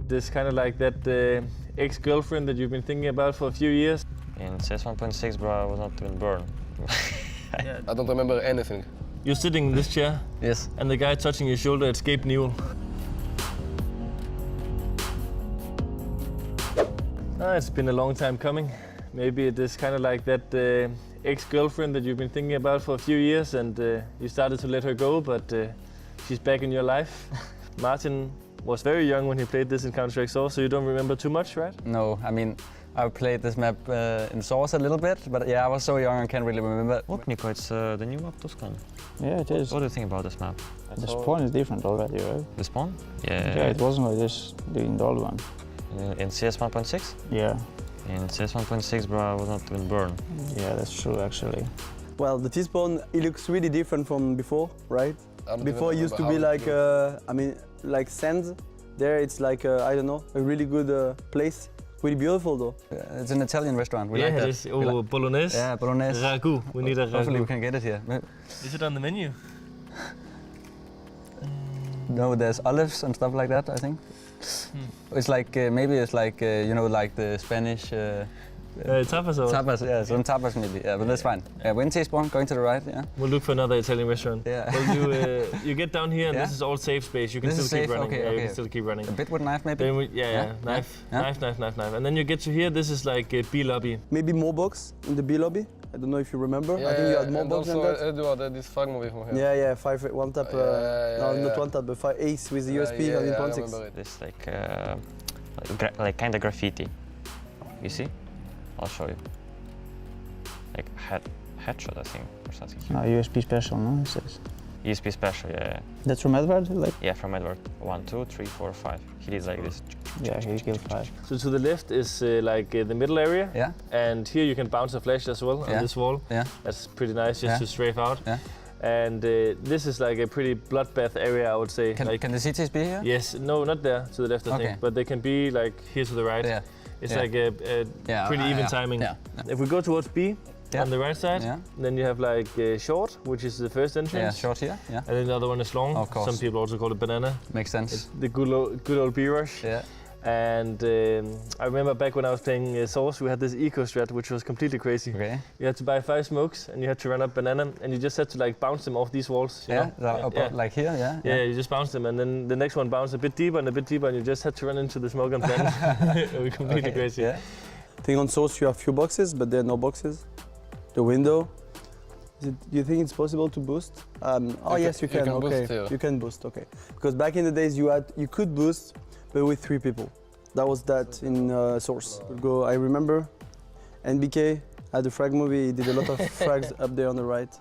This kind of like that ex-girlfriend that you've been thinking about for a few years. In CS 1.6, bro, I was not even born. Yeah. I don't remember anything. You're sitting in this chair. Yes. And the guy touching your shoulder, it's Gabe Newell. It's been a long time coming. Maybe it is kind of like that ex-girlfriend that you've been thinking about for a few years, and you started to let her go, but she's back in your life. Martin was very young when he played this in Counter-Strike Source, so you don't remember too much, right? No, I mean, I played this map in Source a little bit, but yeah, I was so young I can't really remember. Look, Nico, it's the new map Tuscan. Yeah, it is. What do you think about this map? The spawn is different already, right? The spawn? Yeah. Yeah, it wasn't like this in the old one. In CS 1.6? Yeah. In CS 1.6, bro, I was not even born. Yeah, that's true actually. Well, the T-spawn, it looks really different from before, right? Before it used to be like, like sand. There it's like, I don't know, a really good place. Really beautiful though. It's an Italian restaurant. We like that. It is. Oh, bolognese. Yeah, bolognese. Ragu. We need a ragu. Hopefully we can get it here. Is it on the menu? No, there's olives and stuff like that, I think. It's like, maybe it's like, you know, like the Spanish... tapas or? Tapas, yeah, some tapas maybe, yeah, but that's fine. Yeah, when T-spawn, going to the right, yeah. We'll look for another Italian restaurant. Yeah. Well, you get down here and Yeah? this is all safe space. You can This is still keep safe? running. Okay, Yeah, you okay. can still keep running. A bit with knife maybe? Then Yeah? knife, Yeah? knife. And then you get to here, this is like B lobby. Maybe more box in the B lobby. I don't know if you remember. I think you had more and box than also that. Edward, this frag movie from here. Yeah, 5 one tap. Not one tap, but 5 ace with the USP and I 1.6. remember it. This like kind of graffiti. You see? I'll show you. Like headshot, I think, or something. USP special, no? It says. ESP special, yeah. That's from Edward, like? Yeah, from Edward. 1, 2, 3, 4, 5. He did like this. Yeah, he killed 5. So to the left is the middle area. Yeah. And here you can bounce a flash as well on this wall. Yeah. That's pretty nice just to strafe out. Yeah. And this is like a pretty bloodbath area, I would say. Can the CTs be here? Yes, no, not there to the left, I think. But they can be like here to the right. Yeah. It's like a pretty even timing. Yeah. If we go towards B, on the right side, then you have like short, which is the first entrance. Yeah, short here, yeah. And then the other one is long. Of course. Some people also call it banana. Makes sense. It's the good old B-rush. Yeah. And I remember back when I was playing Source, we had this eco strat, which was completely crazy. Okay. You had to buy 5 smokes, and you had to run up banana, and you just had to like bounce them off these walls. You know? Like here, yeah. Yeah, you just bounce them, and then the next one bounced a bit deeper, and you just had to run into the smoke and plant. It was completely crazy. Yeah. I think on Source you have few boxes, but there are no boxes. The window. Do you think it's possible to boost? Yes, you can. Okay, boost, you can boost. Okay, because back in the days you could boost, but with 3 people. That was that in Source. I remember NBK had a frag movie. He did a lot of frags up there on the right.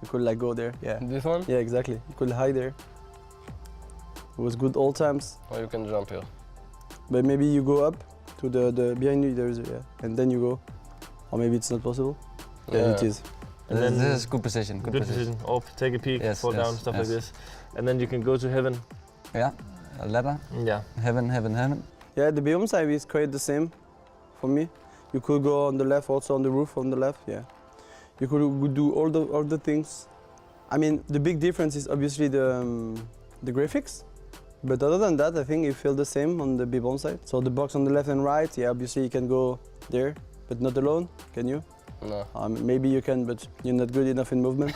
You could like go there. Yeah. This one? Yeah, exactly. You could hide there. It was good old times. Or you can jump here. But maybe you go up to the behind you. There is and then you go. Or maybe it's not possible. Yeah, it is. And then this is good position. Good position. Up, take a peek, fall down, stuff like this. And then you can go to heaven. Yeah, a ladder. Yeah. Heaven. Yeah, the biome side is quite the same for me. You could go on the left, also on the roof on the left, yeah. You could do all the things. I mean, the big difference is obviously the graphics. But other than that, I think it feels the same on the biome side. So the box on the left and right, yeah, obviously you can go there, but not alone, can you? No. Maybe you can, but you're not good enough in movement.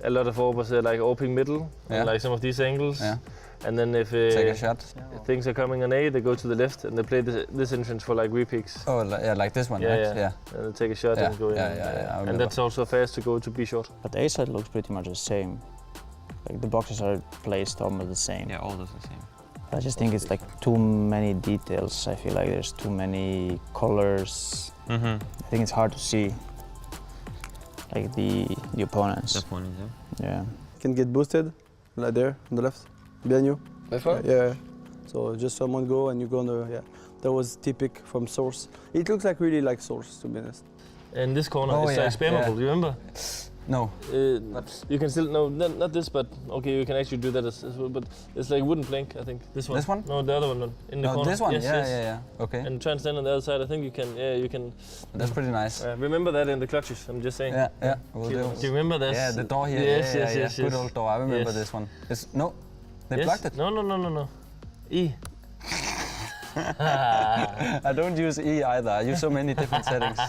A lot of opers are like opening middle, and like some of these angles. Yeah. And then if take a shot. Things are coming on A, they go to the left and they play this entrance for like repeats. Oh, yeah, like this one, right? Yeah. And they take a shot and go in. Yeah, and that's also fast to go to B short. But A side looks pretty much the same. Like the boxes are placed almost the same. Yeah, all the same. I just think it's like too many details. I feel like there's too many colors. I think it's hard to see like the opponents. The opponents, yeah. You can get boosted, like there on the left, behind you. This one? Yeah. So just someone go and you go on the, That was typical from Source. It looks like really like Source, to be honest. And this corner is like spammable, do you remember? No. You can still, no, not this, but okay, you can actually do that as well, but it's like wooden plank, I think. This one. This one? No, the other one, in the corner. This one? Yes, yeah. Okay. And try and stand on the other side, I think you can, you can. That's pretty nice. Remember that in the clutches, I'm just saying. Yeah, we'll do. Do you remember this? Yeah, the door here. Yes. Good old door, I remember this one. No, they blocked it. No. E. I don't use E either. I use so many different settings.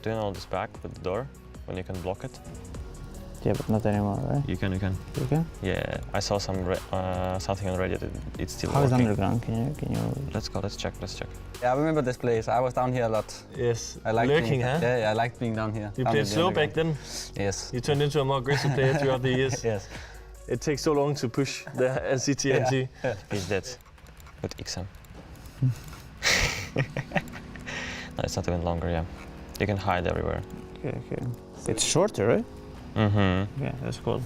Do you know this back with the door when you can block it? Yeah, but not anymore, right? You can. You can? Yeah, I saw something on Reddit. It's still How is working. underground? Can you? Let's go. Let's check. Yeah, I remember this place. I was down here a lot. Yes. I like Lurking, being, huh? Yeah, I liked being down here. You down played in the slow back underground. then. Yes. You turned into a more aggressive player throughout the years. Yes. It takes so long to push the CTNG. Yeah. He's dead. With XM. No, it's not even longer. Yeah, you can hide everywhere. Okay. It's shorter, right? Mm-hmm. Yeah, that's cool.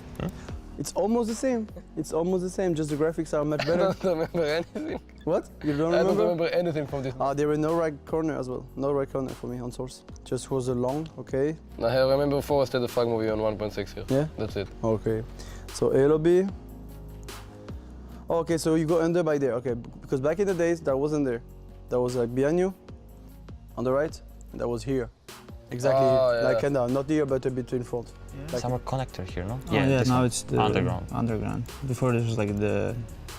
It's almost the same. It's almost the same, just the graphics are much I better. don't remember anything. What? You don't I remember? don't remember anything from this. There were no right corner as well. No right corner for me on source. Just was a long, okay. I remember Forrest had a frag movie on 1.6 here. Yeah? That's it. Okay. So A lobby. Okay, so you go under by there. Okay, because back in the days that wasn't there. That was like behind you, on the right, and that was here. Exactly, Oh, here. yeah. Like kinda not here, but a bit in front. Like Some connector here, no? Oh, yeah, this now one. it's the Underground. Underground. Before this was like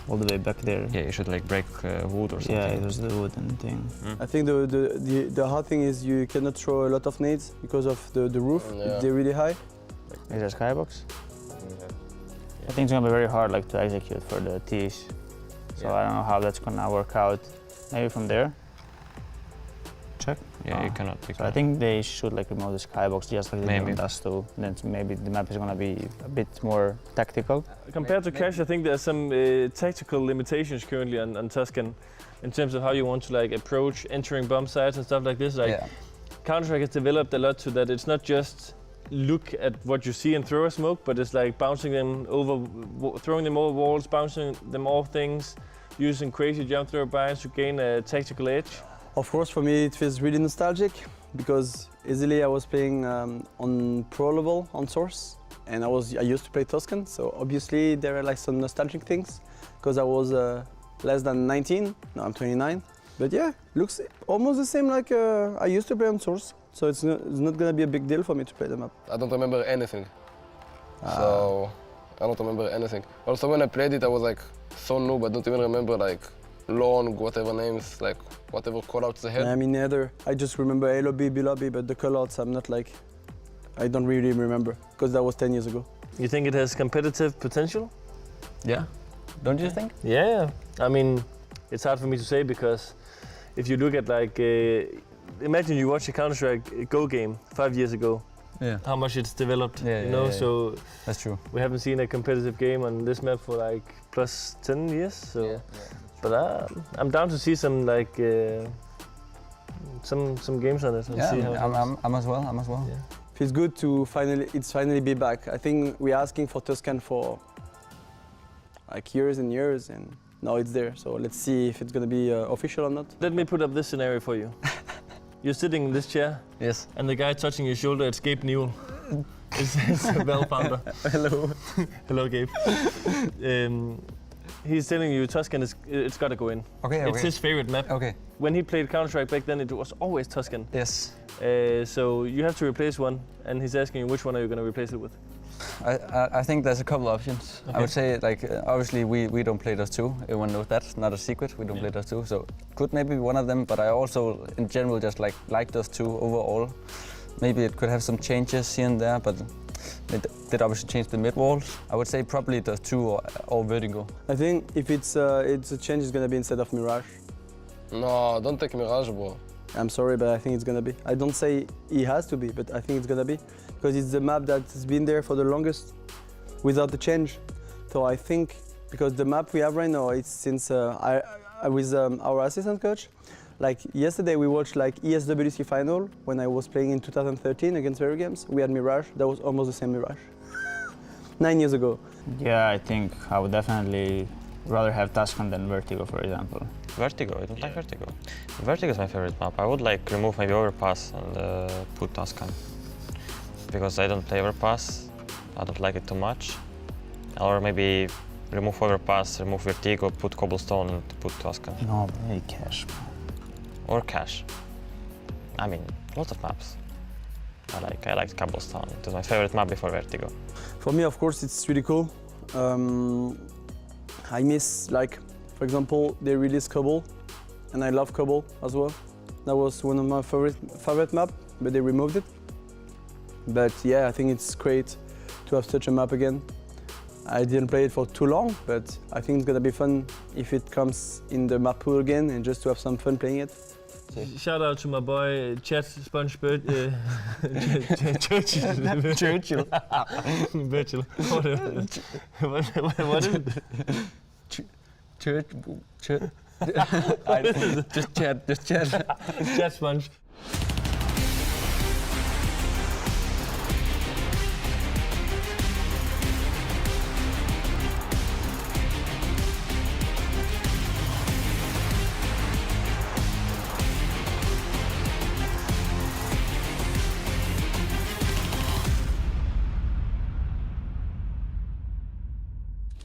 all the way back there. Yeah, you should like break wood or something. Yeah, it was the wooden thing. I think the hard thing is you cannot throw a lot of nades because of the roof. Yeah. They're really high. Is that skybox? I think it's gonna be very hard like to execute for the T's. So I don't know how that's gonna work out. Maybe from there. Check. Yeah, you cannot. So I think they should like remove the skybox just like they Maybe. did on Dust 2. Then maybe the map is gonna be a bit more tactical. Compared to Cash, I think there's some tactical limitations currently on Tuscan in terms of how you want to like approach entering bomb sites and stuff like this. Like Yeah. Counter-Strike has developed a lot to that. It's not just look at what you see and throw a smoke, but it's like bouncing them over, throwing them over walls, bouncing them off things, using crazy jump throw binds to gain a tactical edge. Of course, for me it feels really nostalgic because easily I was playing on pro level on Source, and I used to play Tuscan, so obviously there are like some nostalgic things because I was less than 19. No, I'm 29. But yeah, looks almost the same like I used to play on Source, so it's not gonna be a big deal for me to play the map. I don't remember anything. So I don't remember anything. Also, when I played it, I was like so noob. I don't even remember like long, whatever names, like whatever callouts they had. I mean, neither. I just remember A lobby, B lobby, but the callouts I'm not like, I don't really remember because that was 10 years ago. You think it has competitive potential? Yeah. Don't you think? Yeah. I mean, it's hard for me to say because if you look at like, imagine you watch a Counter-Strike Go game 5 years ago. Yeah. How much it's developed, Yeah, you know. yeah. So That's true. we haven't seen a competitive game on this map for like plus 10 years. So, but I'm down to see some like some games on it and Yeah, see how. it goes. I'm as well. I'm as well. Yeah. Feels good to finally be back. I think we're asking for Tuscan for like years and years, and now it's there. So let's see if it's gonna be official or not. Let me put up this scenario for you. You're sitting in this chair, Yes. and the guy touching your shoulder, it's Gabe Newell. It's a Bell founder. Hello. Hello, Gabe. He's telling you Tuscan it's got to go in. Okay. It's his favorite map. Okay. When he played Counter-Strike back then, it was always Tuscan. Yes. So you have to replace one, and he's asking you which one are you going to replace it with? I think there's a couple options. I would say like obviously we don't play those two. Everyone knows that. Not a secret. We don't play those two. So could maybe be one of them. But I also in general just like those two overall. Maybe it could have some changes here and there, but it did obviously change the mid walls. I would say probably those two or Vertigo. I think if it's a change, it's gonna be instead of Mirage. No, don't take Mirage, bro. I'm sorry, but I think it's gonna be. I don't say he has to be, but I think it's gonna be because it's the map that's been there for the longest without the change. So I think because the map we have right now, it's since I with our assistant coach. Like yesterday, we watched like ESWC final when I was playing in 2013 against Very Games. We had Mirage. That was almost the same Mirage. 9 years ago. Yeah, I think I would definitely rather have Tuscan than Vertigo, for example. Vertigo, I don't like Vertigo. Vertigo is my favorite map. I would like remove maybe Overpass and put Tuscan. Because I don't play Overpass, I don't like it too much. Or maybe remove Overpass, remove Vertigo, put Cobblestone and put Tuscan. No, maybe Cash. Or Cash. I mean, lots of maps. I like Cobblestone. It was my favorite map before Vertigo. For me, of course, it's really cool. I miss, like, for example, they released Cobble and I love Cobble as well. That was one of my favorite map, but they removed it. But yeah, I think it's great to have such a map again. I didn't play it for too long, but I think it's gonna be fun if it comes in the map pool again and just to have some fun playing it. Shout out to my boy Chat Sponge Bird. Churchill. Virtual. What is it? Church. Just chat. Chat Sponge.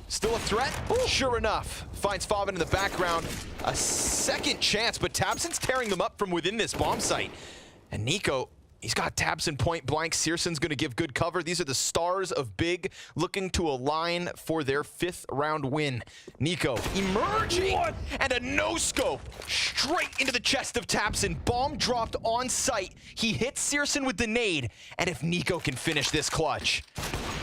Still a threat? Sure enough. Finds Fobin in the background. A second chance, but tabseN's tearing them up from within this bomb site. And Nico, he's got tabseN point blank. searsin's gonna give good cover. These are the stars of Big looking to align for their 5th round win. Nico emerging and a no-scope straight into the chest of tabseN. Bomb dropped on site. He hits searsin with the nade. And if Nico can finish this clutch,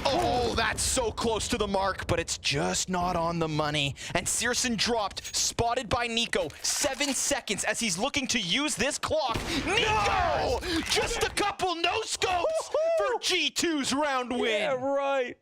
oh, that's so close to the mark, but it's just not on the money. And searsin dropped, spotted by Nico. 7 seconds as he's looking to use this clock. Nico! Just a couple no-scopes for G2's round win. Yeah, right.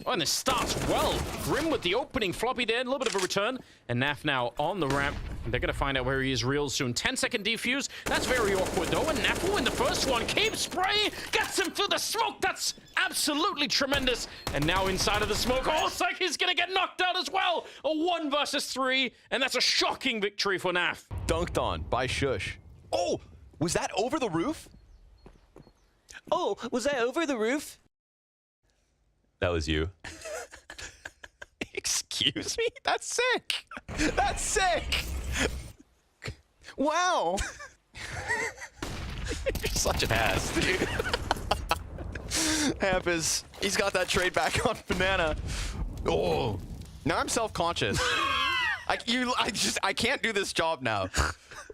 Oh, and it starts well. Grim with the opening floppy there, a little bit of a return. And Naf now on the ramp. They're going to find out where he is real soon. 10-second defuse. That's very awkward, though. And Naf will win the first one. Keep spraying. Gets him through the smoke. That's absolutely tremendous. And now inside of the smoke, oh, it's like he's going to get knocked out as well. A 1 versus 3. And that's a shocking victory for Naf. Dunked on by Shush. Oh, was that over the roof? Oh, was that over the roof? That was you. Excuse me? That's sick. That's sick. Wow. You're such an ass, dude. Hampus, he's got that trade back on Banana. Oh, now I'm self-conscious. I can't do this job now.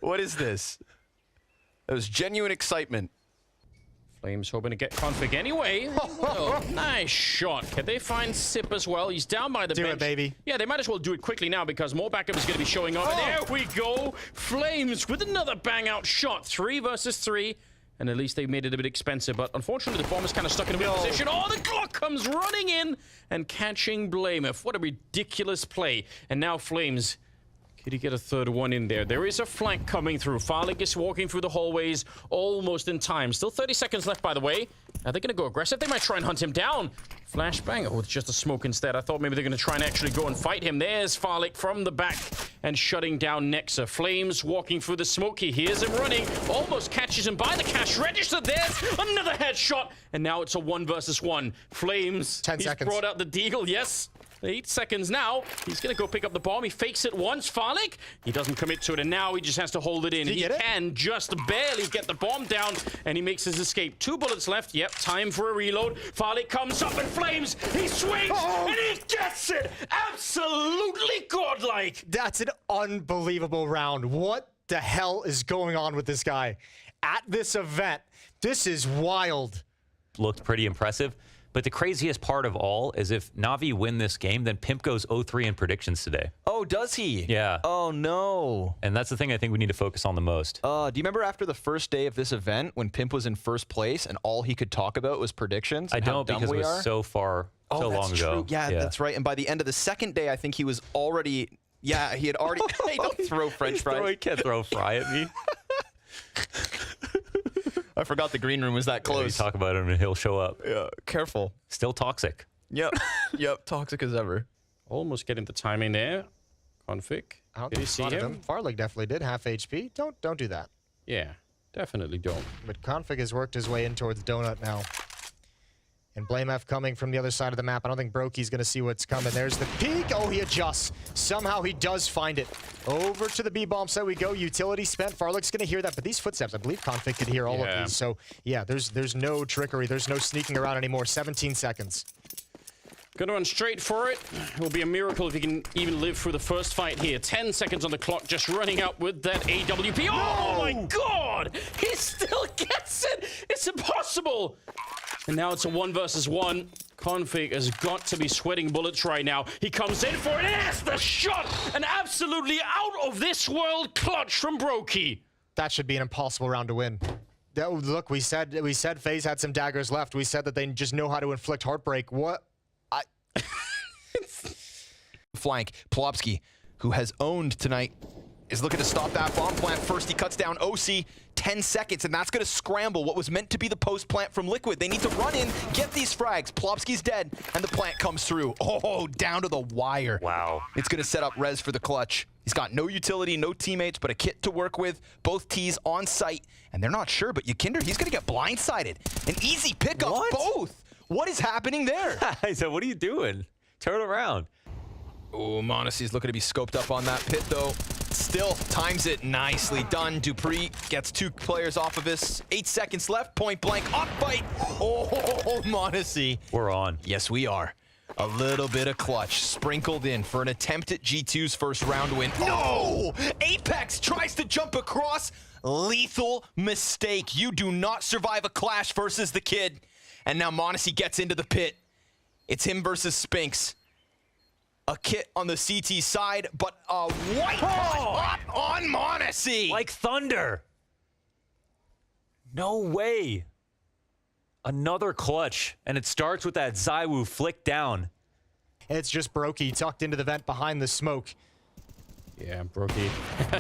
What is this? That was genuine excitement. Flames hoping to get config anyway. Oh, nice shot. Can they find Sip as well? He's down by the bench. Do it, baby. Yeah, they might as well do it quickly now because more backup is going to be showing up. And there we go. Flames with another bang out shot. 3 versus 3. And at least they made it a bit expensive. But unfortunately, the bomb is kind of stuck in a weird position. Oh, the Glock comes running in and catching Blameth. What a ridiculous play. And now Flames. Could he get a third one in there? There is a flank coming through. Farlig is walking through the hallways almost in time. Still 30 seconds left, by the way. Are they going to go aggressive? They might try and hunt him down. Flashbang. Oh, it's just a smoke instead. I thought maybe they're going to try and actually go and fight him. There's Farlig from the back and shutting down Nexa. Flames walking through the smoke. He hears him running. Almost catches him by the cash register. There's another headshot. And now it's a 1 versus 1. Flames. 10 seconds. Brought out the deagle. Yes. 8 seconds now. He's going to go pick up the bomb. He fakes it once. Farlig, he doesn't commit to it, and now he just has to hold it in. He can just barely get the bomb down, and he makes his escape. 2 bullets left. Yep, time for a reload. Farlig comes up in flames. He swings, and he gets it. Absolutely godlike. That's an unbelievable round. What the hell is going on with this guy? At this event, this is wild. Looked pretty impressive. But the craziest part of all is if Na'Vi win this game, then Pimp goes 0-3 in predictions today. Oh, does he? Yeah. Oh, no. And that's the thing I think we need to focus on the most. Do you remember after the first day of this event when Pimp was in first place and all he could talk about was predictions? I don't, because it was so long ago. Yeah, that's right. And by the end of the second day, I think he was already... Yeah, he had already... Hey, don't throw French fries. You can't throw fry at me. I forgot the green room was that close. Yeah, you talk about him and he'll show up. Yeah, careful. Still toxic. Yep. Yep, toxic as ever. Almost getting the timing there. Config. Did you see him? Farlig definitely did. Half HP. Don't do that. Yeah, definitely don't. But Config has worked his way in towards Donut now. And Blameth coming from the other side of the map. I don't think Brokey's going to see what's coming. There's the peek. Oh, he adjusts. Somehow he does find it. Over to the B-bomb side we go. Utility spent. Farlig's going to hear that. But these footsteps, I believe Config could hear all of these. So, yeah, there's no trickery. There's no sneaking around anymore. 17 seconds. Gonna run straight for it. It will be a miracle if he can even live through the first fight here. 10 seconds on the clock, just running up with that AWP. Oh my god! He still gets it! It's impossible! And now it's a 1 versus 1. Config has got to be sweating bullets right now. He comes in for it. Yes, the shot! An absolutely out of this world clutch from Brokey. That should be an impossible round to win. Look, we said FaZe had some daggers left. We said that they just know how to inflict heartbreak. What? Flank, Plopsky, who has owned tonight, is looking to stop that bomb plant. First, he cuts down OC, 10 seconds, and that's going to scramble what was meant to be the post plant from Liquid. They need to run in, get these frags. Plopsky's dead, and the plant comes through. Oh, down to the wire. Wow. It's going to set up Rez for the clutch. He's got no utility, no teammates, but a kit to work with. Both T's on site, and they're not sure, but Yakinder, he's going to get blindsided. An easy pickup, both. What is happening there? I said, what are you doing? Turn around. Oh, Monacy's looking to be scoped up on that pit, though. Still times it nicely done. Dupree gets 2 players off of this. 8 seconds left. Point blank. Up fight. Oh, Monacy. We're on. Yes, we are. A little bit of clutch sprinkled in for an attempt at G2's first round win. No! Apex tries to jump across. Lethal mistake. You do not survive a clash versus the kid. And now Monacy gets into the pit. It's him versus Spinks. A kit on the CT side, but a white hot up on Monacy. Like thunder. No way. Another clutch, and it starts with that Zywoo flick down. It's just Brokey tucked into the vent behind the smoke. Yeah, Brokey.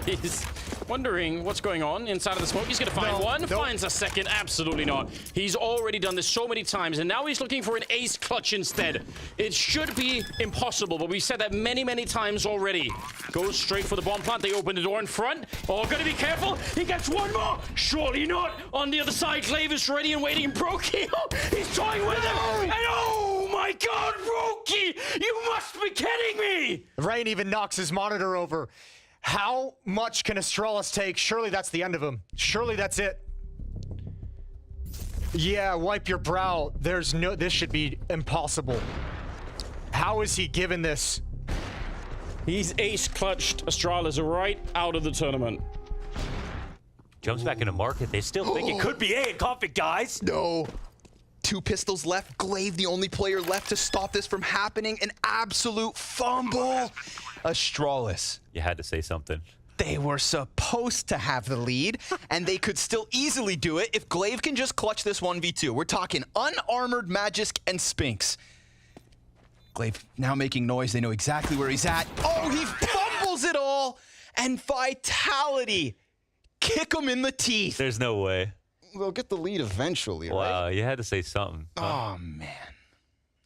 He's wondering what's going on inside of the smoke. He's going to find one, finds a second. Absolutely not. He's already done this so many times, and now he's looking for an ace clutch instead. It should be impossible, but we said that many, many times already. Goes straight for the bomb plant. They open the door in front. Oh, gotta be careful. He gets one more. Surely not. On the other side, Glaive is ready and waiting. Brokey, he's toying with him. And oh my god, Brokey, you must be kidding me. Rain even knocks his monitor over. How much can Astralis take? Surely that's the end of him. Surely that's it. Yeah, wipe your brow. There's no, this should be impossible. How is he given this? He's ace clutched Astralis right out of the tournament. Jumps back into market. They still think it could be A in Config, guys. No. 2 pistols left. Glaive, the only player left to stop this from happening. An absolute fumble. Astralis. You had to say something. They were supposed to have the lead, and they could still easily do it if Glaive can just clutch this 1v2. We're talking unarmored Magisk and Spinks. Glaive now making noise. They know exactly where he's at. Oh, he fumbles it all. And Vitality kick him in the teeth. There's no way. They'll get the lead eventually, right? Wow, you had to say something. Oh, man.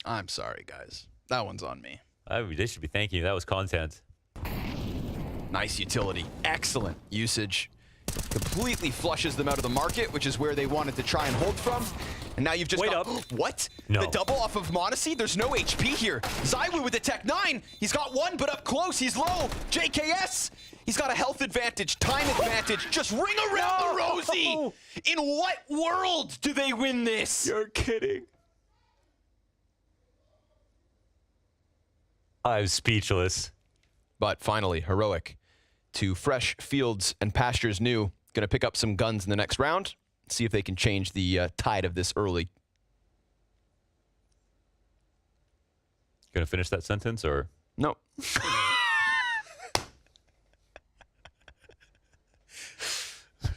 I'm sorry, guys. That one's on me. They should be thanking you. That was content. Nice utility. Excellent usage. Completely flushes them out of the market, which is where they wanted to try and hold from. And now you've just Wait got... up. What? No. The double off of Monacy? There's no HP here. Zywoo with the Tech 9. He's got one, but up close, he's low. JKS, he's got a health advantage, time advantage. Just ring around the Rosie. In what world do they win this? You're kidding. I'm speechless. But finally, Heroic to fresh fields and pastures new. Gonna pick up some guns in the next round. See if they can change the tide of this early. Gonna finish that sentence, or? No.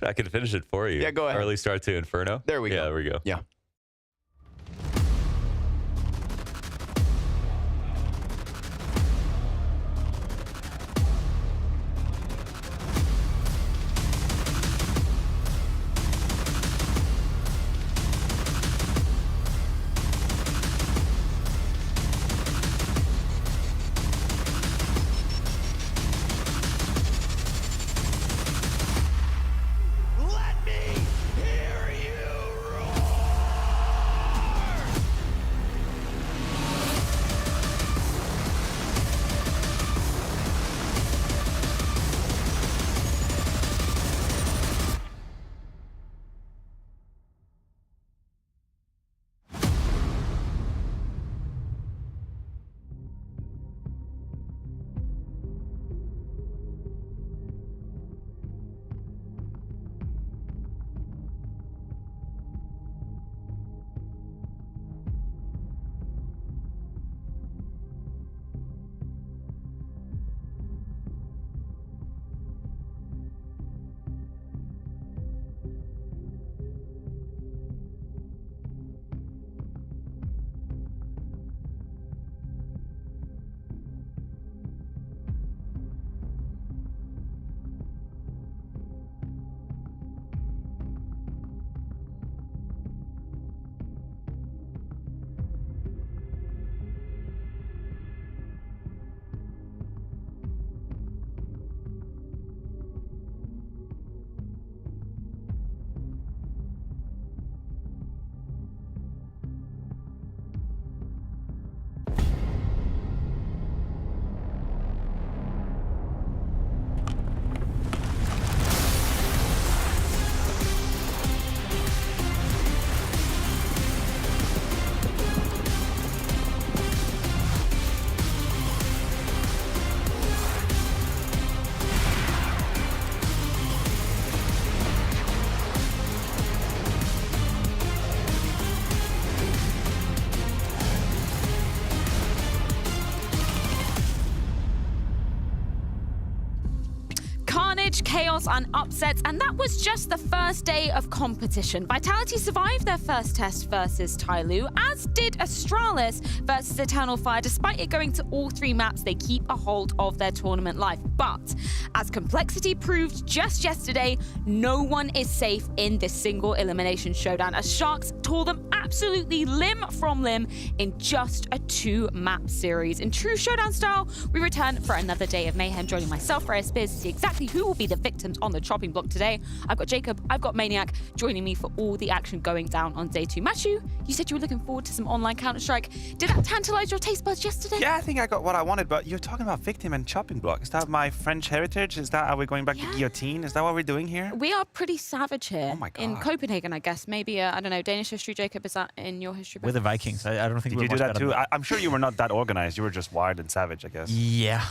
I can finish it for you. Yeah, go ahead. Early start to Inferno. There we go. Yeah, there we go. Yeah. carnage, chaos, and upsets, and that was just the first day of competition. Vitality survived their first test versus Tyloo, as did Astralis versus Eternal Fire. Despite it going to all 3 maps, they keep a hold of their tournament life. But as Complexity proved just yesterday, no one is safe in this single elimination showdown, as Sharks tore them absolutely limb from limb in just a 2-map series. In true showdown style, we return for another day of mayhem, joining myself, Freya, to see exactly who will be the victims on the chopping block today. I've got Jacob, I've got Maniac joining me for all the action going down on day 2. Machu, you said you were looking forward to some online Counter-Strike. Did that tantalize your taste buds yesterday? Yeah, I think I got what I wanted, but you're talking about victim and chopping block. Is that my French heritage? Is that, are we going back to guillotine? Is that what we're doing here? We are pretty savage here. Oh my God. In Copenhagen, I guess. Maybe, I don't know, Danish history, Jacob, is that in your history? We're the Vikings. I don't think Did we're you do much that better too? than that. I'm sure you were not that organized. You were just wild and savage, I guess. Yeah.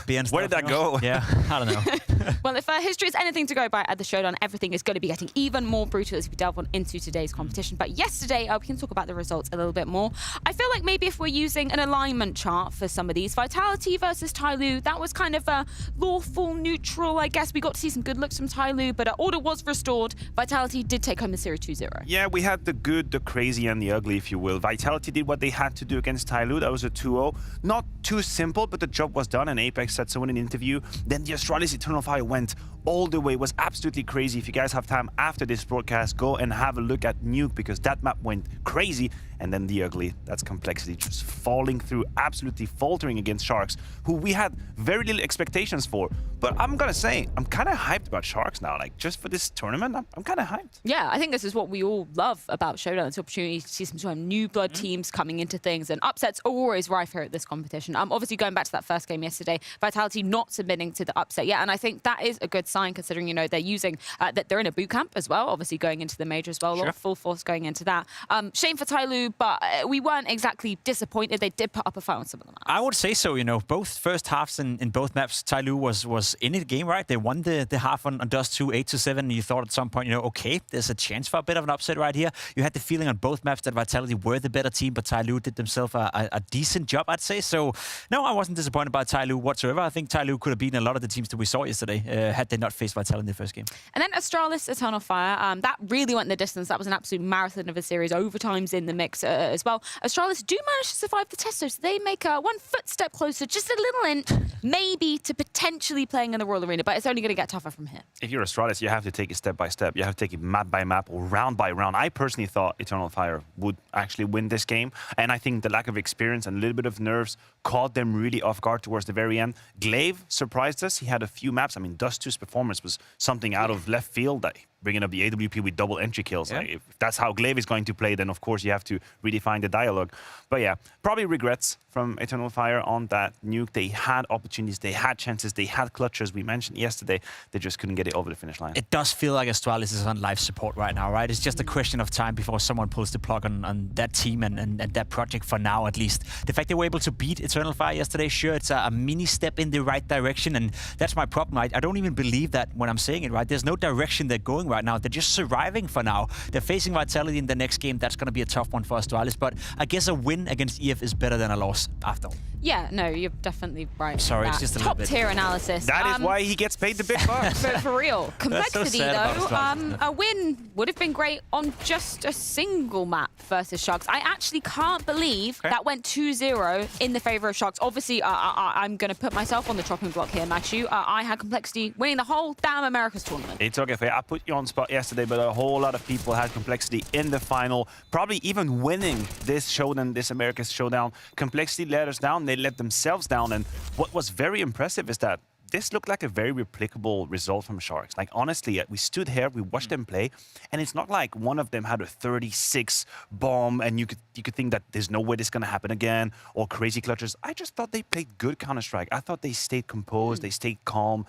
Beer and Where did that go? Yeah, I don't know. Well, if history is anything to go by at the showdown, everything is going to be getting even more brutal as we delve on into today's competition. But yesterday, we can talk about the results a little bit more. I feel like maybe if we're using an alignment chart for some of these, Vitality versus Tyloo, that was kind of a lawful, neutral, I guess. We got to see some good looks from Tyloo, but order was restored. Vitality did take home the series 2-0. Yeah, we had the good, the crazy, and the ugly, if you will. Vitality did what they had to do against Tyloo. That was a 2-0. Not too simple, but the job was done, and Apex said so in an interview. Then the Astralis Eternal Fire went all the way. It was absolutely crazy. If you guys have time after this broadcast, go and have a look at Nuke, because that map went crazy. And then the ugly, that's Complexity, just falling through, absolutely faltering against Sharks, who we had very little expectations for. But I'm gonna say, I'm kind of hyped about Sharks now. Like, just for this tournament, I'm kind of hyped. Yeah, I think this is what we all love about Showdown. It's an opportunity to see some sort of new blood teams coming into things, and upsets are always rife here at this competition. Obviously, going back to that first game yesterday, Vitality not submitting to the upset yet, and I think that is a good sign, considering, you know, they're using, that they're in a boot camp as well, obviously going into the major as well. A lot of full force going into that. Shame for Tyloo, but we weren't exactly disappointed. They did put up a fight on some of them. I would say so, you know, both first halves in both maps, Tyloo was in the game, right? They won the half on Dust 2, 8-7, and you thought at some point, you know, okay, there's a chance for a bit of an upset right here. You had the feeling on both maps that Vitality were the better team, but Tyloo did themselves a decent job, I'd say. So, no, I wasn't disappointed by Tyloo whatsoever. I think Tyloo could have beaten a lot of the teams that we saw yesterday had they not faced Vitality in the first game. And then Astralis Eternal Fire, that really went the distance. That was an absolute marathon of a series. Overtime's in the mix as well. Astralis do manage to survive the test, so they make one footstep closer, just a little inch, maybe, to potentially playing in the Royal Arena, but it's only going to get tougher from here. If you're Astralis, you have to take it step by step. You have to take it map by map or round by round. I personally thought Eternal Fire would actually win this game, and I think the lack of experience and a little bit of nerves caught them really off guard towards the very end. Glaive surprised us. He had a few maps. I mean, Dust 2's performance was something out of left field. Bringing up the AWP with double entry kills. Yeah. Like, if that's how Glaive is going to play, then of course you have to redefine the dialogue. But yeah, probably regrets from Eternal Fire on that Nuke. They had opportunities, they had chances, they had clutches. We mentioned yesterday, they just couldn't get it over the finish line. It does feel like Astralis is on life support right now, right? It's just a question of time before someone pulls the plug on that team and that project, for now at least. The fact they were able to beat Eternal Fire yesterday, sure, it's a mini step in the right direction, and that's my problem. I don't even believe that when I'm saying it, right? There's no direction they're going right now. They're just surviving for now. They're facing Vitality in the next game. That's going to be a tough one for Astralis, but I guess a win against EF is better than a loss after all. Yeah, no, you're definitely right. Sorry, it's just a little bit. Top tier analysis. That is why he gets paid the big bucks. For real. Complexity, so though, a win would have been great on just a single map versus Sharks. I actually can't believe that went 2-0 in the favor of Sharks. Obviously, I'm going to put myself on the chopping block here, Machu. I had Complexity winning the whole damn Americas tournament. It's okay, Faye. I put you on spot yesterday, but a whole lot of people had Complexity in the final, probably even winning this showdown, this America's Showdown. Complexity let us down. They let themselves down. And what was very impressive is that this looked like a very replicable result from Sharks. Like, honestly, we stood here, we watched them play, and it's not like one of them had a 36 bomb and you could think that there's no way this is going to happen again, or crazy clutches. I just thought they played good Counter-Strike. I thought they stayed composed, they stayed calm,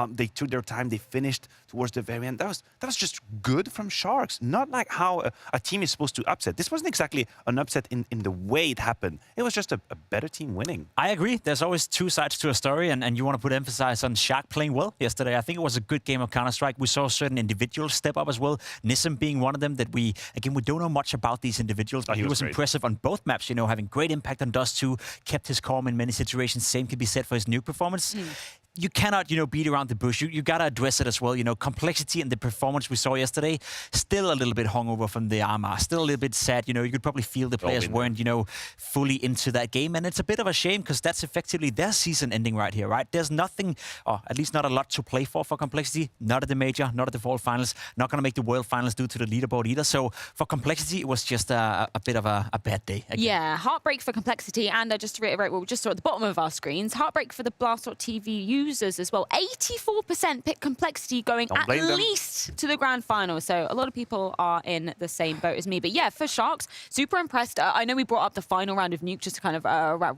they took their time, they finished towards the very end. That was just good from Sharks, not like how a team is supposed to upset. This wasn't exactly an upset in the way it happened. It was just a better team winning. I agree. There's always two sides to a story, and you want to put emphasis on Shark playing well yesterday. I think it was a good game of Counter-Strike. We saw certain individuals step up as well. Nissim being one of them that we don't know much about these individuals, but he was impressive on both maps, you know, having great impact on Dust 2, kept his calm in many situations. Same can be said for his Nuke performance. you cannot, beat around the bush. You got to address it as well. Complexity and the performance we saw yesterday, still a little bit hungover from the RMR, still a little bit sad. You could probably feel the players weren't, fully into that game. And it's a bit of a shame because that's effectively their season ending right here, right? There's nothing, or at least not a lot to play for Complexity. Not at the Major, not at the Fall Finals, not going to make the World Finals due to the leaderboard either. So for Complexity, it was just a bit of a bad day. Again. Yeah, heartbreak for Complexity. And just to reiterate what we just saw at the bottom of our screens, heartbreak for the Blast.tv users as well. 84% pick Complexity going at least to the grand final. So a lot of people are in the same boat as me. But yeah, for Sharks, super impressed. I know we brought up the final round of Nuke just to kind of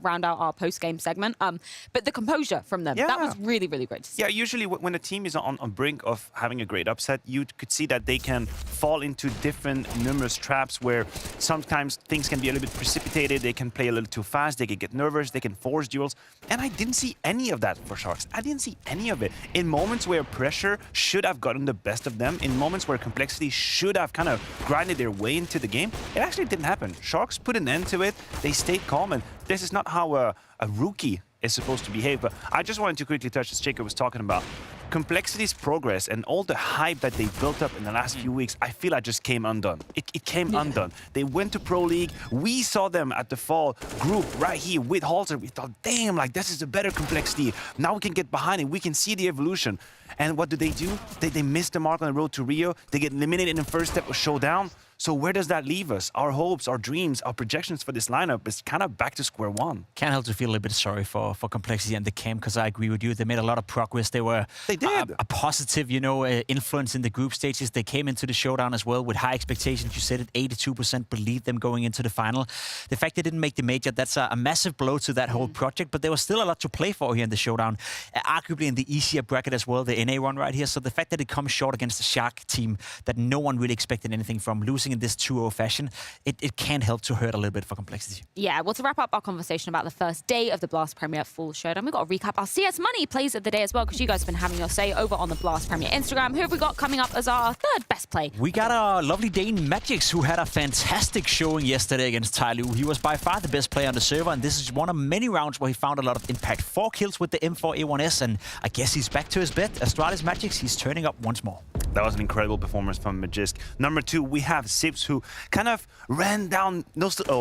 round out our post-game segment. But the composure from them, that was really, really great to see. Yeah, usually when a team is on brink of having a great upset, you could see that they can fall into different numerous traps where sometimes things can be a little bit precipitated, they can play a little too fast, they can get nervous, they can force duels. And I didn't see any of that for Sharks. I didn't see any of it. In moments where pressure should have gotten the best of them, in moments where Complexity should have kind of grinded their way into the game, it actually didn't happen. Sharks put an end to it, they stayed calm, and this is not how a rookie is supposed to behave. But I just wanted to quickly touch, as Jacob was talking about, Complexity's progress and all the hype that they built up in the last few weeks, I feel like just came undone. It came undone. They went to Pro League. We saw them at the fall group right here with Halter. We thought, damn, like this is a better Complexity. Now we can get behind it. We can see the evolution. And what do? They missed the mark on the road to Rio. They get eliminated in the first step of Showdown. So where does that leave us? Our hopes, our dreams, our projections for this lineup is kind of back to square one. Can't help to feel a little bit sorry for Complexity and the camp, because I agree with you. They made a lot of progress. They were a positive, influence in the group stages. They came into the Showdown as well with high expectations. You said it, 82% believed them going into the final. The fact they didn't make the Major, that's a massive blow to that whole project, but there was still a lot to play for here in the Showdown. Arguably in the easier bracket as well, the NA run right here. So the fact that it comes short against the Shark team that no one really expected anything from, losing in this 2-0 fashion, it can't help to hurt a little bit for Complexity. Yeah, well, to wrap up our conversation about the first day of the Blast Premier Fall Showdown, we've got to recap our CS Money plays of the day as well, because you guys have been having your say over on the Blast Premier Instagram. Who have we got coming up as our third best play? We got our lovely Dane Magix, who had a fantastic showing yesterday against Tyloo. He was by far the best player on the server, and this is one of many rounds where he found a lot of impact. 4 kills with the M4A1S, and I guess he's back to his bet. Astralis Magix, he's turning up once more. That was an incredible performance from Magisk. Number 2, we have Sips, who kind of ran down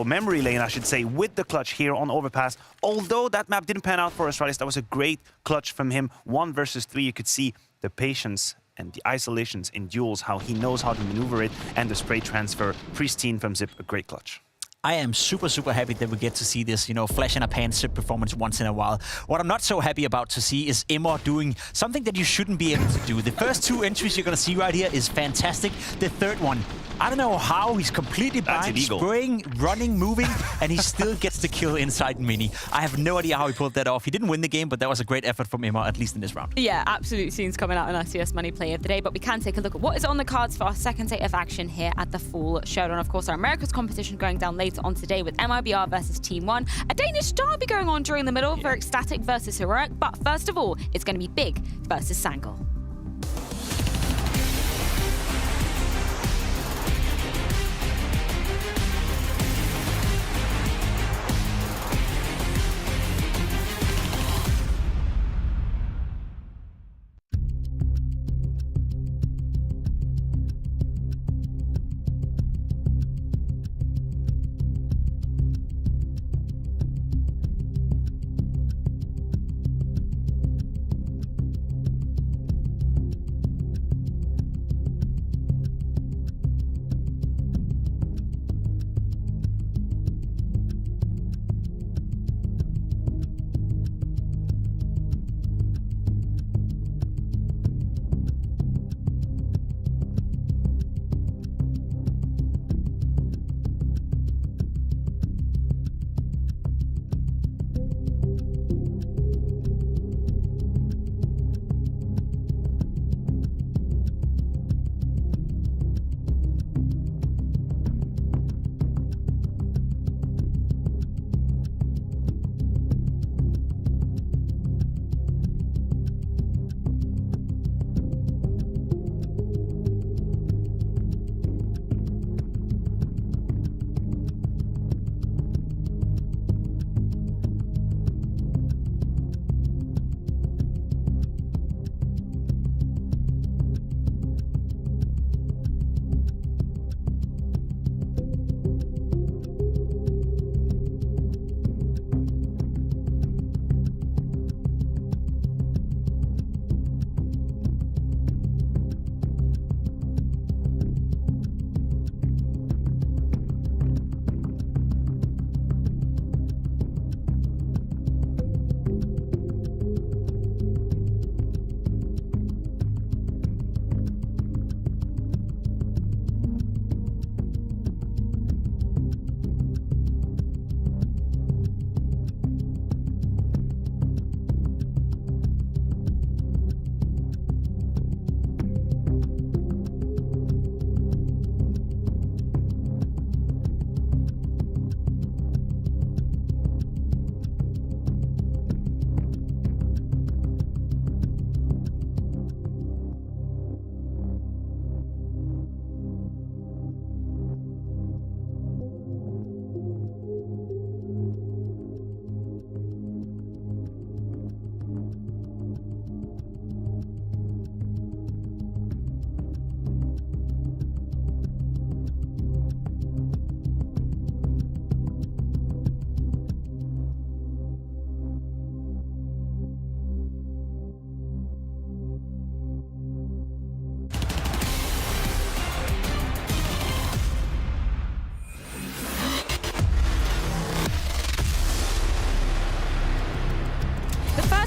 memory lane, I should say, with the clutch here on Overpass. Although that map didn't pan out for Astralis, that was a great clutch from him. 1 versus 3, you could see the patience and the isolations in duels, how he knows how to maneuver it, and the spray transfer. Pristine from Zip, a great clutch. I am super, super happy that we get to see this, flash in a pan Zip performance once in a while. What I'm not so happy about to see is Emma doing something that you shouldn't be able to do. The first 2 entries you're going to see right here is fantastic. The third one, I don't know how, he's completely blind, spraying, running, moving, and he still gets the kill inside Mini. I have no idea how he pulled that off. He didn't win the game, but that was a great effort from Emma, at least in this round. Yeah, absolute scenes coming out in our CS Money play of the day, but we can take a look at what is on the cards for our second day of action here at the Fall Showdown. Of course, our America's competition going down later on today with MIBR versus Team 1. A Danish derby going on during the middle for ECSTATIC versus Heroic, but first of all, it's going to be Big versus Sangal.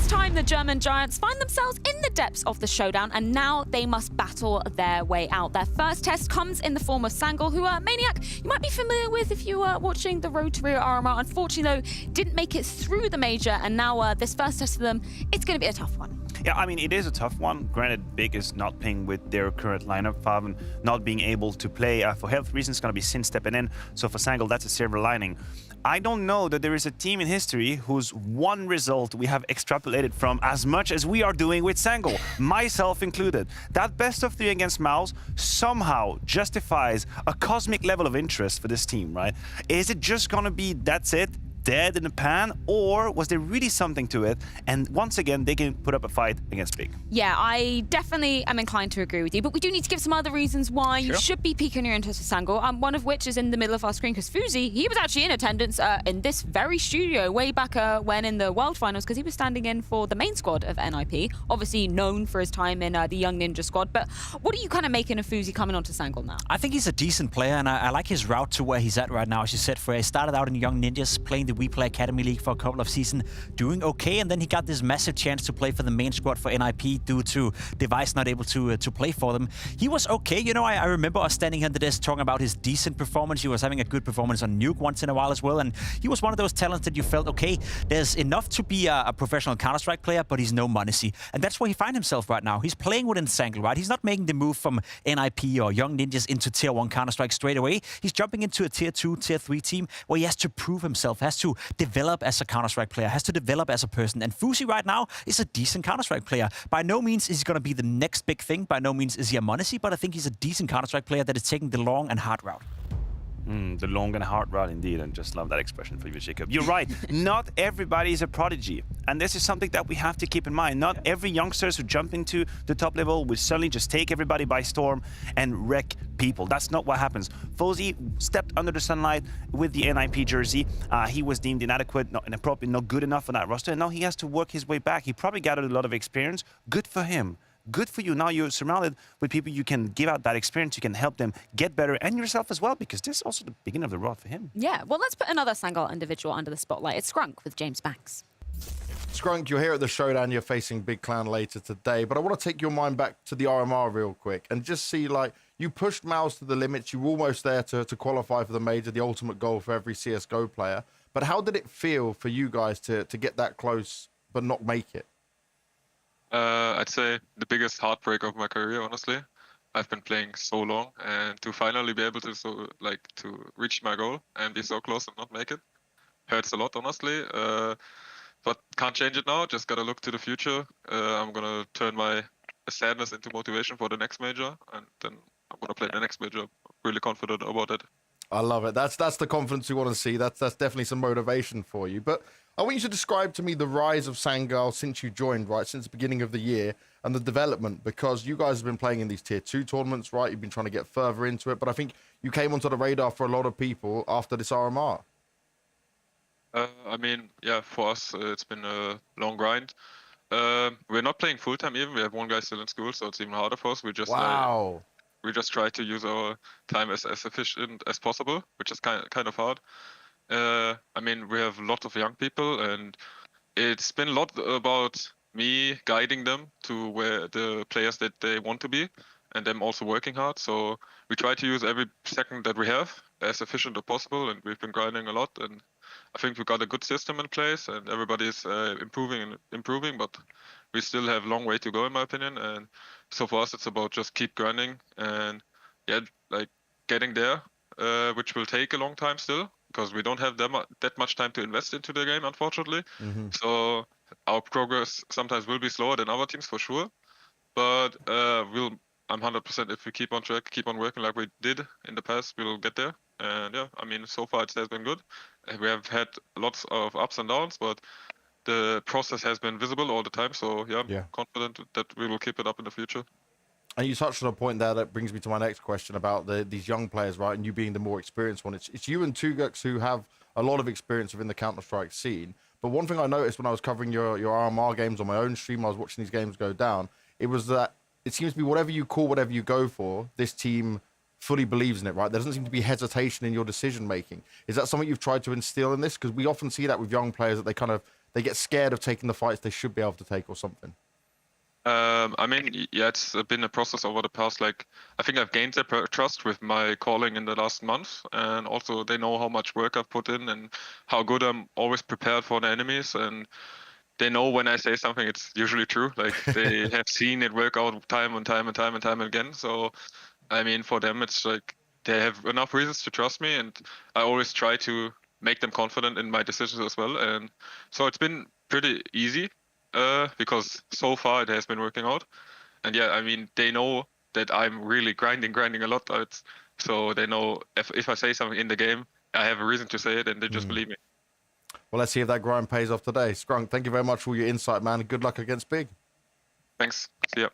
time, the German Giants find themselves in the depths of the showdown, and now they must battle their way out. Their first test comes in the form of Sangal, who Maniac you might be familiar with if you were watching the Road to Rio RMR. Unfortunately, though, didn't make it through the major, and now this first test for them, it's going to be a tough one. Yeah, I mean, it is a tough one. Granted, Big is not playing with their current lineup. Faven not being able to play for health reasons, going to be Sin stepping in. So for Sangal, that's a silver lining. I don't know that there is a team in history whose one result we have extrapolated from as much as we are doing with Sangal, myself included. That best of 3 against Mouse somehow justifies a cosmic level of interest for this team, right? Is it just going to be, that's it? Dead in the pan, or was there really something to it? And once again, they can put up a fight against Big. Yeah, I definitely am inclined to agree with you, but we do need to give some other reasons why you should be peaking your interest for Sangal, one of which is in the middle of our screen, because Fuzi, he was actually in attendance in this very studio way back when in the World Finals, because he was standing in for the main squad of NIP, obviously known for his time in the Young Ninja squad. But what are you kind of making of Fuzi coming on to Sangal now? I think he's a decent player, and I like his route to where he's at right now. As you said, Freya started out in Young Ninjas, playing the WePlay Academy League for a couple of seasons, doing okay, and then he got this massive chance to play for the main squad for NIP due to Device not able to play for them. He was okay, you know, I remember us standing under this talking about his decent performance. He was having a good performance on Nuke once in a while as well, and he was one of those talents that you felt, okay, there's enough to be a professional Counter-Strike player, but he's no Monacy. And that's where he finds himself right now. He's playing within Sangal, right? He's not making the move from NIP or Young Ninjas into Tier 1 Counter-Strike straight away. He's jumping into a Tier 2, Tier 3 team where he has to prove himself, has to develop as a Counter-Strike player, has to develop as a person. And Fuzi right now is a decent Counter-Strike player. By no means is he going to be the next big thing. By no means is he a Monacy, but I think he's a decent Counter-Strike player that is taking the long and hard route. The long and hard route indeed, and just love that expression for you, Jacob. You're right, not everybody is a prodigy. And this is something that we have to keep in mind. Not every youngsters who jump into the top level will suddenly just take everybody by storm and wreck people. That's not what happens. Fuzi stepped under the sunlight with the NIP jersey. He was deemed inadequate, not inappropriate, not good enough for that roster, and now he has to work his way back. He probably gathered a lot of experience. Good for him. Good for you. Now you're surrounded with people you can give out that experience, you can help them get better, and yourself as well, because this is also the beginning of the road for him. Yeah, well, let's put another Sangal individual under the spotlight. It's Scrunk with James Banks. Scrunk, you're here at the Showdown, you're facing Big Clan later today, but I want to take your mind back to the RMR real quick and just see, like, you pushed Mouse to the limits, you were almost there to qualify for the major, the ultimate goal for every CSGO player, but how did it feel for you guys to get that close but not make it? I'd say the biggest heartbreak of my career, honestly. I've been playing so long, and to finally be able to to reach my goal and be so close and not make it hurts a lot, honestly. But can't change it now. Just gotta look to the future. I'm gonna turn my sadness into motivation for the next major, and then I'm gonna play the next major. I'm really confident about it. I love it. That's the confidence we want to see. That's definitely some motivation for you. But I want you to describe to me the rise of Sangal since you joined, right, since the beginning of the year, and the development, because you guys have been playing in these Tier 2 tournaments, right? You've been trying to get further into it, but I think you came onto the radar for a lot of people after this RMR. I mean, yeah, for us, it's been a long grind. We're not playing full-time even. We have one guy still in school, so it's even harder for us. We just we just try to use our time as efficient as possible, which is kind of hard. I mean, we have lots of young people, and it's been a lot about me guiding them to where the players that they want to be, and them also working hard. So we try to use every second that we have as efficient as possible, and we've been grinding a lot. And I think we got a good system in place, and everybody's improving, but we still have a long way to go, in my opinion. And so for us, it's about just keep grinding and like getting there, which will take a long time still, because we don't have that much time to invest into the game, unfortunately. So our progress sometimes will be slower than other teams for sure, but I'm 100% if we keep on track, keep on working like we did in the past, we'll get there. And yeah, I mean, so far it has been good. We have had lots of ups and downs, but the process has been visible all the time. So yeah, I'm confident that we will keep it up in the future. And you touched on a point there that brings me to my next question about these young players, right? And you being the more experienced one. It's you and Tugux who have a lot of experience within the Counter-Strike scene. But one thing I noticed when I was covering your RMR games on my own stream, I was watching these games go down, it was that it seems to be whatever you call, whatever you go for, this team fully believes in it, right? There doesn't seem to be hesitation in your decision making. Is that something you've tried to instill in this? Because we often see that with young players, that they get scared of taking the fights they should be able to take or something? I mean, yeah, it's been a process over the past, like, I think I've gained their trust with my calling in the last month, and also they know how much work I've put in and how good I'm always prepared for the enemies, and they know when I say something, it's usually true. Like, they have seen it work out time and time again. So, I mean, for them, it's like they have enough reasons to trust me, and I always try to make them confident in my decisions as well. And so it's been pretty easy. Because so far it has been working out, and yeah, I mean, they know that I'm really grinding a lot. So they know if I say something in the game, I have a reason to say it, and they just believe me. Well, let's see if that grind pays off today. Scrunk, thank you very much for your insight, man. Good luck against Big. Thanks. See ya.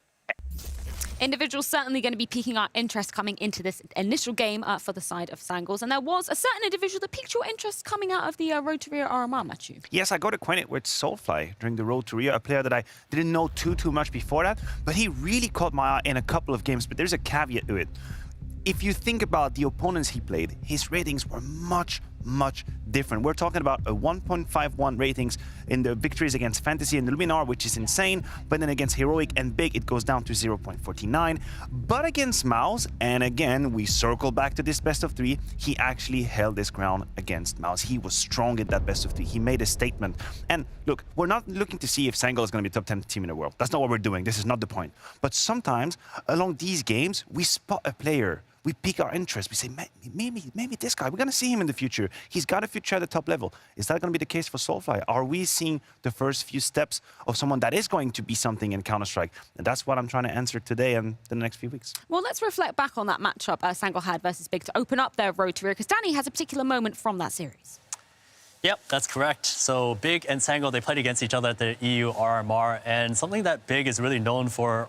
Individuals certainly going to be piquing our interest coming into this initial game for the side of Sangals. And there was a certain individual that piqued your interest coming out of the Road to Rio RMR, Matthew. Yes, I got acquainted with Soulfly during the Road to Rio, a player that I didn't know too much before that, but he really caught my eye in a couple of games. But there's a caveat to it. If you think about the opponents he played, his ratings were much different. We're talking about a 1.51 ratings in the victories against Fantasy and Luminar, which is insane, but then against Heroic and Big, it goes down to 0.49. But against Mouse, and again, we circle back to this best of 3, he actually held his ground against Mouse. He was strong in that best of 3. He made a statement. And look, we're not looking to see if Sangal is going to be a top 10 team in the world. That's not what we're doing. This is not the point. But sometimes, along these games, we spot a player. We pique our interest. We say, maybe this guy, we're going to see him in the future. He's got a future at the top level. Is that going to be the case for Soulfly? Are we seeing the first few steps of someone that is going to be something in Counter-Strike? And that's what I'm trying to answer today and the next few weeks. Well, let's reflect back on that matchup Sangal had versus Big to open up their Road to Rio, because Danny has a particular moment from that series. Yep, that's correct. So Big and Sangal, they played against each other at the EU RMR, and something that Big is really known for,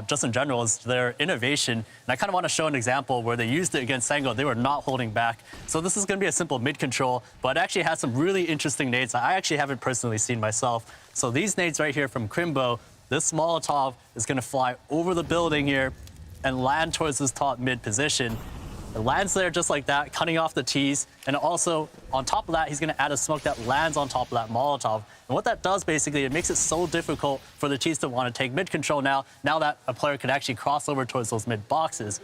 just in general, is their innovation. And I kind of want to show an example where they used it against Sangal. They were not holding back. So this is going to be a simple mid control, but it actually has some really interesting nades I actually haven't personally seen myself. So these nades right here from Crimbo, this Molotov is going to fly over the building here and land towards this top mid position. It lands there just like that, cutting off the tees. And also, on top of that, he's going to add a smoke that lands on top of that Molotov. And what that does, basically, it makes it so difficult for the tees to want to take mid control now that a player could actually cross over towards those mid boxes.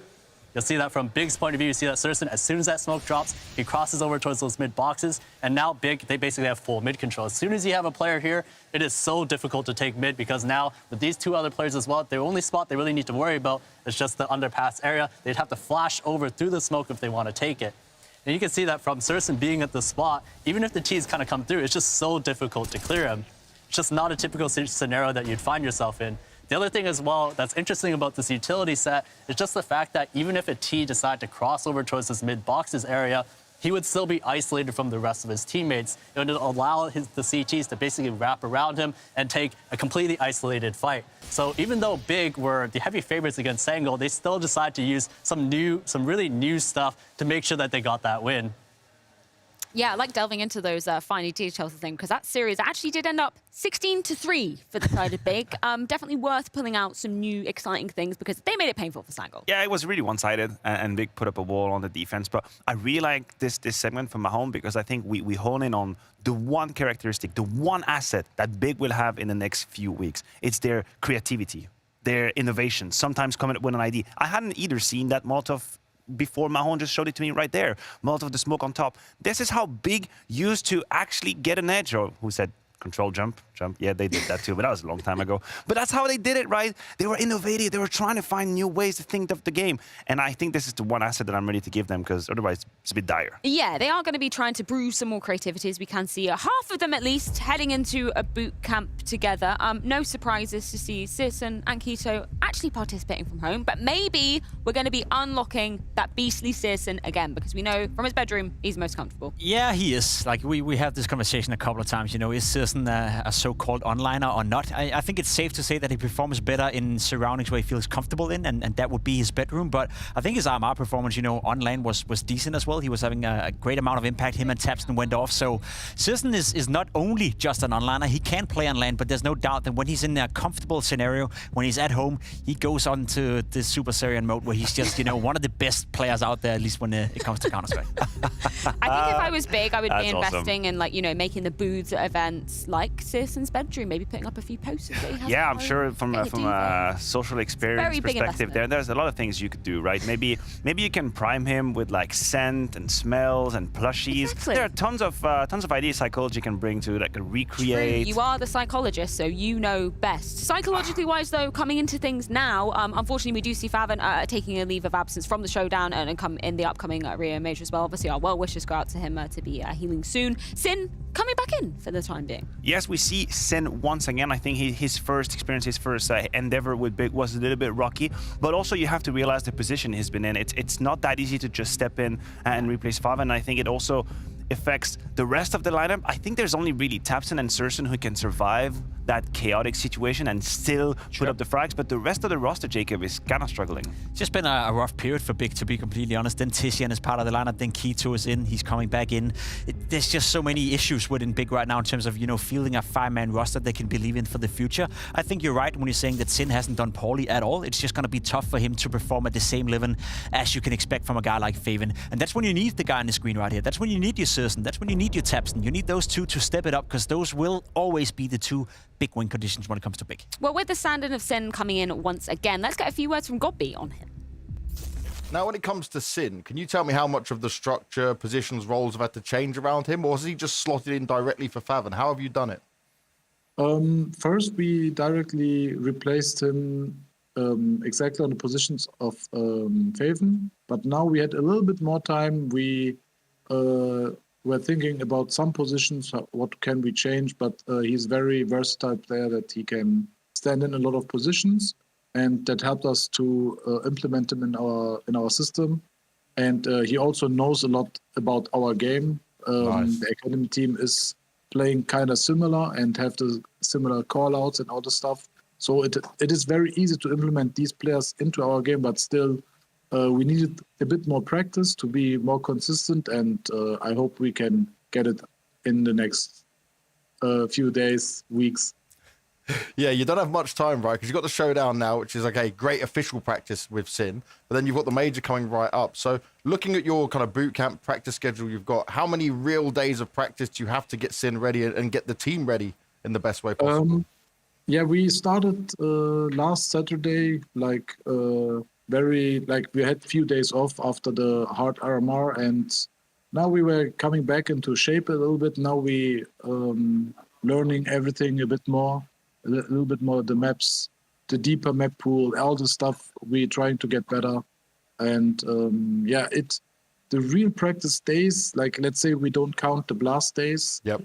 You'll see that from Big's point of view. You see that Serson, as soon as that smoke drops, he crosses over towards those mid boxes. And now Big, they basically have full mid control. As soon as you have a player here, it is so difficult to take mid, because now with these two other players as well, the only spot they really need to worry about is just the underpass area. They'd have to flash over through the smoke if they want to take it. And you can see that from Serson being at the spot, even if the T's kind of come through, it's just so difficult to clear him. It's just not a typical scenario that you'd find yourself in. The other thing as well that's interesting about this utility set is just the fact that even if a T decided to cross over towards this mid-boxes area, he would still be isolated from the rest of his teammates. It would allow the CTs to basically wrap around him and take a completely isolated fight. So even though Big were the heavy favorites against Sangal, they still decided to use some really new stuff to make sure that they got that win. Yeah, I like delving into those finer details of things, because that series actually did end up 16-3 for the side of Big. Definitely worth pulling out some new exciting things, because they made it painful for Sangal. Yeah, it was really one-sided, and Big put up a wall on the defense. But I really like this segment from Mahone, because I think we hone in on the one characteristic, the one asset that Big will have in the next few weeks. It's their creativity, their innovation, sometimes coming up with an idea. I hadn't either seen that Molotov before. Mahone just showed it to me right there. Molotov, the smoke on top. This is how Big used to actually get an edge. Or who said control jump? Yeah, they did that too, but that was a long time ago. But that's how they did it, right? They were innovative. They were trying to find new ways to think of the game. And I think this is the one asset that I'm ready to give them, because otherwise it's a bit dire. Yeah, they are going to be trying to brew some more creativity, as we can see half of them at least heading into a boot camp together. No surprises to see Serson and Keto actually participating from home, but maybe we're going to be unlocking that beastly Serson again, because we know from his bedroom he's most comfortable. Yeah, he is. Like, we had this conversation a couple of times, you know, is Serson a so-called onliner or not? I think it's safe to say that he performs better in surroundings where he feels comfortable in, and that would be his bedroom. But I think his RMR performance, you know, on lane was decent as well. He was having a great amount of impact. Him and tabseN went off. So Serson is not only just an onliner. He can play on lane, but there's no doubt that when he's in a comfortable scenario, when he's at home, he goes on to this Super Saiyan mode where he's just, one of the best players out there, at least when it comes to Counter-Strike. I think if I was big, I would be That's investing in making the booths at events like Citizen's Bedroom, maybe putting up a few posters that he has. Yeah, I'm sure from a social experience perspective, there's a lot of things you could do, right? Maybe you can prime him with like scent and smells and plushies. Exactly. There are tons of ideas psychology can bring to like recreate. True. You are the psychologist, so you know best. Psychologically wise, though, coming into things now, unfortunately, we do see Faven taking a leave of absence from the showdown and come in the upcoming Rio Major as well. Obviously, our well wishes go out to him to be healing soon. Sin coming back in for the time being. Yes, we see Sin once again. I think his first experience, his first endeavor with Big was a little bit rocky, but also you have to realize the position he's been in. It's not that easy to just step in and replace Faven, and I think it also affects the rest of the lineup. I think there's only really tabseN and Sursen who can survive that chaotic situation and still put up the frags, but the rest of the roster, Jacob, is kind of struggling. It's just been a rough period for Big, to be completely honest. Then Tizian is part of the lineup, then Kito is in, he's coming back in. There's just so many issues within Big right now in terms of, fielding a 5-man roster they can believe in for the future. I think you're right when you're saying that Sin hasn't done poorly at all. It's just going to be tough for him to perform at the same level as you can expect from a guy like Faven. And that's when you need the guy on the screen right here. That's when you need your Sursen. That's when you need your tabseN. You need those two to step it up, because those will always be the two big win conditions when it comes to Big. Well, with the stand-in of Sin coming in once again, let's get a few words from Godby on him. Now, when it comes to Sin, can you tell me how much of the structure, positions, roles have had to change around him, or has he just slotted in directly for Faven? How have you done it? First, we directly replaced him exactly on the positions of Faven, but now we had a little bit more time. We were thinking about some positions, what can we change, but he's very versatile player that he can stand in a lot of positions, and that helped us to implement him in our system. And he also knows a lot about our game. Nice. The academy team is playing kind of similar and have the similar call-outs and all the stuff. So it is very easy to implement these players into our game, but still we needed a bit more practice to be more consistent, and I hope we can get it in the next few days, weeks. Yeah, you don't have much time, right? Because you've got the showdown now, which is, okay, great official practice with Sin, but then you've got the major coming right up. So looking at your kind of boot camp practice schedule you've got, how many real days of practice do you have to get Sin ready and get the team ready in the best way possible? Yeah, we started last Saturday, we had a few days off after the hard RMR, and now we were coming back into shape a little bit. Now we learning everything a little bit more, the maps, the deeper map pool, all the stuff we're trying to get better. And the real practice days, like let's say we don't count the blast days. Yep.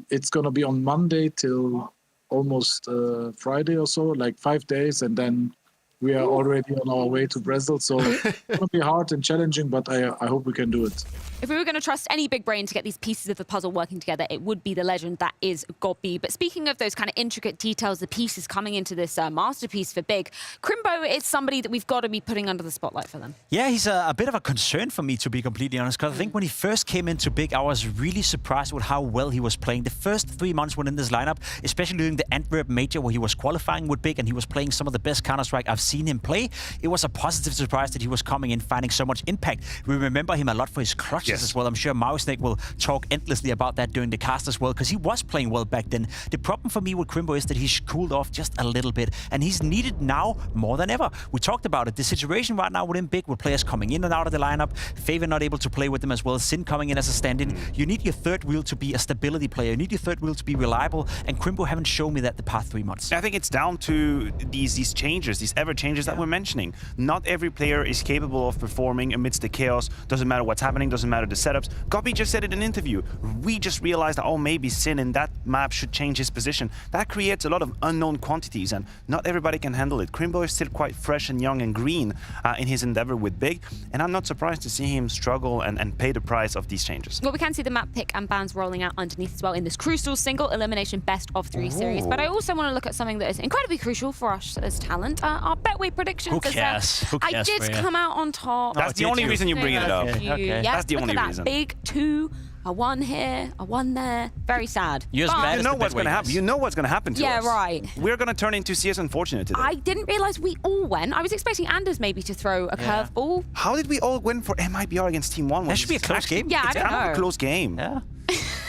It's gonna be on Monday till almost Friday or so, like 5 days, and then we are already on our way to Brazil, so it's going to be hard and challenging, but I hope we can do it. If we were going to trust any big brain to get these pieces of the puzzle working together, it would be the legend that is Godby. But speaking of those kind of intricate details, the pieces coming into this masterpiece for Big, Crimbo is somebody that we've got to be putting under the spotlight for them. Yeah, he's a bit of a concern for me, to be completely honest, because I think when he first came into Big, I was really surprised with how well he was playing. The first 3 months within this lineup, especially during the Antwerp Major, where he was qualifying with Big and he was playing some of the best Counter-Strike I've seen him play, it was a positive surprise that he was coming in, finding so much impact. We remember him a lot for his clutches as well. I'm sure Snake will talk endlessly about that during the cast as well, because he was playing well back then. The problem for me with Crimbo is that he's cooled off just a little bit, and he's needed now more than ever. We talked about it. The situation right now within Big, with players coming in and out of the lineup, Faven not able to play with them as well, Sin coming in as a stand-in. You need your third wheel to be a stability player. You need your third wheel to be reliable, and Crimbo haven't shown me that the past 3 months. I think it's down to these changes, these ever changes that we're mentioning. Not every player is capable of performing amidst the chaos. Doesn't matter what's happening, doesn't matter the setups. Godby just said it in an interview. We just realized that, oh, maybe Sin in that map should change his position. That creates a lot of unknown quantities, and not everybody can handle it. Crimbo is still quite fresh and young and green in his endeavor with Big, and I'm not surprised to see him struggle and pay the price of these changes. Well, we can see the map pick and bans rolling out underneath as well in this crucial single elimination best of 3 series. But I also want to look at something that is incredibly crucial for us as talent, our Betway predictions. Who cares? Who cares, I did Freya? come out on top. That's the only reason you're bringing it up. Yes, That's the only reason. Big 2 I won here, I won there. Very sad. You know what's going to happen. You know what's going to happen to us. Yeah, right. We're going to turn into CS Unfortunate today. I didn't realize we all went. I was expecting Anders maybe to throw a curveball. How did we all win for MIBR against Team 1? That should be a close game. Yeah, it's I don't kind of know. a close game. Yeah.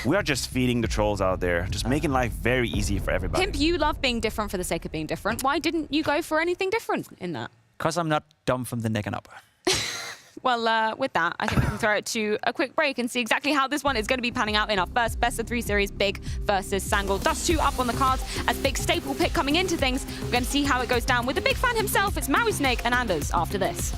We are just feeding the trolls out there, just making life very easy for everybody. Pimp, you love being different for the sake of being different. Why didn't you go for anything different in that? Because I'm not dumb from the neck and up. Well, with that, I think we can throw it to a quick break and see exactly how this one is going to be panning out in our first best-of-3 series, Big versus Sangal. Dust 2 up on the cards as Big staple pick coming into things. We're going to see how it goes down with the big fan himself. It's Maui Snake and Anders after this.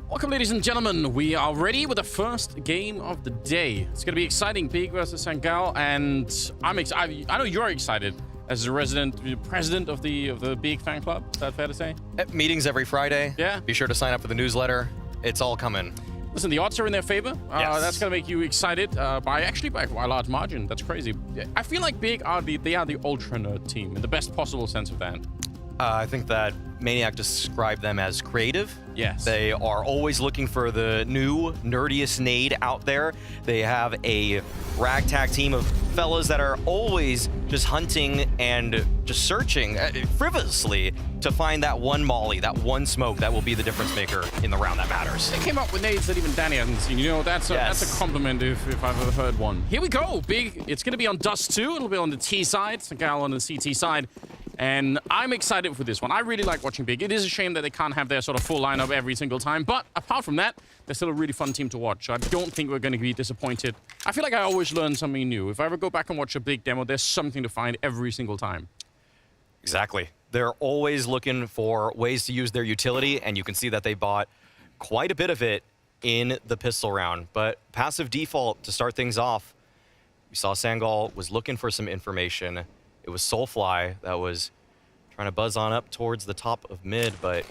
Welcome, ladies and gentlemen. We are ready with the first game of the day. It's going to be exciting, Big versus Sangal, and I'm excited. I know you're excited as the president of the Big fan club. Is that fair to say? Meetings every Friday. Yeah. Be sure to sign up for the newsletter. It's all coming. Listen, the odds are in their favor. Yes. That's going to make you excited by a large margin. That's crazy. I feel like Big are the ultra nerd team in the best possible sense of that. I think that Maniac described them as creative. Yes. They are always looking for the new, nerdiest nade out there. They have a ragtag team of fellas that are always just hunting and just searching frivolously to find that one molly, that one smoke that will be the difference maker in the round that matters. They came up with nades that even Danny hasn't seen. You know, that's a compliment if I've ever heard one. Here we go, Big. It's going to be on Dust 2. It'll be on the T side. Sangal on the CT side. And I'm excited for this one. I really like watching Big. It is a shame that they can't have their sort of full lineup every single time. But apart from that, they're still a really fun team to watch. So I don't think we're going to be disappointed. I feel like I always learn something new. If I ever go back and watch a Big demo, there's something to find every single time. Exactly. They're always looking for ways to use their utility, and you can see that they bought quite a bit of it in the pistol round. But passive default to start things off, we saw Sangal was looking for some information. It was Soulfly that was trying to buzz on up towards the top of mid, but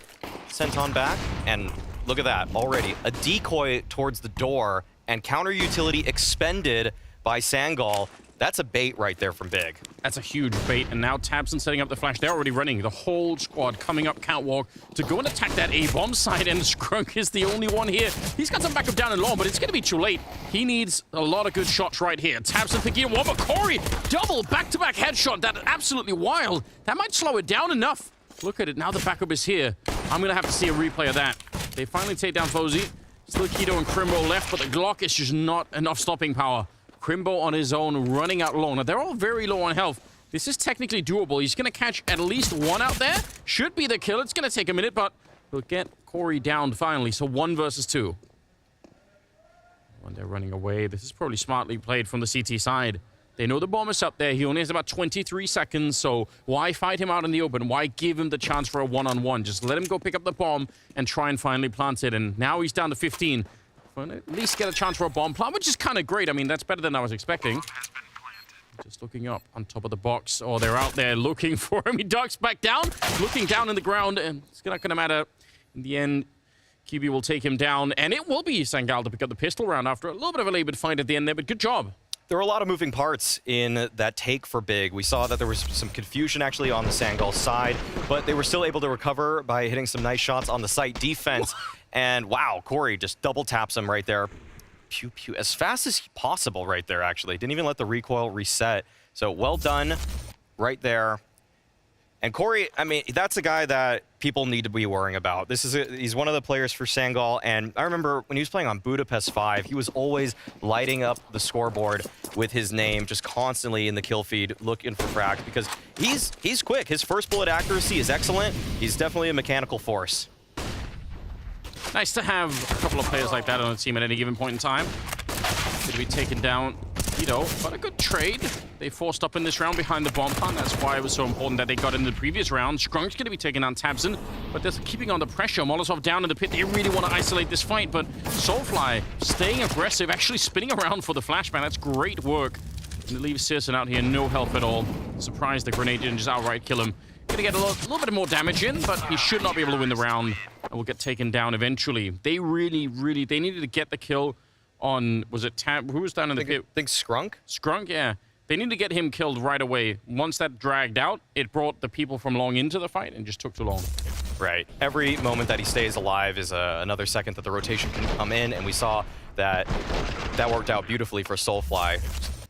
sent on back. And look at that, already a decoy towards the door and counter utility expended by Sangal. That's a bait right there from Big. That's a huge bait, and now tabseN setting up the flash. They're already running. The whole squad coming up catwalk to go and attack that A-bomb side, and Skrunk is the only one here. He's got some backup down and long, but it's going to be too late. He needs a lot of good shots right here. tabseN thinking, one, but Corey, double back-to-back headshot. That absolutely wild. That might slow it down enough. Look at it. Now the backup is here. I'm going to have to see a replay of that. They finally take down Fozy. Still Kido and Crimbo left, but the Glock is just not enough stopping power. Crimbo on his own, running out low. Now, they're all very low on health. This is technically doable. He's going to catch at least one out there. Should be the kill. It's going to take a minute, but he'll get Corey down finally. So 1 versus 2. When they're running away, this is probably smartly played from the CT side. They know the bomb is up there. He only has about 23 seconds, so why fight him out in the open? Why give him the chance for a one-on-one? Just let him go pick up the bomb and try and finally plant it. And now he's down to 15. At least get a chance for a bomb plant, which is kind of great. I mean, that's better than I was expecting. Just looking up on top of the box. Oh, they're out there looking for him. He ducks back down, looking down in the ground, and it's not going to matter. In the end, QB will take him down, and it will be Sangal to pick up the pistol round after a little bit of a labored fight at the end there, but good job. There were a lot of moving parts in that take for Big. We saw that there was some confusion actually on the Sangal side, but they were still able to recover by hitting some nice shots on the site defense. And wow, Corey just double taps him right there. Pew, pew, as fast as possible right there, actually. Didn't even let the recoil reset. So well done right there. And Corey, I mean, that's a guy that people need to be worrying about. He's one of the players for Sangal, and I remember when he was playing on Budapest 5, he was always lighting up the scoreboard with his name, just constantly in the kill feed looking for frags, because he's quick. His first bullet accuracy is excellent. He's definitely a mechanical force. Nice to have a couple of players like that on the team at any given point in time. Going to be taken down, but a good trade. They forced up in this round behind the bomb plant. That's why it was so important that they got in the previous round. Skrunk's going to be taking on tabseN, but they're keeping on the pressure. Molotov down in the pit. They really want to isolate this fight, but Soulfly staying aggressive, actually spinning around for the flashbang. That's great work. And it leaves CSGO out here, no health at all. Surprised the grenade didn't just outright kill him. Going to get a little bit more damage in, but he should not be able to win the round and will get taken down eventually. They really needed to get the kill on, was it Tab? Who was down in the pit? I think Skrunk? Skrunk, yeah. They need to get him killed right away. Once that dragged out, it brought the people from long into the fight and just took too long. Right. Every moment that he stays alive is another second that the rotation can come in, and we saw that worked out beautifully for Soulfly.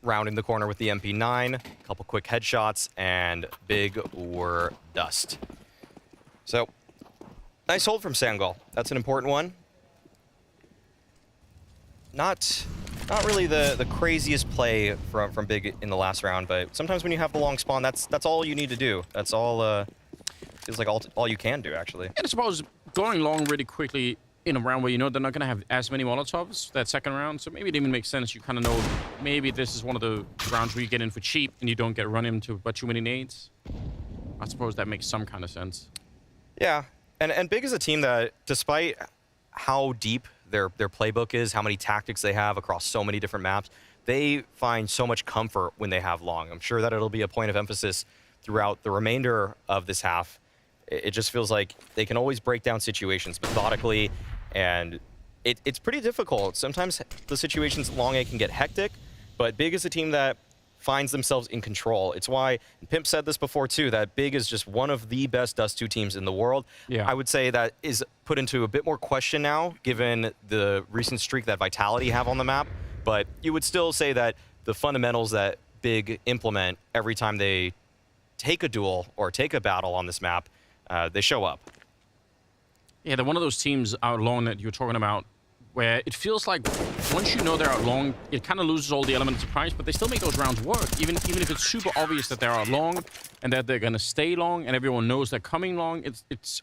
Rounding the corner with the MP9, a couple quick headshots, and Big were dust. So, nice hold from Sangal. That's an important one. Not really the craziest play from Big in the last round, but sometimes when you have the long spawn, that's all you need to do. That's all feels like all you can do, actually. And I suppose going long really quickly in a round where they're not going to have as many Molotovs that second round, so maybe it even makes sense. You kind of know maybe this is one of the rounds where you get in for cheap and you don't get run into but too many nades. I suppose that makes some kind of sense. Yeah, and Big is a team that, despite how deep their playbook is, how many tactics they have across so many different maps, they find so much comfort when they have long. I'm sure that it'll be a point of emphasis throughout the remainder of this half. It just feels like they can always break down situations methodically, and it's pretty difficult. Sometimes the situations long A can get hectic, but Big is a team that finds themselves in control. It's why, Pimp said this before too, that Big is just one of the best Dust 2 teams in the world. Yeah. I would say that is put into a bit more question now, given the recent streak that Vitality have on the map, but you would still say that the fundamentals that Big implement every time they take a duel or take a battle on this map, they show up. Yeah, they're one of those teams out long that you're talking about. where it feels like once you know they're out long, it kind of loses all the element of surprise, but they still make those rounds work, even if it's super obvious that they're out long and that they're going to stay long and everyone knows they're coming long.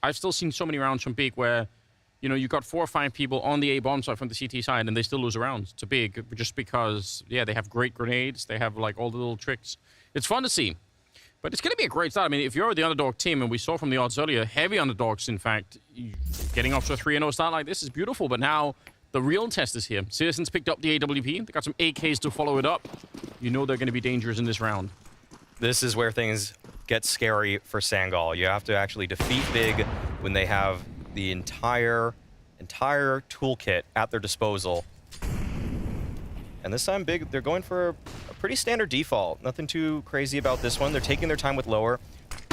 I've still seen so many rounds from Big where, you know, you got 4 or 5 people on the A bomb side from the CT side and they still lose rounds to Big just because, yeah, they have great grenades, they have like all the little tricks. It's fun to see. But it's going to be a great start. I mean, if you're the underdog team, and we saw from the odds earlier, heavy underdogs, in fact, getting off to a 3-0 start like this is beautiful. But now the real test is here. Citizens picked up the AWP. They got some AKs to follow it up. You know they're going to be dangerous in this round. This is where things get scary for Sangal. You have to actually defeat Big when they have the entire toolkit at their disposal. And this time, Big, they're going for a pretty standard default. Nothing too crazy about this one. They're taking their time with lower.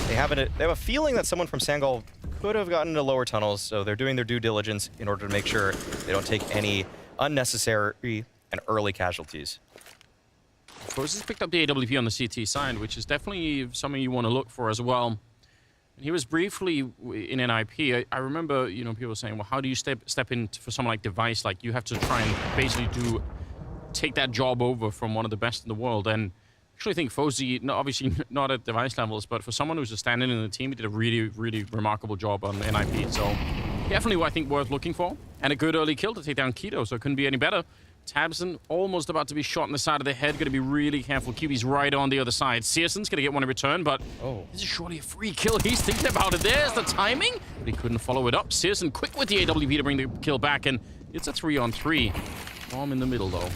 They have a feeling that someone from Sangal could have gotten into lower tunnels, so they're doing their due diligence in order to make sure they don't take any unnecessary and early casualties. Frozen's picked up the AWP on the CT side, which is definitely something you want to look for as well. And he was briefly in NIP. I remember, you know, people saying, well, how do you step in for someone like Device? Like, you have to try and basically take that job over from one of the best in the world. And I actually think Fozy, obviously not at Device levels, but for someone who's a stand-in in the team, he did a really, really remarkable job on NIP. So definitely, I think, worth looking for. And a good early kill to take down Keto, so it couldn't be any better. Tabson almost about to be shot in the side of the head. Going to be really careful. QB's right on the other side. Searson's going to get one in return, but this is surely a free kill. He's thinking about it. There's the timing, but he couldn't follow it up. Searson quick with the AWP to bring the kill back, and it's a 3-on-3. Bomb in the middle, though.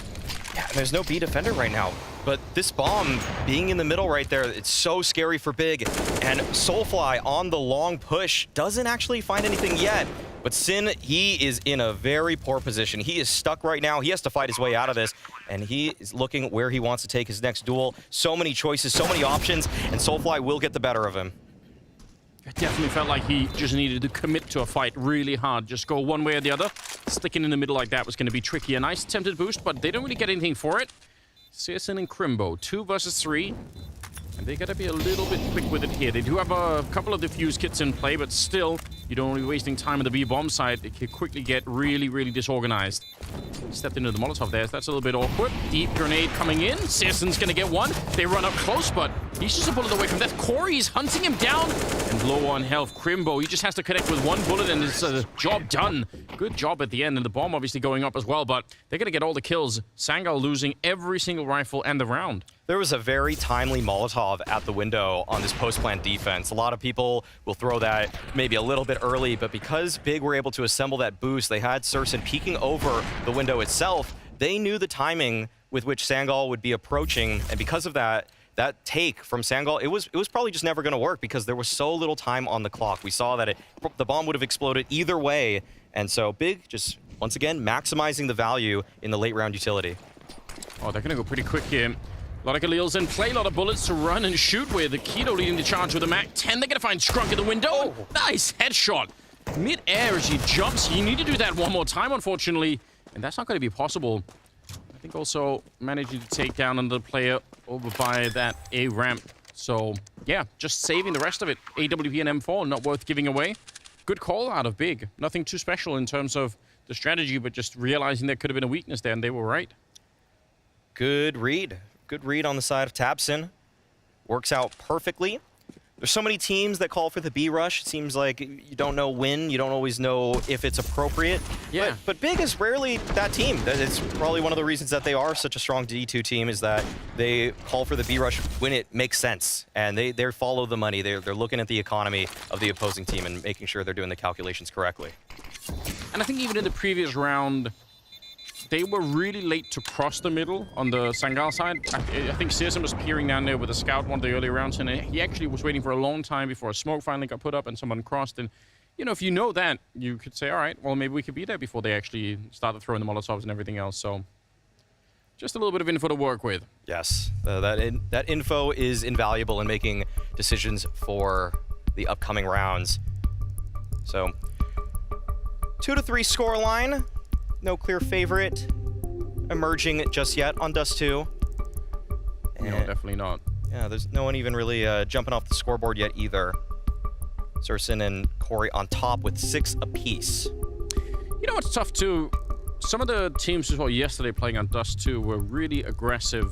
Yeah, there's no B defender right now, but this bomb being in the middle right there, it's so scary for Big. And Soulfly on the long push doesn't actually find anything yet. But Sin, he is in a very poor position. He is stuck right now. He has to fight his way out of this, and he is looking where he wants to take his next duel. So many choices, so many options, and Soulfly will get the better of him. It definitely felt like he just needed to commit to a fight really hard. Just go one way or the other. Sticking in the middle like that was going to be tricky. A nice attempted boost, but they don't really get anything for it. Searson and Crimbo, 2 versus 3. And they got to be a little bit quick with it here. They do have a couple of defuse kits in play, but still, you don't want to be wasting time on the B-bomb side. It can quickly get really, really disorganized. Stepped into the Molotov there, so that's a little bit awkward. Deep grenade coming in. Searson's going to get one. They run up close, but he's just a bullet away from death. Corey's hunting him down. And low on health. Crimbo, he just has to connect with one bullet, and it's a job done. Good job at the end, and the bomb obviously going up as well, but they're going to get all the kills. Sangal losing every single rifle and the round. There was a very timely Molotov at the window on this post-plant defense. A lot of people will throw that maybe a little bit early, but because Big were able to assemble that boost, they had Searson peeking over the window itself. They knew the timing with which Sangal would be approaching, and because of that take from Sangal, it was probably just never going to work because there was so little time on the clock. We saw that the bomb would have exploded either way, and so Big just, once again, maximizing the value in the late round utility. Oh, they're going to go pretty quick here. A lot of Khalils in play, a lot of bullets to run and shoot with. The Keto leading the charge with a MAC-10. They're going to find Scrunk in the window. Oh. Nice headshot. Mid-air as he jumps. You need to do that one more time, unfortunately. And that's not going to be possible. I think also managing to take down another player over by that A ramp. So, yeah, just saving the rest of it. AWP and M4, not worth giving away. Good call out of Big. Nothing too special in terms of the strategy, but just realizing there could have been a weakness there, and they were right. Good read. Good read on the side of Tabson. Works out perfectly. There's so many teams that call for the B rush. It seems like you don't know when, you don't always know if it's appropriate. Yeah. But Big is rarely that team. It's probably one of the reasons that they are such a strong D2 team is that they call for the B rush when it makes sense. And they follow the money. They're looking at the economy of the opposing team and making sure they're doing the calculations correctly. And I think even in the previous round, they were really late to cross the middle on the Sangal side. I think Searson was peering down there with a scout one of the earlier rounds, and he actually was waiting for a long time before a smoke finally got put up and someone crossed. And, you know, if you know that, you could say, all right, well, maybe we could be there before they actually started throwing the Molotovs and everything else. So just a little bit of info to work with. Yes, that info is invaluable in making decisions for the upcoming rounds. So 2-3 scoreline. No clear favorite emerging just yet on Dust 2. No, definitely not. Yeah, there's no one even really jumping off the scoreboard yet either. Searson and Corey on top with 6 apiece. You know what's tough too? some of the teams as well yesterday playing on Dust 2 were really aggressive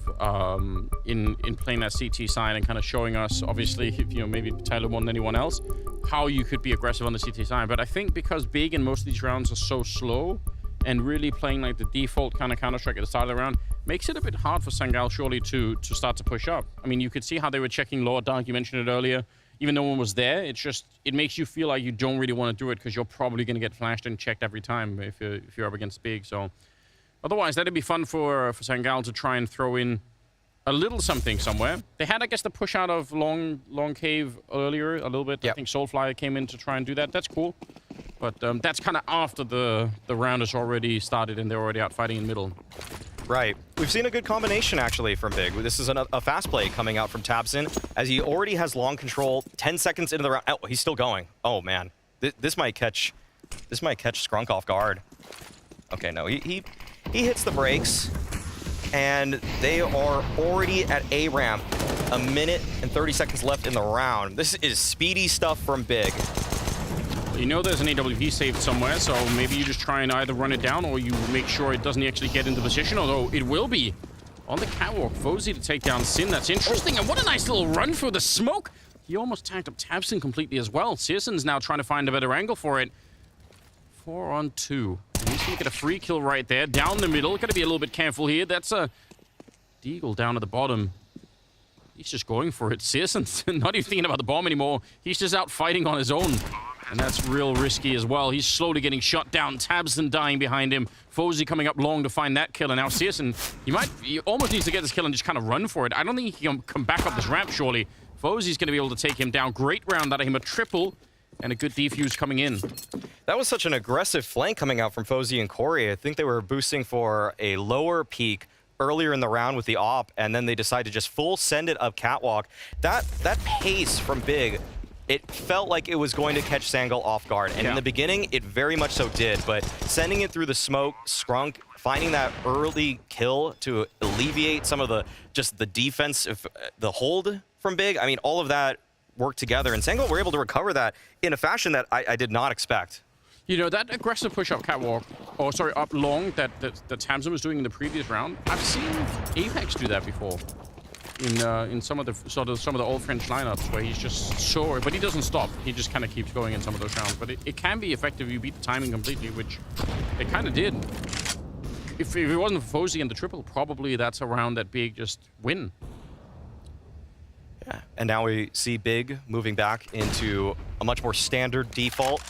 in playing that CT side and kind of showing us, obviously, maybe Tyler more than anyone else, how you could be aggressive on the CT side. But I think because Big in most of these rounds are so slow and really playing like the default kind of Counter-Strike at the start of the round, makes it a bit hard for Sangal surely to start to push up. I mean, you could see how they were checking lower dark. You mentioned it earlier. Even though no one was there, it makes you feel like you don't really want to do it because you're probably going to get flashed and checked every time if you're up against Big. So otherwise, that'd be fun for Sangal to try and throw in a little something somewhere. They had, I guess, the push out of long cave earlier a little bit. Yep. I think Soulfly came in to try and do that. That's cool. But that's kind of after the round has already started and they're already out fighting in middle. Right. We've seen a good combination, actually, from Big. This is a fast play coming out from tabseN, as he already has long control, 10 seconds into the round. Oh, he's still going. Oh, man. This might catch Scrunk off guard. Okay, no, he hits the brakes, and they are already at A ramp. 1 minute and 30 seconds left in the round. This is speedy stuff from Big. You know there's an AWP saved somewhere, so maybe you just try and either run it down or you make sure it doesn't actually get into position, although it will be on the catwalk. fozy to take down Sin. That's interesting, and what a nice little run through the smoke. He almost tagged up tabseN completely as well. CSGO's now trying to find a better angle for it. 4 on 2. He's going to get a free kill right there. Down the middle. Got to be a little bit careful here. That's a Deagle down at the bottom. He's just going for it. CSGO's not even thinking about the bomb anymore. He's just out fighting on his own. And that's real risky as well. He's slowly getting shot down. tabseN dying behind him. fozy coming up long to find that kill. And now CSGO, he almost needs to get this kill and just kind of run for it. I don't think he can come back up this ramp, surely. fozy's going to be able to take him down. Great round out of him. A triple and a good defuse coming in. That was such an aggressive flank coming out from fozy and Corey. I think they were boosting for a lower peak earlier in the round with the op, and then they decided to just full send it up catwalk. That pace from Big, it felt like it was going to catch Sangal off guard. And in the beginning, it very much so did. But sending it through the smoke, Scrunk, finding that early kill to alleviate some of the defense, the hold from Big, I mean, all of that worked together. And Sangal were able to recover that in a fashion that I did not expect. You know, that aggressive push up catwalk, or sorry, up long that tabseN was doing in the previous round, I've seen Apex do that before. In some of the old French lineups where he's just so, but he doesn't stop. He just kind of keeps going in some of those rounds. But it can be effective if you beat the timing completely, which it kind of did. If it wasn't for fozy and the triple, probably that's a round that Big just win. Yeah, and now we see Big moving back into a much more standard default.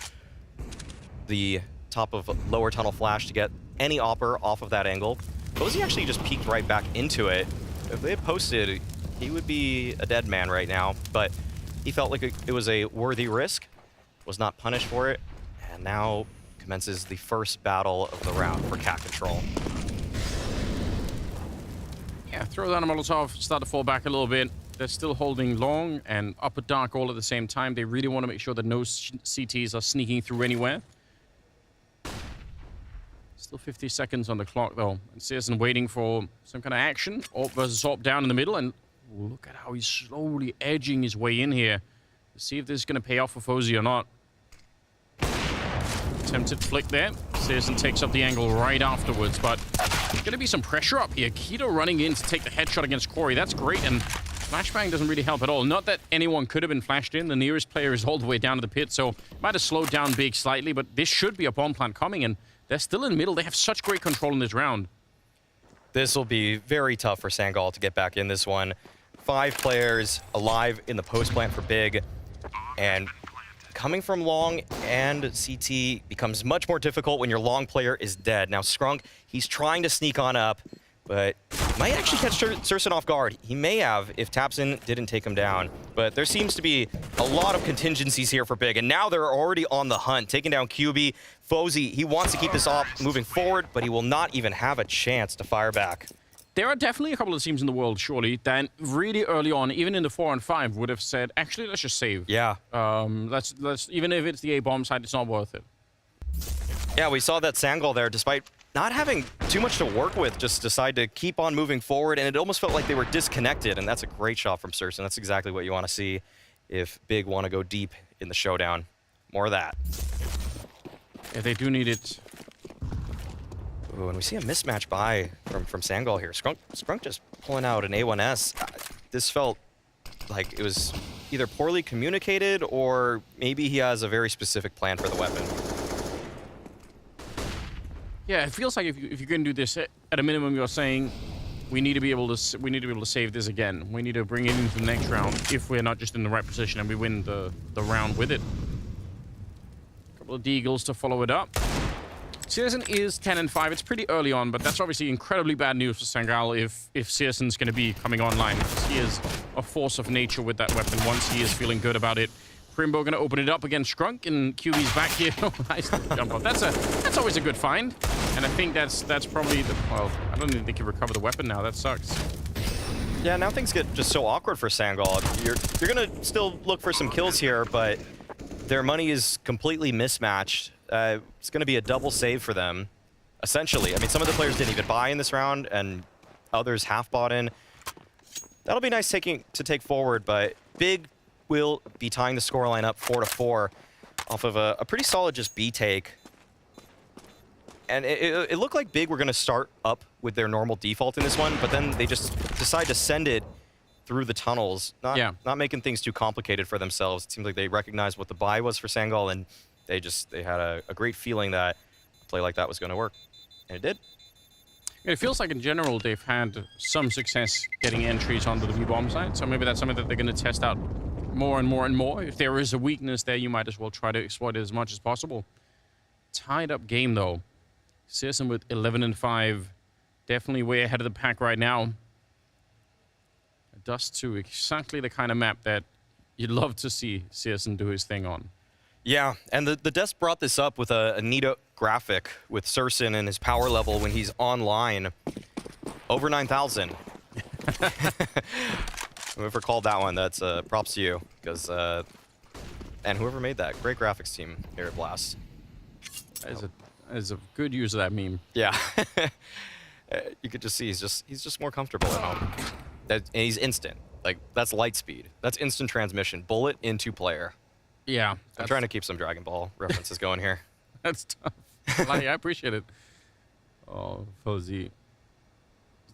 The top of lower tunnel flash to get any opper off of that angle. fozy actually just peeked right back into it. If they had posted, he would be a dead man right now, but he felt like it was a worthy risk, was not punished for it, and now commences the first battle of the round for cat control. Yeah, throw down a Molotov, start to fall back a little bit. They're still holding long and upper dark all at the same time. They really want to make sure that no CTs are sneaking through anywhere. Still 50 seconds on the clock, though. And CSGO waiting for some kind of action. AWP versus AWP down in the middle. And look at how he's slowly edging his way in here. Let's see if this is going to pay off for fozy or not. Attempted flick there. CSGO takes up the angle right afterwards. But there's going to be some pressure up here. Keto running in to take the headshot against Corey. That's great. And flashbang doesn't really help at all. Not that anyone could have been flashed in. The nearest player is all the way down to the pit. So might have slowed down Big slightly. But this should be a bomb plant coming. And they're still in the middle. They have such great control in this round. This will be very tough for Sangal to get back in this one. 5 players alive in the post plant for Big. And coming from long and CT becomes much more difficult when your long player is dead. Now Scrunk, he's trying to sneak on up, but might actually catch CSGO off guard. He may have if tabseN didn't take him down. But there seems to be a lot of contingencies here for Big, and now they're already on the hunt, taking down QB. fozy, he wants to keep this off moving forward, but he will not even have a chance to fire back. There are definitely a couple of teams in the world, surely, that really early on, even in the 4 and 5, would have said, actually, let's just save. Yeah. Let's even if it's the A-bomb side, it's not worth it. Yeah, we saw that Sangal there, despite not having too much to work with, just decide to keep on moving forward, and it almost felt like they were disconnected, and that's a great shot from CSGO. That's exactly what you want to see if Big want to go deep in the showdown. More of that. Yeah, they do need it. Ooh, and we see a mismatch buy from Sangal here. Scrunk just pulling out an A1S. This felt like it was either poorly communicated or maybe he has a very specific plan for the weapon. Yeah, it feels like if you're going to do this, at a minimum, you're saying we need to be able to save this again. We need to bring it into the next round if we're not just in the right position and we win the round with it. A couple of Deagles to follow it up. CSN is 10-5. It's pretty early on, but that's obviously incredibly bad news for Sangal if CSN's going to be coming online. Because he is a force of nature with that weapon once he is feeling good about it. Primbo going to open it up against Scrunk, and QB's back here. Nice jump off. That's always a good find. And I think that's probably the... Well, I don't think they can recover the weapon now. That sucks. Yeah, now things get just so awkward for Sangal. You're going to still look for some kills here, but their money is completely mismatched. It's going to be a double save for them, essentially. I mean, some of the players didn't even buy in this round, and others half bought in. That'll be nice to take forward, but Big will be tying the scoreline up 4-4 off of a pretty solid just B take. And it looked like Big were going to start up with their normal default in this one, but then they just decide to send it through the tunnels, not making things too complicated for themselves. It seems like they recognized what the buy was for Sangal, and they had a great feeling that a play like that was going to work, and it did. It feels like in general they've had some success getting entries onto the B-bomb side, so maybe that's something that they're going to test out more and more and more. If there is a weakness there, you might as well try to exploit it as much as possible. Tied up game though. CSM with 11-5, definitely way ahead of the pack right now. Dust 2, exactly the kind of map that you'd love to see CSM do his thing on. Yeah, and the desk brought this up with a neat graphic with Surson and his power level when he's online. Over 9,000. Whoever called that one, that's props to you. Because, and whoever made that, great graphics team here at Blast. That is a good use of that meme. Yeah. You could just see he's just more comfortable at home. And he's instant. Like, that's light speed. That's instant transmission. Bullet into player. Yeah. I'm trying to keep some Dragon Ball references going here. That's tough. I appreciate it. Oh, Fuzzy.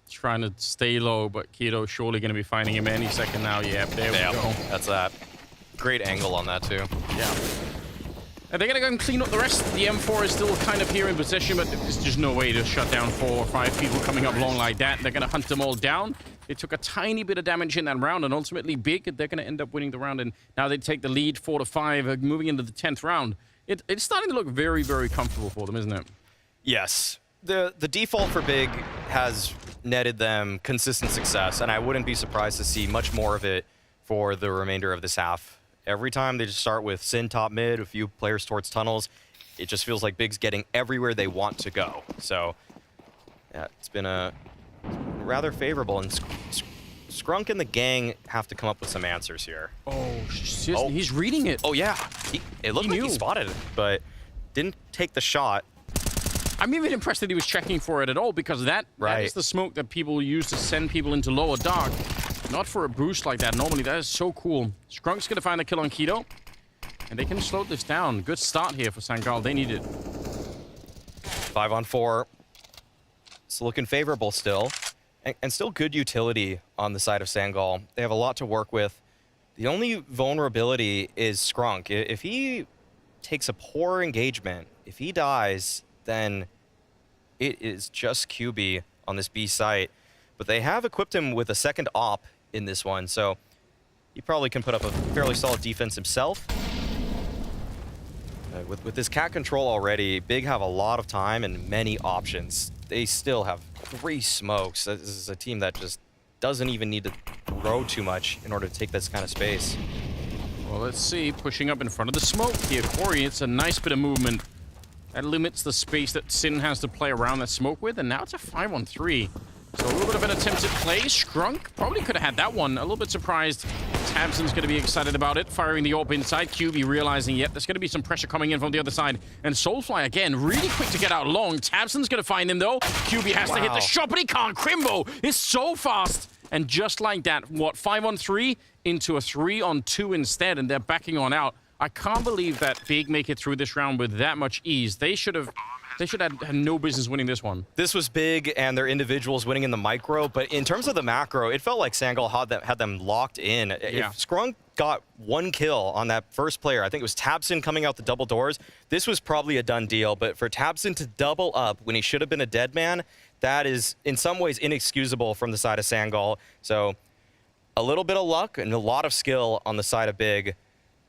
Trying to stay low, but Keto surely going to be finding him any second now. Yep, there we go. That's that. Great angle on that, too. Yeah. They're going to go and clean up the rest. The M4 is still kind of here in position, but there's just no way to shut down 4 or 5 people coming up long like that. They're going to hunt them all down. They took a tiny bit of damage in that round, and ultimately Big, they're going to end up winning the round, and now they take the lead 4-5, moving into the 10th round. It's starting to look very, very comfortable for them, isn't it? Yes. The default for Big has netted them consistent success, and I wouldn't be surprised to see much more of it for the remainder of this half. Every time they just start with Sin top mid, a few players towards tunnels, it just feels like Big's getting everywhere they want to go. So, yeah, it's been rather favorable, and Scrunk and the gang have to come up with some answers here. Oh, he's reading it. Oh, yeah. It looked like he spotted it, but didn't take the shot. I'm even impressed that he was checking for it at all, because that is the smoke that people use to send people into lower dark. Not for a boost like that. Normally, that is so cool. Skrunk's going to find the kill on Keto, and they can slow this down. Good start here for Sangal. They need it. 5-on-4. It's looking favorable still. And still good utility on the side of Sangal. They have a lot to work with. The only vulnerability is Scrunk. If he takes a poor engagement, if he dies, then it is just QB on this B site. But they have equipped him with a second op in this one, so he probably can put up a fairly solid defense himself. With this cat control already, Big have a lot of time and many options. They still have 3 smokes. This is a team that just doesn't even need to throw too much in order to take this kind of space. Well, let's see. Pushing up in front of the smoke here, Corey. It's a nice bit of movement. That limits the space that Sin has to play around that smoke with, and now it's a 5-on-3. So a little bit of an attempted play. Scrunk probably could have had that one. A little bit surprised. Tabson's going to be excited about it. Firing the AWP inside. QB realizing, yep, there's going to be some pressure coming in from the other side. And Soulfly, again, really quick to get out long. Tabson's going to find him, though. QB has to hit the shot, but he can't. Crimbo is so fast. And just like that, what, 5-on-3 into a 3-on-2 instead, and they're backing on out. I can't believe that Big make it through this round with that much ease. They should have They should have no business winning this one. This was big, and their individuals winning in the micro, but in terms of the macro, it felt like Sangal had them locked in. Yeah. If Scrunk got 1 kill on that first player, I think it was Tabson coming out the double doors, this was probably a done deal, but for Tabson to double up when he should have been a dead man, that is in some ways inexcusable from the side of Sangal. So a little bit of luck and a lot of skill on the side of Big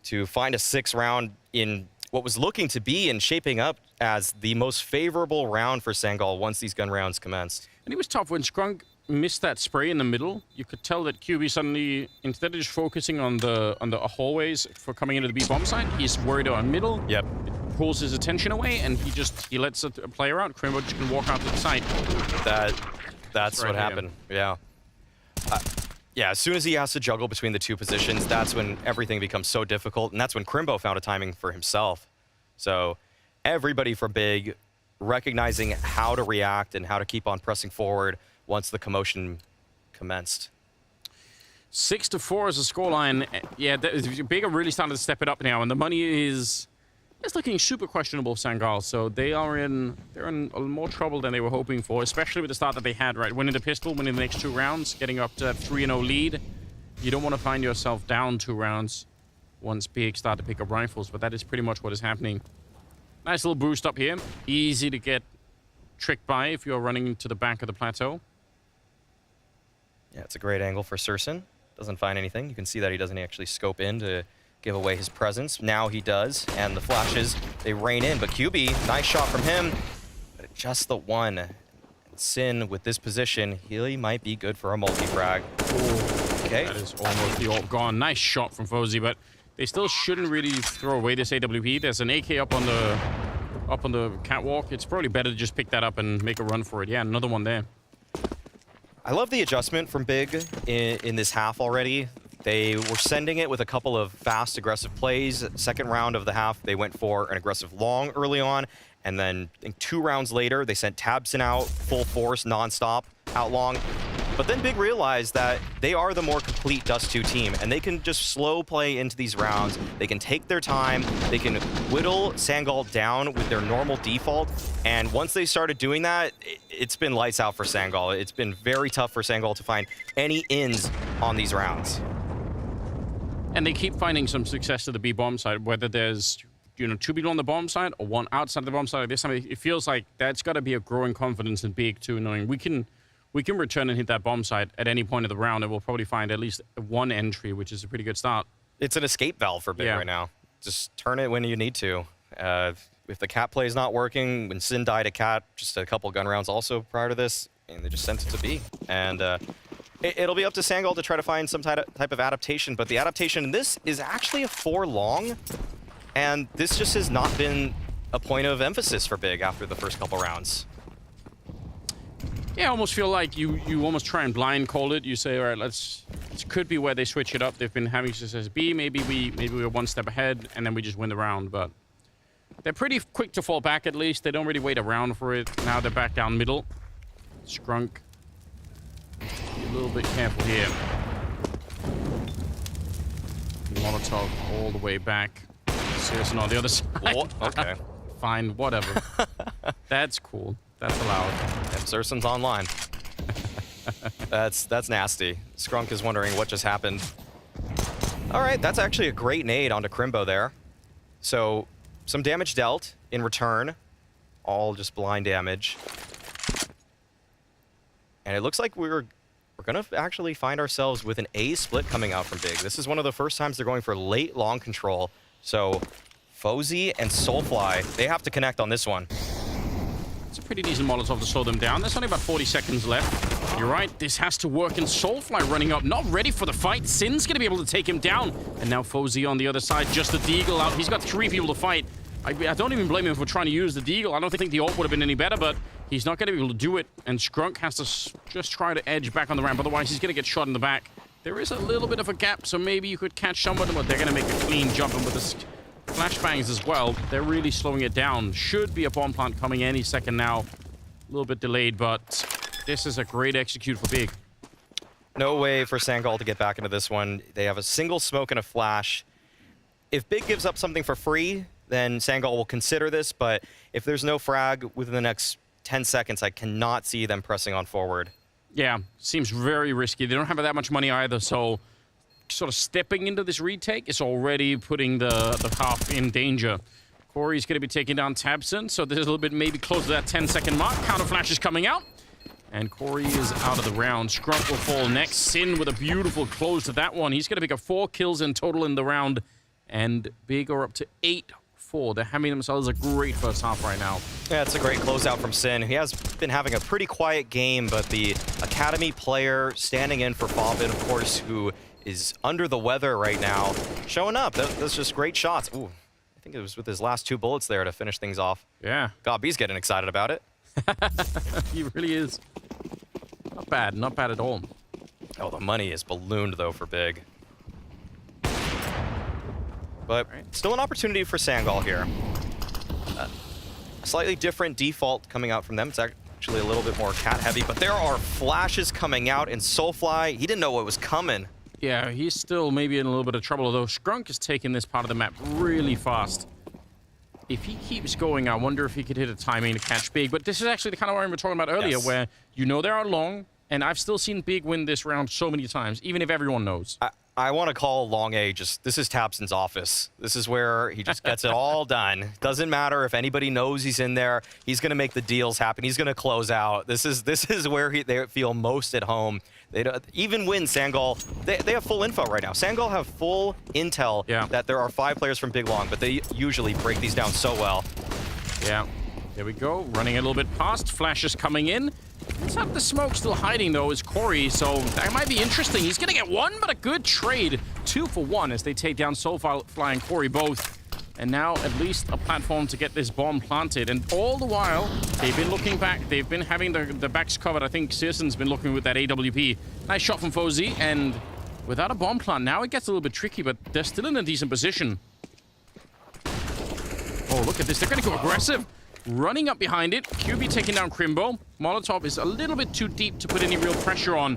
to find a 6th round in what was looking to be and shaping up as the most favorable round for Sangal once these gun rounds commenced. And it was tough when Scrunk missed that spray in the middle. You could tell that QB suddenly, instead of just focusing on the hallways for coming into the B bomb site, he's worried about middle. Yep. It pulls his attention away, and he lets a player out. Crimbo just can walk out to the site. That's what happened. Yeah. Yeah, as soon as he has to juggle between the 2 positions, that's when everything becomes so difficult, and that's when Crimbo found a timing for himself. So everybody for Big recognizing how to react and how to keep on pressing forward once the commotion commenced. 6-4 is a scoreline. Yeah, Big are really starting to step it up now, and the money is looking super questionable for Sangal. So they're in more trouble than they were hoping for, especially with the start that they had, right? Winning the pistol, winning the next 2 rounds, getting up to that 3-0 lead. You don't want to find yourself down 2 rounds once Big start to pick up rifles, but that is pretty much what is happening. Nice little boost up here. Easy to get tricked by if you're running to the back of the plateau. Yeah, it's a great angle for Surson. Doesn't find anything. You can see that he doesn't actually scope in to give away his presence. Now he does, and the flashes, they rain in. But QB, nice shot from him, but just the one. And Sin, with this position, he might be good for a multi-frag. Okay. That is almost the ult gone. Nice shot from Fozy, but they still shouldn't really throw away this AWP. There's an AK up on the catwalk. It's probably better to just pick that up and make a run for it. Yeah, another one there. I love the adjustment from Big in this half already. They were sending it with a couple of fast, aggressive plays. Second round of the half, they went for an aggressive long early on. And then I think 2 rounds later, they sent Tabson out, full force, non-stop, out long. But then Big realized that they are the more complete Dust 2 team, and they can just slow play into these rounds. They can take their time. They can whittle Sangal down with their normal default. And once they started doing that, it's been lights out for Sangal. It's been very tough for Sangal to find any ins on these rounds. And they keep finding some success to the B bomb side, whether there's 2 people on the bomb side or 1 outside the bomb side. This time it feels like that's got to be a growing confidence in Big too, knowing we can return and hit that bomb site at any point of the round, and we'll probably find at least 1 entry, which is a pretty good start. It's an escape valve for Big right now. Just turn it when you need to. If the cat play is not working, when Sin died at cat, just a couple gun rounds also prior to this, and they just sent it to B. And it'll be up to Sangal to try to find some type of adaptation, but the adaptation in this is actually a 4 long, and this just has not been a point of emphasis for Big after the first couple rounds. Yeah, I almost feel like you almost try and blind call it. You say, all right, this could be where they switch it up. They've been having success B. Maybe we're 1 step ahead, and then we just win the round. But they're pretty quick to fall back, at least. They don't really wait around for it. Now they're back down middle. Scrunk. Be a little bit careful here. Molotov all the way back. Seriously, on the other side. Oh, okay. Fine, whatever. That's cool. That's allowed. And Surson's online. That's nasty. Scrunk is wondering what just happened. All right, that's actually a great nade onto Crimbo there. So some damage dealt in return. All just blind damage. And it looks like we're going to actually find ourselves with an A split coming out from Big. This is one of the first times they're going for late long control. So Fozy and Soulfly, they have to connect on this one. It's a pretty decent Molotov to slow them down. There's only about 40 seconds left. You're right, this has to work, and Soulfly running up, not ready for the fight. Sin's gonna be able to take him down. And now Fozy on the other side, just the Deagle out. He's got 3 people to fight. I don't even blame him for trying to use the Deagle. I don't think the ult would have been any better, but he's not gonna be able to do it. And Scrunk has to just try to edge back on the ramp, otherwise he's gonna get shot in the back. There is a little bit of a gap, so maybe you could catch someone, but they're gonna make a clean jump, and with this flashbangs as well, they're really slowing it down. Should be a bomb plant coming any second now. A little bit delayed, but this is a great execute for Big. No way for Sangal to get back into this one. They have a single smoke and a flash. If Big gives up something for free, then Sangal will consider this, but if there's no frag within the next 10 seconds, I cannot see them pressing on forward. Yeah, seems very risky. They don't have that much money either, so sort of stepping into this retake is already putting the half in danger. Corey's going to be taking down tabseN, so there's a little bit maybe close to that 10-second mark. Counter flash is coming out, and Corey is out of the round. Scrump will fall next. Sin with a beautiful close to that one. He's going to pick up 4 kills in total in the round, and Big are up to 8-4. They're having themselves a great first half right now. Yeah, it's a great closeout from Sin. He has been having a pretty quiet game, but the Academy player standing in for Fobin, of course, who is under the weather right now, showing up. That's just great shots. Ooh, I think it was with his last 2 bullets there to finish things off. Yeah. God, B's getting excited about it. He really is. Not bad at all. Oh, the money is ballooned, though, for Big. But still an opportunity for Sangal here. A slightly different default coming out from them. It's actually a little bit more cat-heavy, but there are flashes coming out, and Soulfly, he didn't know what was coming. Yeah, he's still maybe in a little bit of trouble, although Skrunk is taking this part of the map really fast. If he keeps going, I wonder if he could hit a timing to catch Big. But this is actually the kind of what we were talking about earlier, where you know they are long, and I've still seen Big win this round so many times, even if everyone knows. I want to call Long A just, this is tabseN's office. This is where he just gets it all done. Doesn't matter if anybody knows he's in there. He's going to make the deals happen. He's going to close out. This is where they feel most at home. They don't, even when Sangal, they have full info right now. Sangal have full intel that there are 5 players from Big Long, but they usually break these down so well. Yeah, there we go. Running a little bit past. Flashes coming in. Let's have the smoke still hiding, though, is Corey, so that might be interesting. He's going to get 1, but a good trade. 2 for 1 as they take down Soulfly and Corey both. And now at least a platform to get this bomb planted. And all the while, they've been looking back. They've been having the backs covered. I think CSGO's been looking with that AWP. Nice shot from Fozy, and without a bomb plant, now it gets a little bit tricky, but they're still in a decent position. Oh, look at this. They're going to go aggressive. Running up behind it. QB taking down Crimbo. Molotov is a little bit too deep to put any real pressure on.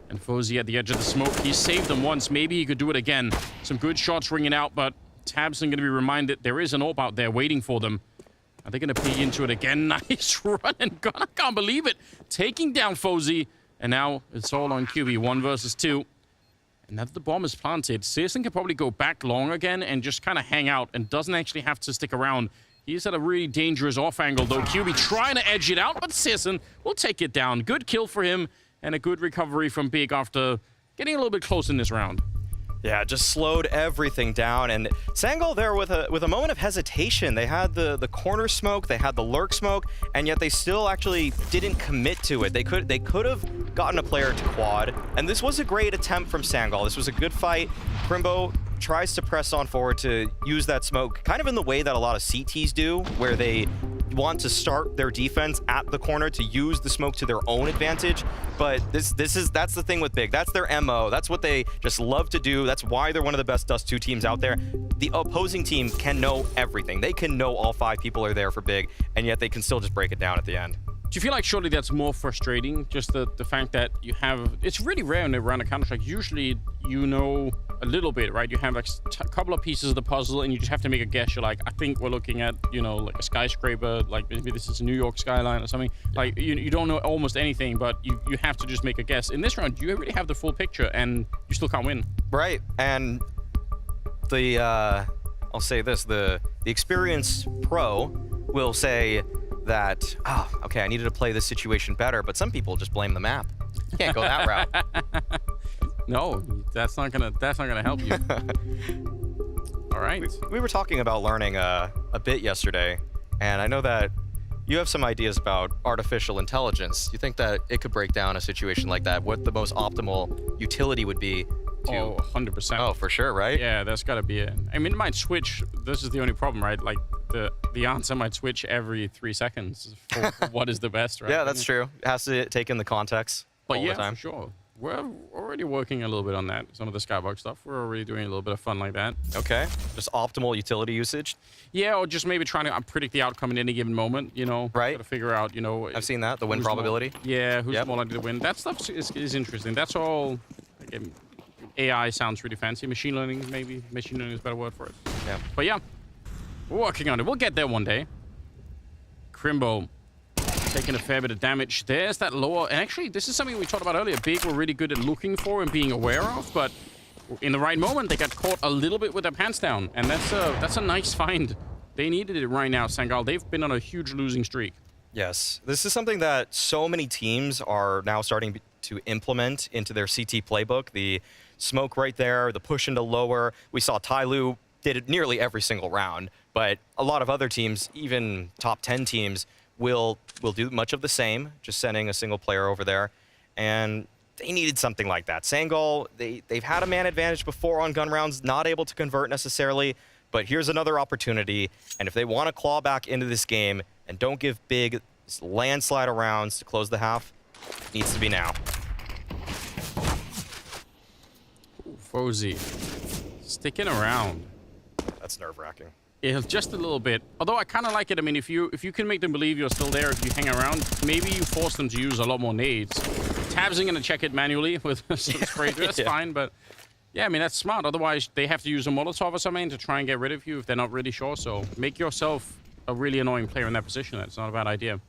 And Fozy at the edge of the smoke. He saved them once. Maybe he could do it again. Some good shots ringing out, but tabseN going to be reminded there is an AWP out there waiting for them. Are they going to pay into it again? Nice run and gun. I can't believe it. Taking down Fozy. And now it's all on QB. 1 versus 2. And now that the bomb is planted, CSGO can probably go back long again and just kind of hang out and doesn't actually have to stick around. He's at a really dangerous off angle, though. QB trying to edge it out, but CSGO will take it down. Good kill for him and a good recovery from Big after getting a little bit close in this round. Yeah, just slowed everything down, and Sangal there with a moment of hesitation. They had the corner smoke, they had the lurk smoke, and yet they still actually didn't commit to it. They could have gotten a player to quad, and this was a great attempt from Sangal. This was a good fight. Crimbo tries to press on forward to use that smoke, kind of in the way that a lot of CTs do, where they want to start their defense at the corner to use the smoke to their own advantage. But that's the thing with Big. That's their MO. That's what they just love to do. That's why they're one of the best Dust 2 teams out there. The opposing team can know everything. They can know all 5 people are there for Big, and yet they can still just break it down at the end. Do you feel like surely that's more frustrating? Just the fact that you have... It's really rare in a round of Counter-Strike. Usually, you know a little bit, right? You have like a couple of pieces of the puzzle and you just have to make a guess. You're like, I think we're looking at, you know, like a skyscraper, like maybe this is a New York skyline or something. Like, you don't know almost anything, but you have to just make a guess. In this round, you really have the full picture and you still can't win. Right, and the, I'll say this, the experienced pro will say that, oh, okay, I needed to play this situation better, but some people just blame the map. You can't go that route. No, that's not gonna help you. All right. We were talking about learning a bit yesterday, and I know that you have some ideas about artificial intelligence. You think that it could break down a situation like that? What the most optimal utility would be? Oh, 100%. Oh, for sure, right? Yeah, that's got to be it. I mean, it might switch. This is the only problem, right? Like, the answer might switch every 3 seconds for what is the best, right? Yeah, that's true. It has to take in the context all the time. For sure. We're already working a little bit on that. Some of the Skybox stuff. We're already doing a little bit of fun like that. Okay. Just optimal utility usage? Yeah, or just maybe trying to predict the outcome in any given moment, you know? Right. To figure out, you know... I've seen that, the win probability. Who's more likely to win. That stuff is interesting. That's all... Again, AI sounds really fancy. Machine learning, maybe. Machine learning is a better word for it. Yeah. But yeah. We're working on it. We'll get there one day. Crimbo taking a fair bit of damage. There's that lower... And actually, this is something we talked about earlier. Big were really good at looking for and being aware of, but in the right moment, they got caught a little bit with their pants down. And that's a nice find. They needed it right now, Sangal. They've been on a huge losing streak. Yes, this is something that so many teams are now starting to implement into their CT playbook. The smoke right there, the push into lower. We saw Tyloo did it nearly every single round, but a lot of other teams, even top 10 teams, will do much of the same, just sending a single player over there. And they needed something like that. Sangal, they've had a man advantage before on gun rounds, not able to convert necessarily, but here's another opportunity. And if they want to claw back into this game and don't give Big landslide of rounds to close the half, it needs to be now. Fozy sticking around. That's nerve-wracking. Yeah, just a little bit. Although I kind of like it. I mean, if you can make them believe you're still there, if you hang around, maybe you force them to use a lot more nades. Tabsing going to check it manually with some spray. That's fine, but yeah, I mean, that's smart. Otherwise, they have to use a Molotov or something to try and get rid of you if they're not really sure. So make yourself a really annoying player in that position. That's not a bad idea.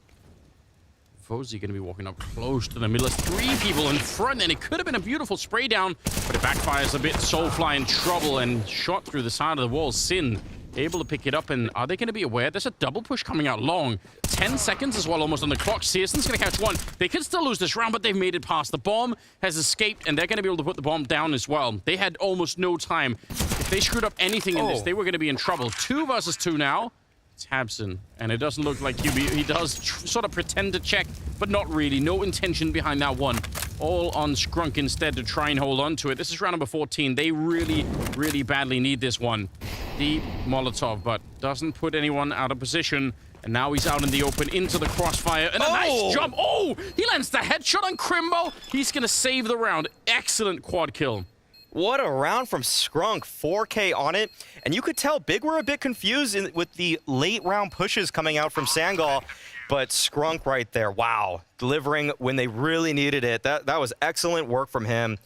Fozy going to be walking up close to the middle. There's 3 people in front, and it could have been a beautiful spray down, but it backfires a bit. Soulfly in trouble and shot through the side of the wall. Sin able to pick it up, and are they going to be aware? There's a double push coming out long. 10 seconds as well, almost on the clock. CSGO's going to catch one. They could still lose this round, but they've made it past. The bomb has escaped, and they're going to be able to put the bomb down as well. They had almost no time. If they screwed up anything in this, they were going to be in trouble. 2 versus 2 now. Tabson, and it doesn't look like QB. He does sort of pretend to check, but not really. No intention behind that one. All on Scrunk instead to try and hold on to it. This is round number 14. They really, really badly need this one. Deep Molotov, but doesn't put anyone out of position. And now he's out in the open into the crossfire. And a nice jump. Oh, he lands the headshot on Crimbo. He's going to save the round. Excellent quad kill. What a round from Scrunk, 4K on it. And you could tell Big were a bit confused with the late round pushes coming out from Sangal. But Scrunk right there, wow, delivering when they really needed it. That was excellent work from him.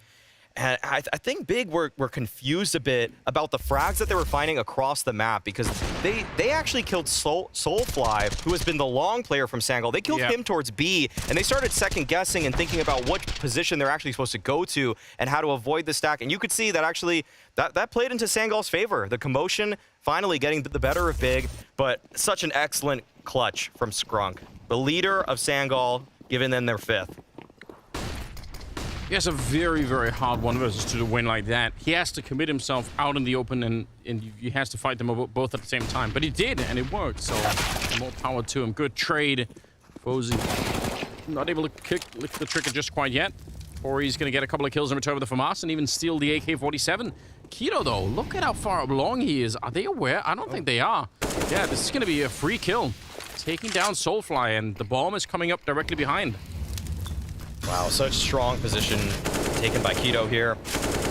And I think Big were confused a bit about the frags that they were finding across the map, because they actually killed Soulfly, who has been the long player from Sangal. They killed him towards B, and they started second guessing and thinking about what position they're actually supposed to go to and how to avoid the stack. And you could see that actually that played into Sangal's favor. The commotion finally getting the better of Big, but such an excellent clutch from Scrunk, the leader of Sangal, giving them their 5th. He has a very, very hard 1 versus 2 to win like that. He has to commit himself out in the open, and he has to fight them both at the same time. But he did, and it worked, so more power to him. Good trade. Fozy not able to lick the trigger just quite yet. Or he's going to get a couple of kills in return with the FAMAS and even steal the AK-47. Keto, though, look at how far along he is. Are they aware? I don't think they are. Yeah, this is going to be a free kill. Taking down Soulfly, and the bomb is coming up directly behind. Wow, such strong position taken by Keto here.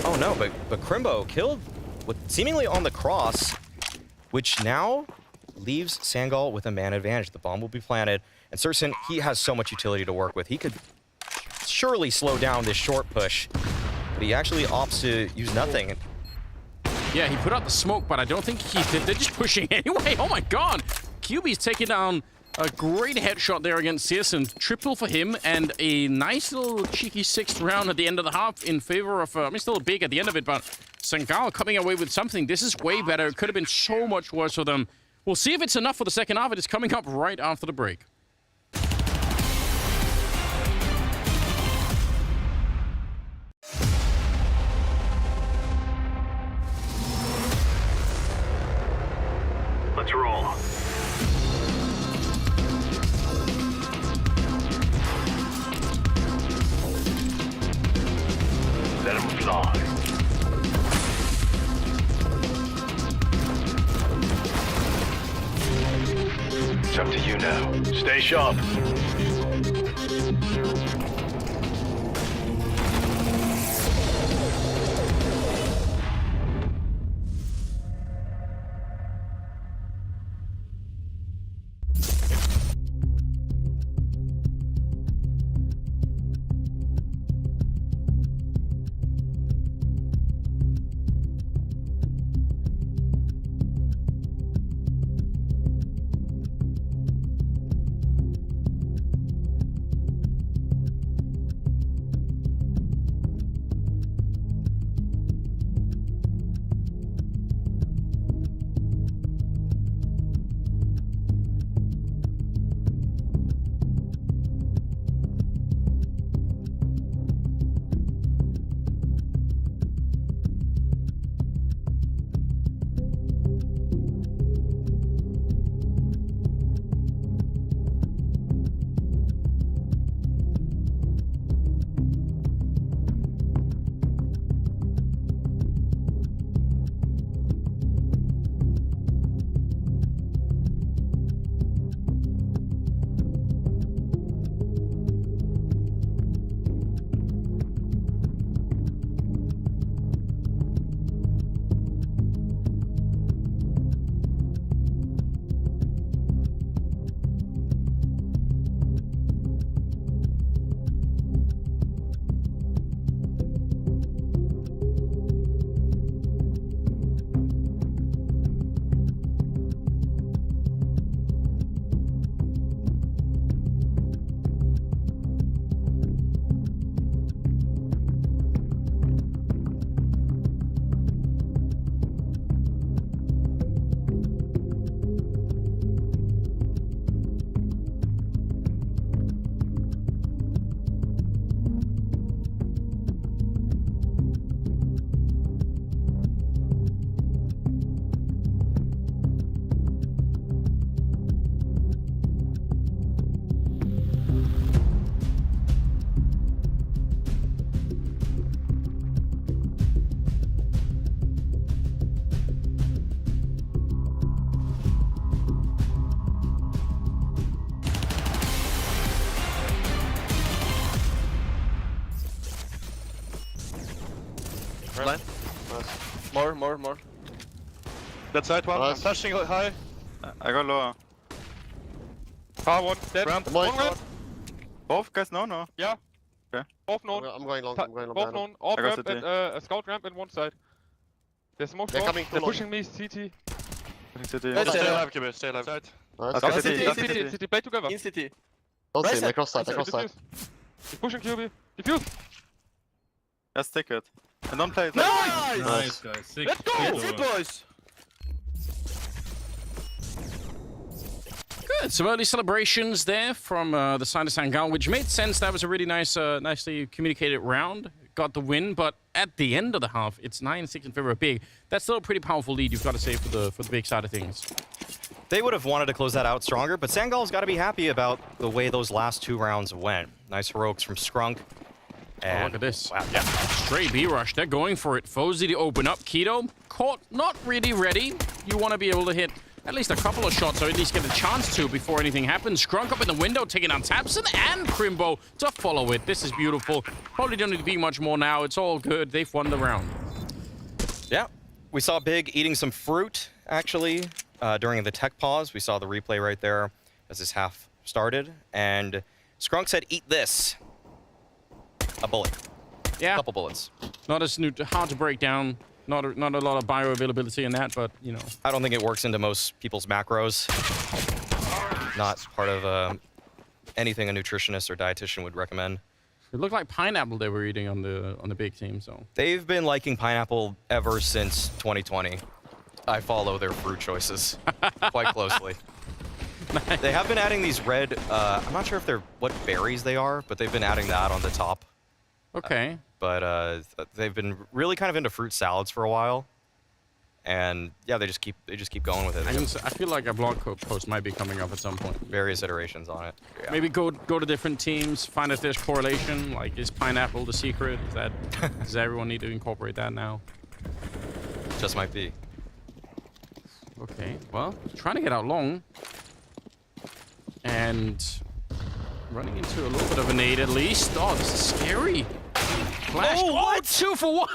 Oh no, but Crimbo killed with seemingly on the cross, which now leaves Sangal with a man advantage. The bomb will be planted, and Sursen, he has so much utility to work with. He could surely slow down this short push, but he actually opts to use nothing. Yeah, he put out the smoke, but I don't think he did. They're just pushing anyway. Oh my god! QB's taking down a great headshot there against CSGO. Triple for him, and a nice little cheeky 6th round at the end of the half in favor of, I mean, still big at the end of it, but Sangal coming away with something. This is way better. It could have been so much worse for them. We'll see if it's enough for the second half. It is coming up right after the break. Let's roll. Let him fly. It's up to you now. Stay sharp. Blind. Nice. More. That side one. Nice. I'm touching high. I got lower. Far one. Dead. Ramp. One ramp. Both guys, no. Yeah. Okay. Both known. I'm going long. Both known. Off I got ramp CT. and a scout ramp in one side. There's smoke. They're coming They're too long. pushing me. CT. City. Stay alive, Kibbe. Stay alive. Nice. Let's go CT. CT. Play together. In city. Don't Right see, side. cross side. Defuse. He's pushing QB. Defuse. Let's take it. And don't play it. Nice! guys. Sick. Let's go! Sick That's it, over. boys! Good. Some early celebrations there from the side of Sangal, which made sense. That was a really nice, nicely communicated round. Got the win, but at the end of the half, it's 9-6 in favor of Big. That's still a pretty powerful lead, you've got to say, for the Big side of things. They would have wanted to close that out stronger, but Sangal's got to be happy about the way those last 2 rounds went. Nice heroics from Scrunk. And Oh, look at this. Wow, yeah. Straight B-rush. They're going for it. Fozy to open up. Keto caught, not really ready. You want to be able to hit at least a couple of shots, or at least get a chance to before anything happens. Scrunk up in the window, taking out Tabson and Crimbo to follow it. This is beautiful. Probably don't need to be much more now. It's all good. They've won the round. Yeah, we saw Big eating some fruit, actually, during the tech pause. We saw the replay right there as this half started. And Scrunk said, eat this. A bullet. Yeah. A couple bullets. Not as hard to break down. Not a lot of bioavailability in that, but, you know. I don't think it works into most people's macros. Not part of anything a nutritionist or dietitian would recommend. It looked like pineapple they were eating on the Big team, so. They've been liking pineapple ever since 2020. I follow their fruit choices quite closely. Nice. They have been adding these red, I'm not sure if they're what berries they are, but they've been adding that on the top. Okay. But they've been really kind of into fruit salads for a while. And yeah, they just keep going with it. I feel like a blog post might be coming up at some point. Various iterations on it. Yeah. Maybe go to different teams, find if there's correlation. Like, is pineapple the secret? Is that does everyone need to incorporate that now? Just might be. Okay. Well, trying to get out long, and running into a little bit of a nade at least. Oh, this is scary. Flash. Oh, what? 2 for 1.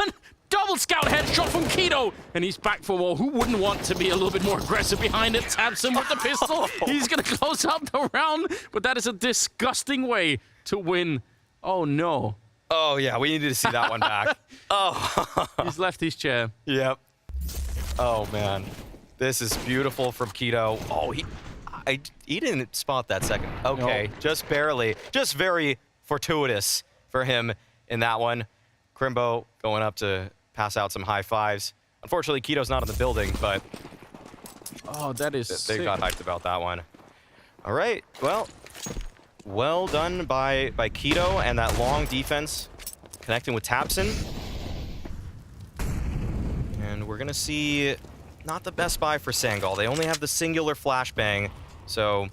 Double scout headshot from Keto, and he's back for more. Who wouldn't want to be a little bit more aggressive behind it? Tabson with the pistol. He's going to close out the round, but that is a disgusting way to win. Oh, no. Oh, yeah, we needed to see that one back. Oh. He's left his chair. Yep. Oh, man. This is beautiful from Keto. Oh, he didn't spot that second. Okay, nope. Just barely. Just very fortuitous for him in that one. Crimbo going up to pass out some high fives. Unfortunately, Keto's not in the building, but oh, that is they got hyped about that one. All right, well done by Keto and that long defense connecting with Tabson. And we're gonna see not the best buy for Sangal. They only have the singular flashbang, so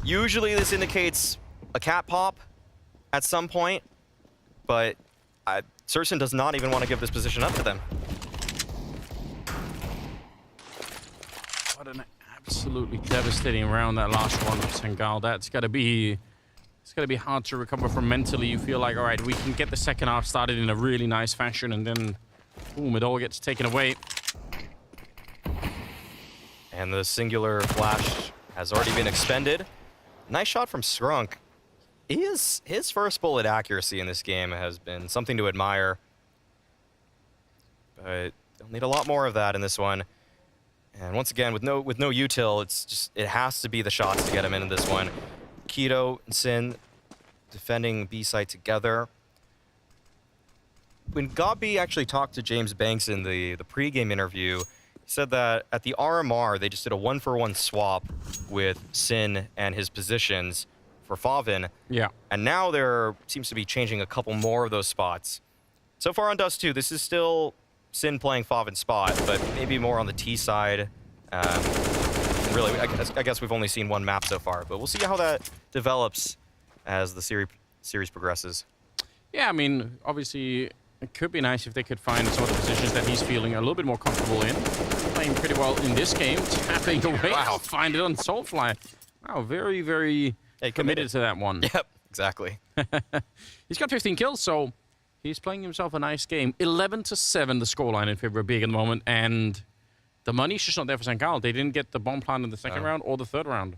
usually this indicates a cat pop at some point, but Surson does not even want to give this position up to them. What an absolutely devastating round that last one of Sangal. That's gotta be hard to recover from mentally. You feel like, all right, we can get the second half started in a really nice fashion, and then boom, it all gets taken away. And the singular flash has already been expended. Nice shot from Scrunk. His first bullet accuracy in this game has been something to admire. But they'll need a lot more of that in this one. And once again, with no util, it has to be the shots to get him in this one. Keto and Sin defending B site together. When Gobby actually talked to James Banks in the pregame interview, he said that at the RMR, they just did a 1-for-1 swap with Sin and his positions for Favin. Yeah. And now there seems to be changing a couple more of those spots. So far on Dust 2, this is still Sin playing Favin's spot, but maybe more on the T side. Really, I guess we've only seen one map so far, but we'll see how that develops as the series progresses. Yeah, I mean, obviously, it could be nice if they could find some of the positions that he's feeling a little bit more comfortable in. Playing pretty well in this game, tapping away. Wow. Find it on Soulfly. Wow, very, very committed to that one. Yep, exactly. He's got 15 kills, so He's playing himself a nice game. 11-7 the scoreline in favor of Big at the moment, and the money's just not there for Sangal. They didn't get the bomb plant in the second round or the third round.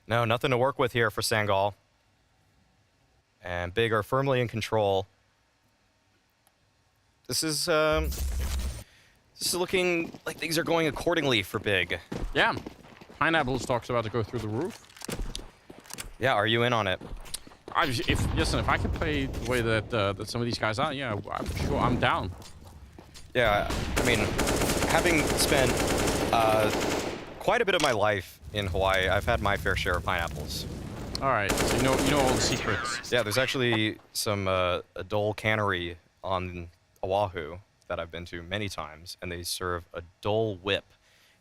No, nothing to work with here for Sangal. And Big are firmly in control. This is looking like things are going accordingly for Big. Yeah. Pineapple stock's about to go through the roof. Yeah, are you in on it? If I can play the way that some of these guys are, yeah, I'm sure I'm down. Yeah, I mean, having spent quite a bit of my life in Hawaii, I've had my fair share of pineapples. All right, so you know all the secrets. Yeah, there's actually some a Dole cannery on Oahu that I've been to many times, and they serve a Dole whip.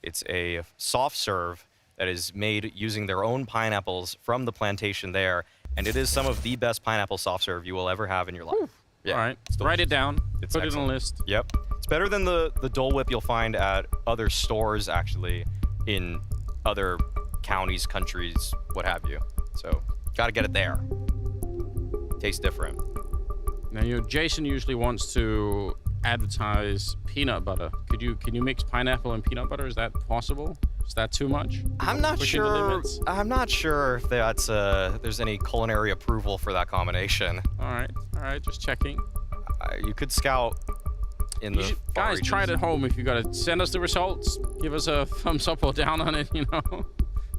It's a soft serve that is made using their own pineapples from the plantation there, and it is some of the best pineapple soft serve you will ever have in your life. Yeah. All right, write it down, it's put excellent. it on the list. Yep. It's better than the Dole Whip you'll find at other stores, actually, in other counties, countries, what have you. So, gotta get it there. Tastes different. Now, Jason usually wants to advertise peanut butter. Can you mix pineapple and peanut butter? Is that possible? Is that too much? I'm not Pushing the sure. limits? I'm not sure if that's there's any culinary approval for that combination. All right, just checking. You could scout in the guys, try it at home. If you gotta send us the results, give us a thumbs up or down on it.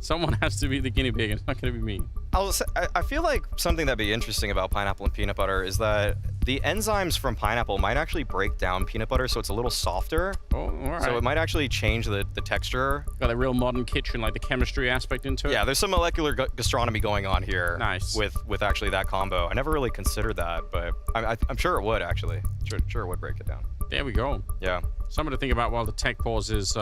Someone has to be the guinea pig. It's not gonna be me. I feel like something that'd be interesting about pineapple and peanut butter is that the enzymes from pineapple might actually break down peanut butter so it's a little softer. Oh, all right. So it might actually change the texture. Got a real modern kitchen, like the chemistry aspect into it. Yeah, there's some molecular gastronomy going on here. Nice. With actually that combo. I never really considered that, but I'm sure it would actually. Sure it would break it down. There we go. Yeah. Something to think about while the tech pause is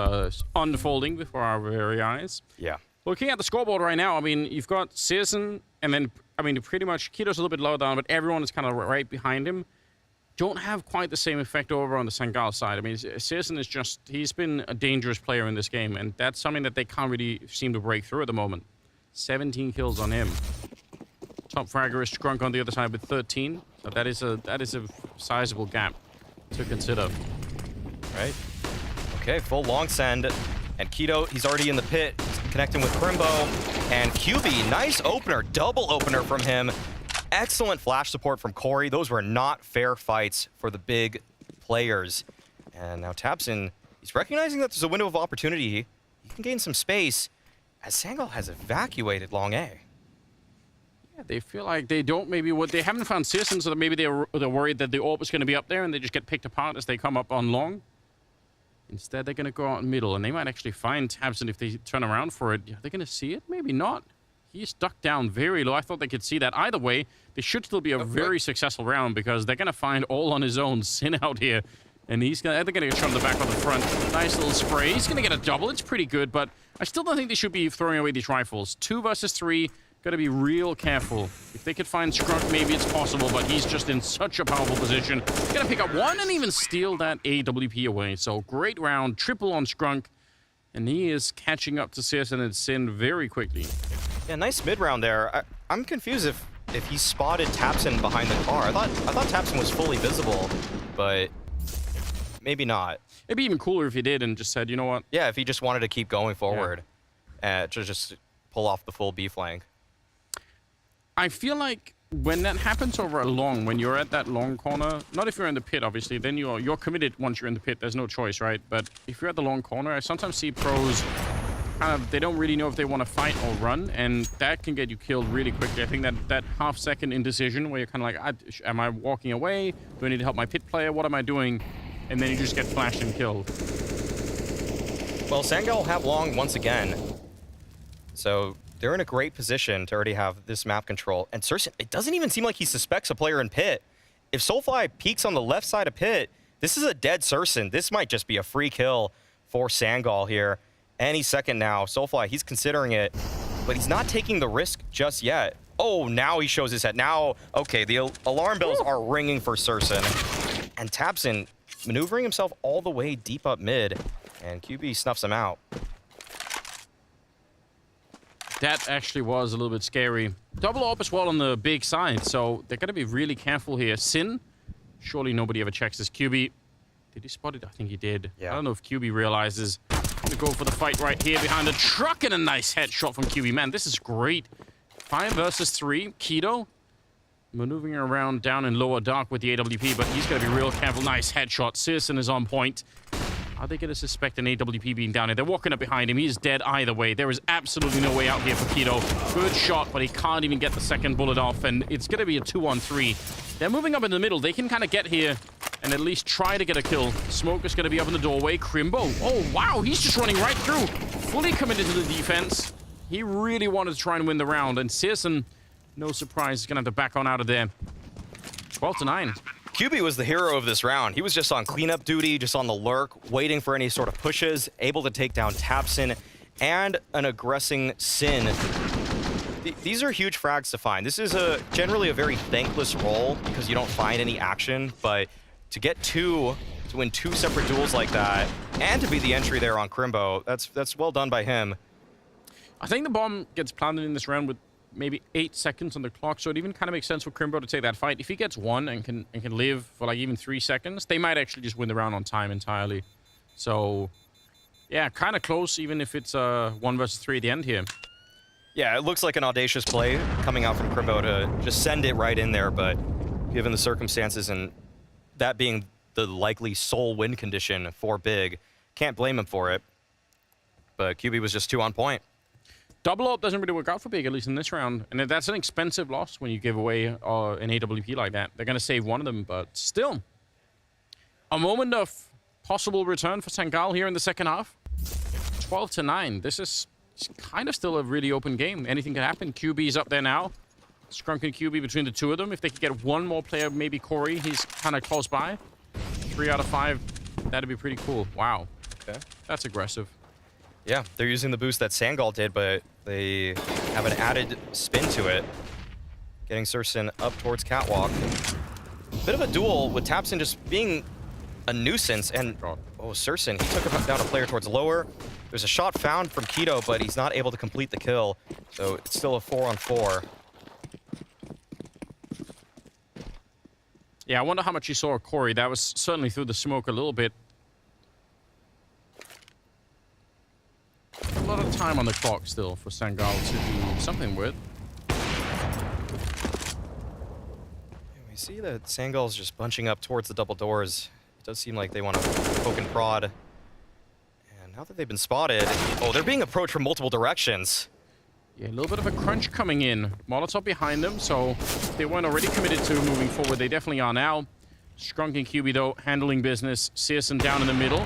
unfolding before our very eyes. Yeah. Looking at the scoreboard right now, I mean, you've got Searson, and then, I mean, pretty much Kito's a little bit lower down, but everyone is kind of right behind him. Don't have quite the same effect over on the Sangal side. I mean, Searson is just, he's been a dangerous player in this game, and that's something that they can't really seem to break through at the moment. 17 kills on him. Top fragger is Scrunk on the other side with 13. So that is a sizable gap to consider. Right. Okay, full long send. And Kito, he's already in the pit. He's connecting with Crimbo. And QB, nice opener, double opener from him. Excellent flash support from Corey. Those were not fair fights for the big players. And now tabseN, he's recognizing that there's a window of opportunity. He can gain some space as Sangal has evacuated long A. Yeah, they feel like they don't they haven't found Searson, so that maybe they're worried that the AWP is going to be up there and they just get picked apart as they come up on long. Instead, they're going to go out in middle, and they might actually find tabseN if they turn around for it. Are they going to see it? Maybe not. He's ducked down very low. I thought they could see that. Either way, they should still be a very successful round because they're going to find all on his own SYN out here. And they're going to get shot in the back on the front. Nice little spray. He's going to get a double. It's pretty good, but I still don't think they should be throwing away these rifles. 2 versus 3. Got to be real careful. If they could find Scrunk, maybe it's possible, but he's just in such a powerful position. Going to pick up one and even steal that AWP away. So great round, triple on Scrunk, and he is catching up to Searson and SYN very quickly. Yeah, nice mid round there. I'm confused if he spotted tabseN behind the car. I thought tabseN was fully visible, but maybe not. It'd be even cooler if he did and just said, you know what? Yeah, if he just wanted to keep going forward, to just pull off the full B flank. I feel like when that happens over a long, when you're at that long corner, not if you're in the pit, obviously, then you're committed once you're in the pit. There's no choice, right? But if you're at the long corner, I sometimes see pros they don't really know if they want to fight or run, and that can get you killed really quickly. I think that half-second indecision where you're kind of like, am I walking away? Do I need to help my pit player? What am I doing? And then you just get flashed and killed. Well, Sangal have long once again. So they're in a great position to already have this map control. And Searson, it doesn't even seem like he suspects a player in pit. If Soulfly peeks on the left side of pit, this is a dead Searson. This might just be a free kill for Sangal here. Any second now. Soulfly, he's considering it, but he's not taking the risk just yet. Oh, now he shows his head. Now, okay, the alarm bells are ringing for Searson. And tabseN maneuvering himself all the way deep up mid, and QB snuffs him out. That actually was a little bit scary. Double AWP as well on the big side, so they're going to be really careful here. SYN Surely nobody ever checks this. QB, did he spot it? I think he did. Yeah. I don't know if QB realizes. Gonna go for the fight right here behind the truck, and a nice headshot from QB. Man, this is great. 5 versus 3. Keto maneuvering around down in lower dark with the AWP, but he's got to be real careful. Nice headshot. CSGO is on point. Are they going to suspect an AWP being down here? They're walking up behind him. He's dead either way. There is absolutely no way out here for Keto. Good shot, but he can't even get the second bullet off, and it's going to be a 2-on-3. They're moving up in the middle. They can kind of get here and at least try to get a kill. Smoke is going to be up in the doorway. Crimbo. Oh, wow. He's just running right through. Fully committed to the defense. He really wanted to try and win the round, and CSGO, no surprise, is going to have to back on out of there. 12-9. QB was the hero of this round. He was just on cleanup duty, just on the lurk, waiting for any sort of pushes, able to take down tabseN and an aggressing Sin. These are huge frags to find. This is generally a very thankless role because you don't find any action, but to get 2, to win 2 separate duels like that, and to be the entry there on Crimbo, that's well done by him. I think the bomb gets planted in this round with maybe 8 seconds on the clock, so it even kind of makes sense for Crimbo to take that fight. If he gets 1 and can live for like even 3 seconds, they might actually just win the round on time entirely. So, yeah, kind of close, even if it's 1 versus 3 at the end here. Yeah, it looks like an audacious play coming out from Crimbo to just send it right in there, but given the circumstances and that being the likely sole win condition for Big, can't blame him for it. But QB was just too on point. Double up doesn't really work out for Big, at least in this round. And that's an expensive loss when you give away an AWP like that. They're going to save one of them, but still. A moment of possible return for Sangal here in the second half. 12-9. This is kind of still a really open game. Anything can happen. QB's up there now. Scrunk and QB between the two of them. If they could get one more player, maybe Corey, he's kind of close by. 3 out of 5. That'd be pretty cool. Wow. Okay. That's aggressive. Yeah, they're using the boost that Sangal did, but they have an added spin to it. Getting CSGO up towards Catwalk. Bit of a duel with tabseN just being a nuisance, and oh, CSGO, he took down a player towards lower. There's a shot found from Keto, but he's not able to complete the kill, so it's still a 4-on-4. Yeah, I wonder how much you saw of Corey. That was certainly through the smoke a little bit. A lot of time on the clock still for Sangal to do something with. We see that Sangal's just bunching up towards the double doors. It does seem like they want to poke and prod. And now that they've been spotted, oh, they're being approached from multiple directions. Yeah, a little bit of a crunch coming in. Molotov behind them, so if they weren't already committed to moving forward, they definitely are now. Scrunk and QB, though, handling business. CSGO down in the middle.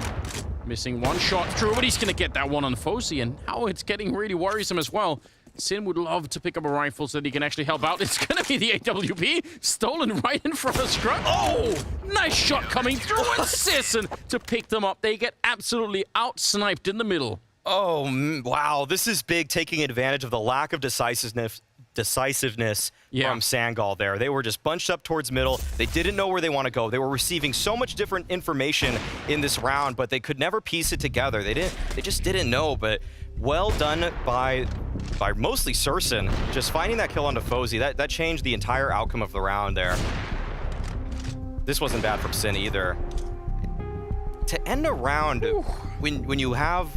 Missing one shot through, but he's going to get that one on Fozy, and now it's getting really worrisome as well. Sin would love to pick up a rifle so that he can actually help out. It's going to be the AWP, stolen right in front of Scrunk. Oh, nice shot coming through, and CSGO to pick them up. They get absolutely out-sniped in the middle. Oh, wow. This is Big taking advantage of the lack of decisiveness from Sangal there. They were just bunched up towards middle. They didn't know where they want to go. They were receiving so much different information in this round, but they could never piece it together. They just didn't know, but well done by mostly CSGO. Just finding that kill onto Fozy, that changed the entire outcome of the round there. This wasn't bad from Sin either. To end a round, when you have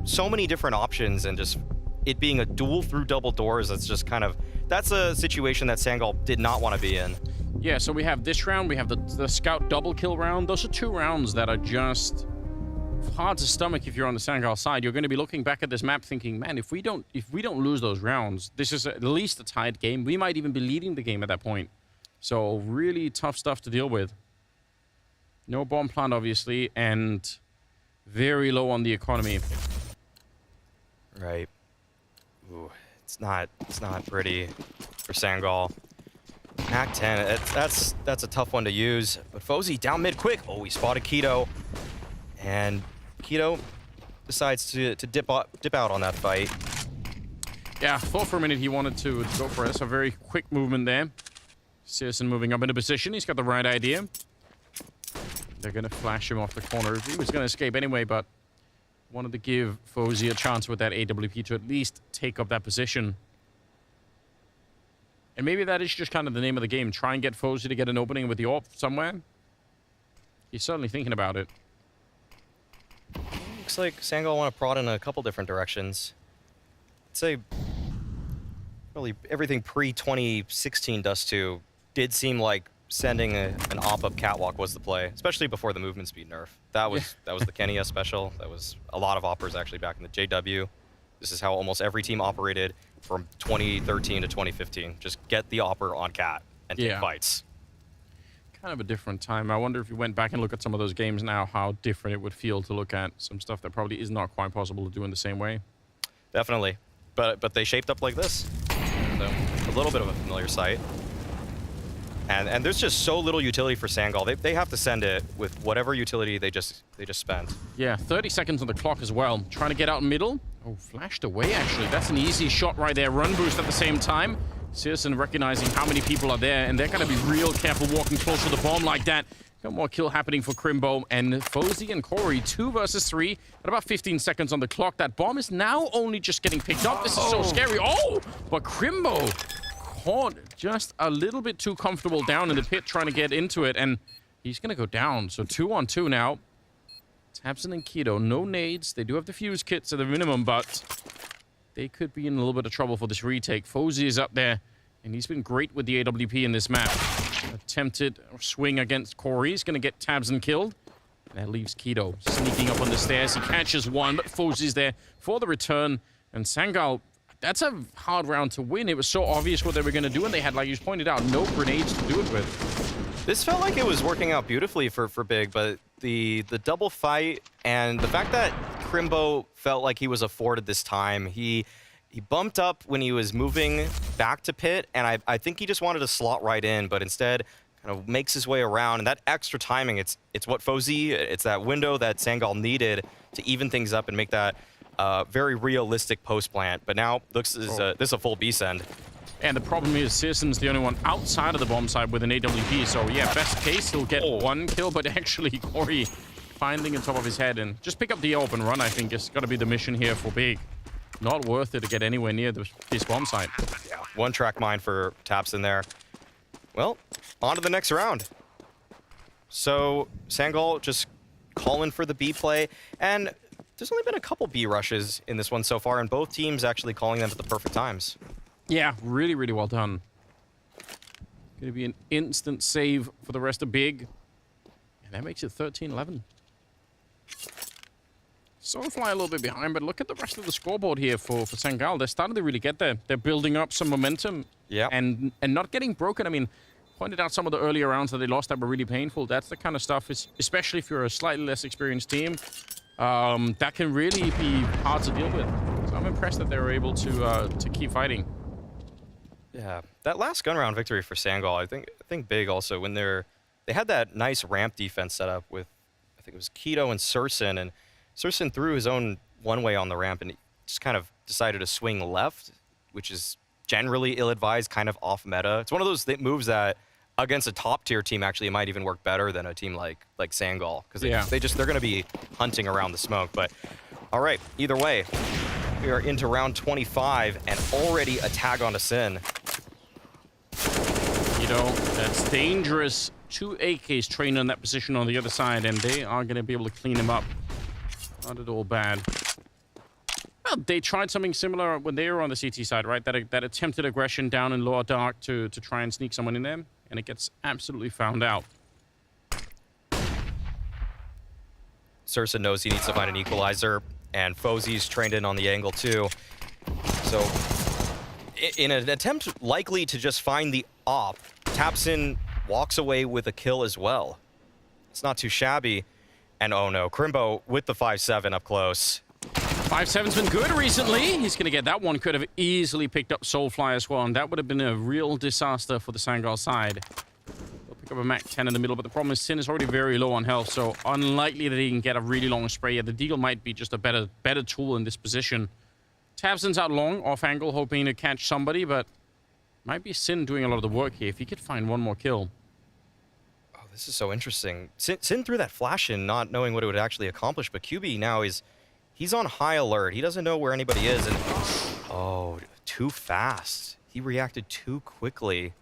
so many different options and just it being a duel through double doors, that's a situation that Sangal did not want to be in. Yeah, so we have this round, we have the scout double kill round. Those are 2 rounds that are just hard to stomach if you're on the Sangal side. You're going to be looking back at this map thinking, man, if we don't lose those rounds, this is at least a tied game. We might even be leading the game at that point. So really tough stuff to deal with. No bomb plant, obviously, and very low on the economy. Right. Ooh, it's not pretty for Sangal. Mac 10, that's a tough one to use. But Fozy down mid quick. Oh, he spotted Keto. And Keto decides to dip out on that fight. Yeah, thought for a minute he wanted to go for it. So very quick movement there. CSGO moving up into position. He's got the right idea. They're going to flash him off the corner. He was going to escape anyway, but wanted to give Fozy a chance with that AWP to at least take up that position. And maybe that is just kind of the name of the game. Try and get Fozy to get an opening with the AWP somewhere. He's certainly thinking about it. Looks like Sangal want to prod in a couple different directions. I'd say really everything pre-2016 Dust 2 did seem like sending an op-up catwalk was the play, especially before the movement speed nerf. That was the Kenya special. That was a lot of oppers actually back in the JW. This is how almost every team operated from 2013 to 2015. Just get the opper on cat and take fights. Kind of a different time. I wonder if you went back and look at some of those games now, how different it would feel to look at some stuff that probably is not quite possible to do in the same way. Definitely. But they shaped up like this. So a little bit of a familiar sight. And there's just so little utility for Sangal. They have to send it with whatever utility they just spent. Yeah, 30 seconds on the clock as well. Trying to get out middle. Oh, flashed away actually. That's an easy shot right there. Run boost at the same time. CSGO recognizing how many people are there, and they're going to be real careful walking close to the bomb like that. Got more kill happening for Crimbo and Fozy and Corey. 2 versus 3 at about 15 seconds on the clock. That bomb is now only just getting picked up. This is so scary. Oh, but Crimbo caught just a little bit too comfortable down in the pit trying to get into it, and he's going to go down. So 2-on-2 now. tabseN and Keto, no nades. They do have the fuse kits at the minimum, but they could be in a little bit of trouble for this retake. Fozy is up there, and he's been great with the AWP in this map. Attempted swing against Corey. He's going to get tabseN killed. And that leaves Keto sneaking up on the stairs. He catches one, but Fozy's there for the return. And Sangal, that's a hard round to win. It was so obvious what they were going to do, and they had, like you pointed out, no grenades to do it with. This felt like it was working out beautifully for Big, but the double fight and the fact that Crimbo felt like he was afforded this time, he bumped up when he was moving back to pit, and I think he just wanted to slot right in, but instead kind of makes his way around. And that extra timing, it's what Fozy, it's that window that Sangal needed to even things up and make that very realistic post plant. But now looks this is a full B send. And the problem is CSGO's the only one outside of the bomb side with an AWP. So yeah, best case he'll get one kill, but actually Corey finding on top of his head and just pick up the open run. I think is got to be the mission here for Big. Not worth it to get anywhere near this bomb site. Yeah, one track mine for tabseN there. Well, on to the next round. So Sangal just calling for the B play, and there's only been a couple B rushes in this one so far, and both teams actually calling them at the perfect times. Yeah, really, really well done. Going to be an instant save for the rest of Big. And that makes it 13-11. Soulfly a little bit behind, but look at the rest of the scoreboard here for Sangal. They're starting to really get there. They're building up some momentum. Yeah. And not getting broken. I mean, pointed out some of the earlier rounds that they lost that were really painful. That's the kind of stuff, especially if you're a slightly less experienced team, that can really be hard to deal with. So I'm impressed that they were able to keep fighting. Yeah, that last gun round victory for Sangal, I think Big also, when they had that nice ramp defense set up with, I think it was Keto and CSGO, and CSGO threw his own one-way on the ramp and he just kind of decided to swing left, which is generally ill-advised, kind of off-meta. It's one of those moves that against a top-tier team actually might even work better than a team like Sangal, because they're going to be hunting around the smoke. But all right, either way, we are into round 25 and already a tag on to Sin. You know, that's dangerous. 2 AKs trained on that position on the other side, and they are going to be able to clean him up. Not at all bad. Well, they tried something similar when they were on the CT side, right? That attempted aggression down in lower dark to try and sneak someone in there, and it gets absolutely found out. CSGO knows he needs to find an equalizer, and Fozy's trained in on the angle too. So, in an attempt likely to just find the op, tabseN walks away with a kill as well. It's not too shabby. And oh no, Crimbo with the 5-7 up close. 5-7's been good recently. He's going to get that one. Could have easily picked up Soulfly as well, and that would have been a real disaster for the Sangal side. They'll pick up a Mac 10 in the middle, but the problem is Sin is already very low on health, so unlikely that he can get a really long spray. Yeah, the Deagle might be just a better tool in this position. tabseN's out long, off angle, hoping to catch somebody, but might be Sin doing a lot of the work here if he could find one more kill. Oh, this is so interesting. Sin threw that flash in, not knowing what it would actually accomplish, but QB now he's on high alert. He doesn't know where anybody is, and too fast. He reacted too quickly.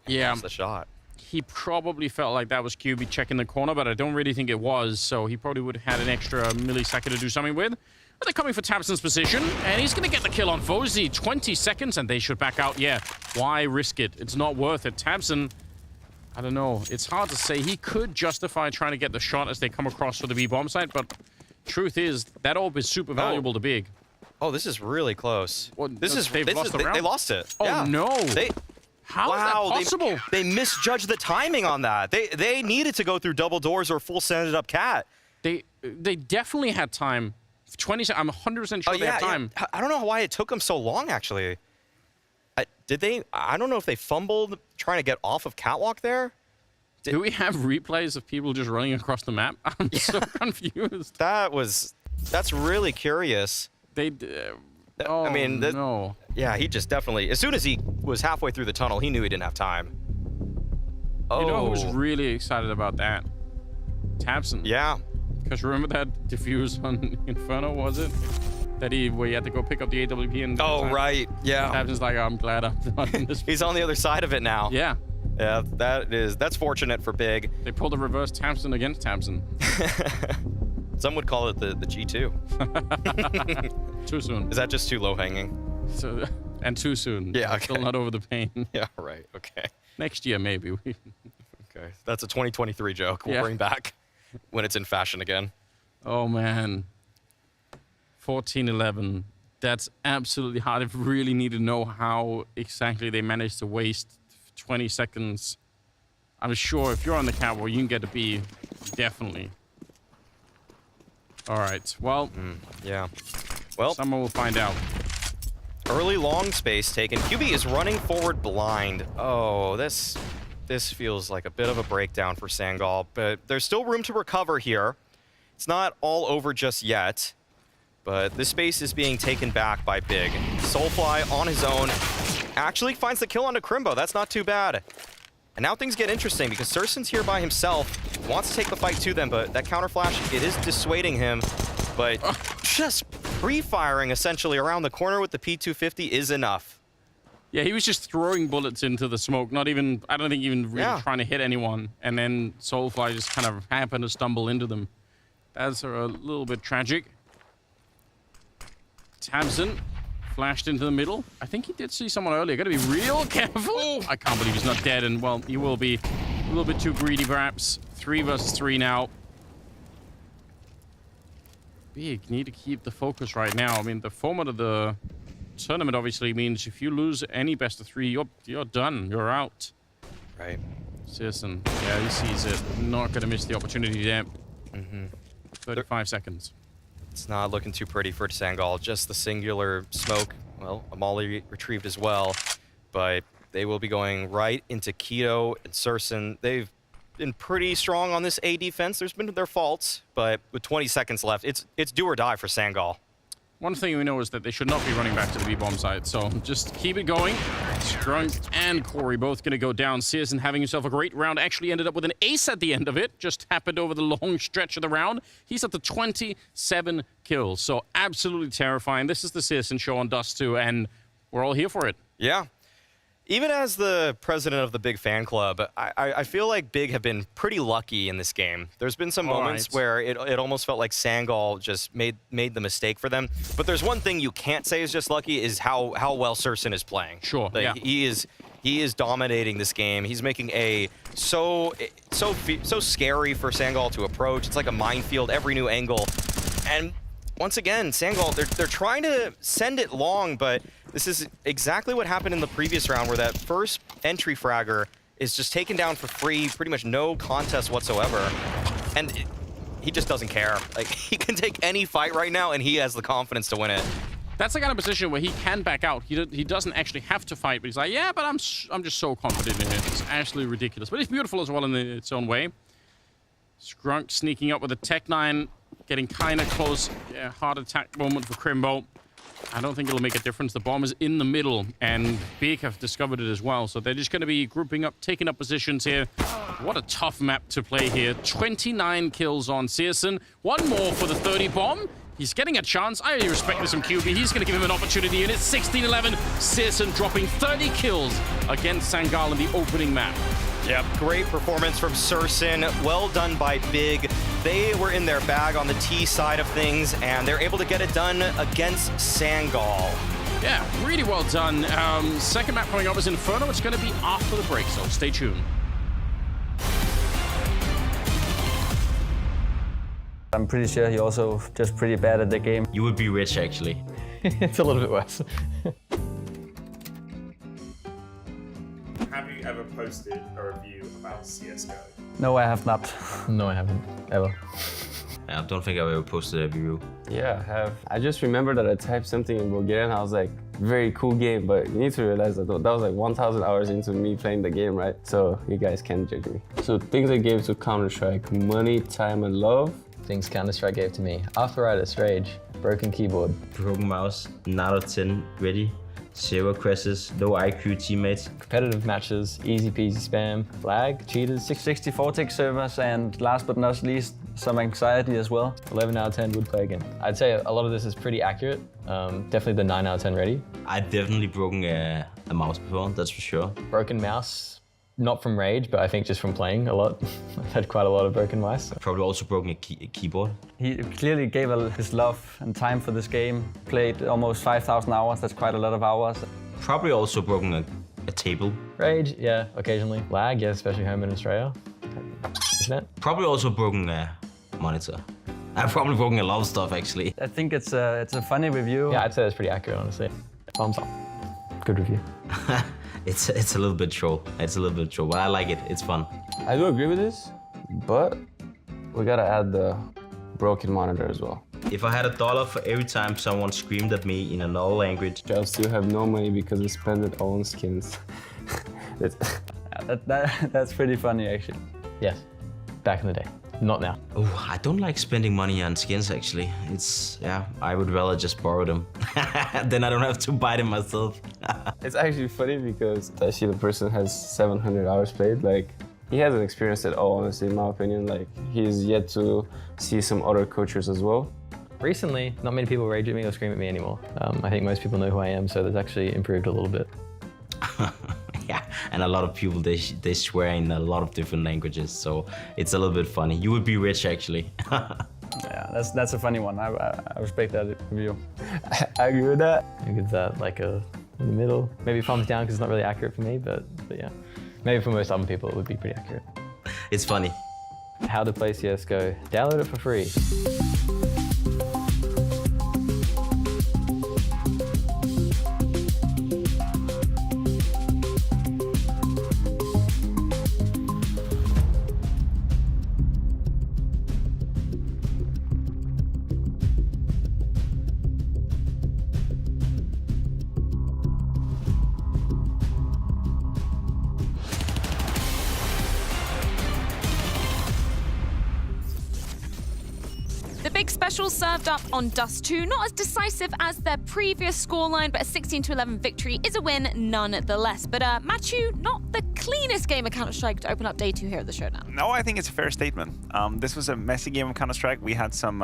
Yeah. The shot. he probably felt like that was QB checking the corner, but I don't really think it was, so he probably would have had an extra millisecond to do something with. But they're coming for tabseN's position, and he's going to get the kill on fozeE. 20 seconds, and they should back out. Yeah, why risk it? It's not worth it. tabseN, I don't know. It's hard to say. He could justify trying to get the shot as they come across for the B-bomb site, but truth is, that orb is super valuable to Big. Oh, this is really close. Well, They've lost the round? They lost it. Oh, yeah. no. How is that possible? They misjudged the timing on that. They needed to go through double doors or full sended up cat. They definitely had time. 20 seconds. I'm 100% sure they have time. Yeah. I don't know why it took them so long, actually. Did they? I don't know if they fumbled trying to get off of catwalk there. Do we have replays of people just running across the map? I'm so confused. That's really curious. Oh, I mean, no. Yeah, he just definitely, as soon as he was halfway through the tunnel, he knew he didn't have time. You know who's really excited about that? tabseN. Yeah. Because remember that defuse on Inferno, was it? Where he had to go pick up the AWP and... Oh, right. Yeah. tabseN's like, oh, I'm glad I'm not in this. He's on the other side of it now. Yeah. Yeah, that's fortunate for Big. They pulled a reverse tabseN against tabseN. Some would call it the G2. Too soon. Is that just too low hanging? So, and too soon. Yeah, okay. Still not over the pain. Yeah, right. Okay. Next year, maybe. Okay. That's a 2023 joke we'll bring back when it's in fashion again. Oh, man. 14-11. That's absolutely hard. I really need to know how exactly they managed to waste 20 seconds. I'm sure if you're on the catwalk, you can get a B. Definitely. All right. Well. Yeah. Well. Someone will find out. Early long space taken. QB is running forward blind. Oh, this feels like a bit of a breakdown for Sangal, but there's still room to recover here. It's not all over just yet, but this space is being taken back by Big. Soulfly on his own actually finds the kill onto Crimbo. That's not too bad. And now things get interesting because CEST's here by himself. Wants to take the fight to them, but that counter flash, it is dissuading him. But just pre-firing essentially around the corner with the P250 is enough. Yeah, he was just throwing bullets into the smoke, not even, I don't think even really trying to hit anyone. And then Soulfly just kind of happened to stumble into them. That's a little bit tragic. tabseN flashed into the middle. I think he did see someone earlier. Gotta be real careful. I can't believe he's not dead, and well, he will be a little bit too greedy perhaps. 3 versus 3 now. Big need to keep the focus right now. I mean, the format of the tournament obviously means if you lose any best of 3, you're done. You're out. Right. cesn, yeah, he sees it. Not gonna miss the opportunity there. 35 seconds. It's not looking too pretty for Sangal. Just the singular smoke. Well, a molly retrieved as well. But they will be going right into Keto and cesn. They've been pretty strong on this A defense. There's been their faults, but with 20 seconds left, it's do or die for Sangal. One thing we know is that they should not be running back to the B-bomb site, so just keep it going. Strunk and Corey both going to go down. cesn having himself a great round. Actually ended up with an ace at the end of it. Just happened over the long stretch of the round. He's at the 27 kills, so absolutely terrifying. This is the cesn show on Dust 2, and we're all here for it. Yeah. Even as the president of the Big fan club, I feel like Big have been pretty lucky in this game. There's been some moments where it almost felt like Sangal just made the mistake for them. But there's one thing you can't say is just lucky is how well cesn is playing. Sure, like, he is dominating this game. He's making a so scary for Sangal to approach. It's like a minefield, every new angle. And once again, Sangal, they're trying to send it long, but this is exactly what happened in the previous round where that first entry fragger is just taken down for free, pretty much no contest whatsoever. And he just doesn't care. Like, he can take any fight right now and he has the confidence to win it. That's the kind of position where he can back out. He doesn't actually have to fight, but he's like, yeah, but I'm just so confident in it. It's actually ridiculous. But it's beautiful as well in its own way. Scrunk sneaking up with a Tech 9, getting kind of close. Yeah, heart attack moment for Crimbo. I don't think it'll make a difference. The bomb is in the middle, and Big have discovered it as well. So they're just going to be grouping up, taking up positions here. What a tough map to play here. 29 kills on cesn. One more for the 30 bomb. He's getting a chance. I respect this from QB. He's going to give him an opportunity, and it's 16-11. cesn dropping 30 kills against Sangal in the opening map. Yep, great performance from Sursen. Well done by Big. They were in their bag on the T side of things, and they're able to get it done against Sangal. Yeah, really well done. Second map coming up is Inferno. It's going to be after the break, so stay tuned. I'm pretty sure he also just pretty bad at the game. You would be rich, actually. It's a little bit worse. Have you ever posted a review about CSGO? No, I have not. No, I haven't, ever. I don't think I've ever posted a review. Yeah, I have. I just remember that I typed something in Bulgarian. I was like, very cool game, but you need to realize that that was like 1,000 hours into me playing the game, right? So you guys can't judge me. So things I gave to Counter-Strike: money, time, and love. Things Counter-Strike gave to me: arthritis, rage, broken keyboard, broken mouse, 9 out of 10 ready, 0 crashes, low IQ teammates, competitive matches, easy peasy spam, lag, cheaters, 64 tick servers, and last but not least, some anxiety as well. 11 out of 10 would play again. I'd say a lot of this is pretty accurate. Definitely the 9 out of 10 ready. I've definitely broken a mouse before, that's for sure. Broken mouse. Not from rage, but I think just from playing a lot. I've had quite a lot of broken mice. I've probably also broken a keyboard. He clearly gave his love and time for this game. Played almost 5,000 hours, that's quite a lot of hours. Probably also broken a table. Rage, yeah, occasionally. Lag, yeah, especially home in Australia. Isn't it? Probably also broken a monitor. I've probably broken a lot of stuff, actually. I think it's a funny review. Yeah, I'd say it's pretty accurate, honestly. Thumbs up. Good review. It's a little bit troll. It's a little bit troll, but I like it. It's fun. I do agree with this, but we gotta add the broken monitor as well. If I had $1 for every time someone screamed at me in another language, I'll still have no money because I spent it all on skins. That's pretty funny, actually. Yes, back in the day. Not now. Oh, I don't like spending money on skins, actually. Yeah, I would rather just borrow them. Then I don't have to buy them myself. It's actually funny because I see the person has 700 hours played. Like, he hasn't experienced it all, honestly, in my opinion. Like, he's yet to see some other coaches as well. Recently, not many people rage at me or scream at me anymore. I think most people know who I am, so that's actually improved a little bit. Yeah, and a lot of people, they swear in a lot of different languages, so it's a little bit funny. You would be rich, actually. Yeah, that's a funny one. I respect that review. I agree with that. I give that like in the middle. Maybe thumbs down because it's not really accurate for me, but yeah. Maybe for most other people it would be pretty accurate. It's funny. How to play CSGO. Download it for free. The big special served up on Dust 2, not as decisive as their previous scoreline, but a 16-11 victory is a win nonetheless. But Matthew, not the cleanest game of Counter-Strike to open up day 2 here at the Showdown. No, I think it's a fair statement. This was a messy game of Counter-Strike. We had some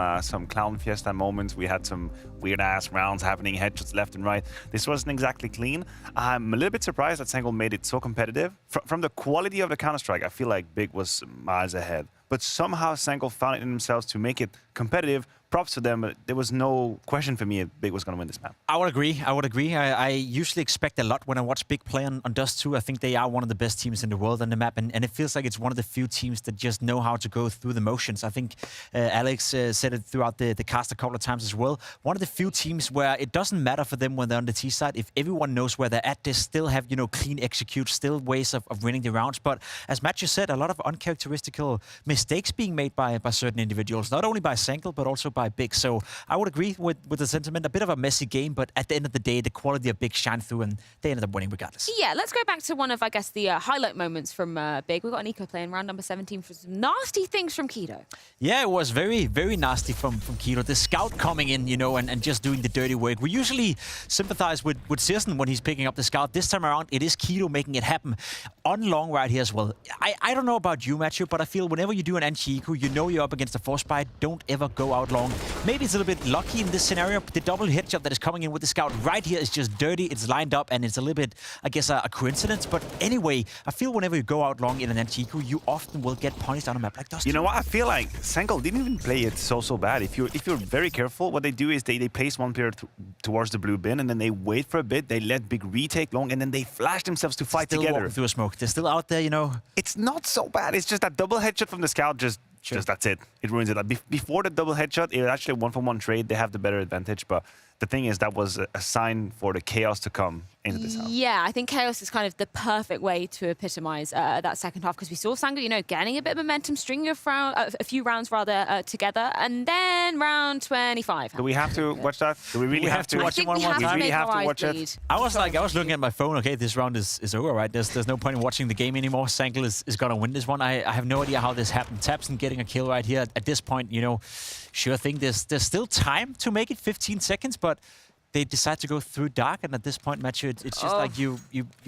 clown fiesta moments. We had some weird-ass rounds happening, headshots left and right. This wasn't exactly clean. I'm a little bit surprised that Sangal made it so competitive. From the quality of the Counter-Strike, I feel like Big was miles ahead. But somehow Sangal found it in themselves to make it competitive. Props to them, but there was no question for me if Big was going to win this map. I would agree. I usually expect a lot when I watch Big play on Dust 2. I think they are one of the best teams in the world on the map, and it feels like it's one of the few teams that just know how to go through the motions. I think Alex said it throughout the cast a couple of times as well. One of the few teams where it doesn't matter for them when they're on the T side. If everyone knows where they're at, they still have, clean execute, still ways of winning the rounds. But as Matthew said, a lot of uncharacteristical mistakes being made by certain individuals, not only by Sangal, but also by Big. So I would agree with the sentiment. A bit of a messy game, but at the end of the day, the quality of Big shined through, and they ended up winning regardless. Yeah, let's go back to one of, I guess, the highlight moments from Big. We've got an Eco playing round number 17 for some nasty things from Keto. Yeah, it was very, very nasty from Keto. The scout coming in, and just doing the dirty work. We usually sympathize with CEST when he's picking up the scout. This time around, it is Keto making it happen on long right here as well. I don't know about you, Matthew, but I feel whenever you do an anti-eco, you're up against a force buy. Don't ever ever go out long. Maybe it's a little bit lucky in this scenario, but the double headshot that is coming in with the scout right here is just dirty. It's lined up, and it's a little bit, I guess, a coincidence. But anyway, I feel whenever you go out long in an Antico, you often will get punished on a map like Dust. You know what? I feel like Sangal didn't even play it so bad. If you're very careful, what they do is they place one player towards the blue bin, and then they wait for a bit. They let Big retake long, and then they flash themselves to fight still together. Walking through a smoke. They're still out there, you know. It's not so bad. It's just that double headshot from the scout just that's it. It ruins it. Before the double headshot, it was actually a 1-for-1 trade. They have the better advantage, but the thing is that was a sign for the chaos to come into this house. Yeah, I think chaos is kind of the perfect way to epitomize that second half, because we saw Sangal, you know, getting a bit of momentum, stringing a few rounds rather together, and then round 25. Do we have to watch that? Do we really have to watch it one more time? We have to watch it. I was looking at my phone. Okay, this round is over, right? There's no point in watching the game anymore. Sangal is gonna win this one. I have no idea how this happened. tabseN getting a kill right here at this point. You know, sure thing. There's still time to make it 15 seconds, but they decide to go through dark, and at this point, Matthew, it's just like you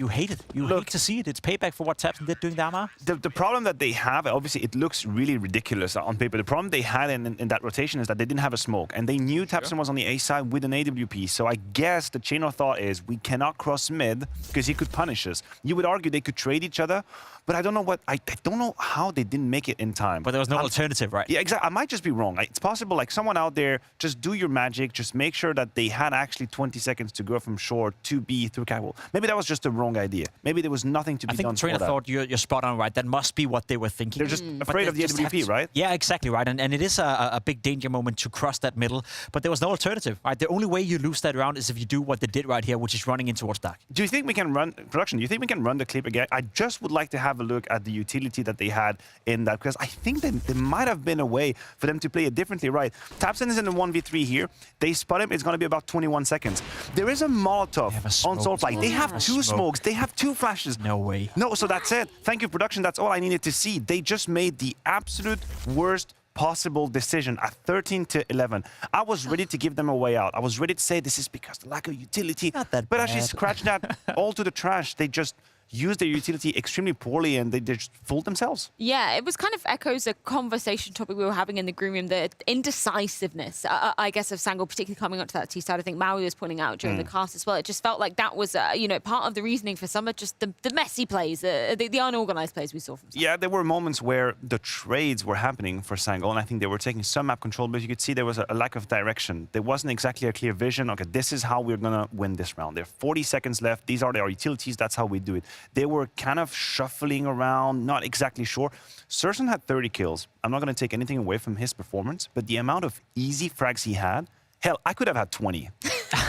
hate it. You hate to see it. It's payback for what tabseN did during the AMR. The problem that they have, obviously, it looks really ridiculous on paper. The problem they had in that rotation is that they didn't have a smoke, and they knew tabseN was on the A side with an AWP. So I guess the chain of thought is we cannot cross mid because he could punish us. You would argue they could trade each other, but I don't know what I don't know how they didn't make it in time. But there was no alternative, right? Yeah, exactly. I might just be wrong. It's possible, like someone out there, just do your magic. Just make sure that they had actually 20 seconds to go from shore to B through catwalk. Maybe that was just the wrong idea. Maybe there was nothing to be done. I think train of thought, you're spot on, right? That must be what they were thinking. They're just afraid of the AWP, right? Yeah, exactly, right. And it is a big danger moment to cross that middle, but there was no alternative, right? The only way you lose that round is if you do what they did right here, which is running in towards dark. Do you think we can run production? Do you think we can run the clip again? I just would like to have a look at the utility that they had in that, because I think there might have been a way for them to play it differently, right? tabseN is in the 1v3 here. They spot him. It's going to be about 21 seconds. There is a Molotov on Soulfly. They have two smokes. They have two flashes. No way. No, so that's it. Thank you, production. That's all I needed to see. They just made the absolute worst possible decision at 13-11. I was ready to give them a way out. I was ready to say this is because the lack of utility. Not that but bad. actually scratch that all to the trash. They just used their utility extremely poorly, and they just fooled themselves. Yeah, it was kind of echoes a conversation topic we were having in the green room, the indecisiveness, I guess, of Sangal, particularly coming onto that T side. I think Maui was pointing out during the cast as well. It just felt like that was, you know, part of the reasoning for some of just the messy plays, the unorganized plays we saw from Sangal. Yeah, there were moments where the trades were happening for Sangal, and I think they were taking some map control, but you could see there was a lack of direction. There wasn't exactly a clear vision. Okay, this is how we're gonna win this round. There are 40 seconds left. These are our utilities. That's how we do it. They were kind of shuffling around, not exactly sure. CESGO had 30 kills. I'm not going to take anything away from his performance, but the amount of easy frags he had, hell, I could have had 20.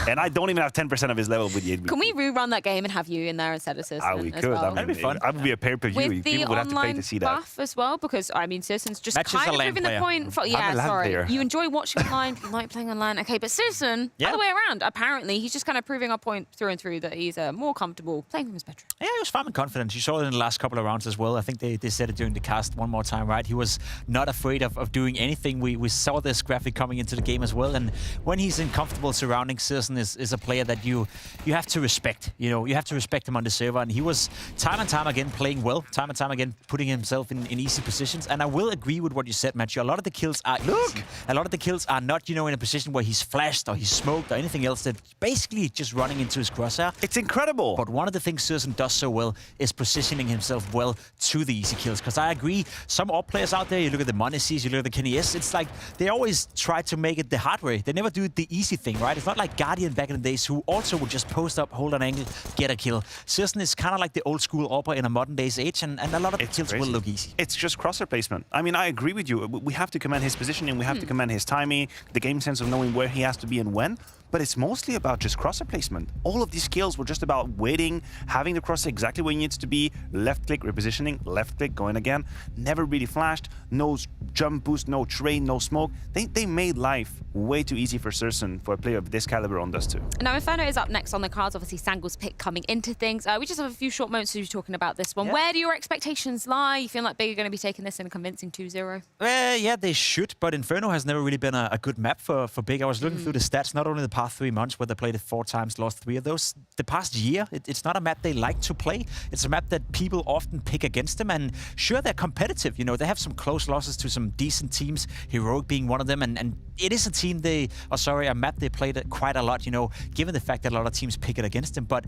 And I don't even have 10% of his level with the AWP. Can we rerun that game and have you in there instead of CESGO? We as could. well? That'd be fun. That would be a pay-per-view. With the People would have to pay to see that. buff as well, because I mean, CESGO's just Match is kind a of LAN proving the player. point. For, I'm yeah, a LAN sorry. player. You enjoy watching online, you like playing online. Okay, but CESGO, other way around. Apparently, he's just kind of proving our point through and through that he's more comfortable playing from his bedroom. Yeah, he was farming confidence. You saw it in the last couple of rounds as well. I think they said it during the cast one more time, right? He was not afraid of doing anything. We saw this graphic coming into the game as well. And when he's in comfortable surroundings, CESGO is a player that you have to respect. You know, you have to respect him on the server. And he was time and time again playing well, time and time again putting himself in easy positions. And I will agree with what you said, Matthew. A lot of the kills are easy. A lot of the kills are not, you know, in a position where he's flashed or he's smoked or anything else. That basically just running into his crosshair. It's incredible. But one of the things CESGO does so well is positioning himself well to the easy kills. Because I agree, some AWP players out there, you look at the Moneys, you look at the Kenny S, it's like they always try to make it the hard way. They never do the easy thing, right? It's not like Guardian back in the days who also would just post up, hold an angle, get a kill. CESGO is kind of like the old school AWPer in a modern day's age, and a lot of the kills will look easy. It's just crosshair placement. I mean, I agree with you. We have to command his positioning, we have to command his timing, the game sense of knowing where he has to be and when. But it's mostly about just crosshair placement. All of these skills were just about waiting, having the crosshair exactly where it needs to be, left click, repositioning, left click, going again. Never really flashed, no jump boost, no trade, no smoke. They made life way too easy for CESGO for a player of this caliber on Dust 2. Now, Inferno is up next on the cards. Obviously, Sangal's pick coming into things. We just have a few short moments to be talking about this one. Yeah. Where do your expectations lie? You feel like Big are going to be taking this in a convincing 2-0? Yeah, they should, but Inferno has never really been a good map for Big. I was looking through the stats, not only the past 3 months where they played it 4 times, lost 3 of those. The past year, it's not a map they like to play. It's a map that people often pick against them, and sure, they're competitive. You know, they have some close losses to some decent teams, Heroic being one of them, and it is a map they played quite a lot, you know, given the fact that a lot of teams pick it against them. But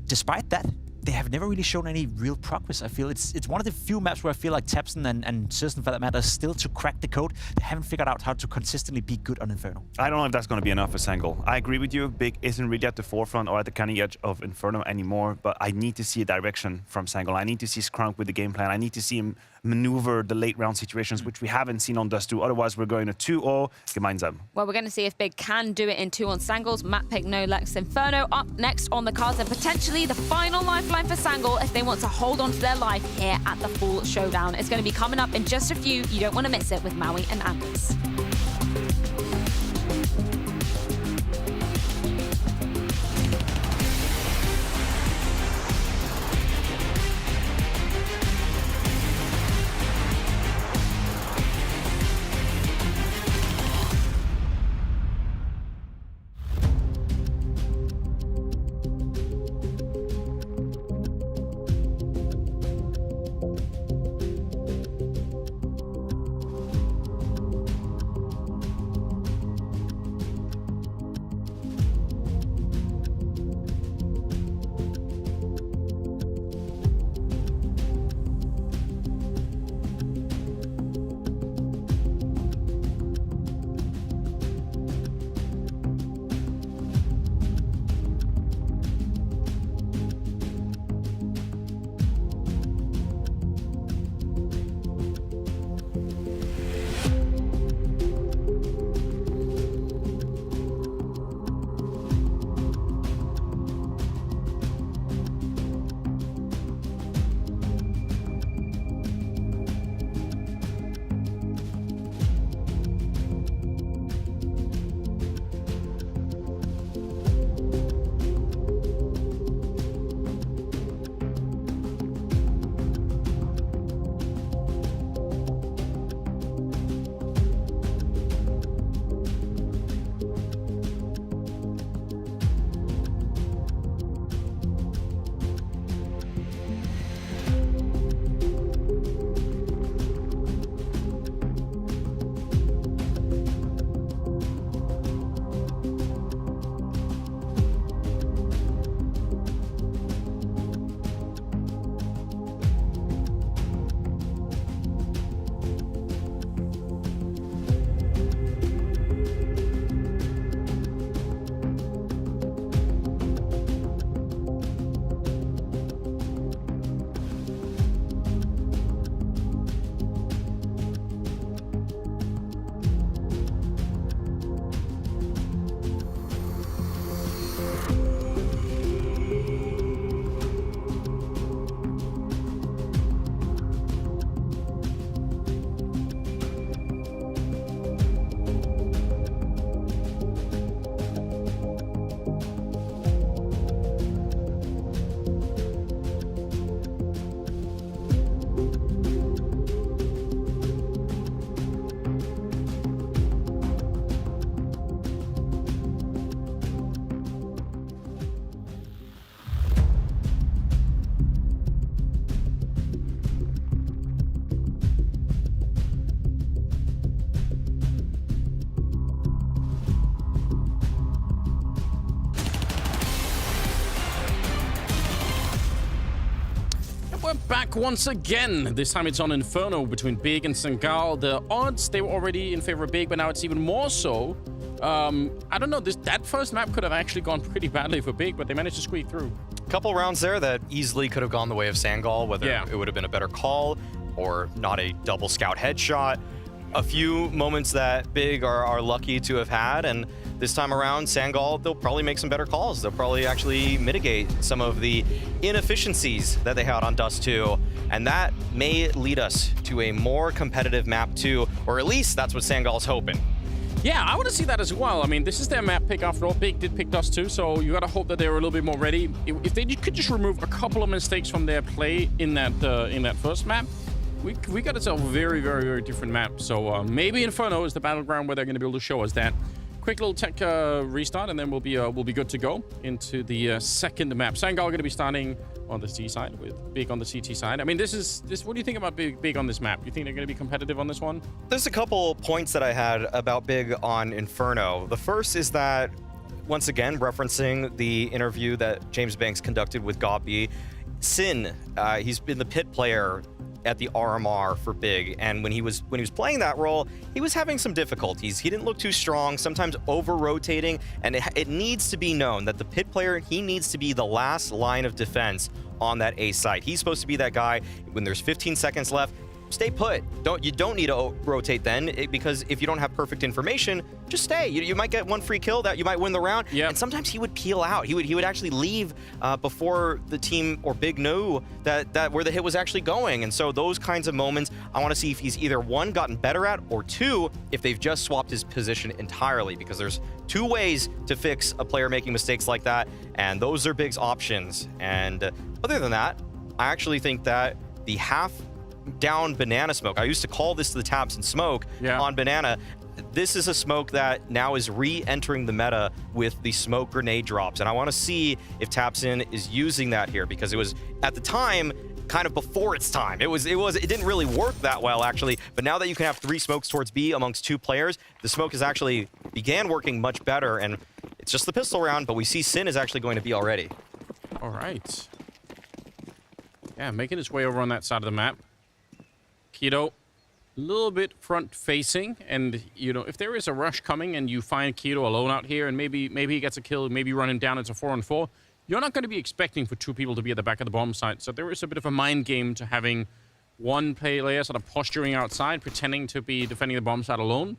despite that, they have never really shown any real progress. I feel it's one of the few maps where I feel like TaPSN and CESGO for that matter still to crack the code. They haven't figured out how to consistently be good on Inferno. I don't know if that's going to be enough for Sangal. I agree with you. Big isn't really at the forefront or at the cutting edge of Inferno anymore, but I need to see a direction from Sangal. I need to see Skrunk with the game plan. I need to see him maneuver the late round situations, which we haven't seen on Dust 2. Otherwise, we're going to 2-0 gemeinsam. Well, we're going to see if Big can do it in 2 on Sangal's map pick. No Lex Inferno up next on the cards, and potentially the final lifeline for Sangal if they want to hold on to their life here at the Fall Showdown. It's going to be coming up in just a few. You don't want to miss it with Maui and Anders. Back once again. This time it's on Inferno between Big and Sangal. The odds, they were already in favor of Big, but now it's even more so. I don't know, that first map could have actually gone pretty badly for Big, but they managed to squeak through. Couple rounds there that easily could have gone the way of Sangal, whether it would have been a better call or not a double scout headshot. A few moments that Big are lucky to have had, and this time around, Sangal, they'll probably make some better calls. They'll probably actually mitigate some of the inefficiencies that they had on Dust 2, and that may lead us to a more competitive map 2, or at least that's what Sangal's hoping. Yeah, I want to see that as well. I mean, this is their map pick after all. Big did pick Dust 2, so you got to hope that they're a little bit more ready. If they could just remove a couple of mistakes from their play in that first map, we got ourselves a very, very, very different map. So maybe Inferno is the battleground where they're going to be able to show us that. quick little tech restart, and then we'll be good to go into the second map. Sangal going to be starting on the C side with Big on the CT side. I mean, this. What do you think about Big on this map? You think they're going to be competitive on this one? There's a couple points that I had about Big on Inferno. The first is that, once again, referencing the interview that James Banks conducted with Gobby, Sin, he's been the pit player at the RMR for Big, and when he was playing that role, he was having some difficulties. He didn't look too strong, sometimes over-rotating, and it needs to be known that the pit player, he needs to be the last line of defense on that A site. He's supposed to be that guy when there's 15 seconds left. Stay put. You don't need to rotate then, because if you don't have perfect information, just stay. You might get one free kill that you might win the round. Yep. And sometimes he would peel out. He would actually leave before the team or Big knew that where the hit was actually going. And so those kinds of moments, I want to see if he's either one, gotten better at, or two, if they've just swapped his position entirely, because there's two ways to fix a player making mistakes like that, and those are Big's options. And other than that, I actually think that the half down banana smoke, I used to call this the tabseN smoke on banana. This is a smoke that now is re-entering the meta with the smoke grenade drops, and I want to see if tabseN is using that here, because it was at the time kind of before its time. It didn't really work that well, actually, but now that you can have 3 smokes towards B amongst 2 players, the smoke has actually began working much better, and it's just the pistol round, but we see Sin is actually going to be already. All right. Yeah, making his way over on that side of the map. Keto, a little bit front-facing, and, you know, if there is a rush coming and you find Keto alone out here, and maybe he gets a kill, maybe run him down into 4-on-4, you're not going to be expecting for 2 people to be at the back of the bomb site. So there is a bit of a mind game to having one player sort of posturing outside, pretending to be defending the bomb site alone.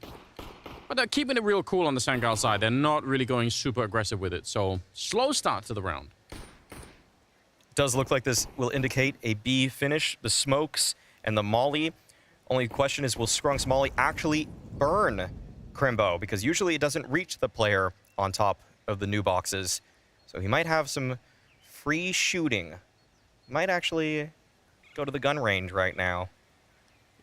But they're keeping it real cool on the Sangal side. They're not really going super aggressive with it. So slow start to the round. Does look like this will indicate a B finish. The smokes and the molly. Only question is, will Skrunk's molly actually burn Crimbo? Because usually it doesn't reach the player on top of the new boxes. So he might have some free shooting. Might actually go to the gun range right now.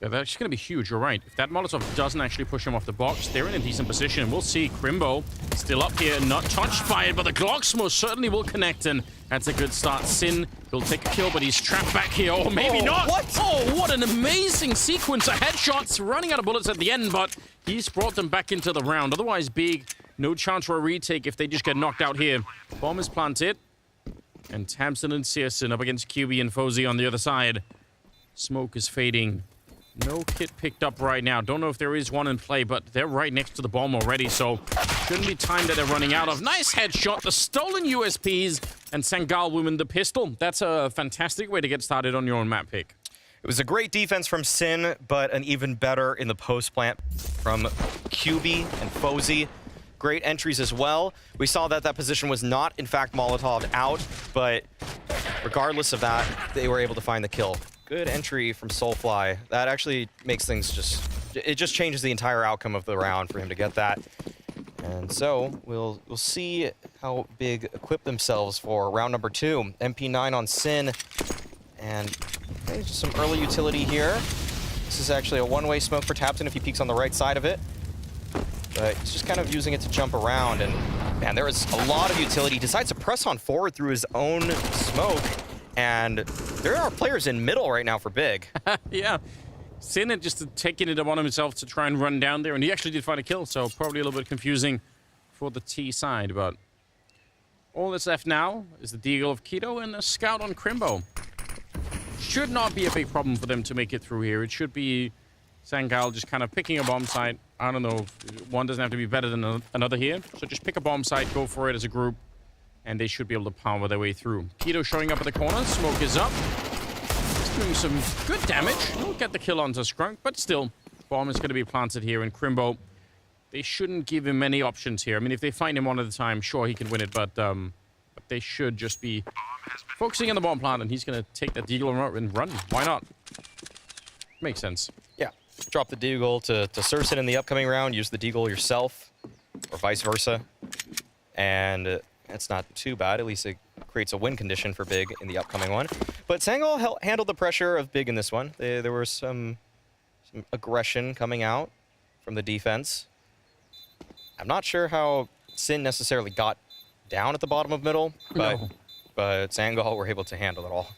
Yeah, that's going to be huge, you're right. If that Molotov doesn't actually push him off the box, they're in a decent position. We'll see Crimbo still up here, not touched by it, but the Glocks most certainly will connect, and that's a good start. Sin will take a kill, but he's trapped back here. Oh, maybe not. What? Oh, what an amazing sequence of headshots, running out of bullets at the end, but he's brought them back into the round. Otherwise, Big, no chance for a retake if they just get knocked out here. Bomb is planted, and tabseN and CSGO up against QB and Fozy on the other side. Smoke is fading. No kit picked up right now. Don't know if there is one in play, but they're right next to the bomb already, so shouldn't be time that they're running out of. Nice headshot, the stolen USPs, and Sangal will win the pistol. That's a fantastic way to get started on your own map pick. It was a great defense from Sin, but an even better in the post plant from QB and Fozy. Great entries as well. We saw that position was not, in fact, Molotov out, but regardless of that, they were able to find the kill. Good entry from Soulfly. That actually makes things it just changes the entire outcome of the round for him to get that. And so we'll see how Big equip themselves for round number 2. MP9 on Sin, and some early utility here. This is actually a one-way smoke for tabseN if he peeks on the right side of it. But he's just kind of using it to jump around, and man, there is a lot of utility. He decides to press on forward through his own smoke. And there are players in middle right now for Big. Yeah. Sin had just taken it upon himself to try and run down there, and he actually did find a kill, so probably a little bit confusing for the T side, but all that's left now is the Deagle of Keto and a scout on Crimbo. Should not be a big problem for them to make it through here. It should be Sangal just kind of picking a bomb site. I don't know, one doesn't have to be better than another here, so just pick a bomb site, go for it as a group, and they should be able to power their way through. Keto showing up at the corner. Smoke is up. He's doing some good damage. He'll get the kill onto Skrunk, but still, bomb is going to be planted here. And Crimbo, they shouldn't give him many options here. I mean, if they find him one at a time, sure, he can win it, but they should just be focusing on the bomb plant, and he's going to take that Deagle and run. Why not? Makes sense. Yeah. Drop the Deagle to CSGO in the upcoming round. Use the Deagle yourself, or vice versa. And it's not too bad. At least it creates a win condition for Big in the upcoming one. But Sangal handled the pressure of Big in this one. There was some aggression coming out from the defense. I'm not sure how Sin necessarily got down at the bottom of middle, but Sangal were able to handle it all.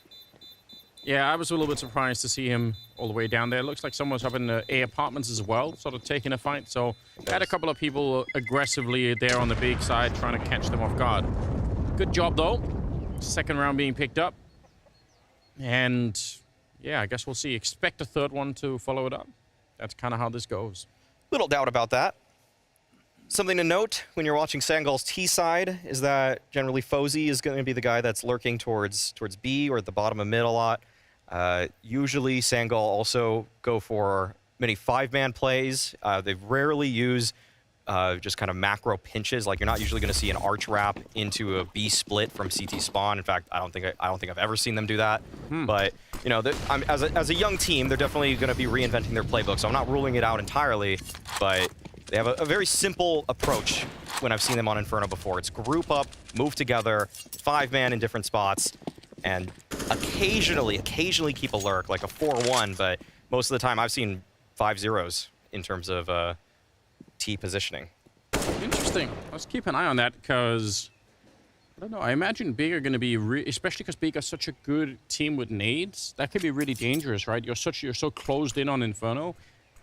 Yeah, I was a little bit surprised to see him all the way down there. It looks like someone's up in the A apartments as well, sort of taking a fight. So had a couple of people aggressively there on the big side trying to catch them off guard. Good job, though. Second round being picked up. And yeah, I guess we'll see. Expect a third one to follow it up. That's kind of how this goes. Little doubt about that. Something to note when you're watching Sangal's T side is that generally Fozy is going to be the guy that's lurking towards B or at the bottom of mid a lot. Usually Sangal also go for many 5-man plays. They rarely use just kind of macro pinches. Like, you're not usually going to see an arch wrap into a B split from CT spawn. In fact, I don't think I've ever seen them do that. But you know, as a young team, they're definitely going to be reinventing their playbook. So I'm not ruling it out entirely, but they have a very simple approach when I've seen them on Inferno before. It's group up, move together, 5-man in different spots, and occasionally keep a lurk, like a 4-1, but most of the time I've seen 5-0s in terms of T positioning. Interesting. Let's keep an eye on that, because I don't know. I imagine Big are going to be, especially because Big are such a good team with nades. That could be really dangerous, right? You're so closed in on Inferno.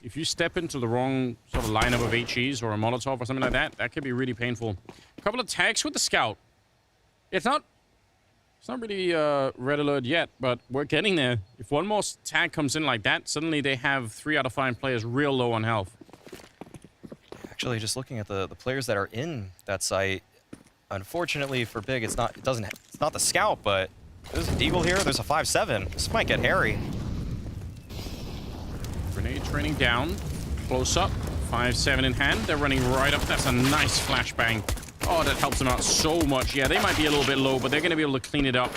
If you step into the wrong sort of lineup of HEs or a Molotov or something like that, that could be really painful. A couple of tags with the scout. It's not really red alert yet, but we're getting there. If one more tag comes in like that, suddenly they have 3 out of 5 players real low on health. Actually, just looking at the players that are in that site, unfortunately for Big, it's not the scout, but there's a Deagle here. There's a 5-7. This might get hairy. Grenade training down, close up, 5-7 in hand. They're running right up. That's a nice flashbang. Oh, that helps them out so much. Yeah, they might be a little bit low, but they're going to be able to clean it up.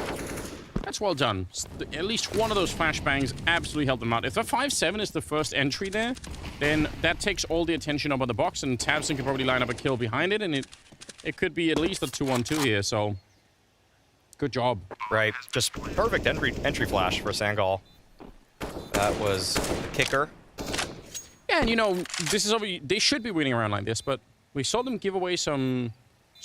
That's well done. At least one of those flashbangs absolutely helped them out. If a 5-7 is the first entry there, then that takes all the attention up on the box, and Tabson can probably line up a kill behind it, and it could be at least a 2-on-2 here, so good job. Right, just perfect entry flash for Sangal. That was the kicker. Yeah, and you know, this is they should be winning a round like this, but we saw them give away some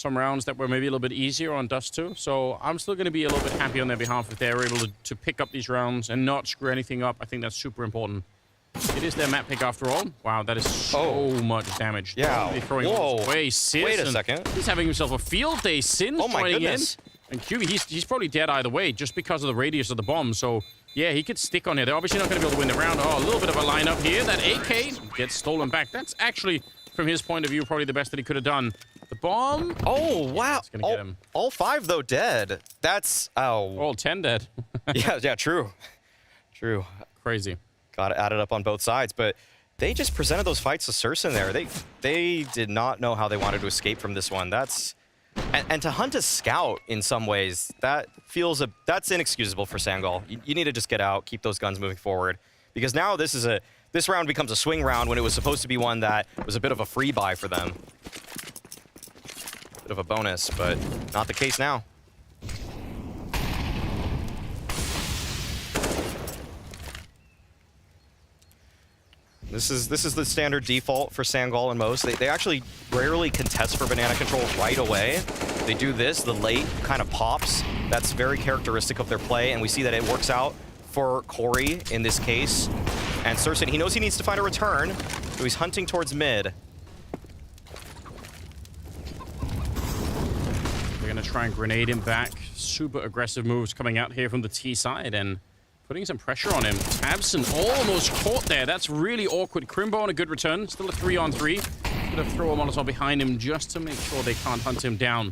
rounds that were maybe a little bit easier on Dust 2, so I'm still going to be a little bit happy on their behalf if they're able to pick up these rounds and not screw anything up. I think that's super important. It is their map pick after all. Wow, that is so much damage. Yeah. Throwing all this away. Wait a second. He's having himself a field day. Sin's oh my goodness. In. And QB, he's probably dead either way just because of the radius of the bomb, so yeah, he could stick on here. They're obviously not going to be able to win the round. Oh, a little bit of a lineup here. That AK gets stolen back. That's actually, from his point of view, probably the best that he could have done. The bomb. Oh, wow. It's going to get him. All 5, though, dead. That's... Oh. All 10 dead. yeah, true. True. Crazy. Got it added up on both sides, but they just presented those fights to Surson there. They did not know how they wanted to escape from this one. That's... And to hunt a scout in some ways, that's inexcusable for Sangal. You need to just get out, keep those guns moving forward, because now this round becomes a swing round when it was supposed to be one that was a bit of a free buy for them. Bit of a bonus, but not the case now. This is the standard default for Sangal and most. They actually rarely contest for banana control right away. They do this, the late kind of pops. That's very characteristic of their play, and we see that it works out for Corey in this case. And Surson, he knows he needs to find a return, so he's hunting towards mid. They're going to try and grenade him back. Super aggressive moves coming out here from the T side, and putting some pressure on him. Tabson almost caught there. That's really awkward. Crimbo on a good return. Still a 3-on-3. Gonna throw a Molotov behind him just to make sure they can't hunt him down.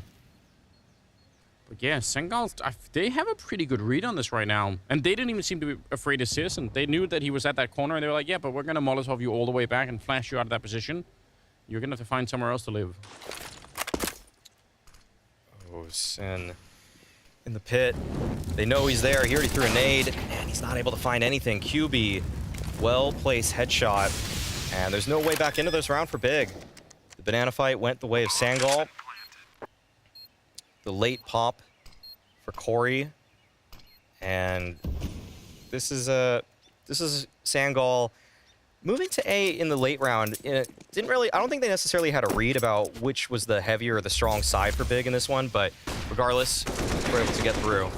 But yeah, Sangal, they have a pretty good read on this right now. And they didn't even seem to be afraid of Searson. They knew that he was at that corner, and they were like, yeah, but we're gonna Molotov you all the way back and flash you out of that position. You're gonna have to find somewhere else to live. Oh, Sin. In the pit. They know he's there. He already threw a nade, and he's not able to find anything. QB, well-placed headshot, and there's no way back into this round for Big. The banana fight went the way of Sangal. The late pop for Corey, and this is Sangal moving to A in the late round, I don't think they necessarily had a read about which was the heavier or the strong side for Big in this one, but regardless, we're able to get through.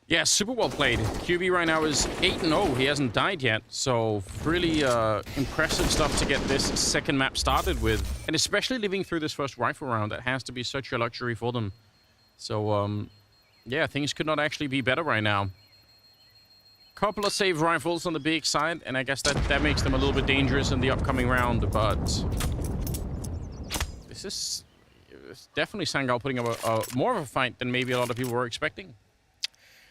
Yeah, super well played. QB right now is 8-0. He hasn't died yet, so really impressive stuff to get this second map started with, and especially living through this first rifle round. That has to be such a luxury for them. So, yeah, things could not actually be better right now. Couple of save rifles on the Big side, and I guess that makes them a little bit dangerous in the upcoming round, but this is definitely Sangal putting up a more of a fight than maybe a lot of people were expecting.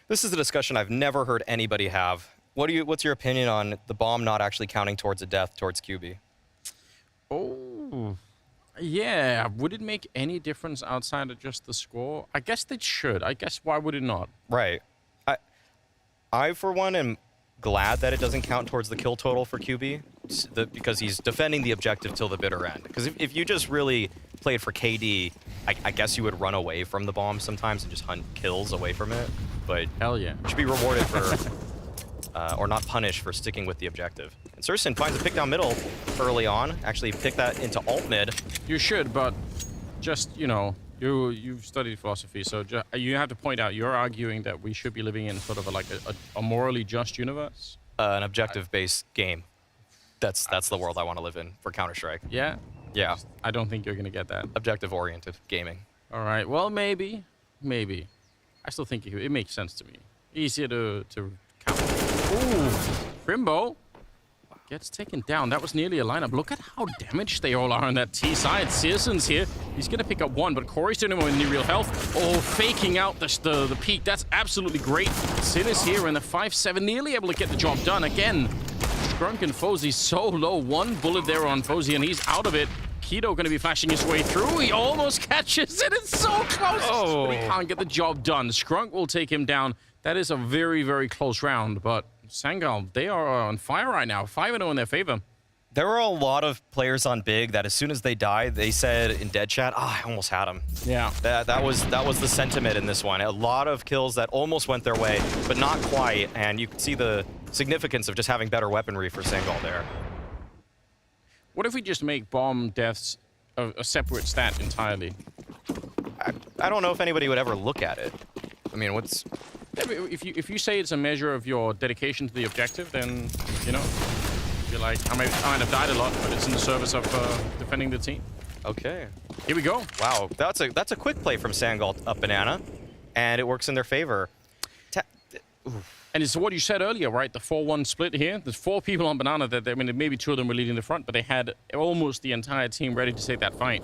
This is a discussion I've never heard anybody have. What's your opinion on the bomb not actually counting towards a death towards QB? Oh, yeah. Would it make any difference outside of just the score? I guess it should. I guess why would it not? Right. I for one, am glad that it doesn't count towards the kill total for QB because he's defending the objective till the bitter end. Because if you just really played for KD, I guess you would run away from the bomb sometimes and just hunt kills away from it. But hell yeah, should be rewarded for, or not punished for sticking with the objective. And Surson finds a pick down middle early on. Actually, pick that into alt mid. You should, but just, you know, you've studied philosophy, so you have to point out you're arguing that we should be living in sort of a morally just universe, an objective-based game. That's the world I want to live in for Counter-Strike. Yeah. Yeah. I don't think you're gonna get that. Objective-oriented gaming. All right. Well, maybe. I still think it makes sense to me. Easier to count. Ooh, Primbo gets taken down. That was nearly a lineup. Look at how damaged they all are on that T side. Searson's here. He's going to pick up one, but Corey's doing him with any real health. Oh, faking out the peak. That's absolutely great. Sid is here in the 5-7, nearly able to get the job done again. Scrunk and Fozy so low. One bullet there on Fozy, and he's out of it. Keto going to be flashing his way through. He almost catches it. It's so close. Oh. But he can't get the job done. Scrunk will take him down. That is a very, very close round, but Sangal, they are on fire right now. 5-0 in their favor. There were a lot of players on Big that as soon as they died, they said in dead chat, I almost had him. Yeah. That was the sentiment in this one. A lot of kills that almost went their way, but not quite. And you can see the significance of just having better weaponry for Sangal there. What if we just make bomb deaths a separate stat entirely? I don't know if anybody would ever look at it. I mean, what's... If you say it's a measure of your dedication to the objective, then, you know, you're like, I might have died a lot, but it's in the service of defending the team. Okay. Here we go. Wow, that's a quick play from Sangal up Banana, and it works in their favor. And it's what you said earlier, right? The 4-1 split here. There's 4 people on Banana that, I mean, maybe 2 of them were leading the front, but they had almost the entire team ready to take that fight.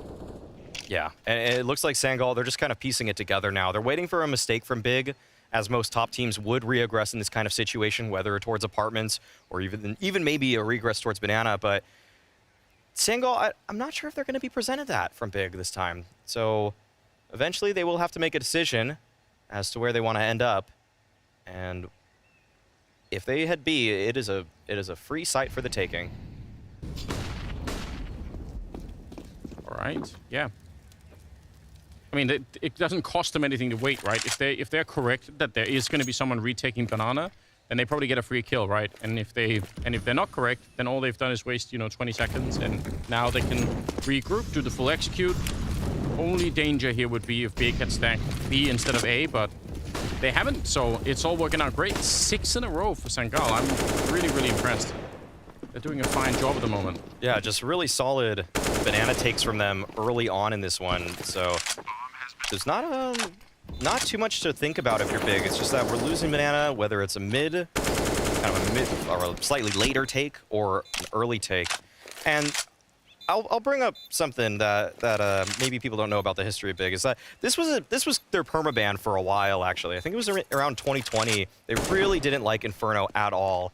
Yeah, and it looks like Sangal, they're just kind of piecing it together now. They're waiting for a mistake from Big, as most top teams would regress in this kind of situation, whether towards apartments or even maybe a regress towards Banana. But Sangal, I'm not sure if they're going to be presented that from Big this time. So eventually they will have to make a decision as to where they want to end up. And if they head B, it is a free site for the taking. All right, yeah. I mean, it doesn't cost them anything to wait, right? If they're correct that there is going to be someone retaking Banana, then they probably get a free kill, right? And if they're not correct, then all they've done is waste, you know, 20 seconds, and now they can regroup, do the full execute. Only danger here would be if Big had stacked B instead of A, but they haven't, so it's all working out great. 6 in a row for Sangal. I'm really, really impressed. They're doing a fine job at the moment. Yeah, just really solid Banana takes from them early on in this one. So there's not too much to think about if you're Big. It's just that we're losing Banana, whether it's a kind of a mid or a slightly later take or an early take. And I'll bring up something that maybe people don't know about the history of Big, is that this was their permaban for a while, actually. I think it was around 2020. They really didn't like Inferno at all.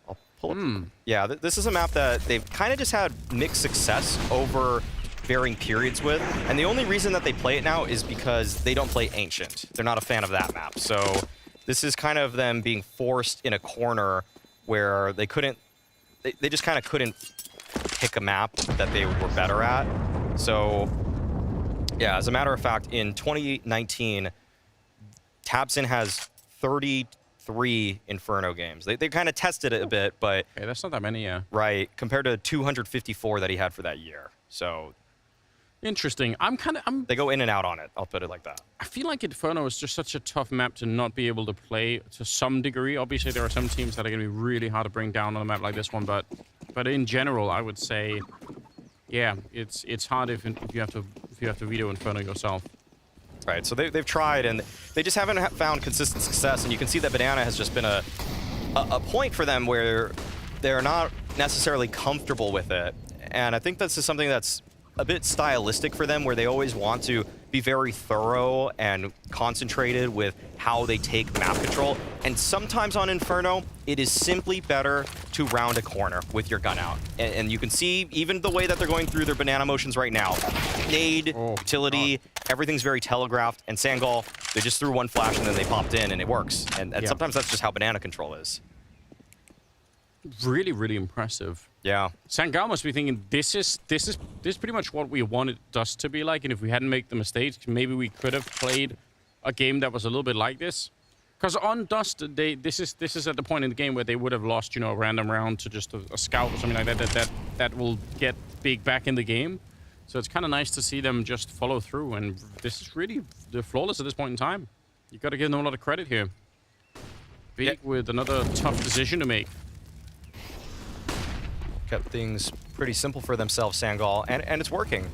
I'll pull up. Yeah, this is a map that they've kind of just had mixed success over varying periods with, and the only reason that they play it now is because they don't play Ancient. They're not a fan of that map. So this is kind of them being forced in a corner where they just kind of couldn't pick a map that they were better at. So yeah, as a matter of fact, in 2019, tabseN has 33 3 Inferno games. They kind of tested it a bit, but... Okay, that's not that many, yeah. Right, compared to 254 that he had for that year. So... Interesting. They go in and out on it, I'll put it like that. I feel like Inferno is just such a tough map to not be able to play to some degree. Obviously, there are some teams that are going to be really hard to bring down on a map like this one, but in general, I would say, yeah, it's hard if you have to veto Inferno yourself. Right, so they've tried, and they just haven't found consistent success, and you can see that Banana has just been a point for them where they're not necessarily comfortable with it, and I think this is something that's a bit stylistic for them, where they always want to be very thorough and concentrated with how they take map control. And sometimes on Inferno, it is simply better to round a corner with your gun out. And you can see even the way that they're going through their banana motions right now. Nade, utility, everything's very telegraphed. And Sangal, they just threw one flash and then they popped in and it works. And sometimes that's just how banana control is. Really, really impressive. Yeah. Sangal must be thinking, this is pretty much what we wanted Dust to be like, and if we hadn't made the mistakes, maybe we could have played a game that was a little bit like this. Because on Dust, this is at the point in the game where they would have lost, you know, a random round to just a scout or something like that will get Big back in the game. So it's kind of nice to see them just follow through, and this is really flawless at this point in time. You got to give them a lot of credit here. Big with another tough decision to make. Kept things pretty simple for themselves, Sangal, and it's working.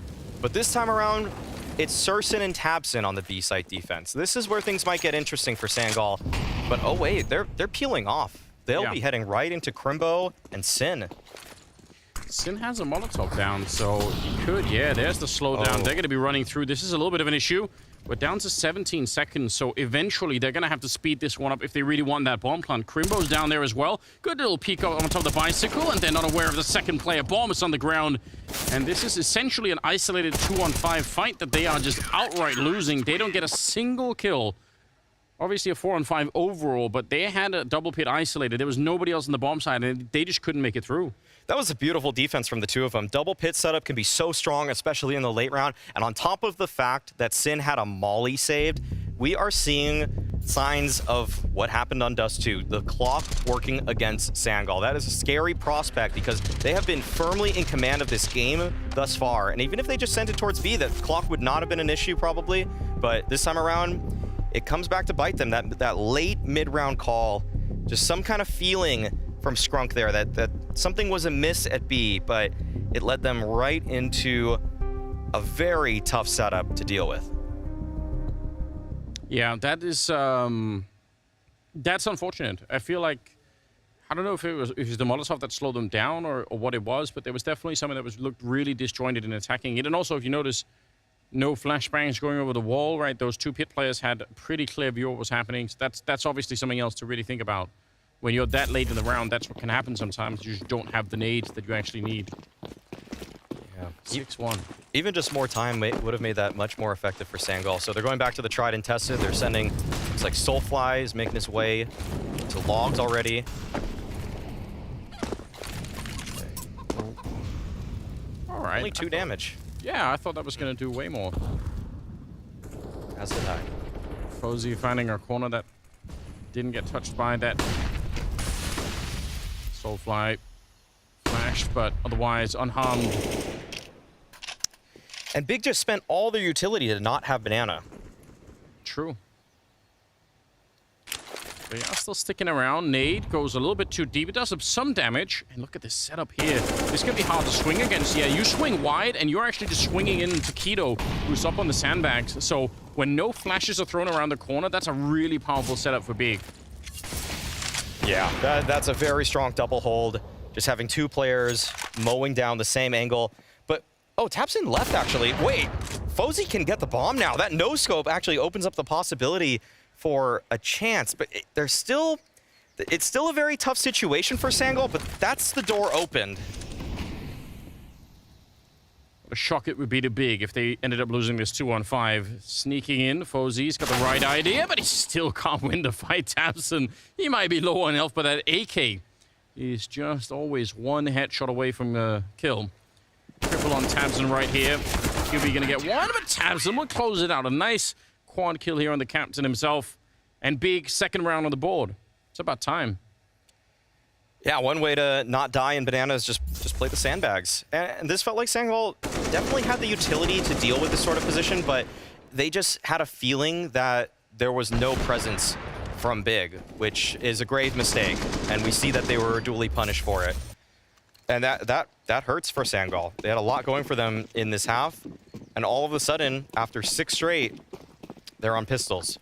But this time around, it's Surson and tabseN on the B site defense. This is where things might get interesting for Sangal. But oh wait, they're peeling off. They'll be heading right into Crimbo and Sin. Sin has a Molotov down, so he could, there's the slowdown. They're going to be running through. This is a little bit of an issue. We're down to 17 seconds, so eventually they're going to have to speed this one up if they really want that bomb plant. Crimbo's down there as well. Good little peek on top of the bicycle, and they're not aware of the second player. Bomb is on the ground, and this is essentially an isolated 2-on-5 fight that they are just outright losing. They don't get a single kill. Obviously a 4-on-5 overall, but they had a double pit isolated. There was nobody else on the bomb side, and they just couldn't make it through. That was a beautiful defense from the two of them. Double pit setup can be so strong, especially in the late round. And on top of the fact that Sin had a molly saved, we are seeing signs of what happened on Dust 2. The clock working against Sangal. That is a scary prospect because they have been firmly in command of this game thus far. And even if they just sent it towards B, that clock would not have been an issue probably. But this time around, it comes back to bite them. That late mid-round call, just some kind of feeling from Scrunk there that something was amiss at B, but it led them right into a very tough setup to deal with. Yeah, that is that's unfortunate. I feel like, I don't know if it was the Molotov that slowed them down or what it was, but there was definitely something that looked really disjointed in attacking it. And also, if you notice, no flashbangs going over the wall, right? Those two pit players had a pretty clear view of what was happening. So that's obviously something else to really think about. When you're that late in the round, that's what can happen sometimes. You just don't have the nades that you actually need. Yeah. 6-1. Even just more time would have made that much more effective for Sangal. So they're going back to the tried and tested. They're sending, looks like Soulfly is making his way to logs already. All right. Only 2 damage. Yeah, I thought that was going to do way more. As did I. Fozy finding a corner that didn't get touched by that. Soulfly flashed, but otherwise unharmed. And Big just spent all their utility to not have banana. True. They are still sticking around. Nade goes a little bit too deep. It does some damage. And look at this setup here. This can be hard to swing against. Yeah, you swing wide, and you're actually just swinging into Keto, who's up on the sandbags. So when no flashes are thrown around the corner, that's a really powerful setup for Big. Yeah, that's a very strong double hold. Just having 2 players mowing down the same angle. But, oh, tabseN left, actually. Wait, Fozy can get the bomb now. That no-scope actually opens up the possibility for a chance. But it's still a very tough situation for Sangal, but that's the door opened. What a shock it would be to Big if they ended up losing this 2-on-5. Sneaking in, Fozy's got the right idea, but he still can't win the fight. tabseN, he might be low on health, but that AK is just always one headshot away from a kill. Triple on tabseN right here. QB gonna get one, but tabseN will close it out. A nice quad kill here on the captain himself. And Big, second round on the board. It's about time. Yeah, one way to not die in Banana is just play the sandbags. And this felt like Sangal definitely had the utility to deal with this sort of position, but they just had a feeling that there was no presence from Big, which is a grave mistake, and we see that they were duly punished for it. And that hurts for Sangal. They had a lot going for them in this half, and all of a sudden, after 6 straight, they're on pistols.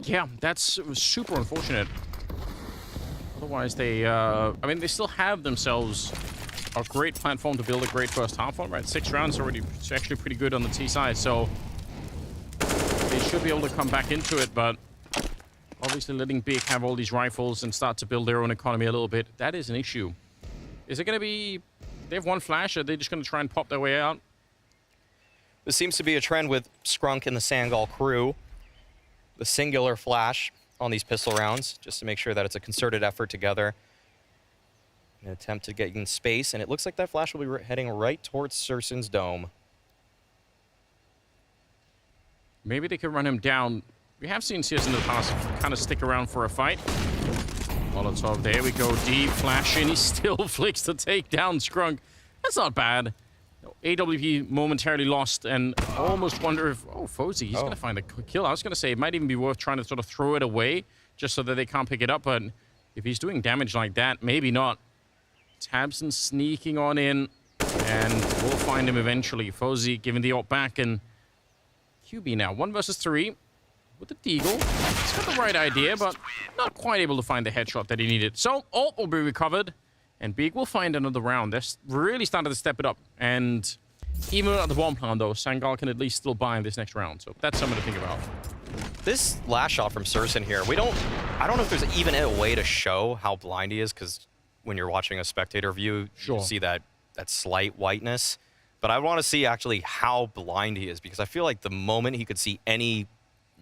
Yeah, that's super unfortunate. Otherwise, they, I mean, they still have themselves a great platform to build a great first half on, right? 6 rounds already, it's actually pretty good on the T side, so they should be able to come back into it, but obviously letting Big have all these rifles and start to build their own economy a little bit, that is an issue. Is it going to be, they have one flash, are they just going to try and pop their way out? This seems to be a trend with Scrunk and the Sangal crew. The singular flash on these pistol rounds, just to make sure that it's a concerted effort together. An attempt to get in space, and it looks like that flash will be heading right towards Sursen's dome. Maybe they could run him down. We have seen CS in the past kind of stick around for a fight. Molotov, there we go, deep flash in. He still flicks to take down Scrunk. That's not bad. AWP momentarily lost, and almost wonder if, Fozy, he's going to find a kill. I was going to say it might even be worth trying to sort of throw it away just so that they can't pick it up, but if he's doing damage like that, maybe not. tabseN sneaking on in, and we'll find him eventually. Fozy giving the ult back, and QB now 1 versus 3 with the Deagle. He's got the right idea, but not quite able to find the headshot that he needed. So ult will be recovered, and Big will find another round. They're really starting to step it up, and even at the bomb plant, though, Sangal can at least still buy in this next round. So that's something to think about. This last shot from Sursen here, I don't know if there's even a way to show how blind he is, because when you're watching a spectator view, you see that slight whiteness. But I want to see actually how blind he is, because I feel like the moment he could see any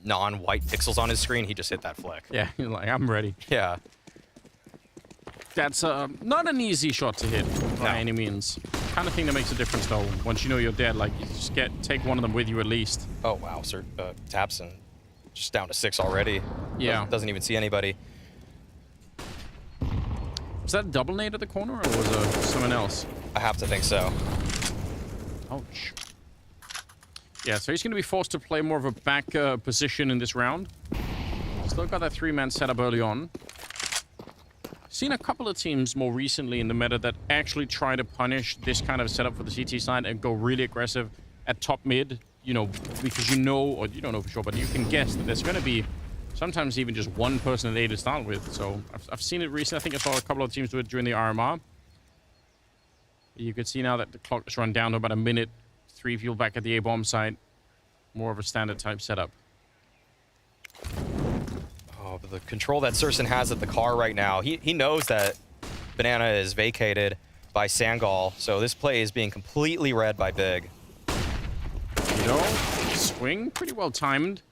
non-white pixels on his screen, he just hit that flick. Yeah, you're like, I'm ready. Yeah. That's not an easy shot to hit by any means. Kind of thing that makes a difference, though. Once you know you're dead, like, you just take one of them with you at least. Oh, wow. tabseN just down to 6 already. Yeah. Doesn't even see anybody. Was that a double nade at the corner, or was it someone else? I have to think so. Ouch. Yeah, so he's going to be forced to play more of a back position in this round. Still got that 3-man setup early on. Seen a couple of teams more recently in the meta that actually try to punish this kind of setup for the CT side and go really aggressive at top mid, you know, because you know, or you don't know for sure, but you can guess that there's going to be sometimes even just one person at A to start with. So I've seen it recently. I think I saw a couple of teams do it during the RMR. You can see now that the clock has run down to about a minute. 3 fuel back at the A-bomb site. More of a standard type setup. Oh, but the control that Sursen has at the car right now, he knows that Banana is vacated by Sangal, so this play is being completely read by Big. You know, swing pretty well timed.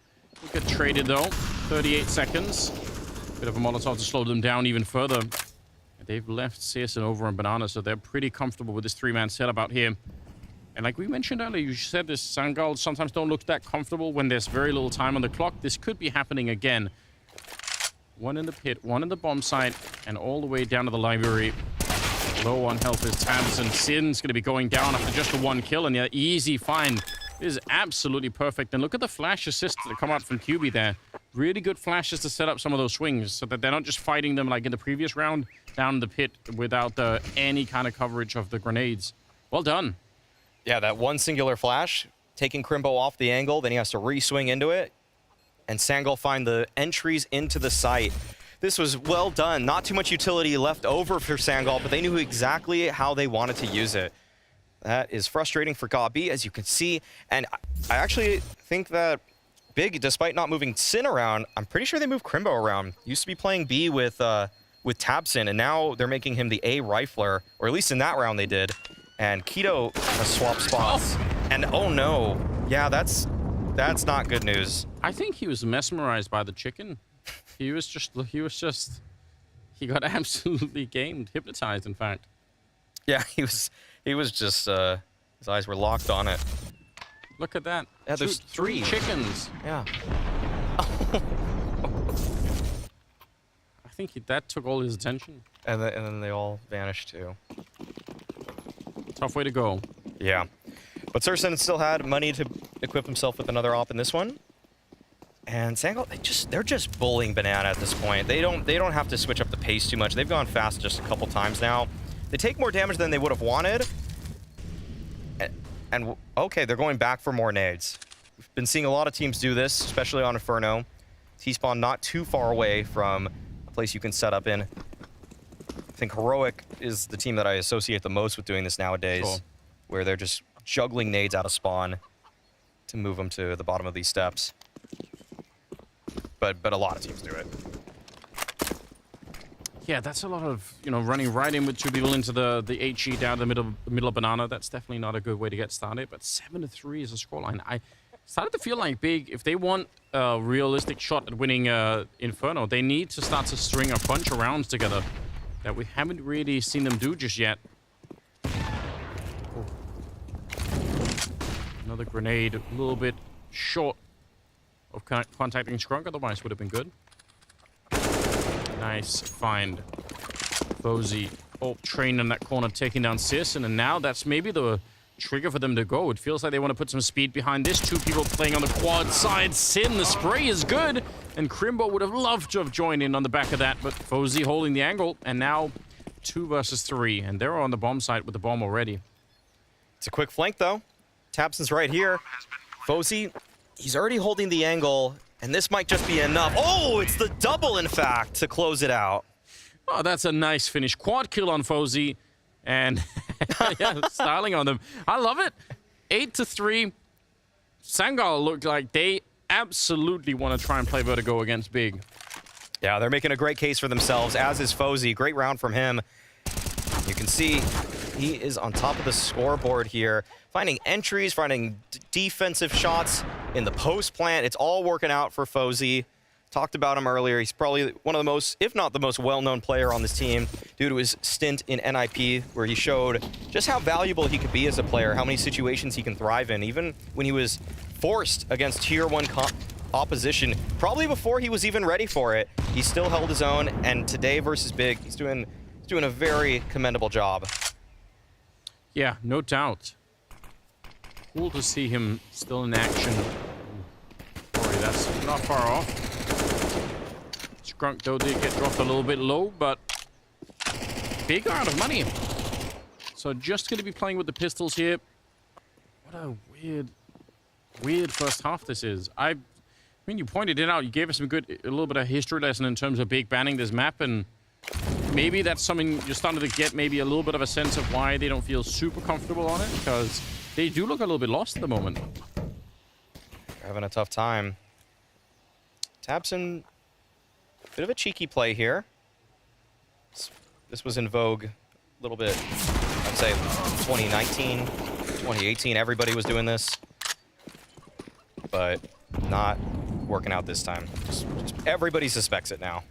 We'll get traded though. 38 seconds. Bit of a Molotov to slow them down even further. They've left CSN over on Banana, so they're pretty comfortable with this 3-man setup out here. And like we mentioned earlier, you said this, Sangal sometimes don't look that comfortable when there's very little time on the clock. This could be happening again. 1 in the pit, 1 in the bomb site, and all the way down to the library. Low on health is tabseN. Sin's going to be going down after just the 1 kill, and yeah, easy find. This is absolutely perfect. And look at the flash assists that come out from QB there. Really good flashes to set up some of those swings so that they're not just fighting them like in the previous round down in the pit without any kind of coverage of the grenades. Well done. Yeah, that one singular flash, taking Crimbo off the angle, then he has to re-swing into it, and Sangal find the entries into the site. This was well done. Not too much utility left over for Sangal, but they knew exactly how they wanted to use it. That is frustrating for Gabi, as you can see, and I actually think that Big, despite not moving Sin around, I'm pretty sure they moved Crimbo around. Used to be playing B with tabseN, and now they're making him the A rifler, or at least in that round they did. And Keto has swapped spots. And oh no, yeah, that's not good news. I think he was mesmerized by the chicken. He got absolutely gamed, hypnotized, in fact. Yeah, he was just, his eyes were locked on it. Look at that. Yeah, there's 3 chickens. Yeah. think that took all his attention. And then they all vanished too. Tough way to go. Yeah. But Sursen still had money to equip himself with another op in this one. And Sangal, they're just bullying Banana at this point. They don't have to switch up the pace too much. They've gone fast just a couple times now. They take more damage than they would have wanted. And okay, they're going back for more nades. We've been seeing a lot of teams do this, especially on Inferno. T-spawn not too far away from a place you can set up in. I think Heroic is the team that I associate the most with doing this nowadays, Cool. where they're just juggling nades out of spawn to move them to the bottom of these steps. But a lot of teams do it. Yeah, that's a lot of, running right in with two people into the HE down the middle of Banana. That's definitely not a good way to get started. But 7-3 is a scoreline. I started to feel like Big, if they want a realistic shot at winning Inferno, they need to start to string a bunch of rounds together that we haven't really seen them do just yet. Oh. Another grenade, a little bit short of contacting Skrunk, otherwise would have been good. Nice find. Fozy, train in that corner, taking down CEST, and now that's maybe the trigger for them to go. It feels like they want to put some speed behind this. Two people playing on the quad side. Sin, the spray is good, and Crimbo would have loved to have joined in on the back of that, but Fozy holding the angle, and now 2 versus 3, and they're on the bomb site with the bomb already. It's a quick flank, though. Tabson's right here. Fozy, he's already holding the angle, and this might just be enough. Oh, it's the double, in fact, to close it out. Oh, that's a nice finish. Quad kill on Fozy, and yeah, styling on them. I love it. 8-3. Sangal looked like they absolutely want to try and play Vertigo against Big. Yeah, they're making a great case for themselves, as is Fozy. Great round from him. You can see he is on top of the scoreboard here, finding entries, finding defensive shots in the post plant. It's all working out for Fozy. Talked about him earlier. He's probably one of the most, if not the most well-known player on this team due to his stint in NIP, where he showed just how valuable he could be as a player, how many situations he can thrive in, even when he was forced against Tier 1 opposition, probably before he was even ready for it. He still held his own, and today versus Big, he's doing a very commendable job. Yeah, no doubt. Cool to see him still in action. Boy, that's not far off. Skrunk, though, did get dropped a little bit low, but Big are out of money. So just going to be playing with the pistols here. What a weird first half this is. I mean, you pointed it out. You gave us a little bit of history lesson in terms of Big banning this map, and maybe that's something you're starting to get maybe a little bit of a sense of why they don't feel super comfortable on it, because they do look a little bit lost at the moment. They're having a tough time. Tabson, bit of a cheeky play here. This was in vogue a little bit, I'd say 2019, 2018, everybody was doing this. But not working out this time. Just everybody suspects it now.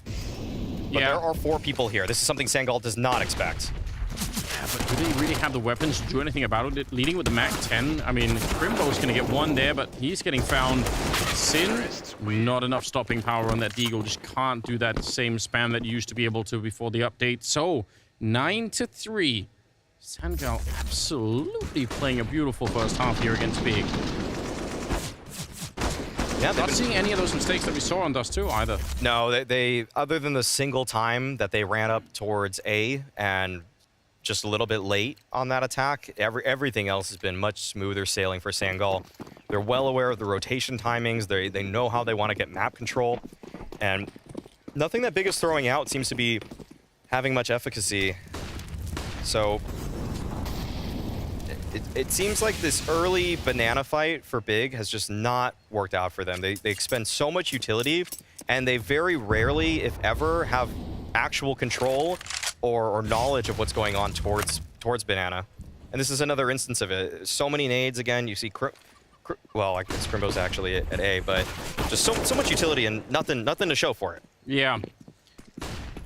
But there are 4 people here. This is something Sangal does not expect. Yeah, but do they really have the weapons to do anything about it? Leading with the MAC-10, I mean, Crimbo's going to get one there, but he's getting found. Sin, not enough stopping power on that Deagle. Just can't do that same spam that you used to be able to before the update. So, 9-3. Sangal absolutely playing a beautiful first half here against Big. Yeah, not seeing any of those mistakes that we saw on Dust 2 either. No, they other than the single time that they ran up towards A and just a little bit late on that attack, everything else has been much smoother sailing for Sangal. They're well aware of the rotation timings. They know how they want to get map control, and nothing that Big is throwing out seems to be having much efficacy. So it seems like this early banana fight for Big has just not worked out for them. They expend so much utility, and they very rarely, if ever, have actual control or knowledge of what's going on towards banana. And this is another instance of it. So many nades again. You see, well, I guess Crimbo's actually at A, but just so much utility and nothing to show for it. Yeah,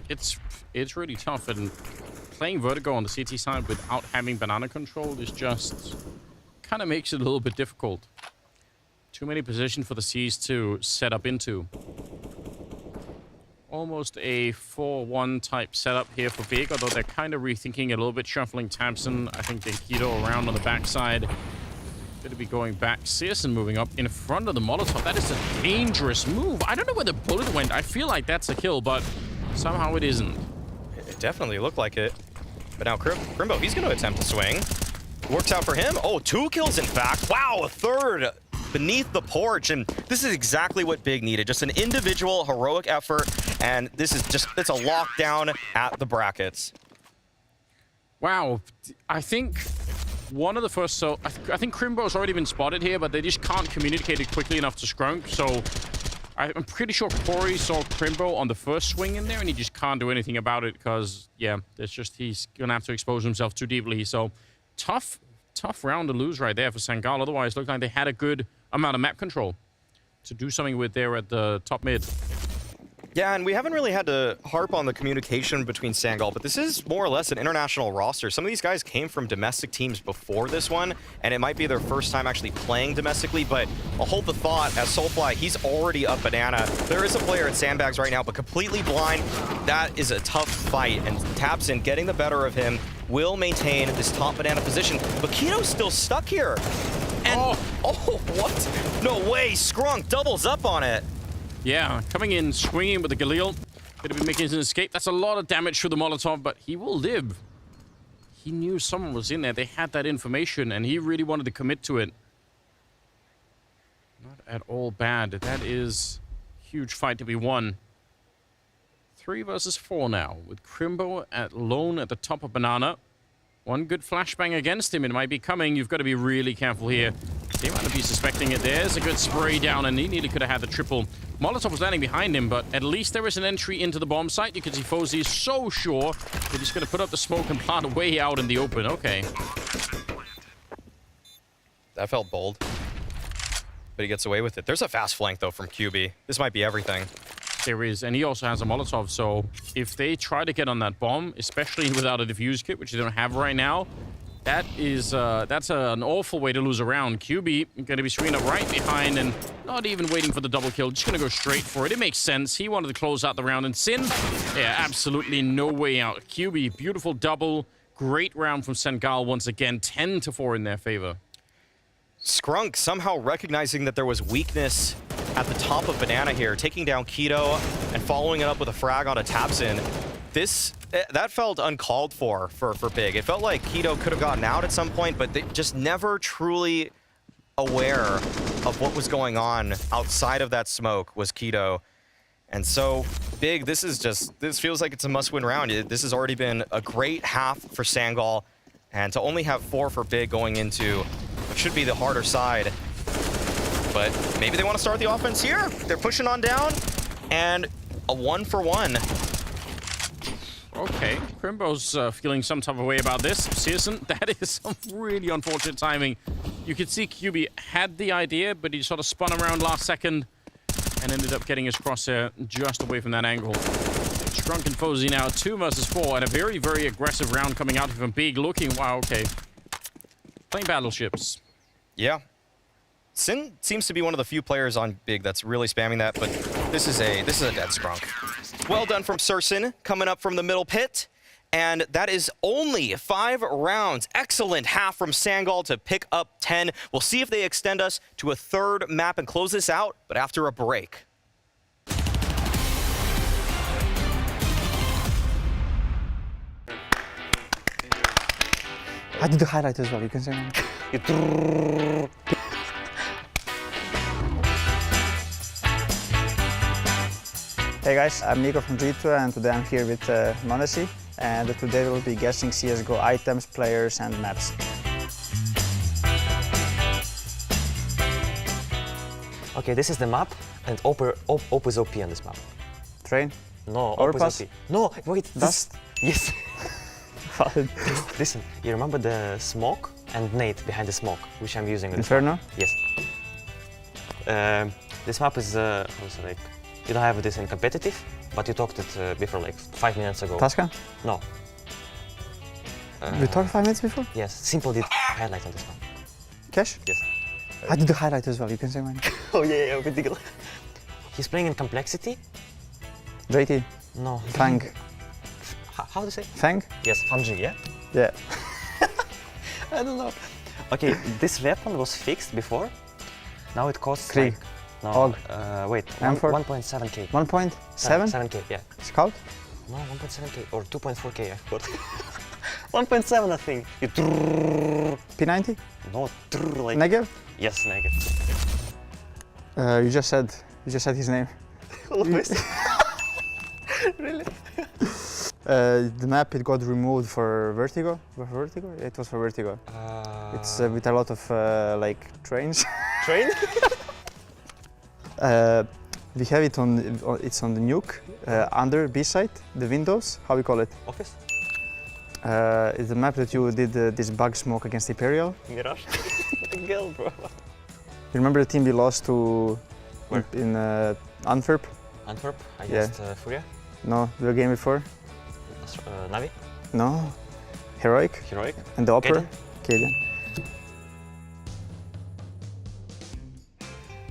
it's really tough, and playing Vertigo on the CT side without having banana control is just kind of makes it a little bit difficult. Too many positions for the Cs to set up into. Almost a 4-1 type setup here for Big, although they're kind of rethinking it a little bit, shuffling tabseN. I think they Keto around on the backside. Going to be going back. CSGO moving up in front of the Molotov. That is a dangerous move. I don't know where the bullet went. I feel like that's a kill, but somehow it isn't. It definitely looked like it. But now Crimbo, he's going to attempt to swing. Works out for him. Oh, 2 kills, in fact. Wow, a third beneath the porch. And this is exactly what Big needed. Just an individual heroic effort. And this is just, it's a lockdown at the brackets. Wow. I think one of the first, so I think Crimbo's already been spotted here, but they just can't communicate it quickly enough to Scrunk. So I'm pretty sure Corey saw Crimbo on the first swing in there, and he just can't do anything about it because, yeah, it's just he's going to have to expose himself too deeply. So tough round to lose right there for Sangal. Otherwise, it looked like they had a good amount of map control to do something with there at the top mid. Yeah, and we haven't really had to harp on the communication between Sangal, but this is more or less an international roster. Some of these guys came from domestic teams before this one, and it might be their first time actually playing domestically, but I'll hold the thought as Soulfly, he's already up banana. There is a player at Sandbags right now, but completely blind. That is a tough fight, and tabseN getting the better of him will maintain this top banana position, but Keto's still stuck here. And, oh, what? No way, Scrunk doubles up on it. Yeah, coming in, swinging with the Galil. Going to be making an escape. That's a lot of damage through the Molotov, but he will live. He knew someone was in there. They had that information, and he really wanted to commit to it. Not at all bad. That is a huge fight to be won. 3 versus 4 now, with Crimbo alone at the top of banana. One good flashbang against him. It might be coming. You've got to be really careful here. They might be suspecting it. There's a good spray down, and he nearly could have had the triple. Molotov was landing behind him, but at least there is an entry into the bomb site. You can see Fozy is so sure that he's going to put up the smoke and plant way out in the open. Okay. That felt bold. But he gets away with it. There's a fast flank, though, from QB. This might be everything. There is, and he also has a Molotov, so if they try to get on that bomb, especially without a defuse kit, which they don't have right now, that's an awful way to lose a round. QB going to be screened up right behind and not even waiting for the double kill. Just going to go straight for it. It makes sense. He wanted to close out the round. And Sin, yeah, absolutely no way out. QB, beautiful double. Great round from Sangal once again. 10-4 in their favor. Scrunk somehow recognizing that there was weakness at the top of banana here, taking down Keto and following it up with a frag on a tabseN. That felt uncalled for Big. It felt like Keto could have gotten out at some point, but they just never truly aware of what was going on outside of that smoke was Keto. And so Big, this feels like it's a must-win round. This has already been a great half for Sangal, and to only have 4 for Big going into what should be the harder side. But maybe they want to start the offense here. They're pushing on down, and a 1-for-1. Okay, Crimbo's feeling some type of way about this. CSGO, that is some really unfortunate timing. You could see QB had the idea, but he sort of spun around last second and ended up getting his crosshair just away from that angle. Scrunk and Fozy now 2 versus 4, and a very, very aggressive round coming out from Big. Looking, wow, okay. Playing battleships. Yeah. Sin seems to be one of the few players on Big that's really spamming that, but this is a dead Scrunk. Well done from Sursin, coming up from the middle pit. And that is only 5 rounds. Excellent half from Sangal to pick up 10. We'll see if they extend us to a 3rd map and close this out, but after a break. I did the highlight as well, you can say that. Hey guys, I'm Nico from G2 and today I'm here with Monesi, and today we'll be guessing CSGO items, players and maps. Okay, this is the map and Op is OP on this map. Train? No, Overpass? Op is OP. No, wait. Dust? Yes. Listen, you remember the smoke and nade behind the smoke, which I'm using? Inferno? Yes. This map is, like, you don't have this in competitive, but you talked it before, like 5 minutes ago. Tasca? No. We talked 5 minutes before? Yes, Simple did highlight on this map. Cash? Yes. I did the highlight as well, you can say mine. Oh yeah, ridiculous. He's playing in complexity, JT. No. Fang. How do you say? Fang? Yes, Fanji, yeah? Yeah. I don't know. Okay, this weapon was fixed before. Now it costs Krieg. like... No, Og. wait, M4? 1.7k. 1.7? 7k, yeah. Scout? No, 1.7k or 2.4k, I forgot. 1.7, I think. You P90? No, like... Negev? Yes, Negev. You just said his name. Really? The map, it got removed for Vertigo. For Vertigo? It was for Vertigo. It's with a lot of like trains. Train? We have it on. It's on the nuke under B side, the windows. How we call it? Office? It's the map that you did this bug smoke against Imperial. Mirage? What a girl, bro. You remember the team we lost to in Antwerp? Antwerp? Against Freya? No, the game before. Navi? No, Heroic. Heroic. And the Opera. Cadian.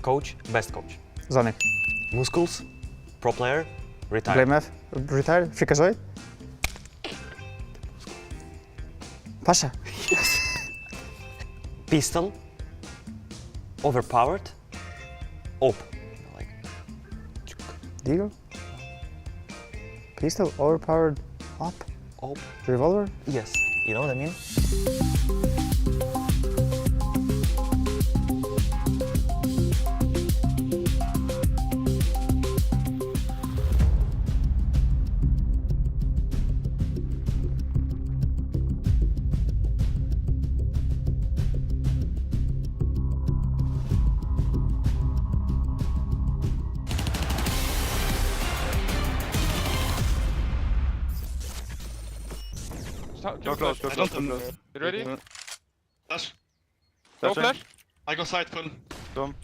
Coach, best coach. Zonic. Muscles, pro player, retired. Blame F, retired. Freakazoid. Pasha. Yes. Pistol, overpowered, op. Like. Deagle. Pistol, overpowered, op. Op. Revolver. Yes. You know what I mean? Go close, go close, go close. You ready? Flash. Go flash. I go side, Kun. Dumb.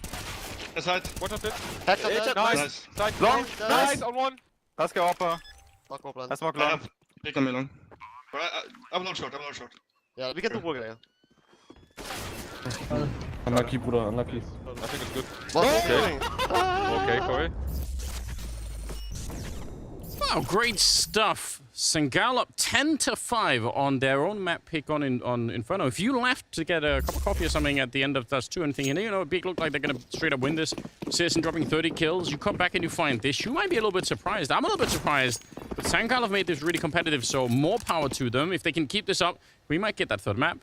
Side. Watch out, Headshot, nice. Side. Long. Nice on one. Let's go upper. I smoke long. Pick on me long. I'm not short, Yeah, we get the walk again. Unlucky, Bruder, unlucky. I think it's good. Okay. Okay, Corey. Wow, great stuff. Sangal up 10-5 on their own map pick on Inferno. If you left to get a cup of coffee or something at the end of Dust 2 and thinking, you know, Big look like they're going to straight up win this, CSGO dropping 30 kills, you come back and you find this, you might be a little bit surprised. I'm a little bit surprised, but Sangal have made this really competitive, so more power to them. If they can keep this up, we might get that third map.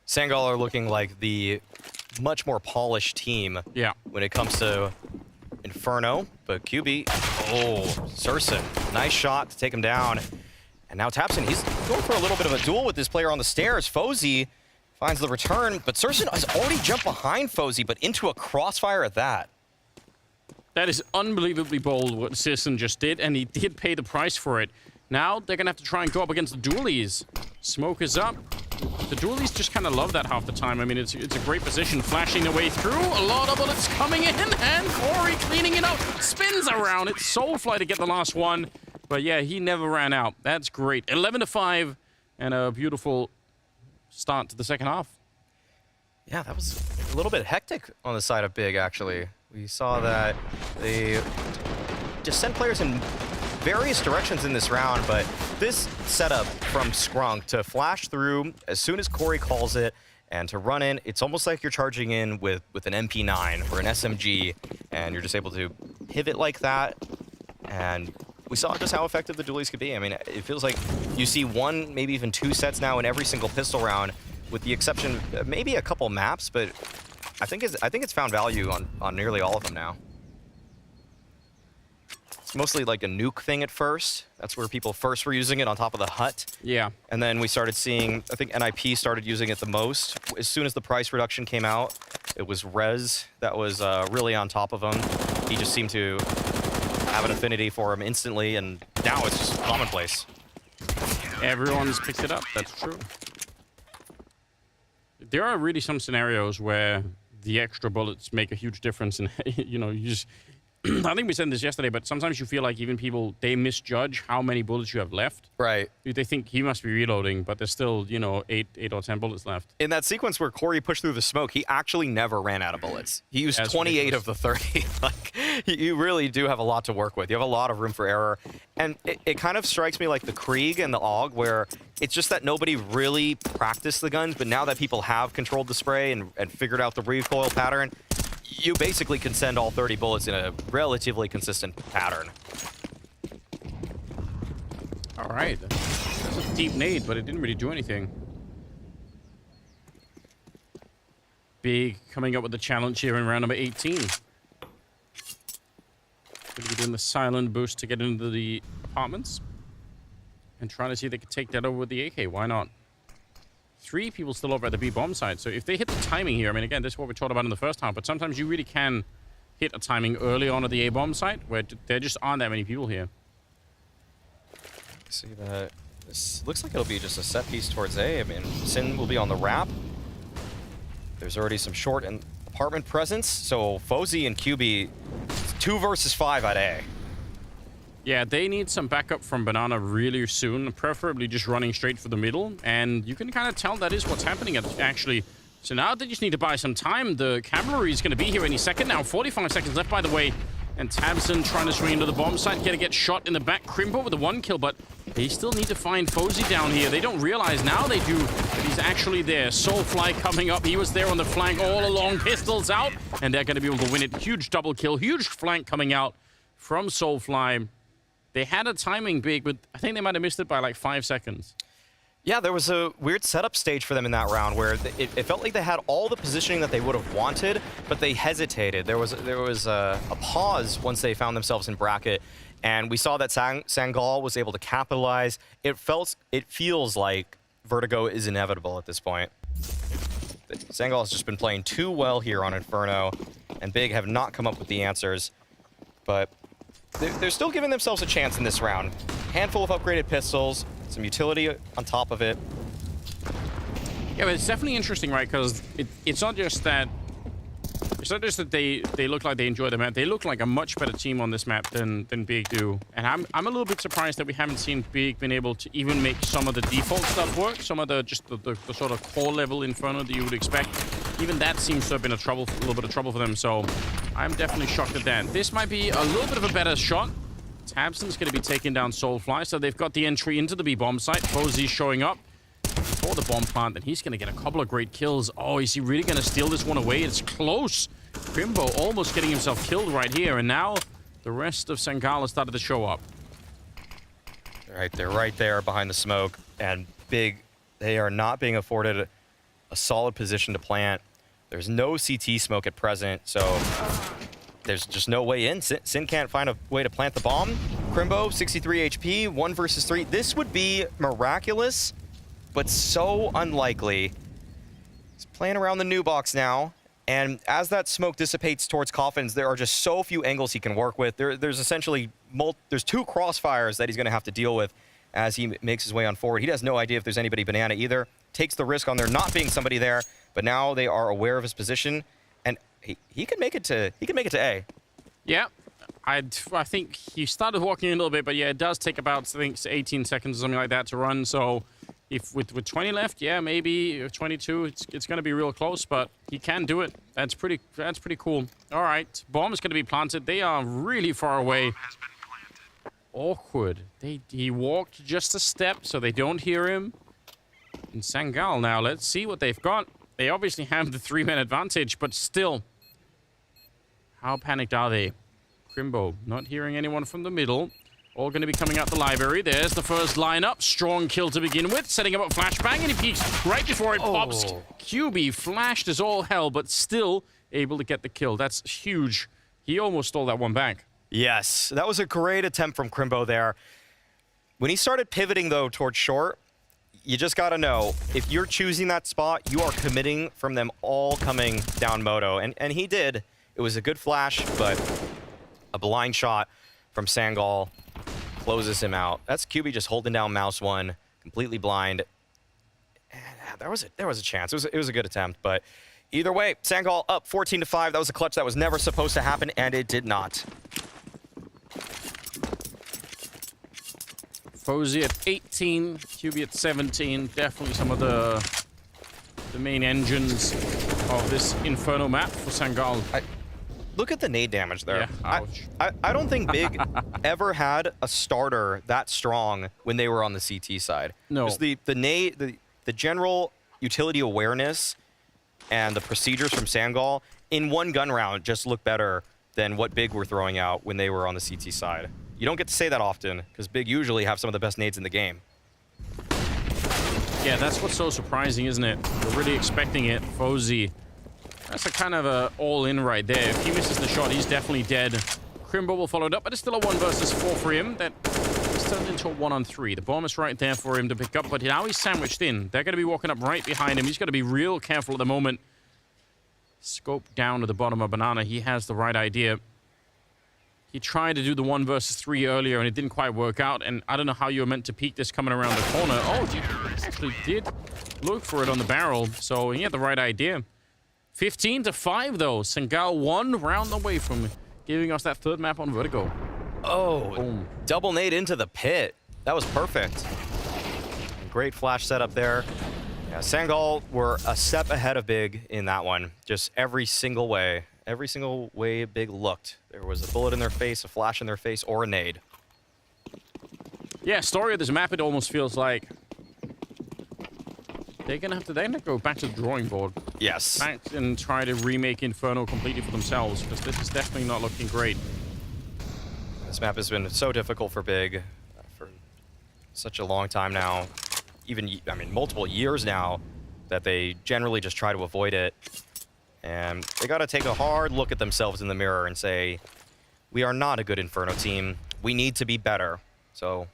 Sangal are looking like the much more polished team when it comes to Inferno, but QB, Surson, nice shot to take him down. And now Tapson, he's going for a little bit of a duel with this player on the stairs. Fozy finds the return, but Surson has already jumped behind Fozy, but into a crossfire at that. That is unbelievably bold what Sisson just did, and he did pay the price for it. Now they're going to have to try and go up against the dualies. Smoke is up. The dualies just kind of love that half the time. I mean, it's a great position, flashing their way through. A lot of bullets coming in, and Corey cleaning it up. Spins around. It's Soulfly to get the last one. But yeah, he never ran out. That's great. 11-5, and a beautiful start to the second half. Yeah, that was a little bit hectic on the side of Big, actually. We saw that they just sent players in various directions in this round, but this setup from Skrunk to flash through as soon as Corey calls it and to run in, it's almost like you're charging in with an MP9 or an SMG, and you're just able to pivot like that. And we saw just how effective the dualies could be. I mean, it feels like you see one, maybe even two sets now in every single pistol round, with the exception maybe a couple maps, but I think it's found value on nearly all of them now. It's mostly like a nuke thing at first. That's where people first were using it on top of the hut. Yeah. And then we started seeing, I think NIP started using it the most. As soon as the price reduction came out, it was Rez that was really on top of him. He just seemed to have an affinity for him instantly, and now it's just commonplace. Everyone's picked it up, that's true. There are really some scenarios where the extra bullets make a huge difference, and you know, you just I think we said this yesterday, but sometimes you feel like even people, they misjudge how many bullets you have left. Right. They think he must be reloading, but there's still, you know, 8 or 10 bullets left. In that sequence where Corey pushed through the smoke, he actually never ran out of bullets. He used 28 of the 30. Like, You really do have a lot to work with. You have a lot of room for error. And it kind of strikes me like the Krieg and the AUG, where it's just that nobody really practiced the guns, but now that people have controlled the spray and figured out the recoil pattern, you basically can send all 30 bullets in a relatively consistent pattern. All right. That's a deep nade, but it didn't really do anything. Big coming up with the challenge here in round number 18. Going to be doing the silent boost to get into the apartments. And trying to see if they can take that over with the AK. Why not? 3 people still over at the B bomb side. So if they hit the timing here, I mean, again, this is what we talked about in the first half, but sometimes you really can hit a timing early on at the A bomb site where there just aren't that many people here. See that? This looks like it'll be just a set piece towards A. I mean, Sin will be on the wrap. There's already some short and apartment presence, so Fozy and QB, 2 versus 5 at A. Yeah, they need some backup from Banana really soon, preferably just running straight for the middle, and you can kind of tell that is what's happening actually. So now they just need to buy some time. The cavalry is going to be here any second now. 45 seconds left, by the way, and Tabson trying to swing into the bomb site, gonna get shot in the back. Crimbo with the 1 kill, but they still need to find Fozy down here. They don't realize now they do that he's actually there. Soulfly coming up. He was there on the flank all along. Pistols out, and they're going to be able to win it. Huge double kill, huge flank coming out from Soulfly. They had a timing big, but I think they might have missed it by like 5 seconds. Yeah, there was a weird setup stage for them in that round where it felt like they had all the positioning that they would have wanted, but they hesitated. There was a pause once they found themselves in bracket, and we saw that Sangal was able to capitalize. It feels like Vertigo is inevitable at this point. Sangal has just been playing too well here on Inferno, and Big have not come up with the answers, but they're still giving themselves a chance in this round. Handful of upgraded pistols, some utility on top of it. Yeah, but it's definitely interesting, right? Because it's not just that they look like they enjoy the map. They look like a much better team on this map than Big do. And I'm a little bit surprised that we haven't seen Big been able to even make some of the default stuff work. Some of the sort of core level Inferno that you would expect. Even that seems to have been a little bit of trouble for them. So I'm definitely shocked at that. This might be a little bit of a better shot. Tabson's going to be taking down Soulfly, so they've got the entry into the B bomb site. Fozy showing up for the bomb plant, and he's going to get a couple of great kills. Oh, is he really going to steal this one away? It's close. Crimbo almost getting himself killed right here, and now the rest of Sangal has started to show up. They're right there behind the smoke, and Big, they are not being afforded a solid position to plant. There's no CT smoke at present, so there's just no way in. Sin can't find a way to plant the bomb. Crimbo, 63 HP, 1 versus 3. This would be miraculous, but so unlikely. He's playing around the new box now, and as that smoke dissipates towards coffins, there are just so few angles he can work with. There's essentially there's 2 crossfires that he's going to have to deal with as he makes his way on forward. He has no idea if there's anybody banana either. Takes the risk on there not being somebody there, but now they are aware of his position, and he can make it to A. Yeah, I think he started walking a little bit, but yeah, it does take about, I think, 18 seconds or something like that to run. So if with 20 left, yeah, maybe 22, it's going to be real close, but he can do it. That's pretty cool. All right, bomb is going to be planted. They are really far away. Awkward. He walked just a step, so they don't hear him. And Sangal now, let's see what they've got. They obviously have the 3-man advantage, but still, how panicked are they? Crimbo not hearing anyone from the middle. All going to be coming out the library. There's the first lineup. Strong kill to begin with. Setting up a flashbang, and he peeks right before it pops. QB flashed as all hell, but still able to get the kill. That's huge. He almost stole that one back. Yes, that was a great attempt from Crimbo there. When he started pivoting, though, towards short, you just got to know, if you're choosing that spot, you are committing from them all coming down Moto. And he did. It was a good flash, but a blind shot from Sangal closes him out. That's QB just holding down mouse 1, completely blind. And there was a chance. It was a good attempt, but either way, Sangal up 14-5. That was a clutch that was never supposed to happen, and it did not. Fozy at 18, QB at 17. Definitely some of the main engines of this Inferno map for Sangal. Look at the nade damage there. Yeah, ouch. I don't think Big ever had a starter that strong when they were on the CT side. No. Just the nade, the general utility awareness and the procedures from Sangal in one gun round just look better than what Big were throwing out when they were on the CT side. You don't get to say that often, because Big usually have some of the best nades in the game. Yeah, that's what's so surprising, isn't it? We're really expecting it. Fozy, that's a kind of a all-in right there. If he misses the shot, he's definitely dead. Crimbo will follow it up, but it's still a 1 versus 4 for him. That is turned into a 1-on-3. The bomb is right there for him to pick up, but now he's sandwiched in. They're going to be walking up right behind him. He's got to be real careful at the moment. Scope down to the bottom of Banana. He has the right idea. He tried to do the 1 versus 3 earlier, and it didn't quite work out. And I don't know how you were meant to peek this coming around the corner. Oh, he actually did look for it on the barrel, so he had the right idea. 15-5, though. Sangal 1 round away from giving us that 3rd map on Vertigo. Oh, boom. Double nade into the pit. That was perfect. Great flash setup there. Yeah, Sangal were a step ahead of Big in that one. Just every single way Big looked. There was a bullet in their face, a flash in their face, or a nade. Yeah, story of this map, it almost feels like they're gonna have to go back to the drawing board. Yes. Back and try to remake Inferno completely for themselves, because this is definitely not looking great. This map has been so difficult for Big for such a long time now. Even, I mean, multiple years now, that they generally just try to avoid it. And they got to take a hard look at themselves in the mirror and say, we are not a good Inferno team. We need to be better. So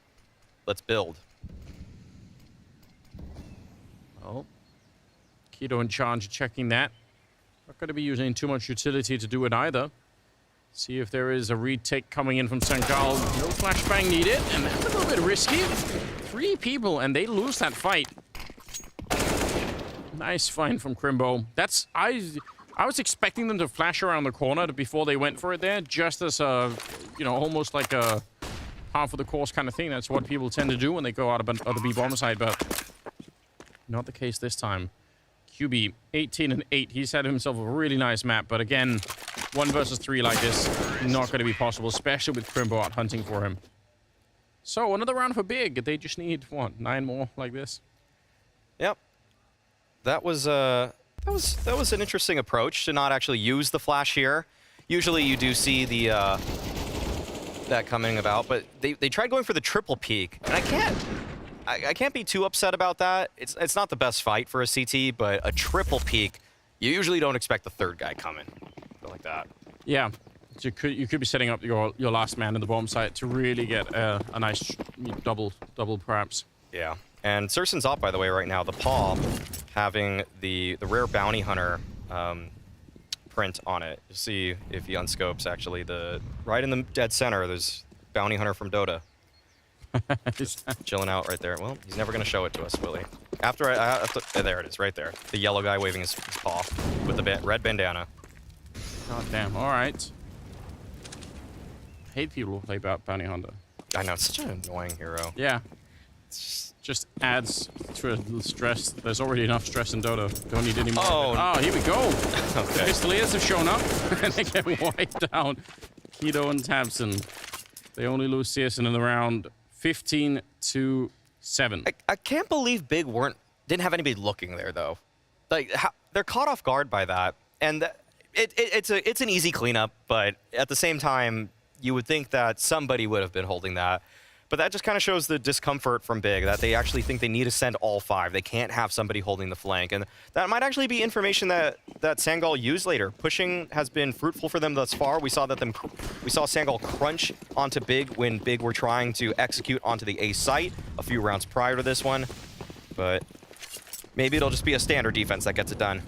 let's build. Oh, Keto in charge of checking that. Not going to be using too much utility to do it either. See if there is a retake coming in from Sangal. No flashbang needed, and that's a little bit risky. 3 people, and they lose that fight. Nice find from Crimbo. That's I was expecting them to flash around the corner before they went for it there, just as a, you know, almost like a half of the course kind of thing. That's what people tend to do when they go out of the B-bomber side, but not the case this time. QB, 18-8. He's had himself a really nice map, but again, 1 versus 3 like this, not going to be possible, especially with Crimbo out hunting for him. So, another round for Big. They just need, what, 9 more like this? Yep. That was an interesting approach to not actually use the flash here. Usually you do see the that coming about, but they tried going for the triple peek, and I can't be too upset about that. It's not the best fight for a CT, but a triple peek, you usually don't expect the 3rd guy coming like that. Yeah, you could be setting up your last man in the bomb site to really get a nice double perhaps. Yeah, and Sursen's off, by the way, right now. The paw having the rare bounty hunter print on it. You see if he unscopes, actually, right in the dead center, there's bounty hunter from Dota. Just chilling out right there. Well, he's never going to show it to us, will he? There it is, right there. The yellow guy waving his paw with the red bandana. God damn, all right. I hate people who play bounty hunter. I know, it's such an annoying hero. Yeah. Just adds to the stress. There's already enough stress in Dota. Don't need any more. Oh, here we go. Okay. The Pistoliers have shown up, and they get wiped out. Keto and Tabson. They only lose Searson in the round 15-7. I can't believe Big didn't have anybody looking there, though. Like, they're caught off guard by that. And it's an easy cleanup, but at the same time, you would think that somebody would have been holding that. But that just kind of shows the discomfort from Big, that they actually think they need to send all 5. They can't have somebody holding the flank. And that might actually be information that Sangal used later. Pushing has been fruitful for them thus far. We saw Sangal crunch onto Big when Big were trying to execute onto the A site a few rounds prior to this one. But maybe it'll just be a standard defense that gets it done.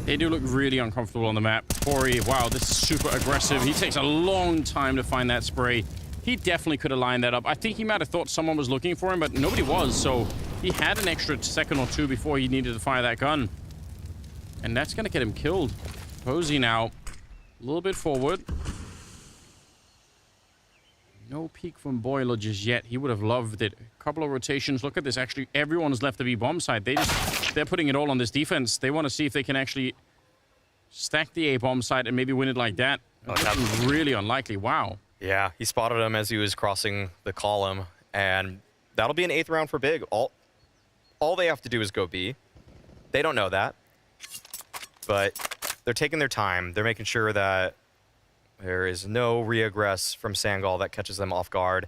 They do look really uncomfortable on the map. Corey, wow, this is super aggressive. He takes a long time to find that spray. He definitely could have lined that up. I think he might have thought someone was looking for him, but nobody was, so he had an extra second or 2 before he needed to fire that gun. And that's going to get him killed. Posey now, a little bit forward. No peek from Boiler just yet. He would have loved it. A couple of rotations. Look at this. Actually, everyone's left the B-bomb side. They're putting it all on this defense. They want to see if they can actually stack the A-bomb site and maybe win it like that. That's really unlikely. Wow. Yeah, he spotted him as he was crossing the column, and that'll be an 8th round for Big. All they have to do is go B. They don't know that, but they're taking their time. They're making sure that there is no re-aggress from Sangal that catches them off guard.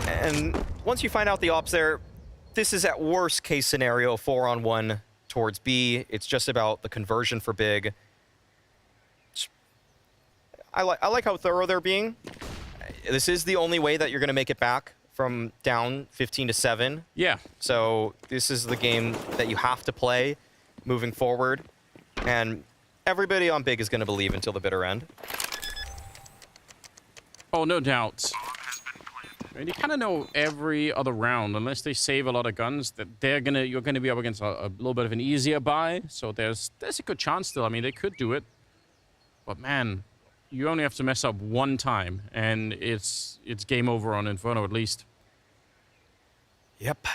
And once you find out the ops there, this is at worst case scenario 4-on-1 towards B. It's just about the conversion for Big. I like how thorough they're being. This is the only way that you're going to make it back from down 15-7. Yeah. So this is the game that you have to play moving forward. And everybody on Big is going to believe until the bitter end. Oh, no doubt. And you kind of know every other round, unless they save a lot of guns, that you're gonna be up against a little bit of an easier buy. So there's a good chance still. I mean, they could do it, but man, you only have to mess up one time, and it's game over on Inferno at least. Yep.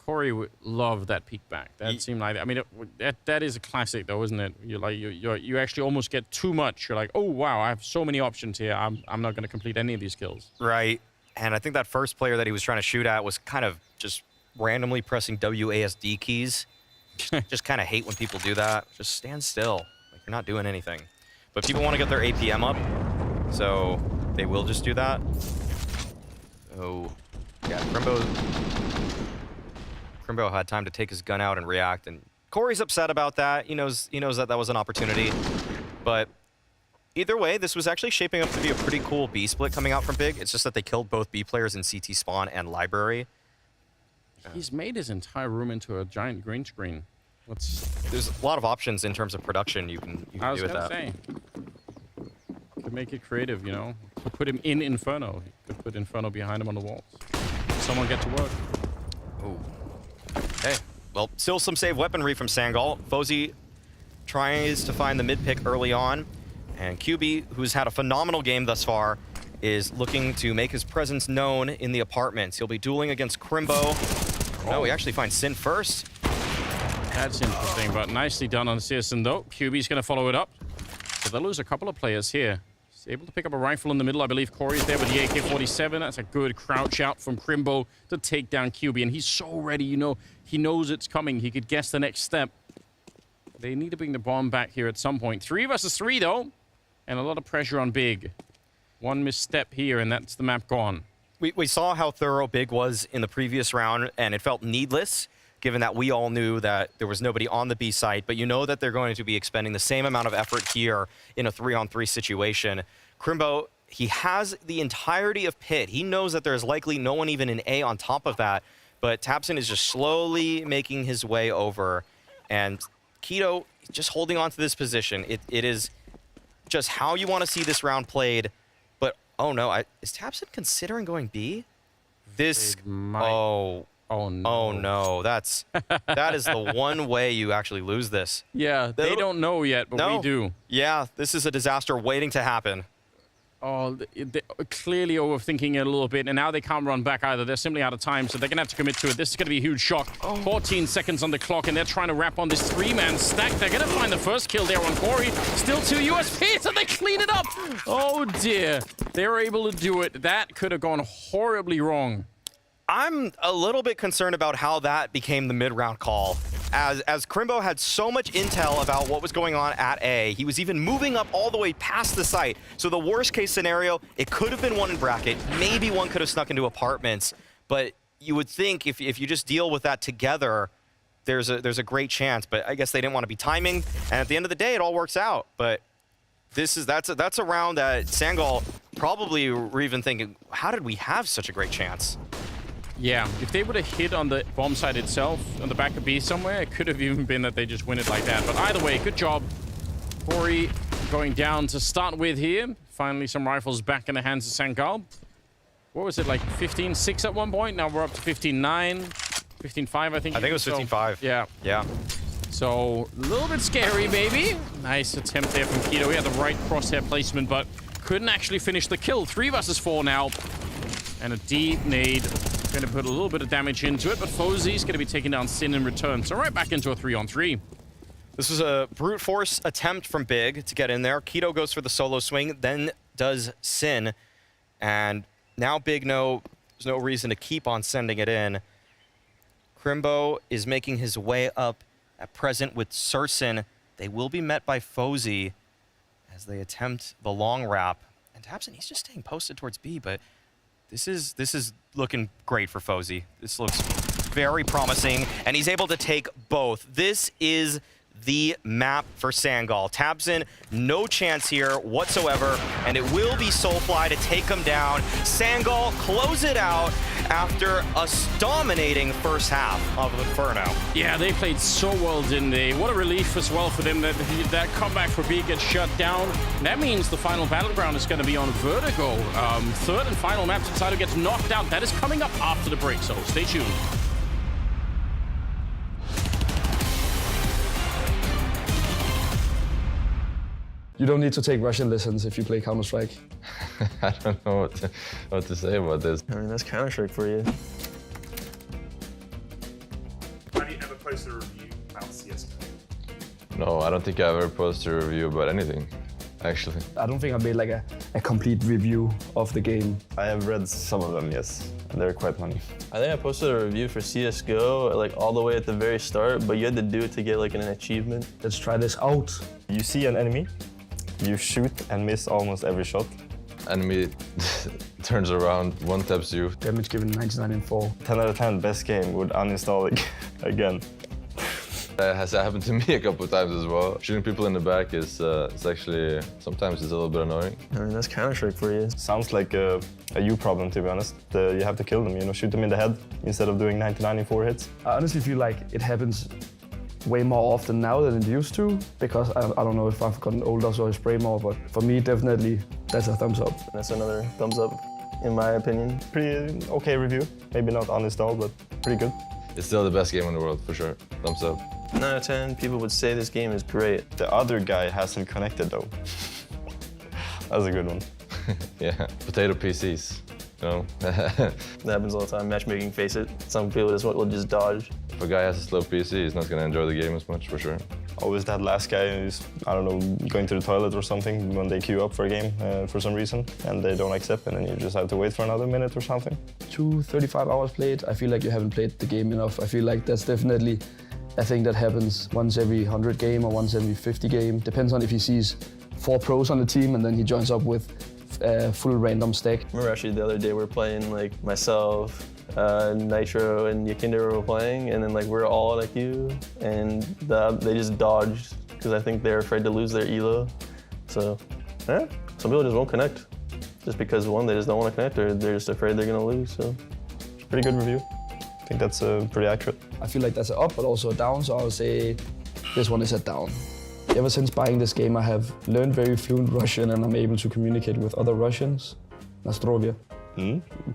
Corey would love that peek back. That seemed like, I mean, that is a classic though, isn't it? You actually almost get too much. You're like, oh wow, I have so many options here. I'm not gonna complete any of these kills. Right. And I think that first player that he was trying to shoot at was kind of just randomly pressing WASD keys. Just kind of hate when people do that. Just stand still. Like, you're not doing anything. But people want to get their APM up, so they will just do that. Oh, yeah, Crimbo had time to take his gun out and react, and Corey's upset about that. He knows that that was an opportunity, but either way, this was actually shaping up to be a pretty cool B split coming out from Big. It's just that they killed both B players in CT spawn and library. He's made his entire room into a giant green screen. There's a lot of options in terms of production you can do with that. Say, could make it creative, you know. Could put him in Inferno. Could put Inferno behind him on the walls. Someone get to work. Oh. Okay. Well, still some save weaponry from Sangal. Fozy tries to find the mid pick early on. And QB, who's had a phenomenal game thus far, is looking to make his presence known in the apartments. He'll be dueling against Crimbo. No, he actually finds Sin first. That's interesting, but nicely done on Searson, though. QB's going to follow it up. So they'll lose a couple of players here. He's able to pick up a rifle in the middle. I believe Corey's there with the AK-47. That's a good crouch out from Crimbo to take down QB. And he's so ready, you know. He knows it's coming. He could guess the next step. They need to bring the bomb back here at some point. 3 versus 3, though. And a lot of pressure on Big. One misstep here, and that's the map gone. We saw how thorough Big was in the previous round, and it felt needless, given that we all knew that there was nobody on the B site, but you know that they're going to be expending the same amount of effort here in a 3-on-3 situation. Crimbo, he has the entirety of Pit. He knows that there's likely no one even in A on top of that, but tabseN is just slowly making his way over, and Keto just holding on to this position. It is just how you want to see this round played, but oh no, is tabseN considering going B? This, oh no, that is the one way you actually lose this. Yeah, they don't know yet, but we do. Yeah, this is a disaster waiting to happen. Oh, they're clearly overthinking it a little bit, and now they can't run back either. They're simply out of time, so they're going to have to commit to it. This is going to be a huge shock. 14 seconds on the clock, and they're trying to wrap on this 3-man stack. They're going to find the first kill there on Corey. Still 2 USPs, and they clean it up. Oh, dear. They were able to do it. That could have gone horribly wrong. I'm a little bit concerned about how that became the mid-round call. As Crimbo had so much intel about what was going on at A, he was even moving up all the way past the site. So the worst case scenario, it could have been one in bracket. Maybe one could have snuck into apartments. But you would think if you just deal with that together, there's a great chance. But I guess they didn't want to be timing. And at the end of the day, it all works out. But that's a round that Sangal probably were even thinking, how did we have such a great chance? Yeah, if they would have hit on the bomb site itself, on the back of B somewhere, it could have even been that they just win it like that. But either way, good job. Corey going down to start with here. Finally, some rifles back in the hands of Sangal. What was it, like 15-6 at one point? Now we're up to 15-9, 15-5, I think. I think it was 15-5. Yeah. Yeah. So, a little bit scary, maybe. Nice attempt there from Keto. He had the right crosshair placement, but couldn't actually finish the kill. 3 versus 4 now. And a deep nade. Going to put a little bit of damage into it, but Fozy's going to be taking down Sin in return. So right back into a 3-on-3. This was a brute force attempt from Big to get in there. Keto goes for the solo swing, then does Sin. And now Big there's no reason to keep on sending it in. Crimbo is making his way up at present with Surson. They will be met by Fozy as they attempt the long wrap. And tabseN, he's just staying posted towards B, but this is looking great for Fozy. This looks very promising, and he's able to take both. This is the map for Sangal. tabseN, no chance here whatsoever, and it will be Soulfly to take him down. Sangal close it out after a dominating first half of Inferno. Yeah, they played so well, didn't they? What a relief as well for them that that comeback for B gets shut down. That means the final battleground is going to be on Vertigo. Third and final map, Tito gets knocked out. That is coming up after the break, so stay tuned. You don't need to take Russian lessons if you play Counter-Strike. I don't know what to say about this. I mean, that's Counter-Strike for you. Have you ever posted a review about CSGO? No, I don't think I ever posted a review about anything, actually. I don't think I made like a complete review of the game. I have read some of them, yes. They're quite funny. I think I posted a review for CSGO like all the way at the very start, but you had to do it to get like an achievement. Let's try this out. You see an enemy, you shoot and miss almost every shot. Enemy turns around, one taps you. Damage given 99 in 4. 10 out of 10, best game, would uninstall it again. That has happened to me a couple of times as well. Shooting people in the back is it's actually, sometimes it's a little bit annoying. I mean, that's Counter-Strike for you. Sounds like a you problem, to be honest. You have to kill them, you know, shoot them in the head instead of doing 99 in 4 hits. I honestly feel like it happens way more often now than it used to, because I don't know if I've gotten older so I spray more, but for me, definitely, that's a thumbs up. That's another thumbs up, in my opinion. Pretty okay review. Maybe not uninstalled, but pretty good. It's still the best game in the world, for sure. Thumbs up. 9 out of 10 people would say this game is great. The other guy hasn't connected, though. That's a good one. Yeah, potato PCs, you know? That happens all the time, matchmaking, face it. Some people will just dodge. If a guy has a slow PC, he's not going to enjoy the game as much, for sure. Always that last guy who's, I don't know, going to the toilet or something when they queue up for a game for some reason, and they don't accept, and then you just have to wait for another minute or something. 35 hours played, I feel like you haven't played the game enough. I feel like that's definitely a thing that happens once every 100 game or once every 50 game. Depends on if he sees 4 pros on the team and then he joins up with a full random stack. I remember actually the other day we were playing, like myself, Nitro and Yakinder were playing, and then like we're all like you, and they just dodged because I think they're afraid to lose their elo. So, yeah, some people just won't connect. Just because one, they just don't want to connect, or they're just afraid they're gonna lose. So, it's a pretty good review. I think that's pretty accurate. I feel like that's an up, but also a down, so I would say this one is a down. Ever since buying this game, I have learned very fluent Russian, and I'm able to communicate with other Russians. Nastrovia.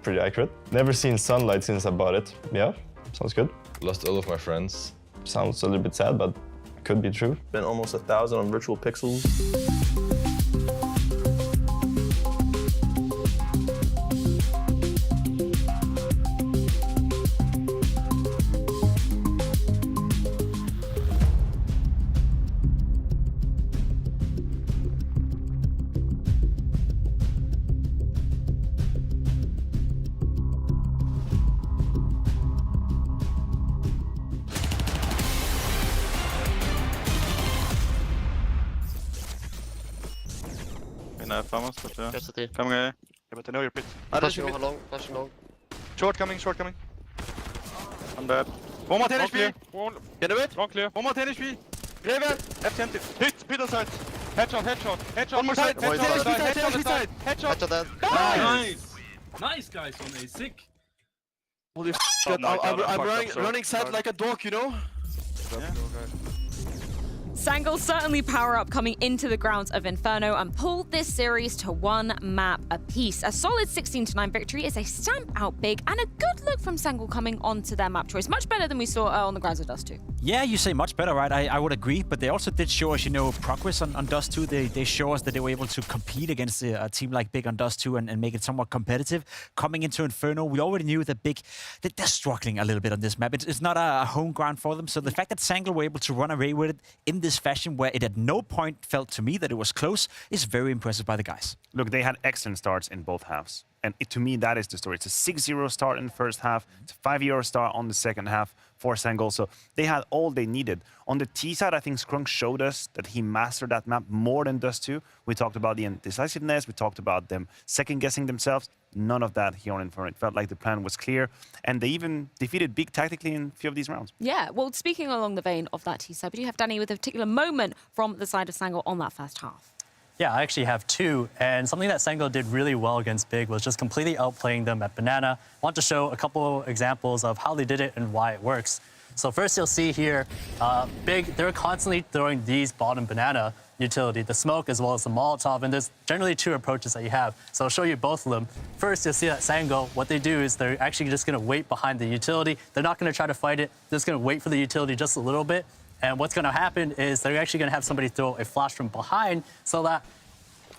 Pretty accurate. Never seen sunlight since I bought it. Yeah, sounds good. Lost all of my friends. Sounds a little bit sad, but could be true. Been almost 1,000 on virtual pixels. Farmers, but yeah. Just a Coming yeah, but I know you're pit. Flashing long, flashing long. Short coming, short coming. I'm dead. One more 10 HP. Get a bit. One clear. One more 10 HP. Graveyard. F10. Hit. Peter side. Headshot, headshot. Headshot. One more side. Headshot side. Headshot side. Headshot dead. Nice. Nice guys on A. Sick. Holy I'm running side like a dog, you know? Yeah. Sangal certainly power up coming into the grounds of Inferno and pulled this series to 1 map apiece. A solid 16-9 victory is a stamp out big and a good look from Sangal coming onto their map choice. Much better than we saw on the grounds of Dust 2. Yeah, you say much better, right? I would agree, but they also did show us, you know, progress on Dust 2. They show us that they were able to compete against a team like Big on Dust 2 and make it somewhat competitive. Coming into Inferno, we already knew that Big, they're struggling a little bit on this map. It's not a home ground for them, so the fact that Sangal were able to run away with it in this this fashion where it at no point felt to me that it was close is very impressive by the guys. Look, they had excellent starts in both halves. And to me, that is the story. It's a 6-0 start in the first half. It's a 5-0 start on the second half for Sangal. So they had all they needed. On the T side, I think Skrunk showed us that he mastered that map more than Dust 2. We talked about the indecisiveness. We talked about them second-guessing themselves. None of that here on Inferno. It felt like the plan was clear. And they even defeated Big tactically in a few of these rounds. Yeah, well, speaking along the vein of that T side, but you have Danny with a particular moment from the side of Sangal on that first half. Yeah, I actually have two, and something that Sangal did really well against Big was just completely outplaying them at Banana. I want to show a couple examples of how they did it and why it works. So first you'll see here, Big, they're constantly throwing these bottom Banana utility, the smoke as well as the Molotov, and there's generally two approaches that you have. So I'll show you both of them. First, you'll see that Sangal, what they do is they're actually just gonna wait behind the utility. They're not gonna try to fight it, they're just gonna wait for the utility just a little bit. And what's going to happen is they're actually going to have somebody throw a flash from behind so that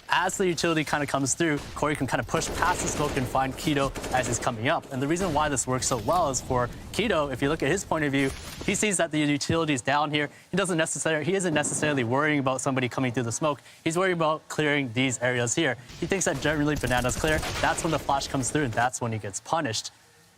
as the utility kind of comes through, Corey can kind of push past the smoke and find Keto as he's coming up. And the reason why this works so well is for Keto, if you look at his point of view, he sees that the utility is down here. He isn't necessarily worrying about somebody coming through the smoke. He's worried about clearing these areas here. He thinks that generally Banana's clear. That's when the flash comes through, and that's when he gets punished.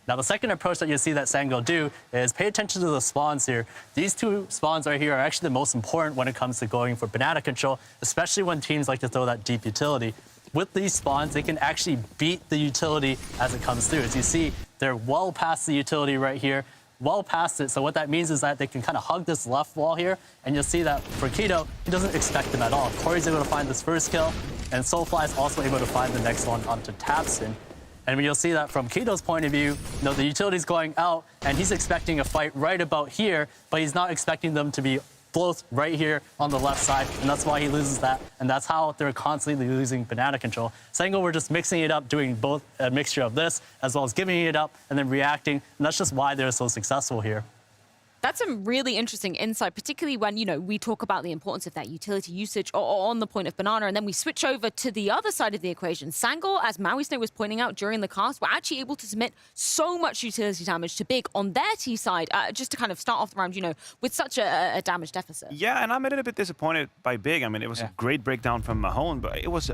Now, the second approach that you'll see that Sangal do is pay attention to the spawns here. These two spawns right here are actually the most important when it comes to going for banana control, especially when teams like to throw that deep utility. With these spawns, they can actually beat the utility as it comes through. As you see, they're well past the utility right here, well past it. So what that means is that they can kind of hug this left wall here, and you'll see that for Keto, he doesn't expect them at all. Corey's able to find this first kill, and Soulfly is also able to find the next one onto Tapspin. And you'll see that from Keto's point of view, the utility's going out, and he's expecting a fight right about here, but he's not expecting them to be both right here on the left side, and that's why he loses that, and that's how they're constantly losing banana control. Sangal, we're just mixing it up, doing both a mixture of this, as well as giving it up, and then reacting, and that's just why they're so successful here. That's some really interesting insight, particularly when, we talk about the importance of that utility usage or on the point of banana, and then we switch over to the other side of the equation. Sangal, as Maui Snow was pointing out during the cast, were actually able to submit so much utility damage to Big on their T side, just to kind of start off the round, with such a damage deficit. Yeah, and I'm a little bit disappointed by Big. I mean, it was a great breakdown from Mahone, but it was,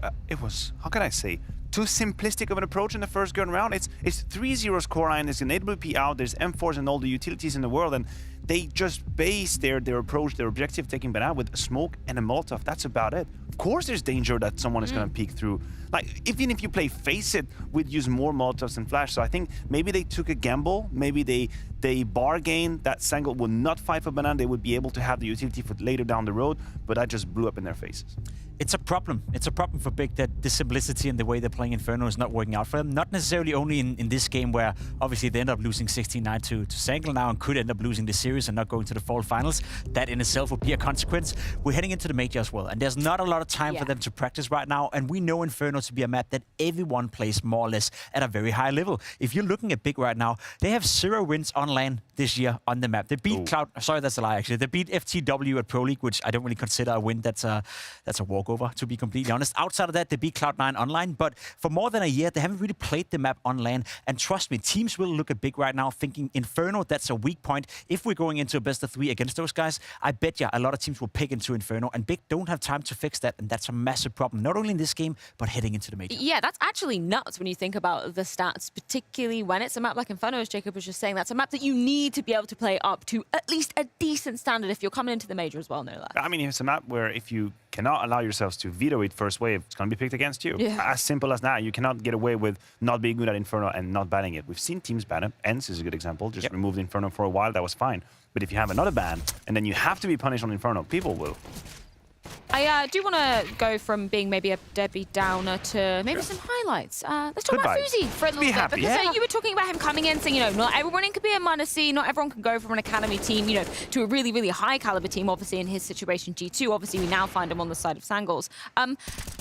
how can I say, too simplistic of an approach in the first gun round. It's 3-0 scoreline, there's an AWP out, there's M4s and all the utilities in the world, and they just base their approach, their objective, taking banana with a smoke and a Molotov. That's about it. Of course there's danger that someone is going to peek through. Like, even if you play Face It, we'd use more Molotovs than Flash. So I think maybe they took a gamble. Maybe they bargained that Sangal would not fight for banana. They would be able to have the utility for later down the road, but that just blew up in their faces. It's a problem. It's a problem for Big that the simplicity and the way they're playing Inferno is not working out for them. Not necessarily only in this game where obviously they end up losing 16-9 to Sangal now and could end up losing the series and not going to the fall finals. That in itself would be a consequence. We're heading into the major as well, and there's not a lot of time for them to practice right now, and we know Inferno to be a map that everyone plays more or less at a very high level. If you're looking at Big right now, they have 0 wins on LAN this year on the map. They beat Cloud... Sorry, that's a lie, actually. They beat FTW at Pro League, which I don't really consider a win. That's a walkover, to be completely honest. Outside of that, they beat Cloud9 online, but for more than a year, they haven't really played the map on LAN. And trust me, teams will look at Big right now thinking Inferno, that's a weak point. If we're going into a best of 3 against those guys, I bet you a lot of teams will pick into Inferno, and Big don't have time to fix that, and that's a massive problem, not only in this game, but heading into the major. Yeah, that's actually nuts when you think about the stats, particularly when it's a map like Inferno, as Jacob was just saying. That's a map that you need to be able to play up to at least a decent standard if you're coming into the major as well, no less. I mean, it's a map where if you cannot allow yourselves to veto it first wave, it's going to be picked against you. Yeah. As simple as that. You cannot get away with not being good at Inferno and not banning it. We've seen teams ban it. ENCE is a good example. Just removed Inferno for a while. That was fine. But if you have another ban, and then you have to be punished on Inferno, people will. I do want to go from being maybe a Debbie Downer to maybe some highlights. Let's talk about Fuzi for a little bit. Happy, because you were talking about him coming in saying, not everyone can be a -C, not everyone can go from an academy team, to a really, really high caliber team. Obviously, in his situation, G2. Obviously, we now find him on the side of Sangal's.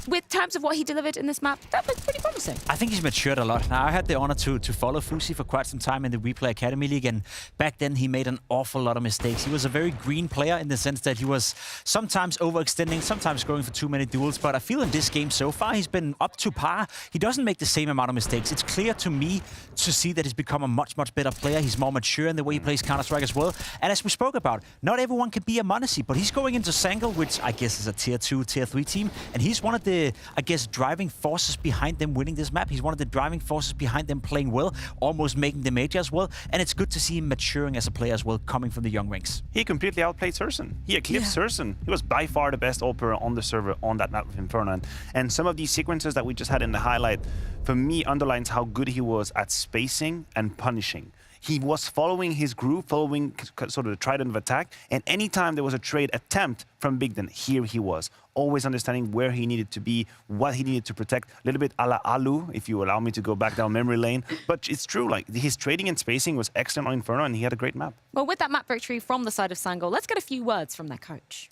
With terms of what he delivered in this map, that was pretty promising. I think he's matured a lot. Now, I had the honor to follow Fuzi for quite some time in the WePlay Academy League, and back then he made an awful lot of mistakes. He was a very green player in the sense that he was sometimes overextending playing, sometimes going for too many duels, but I feel in this game so far, he's been up to par. He doesn't make the same amount of mistakes. It's clear to me to see that he's become a much, much better player. He's more mature in the way he plays Counter-Strike as well. And as we spoke about, not everyone can be a MONESY, but he's going into Sangal, which I guess is a tier 2, tier 3 team. And he's one of the, I guess, driving forces behind them winning this map. He's one of the driving forces behind them playing well, almost making the major as well. And it's good to see him maturing as a player as well, coming from the young ranks. He completely outplayed Sursen. He eclipsed Sursen. He was by far the best opera on the server on that map with Inferno. And some of these sequences that we just had in the highlight, for me, underlines how good he was at spacing and punishing. He was following his group, following sort of the trident of attack, and anytime there was a trade attempt from Bigden, here he was, always understanding where he needed to be, what he needed to protect, a little bit a la Alu, if you allow me to go back down memory lane. But it's true, like, his trading and spacing was excellent on Inferno, and he had a great map. Well, with that map victory from the side of Sangal, let's get a few words from their coach.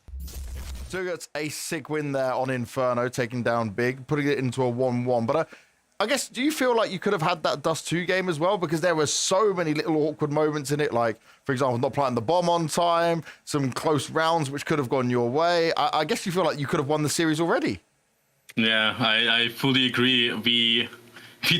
Zugurt's a sick win there on Inferno, taking down Big, putting it into a 1-1. But I guess, do you feel like you could have had that Dust 2 game as well? Because there were so many little awkward moments in it, like, for example, not planting the bomb on time, some close rounds which could have gone your way. I guess you feel like you could have won the series already. Yeah, I fully agree. We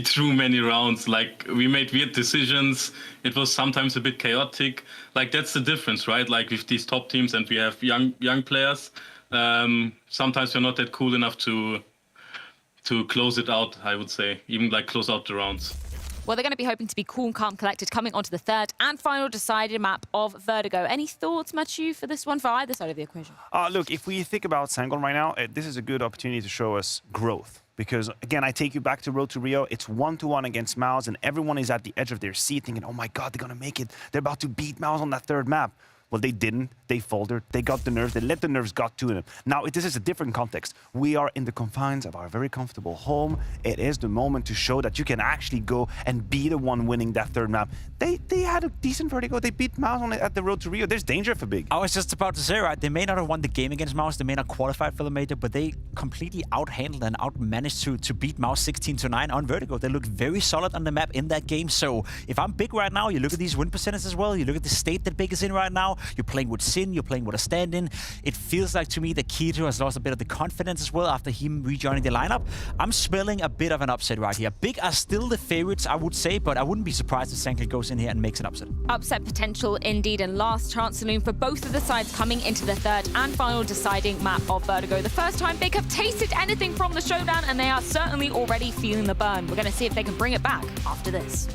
threw many rounds, like, we made weird decisions. It was sometimes a bit chaotic. Like, that's the difference, right? Like, with these top teams and we have young players, sometimes we're not that cool enough to close it out, I would say, even like close out the rounds. Well, they're going to be hoping to be cool and calm, collected, coming onto the third and final decided map of Vertigo. Any thoughts, Mathieu, for this one, for either side of the equation? Look, if we think about Sangal right now, this is a good opportunity to show us growth. Because, again, I take you back to Road to Rio. It's 1-1 against Mouse, and everyone is at the edge of their seat thinking, oh my God, they're going to make it. They're about to beat Mouse on that third map. Well, they didn't. They faltered. They got the nerves. They let the nerves got to them. Now, this is a different context. We are in the confines of our very comfortable home. It is the moment to show that you can actually go and be the one winning that third map. They had a decent Vertigo. They beat Mouse on it at the Road to Rio. There's danger for Big. I was just about to say, right, they may not have won the game against Mouse. They may not qualify for the major, but they completely out-handled and out-managed to beat Mouse 16-9 on Vertigo. They looked very solid on the map in that game. So if I'm Big right now, you look at these win percentages as well. You look at the state that Big is in right now. You're playing with Sin, you're playing with a stand-in. It feels like to me that Keto has lost a bit of the confidence as well after him rejoining the lineup. I'm smelling a bit of an upset right here. Big are still the favorites, I would say, but I wouldn't be surprised if Sangal goes in here and makes an upset. Upset potential indeed, and last chance saloon for both of the sides coming into the third and final deciding map of Vertigo. The first time Big have tasted anything from the showdown, and they are certainly already feeling the burn. We're going to see if they can bring it back after this.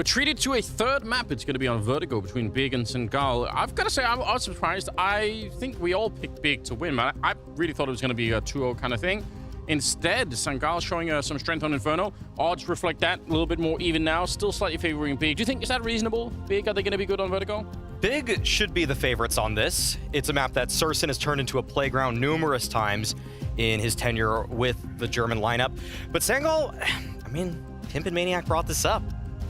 We're treated to a third map. It's going to be on Vertigo between Big and Sangal. I've got to say, I was surprised. I think we all picked Big to win, man. I really thought it was going to be a 2-0 kind of thing. Instead, Sangal showing some strength on Inferno. Odds reflect that. A little bit more even now. Still slightly favoring Big. Do you think, is that reasonable? Big, are they going to be good on Vertigo? Big should be the favorites on this. It's a map that CEST has turned into a playground numerous times in his tenure with the German lineup. But Sangal, I mean, Pimp and Maniac brought this up.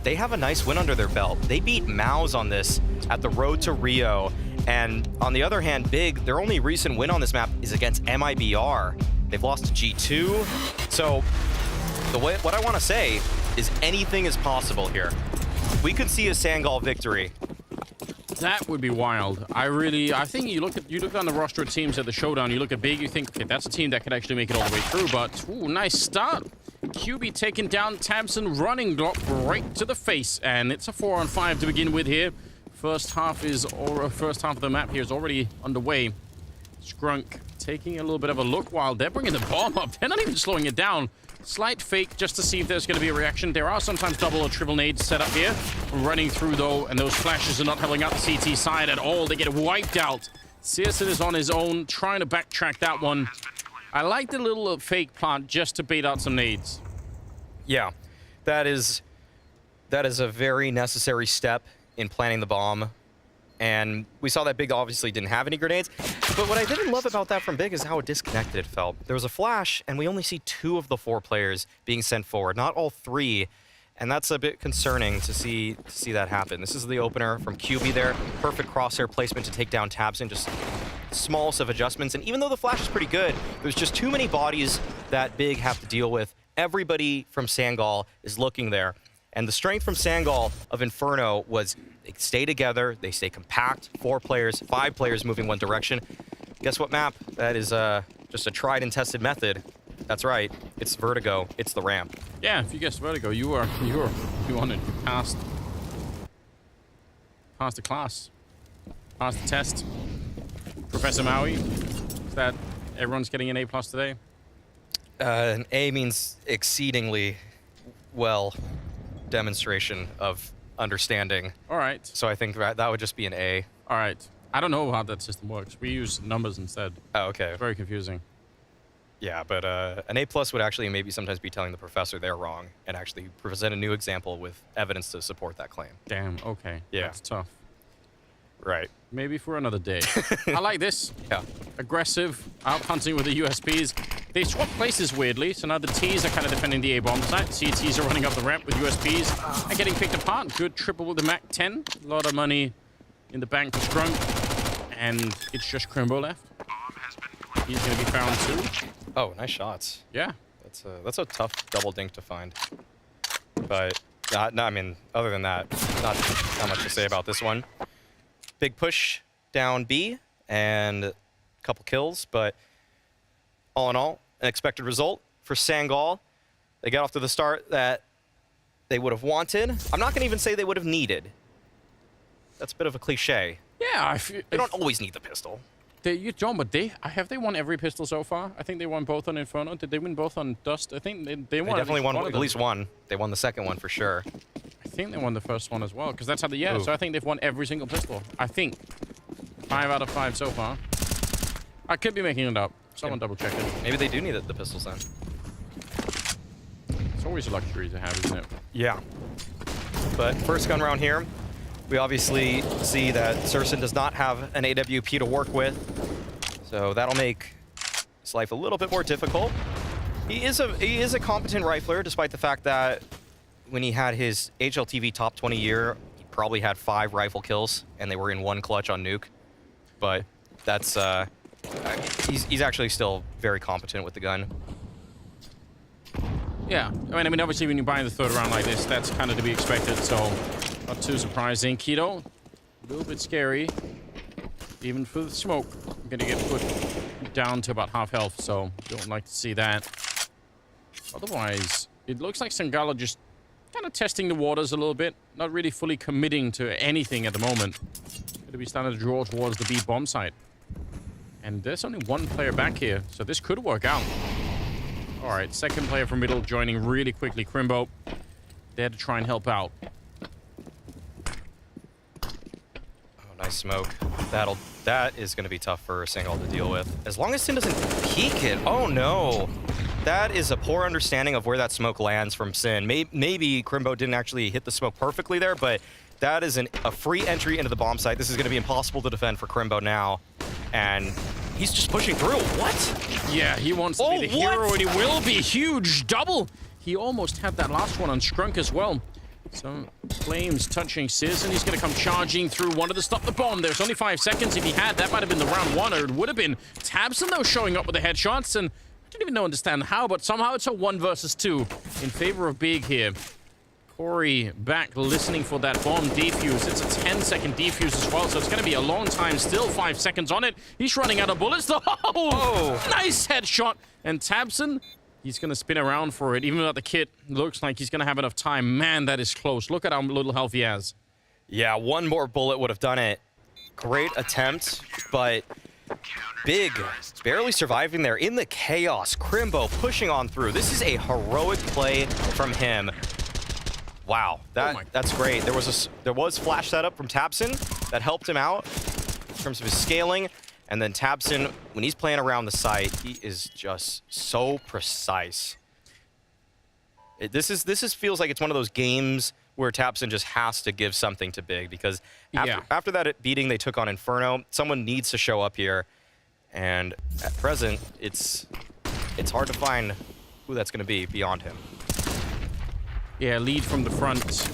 They have a nice win under their belt. They beat Maus on this at the Road to Rio. And on the other hand, Big, their only recent win on this map is against MIBR. They've lost to G2. So what I want to say is anything is possible here. We could see a Sangal victory. That would be wild. I think you look on the roster of teams at the Showdown, you look at Big, you think, okay, that's a team that could actually make it all the way through, but ooh, nice start. QB taking down Tamsin, running block right to the face, and it's a 4-on-5 to begin with here. First half of the map here is already underway. Scrunk taking a little bit of a look while they're bringing the bomb up. They're not even slowing it down. Slight fake just to see if there's going to be a reaction. There are sometimes double or triple nades set up here. Running through though, and those flashes are not helping out the CT side at all. They get wiped out. CSGO is on his own, trying to backtrack that one. I like the little fake plant just to bait out some nades. Yeah, that is a very necessary step in planting the bomb. And we saw that Big obviously didn't have any grenades. But what I didn't love about that from Big is how disconnected it felt. There was a flash, and we only see 2 of the 4 players being sent forward, not all 3. And that's a bit concerning to see that happen. This is the opener from QB there. Perfect crosshair placement to take down Tabson, just small of adjustments. And even though the flash is pretty good, there's just too many bodies that Big have to deal with. Everybody from Sangal is looking there. And the strength from Sangal of Inferno was they stay together, they stay compact, 4 players, 5 players moving one direction. Guess what map? That is just a tried and tested method. That's right, it's Vertigo, it's the ramp. Yeah, if you guessed Vertigo, you won it. You passed the class, passed the test. Professor Maui, is that everyone's getting an A+ today? An A means exceedingly well demonstration of understanding. All right. So I think that would just be an A. All right. I don't know how that system works. We use numbers instead. Oh, okay. It's very confusing. Yeah, but an A+ would actually maybe sometimes be telling the professor they're wrong and actually present a new example with evidence to support that claim. Damn, okay. Yeah. That's tough. Right. Maybe for another day. I like this. Yeah. Aggressive, out hunting with the USPs. They swap places weirdly, so now the Ts are kind of defending the A-bomb site. CTs are running up the ramp with USPs and getting picked apart. Good triple with the MAC-10. A lot of money in the bank for Scrunk. And it's just Crimbo left. He's going to be found too. Oh, nice shots. Yeah. That's a tough double dink to find. But, no, I mean, other than that, not much to say about this one. Big push down B and a couple kills, but all in all, an expected result for Sangal. They got off to the start that they would have wanted. I'm not going to even say they would have needed. That's a bit of a cliche. Yeah, they don't always need the pistol. You don't, but have they won every pistol so far? I think they won both on Inferno. Did they win both on Dust? I think they won. They definitely won at least one. one. They won the second one for sure. I think they won the first one as well, because that's how they, Ooh. so I think they've won every single pistol. I think. 5 out of 5 so far. I could be making it up. Someone double check it. Maybe they do need the pistols then. It's always a luxury to have, isn't it? Yeah. But first gun round here, we obviously see that CEST does not have an AWP to work with. So that'll make his life a little bit more difficult. He is a competent rifler, despite the fact that when he had his HLTV top 20 year, he probably had 5 rifle kills, and they were in 1 clutch on Nuke. But that's he's actually still very competent with the gun. Yeah, I mean, obviously when you buy the third round like this, that's kind of to be expected, so not too surprising. Keto, a little bit scary, even for the smoke. I'm gonna get put down to about half health, so don't like to see that. Otherwise, it looks like Sangal just kind of testing the waters a little bit, not really fully committing to anything at the moment. Gonna be starting to draw towards the B bomb site. And there's only 1 player back here, so this could work out. All right, second player from middle joining really quickly. Crimbo there to try and help out. Nice smoke. That is going to be tough for Sangal to deal with. As long as Sin doesn't peek it. Oh no. That is a poor understanding of where that smoke lands from Sin. Maybe Crimbo didn't actually hit the smoke perfectly there, but that is a free entry into the bomb site. This is going to be impossible to defend for Crimbo now. And he's just pushing through. What? Yeah, he wants to be the hero, and he will be. Huge double. He almost had that last one on Scrunk as well. So Flames touching CEST, and he's going to come charging through, wanted to stop the bomb. There's only 5 seconds. If he had, that might have been the round one, or it would have been tabseN, though, showing up with the headshots. And I don't even understand how, but somehow it's a 1 versus 2 in favor of Big here. Corey back listening for that bomb defuse. It's a 10-second defuse as well, so it's going to be a long time. Still 5 seconds on it. He's running out of bullets. Oh, nice headshot. And tabseN, he's going to spin around for it. Even without the kit, looks like he's going to have enough time. Man, that is close. Look at how little health he has. Yeah, one more bullet would have done it. Great attempt, but Big barely surviving there in the chaos. Crimbo pushing on through. This is a heroic play from him. Wow, that's great. There was flash setup from tabseN that helped him out in terms of his scaling. And then tabseN, when he's playing around the site, he is just so precise. This feels like it's one of those games where tabseN just has to give something to Big, because after that beating they took on Inferno, someone needs to show up here. And at present, it's hard to find who that's going to be beyond him. Yeah, lead from the front.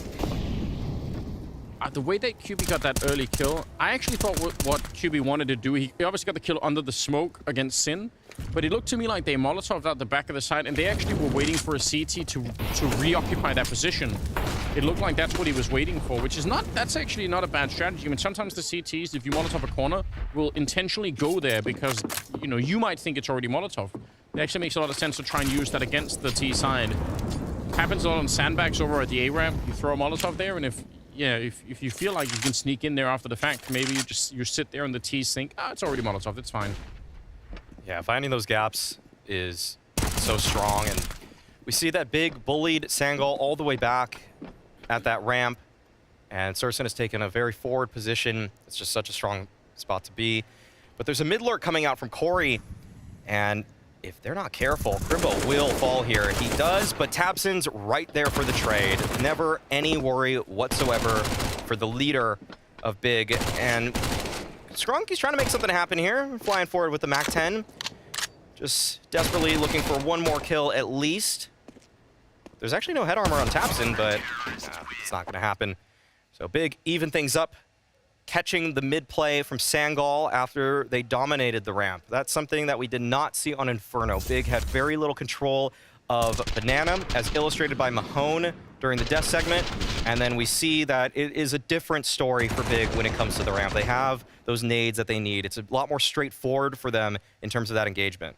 The way that QB got that early kill, I actually thought what QB wanted to do, he obviously got the kill under the smoke against Sin, but it looked to me like they Molotov'd out the back of the side, and they actually were waiting for a CT to reoccupy that position. It looked like that's what he was waiting for, which is that's actually not a bad strategy. I mean, sometimes the CTs, if you Molotov a corner, will intentionally go there because, you know, you might think it's already Molotov. It actually makes a lot of sense to try and use that against the T side. Happens a lot on sandbags over at the A ramp. You throw a Molotov there, and if you feel like you can sneak in there after the fact, maybe you sit there and the T's think, it's already Molotov, it's fine. Yeah, finding those gaps is so strong, and we see that Big bullied Sangal all the way back at that ramp, and CEST has taken a very forward position. It's just such a strong spot to be. But there's a mid lurk coming out from Corey, and if they're not careful, Crimbo will fall here. He does, but tabseN's right there for the trade. Never any worry whatsoever for the leader of Big. And Scrunk, he's trying to make something happen here. Flying forward with the MAC-10. Just desperately looking for one more kill at least. There's actually no head armor on tabseN, but it's not going to happen. So Big even things up, catching the mid play from Sangal after they dominated the ramp. That's something that we did not see on Inferno. Big had very little control of Banana, as illustrated by Mahone during the death segment. And then we see that it is a different story for Big when it comes to the ramp. They have those nades that they need. It's a lot more straightforward for them in terms of that engagement.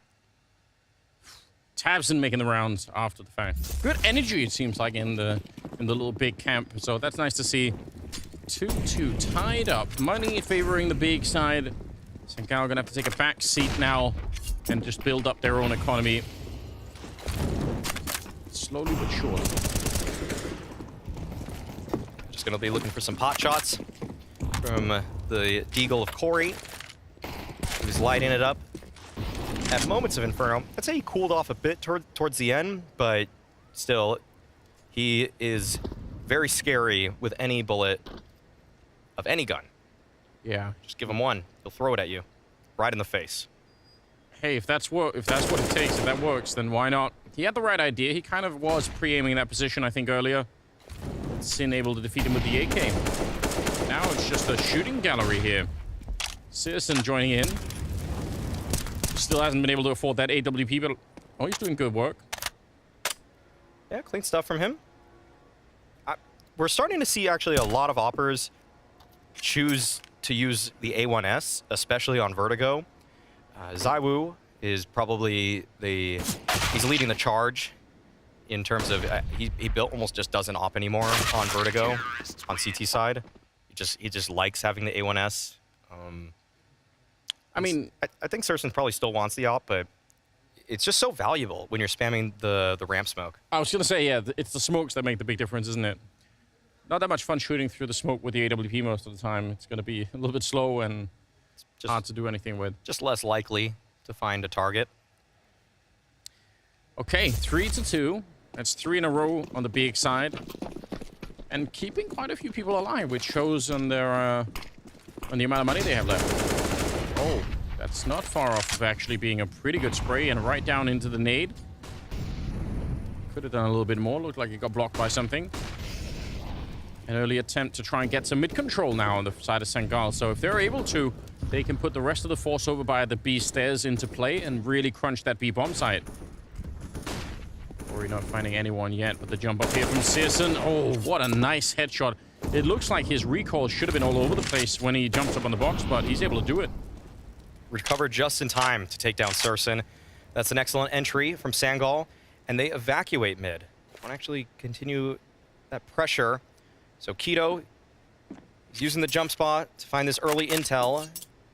tabseN making the rounds after the fact. Good energy, it seems like, in the little Big camp. So that's nice to see. 2-2 tied up. Money favoring the Big side. Sangal gonna have to take a back seat now and just build up their own economy. Slowly but surely. Just gonna be looking for some pot shots from the Deagle of Corey, who's lighting it up at moments of Inferno. I'd say he cooled off a bit towards the end, but still, he is very scary with any bullet of any gun. Yeah. Just give him one. He'll throw it at you. Right in the face. Hey, if that's what it takes, if that works, then why not? He had the right idea. He kind of was pre-aiming that position, I think, earlier. Sin able to defeat him with the AK. Now it's just a shooting gallery here. CSGO joining in. Still hasn't been able to afford that AWP, but oh, he's doing good work. Yeah, clean stuff from him. We're starting to see actually a lot of oppers choose to use the A1S, especially on Vertigo. Zaiwu is probably he's leading the charge in terms of he built almost just doesn't op anymore on Vertigo on CT side. He just likes having the A1S. I mean, I think CEST probably still wants the op, but it's just so valuable when you're spamming the ramp smoke. I was gonna say, yeah, it's the smokes that make the big difference, isn't it? not that much fun shooting through the smoke with the AWP most of the time. It's going to be a little bit slow and just hard to do anything with. Just less likely to find a target. Okay, 3-2. That's 3 in a row on the BX side. And keeping quite a few people alive, which shows on their on the amount of money they have left. Oh, that's not far off of actually being a pretty good spray, and right down into the nade. Could have done a little bit more. Looked like it got blocked by something. An early attempt to try and get some mid-control now on the side of Sangal. So if they're able to, they can put the rest of the force over by the B stairs into play and really crunch that B bomb site. We're not finding anyone yet, but the jump up here from Searson. Oh, what a nice headshot. It looks like his recoil should have been all over the place when he jumps up on the box, but he's able to do it. Recovered just in time to take down Searson. That's an excellent entry from Sangal, and they evacuate mid. Want to actually continue that pressure. So Keto is using the jump spot to find this early intel,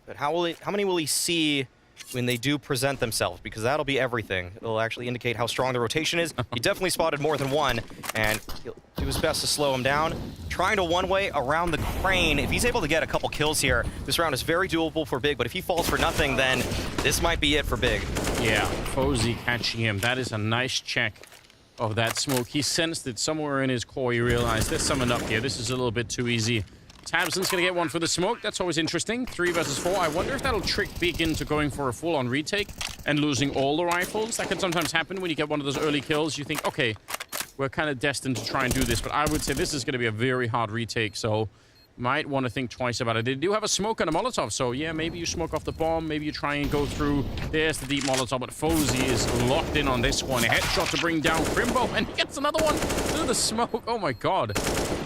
but how many will he see when they do present themselves? Because that'll be everything. It'll actually indicate how strong the rotation is. He definitely spotted more than one, and he'll do his best to slow him down. Trying to one-way around the crane. If he's able to get a couple kills here, this round is very doable for Big, but if he falls for nothing, then this might be it for Big. Yeah, Fozy catching him. That is a nice check of that smoke. He sensed it somewhere in his core. He realized there's someone up here. This is a little bit too easy. Tabson's going to get one for the smoke. That's always interesting. 3 versus 4. I wonder if that'll trick Big into going for a full-on retake and losing all the rifles. That can sometimes happen when you get one of those early kills. You think, okay, we're kind of destined to try and do this. But I would say this is going to be a very hard retake, so might want to think twice about it. They do have a smoke and a Molotov, so yeah, maybe you smoke off the bomb. Maybe you try and go through. There's the deep Molotov, but Fozy is locked in on this one. A headshot to bring down Crimbo, and he gets another one through the smoke. Oh my god.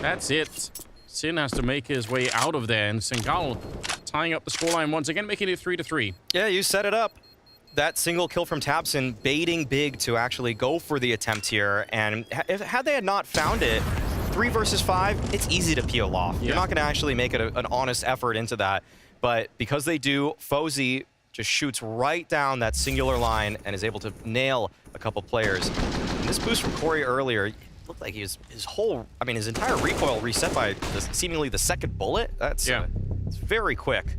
That's it. Sin has to make his way out of there, and Sangal tying up the scoreline once again, making it 3-3. Yeah, you set it up. That single kill from Tabson baiting Big to actually go for the attempt here, and had they not found it, 3 versus 5, it's easy to peel off. Yeah. You're not going to actually make it an honest effort into that, but because they do, Fozy just shoots right down that singular line and is able to nail a couple players. And this boost from Corey earlier looked like his entire recoil reset by seemingly the second bullet. That's it's very quick.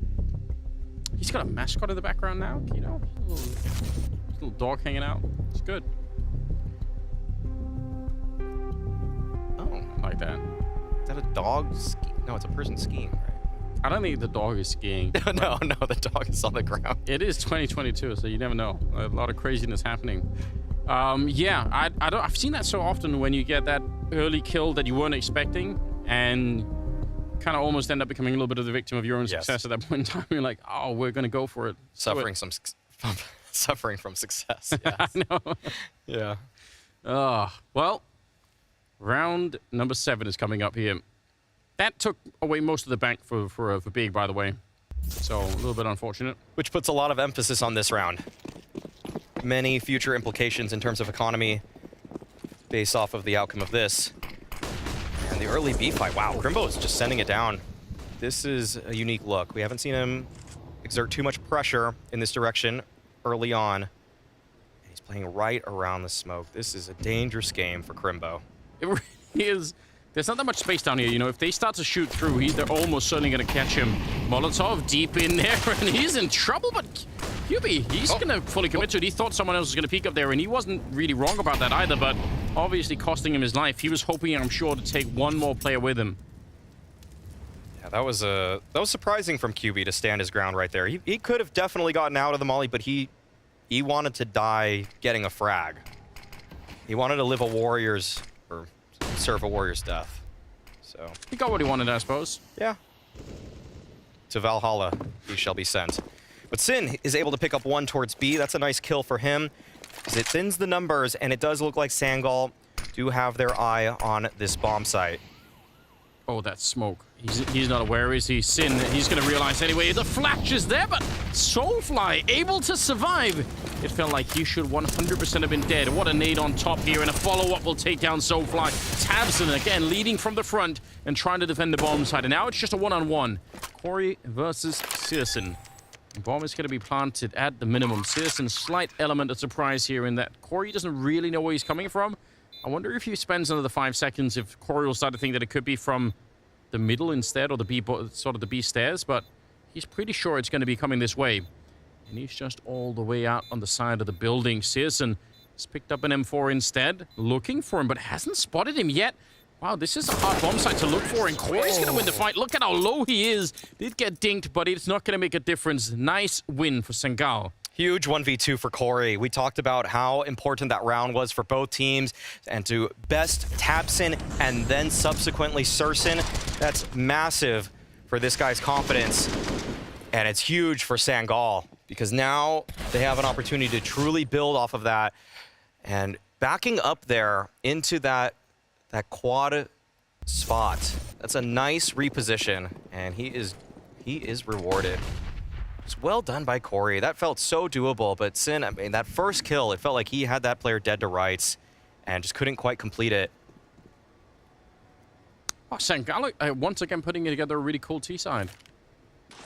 He's got a mascot in the background now, you know? Little dog hanging out. It's good. Oh, like that. Is that a dog skiing? No, it's a person skiing, right? I don't think the dog is skiing. no, the dog is on the ground. It is 2022, so you never know. A lot of craziness happening. Yeah, I've seen that so often when you get that early kill that you weren't expecting and kind of almost end up becoming a little bit of the victim of your own success at that point in time. You're like, oh, we're going to go for it. Suffering from success. Yes. I know. Yeah. Well, round number 7 is coming up here. That took away most of the bank for Big, by the way. So a little bit unfortunate. Which puts a lot of emphasis on this round. Many future implications in terms of economy based off of the outcome of this. And the early B fight, wow, Crimbo is just sending it down. This is a unique look. We haven't seen him exert too much pressure in this direction early on. He's playing right around the smoke. This is a dangerous game for Crimbo. It really is. There's not that much space down here, you know. If they start to shoot through, they're almost certainly going to catch him. Molotov deep in there, and he's in trouble, but QB, he's going to fully commit to it. He thought someone else was going to peek up there, and he wasn't really wrong about that either, but obviously costing him his life. He was hoping, I'm sure, to take one more player with him. Yeah, that was surprising from QB to stand his ground right there. He could have definitely gotten out of the molly, but he wanted to die getting a frag. He wanted to live a warrior's, or serve a warrior's death. So he got what he wanted, I suppose. Yeah. To Valhalla he shall be sent. But Sin is able to pick up one towards B. That's a nice kill for him, because it thins the numbers, and it does look like Sangal do have their eye on this bomb site. Oh, that smoke. He's not aware, is he? Sin, he's going to realize anyway. The flash is there, but Soulfly able to survive. It felt like he should 100% have been dead. What a nade on top here, and a follow-up will take down Soulfly. Tabson, again, leading from the front and trying to defend the bomb site. And now it's just a one-on-one. Corey versus Searson. The bomb is going to be planted at the minimum. Searson, slight element of surprise here in that Corey doesn't really know where he's coming from. I wonder if he spends another 5 seconds, if Corey will start to think that it could be from the middle instead, or the B, sort of the B stairs, but he's pretty sure it's going to be coming this way. And he's just all the way out on the side of the building. CSGO has picked up an M4 instead, looking for him, but hasn't spotted him yet. Wow, this is a hard bomb site to look for, and Corey's going to win the fight. Look at how low he is. Did get dinked, but it's not going to make a difference. Nice win for Sangal. Huge 1v2 for Corey. We talked about how important that round was for both teams, and to best tabseN and then subsequently CeSGO. That's massive for this guy's confidence, and it's huge for Sangal because now they have an opportunity to truly build off of that, and backing up there into that quad spot. That's a nice reposition, and he is rewarded. It's well done by Corey. That felt so doable, but CEST, I mean, that first kill, it felt like he had that player dead to rights and just couldn't quite complete it. Oh, Sangal, once again putting together a really cool T-side.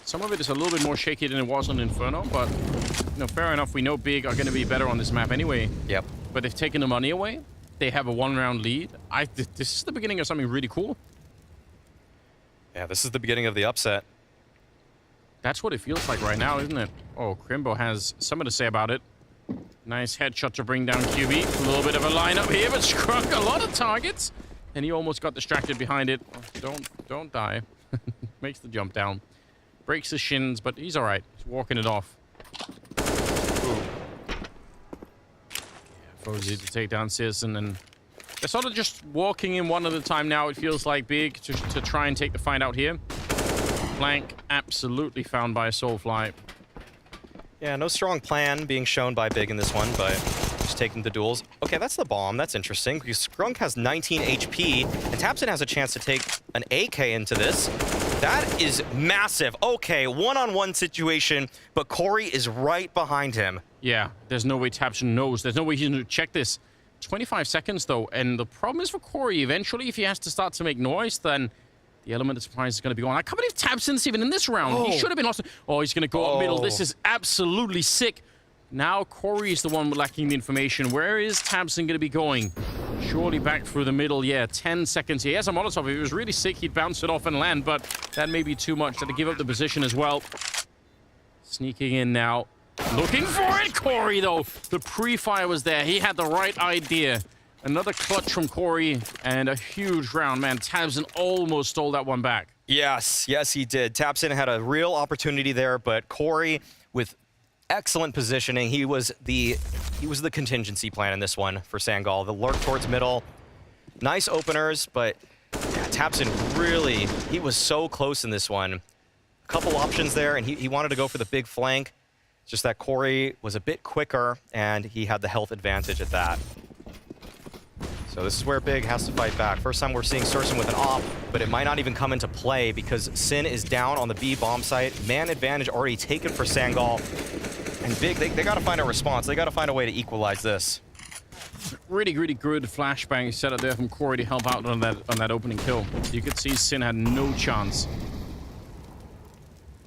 Some of it is a little bit more shaky than it was on Inferno, but you know, fair enough. We know Big are going to be better on this map anyway. Yep. But they've taken the money away. They have a 1-round lead. This is the beginning of something really cool. Yeah, this is the beginning of the upset. That's what it feels like right now, isn't it? Oh, Crimbo has something to say about it. Nice headshot to bring down QB. A little bit of a lineup here, but Scrunk a lot of targets. And he almost got distracted behind it. Oh, don't die. Makes the jump down. Breaks his shins, but he's all right. He's walking it off. Frozy to take down CSGO, and they're sort of just walking in one at a time now. It feels like Big to try and take the fight out here. Flank absolutely found by a Soulfly. Yeah, no strong plan being shown by Big in this one, but just taking the duels. Okay, that's the bomb. That's interesting because Scrunk has 19 HP, and tabseN has a chance to take an AK into this. That is massive. Okay, one-on-one situation, but Corey is right behind him. Yeah, there's no way tabseN knows. There's no way he's going to check this. 25 seconds, though, and the problem is for Corey, eventually, if he has to start to make noise, then the element of surprise is going to be gone. I can't believe tabseN's even in this round. Oh. He should have been lost. Oh, he's going to go up middle. This is absolutely sick. Now Corey is the one lacking the information. Where is tabseN going to be going? Surely back through the middle. Yeah, 10 seconds. He has a Molotov. If he was really sick, he'd bounce it off and land, but that may be too much. Had to give up the position as well. Sneaking in now. Looking for it, Corey, though. The pre-fire was there. He had the right idea. Another clutch from Corey, and a huge round. Man, tabseN almost stole that one back. Yes, he did. tabseN had a real opportunity there, but Corey, with excellent positioning, he was the contingency plan in this one for Sangal. The lurk towards middle, nice openers, but yeah, tabseN really, he was so close in this one. A couple options there, and he wanted to go for the big flank. Just that Corey was a bit quicker, and he had the health advantage at that. So this is where Big has to fight back. First time we're seeing CeSGO with an op, but it might not even come into play because CEST is down on the B bomb site. Man advantage already taken for Sangal. And Big, they got to find a response. They got to find a way to equalize this. Really, really good flashbang set up there from Corey to help out on that opening kill. You could see CEST had no chance.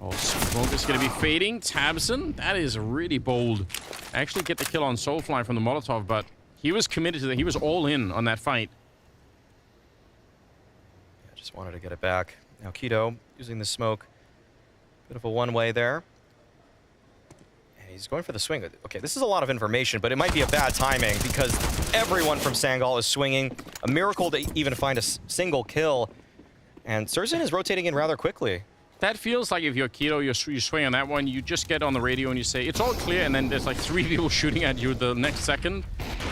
Oh, Smoke is going to be fading. tabseN, that is really bold. Actually get the kill on Soulfly from the Molotov, but he was committed to that. He was all in on that fight. I just wanted to get it back. Now Keto using the smoke. Bit of a one-way there. And he's going for the swing. Okay, this is a lot of information, but it might be a bad timing because everyone from Sangal is swinging. A miracle to even find a single kill. And CeSGO is rotating in rather quickly. That feels like if you're Keto, you swing on that one, you just get on the radio and you say, it's all clear, and then there's like 3 people shooting at you the next second.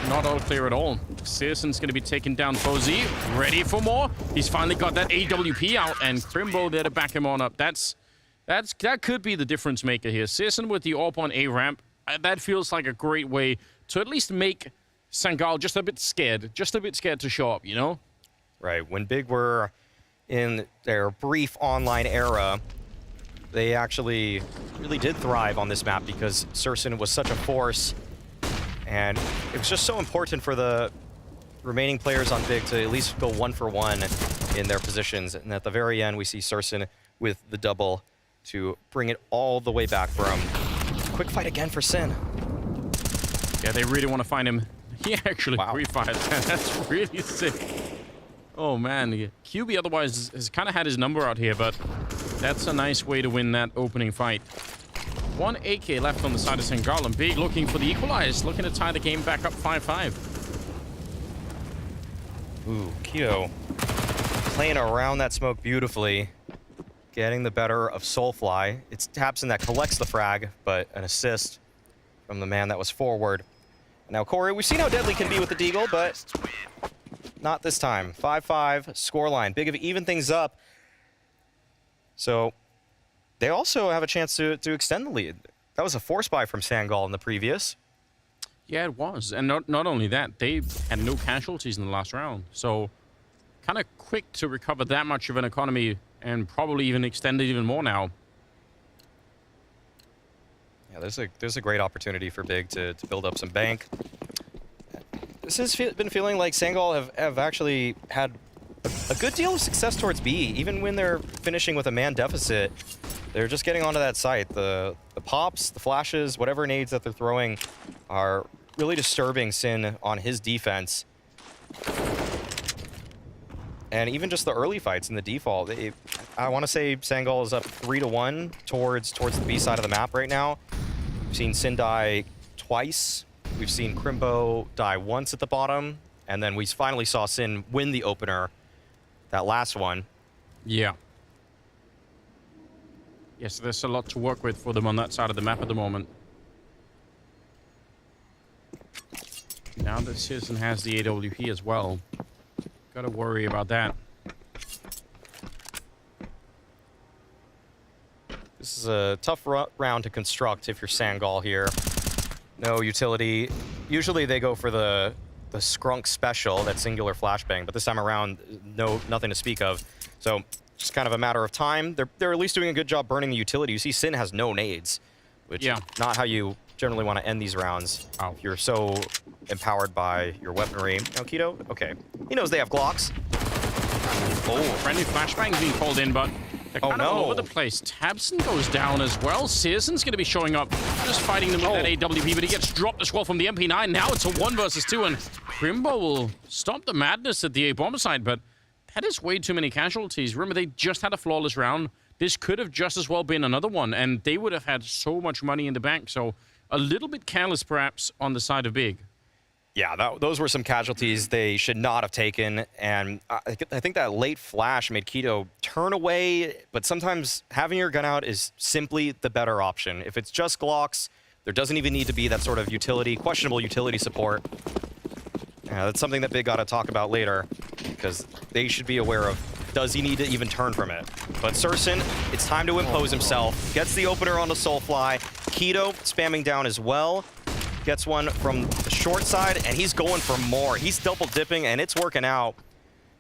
Not all clear at all. CSGO's going to be taking down Frozy. Ready for more. He's finally got that AWP out, and Crimbo there to back him on up. That could be the difference maker here. CSGO with the AWP on A ramp, that feels like a great way to at least make Sangal just a bit scared to show up, you know? Right. When Big were in their brief online era, they actually really did thrive on this map because CeSGO was such a force, and it was just so important for the remaining players on Big to at least go 1-for-1 in their positions. And at the very end, we see CeSGO with the double to bring it all the way back for him. Quick fight again for Sin. Yeah, they really want to find him. He actually pre-fired. That's really sick. Oh man, QB otherwise has kind of had his number out here, but that's a nice way to win that opening fight. 1 AK left on the side of Sangal, and Big looking for the equalize, looking to tie the game back up 5-5. Ooh, Keto playing around that smoke beautifully, getting the better of Soulfly. It's tabseN that collects the frag, but an assist from the man that was forward. Now, Corey, we've seen how deadly can be with the Deagle, but not this time. 5-5 scoreline. Big have even things up. So they also have a chance to extend the lead. That was a force buy from Sangal in the previous. Yeah, it was. And not only that, they had no casualties in the last round. So kind of quick to recover that much of an economy and probably even extend it even more now. Yeah, there's a great opportunity for Big to build up some bank. This has been feeling like Sangal have actually had a good deal of success towards B, even when they're finishing with a man deficit. They're just getting onto that site. The pops, the flashes, whatever nades that they're throwing are really disturbing Sin on his defense. And even just the early fights in the default, I want to say Sangal is up 3-1 towards the B side of the map right now. We've seen Sin die twice. We've seen Crimbo die once at the bottom. And then we finally saw Sin win the opener, that last one. Yeah. Yes, there's a lot to work with for them on that side of the map at the moment. Now that CSGO has the AWP as well, gotta worry about that. This is a tough round to construct if you're Sangal here. No utility. Usually they go for the Skrunk special, that singular flashbang, but this time around, nothing to speak of. So just kind of a matter of time. They're at least doing a good job burning the utility. You see Sin has no nades, which is not how you generally want to end these rounds. If you're so empowered by your weaponry. Now, Keto, okay. He knows they have Glocks. Oh, friendly flashbang being called in, but they're kind of all over the place. tabseN goes down as well. CSGO's going to be showing up, just fighting them with that AWP, but he gets dropped as well from the MP9. Now it's a 1 versus 2, and Crimbo will stop the madness at the A-bomber side, but that is way too many casualties. Remember, they just had a flawless round. This could have just as well been another one, and they would have had so much money in the bank. So a little bit careless, perhaps, on the side of Big. Yeah, those were some casualties they should not have taken, and I think that late flash made Keto turn away, but sometimes having your gun out is simply the better option. If it's just Glocks, there doesn't even need to be that sort of questionable utility support. That's something that Big got to talk about later, because they should be aware of, does he need to even turn from it? But CEST, it's time to impose himself. Gets the opener on the Soulfly. Keto spamming down as well. Gets one from the short side, and he's going for more. He's double dipping, and it's working out.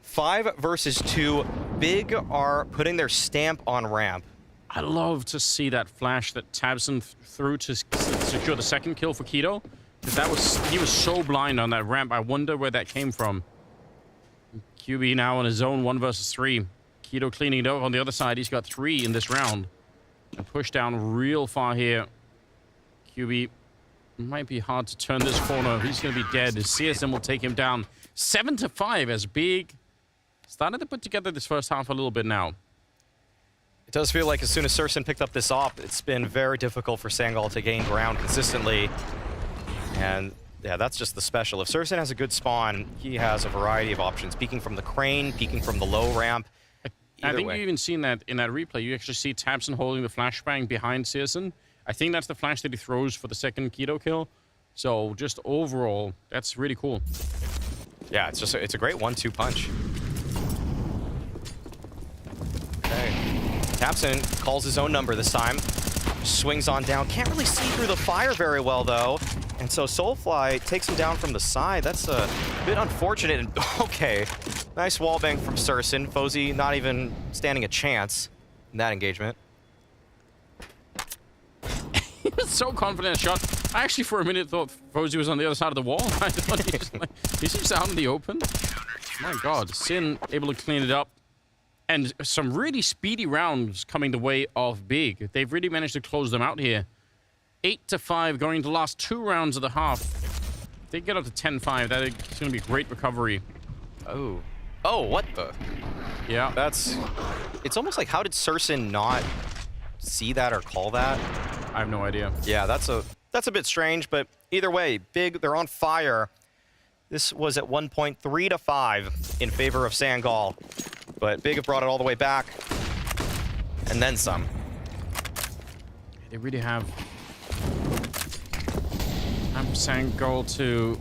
5 versus 2. Big are putting their stamp on ramp. I love to see that flash that tabseN threw to secure the second kill for Keto. He was so blind on that ramp. I wonder where that came from. QB now on his own, 1 versus 3. Keto cleaning it up on the other side. He's got 3 in this round. And push down real far here. QB might be hard to turn this corner. He's going to be dead. CSM will take him down 7-5 as Big started to put together this first half a little bit now. It does feel like as soon as CEST picked up this op, it's been very difficult for Sangal to gain ground consistently. And yeah, that's just the special. If CEST has a good spawn, he has a variety of options. Peeking from the crane, peeking from the low ramp. I think you've even seen that in that replay. You actually see tabseN holding the flashbang behind CSGO. I think that's the flash that he throws for the second Keto kill. So just overall, that's really cool. Yeah, it's a great 1-2 punch. Okay. tabseN calls his own number this time. Swings on down. Can't really see through the fire very well, though. And so Soulfly takes him down from the side. That's a bit unfortunate. And okay, nice wallbang from CEST. Fozy not even standing a chance in that engagement. He was so confident shot. I actually, for a minute, thought Fozy was on the other side of the wall. I thought he's just out in the open. My God, Sin able to clean it up. And some really speedy rounds coming the way of Big. They've really managed to close them out here. 8-5 going into the last 2 rounds of the half. If they get up to 10-5, that's going to be a great recovery. Oh. Oh, what the? Yeah. It's almost like, how did Surson not see that or call that? I have no idea. Yeah, that's a bit strange, but either way, Big, they're on fire. This was at 1 point 3-5 in favor of Sangal, but Big have brought it all the way back, and then some. They really have Sangal to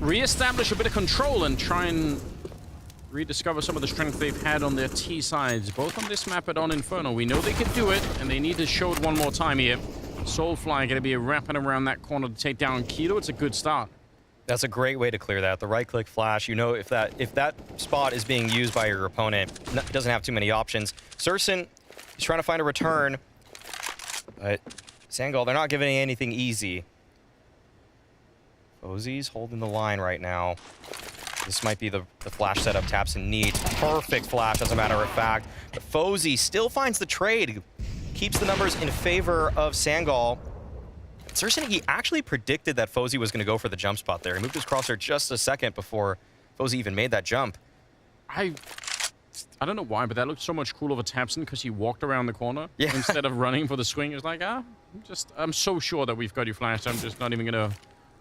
re-establish a bit of control and try and rediscover some of the strength they've had on their T sides, both on this map and on Inferno. We know they can do it, and they need to show it one more time here. Soulfly going to be wrapping around that corner to take down Keto. It's a good start. That's a great way to clear that. The right-click flash, you know, if that spot is being used by your opponent, doesn't have too many options. Surson is trying to find a return, but Sangal, they're not giving anything easy. Ozzy's holding the line right now. This might be the flash setup Tapson needs. Perfect flash, as a matter of fact. But Fozy still finds the trade. Keeps the numbers in favor of Sangal. Surson, he actually predicted that Fozy was going to go for the jump spot there. He moved his crosshair just a second before Fozy even made that jump. I don't know why, but that looked so much cooler over Tapson because he walked around the corner instead of running for the swing. It's like, I'm so sure that we've got you flashed. I'm just not even going to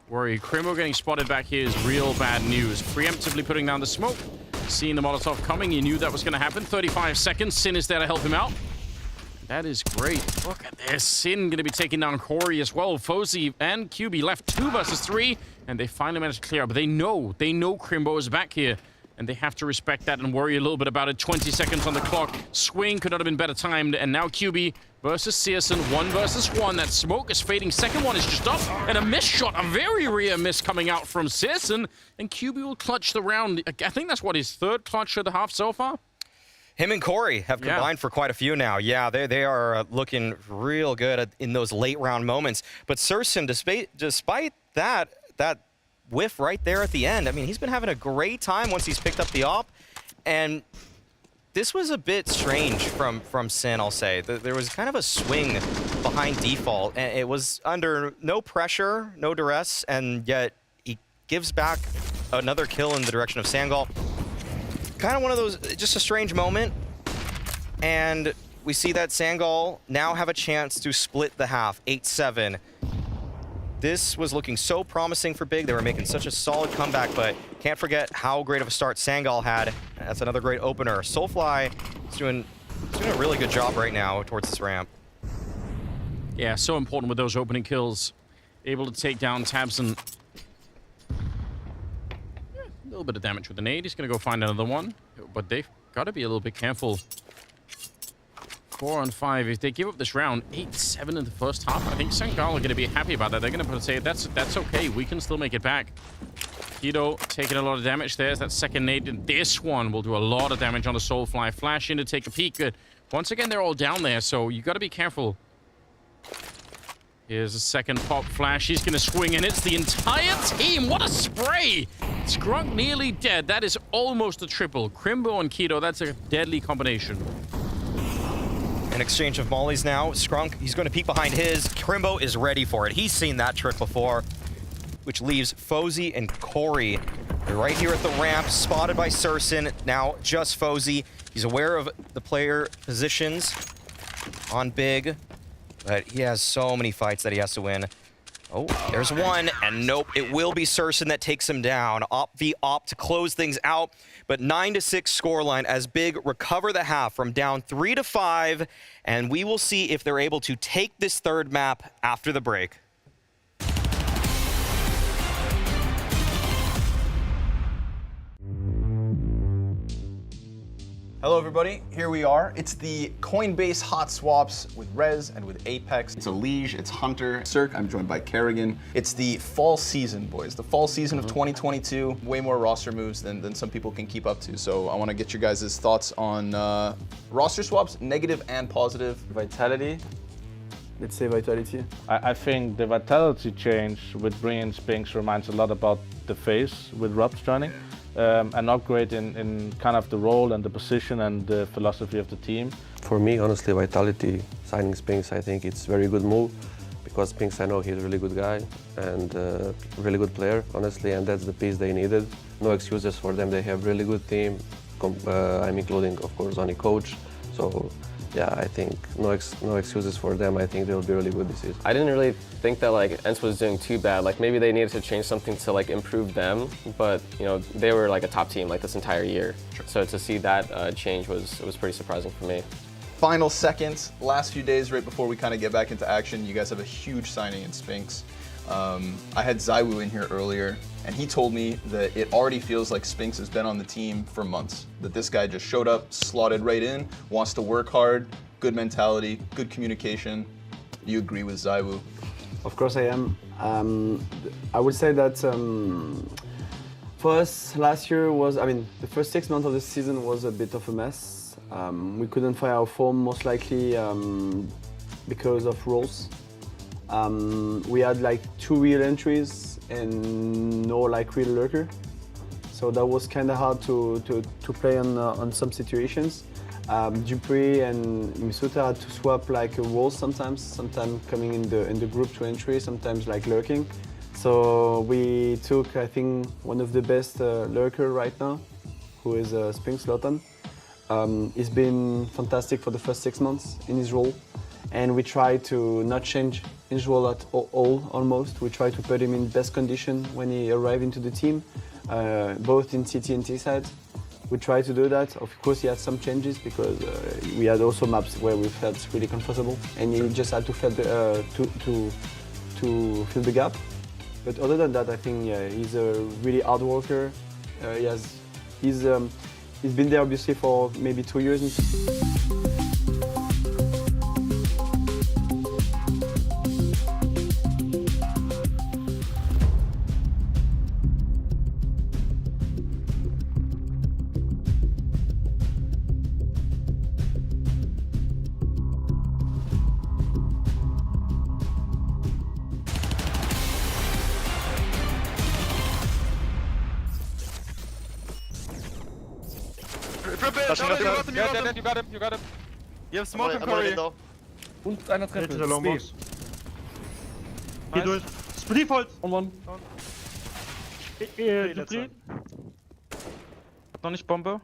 worry. Crimbo getting spotted back here is real bad news. Preemptively putting down the smoke. Seeing the Molotov coming, he knew that was going to happen. 35 seconds. Sin is there to help him out. That is great. Look at this. Sin going to be taking down Corey as well. Fozy and QB left 2 versus 3, and they finally managed to clear up. They know Crimbo is back here, and they have to respect that and worry a little bit about it. 20 seconds on the clock. Swing could not have been better timed, and now QB versus Searson, 1 versus 1. That smoke is fading. Second one is just up, and a miss shot, a very rare miss coming out from Searson, and QB will clutch the round. I think that's what, his 3rd clutch of the half so far? Him and Corey have combined for quite a few now. Yeah, they are looking real good in those late round moments. But Searson, despite that whiff right there at the end, I mean, he's been having a great time once he's picked up the op. And this was a bit strange from Sin, I'll say. There was kind of a swing behind default, and it was under no pressure, no duress, and yet he gives back another kill in the direction of Sangal. Kind of one of those, just a strange moment. And we see that Sangal now have a chance to split the half, 8-7. This was looking so promising for Big. They were making such a solid comeback, but can't forget how great of a start Sangal had. That's another great opener. Soulfly is doing a really good job right now towards this ramp. Yeah, so important with those opening kills. Able to take down Tabson. A little bit of damage with the nade. He's going to go find another one. But they've got to be a little bit careful. 4 on 5. If they give up this round, 8-7 in the first half, I think Sangal are going to be happy about that. They're going to say, that's okay. We can still make it back. Keto taking a lot of damage. There's that second nade. And this one will do a lot of damage on the Soulfly. Flash in to take a peek. Good. Once again, they're all down there, so you got to be careful. Here's a second pop flash. He's going to swing, and it's the entire team. What a spray! Skrunk nearly dead. That is almost a triple. Crimbo and Keto, that's a deadly combination. An exchange of mollies now. Skrunk, he's going to peek behind his. Crimbo is ready for it. He's seen that trick before, which leaves Fozy and Corey. They're right here at the ramp, spotted by Searson. Now just Fozy. He's aware of the player positions on Big. But he has so many fights that he has to win. Oh, there's one, and nope, it will be Searson that takes him down. Op v Op to close things out, but 9-6 scoreline as Big recover the half from down 3-5, and we will see if they're able to take this 3rd map after the break. Hello everybody, here we are. It's the Coinbase hot swaps with Rez and with Apex. It's a Liege, it's Hunter. Cirque, I'm joined by Kerrigan. It's the fall season, boys. The fall season of 2022. Way more roster moves than some people can keep up to. So I want to get your guys' thoughts on roster swaps, negative and positive. Vitality. Let's say Vitality. I think the Vitality change with bringing Spinks reminds a lot about the phase with Rob's joining. An upgrade in kind of the role and the position and the philosophy of the team. For me, honestly, Vitality signing Spinks, I think it's a very good move because Spinks, I know he's a really good guy and really good player, honestly, and that's the piece they needed. No excuses for them. They have really good team. I'm including, of course, oNe coach. So yeah, I think no excuses for them. I think they'll be really good this season. I didn't really think that like ENCE was doing too bad. Like maybe they needed to change something to like improve them, but you know they were like a top team like this entire year. Sure. So to see that change was pretty surprising for me. Final seconds, last few days right before we kind of get back into action. You guys have a huge signing in Spinks. I had ZywOo in here earlier, and he told me that it already feels like Spinks has been on the team for months. That this guy just showed up, slotted right in, wants to work hard, good mentality, good communication. Do you agree with ZywOo? Of course I am. I would say that for us, last year was, the first 6 months of the season was a bit of a mess. We couldn't find our form, most likely because of rules. We had like 2 real entries and no like real lurker, so that was kind of hard to play on some situations. Dupree and Misuta had to swap like roles sometimes coming in the group to entry, sometimes like lurking. So we took, I think, one of the best lurker right now, who is Spinks Lotan. He's been fantastic for the first 6 months in his role. And we try to not change his role at all, almost. We try to put him in best condition when he arrived into the team, both in CT and T side. We try to do that. Of course, he had some changes because we had also maps where we felt really comfortable, and he just had to fill the gap. But other than that, I think he's a really hard worker. He's been there obviously for maybe 2 years. You got him. You have smoke and curry. Und einer Treppe. Geh durch. Default. On one. Hab noch nicht Bombe.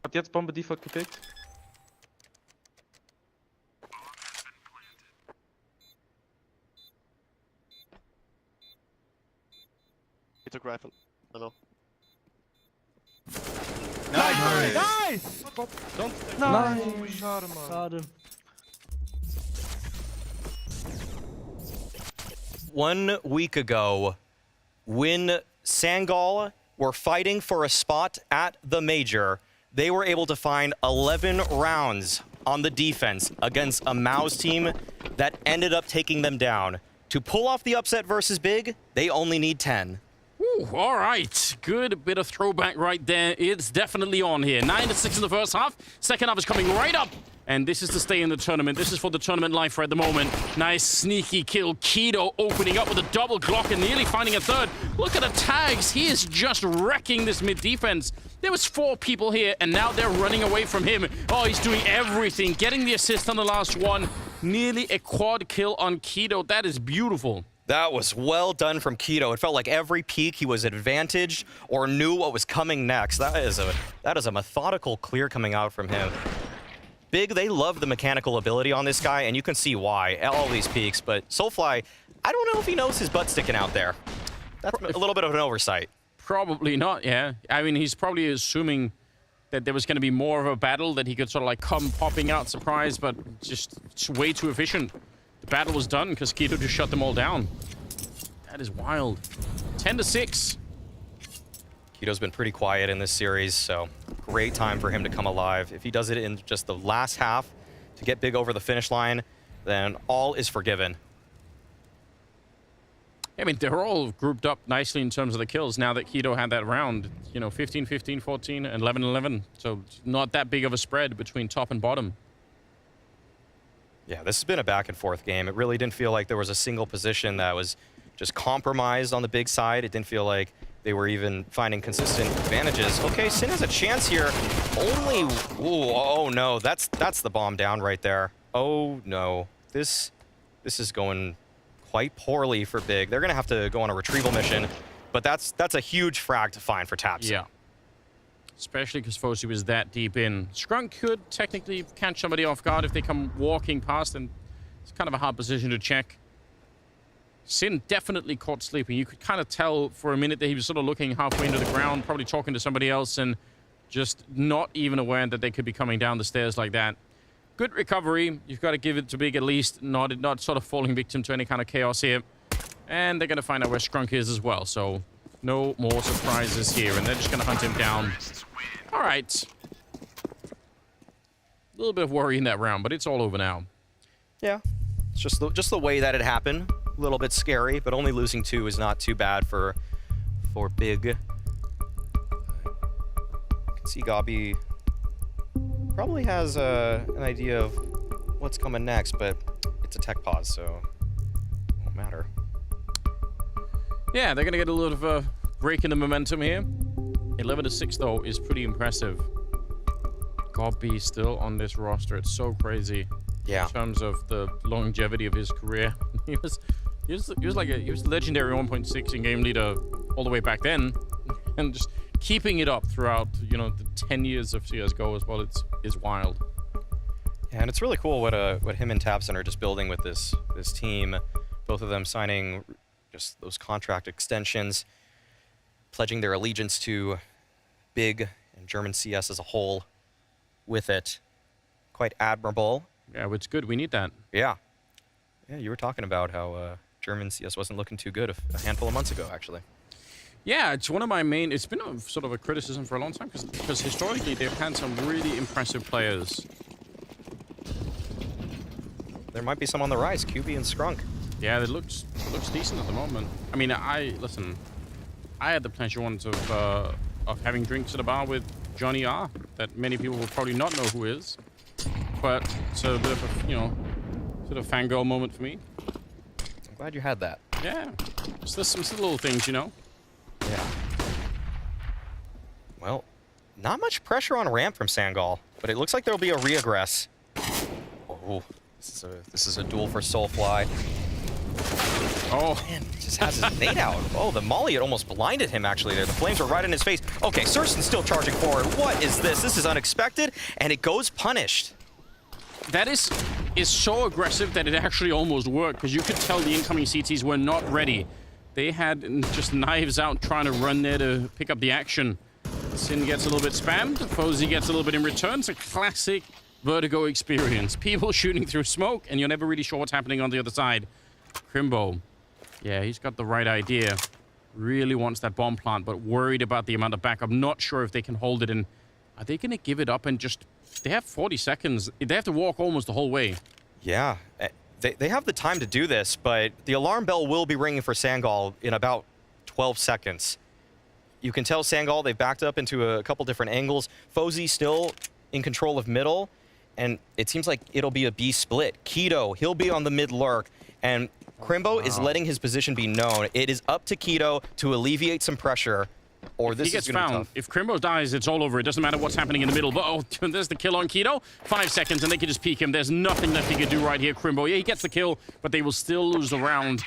Hat jetzt Bombe Default gepickt. He took rifle. Hello. Nice! Nice! Nein! Schade, Mann. Schade. 1 week ago, when Sangal were fighting for a spot at the Major, they were able to find 11 rounds on the defense against a Mao's team that ended up taking them down. To pull off the upset versus Big, they only need 10. Ooh, all right, good bit of throwback right there. It's definitely on here. 9-6 in the first half. Second half is coming right up. And this is to stay in the tournament. This is for the tournament life at the moment. Nice sneaky kill. Keto opening up with a double Glock and nearly finding a third. Look at the tags. He is just wrecking this mid defense. There was 4 people here and now they're running away from him. Oh, he's doing everything. Getting the assist on the last one. Nearly a quad kill on Keto. That is beautiful. That was well done from Keto. It felt like every peek he was advantaged or knew what was coming next. That is a methodical clear coming out from him. Big, they love the mechanical ability on this guy, and you can see why, all these peaks. But Soulfly, I don't know if he knows his butt sticking out there. That's a little bit of an oversight. Probably not, yeah. I mean, he's probably assuming that there was going to be more of a battle, that he could sort of like come popping out surprise, but just it's way too efficient. The battle was done because Keto just shut them all down. That is wild. 10-6. Keto's been pretty quiet in this series, so great time for him to come alive. If he does it in just the last half to get Big over the finish line, then all is forgiven. I mean, they're all grouped up nicely in terms of the kills now that Keto had that round. You know, 15, 15, 14, 11, 11. So not that big of a spread between top and bottom. Yeah, this has been a back and forth game. It really didn't feel like there was a single position that was just compromised on the Big side. It didn't feel like they were even finding consistent advantages. Okay, Sin has a chance here. Only, ooh, oh no, that's the bomb down right there. Oh no, this is going quite poorly for Big. They're going to have to go on a retrieval mission, but that's a huge frag to find for Tabs. Yeah. Especially because Fosu was that deep in. Scrunk could technically catch somebody off guard if they come walking past, and it's kind of a hard position to check. Sin definitely caught sleeping. You could kind of tell for a minute that he was sort of looking halfway into the ground, probably talking to somebody else, and just not even aware that they could be coming down the stairs like that. Good recovery. You've got to give it to Big at least, not sort of falling victim to any kind of chaos here. And they're going to find out where Scrunk is as well, so no more surprises here, and they're just going to hunt him down. All right. A little bit of worry in that round, but it's all over now. Yeah, it's just the way that it happened. A little bit scary, but only losing 2 is not too bad for Big. You can see Gabi probably has an idea of what's coming next, but it's a tech pause, so it won't matter. Yeah, they're going to get a little of a break in the momentum here. 11-6, though, is pretty impressive. Gabi still on this roster. It's so crazy. Yeah. In terms of the longevity of his career. He was legendary 1.6 in game leader all the way back then, and just keeping it up throughout, you know, the 10 years of CSGO as well. Is wild. Yeah, and it's really cool what him and Tabson are just building with this team. Both of them signing just those contract extensions, pledging their allegiance to Big and German CS as a whole with it. Quite admirable. Yeah, it's good. We need that. Yeah. Yeah, you were talking about how German CS wasn't looking too good a handful of months ago, actually. Yeah, it's one of my main... It's been sort of a criticism for a long time because historically they've had some really impressive players. There might be some on the rise, QB and Scrunk. Yeah, it looks decent at the moment. I mean, listen, I had the pleasure once of having drinks at a bar with Johnny R, that many people will probably not know who is, but it's a bit of a, you know, sort of fangirl moment for me. I'm glad you had that. Yeah, just some little things, you know. Yeah. Well, not much pressure on ramp from Sangal, but it looks like there'll be a reaggress. Oh, this is a duel for Soulfly. Oh, man, he just has his nade out. Oh, the molly, it almost blinded him, actually, there. The flames were right in his face. Okay, Sursen's still charging forward. What is this? This is unexpected, and it goes punished. That is so aggressive that it actually almost worked, because you could tell the incoming CTs were not ready. They had just knives out trying to run there to pick up the action. Sin gets a little bit spammed. Fozy gets a little bit in return. It's a classic Vertigo experience. People shooting through smoke, and you're never really sure what's happening on the other side. Crimbo. Yeah, he's got the right idea. Really wants that bomb plant, but worried about the amount of backup. Not sure if they can hold it. And are they going to give it up and just... They have 40 seconds. They have to walk almost the whole way. Yeah. They have the time to do this, but the alarm bell will be ringing for Sangal in about 12 seconds. You can tell Sangal, they've backed up into a couple different angles. Fozy still in control of middle, and it seems like it'll be a B split. Keto, he'll be on the mid lurk, and Crimbo is letting his position be known. It is up to Keto to alleviate some pressure, or this is going to be tough. If Crimbo dies, it's all over. It doesn't matter what's happening in the middle. But oh, there's the kill on Keto. 5 seconds, and they can just peek him. There's nothing that he can do right here, Crimbo. Yeah, he gets the kill, but they will still lose the round.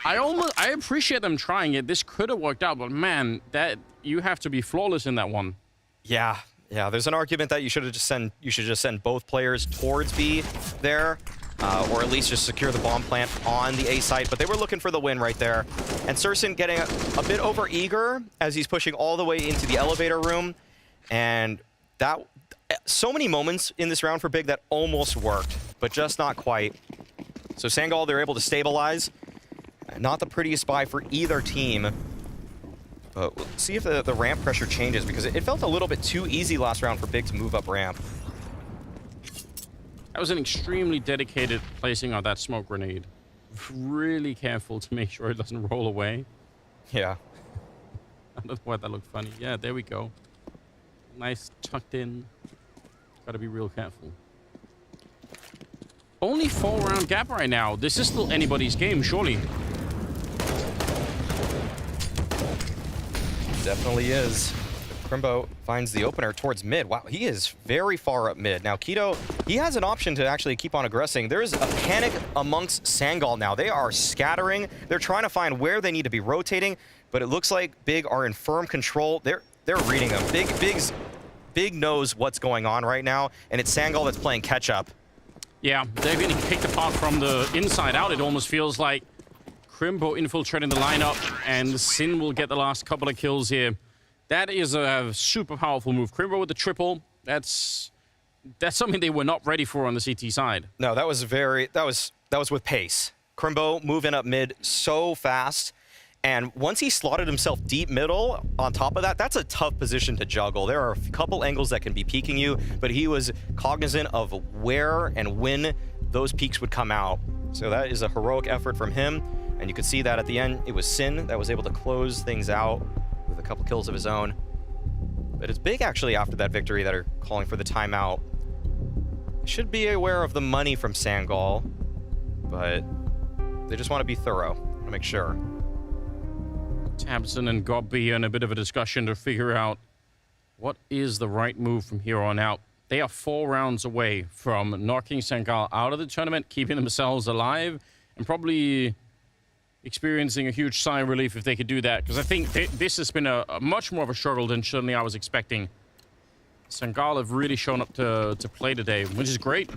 I appreciate them trying it. This could have worked out, but man, that you have to be flawless in that one. Yeah. Yeah, there's an argument that you should just send both players towards B there, or at least just secure the bomb plant on the A site. But they were looking for the win right there. And Sursen getting a bit over eager as he's pushing all the way into the elevator room. And that, so many moments in this round for Big that almost worked, but just not quite. So Sangal, they're able to stabilize. Not the prettiest buy for either team. But we'll see if the ramp pressure changes, because it felt a little bit too easy last round for Big to move up ramp. That was an extremely dedicated placing of that smoke grenade. Really careful to make sure it doesn't roll away. Yeah. I don't know why that looked funny. Yeah, there we go. Nice tucked in. Gotta be real careful. Only 4-round gap right now. This is still anybody's game, surely. Definitely is. Crimbo finds the opener towards mid. Wow, he is very far up mid. Now, Keto, he has an option to actually keep on aggressing. There is a panic amongst Sangal now. They are scattering. They're trying to find where they need to be rotating, but it looks like Big are in firm control. They're reading them. Big knows what's going on right now, and it's Sangal that's playing catch-up. Yeah, they're getting picked apart from the inside out. It almost feels like Crimbo infiltrating the lineup, and Sin will get the last couple of kills here. That is a super powerful move. Crimbo with the triple. That's something they were not ready for on the CT side. No, that was with pace. Crimbo moving up mid so fast, and once he slotted himself deep middle on top of that, that's a tough position to juggle. There are a couple angles that can be peeking you, but he was cognizant of where and when those peaks would come out. So that is a heroic effort from him, and you could see that at the end, it was Sin that was able to close things out with a couple kills of his own. But it's Big actually after that victory that are calling for the timeout. Should be aware of the money from Sangal, but they just want to be thorough, want to make sure. tabseN and Gobby in a bit of a discussion to figure out what is the right move from here on out. They are 4 rounds away from knocking Sangal out of the tournament, keeping themselves alive, and probably experiencing a huge sigh of relief if they could do that, because I think this has been a much more of a struggle than certainly I was expecting. Sangal have really shown up to play today, which is great.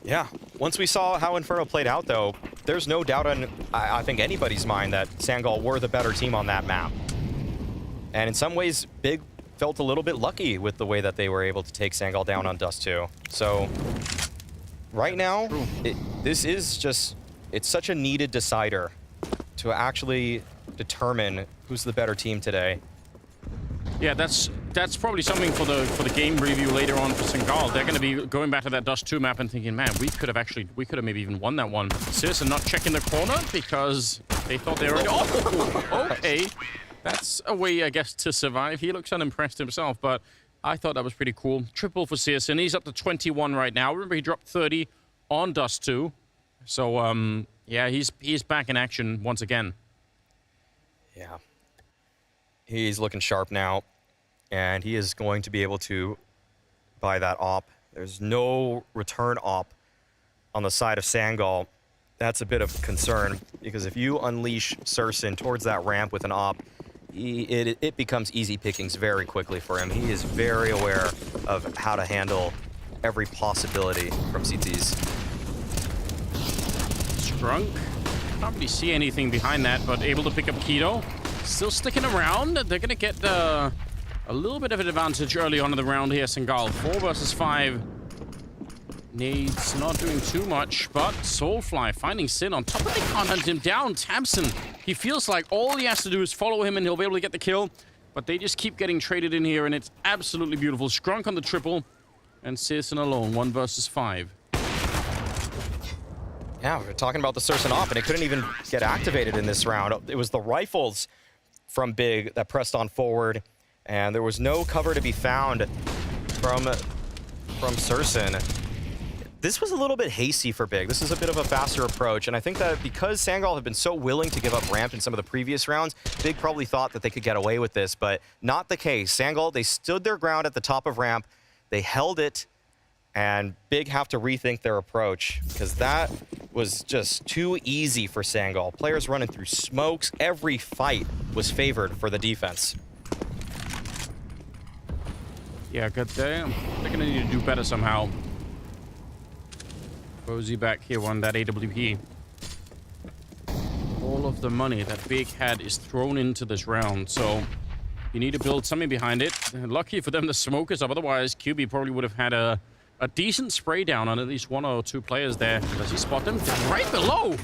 Yeah, once we saw how Inferno played out, though, there's no doubt in, I think, anybody's mind that Sangal were the better team on that map. And in some ways, Big felt a little bit lucky with the way that they were able to take Sangal down on Dust 2. So, right now, this is just, it's such a needed decider to actually determine who's the better team today. Yeah, that's probably something for the game review later on for Sangal. They're going to be going back to that Dust 2 map and thinking, man, we could have maybe even won that one. CSGO not checking the corner because they thought they were already... Oh, okay. That's a way, I guess, to survive. He looks unimpressed himself, but I thought that was pretty cool. Triple for CSGO, and he's up to 21 right now. Remember, he dropped 30 on Dust 2. So, yeah, he's back in action once again. Yeah. He's looking sharp now, and he is going to be able to buy that AWP. There's no return AWP on the side of Sangal. That's a bit of concern, because if you unleash CEST towards that ramp with an AWP, it becomes easy pickings very quickly for him. He is very aware of how to handle every possibility from CTs. Strunk. Can't really see anything behind that, but able to pick up Keto. Still sticking around. They're going to get a little bit of an advantage early on in the round here, Sangal. 4 versus 5. Nades not doing too much, but Soulfly finding Sin on top, but they can't hunt him down. tabseN, he feels like all he has to do is follow him and he'll be able to get the kill, but they just keep getting traded in here, and it's absolutely beautiful. Strunk on the triple, and CSGO alone, 1 versus 5. Yeah, we're talking about the CEST off, and it couldn't even get activated in this round. It was the rifles from Big that pressed on forward, and there was no cover to be found from CEST. This was a little bit hasty for Big. This is a bit of a faster approach, and I think that because Sangal had been so willing to give up ramp in some of the previous rounds, Big probably thought that they could get away with this, but not the case. Sangal, they stood their ground at the top of ramp, they held it, and Big have to rethink their approach, because that was just too easy for Sangal. Players running through smokes. Every fight was favored for the defense. Yeah, good day. They're gonna need to do better somehow. Posey back here on that AWP. All of the money that Big had is thrown into this round, so you need to build something behind it. Lucky for them, the smoke is up. Otherwise, QB probably would have had a decent spray down on at least 1 or 2 players there. Does he spot them? They're right below.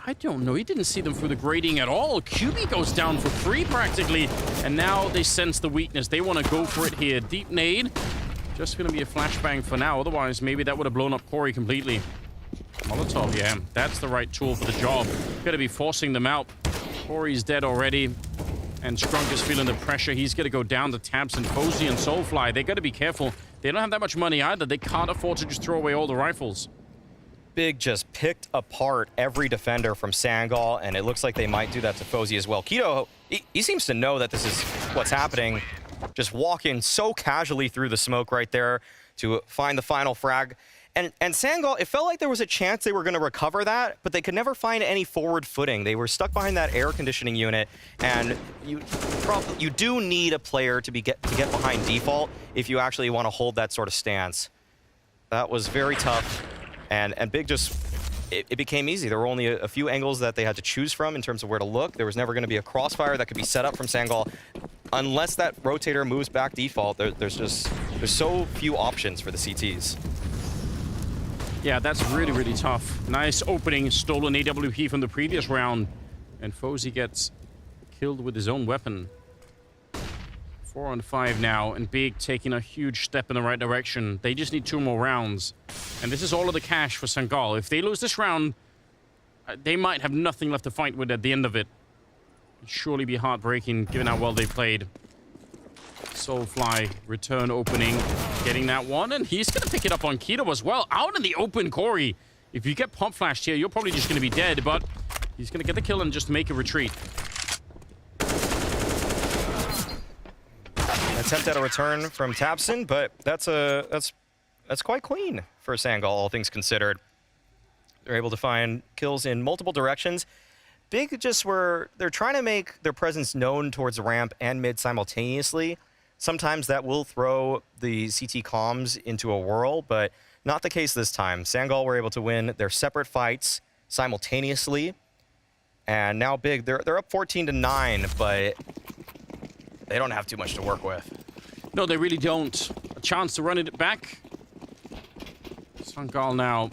I don't know. He didn't see them through the grading at all. QB goes down for free practically, and now they sense the weakness. They want to go for it here. Deep nade. Just going to be a flashbang for now. Otherwise, maybe that would have blown up Corey completely. Molotov, yeah. That's the right tool for the job. Going to be forcing them out. Corey's dead already. And Strunk is feeling the pressure. He's going to go down to tabseN, Posey, and Soulfly. They got to be careful. They don't have that much money either. They can't afford to just throw away all the rifles. Big just picked apart every defender from Sangal, and it looks like they might do that to Posey as well. Keto, he seems to know that this is what's happening. Just walking so casually through the smoke right there to find the final frag. And Sangal, it felt like there was a chance they were going to recover that, but they could never find any forward footing. They were stuck behind that air conditioning unit, and you do need a player to get behind default if you actually want to hold that sort of stance. That was very tough, and Big just, it became easy. There were only a few angles that they had to choose from in terms of where to look. There was never going to be a crossfire that could be set up from Sangal. Unless that rotator moves back default, there's so few options for the CTs. Yeah, that's really, really tough. Nice opening, stolen AWP from the previous round. And Fozy gets killed with his own weapon. 4 on 5 now, and Big taking a huge step in the right direction. They just need 2 more rounds. And this is all of the cash for Sangal. If they lose this round, they might have nothing left to fight with at the end of it. It'd surely be heartbreaking, given how well they played. Soulfly, return opening, getting that one, and he's going to pick it up on Keto as well. Out in the open, Corey. If you get pump flashed here, you're probably just going to be dead, but he's going to get the kill and just make a retreat. Attempt at a return from Tabson, but that's quite clean for Sangal, all things considered. They're able to find kills in multiple directions. Big they're trying to make their presence known towards ramp and mid simultaneously. Sometimes that will throw the CT comms into a whirl, but not the case this time. Sangal were able to win their separate fights simultaneously. And now Big, they're up 14-9, but they don't have too much to work with. No, they really don't. A chance to run it back. Sangal now.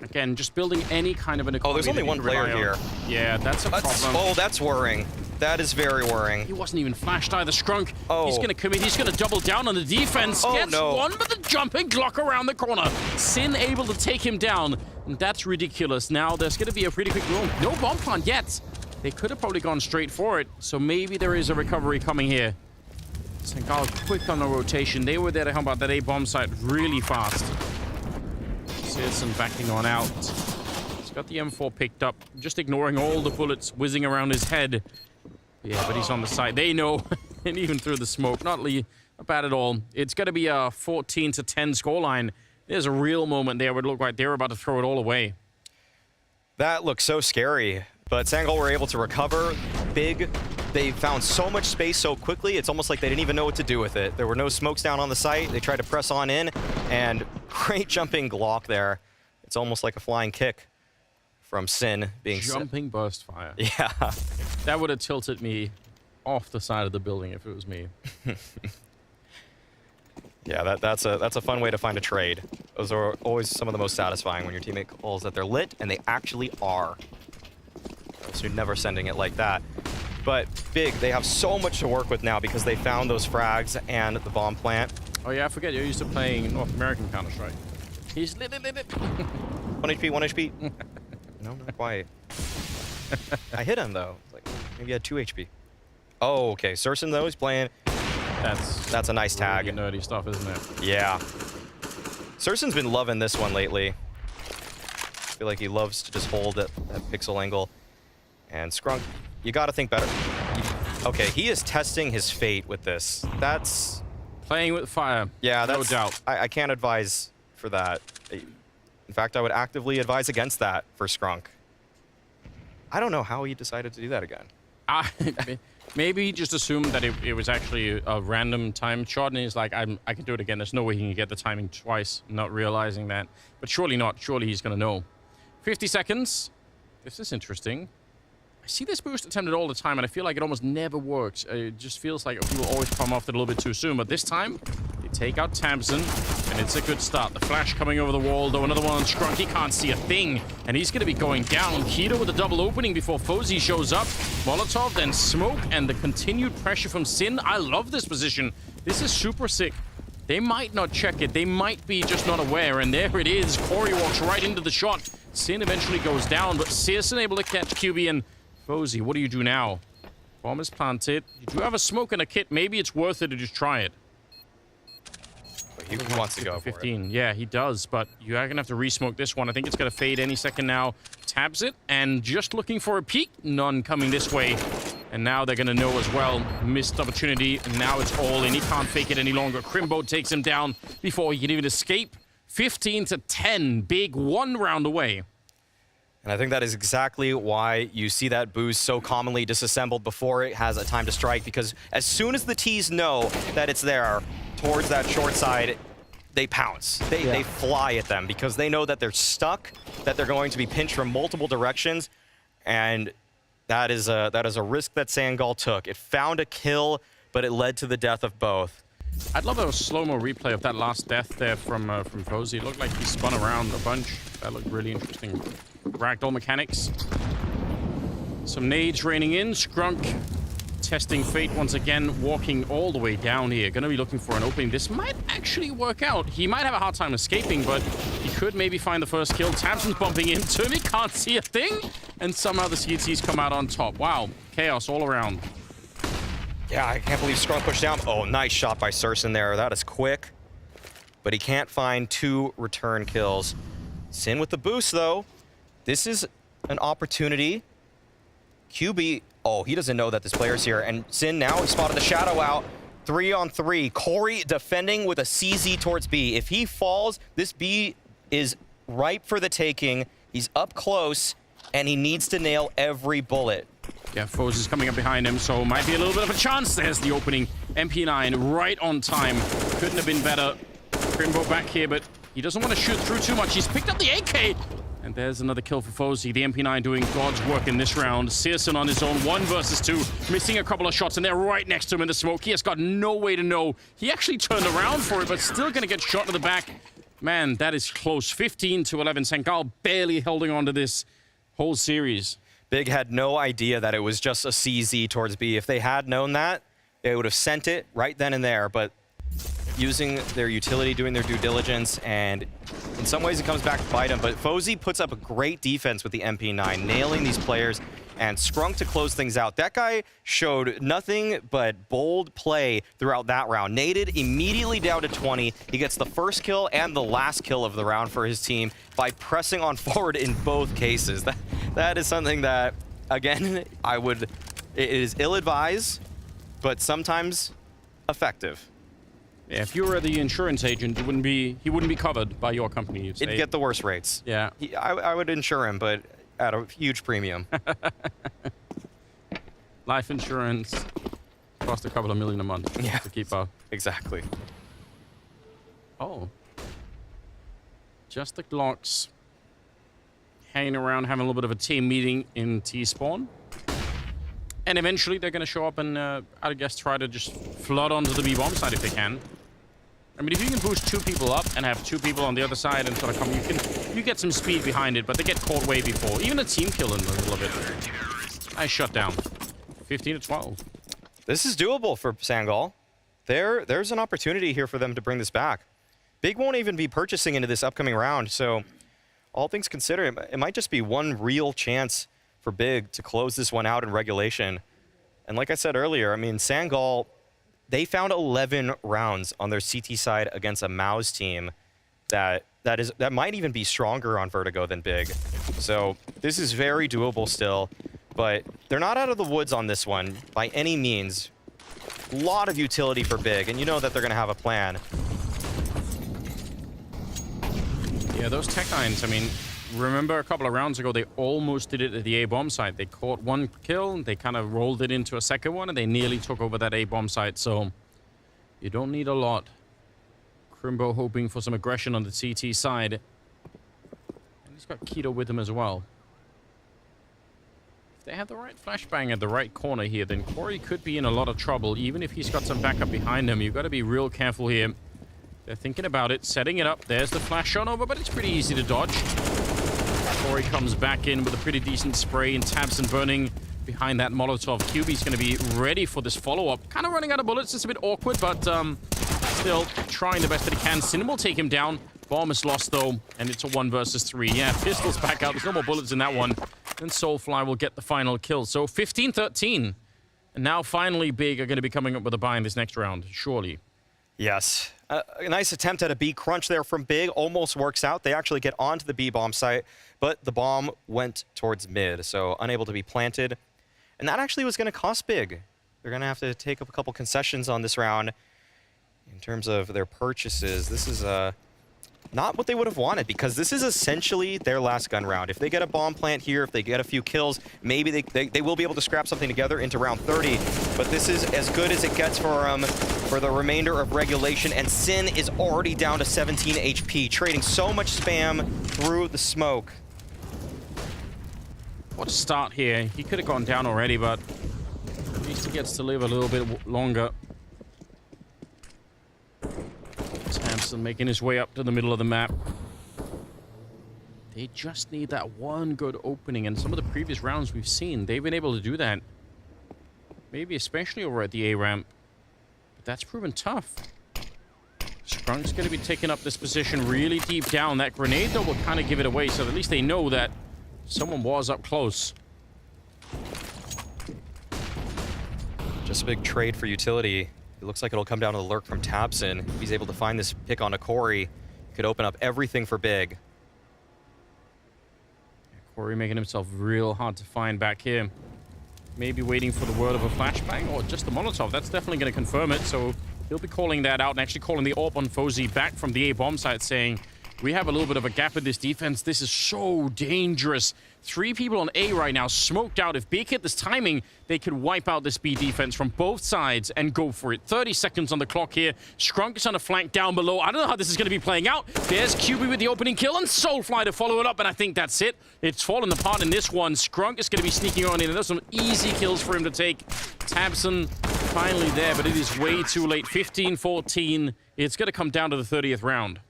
Again, just building any kind of an economy. Oh, there's only one player here. Yeah, that's a problem. Oh, that's worrying. That is very worrying. He wasn't even flashed either. Scrunk. Oh. He's going to commit. He's going to double down on the defense. Oh, Gets no. one, but the jumping Glock around the corner. Sin able to take him down. And that's ridiculous. Now there's going to be a pretty quick room. No bomb plant yet. They could have probably gone straight for it. So maybe there is a recovery coming here. Sangal quick on the rotation. They were there to help out that A-bomb site really fast. CSGO backing on out. He's got the M4 picked up, just ignoring all the bullets whizzing around his head. Yeah, but he's on the side. They know, and even through the smoke, not bad at all. It's going to be a 14-10 scoreline. There's a real moment there where it looked like they were about to throw it all away. That looks so scary, but Sangal were able to recover. Big, they found so much space so quickly, it's almost like they didn't even know what to do with it. There were no smokes down on the site. They tried to press on in, and great jumping Glock there. It's almost like a flying kick from Sin being jumping burst fire. Yeah. That would have tilted me off the side of the building if it was me. Yeah, that's a fun way to find a trade. Those are always some of the most satisfying when your teammate calls that they're lit, and they actually are. So you're never sending it like that. But Big, they have so much to work with now because they found those frags and the bomb plant. Oh yeah, I forget you're used to playing North American Counter-Strike. He's lit. 1 HP, 1 HP. No, not quite. I hit him though. It's like maybe he had 2 HP. Oh, okay. Surson though, he's playing. That's a nice tag. Really nerdy stuff, isn't it? Yeah. Surson's been loving this one lately. I feel like he loves to just hold that pixel angle. And Scrunk, you got to think better. Okay, he is testing his fate with this. That's playing with fire. Yeah, that's no doubt. I can't advise for that. In fact, I would actively advise against that for Scrunk. I don't know how he decided to do that again. Maybe he just assumed that it was actually a random time shot, and he's like, I can do it again. There's no way he can get the timing twice, not realizing that. But surely not. Surely he's going to know. 50 seconds. This is interesting. I see this boost attempted all the time, and I feel like it almost never works. It just feels like people always come off it a little bit too soon. But this time, they take out Tamsin, and it's a good start. The flash coming over the wall, though. Another one on Scrunk. He can't see a thing, and he's going to be going down. Keto with a double opening before Fozy shows up. Molotov, then smoke, and the continued pressure from Sin. I love this position. This is super sick. They might not check it. They might be just not aware, and there it is. Corey walks right into the shot. Sin eventually goes down, but Searson able to catch QB, and Fozy, what do you do now? Bomb is planted. You do have a smoke and a kit. Maybe it's worth it to just try it. He wants to go 15. for it. Yeah, he does, but you are going to have to re-smoke this one. I think it's going to fade any second now. Tabs it, and just looking for a peek. None coming this way. And now they're going to know as well. Missed opportunity, and now it's all in. He can't fake it any longer. Crimbo takes him down before he can even escape. 15-10, Big 1 round away. And I think that is exactly why you see that boost so commonly disassembled before it has a time to strike, because as soon as the T's know that it's there towards that short side, they pounce. They fly at them because they know that they're stuck, that they're going to be pinched from multiple directions, and that is a risk that Sangal took. It found a kill, but it led to the death of both. I'd love a slow-mo replay of that last death there from Fozy. It looked like he spun around a bunch. That looked really interesting. Ragdoll mechanics. Some nades raining in. Skrunk testing fate once again, walking all the way down here. Gonna be looking for an opening. This might actually work out. He might have a hard time escaping, but he could maybe find the first kill. Tamsin's bumping into him. He can't see a thing. And somehow the CTs come out on top. Wow. Chaos all around. Yeah, I can't believe Skrunk pushed down. Oh, nice shot by Surson there. That is quick. But he can't find 2 return kills. Sin with the boost, though. This is an opportunity. QB, oh, he doesn't know that this player's here. And Sin now spotted the shadow out. 3-on-3. Corey defending with a CZ towards B. If he falls, this B is ripe for the taking. He's up close, and he needs to nail every bullet. Yeah, Foz is coming up behind him, so might be a little bit of a chance. There's the opening. MP9 right on time. Couldn't have been better. Crimbo back here, but he doesn't want to shoot through too much. He's picked up the AK. And there's another kill for Fozy. The MP9 doing God's work in this round. Searson on his own, 1 versus 2. Missing a couple of shots, and they're right next to him in the smoke. He has got no way to know. He actually turned around for it, but still going to get shot to the back. Man, that is close. 15-11. Sangal barely holding on to this whole series. Big had no idea that it was just a CZ towards B. If they had known that, they would have sent it right then and there, but using their utility, doing their due diligence, and in some ways it comes back to bite them. But Fozy puts up a great defense with the MP9, nailing these players, and Skrunk to close things out. That guy showed nothing but bold play throughout that round. Naded immediately down to 20. He gets the first kill and the last kill of the round for his team by pressing on forward in both cases. That is something that, again, it is ill-advised, but sometimes effective. Yeah, if you were the insurance agent, he wouldn't be covered by your company. You'd He'd get the worst rates. Yeah. I would insure him, but at a huge premium. Life insurance cost a couple of million a month to keep up. Exactly. Oh. Just the Glocks hanging around, having a little bit of a team meeting in T-spawn. And eventually they're going to show up and, I guess, try to just flood onto the B-bomb side if they can. I mean, if you can boost 2 people up and have 2 people on the other side and sort of come, you get some speed behind it, but they get caught way before. Even a team kill in the middle of it. Nice shutdown. 15-12. This is doable for Sangal. There's an opportunity here for them to bring this back. Big won't even be purchasing into this upcoming round, so all things considered, it might just be one real chance for Big to close this one out in regulation. And like I said earlier, I mean, Sangal, they found 11 rounds on their CT side against a Mao's team that might even be stronger on Vertigo than Big. So this is very doable still, but they're not out of the woods on this one by any means. A lot of utility for Big, and you know that they're going to have a plan. Yeah, those Tech-9s, I mean, remember a couple of rounds ago, they almost did it at the A-bomb site. They caught 1 kill, they kind of rolled it into a second one, and they nearly took over that A-bomb site. So you don't need a lot. Crimbo hoping for some aggression on the CT side. And he's got Keto with him as well. If they have the right flashbang at the right corner here, then Corey could be in a lot of trouble. Even if he's got some backup behind him, you've got to be real careful here. They're thinking about it, setting it up. There's the flash shot over, but it's pretty easy to dodge. Corey comes back in with a pretty decent spray, and Tabson burning behind that Molotov. QB's going to be ready for this follow-up. Kind of running out of bullets. It's a bit awkward, but still trying the best that he can. Sin will take him down. Bomb is lost, though, and it's a 1 versus 3. Yeah, pistols back out. There's no more bullets in that one. And Soulfly will get the final kill. So 15-13. And now finally Big are going to be coming up with a buy in this next round, surely. Yes. A nice attempt at a B crunch there from Big. Almost works out. They actually get onto the B bomb site, but the bomb went towards mid, so unable to be planted. And that actually was going to cost Big. They're going to have to take up a couple concessions on this round in terms of their purchases. This is not what they would have wanted, because this is essentially their last gun round. If they get a bomb plant here, if they get a few kills, maybe they will be able to scrap something together into round 30. But this is as good as it gets for the remainder of regulation, and Sin is already down to 17 HP, trading so much spam through the smoke. What a start here. He could have gone down already, but at least he gets to live a little bit longer. Samson making his way up to the middle of the map. They just need that one good opening, and some of the previous rounds we've seen, they've been able to do that. Maybe especially over at the A ramp. But that's proven tough. Skrunk's going to be taking up this position really deep down. That grenade, though, will kind of give it away, so at least they know that someone was up close. Just a big trade for utility. It looks like it'll come down to the lurk from tabseN. If he's able to find this pick on a Corey, could open up everything for Big. Corey making himself real hard to find back here. Maybe waiting for the word of a flashbang or just the Molotov. That's definitely going to confirm it. So he'll be calling that out and actually calling the AWP on Fozy back from the A bomb site, saying, we have a little bit of a gap in this defense. This is so dangerous. 3 people on A right now, smoked out. If Big hit this timing, they could wipe out this B defense from both sides and go for it. 30 seconds on the clock here. Skrunk is on a flank down below. I don't know how this is going to be playing out. There's QB with the opening kill and Soulfly to follow it up, and I think that's it. It's fallen apart in this one. Skrunk is going to be sneaking on in, and there's some easy kills for him to take. tabseN finally there, but it is way too late. 15-14. It's going to come down to the 30th round.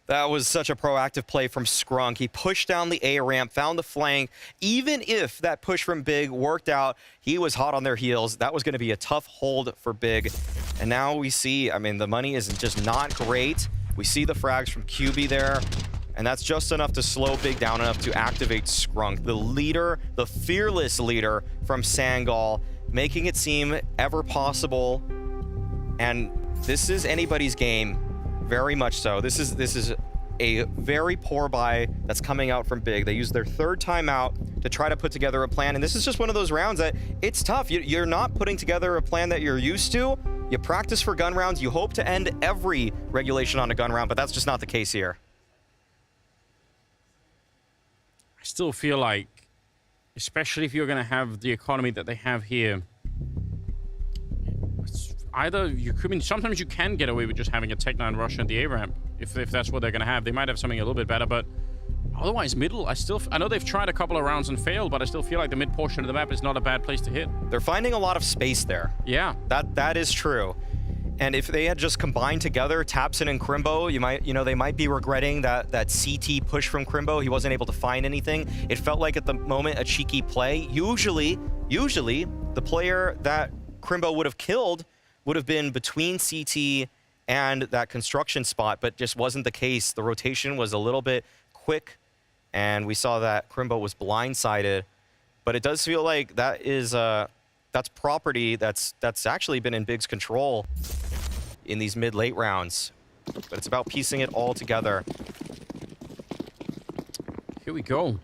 That was such a proactive play from Skrunk. He pushed down the A ramp, found the flank. Even if that push from Big worked out, he was hot on their heels. That was going to be a tough hold for Big. And now we see, I mean, the money is just not great. We see the frags from QB there, and that's just enough to slow Big down enough to activate Skrunk, the leader, the fearless leader from Sangal, making it seem ever possible. And this is anybody's game. Very much so. This is a very poor buy that's coming out from Big. They used their 3rd timeout to try to put together a plan, and this is just one of those rounds that it's tough. You're not putting together a plan that you're used to. You practice for gun rounds. You hope to end every regulation on a gun round, but that's just not the case here. I still feel like, especially if you're going to have the economy that they have here, either you could, I mean, sometimes you can get away with just having a Tech-9 rush on the A-ramp if that's what they're going to have. They might have something a little bit better, but otherwise middle, I know they've tried a couple of rounds and failed, but I still feel like the mid portion of the map is not a bad place to hit. They're finding a lot of space there. Yeah. That is true. And if they had just combined together, tabseN and Crimbo, they might be regretting that CT push from Crimbo. He wasn't able to find anything. It felt like at the moment a cheeky play. Usually the player that Crimbo would have killed would have been between CT and that construction spot, but just wasn't the case. The rotation was a little bit quick, and we saw that Crimbo was blindsided. But it does feel like that is that's property that's actually been in Big's control in these mid-late rounds. But it's about piecing it all together. Here we go.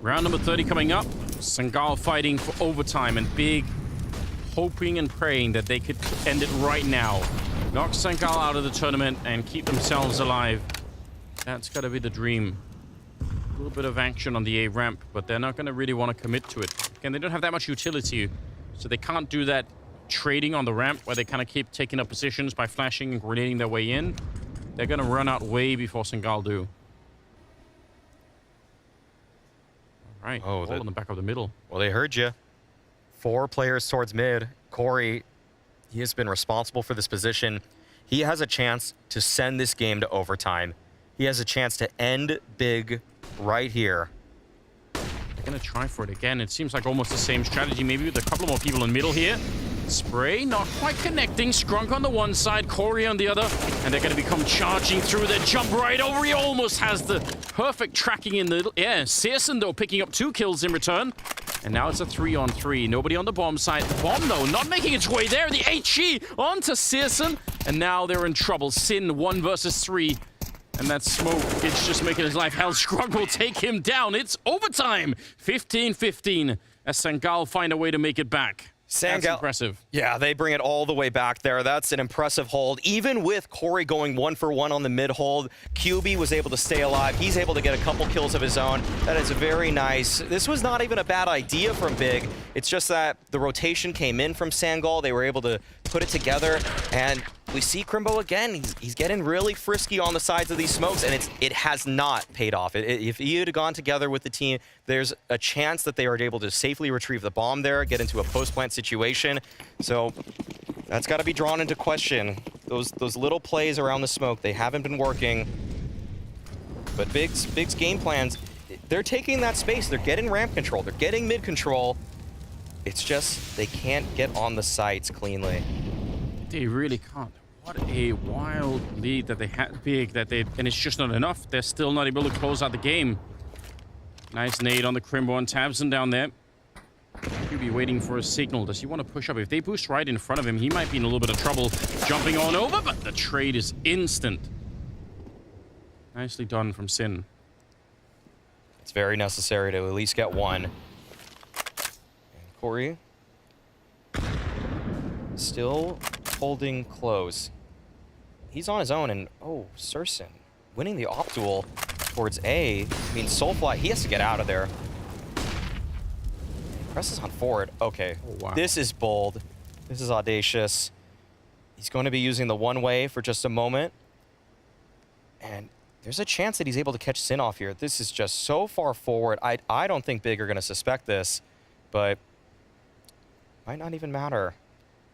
Round number 30 coming up. Sangal fighting for overtime, and Big hoping and praying that they could end it right now. Knock Sangal out of the tournament and keep themselves alive. That's got to be the dream. A little bit of action on the A ramp, but they're not going to really want to commit to it. Again, they don't have that much utility, so they can't do that trading on the ramp where they kind of keep taking up positions by flashing and grenading their way in. They're going to run out way before Sangal do. All right, all in the back of the middle. Well, they heard you. 4 players towards mid. Corey, he has been responsible for this position. He has a chance to send this game to overtime. He has a chance to end Big right here. They're going to try for it again. It seems like almost the same strategy, maybe with a couple more people in middle here. Spray not quite connecting. Skrunk on the one side, Corey on the other, and they're going to become charging through. They jump right over. He almost has the perfect tracking in the middle. Yeah, CSGO though picking up 2 kills in return. And now it's a 3-on-3. Nobody on the bomb side. The bomb, though, not making its way there. The HE onto CSGO. And now they're in trouble. Sin 1 versus 3. And that smoke, it's just making his life hell. Skrunk will take him down. It's overtime. 15-15. as Sangal find a way to make it back. That's impressive. Yeah, they bring it all the way back there. That's an impressive hold. Even with Corey going 1-for-1 on the mid hold, QB was able to stay alive. He's able to get a couple kills of his own. That is very nice. This was not even a bad idea from Big. It's just that the rotation came in from Sangal. They were able to put it together, and we see Crimbo again. He's getting really frisky on the sides of these smokes, and it has not paid off. If he had gone together with the team, there's a chance that they are able to safely retrieve the bomb there, get into a post-plant situation. So that's got to be drawn into question. Those little plays around the smoke, they haven't been working. But Big's game plans, they're taking that space. They're getting ramp control. They're getting mid control. It's just they can't get on the sites cleanly. They really can't. What a wild lead that they had, Big, and it's just not enough. They're still not able to close out the game. Nice nade on the Crimbo and Tabson down there. He'll be waiting for a signal. Does he want to push up? If they boost right in front of him, he might be in a little bit of trouble jumping on over, but the trade is instant. Nicely done from Sin. It's very necessary to at least get one. And Corey still holding close. He's on his own, and oh, Surson winning the op duel towards A means Soulfly, he has to get out of there. Presses on forward. Okay, wow. This is bold. This is audacious. He's going to be using the one-way for just a moment. And there's a chance that he's able to catch Sin off here. This is just so far forward. I don't think Big are going to suspect this, but might not even matter.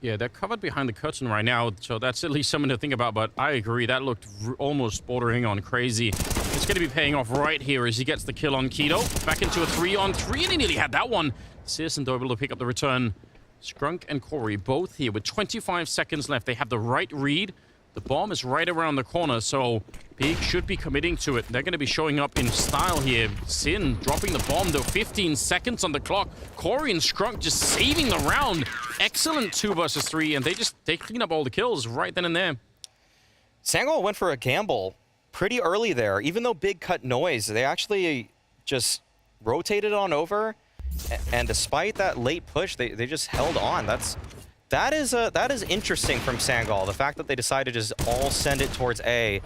Yeah, they're covered behind the curtain right now, so that's at least something to think about, but I agree. That looked almost bordering on crazy. It's going to be paying off right here as he gets the kill on Keto. Back into a 3-on-3, and he nearly had that one. CSGO able to pick up the return. Scrunk and Corey both here with 25 seconds left. They have the right read. The bomb is right around the corner, so Big should be committing to it. They're going to be showing up in style here. Sin dropping the bomb, though. 15 seconds on the clock. Corey and Scrunk just saving the round. Excellent 2 versus 3, and they clean up all the kills right then and there. Sangal went for a gamble pretty early there. Even though Big cut noise, they actually just rotated on over, and despite that late push, they just held on. That is interesting from Sangal. The fact that they decided to just all send it towards A.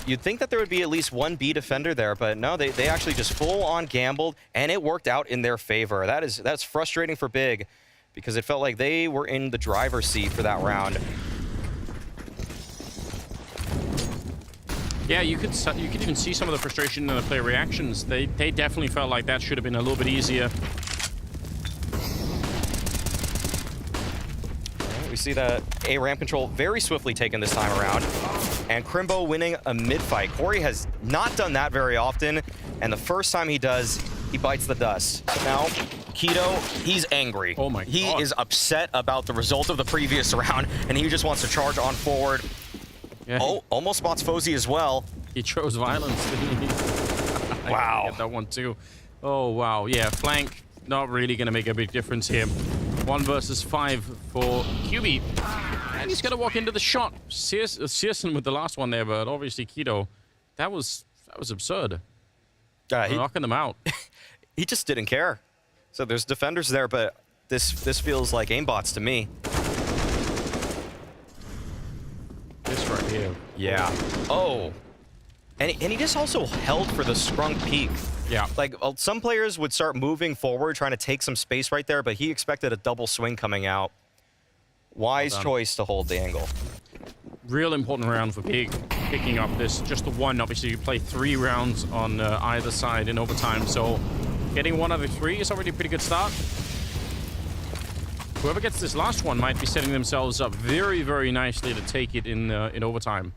You'd think that there would be at least one B defender there, but no, they actually just full on gambled, and it worked out in their favor. That's frustrating for Big, because it felt like they were in the driver's seat for that round. Yeah, you could even see some of the frustration in the player reactions. They definitely felt like that should have been a little bit easier. We see that A ramp control very swiftly taken this time around, and Crimbo winning a mid-fight. Corey has not done that very often, and the first time he does, he bites the dust. So now, Keto, he's angry. Oh my God. He is upset about the result of the previous round, and he just wants to charge on forward. Yeah, oh, almost spots Fozy as well. He chose violence. Wow. I get that one too. Oh, wow. Yeah, flank, not really going to make a big difference here. 1 versus 5 for QB. And he's going to walk into the shot. Searson with the last one there, but obviously Keto, that was absurd. Knocking them out. He just didn't care. So there's defenders there, but this feels like aimbots to me. This right here. Yeah. Oh. And he just also held for the Scrunk peak. Yeah. Like, some players would start moving forward, trying to take some space right there, but he expected a double swing coming out. Wise choice to hold the angle. Real important round for Big, picking up this. Just the one. Obviously, you play 3 rounds on either side in overtime, so getting 1 out of 3 is already a pretty good start. Whoever gets this last one might be setting themselves up very, very nicely to take it in overtime.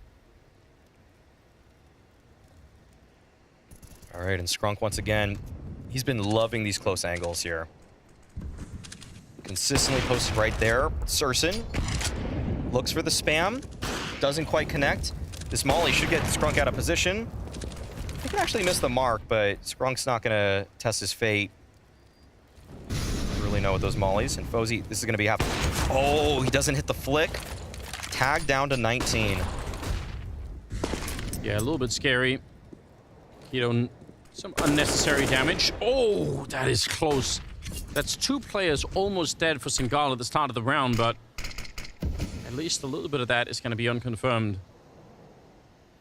All right, and Scrunk once again, he's been loving these close angles here. Consistently posted right there. Surson looks for the spam, doesn't quite connect. This molly should get Scrunk out of position. He can actually miss the mark, but Skrunk's not gonna test his fate. Really know with those mollies. And Fozy, this is gonna be happening. Oh, he doesn't hit the flick. Tag down to 19. Yeah, a little bit scary. You know, some unnecessary damage. Oh, that is close. That's 2 players almost dead for Sangal at the start of the round, but at least a little bit of that is going to be unconfirmed.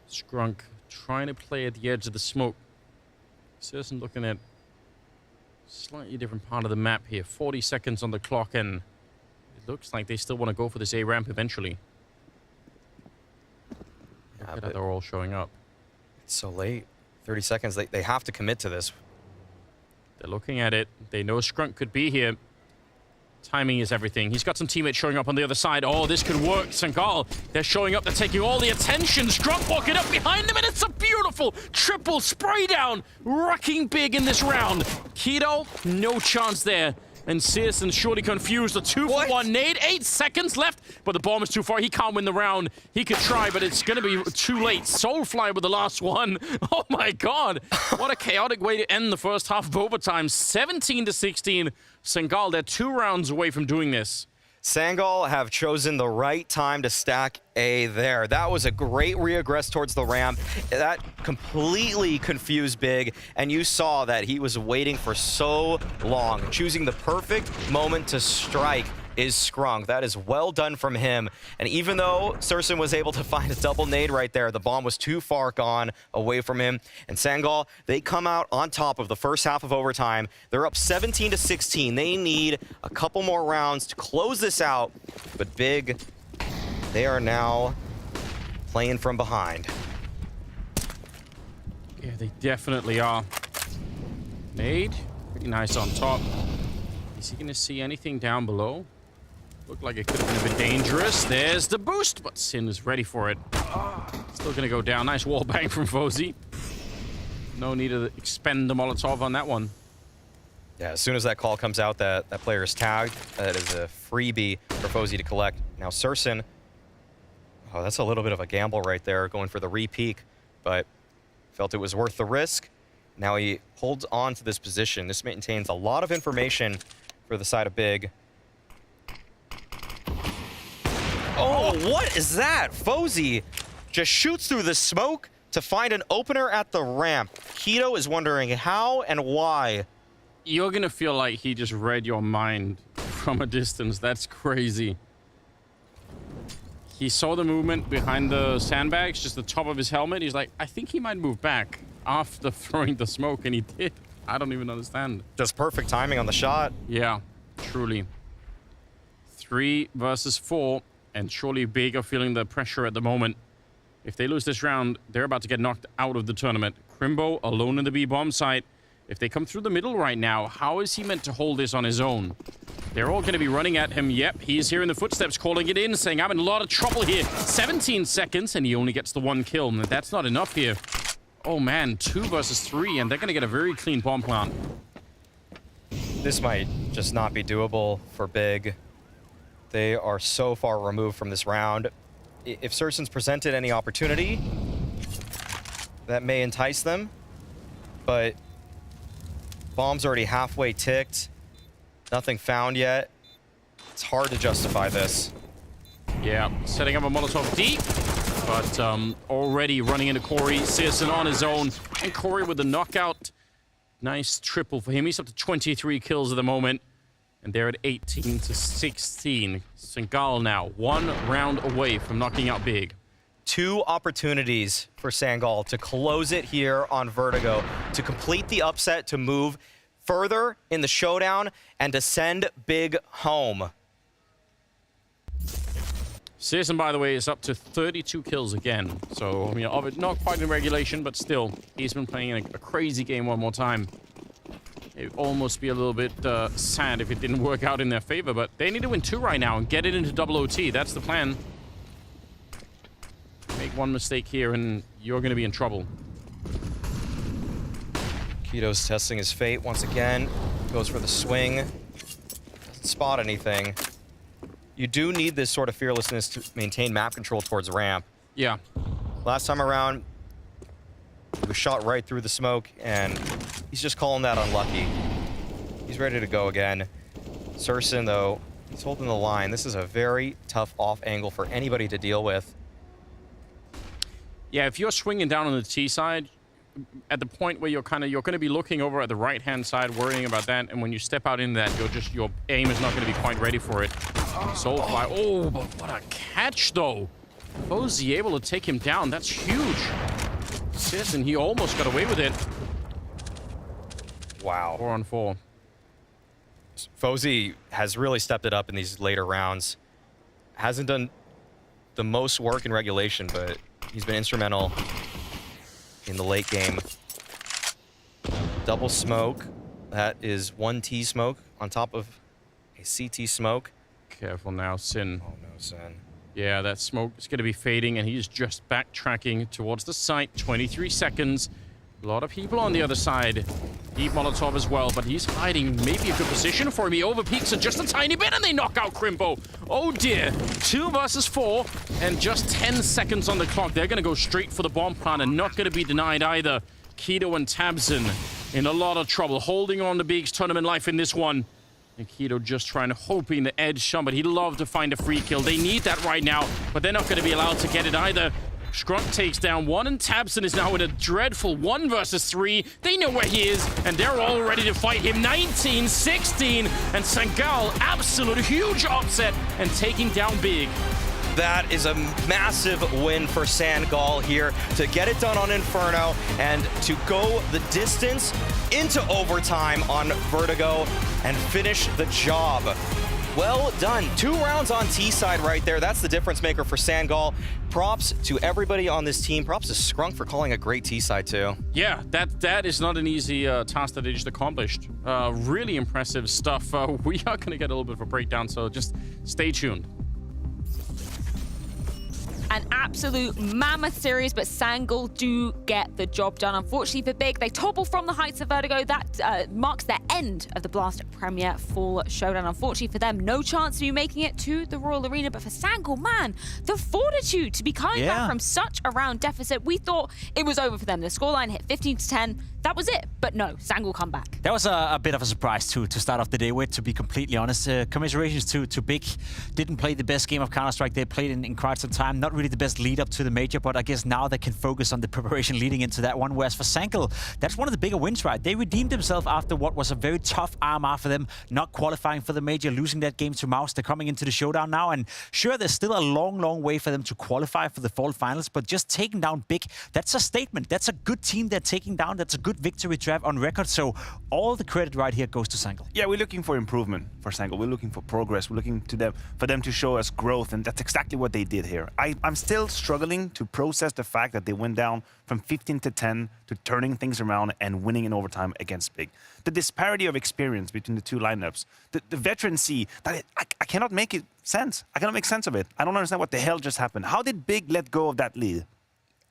Scrunk trying to play at the edge of the smoke. CSGO looking at slightly different part of the map here. 40 seconds on the clock, and it looks like they still want to go for this A ramp eventually. Yeah, Look at how they're all showing up. It's so late. 30 seconds. They have to commit to this. They're looking at it. They know Scrunk could be here. Timing is everything. He's got some teammates showing up on the other side. Oh, this could work. Sangal, they're showing up. They're taking all the attention. Scrunk walking up behind them, and it's a beautiful triple spray down. Wrecking big in this round. Keto, no chance there. And CSGO surely confused. A 2-for-1 nade. 8 seconds left, but the bomb is too far. He can't win the round. He could try, but it's going to be too late. Soulfly with the last one. Oh my god. What a chaotic way to end the first half of overtime. 17-16. Sangal, they're 2 rounds away from doing this. Sangal have chosen the right time to stack A there. That was a great regress towards the ramp. That completely confused Big, and you saw that he was waiting for so long. Choosing the perfect moment to strike is Scrunk. That is well done from him. And even though CSGO was able to find a double nade right there, the bomb was too far gone away from him. And Sangal, they come out on top of the first half of overtime. They're up 17-16. They need a couple more rounds to close this out. But Big, they are now playing from behind. Yeah, they definitely are. Nade, pretty nice on top. Is he going to see anything down below? Looked like it could have been a bit dangerous. There's the boost, but Sin is ready for it. Still going to go down. Nice wall bang from Fozy. No need to expend the Molotov on that one. Yeah, as soon as that call comes out that that player is tagged, that is a freebie for Fozy to collect. Now CSGO, oh, that's a little bit of a gamble right there, going for the re-peek, but felt it was worth the risk. Now he holds on to this position. This maintains a lot of information for the side of Big. Oh, what is that? Fozy just shoots through the smoke to find an opener at the ramp. Keto is wondering how and why. You're going to feel like he just read your mind from a distance. That's crazy. He saw the movement behind the sandbags, just the top of his helmet. He's like, I think he might move back after throwing the smoke, and he did. I don't even understand. Just perfect timing on the shot. Yeah, truly. 3 versus 4, and surely Big are feeling the pressure at the moment. If they lose this round, they're about to get knocked out of the tournament. Crimbo alone in the B-bomb site. If they come through the middle right now, how is he meant to hold this on his own? They're all going to be running at him. Yep, he's hearing the footsteps, calling it in, saying, I'm in a lot of trouble here. 17 seconds, and he only gets the 1 kill. And that's not enough here. Oh, man, 2 versus 3, and they're going to get a very clean bomb plant. This might just not be doable for Big. They are so far removed from this round. If CSGO's presented any opportunity, that may entice them, but bomb's already halfway ticked. Nothing found yet. It's hard to justify this. Yeah, setting up a Molotov deep, but already running into Corey. CSGO on his own, and Corey with the knockout. Nice triple for him. He's up to 23 kills at the moment, and they're at 18-16. Sangal now 1 round away from knocking out Big. 2 opportunities for Sangal to close it here on Vertigo, to complete the upset, to move further in the showdown, and to send Big home. CSGO, by the way, is up to 32 kills again. So, I mean, of it, not quite in regulation, but still, he's been playing a crazy game one more time. It would almost be a little bit sad if it didn't work out in their favor, but they need to win 2 right now and get it into double OT. That's the plan. Make one mistake here and you're going to be in trouble. Keto's testing his fate once again. Goes for the swing. Doesn't spot anything. You do need this sort of fearlessness to maintain map control towards ramp. Yeah. Last time around, he was shot right through the smoke, and he's just calling that unlucky. He's ready to go again. CSGO, though, he's holding the line. This is a very tough off angle for anybody to deal with. Yeah, if you're swinging down on the T side, at the point where you're going to be looking over at the right-hand side, worrying about that, and when you step out in that, your aim is not going to be quite ready for it. Soulfly, oh, but what a catch, though. Fozy able to take him down. That's huge. CEST, and he almost got away with it. Wow. 4 on 4. Fozy has really stepped it up in these later rounds. Hasn't done the most work in regulation, but he's been instrumental in the late game. Double smoke. That is 1 T smoke on top of a CT smoke. Careful now, Sin. Oh no, Sin. Yeah, that smoke is going to be fading, and he's just backtracking towards the site. 23 seconds. A lot of people on the other side. Deep Molotov as well, but he's hiding maybe a good position for him. He overpeaks it just a tiny bit, and they knock out Crimpo. Oh dear. 2 versus 4, and just 10 seconds on the clock. They're going to go straight for the bomb plant, and not going to be denied either. Keto and Tabson in a lot of trouble, holding on to Big's tournament life in this one. And Keto just hoping the edge shot, but he'd love to find a free kill. They need that right now, but they're not going to be allowed to get it either. Scrunk takes down 1, and Tabson is now in a dreadful 1 versus 3. They know where he is, and they're all ready to fight him. 19-16, and Sangal, absolute huge upset, and taking down Big. That is a massive win for Sangal here to get it done on Inferno and to go the distance into overtime on Vertigo and finish the job. Well done. 2 rounds on T side right there. That's the difference maker for Sangal. Props to everybody on this team. Props to Scrunk for calling a great T side too. Yeah, that is not an easy task that they just accomplished. Really impressive stuff. We are going to get a little bit of a breakdown, so just stay tuned. An absolute mammoth series, but Sangal do get the job done. Unfortunately for Big, they topple from the heights of Vertigo. That marks their end of the Blast Premier Fall Showdown. Unfortunately for them, no chance of you making it to the Royal Arena. But for Sangal, man, the fortitude to be coming back from such a round deficit. We thought it was over for them. The scoreline hit 15-10. That was it. But no, Sangal come back. That was a bit of a surprise to start off the day with, to be completely honest. Commiserations to Big. Didn't play the best game of Counter-Strike they played in quite some time. Not really the best lead up to the major, but I guess now they can focus on the preparation leading into that one. Whereas for Sangal, that's one of the bigger wins, right? They redeemed themselves after what was a very tough RMR for them, not qualifying for the major, losing that game to Mouse. They're coming into the showdown now, and sure, there's still a long way for them to qualify for the fall finals, but just taking down Big, that's a statement. That's a good team they're taking down. That's a good victory to have on record. So all the credit right here goes to Sangal. Yeah, we're looking for improvement for Sangal. We're looking for progress. We're looking to for them to show us growth, and that's exactly what they did here. I'm still struggling to process the fact that they went down from 15-10 to turning things around and winning in overtime against Big. The disparity of experience between the two lineups, the veterans see that I cannot make sense. I cannot make sense of it. I don't understand what the hell just happened. How did Big let go of that lead?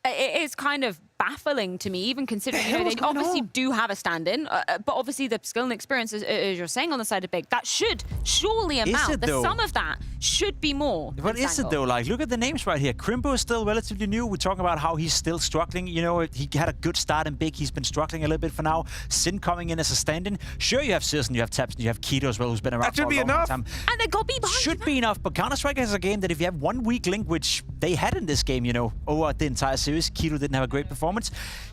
It is kind of baffling to me, even considering they obviously do have a stand-in, but obviously the skill and experience, as you're saying, on the side of Big, that should surely amount. The sum of that should be more. But is it though? Like, look at the names right here. Crimpo is still relatively new. We're talking about how he's still struggling. You know, he had a good start in Big. He's been struggling a little bit for now. Sin coming in as a stand-in. Sure, you have CSGO, you have Taps, you have Keto as well, who's been around for a long time. And they got beat behind. Should be enough, but Counter-Strike is a game that if you have one weak link, which they had in this game, you know, over the entire series, Keto didn't have a great performance.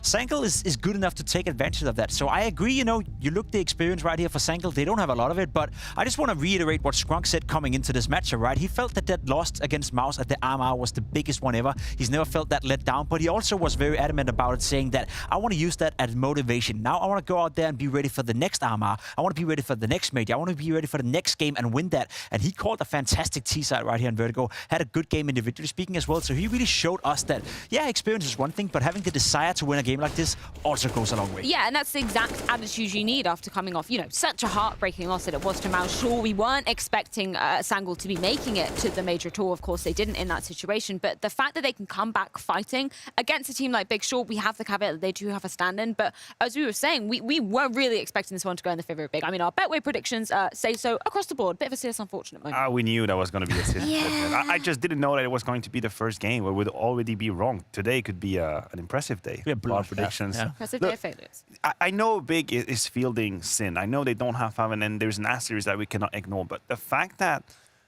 Sangal is good enough to take advantage of that. So I agree, you know, you look the experience right here for Sangal. They don't have a lot of it, but I just want to reiterate what Scrunk said coming into this matchup, right? He felt that loss against Mouse at the RMR was the biggest one ever. He's never felt that let down, but he also was very adamant about it, saying that I want to use that as motivation. Now I want to go out there and be ready for the next RMR. I want to be ready for the next major. I want to be ready for the next game and win that. And he called a fantastic T-side right here in Vertigo. Had a good game individually speaking as well. So he really showed us that, yeah, experience is one thing, but having the desire to win a game like this also goes a long way. Yeah, and that's the exact attitude you need after coming off, you know, such a heartbreaking loss that it was to Mouse. Sure, we weren't expecting Sangal to be making it to the major tour. Of course, they didn't in that situation. But the fact that they can come back fighting against a team like Big, sure, we have the caveat that they do have a stand-in. But as we were saying, we were really expecting this one to go in the favor of Big. I mean, our Betway predictions say so across the board. Bit of a serious unfortunate moment. We knew that was going to be a serious yeah. I just didn't know that it was going to be the first game where we'd already be wrong. Today could be an impressive day. We have a lot of predictions. Yeah. Impressive day of failures. I know Big is fielding Sin. I know they don't have Faven, and there's an asterisk that we cannot ignore. But the fact that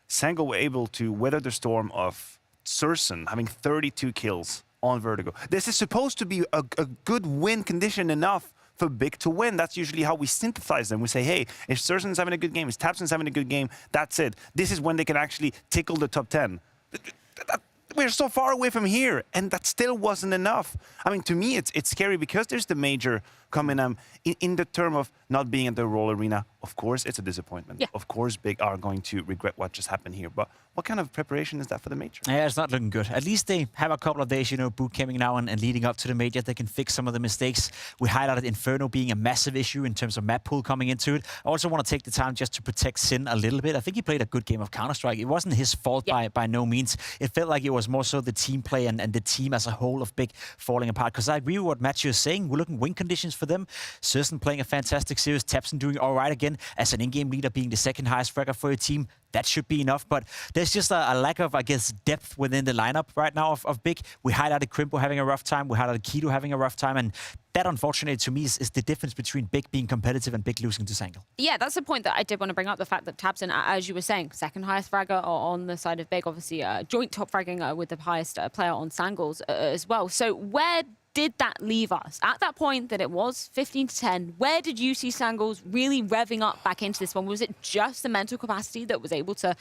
Sangal were able to weather the storm of Sursen having 32 kills on Vertigo. This is supposed to be a good win condition enough for Big to win. That's usually how we synthesize them. We say, hey, if Sursen's having a good game, if tabseN's having a good game, that's it. This is when they can actually tickle the top 10. We're so far away from here, and that still wasn't enough. I mean, to me, it's scary because there's the major coming in the term of not being at the Roll Arena. Of course, it's a disappointment. Yeah. Of course, Big are going to regret what just happened here. But what kind of preparation is that for the major? Yeah, it's not looking good. At least they have a couple of days, boot camping now and leading up to the major. They can fix some of the mistakes. We highlighted Inferno being a massive issue in terms of map pool coming into it. I also want to take the time just to protect Sin a little bit. I think he played a good game of Counter-Strike. It wasn't his fault by no means. It felt like it was more so the team play and the team as a whole of Big falling apart. Because I agree with what Matthew is saying. We're looking win conditions for them. Sursen playing a fantastic series. tabseN doing all right again as an in-game leader, being the second highest fragger for your team. That should be enough, but there's just a lack of, I guess, depth within the lineup right now of Big. We highlighted Crimpo having a rough time. We highlighted Kido having a rough time, and that, unfortunately, to me, is the difference between Big being competitive and Big losing to Sangal. Yeah, that's the point that I did want to bring up, the fact that tabseN, as you were saying, second highest fragger on the side of Big, obviously joint top fragging with the highest player on Sangals as well. So where did that leave us? At that point that it was 15-10, where did you see Sangals really revving up back into this one? Was it just the mental capacity that was able to,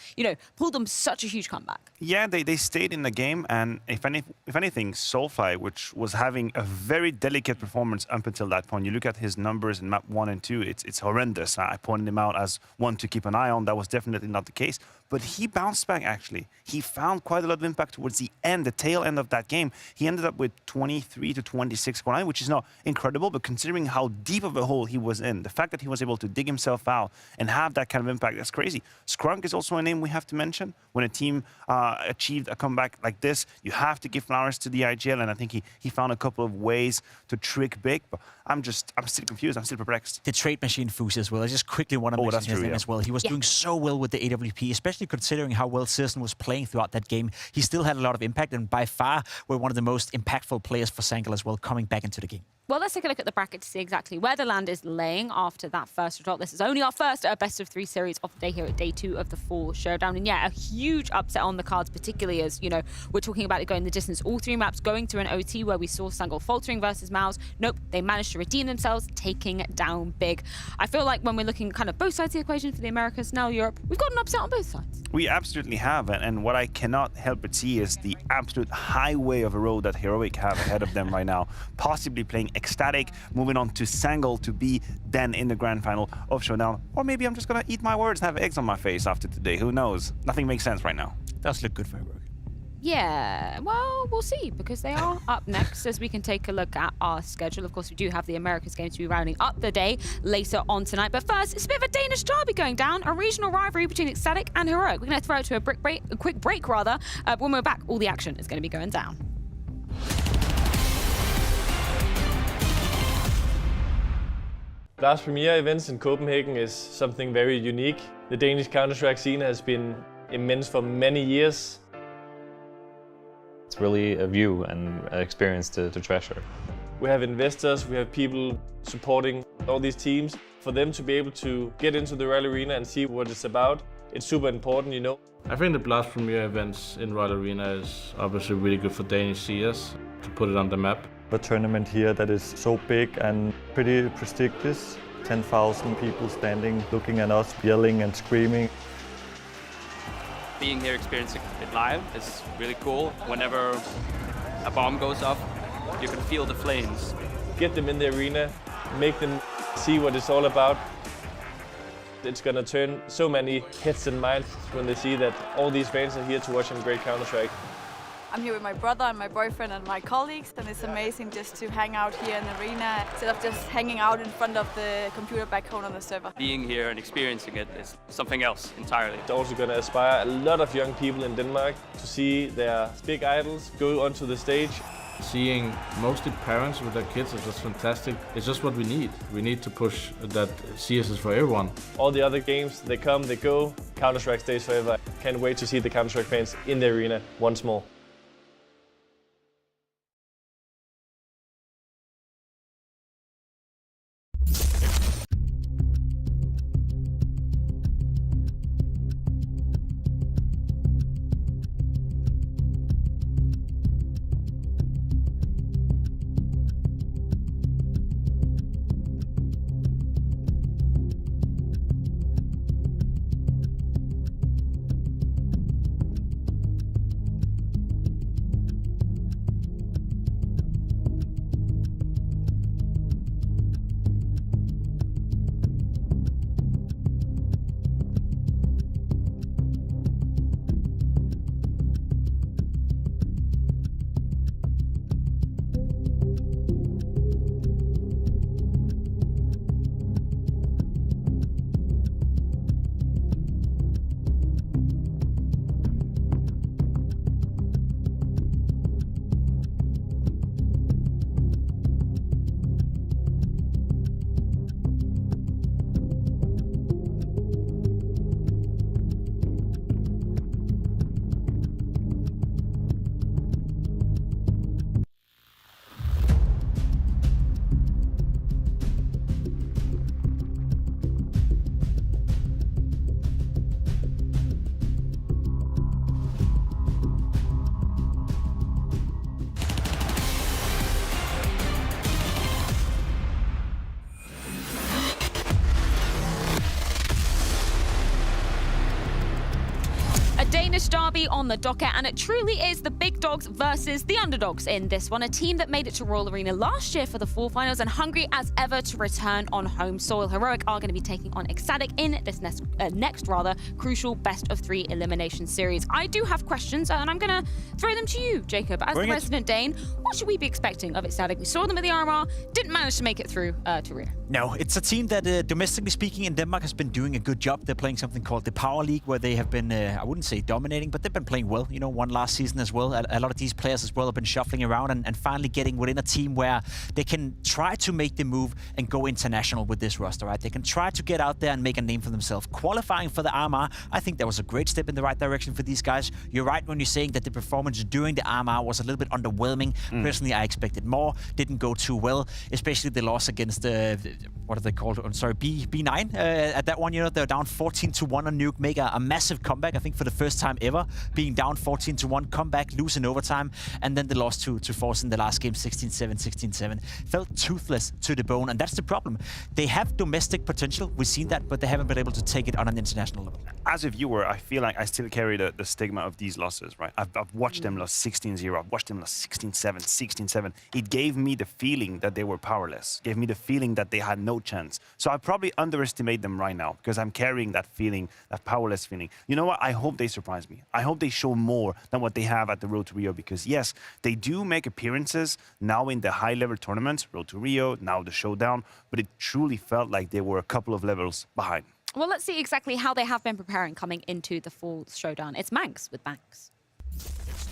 pull them such a huge comeback? Yeah, they stayed in the game, and if anything, Soulfly, which was having a very delicate performance up until that point. You look at his numbers in map 1 and 2, it's horrendous. I pointed him out as one to keep an eye on. That was definitely not the case. But he bounced back, actually. He found quite a lot of impact towards the end, the tail end of that game. He ended up with 23 to 26 score line, which is not incredible, but considering how deep of a hole he was in, the fact that he was able to dig himself out and have that kind of impact, that's crazy. Skrunk is also a name we have to mention. When a team achieved a comeback like this, you have to give flowers to the IGL, and I think he found a couple of ways to trick Big, but I'm still confused, I'm still perplexed. The trade machine Fuse as well. I just quickly want to mention his name as well. He was doing so well with the AWP, especially considering how well Sursen was playing throughout that game. He still had a lot of impact, and by far were one of the most impactful players for Sangal as well, coming back into the game. Well, let's take a look at the bracket to see exactly where the land is laying after that first result. This is only our first best-of-3 series of the day here at day 2 of the Fall Showdown. And yeah, a huge upset on the cards, particularly as, we're talking about it going the distance. All 3 maps going through an OT where we saw Sangal faltering versus Mouse. Nope, they managed to redeem themselves, taking down Big. I feel like when we're looking kind of both sides of the equation for the Americas, now Europe, we've got an upset on both sides. We absolutely have, and what I cannot help but see is the absolute highway of a road that Heroic have ahead of them right now. Possibly playing ECSTATIC, moving on to Sangal to be then in the grand final of Showdown. Or maybe I'm just gonna eat my words and have eggs on my face after today. Who knows? Nothing makes sense right now. Does look good for Heroic. Yeah, well, we'll see, because they are up next as we can take a look at our schedule. Of course, we do have the Americas game to be rounding up the day later on tonight. But first, it's a bit of a Danish derby going down, a regional rivalry between ECSTATIC and Heroic. We're going to throw it to a quick break. When we're back, all the action is going to be going down. Last Premier events in Copenhagen is something very unique. The Danish Counter-Strike scene has been immense for many years. It's really a view and an experience to treasure. We have investors, we have people supporting all these teams. For them to be able to get into the Royal Arena and see what it's about, it's super important, I think the Blast Premier events in Royal Arena is obviously really good for Danish CS to put it on the map. A tournament here that is so big and pretty prestigious. 10,000 people standing, looking at us, yelling and screaming. Being here, experiencing it live is really cool. Whenever a bomb goes off, you can feel the flames. Get them in the arena, make them see what it's all about. It's gonna turn so many heads and minds when they see that all these fans are here to watch a great Counter-Strike. I'm here with my brother and my boyfriend and my colleagues, and it's amazing just to hang out here in the arena instead of just hanging out in front of the computer back home on the server. Being here and experiencing it is something else entirely. It's also going to inspire a lot of young people in Denmark to see their big idols go onto the stage. Seeing mostly parents with their kids is just fantastic. It's just what we need. We need to push that CS is for everyone. All the other games, they come, they go. Counter-Strike stays forever. Can't wait to see the Counter-Strike fans in the arena once more. English derby on the docket, and it truly is the big dogs versus the underdogs in this one. A team that made it to Royal Arena last year for the fall finals and hungry as ever to return on home soil. Heroic are going to be taking on ECSTATIC in this next crucial best of 3 elimination series. I do have questions, and I'm going to throw them to you, Jacob. As the resident Dane, what should we be expecting of ECSTATIC? We saw them at the RMR, didn't manage to make it through to Rio. No, it's a team that, domestically speaking, in Denmark has been doing a good job. They're playing something called the Power League, where they have been, I wouldn't say dominating, but they've been playing well. You know, won last season as well. A lot of these players as well have been shuffling around and finally getting within a team where they can try to make the move and go international with this roster, right? They can try to get out there and make a name for themselves. Qualifying for the RMR, I think that was a great step in the right direction for these guys. You're right when you're saying that the performance during the RMR was a little bit underwhelming. Personally, I expected more. Didn't go too well, especially the loss against what are they called? I'm sorry, B9 at that one. You know, they're down 14-1 on Nuke, make a massive comeback. I think for the first time ever, being down 14-1, come back, lose in overtime, and then the loss to Force in the last game, 16-7, 16-7. Felt toothless to the bone, and that's the problem. They have domestic potential. We've seen that, but they haven't been able to take it on an international level. As a viewer, I feel like I still carry the stigma of these losses, right? I've watched them lose 16-0. I've watched them lose 16-7, 16-7. It gave me the feeling that they were powerless. Gave me the feeling that they had no chance. So I probably underestimate them right now because I'm carrying that feeling, that powerless feeling. You know what? I hope they surprise me. I hope they show more than what they have at the Road to Rio, because yes, they do make appearances now in the high-level tournaments, Road to Rio, now the Showdown, but it truly felt like they were a couple of levels behind. Well, let's see exactly how they have been preparing coming into the Fall Showdown. It's Manx with Banks.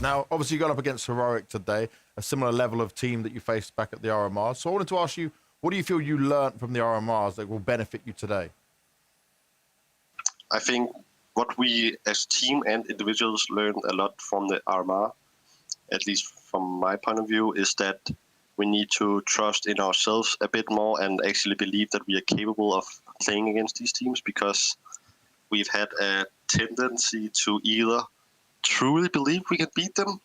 Now, obviously, you got up against Heroic today, a similar level of team that you faced back at the RMR. So I wanted to ask you, what do you feel you learnt from the RMRs that will benefit you today? I think what we as team and individuals learned a lot from the RMR, at least from my point of view, is that we need to trust in ourselves a bit more and actually believe that we are capable of playing against these teams, because we've had a tendency to either truly believe we can beat them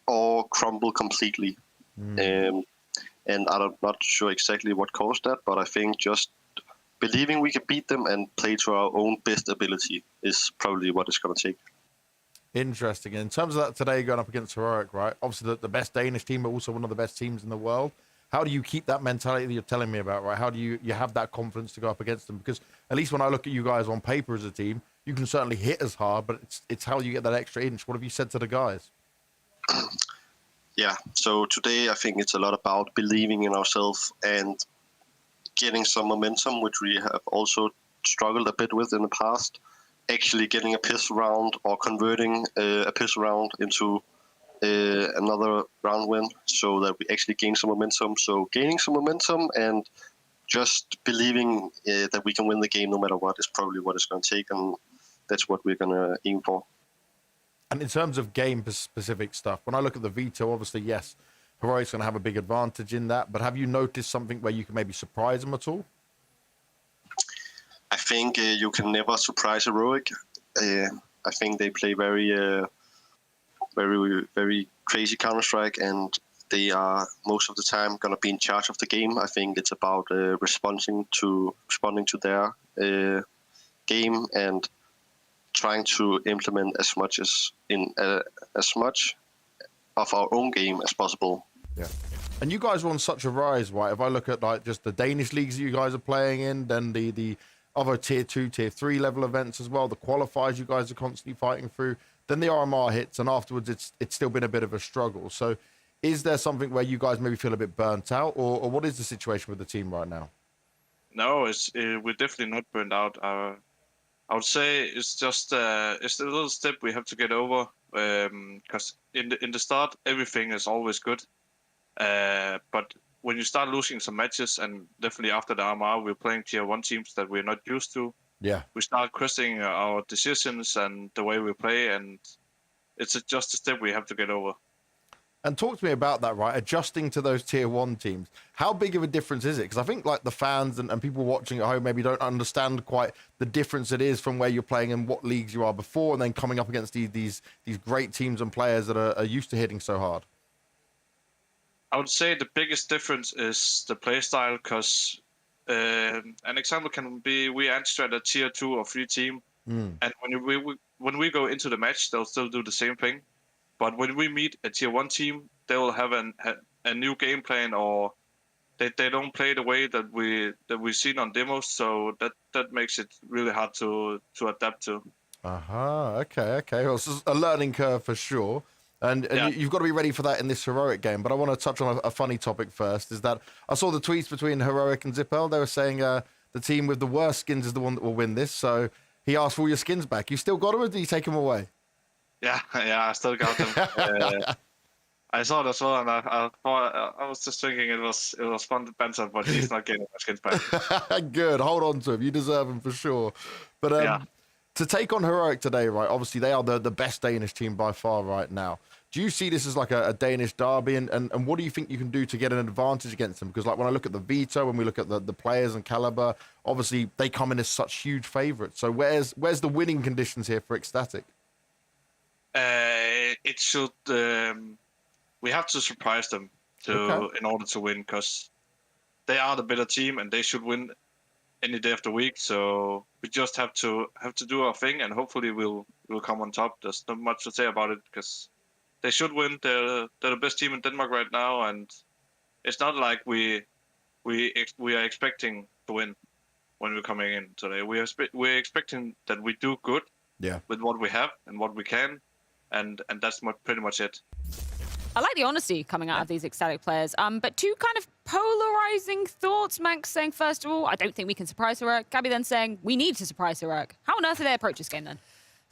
or crumble completely. And I'm not sure exactly what caused that, but I think just believing we can beat them and play to our own best ability is probably what it's going to take. Interesting. In terms of that today, going up against Heroic, right? Obviously, the best Danish team, but also one of the best teams in the world. How do you keep that mentality that you're telling me about, right? How do you have that confidence to go up against them? Because at least when I look at you guys on paper as a team, you can certainly hit as hard, but it's how you get that extra inch. What have you said to the guys? Yeah, so today I think it's a lot about believing in ourselves and getting some momentum, which we have also struggled a bit with in the past. Actually getting a piss round or converting a piss round into another round win so that we actually gain some momentum. So gaining some momentum and just believing that we can win the game no matter what is probably what it's going to take, and that's what we're going to aim for. And in terms of game-specific stuff, when I look at the veto, obviously, yes, Heroic's going to have a big advantage in that, but have you noticed something where you can maybe surprise them at all? I think you can never surprise Heroic. I think they play very crazy Counter-Strike, and they are most of the time going to be in charge of the game. I think it's about responding to their game and trying to implement as much of our own game as possible. Yeah. And you guys are on such a rise, right? If I look at like just the Danish leagues that you guys are playing in, then the other tier 2, tier 3 level events as well, the qualifiers you guys are constantly fighting through, then the RMR hits, and afterwards it's still been a bit of a struggle. So is there something where you guys maybe feel a bit burnt out, or what is the situation with the team right now? No, we're definitely not burnt out. I would say it's just it's a little step we have to get over, because in the start everything is always good, but when you start losing some matches, and definitely after the RMR, we're playing tier 1 teams that we're not used to. Yeah, we start questioning our decisions and the way we play, and it's just a step we have to get over. And talk to me about that, right? Adjusting to those tier 1 teams. How big of a difference is it? Because I think like the fans and people watching at home maybe don't understand quite the difference it is from where you're playing and what leagues you are before, and then coming up against these great teams and players that are used to hitting so hard. I would say the biggest difference is the play style, because an example can be we answer at a tier 2 or 3 team, And when we go into the match, they'll still do the same thing. But when we meet a tier 1 team, they will have a new game plan, or they don't play the way that we've seen on demos. So that makes it really hard to adapt to. Okay. Well, it's a learning curve for sure. And you've got to be ready for that in this Heroic game. But I want to touch on a funny topic first, is that I saw the tweets between Heroic and Zippel. They were saying the team with the worst skins is the one that will win this. So he asked for all your skins back. You still got them, or did you take them away? Yeah, I still got them. I saw it as well, and I was just thinking it was fun to banter, but he's not getting my skins back. Good. Hold on to him. You deserve him for sure. But to take on Heroic today, right, obviously they are the best Danish team by far right now. Do you see this as like a Danish derby, and what do you think you can do to get an advantage against them? Because like when I look at the Veto, when we look at the players and caliber, obviously they come in as such huge favourites. So where's the winning conditions here for ECSTATIC? It should. We have to surprise them in order to win, because they are the better team and they should win any day of the week. So we just have to do our thing, and hopefully we'll come on top. There's not much to say about it, because they should win. They're the best team in Denmark right now, and it's not like we are expecting to win when we're coming in today. We're expecting that we do good with what we have and what we can, and that's pretty much it. I like the honesty coming out of these ECSTATIC players. But two kind of polarizing thoughts. Manx saying, first of all, I don't think we can surprise Heroic. Gabby then saying, we need to surprise Heroic. How on earth do they approach this game then?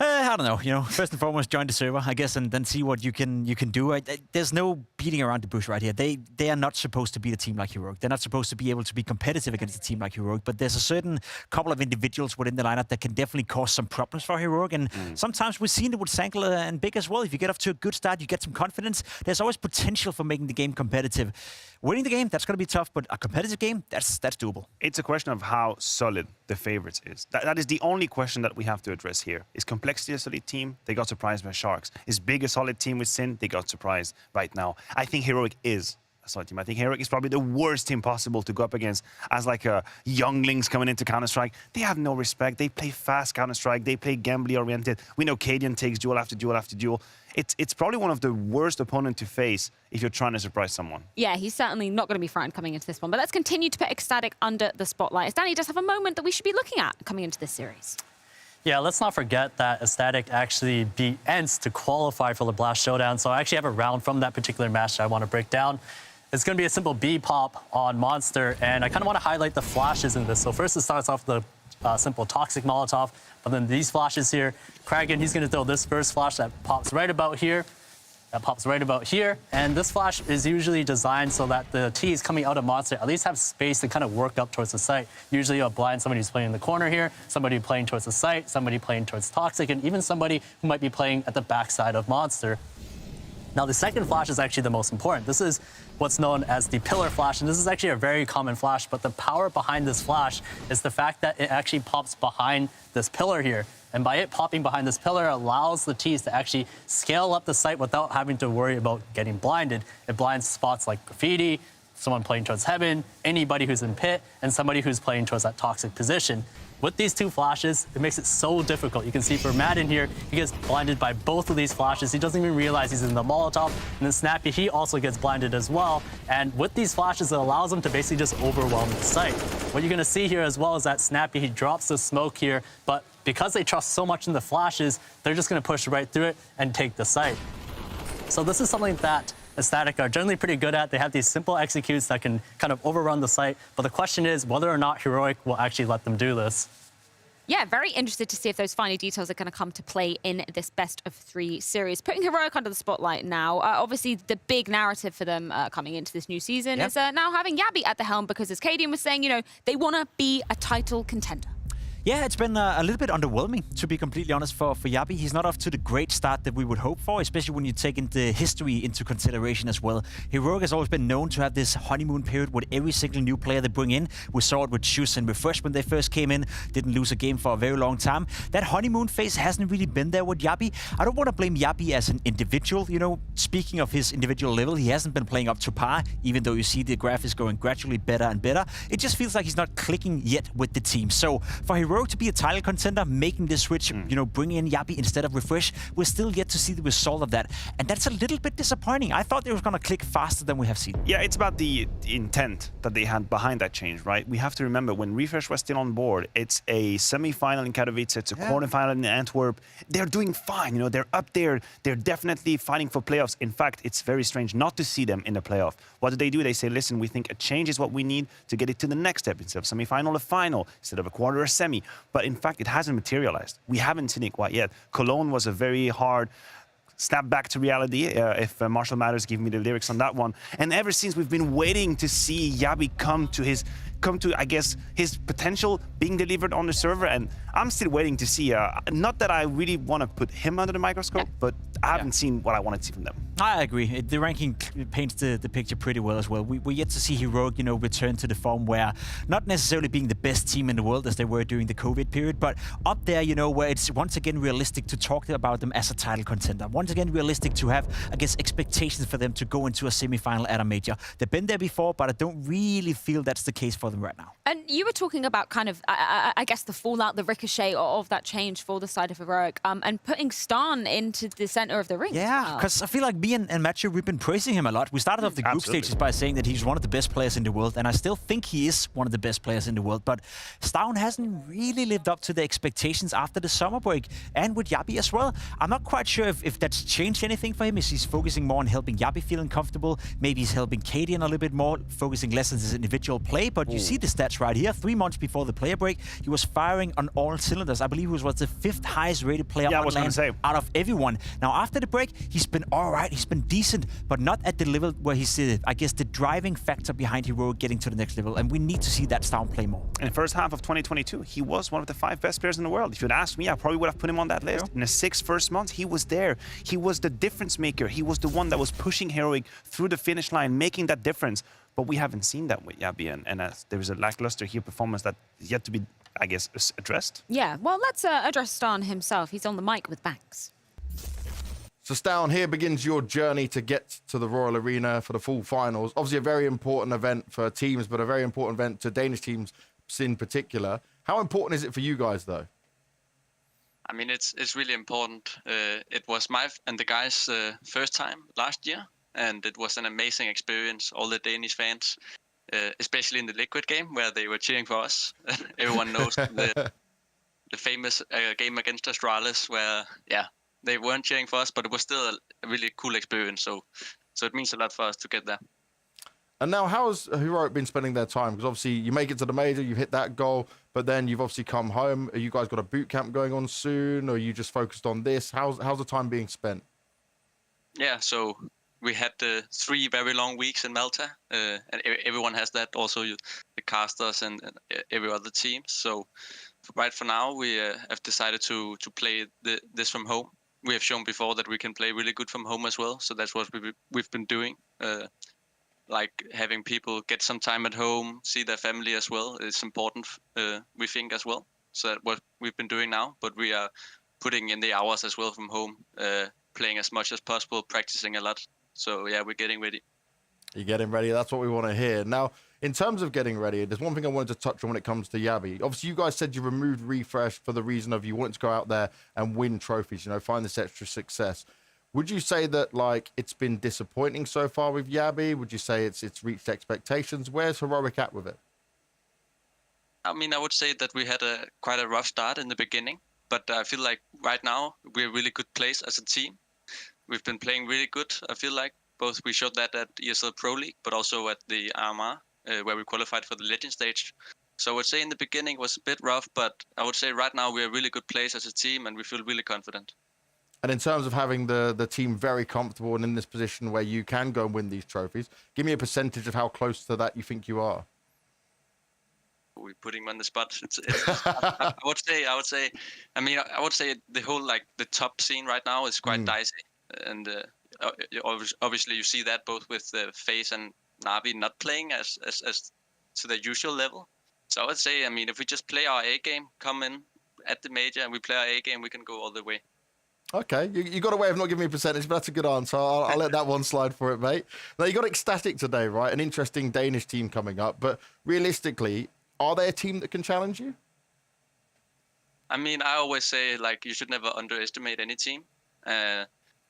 I don't know. You know, first and foremost, join the server, I guess, and then see what you can do. There's no beating around the bush right here. They are not supposed to beat a team like Heroic. They're not supposed to be able to be competitive against a team like Heroic. But there's a certain couple of individuals within the lineup that can definitely cause some problems for Heroic. And sometimes we've seen it with Sangal and Big as well. If you get off to a good start, you get some confidence. There's always potential for making the game competitive. Winning the game, that's going to be tough, but a competitive game, that's doable. It's a question of how solid the favorites is. That is the only question that we have to address here. Is Complexity a solid team? They got surprised by Sharks. Is Big a solid team with Sin? They got surprised right now. I think Heroic is a solid team. I think Heroic is probably the worst team possible to go up against as like a younglings coming into Counter-Strike. They have no respect. They play fast Counter-Strike. They play gambly-oriented. We know Cadian takes duel after duel after duel. It's probably one of the worst opponents to face if you're trying to surprise someone. Yeah, he's certainly not going to be frightened coming into this one. But let's continue to put ECSTATIC under the spotlight, as Danny does have a moment that we should be looking at coming into this series. Yeah, let's not forget that ECSTATIC actually beat ENCE to qualify for the Blast Showdown. So I actually have a round from that particular match that I want to break down. It's going to be a simple B pop on Monster, and I kind of want to highlight the flashes in this. So first it starts off with the simple Toxic Molotov, but then these flashes here. Kragan, he's going to throw this first flash that pops right about here. That pops right about here. And this flash is usually designed so that the T's coming out of Monster at least have space to kind of work up towards the site. Usually you'll blind somebody who's playing in the corner here, somebody playing towards the site, somebody playing towards Toxic, and even somebody who might be playing at the backside of Monster. Now, the second flash is actually the most important. This is what's known as the pillar flash, and this is actually a very common flash, but the power behind this flash is the fact that it actually pops behind this pillar here. And by it popping behind this pillar, it allows the T's to actually scale up the site without having to worry about getting blinded. It blinds spots like Graffiti, someone playing towards Heaven, anybody who's in pit, and somebody who's playing towards that Toxic position. With these two flashes, it makes it so difficult. You can see for Madden here, he gets blinded by both of these flashes. He doesn't even realize he's in the Molotov. And then Snappy, he also gets blinded as well. And with these flashes, it allows him to basically just overwhelm the site. What you're gonna see here as well is that Snappy, he drops the smoke here, but because they trust so much in the flashes, they're just gonna push right through it and take the site. So this is something that ECSTATIC are generally pretty good at. They have these simple executes that can kind of overrun the site, but the question is whether or not Heroic will actually let them do this. Yeah, very interested to see if those finer details are going to come to play in this best-of-3 series. Putting Heroic under the spotlight now, obviously the big narrative for them coming into this new season is now having Yabi at the helm, because as Cadian was saying, you know, they want to be a title contender. Yeah, it's been a little bit underwhelming, to be completely honest, for Yabi. He's not off to the great start that we would hope for, especially when you take the history into consideration as well. Heroic has always been known to have this honeymoon period with every single new player they bring in. We saw it with Shoes and Refresh when they first came in. Didn't lose a game for a very long time. That honeymoon phase hasn't really been there with Yabi. I don't want to blame Yabi as an individual. You know, speaking of his individual level, he hasn't been playing up to par, even though you see the graph is going gradually better and better. It just feels like he's not clicking yet with the team. So for Heroic, Heroic to be a title contender, making the switch, you know, bringing in Yabi instead of Refresh, we're still yet to see the result of that. And that's a little bit disappointing. I thought they were going to click faster than we have seen. Yeah, it's about the intent that they had behind that change, right? We have to remember, when Refresh was still on board, it's a semi-final in Katowice, it's a quarter-final in Antwerp. They're doing fine, you know, they're up there. They're definitely fighting for playoffs. In fact, it's very strange not to see them in the playoff. What do? They say, listen, we think a change is what we need to get it to the next step. Instead of semi-final, a final. Instead of a quarter, a semi. But in fact, it hasn't materialized. We haven't seen it quite yet. Cologne was a very hard snap back to reality, if Marshall Matters give me the lyrics on that one. And ever since, we've been waiting to see Yabi come to, I guess, his potential being delivered on the server. And I'm still waiting to see, not that I really want to put him under the microscope, but I haven't seen what I wanted to see from them. I agree. The ranking paints the picture pretty well as well. We're yet to see Heroic, you know, return to the form where not necessarily being the best team in the world as they were during the COVID period, but up there, you know, where it's once again realistic to talk about them as a title contender. Once again, realistic to have, I guess, expectations for them to go into a semi-final at a major. They've been there before, but I don't really feel that's the case for them right now. And you were talking about kind of, I guess, the fallout, the ricochet of that change for the side of Heroic, and putting Stan into the center of the ring. Yeah, because I feel like me and Matthew, we've been praising him a lot. We started off the group stages by saying that he's one of the best players in the world, and I still think he is one of the best players in the world, but Stan hasn't really lived up to the expectations after the summer break, and with Yabi as well. I'm not quite sure if that's changed anything for him. Is he's focusing more on helping Yabi feeling comfortable? Maybe he's helping Cadian a little bit more, focusing less on his individual play, but you see the stats right here. 3 months before the player break, he was firing on all cylinders. I believe he was the 5th highest rated player on LAN out of everyone. Now, after the break, he's been all right, he's been decent, but not at the level where he's, I guess, the driving factor behind Heroic getting to the next level, and we need to see that Stan play more. In the first half of 2022, he was one of the 5 best players in the world. If you'd asked me, I probably would have put him on that list. In the 6 first months, he was there. He was the difference maker. He was the one that was pushing Heroic through the finish line, making that difference. But we haven't seen that with Yabi, and there was a lackluster here performance that is yet to be, I guess, addressed. Yeah, well, let's address Stan himself. He's on the mic with Banks. So Stan, here begins your journey to get to the Royal Arena for the full finals. Obviously a very important event for teams, but a very important event to Danish teams in particular. How important is it for you guys, though? I mean, it's really important. It was my and the guys' first time last year, and it was an amazing experience. All the Danish fans, especially in the Liquid game, where they were cheering for us. Everyone knows the famous game against Astralis, where, yeah, they weren't cheering for us, but it was still a really cool experience. So it means a lot for us to get there. And now, how has Heroic been spending their time? Because obviously you make it to the major, you've hit that goal, but then you've obviously come home. Are you guys got a boot camp going on soon, or are you just focused on this? How's the time being spent? Yeah, so we had 3 very long weeks in Malta, and everyone has that. Also, the casters and every other team. So right for now, we have decided to play this from home. We have shown before that we can play really good from home as well. So that's what we've been doing. Like having people get some time at home, see their family as well. It's important, we think, as well. So that's what we've been doing now. But we are putting in the hours as well from home, playing as much as possible, practicing a lot. So yeah, we're getting ready. You're getting ready. That's what we want to hear. Now, in terms of getting ready, there's one thing I wanted to touch on when it comes to Yabi. Obviously, you guys said you removed Refresh for the reason of you wanted to go out there and win trophies, you know, find this extra success. Would you say that, like, it's been disappointing so far with Yabi? Would you say it's reached expectations? Where's Heroic at with it? I mean, I would say that we had quite a rough start in the beginning, but I feel like right now we're in a really good place as a team. We've been playing really good, I feel like. Both we showed that at ESL Pro League, but also at the RMR, where we qualified for the Legend stage. So I would say in the beginning it was a bit rough, but I would say right now we're in a really good place as a team, and we feel really confident. And in terms of having the team very comfortable and in this position where you can go and win these trophies, give me a percentage of how close to that you think you are. We're putting him on the spot. I would say, I mean, I would say the whole, like, the top scene right now is quite dicey. And obviously you see that both with FaZe and Na'Vi not playing as to their usual level. So I would say, I mean, if we just play our A game, come in at the major and we play our A game, we can go all the way. Okay, you got a way of not giving me a percentage, but that's a good answer. I'll let that one slide for it, mate. Now, you got ECSTATIC today, right? An interesting Danish team coming up. But realistically, are they a team that can challenge you? I mean, I always say, like, you should never underestimate any team.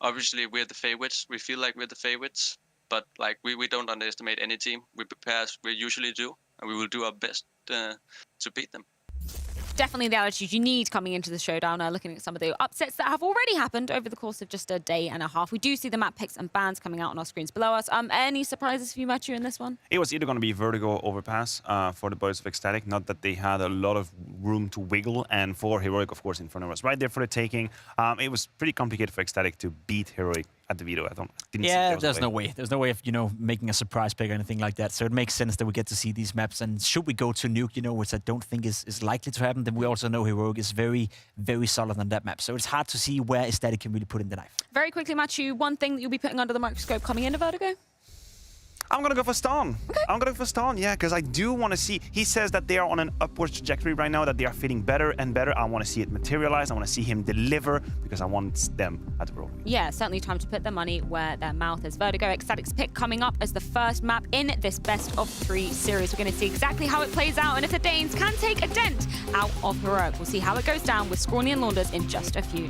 Obviously, we're the favorites. We feel like we're the favorites. But, like, we don't underestimate any team. We prepare as we usually do. And we will do our best to beat them. Definitely the attitude you need coming into the showdown. Looking at some of the upsets that have already happened over the course of just a day and a half. We do see the map picks and bans coming out on our screens below us. Any surprises for you, Matthew, in this one? It was either going to be Vertigo overpass for the boys of ECSTATIC. Not that they had a lot of room to wiggle. And for Heroic, of course, in front of us. Right there for the taking. It was pretty complicated for ECSTATIC to beat Heroic at the veto. Yeah, there's no way. There's no way of, making a surprise pick or anything like that. So it makes sense that we get to see these maps. And should we go to Nuke, which I don't think is likely to happen, then we also know Heroic is very, very solid on that map. So it's hard to see where ECSTATIC can really put in the knife. Very quickly, Matthew, one thing that you'll be putting under the microscope coming into Vertigo? I'm going to go for Storm. Okay. I'm going to go for Storm, yeah, because I do want to see... He says that they are on an upward trajectory right now, that they are fitting better and better. I want to see it materialize. I want to see him deliver, because I want them at the Pro. Yeah, certainly time to put their money where their mouth is. Vertigo, ECSTATIC's pick coming up as the first map in this best-of-3 series. We're going to see exactly how it plays out and if the Danes can take a dent out of Heroic. We'll see how it goes down with Scrawny and Launders in just a few.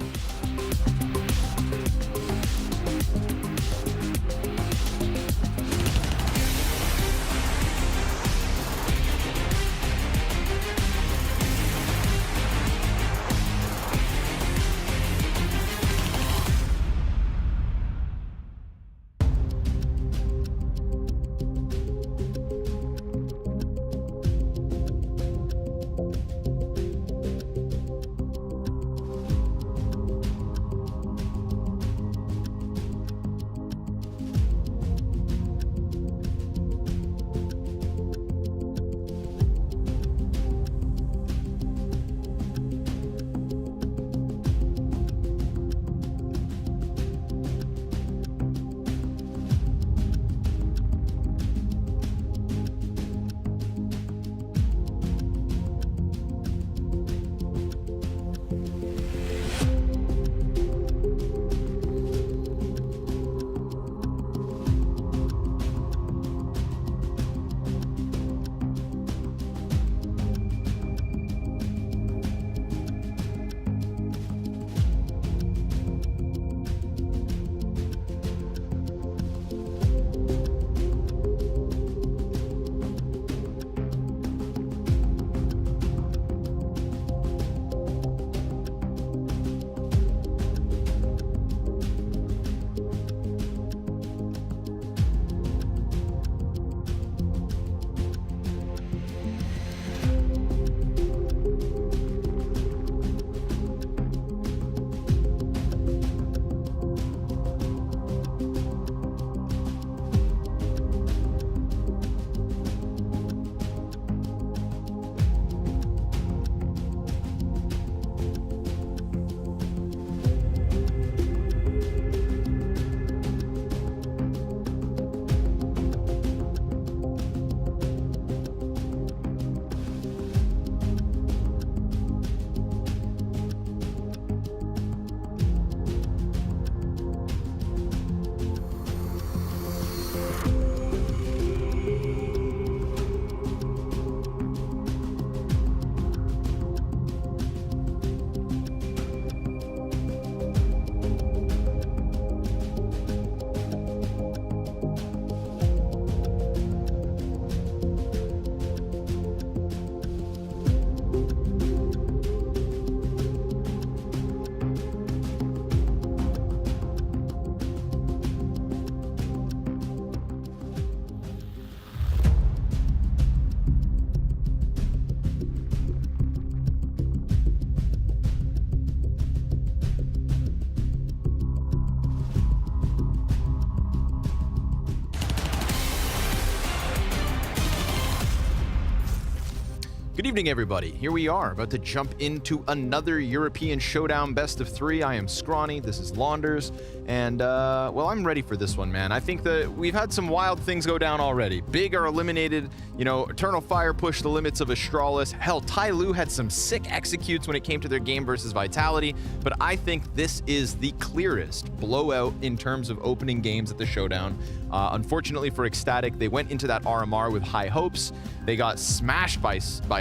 Good evening, everybody. Here we are, about to jump into another European Showdown Best of 3. I am Scrawny, this is Launders, and, well, I'm ready for this one, man. I think that we've had some wild things go down already. Big are eliminated, you know, Eternal Fire pushed the limits of Astralis. Hell, Tyloo had some sick executes when it came to their game versus Vitality, but I think this is the clearest blowout in terms of opening games at the Showdown. Unfortunately for ECSTATIC, they went into that RMR with high hopes. They got smashed by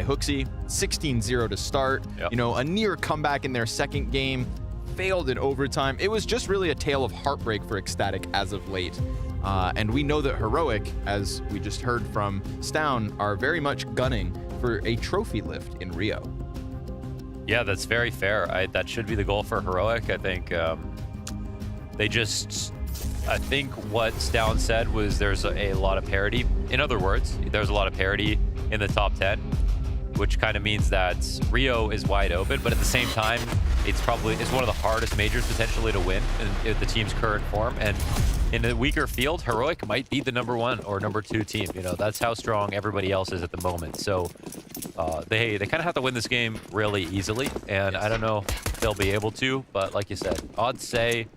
Hooksy, 16-0 to start. Yep. You know, a near comeback in their second game, failed in overtime. It was just really a tale of heartbreak for ECSTATIC as of late. And we know that Heroic, as we just heard from Stown, are very much gunning for a trophy lift in Rio. Yeah, that's very fair. That should be the goal for Heroic. I think I think what Stown said was there's a lot of parity. In other words, there's a lot of parity in the top 10, which kind of means that Rio is wide open, but at the same time, it's one of the hardest majors potentially to win in the team's current form. And in a weaker field, Heroic might be the #1 or #2 team. You know, that's how strong everybody else is at the moment. So they kind of have to win this game really easily, and I don't know if they'll be able to, but like you said, odds say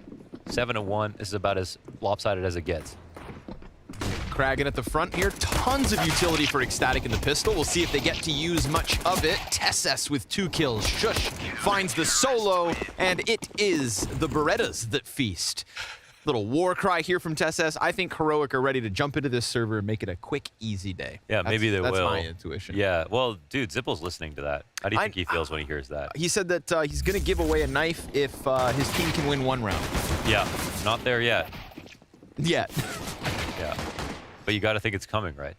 7-1. This is about as lopsided as it gets. Kragan at the front here. Tons of utility for ECSTATIC in the pistol. We'll see if they get to use much of it. TSS with 2 kills. Shush finds the solo, and it is the Berettas that feast. Little war cry here from TSS. I think Heroic are ready to jump into this server and make it a quick, easy day. Yeah, maybe they will. That's my intuition. Yeah, well, dude, Zipple's listening to that. How do you think he feels when he hears that? He said that he's going to give away a knife if his team can win 1 round. Yeah, not there yet. Yet. Yeah. But you got to think it's coming, right?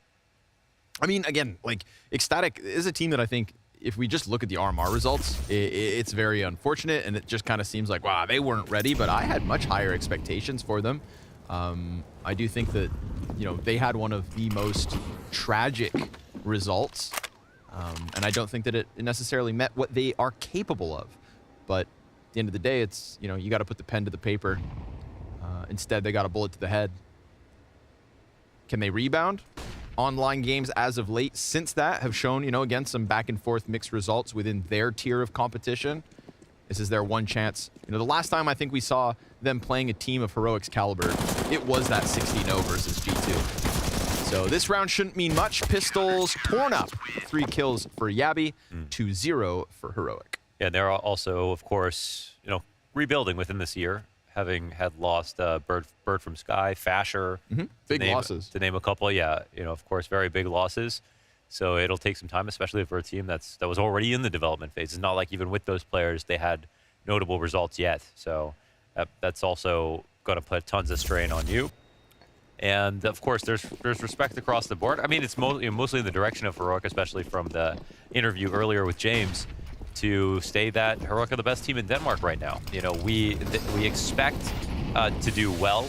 I mean, again, like, ECSTATIC is a team that I think, if we just look at the RMR results, it's very unfortunate, and it just kind of seems like, wow, they weren't ready, but I had much higher expectations for them. I do think that, you know, they had one of the most tragic results, and I don't think that it necessarily met what they are capable of. But at the end of the day, it's, you know, you got to put the pen to the paper. Instead, they got a bullet to the head. Can they rebound? Online games as of late since that have shown, you know, again, some back and forth mixed results within their tier of competition. This is their one chance. You know, the last time I think we saw them playing a team of Heroic's caliber, it was that 16-0 versus G2. So this round shouldn't mean much. Pistols torn up. 3 kills for Yabi, 2-0 for Heroic. Yeah, they're also, of course, you know, rebuilding within this year, having had lost Bird from Sky, Fasher. Big losses. To name a couple, yeah. You know, of course, very big losses. So it'll take some time, especially for a team that was already in the development phase. It's not like even with those players, they had notable results yet. So that's also going to put tons of strain on you. And of course, there's respect across the board. I mean, it's mostly in the direction of Heroic, especially from the interview earlier with James, to say that Heroic are the best team in Denmark right now. You know, we expect to do well.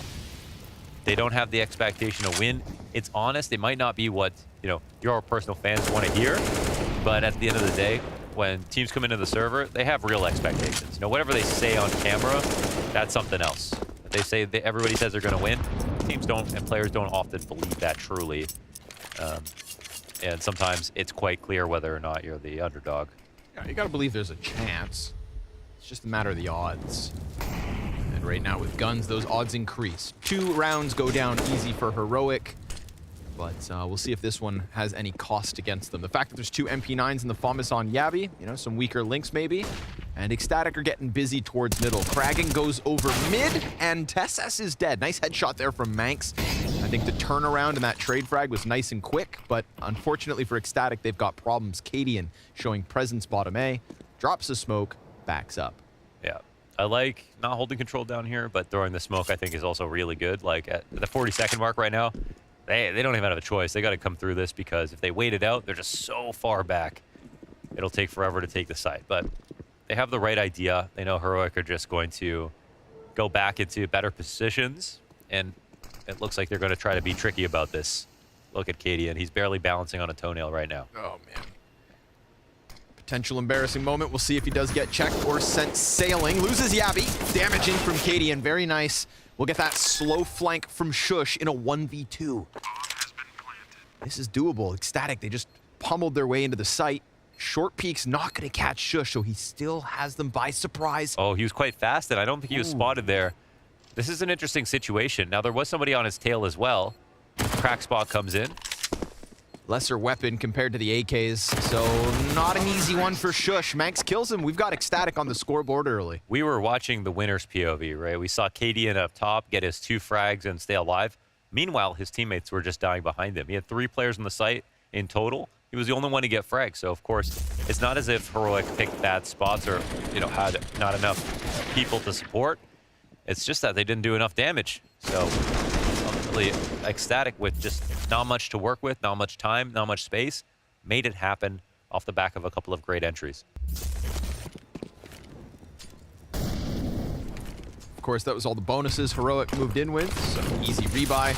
They don't have the expectation to win. It's honest. It might not be what, you know, your personal fans want to hear, but at the end of the day, when teams come into the server, they have real expectations. You know, whatever they say on camera, that's something else. They say everybody says they're going to win. Teams don't, and players don't often believe that truly. And sometimes it's quite clear whether or not you're the underdog. Yeah, you got to believe there's a chance. It's just a matter of the odds. And right now with guns, those odds increase. 2 rounds go down easy for Heroic, but we'll see if this one has any cost against them. The fact that there's 2 MP9s in the FAMAS on Yabi, you know, some weaker links maybe. And ECSTATIC are getting busy towards middle. Kragan goes over mid, and TSS is dead. Nice headshot there from Manx. I think the turnaround in that trade frag was nice and quick, but unfortunately for ECSTATIC, they've got problems. Cadian showing presence bottom A, drops the smoke, backs up. Yeah, I like not holding control down here, but throwing the smoke I think is also really good. Like at the 40-second mark right now, they don't even have a choice. They got to come through this, because if they wait it out, they're just so far back. It'll take forever to take the site, but they have the right idea. They know Heroic are just going to go back into better positions, and it looks like they're going to try to be tricky about this. Look at Cadian. He's barely balancing on a toenail right now. Oh, man. Potential embarrassing moment. We'll see if he does get checked or sent sailing. Loses Yabi. Damaging from Cadian. Very nice. We'll get that slow flank from Shush in a 1v2. This is doable. ECSTATIC, they just pummeled their way into the site. Short peek's not going to catch Shush, so he still has them by surprise. Oh, he was quite fast, and I don't think he was spotted there. This is an interesting situation. Now, there was somebody on his tail as well. Crack spot comes in. Lesser weapon compared to the AKs, so not an easy one for Shush. Manx kills him. We've got ECSTATIC on the scoreboard early. We were watching the winner's POV, right? We saw Cadian up top get his 2 frags and stay alive. Meanwhile, his teammates were just dying behind him. He had 3 players on the site in total. he was the only one to get fragged. So, of course, it's not as if Heroic picked bad spots or, you know, had not enough people to support. It's just that they didn't do enough damage. So, ultimately, ECSTATIC with just not much to work with, not much time, not much space, made it happen off the back of a couple of great entries. Of course, that was all the bonuses Heroic moved in with, so easy rebuy.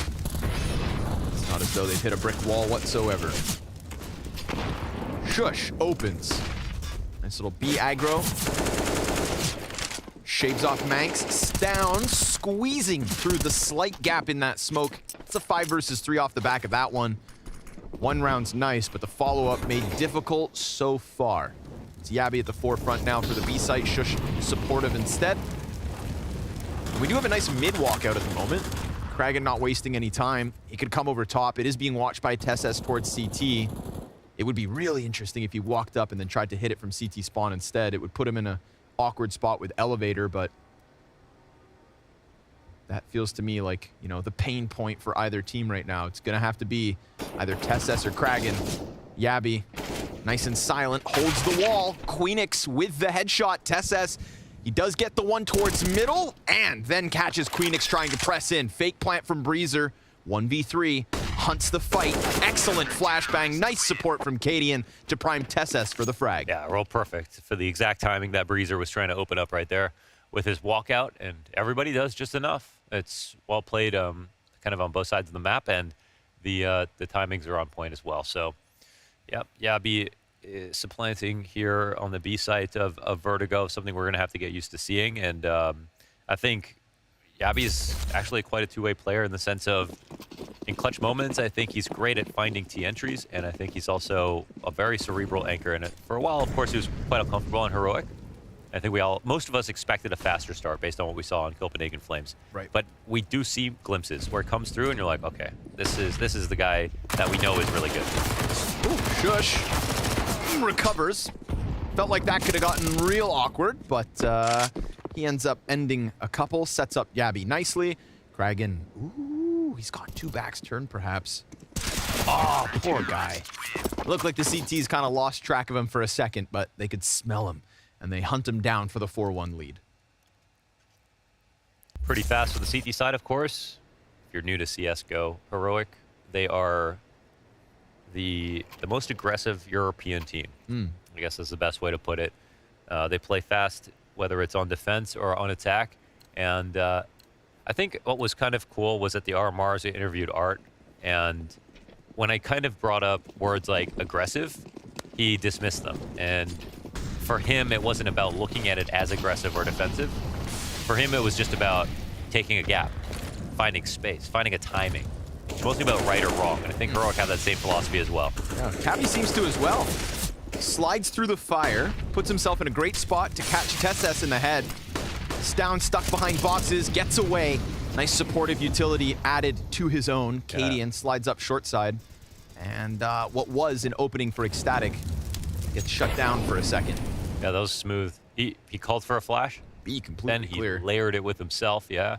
It's not as though they've hit a brick wall whatsoever. Shush opens. Nice little B aggro. Shaves off Manx. Down, squeezing through the slight gap in that smoke. It's a 5 versus 3 off the back of that one. One round's nice, but the follow-up made difficult so far. It's Yabby at the forefront now for the B site. Shush supportive instead. We do have a nice mid walkout at the moment. Kragan not wasting any time. He could come over top. It is being watched by at.CEST towards CT. It would be really interesting if he walked up and then tried to hit it from CT spawn instead. It would put him in an awkward spot with Elevator, but that feels to me like, you know, the pain point for either team right now. It's going to have to be either at.CEST or Kragan. Yabby, nice and silent, holds the wall. Queenix with the headshot. at.CEST, he does get the one towards middle, and then catches Queenix trying to press in. Fake plant from Breezer. 1v3, hunts the fight. Excellent flashbang. Nice support from Cadian to prime at.CEST for the frag. Yeah, roll perfect for the exact timing that Breezer was trying to open up right there with his walkout, and everybody does just enough. It's well played kind of on both sides of the map, and the timings are on point as well. So, yep, Yabby supplanting here on the B site of Vertigo, something we're going to have to get used to seeing. And I think Yabby is actually quite a two-way player in the sense of, in clutch moments, I think he's great at finding T entries, and I think he's also a very cerebral anchor in it. For a while, of course, he was quite uncomfortable on Heroic. I think most of us expected a faster start based on what we saw on Copenhagen Flames. Right. But we do see glimpses where it comes through and you're like, okay, this is the guy that we know is really good. Ooh, Shush recovers. Felt like that could have gotten real awkward, but he ends up ending a couple, sets up Yabby nicely. Kragan, ooh, he's got 2 backs turned perhaps. Oh, poor guy. Looked like the CTs kind of lost track of him for a second, but they could smell him, and they hunt him down for the 4-1 lead. Pretty fast for the CT side, of course. If you're new to CSGO, Heroic, they are the most aggressive European team. I guess that's the best way to put it. They play fast, whether it's on defense or on attack. And I think what was kind of cool was that the RMRs interviewed Art, and when I kind of brought up words like aggressive, he dismissed them. And for him, it wasn't about looking at it as aggressive or defensive. For him, it was just about taking a gap, finding space, finding a timing. It's mostly about right or wrong, and I think Heroic have that same philosophy as well. Yeah, Cabby seems to as well. Slides through the fire, puts himself in a great spot to catch at.CEST in the head. Down, stuck behind boxes, gets away. Nice supportive utility added to his own. Cadian slides up short side. And what was an opening for ECSTATIC gets shut down for a second. Yeah, that was smooth. He called for a flash. B completely clear. Then he layered it with himself, yeah.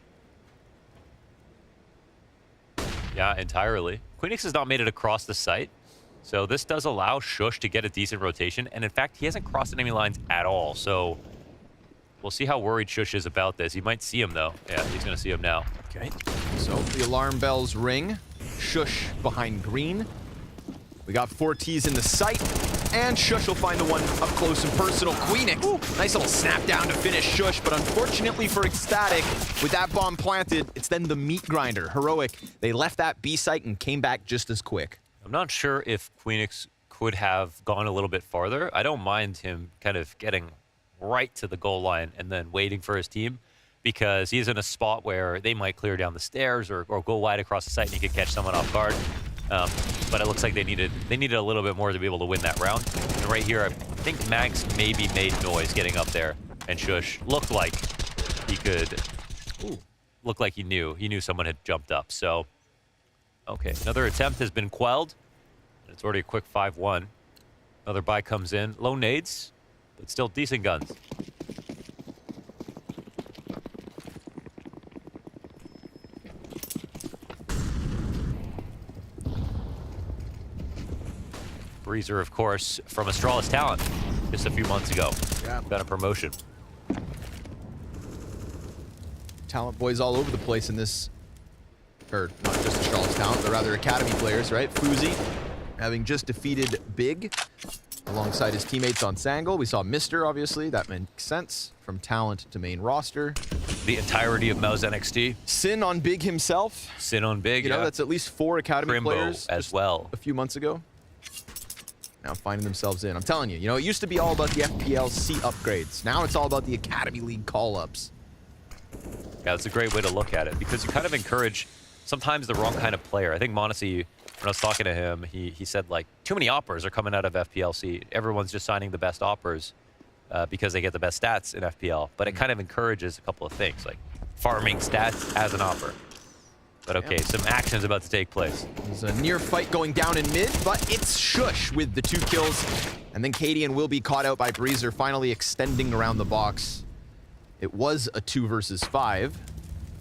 Yeah, entirely. Queenix has not made it across the site, so this does allow Shush to get a decent rotation, and in fact, he hasn't crossed enemy lines at all, so we'll see how worried Shush is about this. He might see him, though. Yeah, he's going to see him now. Okay, so the alarm bells ring. Shush behind green. We got 4 Ts in the site, and Shush will find the one up close and personal. Queenix, nice little snap down to finish Shush, but unfortunately for ECSTATIC, with that bomb planted, it's then the meat grinder. Heroic, they left that B site and came back just as quick. I'm not sure if Queenix could have gone a little bit farther. I don't mind him kind of getting right to the goal line and then waiting for his team, because he's in a spot where they might clear down the stairs or go wide across the site and he could catch someone off guard. But it looks like they needed a little bit more to be able to win that round. And right here, I think Max maybe made noise getting up there, and Shush looked like he could. Looked like he knew someone had jumped up. So, okay, another attempt has been quelled. It's already a quick 5-1. Another buy comes in, low nades, but still decent guns. Breezer, of course, from Astralis Talent just a few months ago. Yeah. Got a promotion. Talent boys all over the place in this, or not just Astralis Talent, but rather Academy players, right? Fuzi having just defeated Big alongside his teammates on Sangal. We saw Mr., obviously. That makes sense. From Talent to main roster. The entirety of Mouse NXT. Sin on Big himself. Sin on Big, You know, that's at least 4 Academy Crimbo players as well. a few months ago. Now finding themselves in. I'm telling you, it used to be all about the FPL C upgrades. Now it's all about the Academy League call-ups. Yeah, that's a great way to look at it because you kind of encourage sometimes the wrong kind of player. I think Monacy, when I was talking to him, he said, like, too many oppers are coming out of FPLC. Everyone's just signing the best oppers because they get the best stats in FPL. But it kind of encourages a couple of things, like farming stats as an opper. But okay, some action's about to take place. There's a near fight going down in mid, but it's Shush with the 2 kills. And then Cadian will be caught out by Breezer, finally extending around the box. It was a 2 versus 5.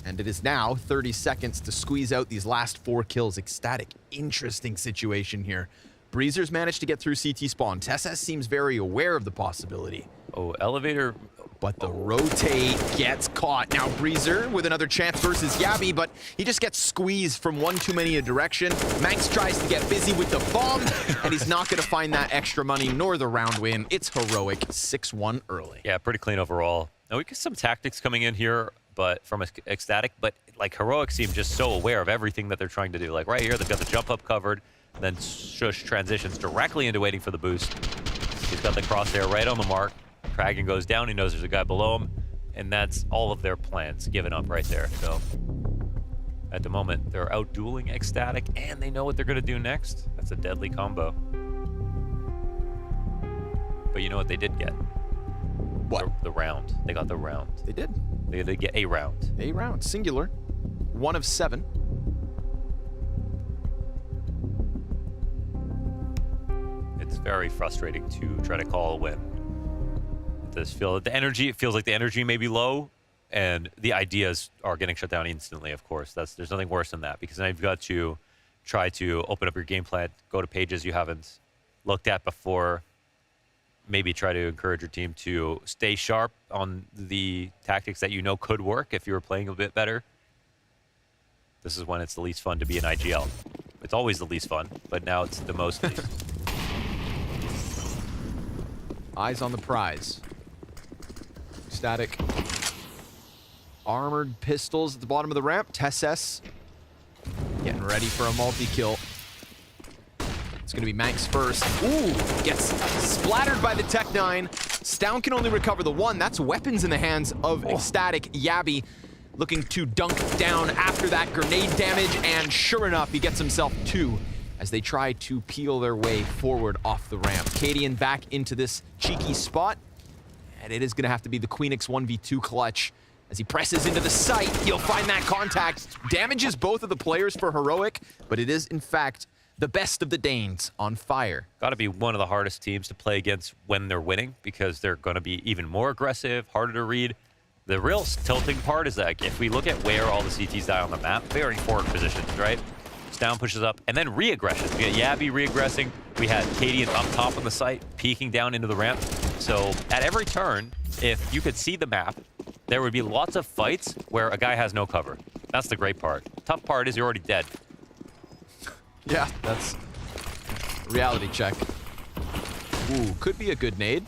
And it is now 30 seconds to squeeze out these last 4 kills. ECSTATIC, interesting situation here. Breezer's managed to get through CT spawn. TSS seems very aware of the possibility. Oh, Elevator. But the rotate gets caught. Now Breezer with another chance versus Yabi, but he just gets squeezed from one too many a direction. Manx tries to get busy with the bomb, and he's not going to find that extra money nor the round win. It's Heroic, 6-1 early. Yeah, pretty clean overall. Now we get some tactics coming in here, but from ECSTATIC, but like Heroic seem just so aware of everything that they're trying to do. Like right here, they've got the jump up covered, and then Shush transitions directly into waiting for the boost. He's got the crosshair right on the mark. Kragan goes down, he knows there's a guy below him, and that's all of their plans given up right there. So at the moment, they're out dueling ECSTATIC, and they know what they're going to do next. That's a deadly combo. But you know what they did get? What? The round. They got the round. They did. They did get a round. A round, singular. 1 of 7. It's very frustrating to try to call a win. It feels like the energy may be low, and the ideas are getting shut down instantly, of course. There's nothing worse than that, because now you've got to try to open up your game plan, go to pages you haven't looked at before, maybe try to encourage your team to stay sharp on the tactics that you know could work if you were playing a bit better. This is when it's the least fun to be an IGL. It's always the least fun, but now it's the most least. Eyes on the prize. Static. Armored pistols at the bottom of the ramp. TSS getting ready for a multi-kill. It's going to be Manx first. Ooh, gets splattered by the Tech-9. Stown can only recover the 1. That's weapons in the hands of ECSTATIC. Yabi looking to dunk down after that grenade damage, and sure enough, he gets himself 2 as they try to peel their way forward off the ramp. Cadian back into this cheeky spot, and it is going to have to be the Queenix 1v2 clutch. As he presses into the site, he'll find that contact. Damages both of the players for Heroic, but it is, in fact, the best of the Danes on fire. Got to be one of the hardest teams to play against when they're winning, because they're going to be even more aggressive, harder to read. The real tilting part is that if we look at where all the CTs die on the map, they are in forward positions, right? Down pushes up, and then re-aggression. We had Yabi re-aggressing. We had Cadian up top on the site, peeking down into the ramp. So at every turn, if you could see the map, there would be lots of fights where a guy has no cover. That's the great part. Tough part is you're already dead. Yeah, that's a reality check. Ooh, could be a good nade.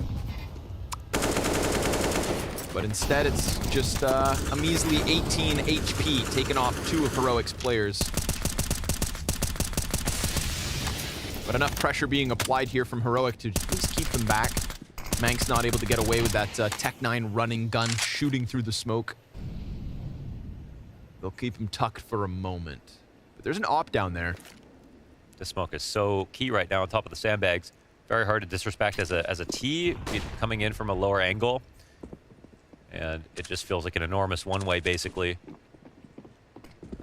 But instead, it's just a measly 18 HP taken off 2 of Heroic's players. But enough pressure being applied here from Heroic to at least keep them back. Manx not able to get away with that Tech-9 running gun shooting through the smoke. They'll keep him tucked for a moment. But there's an op down there. The smoke is so key right now on top of the sandbags. Very hard to disrespect as a T coming in from a lower angle. And it just feels like an enormous one-way, basically.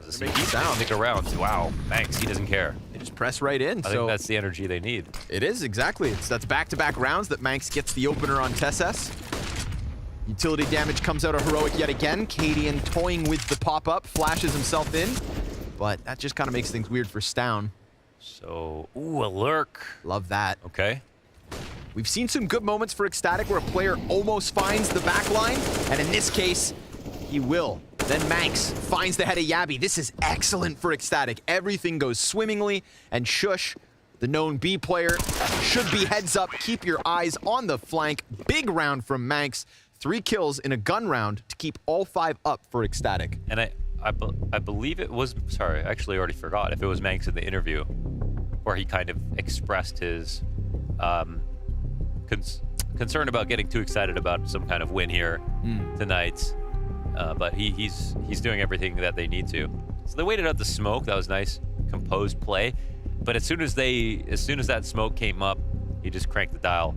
As a CT sound. Stick around. Wow, Manx, he doesn't care. They just press right in. I think that's the energy they need. It is, exactly. That's back-to-back rounds that Manx gets the opener on TSS. Utility damage comes out of Heroic yet again. Cadian toying with the pop-up, flashes himself in. But that just kind of makes things weird for Stown. So, ooh, a lurk. Love that. Okay. We've seen some good moments for ECSTATIC where a player almost finds the back line, and in this case, he will. Then Manx finds the head of Yabby. This is excellent for ECSTATIC. Everything goes swimmingly, and Shush, the known B player, should be heads up. Keep your eyes on the flank. Big round from Manx. 3 kills in a gun round to keep all 5 up for ECSTATIC. And I believe it was, sorry, I actually already forgot if it was Manx in the interview where he kind of expressed his concern about getting too excited about some kind of win here tonight. But he's doing everything that they need to. So they waited out the smoke. That was nice, composed play. But as soon as that smoke came up, he just cranked the dial,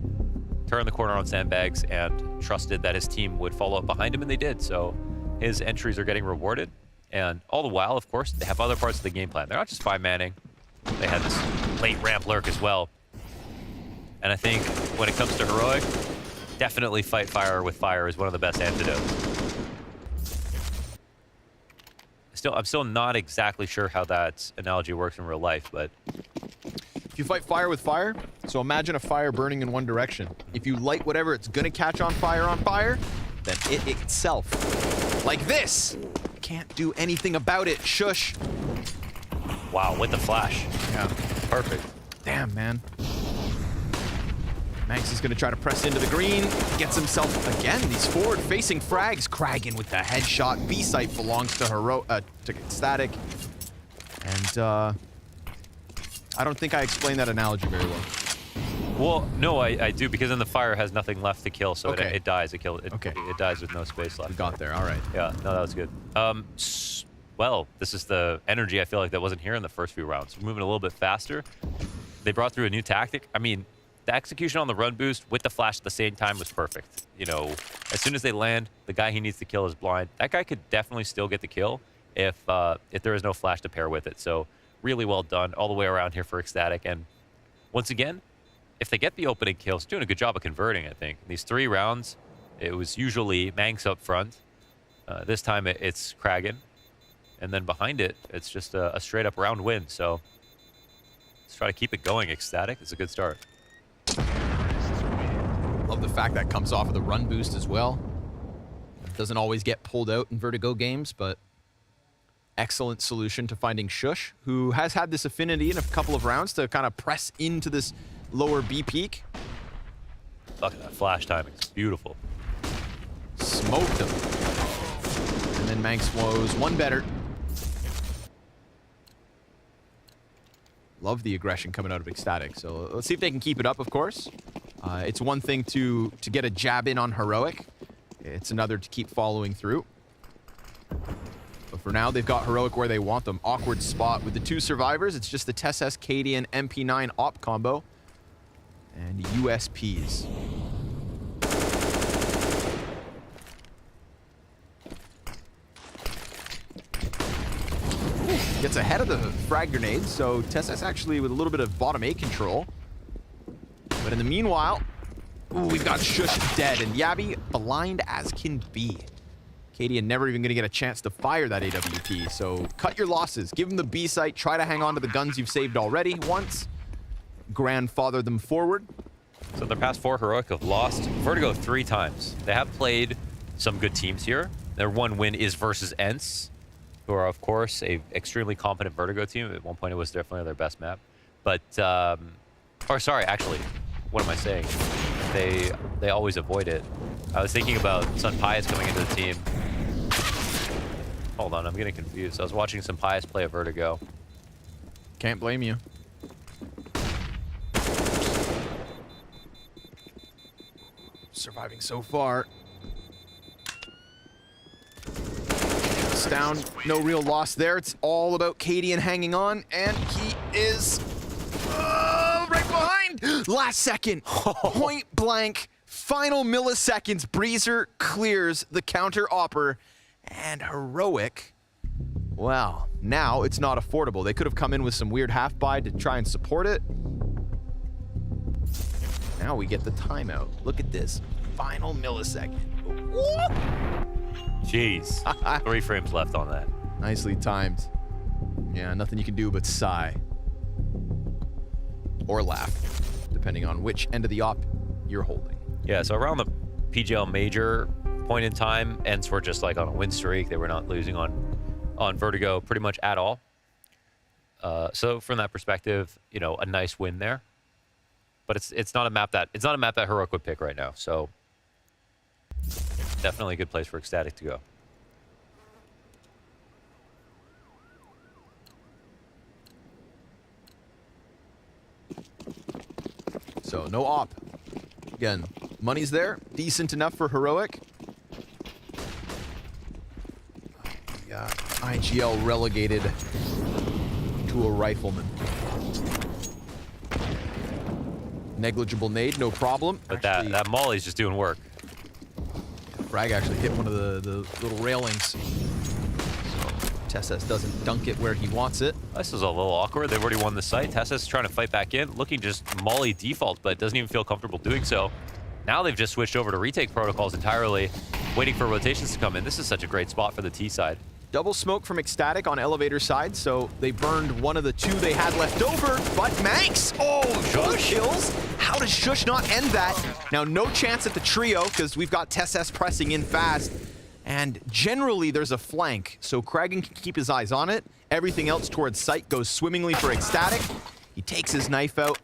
turned the corner on sandbags, and trusted that his team would follow up behind him, and they did. So his entries are getting rewarded. And all the while, of course, they have other parts of the game plan. They're not just 5-manning. They had this late ramp lurk as well. And I think when it comes to Heroic, definitely fight fire with fire is one of the best antidotes. I'm still not exactly sure how that analogy works in real life, but... If you fight fire with fire, so imagine a fire burning in one direction. If you light whatever it's gonna catch on fire, then it itself, like this, can't do anything about it. Shush. Wow, with the flash. Yeah. Perfect. Damn, man. Manx is going to try to press into the green. Gets himself, again, these forward-facing frags. Kragan with the headshot. B-site belongs to ECSTATIC. And I don't think I explained that analogy very well. Well, no, I do, because then the fire has nothing left to kill, so Okay. it dies. It dies with no space left. We got there, all right. Yeah, no, that was good. Well, this is the energy I feel like that wasn't here in the first few rounds. We're moving a little bit faster. They brought through a new tactic. I mean, the execution on the run boost with the flash at the same time was perfect. You know, as soon as they land, the guy he needs to kill is blind. That guy could definitely still get the kill if there is no flash to pair with it. So really well done all the way around here for ECSTATIC. And once again, if they get the opening kills, doing a good job of converting, I think. These 3 rounds, it was usually Manx up front. This time it's Kragan. And then behind it, it's just a straight-up round win. So let's try to keep it going, ECSTATIC. It's a good start. Love the fact that comes off of the run boost as well. It doesn't always get pulled out in Vertigo games, but excellent solution to finding Shush, who has had this affinity in a couple of rounds to kind of press into this lower B peak. Look at that flash timing. It's beautiful. Smoked him. And then Manx was one better. Love the aggression coming out of ECSTATIC. So let's see if they can keep it up, of course. It's one thing to get a jab in on Heroic. It's another to keep following through. But for now, they've got Heroic where they want them. Awkward spot with the 2 survivors. It's just the TESS, Cadian, MP9 op combo. And USPs. Gets ahead of the frag grenade, so TESS actually with a little bit of bottom A control. But in the meanwhile, we've got Shush dead, and Yabby blind as can be. Cadian never even going to get a chance to fire that AWP, so cut your losses. Give them the B site, try to hang on to the guns you've saved already once. Grandfather them forward. So their past 4 Heroic have lost Vertigo 3 times. They have played some good teams here. Their one win is versus ENCE, who are, of course, a extremely competent Vertigo team. At one point, it was definitely their best map. But, or sorry, actually, what am I saying? They always avoid it. I was thinking about Sun Pius coming into the team. Hold on, I'm getting confused. I was watching Sun Pius play a Vertigo. Can't blame you. Surviving so far. It's down, no real loss there. It's all about Cadian hanging on, and he is right behind. Last second, point blank, final milliseconds. Breezer clears the counter-opper, and Heroic, well, now it's not affordable. They could have come in with some weird half-buy to try and support it. Now we get the timeout. Look at this. Final millisecond. Jeez. 3 frames left on that. Nicely timed. Yeah, nothing you can do but sigh. or laugh, depending on which end of the op you're holding. Yeah, so around the PGL Major point in time, ENCE were just like on a win streak. They were not losing on Vertigo pretty much at all. So from that perspective, you know, a nice win there. But it's not a map that Heroic would pick right now. So definitely a good place for ECSTATIC to go. So no op. Again, money's there, decent enough for Heroic. Yeah, IGL relegated to a rifleman. Negligible nade, no problem. But actually, that Molly's just doing work. Frag actually hit one of the little railings. So CSGO doesn't dunk it where he wants it. This is a little awkward. They've already won the site. CSGO's trying to fight back in, looking just Molly default, but doesn't even feel comfortable doing so. Now they've just switched over to retake protocols entirely, waiting for rotations to come in. This is such a great spot for the T side. Double smoke from ECSTATIC on elevator side, so they burned one of the two they had left over, but Manx! Oh, Shush kills! How does Shush not end that? Now, no chance at the trio, because we've got CSGO pressing in fast, and generally there's a flank, so Kragan can keep his eyes on it. Everything else towards site goes swimmingly for ECSTATIC. He takes his knife out,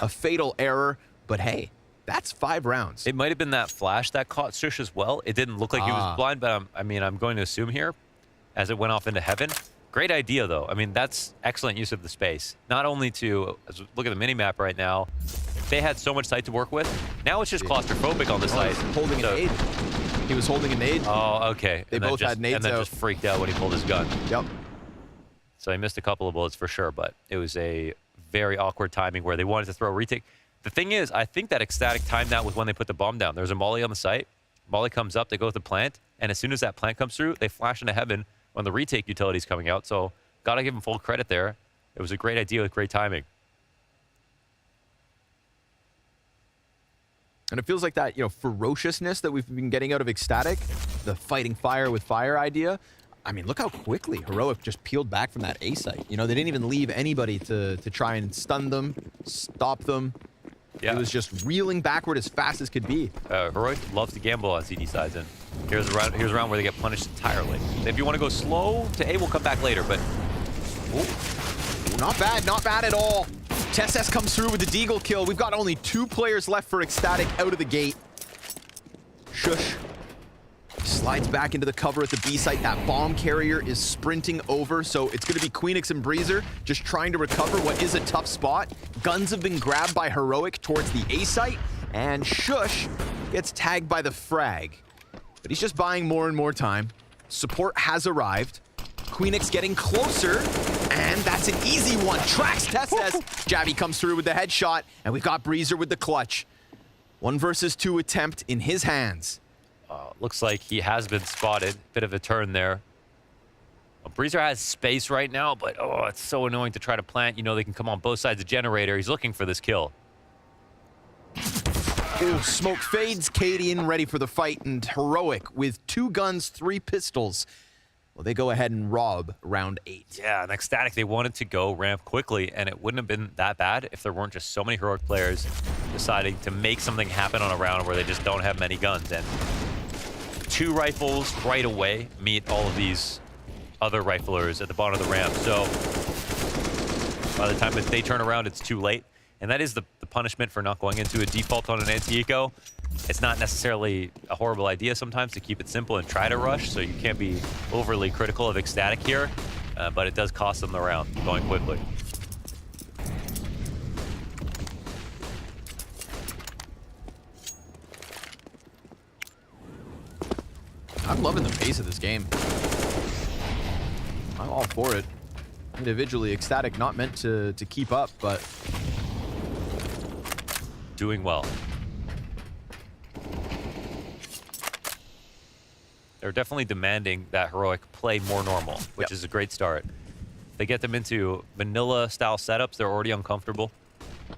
a fatal error, but hey, that's 5 rounds. It might have been that flash that caught Shush as well. It didn't look like he was blind, but I mean, I'm going to assume here, as it went off into heaven. Great idea, though. I mean, that's excellent use of the space. Not only to look at the mini-map right now, they had so much site to work with. Now it's just claustrophobic on the site. Holding a nade. He was holding a nade. Oh, okay. They both had nades and then just freaked out when he pulled his gun. Yep. So he missed a couple of bullets for sure, but it was a very awkward timing where they wanted to throw a retake. The thing is, I think that ECSTATIC timed that with when they put the bomb down. There's a Molly on the site. Molly comes up, they go with the plant, and as soon as that plant comes through, they flash into heaven when the retake utility's coming out. So gotta give him full credit there. It was a great idea with great timing. And it feels like that, you know, ferociousness that we've been getting out of ECSTATIC, the fighting fire with fire idea. I mean, look how quickly Heroic just peeled back from that A site. You know, they didn't even leave anybody to try and stun them, stop them. Yeah. It was just reeling backward as fast as could be. Heroic loves to gamble on CD sides, and here's a round where they get punished entirely. If you want to go slow to A, we'll come back later, but... Ooh. Not bad at all. CSGO comes through with the Deagle kill. We've got only 2 players left for ECSTATIC out of the gate. Shush slides back into the cover at the B site. That bomb carrier is sprinting over, so it's going to be Queenix and Breezer just trying to recover what is a tough spot. Guns have been grabbed by Heroic towards the A site, and Shush gets tagged by the frag. But he's just buying more and more time. Support has arrived. Queenix getting closer, and that's an easy one. Tracks CSGO. Javi comes through with the headshot, and we've got Breezer with the clutch. 1 versus 2 attempt in his hands. Looks like he has been spotted. Bit of a turn there. Well, Breezer has space right now, but oh, it's so annoying to try to plant. You know they can come on both sides of generator. He's looking for this kill. Ooh, smoke fades. Cadian ready for the fight, and Heroic with 2 guns, 3 pistols. Well, they go ahead and rob round 8. Yeah, and ECSTATIC, they wanted to go ramp quickly, and it wouldn't have been that bad if there weren't just so many Heroic players deciding to make something happen on a round where they just don't have many guns. And 2 rifles right away meet all of these other riflers at the bottom of the ramp. So by the time that they turn around, it's too late. And that is the punishment for not going into a default on an anti-eco. It's not necessarily a horrible idea sometimes to keep it simple and try to rush, so you can't be overly critical of ECSTATIC here, but it does cost them the round going quickly. I'm loving the pace of this game. I'm all for it. Individually, ECSTATIC not meant to keep up, but... doing well. They're definitely demanding that Heroic play more normal, which is a great start. They get them into vanilla-style setups, they're already uncomfortable,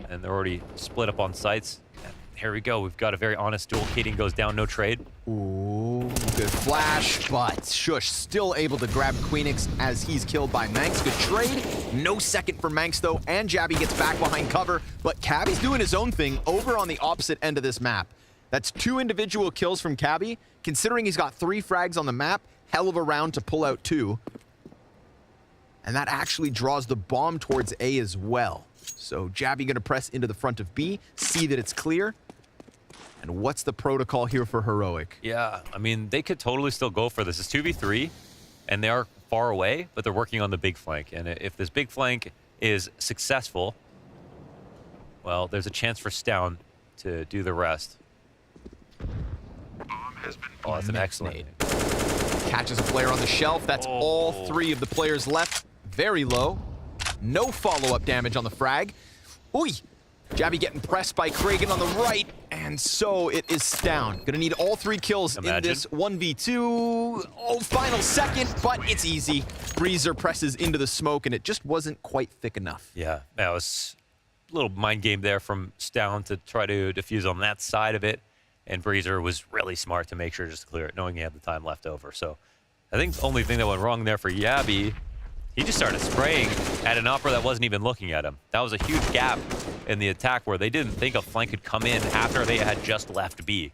and they're already split up on sites. And here we go, we've got a very honest duel. Cadian goes down, no trade. Ooh. Good flash, but Shush still able to grab Queenix as he's killed by Manx. Good trade. No second for Manx, though, and Jabby gets back behind cover, but Cabby's doing his own thing over on the opposite end of this map. That's 2 individual kills from Cabby. Considering he's got 3 frags on the map, hell of a round to pull out 2. And that actually draws the bomb towards A as well. So Jabby gonna press into the front of B, see that it's clear. And what's the protocol here for Heroic? Yeah, I mean, they could totally still go for this. It's 2v3, and they are far away, but they're working on the big flank. And if this big flank is successful, well, there's a chance for Stown to do the rest. Oh, that's an excellent. Catches a player on the shelf. That's all 3 of the players left. Very low. No follow-up damage on the frag. Oy! Jabby getting pressed by Kragan on the right, and so it is Stown. Gonna need all 3 kills in this 1v2. Oh, final second, but it's easy. Breezer presses into the smoke, and it just wasn't quite thick enough. Yeah, that was a little mind game there from Stown to try to defuse on that side of it, and Breezer was really smart to make sure just to clear it, knowing he had the time left over. So I think the only thing that went wrong there for Jabby, he just started spraying at an opera that wasn't even looking at him. That was a huge gap in the attack where they didn't think a flank could come in after they had just left B.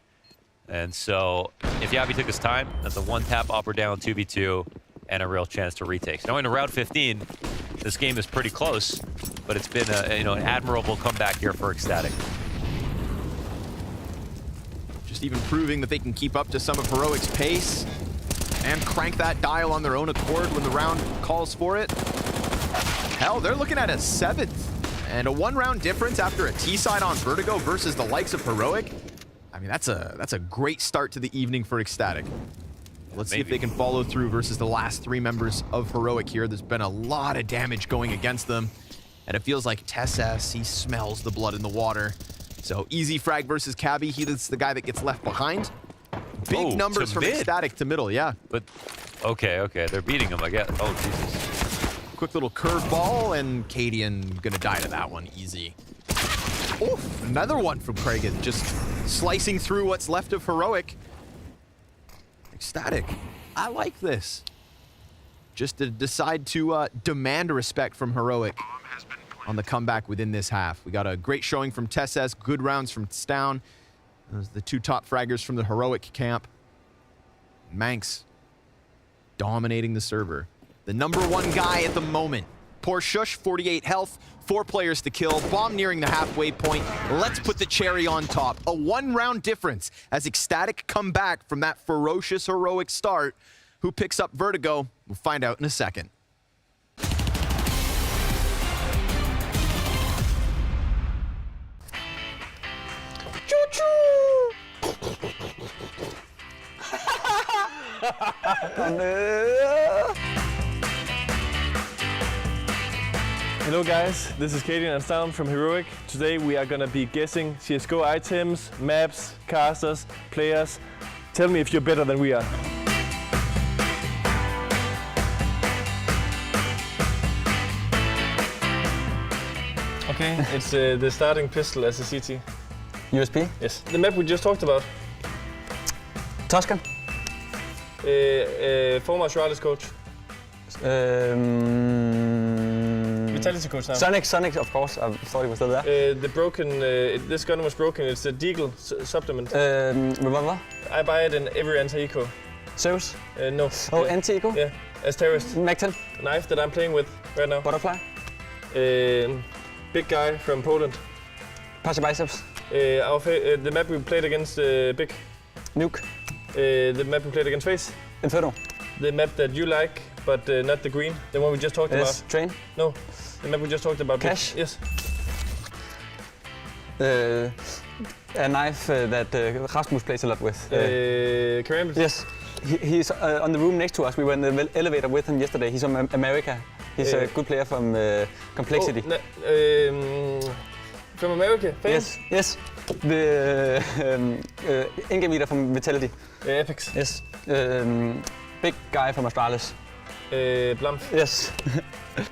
And so if Jabby took his time, that's a 1-tap opera down 2v2 and a real chance to retake. Now into round 15, this game is pretty close, but it's been an admirable comeback here for ECSTATIC. Just even proving that they can keep up to some of Heroic's pace and crank that dial on their own accord when the round calls for it. Hell, they're looking at a 7th and a 1-round difference after a T-side on Vertigo versus the likes of Heroic. I mean, that's a great start to the evening for ECSTATIC. Let's see if they can follow through versus the last 3 members of Heroic here. There's been a lot of damage going against them, and it feels like at.CEST, he smells the blood in the water. So easy frag versus Cabby. He's the guy that gets left behind. Big numbers from ECSTATIC to middle, yeah. But, okay, they're beating him, I guess. Oh, Jesus. Quick little curveball, and Cadian gonna die to that one, easy. Oof, another one from Kragan, just slicing through what's left of Heroic. ECSTATIC, I like this. Just to decide to demand respect from Heroic on the comeback within this half. We got a great showing from at.CEST, good rounds from Stown. Those are the 2 top fraggers from the Heroic camp. Manx dominating the server. The #1 guy at the moment. Poor Shush, 48 health, 4 players to kill, bomb nearing the halfway point. Let's put the cherry on top. A 1-round difference as ECSTATIC come back from that ferocious Heroic start. Who picks up Vertigo? We'll find out in a second. Hello guys, this is Cadian and Stown from Heroic. Today we are gonna be guessing CSGO items, maps, casters, players. Tell me if you're better than we are. Okay, it's the starting pistol as a CT. USP? Yes. The map we just talked about. Toscan? Former Astralis coach. Vitality coach now. Sonic, of course. I thought he was still there. The broken, this gun was broken. It's a Deagle supplement. Revolver? I buy it in every anti-eco. Zeus? No. Oh, anti-eco? Yeah, as terrorist. Mac-10? Knife that I'm playing with right now. Butterfly? Big guy from Poland. Pasha Biceps? The map we played against Big. Nuke? The map we played against Face. Inferno? The map that you like, but not the green. The one we just talked about. Train? No, the map we just talked about. Cash? Yes. A knife that Rasmus plays a lot with. Karambit? Yes. He's on the room next to us. We were in the elevator with him yesterday. He's from America. He's a good player from Complexity. From America? Yes, yes. The in-game leader from Vitality. Apex? Yes. Big guy from Astralis. Blumph? Yes.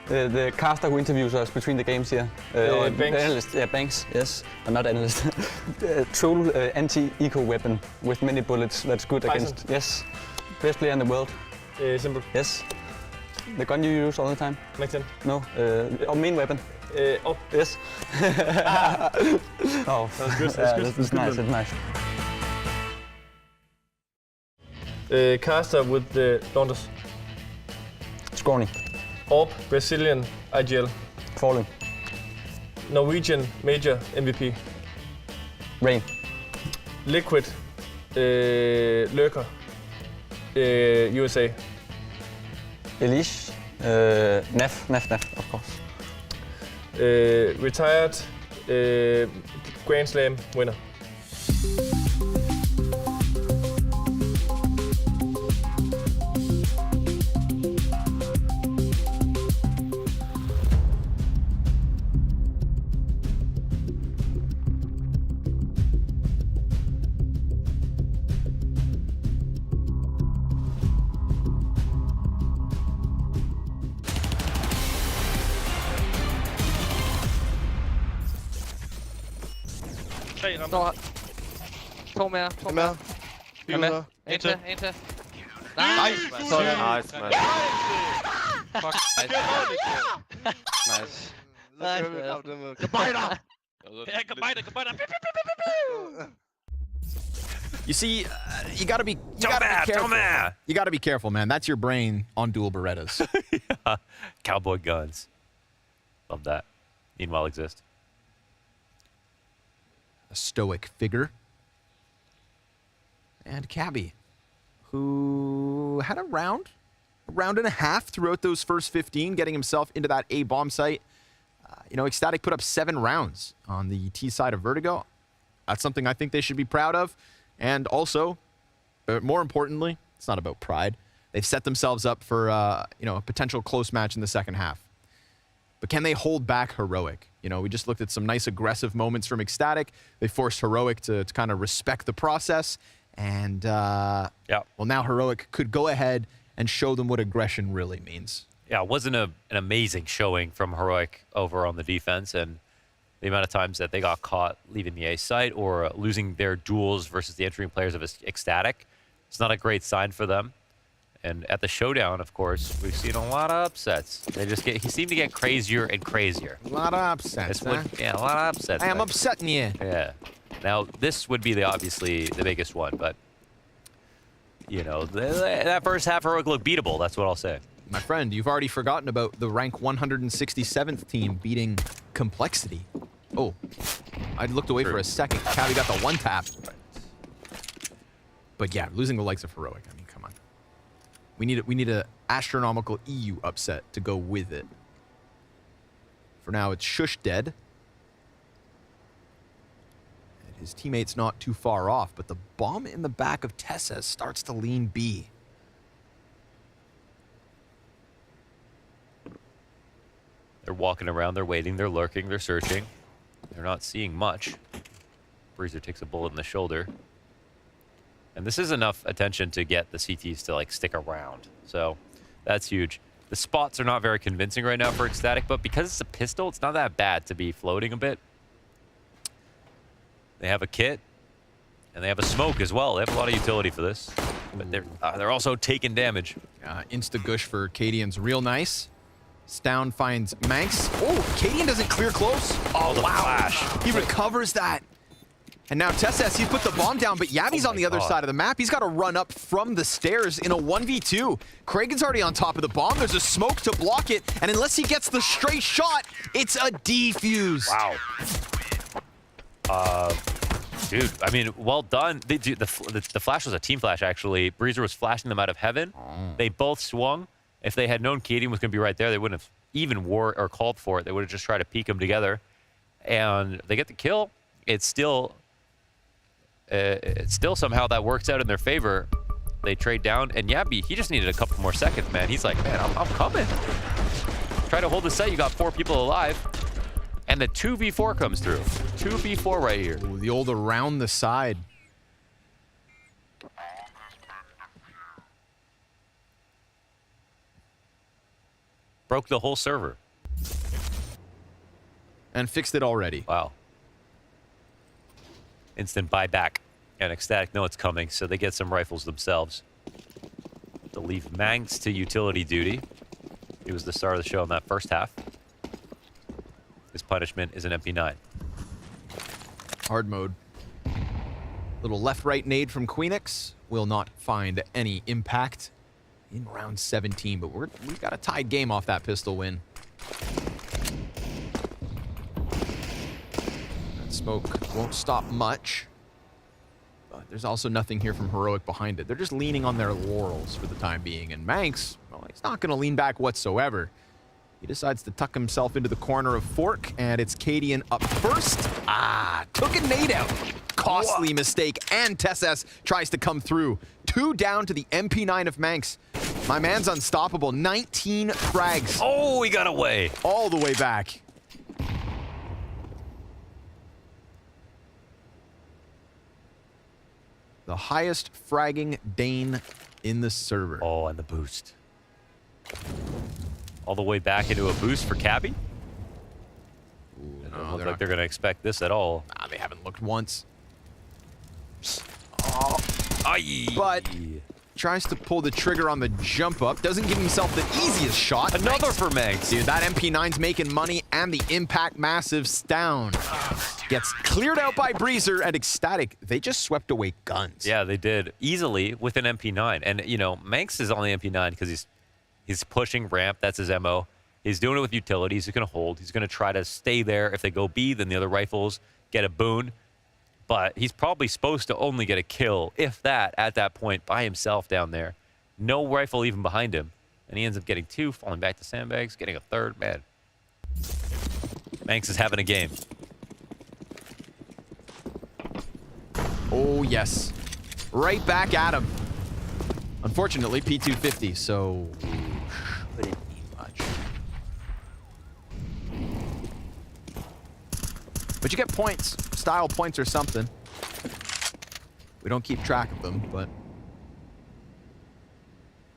The caster who interviews us between the games here. Or Banks. The analyst. Yeah, Banks, yes. But not analyst. Troll anti-eco weapon with many bullets. That's good against. Yes. Best player in the world. Simple. Yes. The gun you use all the time? Mac-10. No. Our main weapon. Oh. Yes. Oh, that's good. That's nice. That's nice. Caster with the Launders. Scrawny. Orb, Brazilian, IGL. Falling. Norwegian, Major, MVP. Rain. Liquid, Lurker, USA. Elish. Nef, of course. Retired, Grand Slam winner. To mere. En til. En til. Nice, man. Fuck. Nice. Combiner! You see, you gotta be careful. You gotta be careful, man. That's your brain on dual Berettas. Yeah. Cowboy guns. Love that. Meanwhile, exist. A stoic figure. And Cabby, who had a round and a half throughout those first 15, getting himself into that A bomb site. You know, ECSTATIC put up 7 rounds on the T side of Vertigo. That's something I think they should be proud of. And also, more importantly, it's not about pride. They've set themselves up for, you know, a potential close match in the second half. But can they hold back Heroic? You know, we just looked at some nice aggressive moments from ECSTATIC. They forced Heroic to kind of respect the process. And, well, now Heroic could go ahead and show them what aggression really means. Yeah, it wasn't an amazing showing from Heroic over on the defense, and the amount of times that they got caught leaving the A site or losing their duels versus the entering players of ECSTATIC, it's not a great sign for them. And at the showdown, of course, we've seen a lot of upsets. He seemed to get crazier and crazier. A lot of upsets, huh? Yeah, a lot of upsets. I am upsetting you. Yeah. Now, this would be obviously the biggest one, but, you know, that first half Heroic looked beatable. That's what I'll say. My friend, you've already forgotten about the rank 167th team beating Complexity. Oh, I looked away for a second. Cabby got the one tap. But yeah, losing the likes of Heroic. I mean, come on. We need a astronomical EU upset to go with it. For now, it's Shush dead. And his teammate's not too far off, but the bomb in the back of Tessa starts to lean B. They're walking around, they're waiting, they're lurking, they're searching. They're not seeing much. Breezer takes a bullet in the shoulder. And this is enough attention to get the CTs to, like, stick around. So that's huge. The spots are not very convincing right now for ECSTATIC, but because it's a pistol, it's not that bad to be floating a bit. They have a kit, and they have a smoke as well. They have a lot of utility for this. But they're also taking damage. Insta-gush for Cadian's real nice. Stown finds Manx. Oh, Cadian doesn't clear close. Oh, wow. Flash. He recovers that. And now TESS, he put the bomb down, but Yavi's on the other side of the map. He's got to run up from the stairs in a 1v2. Kragen's already on top of the bomb. There's a smoke to block it, and unless he gets the straight shot, it's a defuse. Wow. Dude, I mean, well done. The flash was a team flash, actually. Breezer was flashing them out of heaven. They both swung. If they had known Cadian was going to be right there, they wouldn't have even called for it. They would have just tried to peek them together. And they get the kill. It's still somehow that works out in their favor. They trade down, and Yabi, he just needed a couple more seconds, man. He's like, man, I'm coming. Try to hold the site. You got 4 people alive. And the 2v4 comes through. 2v4 right here. Ooh, the old around the side. Broke the whole server. And fixed it already. Wow. Instant buyback. And ECSTATIC know it's coming, so they get some rifles themselves. They'll leave Manx to utility duty. He was the star of the show in that first half. His punishment is an MP9. Hard mode. Little left-right nade from Queenix will not find any impact in round 17, but we've got a tied game off that pistol win. That smoke won't stop much, but there's also nothing here from Heroic behind it. They're just leaning on their laurels for the time being, and Manx, well, he's not going to lean back whatsoever. He decides to tuck himself into the corner of Fork, and it's Cadian up first. Took a nade out. Costly mistake, and TESS tries to come through. 2 down to the MP9 of Manx. My man's unstoppable. 19 frags. Oh, he got away. All the way back. The highest fragging Dane in the server. Oh, and the boost. All the way back into a boost for Cabby. Doesn't look like they're going to expect this at all. Nah, they haven't looked once. But tries to pull the trigger on the jump up. Doesn't give himself the easiest shot. Another for Manx. Dude, that MP9's making money, and the impact massive's down. Gets cleared out by Breezer, and ECSTATIC, they just swept away guns. Yeah, they did. Easily with an MP9. And, you know, Manx is on the MP9 because he's pushing ramp. That's his MO. He's doing it with utilities. He's going to hold. He's going to try to stay there. If they go B, then the other rifles get a boon. But he's probably supposed to only get a kill, if that, at that point, by himself down there. No rifle even behind him. And he ends up getting 2, falling back to sandbags, getting a 3rd. Man, Manx is having a game. Oh, yes. Right back at him. Unfortunately, P250, so didn't need much. But you get points, style points or something. We don't keep track of them, but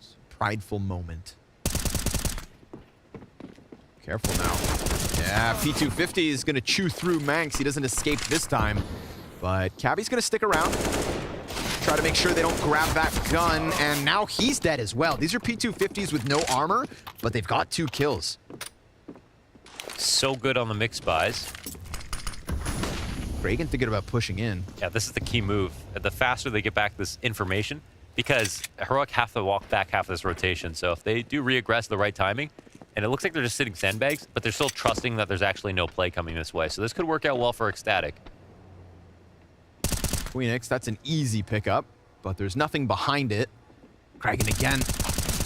it's a prideful moment. Careful now. Yeah, P250 is going to chew through Manx. He doesn't escape this time, but Cabby's going to stick around. Try to make sure they don't grab that gun, and now he's dead as well. These are P250s with no armor, but they've got 2 kills. So good on the mix buys. Reagan thinking about pushing in. Yeah, this is the key move. The faster they get back this information, because Heroic have to walk back half of this rotation. So if they do re-aggress the right timing, and it looks like they're just sitting sandbags, but they're still trusting that there's actually no play coming this way. So this could work out well for ECSTATIC. Queenix, that's an easy pickup, but there's nothing behind it. Kragan again.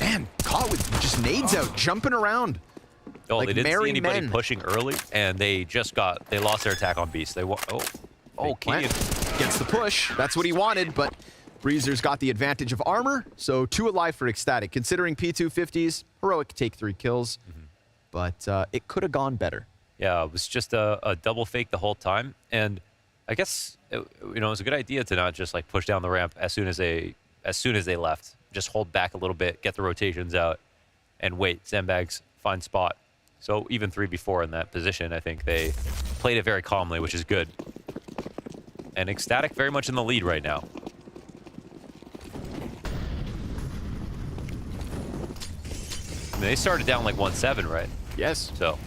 Man, caught with just nades out, jumping around. Oh, like they didn't see anybody men. pushing early, and they lost their attack on Beast. Cadian gets the push. That's what he wanted, but Breezer's got the advantage of armor, so 2 alive for ECSTATIC. Considering P250s, Heroic take 3 kills, but it could have gone better. Yeah, it was just a double fake the whole time, and I guess it was a good idea to not just like push down the ramp as soon as they left. Just hold back a little bit, get the rotations out, and wait. Sandbags find spot. So even 3v4 in that position, I think they played it very calmly, which is good. And ECSTATIC very much in the lead right now. I mean, they started down like 1-7, right? Yes. So.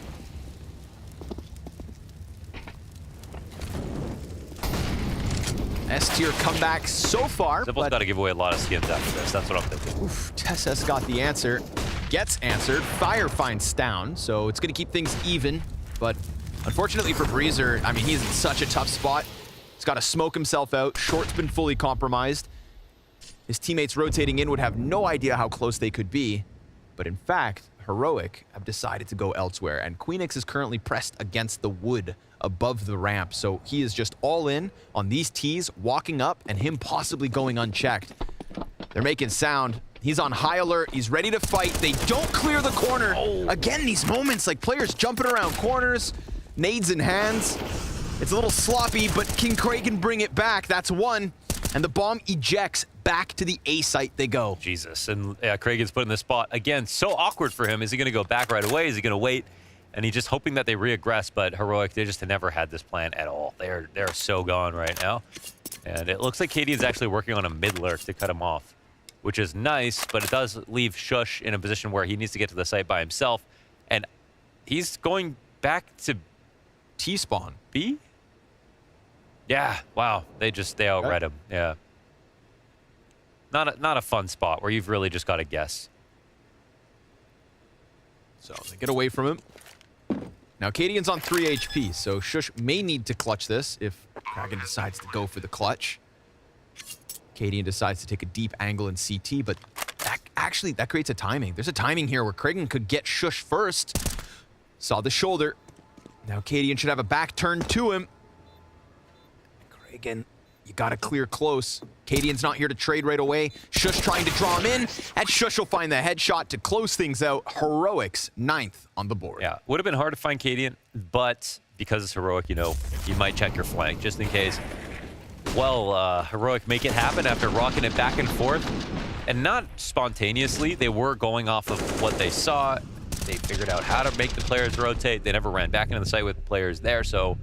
S-tier comeback so far. Zipple's got to give away a lot of skins after this. That's what I'm thinking. Oof, TESS got the answer. Gets answered. Fire finds down, so it's going to keep things even. But unfortunately for Breezer, I mean, he's in such a tough spot. He's got to smoke himself out. Short's been fully compromised. His teammates rotating in would have no idea how close they could be. But in fact, Heroic have decided to go elsewhere, and Queenix is currently pressed against the wood above the ramp, so he is just all in on these T's, walking up, and him possibly going unchecked. They're making sound. He's on high alert. He's ready to fight. They don't clear the corner. Again, these moments, like players jumping around corners, nades in hands. It's a little sloppy, but King Craig can bring it back. That's 1. and the bomb ejects. Back to the A site they go. Jesus, and Craig gets put in the spot. Again, so awkward for him. Is he going to go back right away? Is he going to wait? And he's just hoping that they reaggress, but Heroic, they just never had this plan at all. They're so gone right now. And it looks like Cadian's actually working on a mid lurk to cut him off, which is nice, but it does leave Shush in a position where he needs to get to the site by himself. And he's going back to T-spawn. B? Yeah, wow. They outread him. Yeah. Not a fun spot where you've really just got to guess. So they get away from him. Now Cadian's on 3 HP, so Shush may need to clutch this if Kraken decides to go for the clutch. Cadian decides to take a deep angle in CT, but that creates a timing. There's a timing here where Kraken could get Shush first. Saw the shoulder. Now Cadian should have a back turn to him. Kraken, you gotta clear close. Cadian's not here to trade right away. Shush trying to draw him in, and Shush will find the headshot to close things out. Heroic's 9th on the board. Yeah, would have been hard to find Cadian, but because it's Heroic, you might check your flank just in case. Well, Heroic make it happen after rocking it back and forth, and not spontaneously. They were going off of what they saw. They figured out how to make the players rotate. They never ran back into the site with players there, so,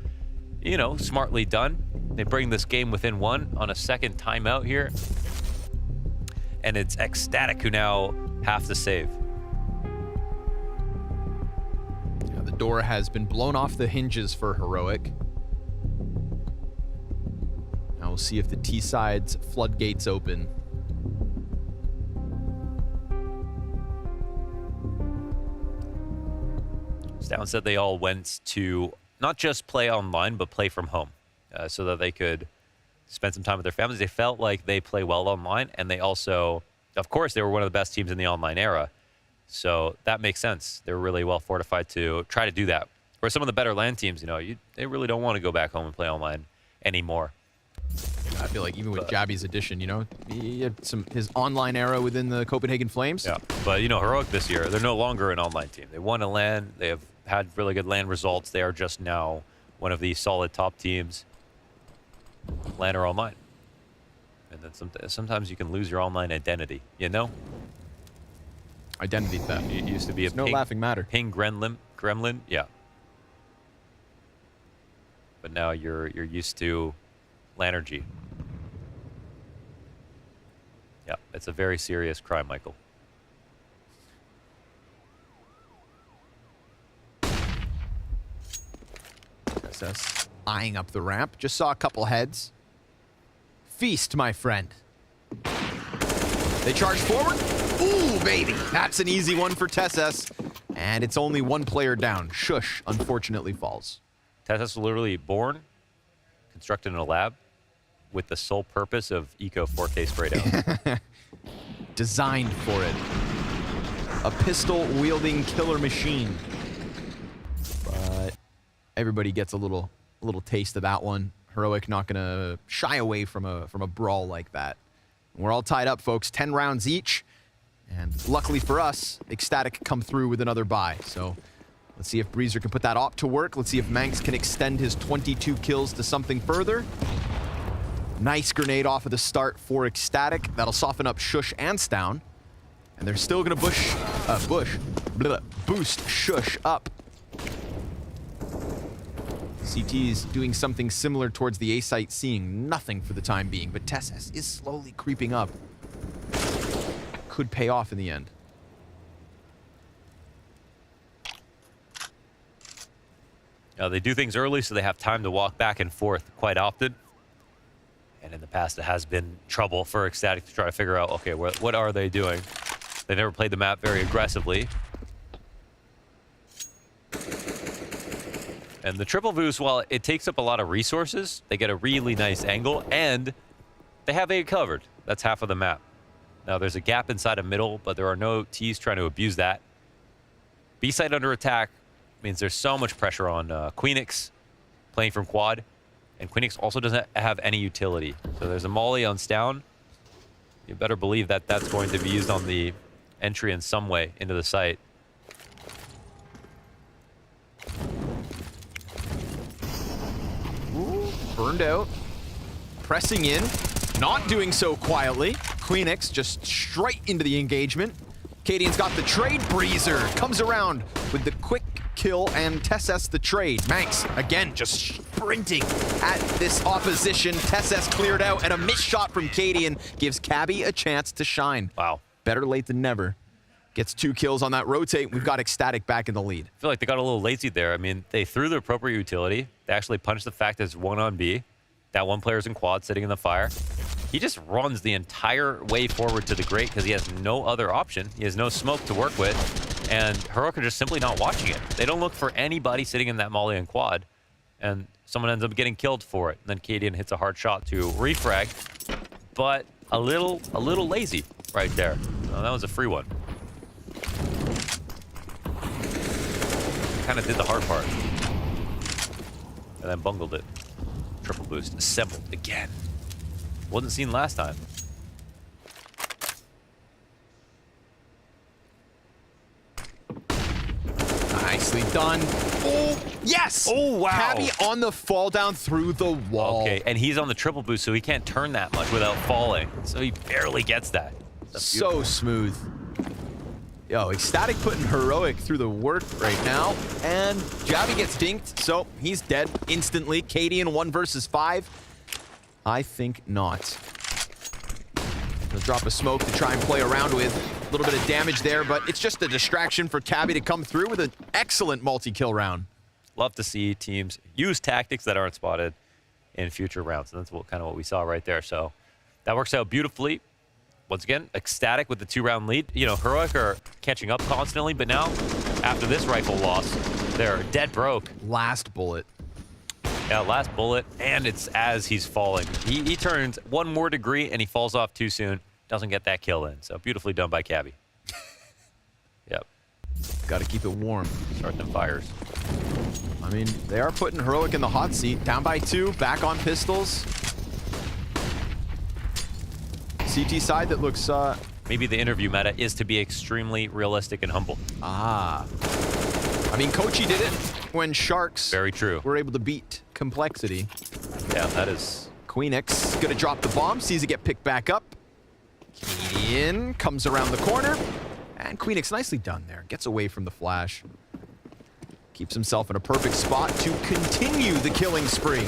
smartly done. They bring this game within 1 on a second timeout here. And it's ECSTATIC who now have to save. Yeah, the door has been blown off the hinges for Heroic. Now we'll see if the T-side's floodgates open. Stown said they all went to not just play online, but play from home. So that they could spend some time with their families. They felt like they play well online, and they also, of course, they were one of the best teams in the online era. So that makes sense. They were really well fortified to try to do that. Where some of the better LAN teams, they really don't want to go back home and play online anymore. I feel like even with Jabby's addition, he had his online era within the Copenhagen Flames. Yeah, but Heroic this year, they're no longer an online team. They won a LAN. They have had really good LAN results. They are just now one of the solid top teams. LAN or online. And then sometimes you can lose your online identity, Identity theft. It used to be no laughing matter. Ping gremlin, yeah. But now you're used to Lanergy. Yeah, it's a very serious crime, Michael. SS eyeing up the ramp. Just saw a couple heads. Feast, my friend. They charge forward. Ooh, baby. That's an easy one for TESS. And it's only one player down. Shush, unfortunately, falls. TESS was literally born, constructed in a lab, with the sole purpose of Eco 4K spray down. Designed for it. A pistol-wielding killer machine. But everybody gets a little taste of that one. Heroic not gonna shy away from a brawl like that. We're all tied up, folks. 10 rounds each. And luckily for us, ECSTATIC come through with another bye. So let's see if Breezer can put that op to work. Let's see if Manx can extend his 22 kills to something further. Nice grenade off of the start for ECSTATIC. That'll soften up Shush and Stown. And they're still gonna boost Shush up. CT's doing something similar towards the A site, seeing nothing for the time being, but TESS is slowly creeping up. Could pay off in the end. They do things early, so they have time to walk back and forth quite often. And in the past, it has been trouble for ECSTATIC to try to figure out, okay, what are they doing? They never played the map very aggressively. And the triple boost, while it takes up a lot of resources, they get a really nice angle, and they have A covered. That's half of the map. Now, there's a gap inside of middle, but there are no T's trying to abuse that. B side under attack means there's so much pressure on Queenix playing from quad, and Queenix also doesn't have any utility. So there's a molly on Stown. You better believe that that's going to be used on the entry in some way into the site. Ooh, burned out. Pressing in. Not doing so quietly. Queenix just straight into the engagement. Cadian's got the trade. Breezer comes around with the quick kill and TSS the trade. Manx, again, just sprinting at this opposition. TSS cleared out, and a missed shot from Cadian gives Cabby a chance to shine. Wow. Better late than never. Gets 2 kills on that rotate. We've got ECSTATIC back in the lead. I feel like they got a little lazy there. I mean, they threw the appropriate utility. They actually punched the fact that it's 1 on B. That one player's in quad sitting in the fire. He just runs the entire way forward to the grate because he has no other option. He has no smoke to work with. And Heroic are just simply not watching it. They don't look for anybody sitting in that molly and quad. And someone ends up getting killed for it. And then Cadian hits a hard shot to refrag. But a little lazy right there. That was a free one. Kind of did the hard part. And then bungled it. Triple boost. Assembled again. Wasn't seen last time. Nicely done. Oh, yes! Oh, wow. Cabby on the fall down through the wall. Okay, and he's on the triple boost, so he can't turn that much without falling. So he barely gets that. So smooth. Yo, ECSTATIC putting Heroic through the work right now. And Javi gets dinked, so he's dead instantly. Cadian 1 versus 5. I think not. Gonna drop a smoke to try and play around with. A little bit of damage there, but it's just a distraction for Cabby to come through with an excellent multi-kill round. Love to see teams use tactics that aren't spotted in future rounds. And that's kind of what we saw right there. So that works out beautifully. Once again, ECSTATIC with the 2-round lead. You know, Heroic are catching up constantly, but now, after this rifle loss, they're dead broke. Last bullet. Yeah, last bullet, and it's as he's falling. He turns 1 more degree, and he falls off too soon. Doesn't get that kill in. So beautifully done by Cabby. Yep. Got to keep it warm. Start them fires. I mean, they are putting Heroic in the hot seat. Down by 2, back on pistols. CT side that looks... Maybe the interview meta is to be extremely realistic and humble. Ah. I mean, Kochi did it when Sharks Very true. were able to beat Complexity. Yeah, that is... Queenix gonna drop the bomb, sees it get picked back up. Cadian comes around the corner. And Queenix, nicely done there. Gets away from the flash. Keeps himself in a perfect spot to continue the killing spree.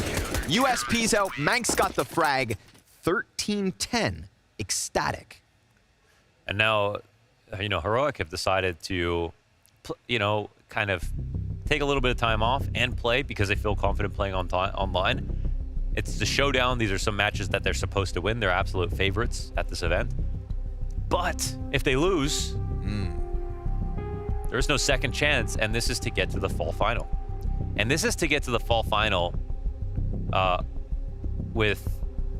USP's out. Manx got the frag. 13-10. ECSTATIC. And now, you know, Heroic have decided to, you know, kind of take a little bit of time off and play because they feel confident playing online. It's the showdown. These are some matches that they're supposed to win. They're absolute favorites at this event. But if they lose, there's no second chance, and this is to get to the fall final. And this is to get to the fall final with...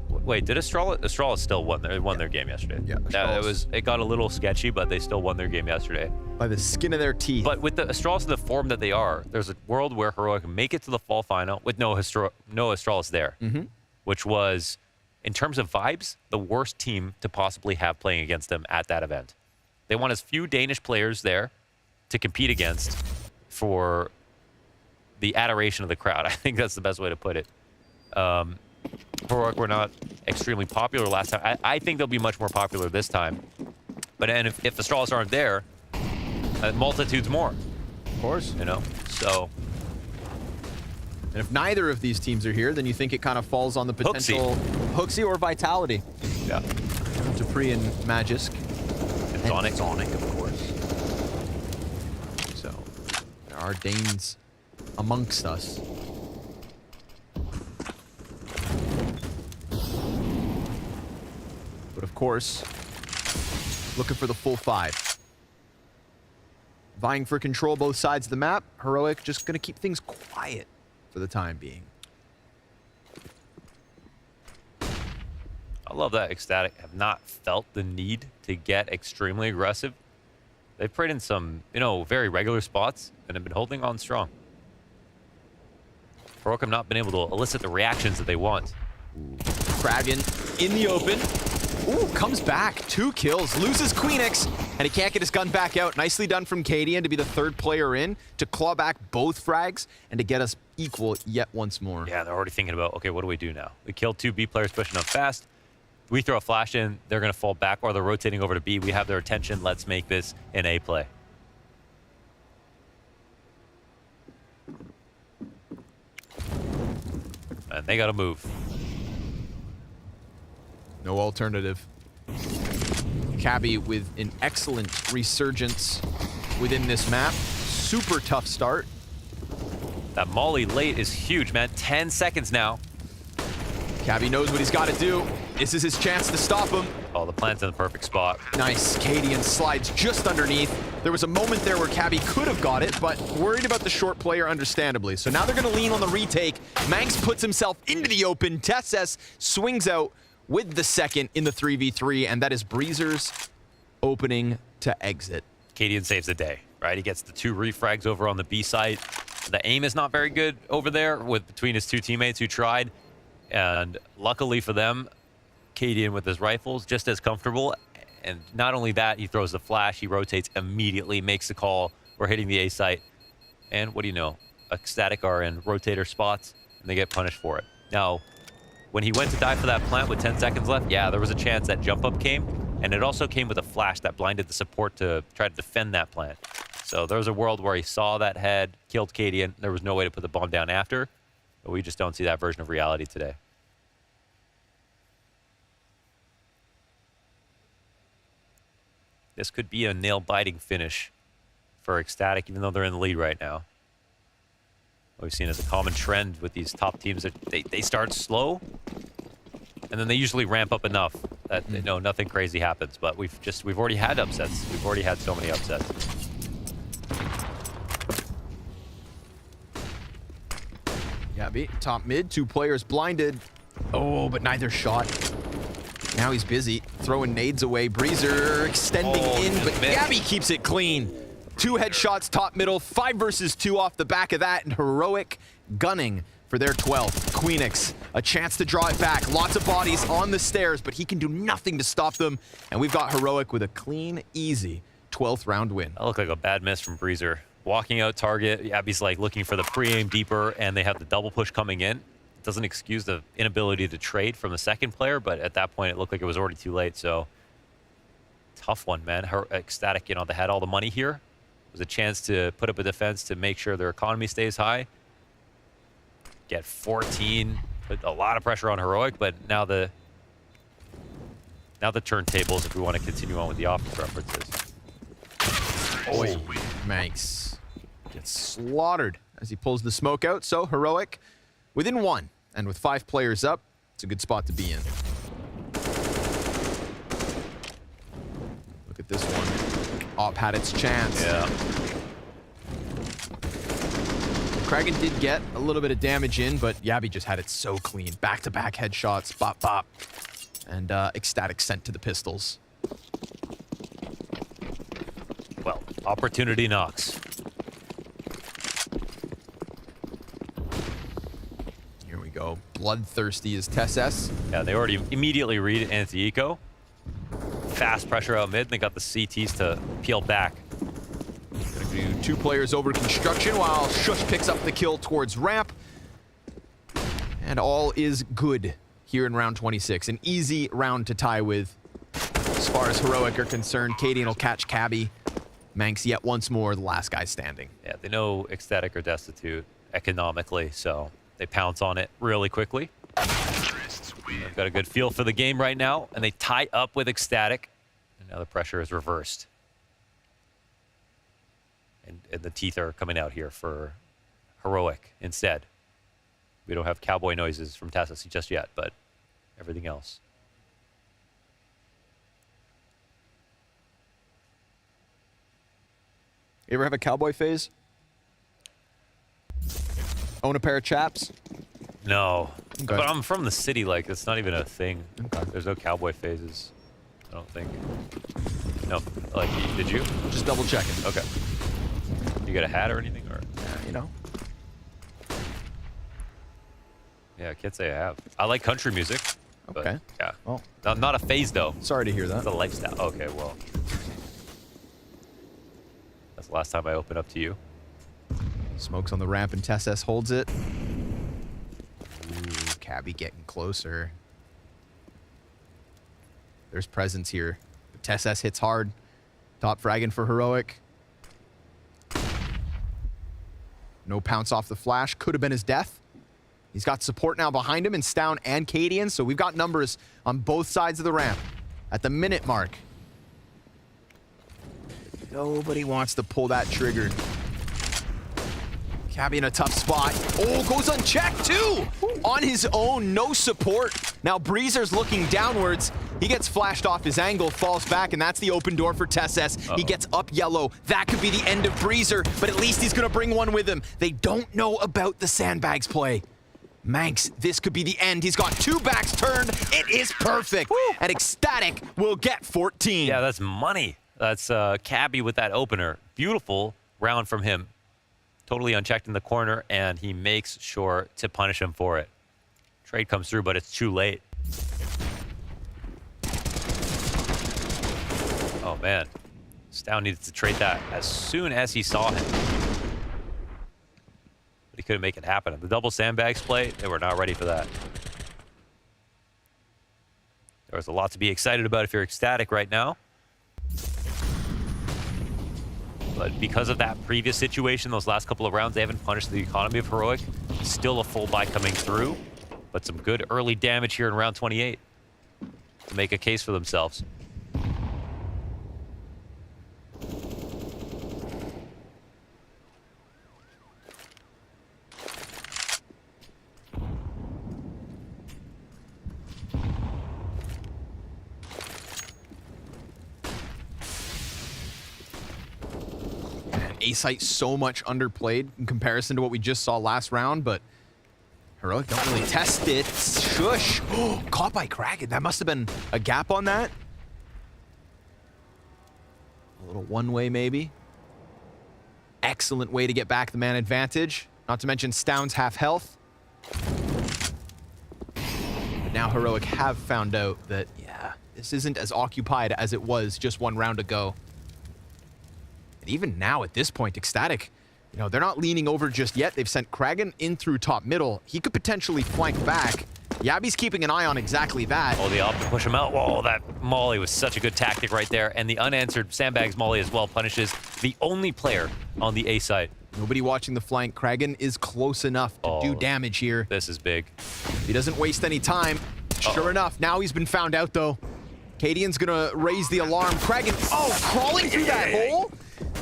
Wait, did Astralis still won their game yesterday? Yeah, it got a little sketchy, but they still won their game yesterday. By the skin of their teeth. But with the Astralis in the form that they are, there's a world where Heroic make it to the fall final with no Astralis there, which was, in terms of vibes, the worst team to possibly have playing against them at that event. They want as few Danish players there to compete against for the adoration of the crowd. I think that's the best way to put it. Heroic were not extremely popular last time. I think they'll be much more popular this time. But and if the Astralis aren't there, multitudes more. Of course. You know, so... And if neither of these teams are here, then you think it kind of falls on the potential... Hooksy or Vitality. Yeah. Dupree and Magisk. And Sonic. Sonic, of course. So, there are Danes amongst us. But of course, looking for the full 5. Vying for control both sides of the map. Heroic just going to keep things quiet for the time being. I love that ECSTATIC have not felt the need to get extremely aggressive. They've played in some, you know, very regular spots and have been holding on strong. Heroic have not been able to elicit the reactions that they want. Kragan in the open. Ooh, comes back. 2 kills. Loses Queenix. And he can't get his gun back out. Nicely done from Cadian to be the 3rd player in, to claw back both frags, and to get us equal yet once more. Yeah, they're already thinking about, okay, what do we do now? We killed 2 B players pushing up fast. We throw a flash in, they're going to fall back, or they're rotating over to B. We have their attention. Let's make this an A play. And they got to move. No alternative. Cabby with an excellent resurgence within this map. Super tough start. That molly late is huge, man. 10 seconds now. Cabby knows what he's got to do. This is his chance to stop him. Oh, the plant's in the perfect spot. Nice. Cadian slides just underneath. There was a moment there where Cabby could have got it, but worried about the short player, understandably. So now they're going to lean on the retake. Manx puts himself into the open. TESS swings out with the second in the 3v3, and that is Breezer's opening to exit. Cadian saves the day, right? He gets the 2 refrags over on the B side. The aim is not very good over there between his 2 teammates who tried. And luckily for them, Cadian with his rifles, just as comfortable. And not only that, he throws the flash, he rotates immediately, makes the call. We're hitting the A site. And what do you know? ECSTATIC are in rotator spots, and they get punished for it. Now, when he went to dive for that plant with 10 seconds left, yeah, there was a chance that jump up came. And it also came with a flash that blinded the support to try to defend that plant. So there was a world where he saw that head, killed Cadian. There was no way to put the bomb down after. But we just don't see that version of reality today. This could be a nail-biting finish for ECSTATIC, even though they're in the lead right now. What we've seen as a common trend with these top teams, that they start slow, and then they usually ramp up enough that nothing crazy happens. But we've already had upsets. We've already had so many upsets. Cabby, top mid, 2 players blinded. Oh, but neither shot. Now he's busy throwing nades away. Breezer extending in, but Cabby keeps it clean. 2 headshots, top middle, 5 versus 2 off the back of that, and Heroic gunning for their 12th. Queenix, a chance to draw it back. Lots of bodies on the stairs, but he can do nothing to stop them. And we've got Heroic with a clean, easy 12th round win. That looked like a bad miss from Breezer. Walking out target, Abby's like looking for the pre-aim deeper, and they have the double push coming in. It doesn't excuse the inability to trade from the second player, but at that point it looked like it was already too late. So tough one, man. ECSTATIC, they had all the money here. It was a chance to put up a defense to make sure their economy stays high. Get 14, put a lot of pressure on Heroic, but now the turntables, if we want to continue on with the offense references. Oh, Manx gets slaughtered as he pulls the smoke out. So Heroic within 1, and with 5 players up, it's a good spot to be in. Look at this one. Op had its chance. Yeah. Kragan did get a little bit of damage in, but Yabby just had it so clean. Back-to-back headshots, bop, bop. And ECSTATIC sent to the pistols. Well, opportunity knocks. Here we go. Bloodthirsty is TESS. Yeah, they already immediately read anti-eco. Fast pressure out mid, and they got the CTs to peel back. Gonna do 2 players over construction while Shush picks up the kill towards ramp. And all is good here in round 26. An easy round to tie with. As far as Heroic are concerned, Cadian will catch Cabby. Manx yet once more the last guy standing. Yeah, they know ECSTATIC are destitute economically, so they pounce on it really quickly. They've got a good feel for the game right now, and they tie up with ECSTATIC, and now the pressure is reversed. And the teeth are coming out here for Heroic instead. We don't have cowboy noises from TESS just yet, but everything else. You ever have a cowboy phase? Own a pair of chaps? No. Okay. But I'm from the city, like, it's not even a thing. Okay. There's no cowboy phases, I don't think. No, like, did you? Just double checking. Okay. You got a hat or anything? Or? You know. Yeah, I can't say I have. I like country music. Okay. Yeah. Well, not a phase, though. Sorry to hear that. It's a lifestyle. Okay, well. That's the last time I open up to you. Smokes on the ramp and TESS holds it. Ooh, Cabby getting closer. There's presence here. TESS hits hard. Top fragging for Heroic. No pounce off the flash. Could have been his death. He's got support now behind him in Stown and Cadian, so we've got numbers on both sides of the ramp at the minute mark. Nobody wants to pull that trigger. Cabby in a tough spot. Oh, goes unchecked too! On his own, no support. Now Breezer's looking downwards. He gets flashed off his angle, falls back, and that's the open door for TESS. He gets up yellow. That could be the end of Breezer, but at least he's gonna bring one with him. They don't know about the sandbags play. Manx, this could be the end. He's got 2 backs turned. It is perfect. And ECSTATIC will get 14. Yeah, that's money. That's Cabby with that opener. Beautiful round from him. Totally unchecked in the corner, and he makes sure to punish him for it. Trade comes through, but it's too late. Oh, man. Stown needed to trade that as soon as he saw him. But he couldn't make it happen. The double sandbags play, they were not ready for that. There was a lot to be excited about if you're ECSTATIC right now. But because of that previous situation, those last couple of rounds, they haven't punished the economy of Heroic. Still a full buy coming through, but some good early damage here in round 28 to make a case for themselves. A-Site so much underplayed in comparison to what we just saw last round, but Heroic don't really test it. Shush! Oh, caught by Kraken. That must have been a gap on that. A little one-way maybe. Excellent way to get back the man advantage. Not to mention Stown's half health. But now Heroic have found out that, yeah, this isn't as occupied as it was just 1 round ago. Even now, at this point, ECSTATIC, you know, they're not leaning over just yet. They've sent Kraken in through top middle. He could potentially flank back. Yabby's keeping an eye on exactly that. Oh, the op to push him out. Whoa, that molly was such a good tactic right there. And the unanswered sandbags molly as well punishes the only player on the A side. Nobody watching the flank. Kraken is close enough to do damage here. This is big. He doesn't waste any time. Sure enough, now he's been found out, though. Cadian's gonna raise the alarm. Kraken, crawling through that hole?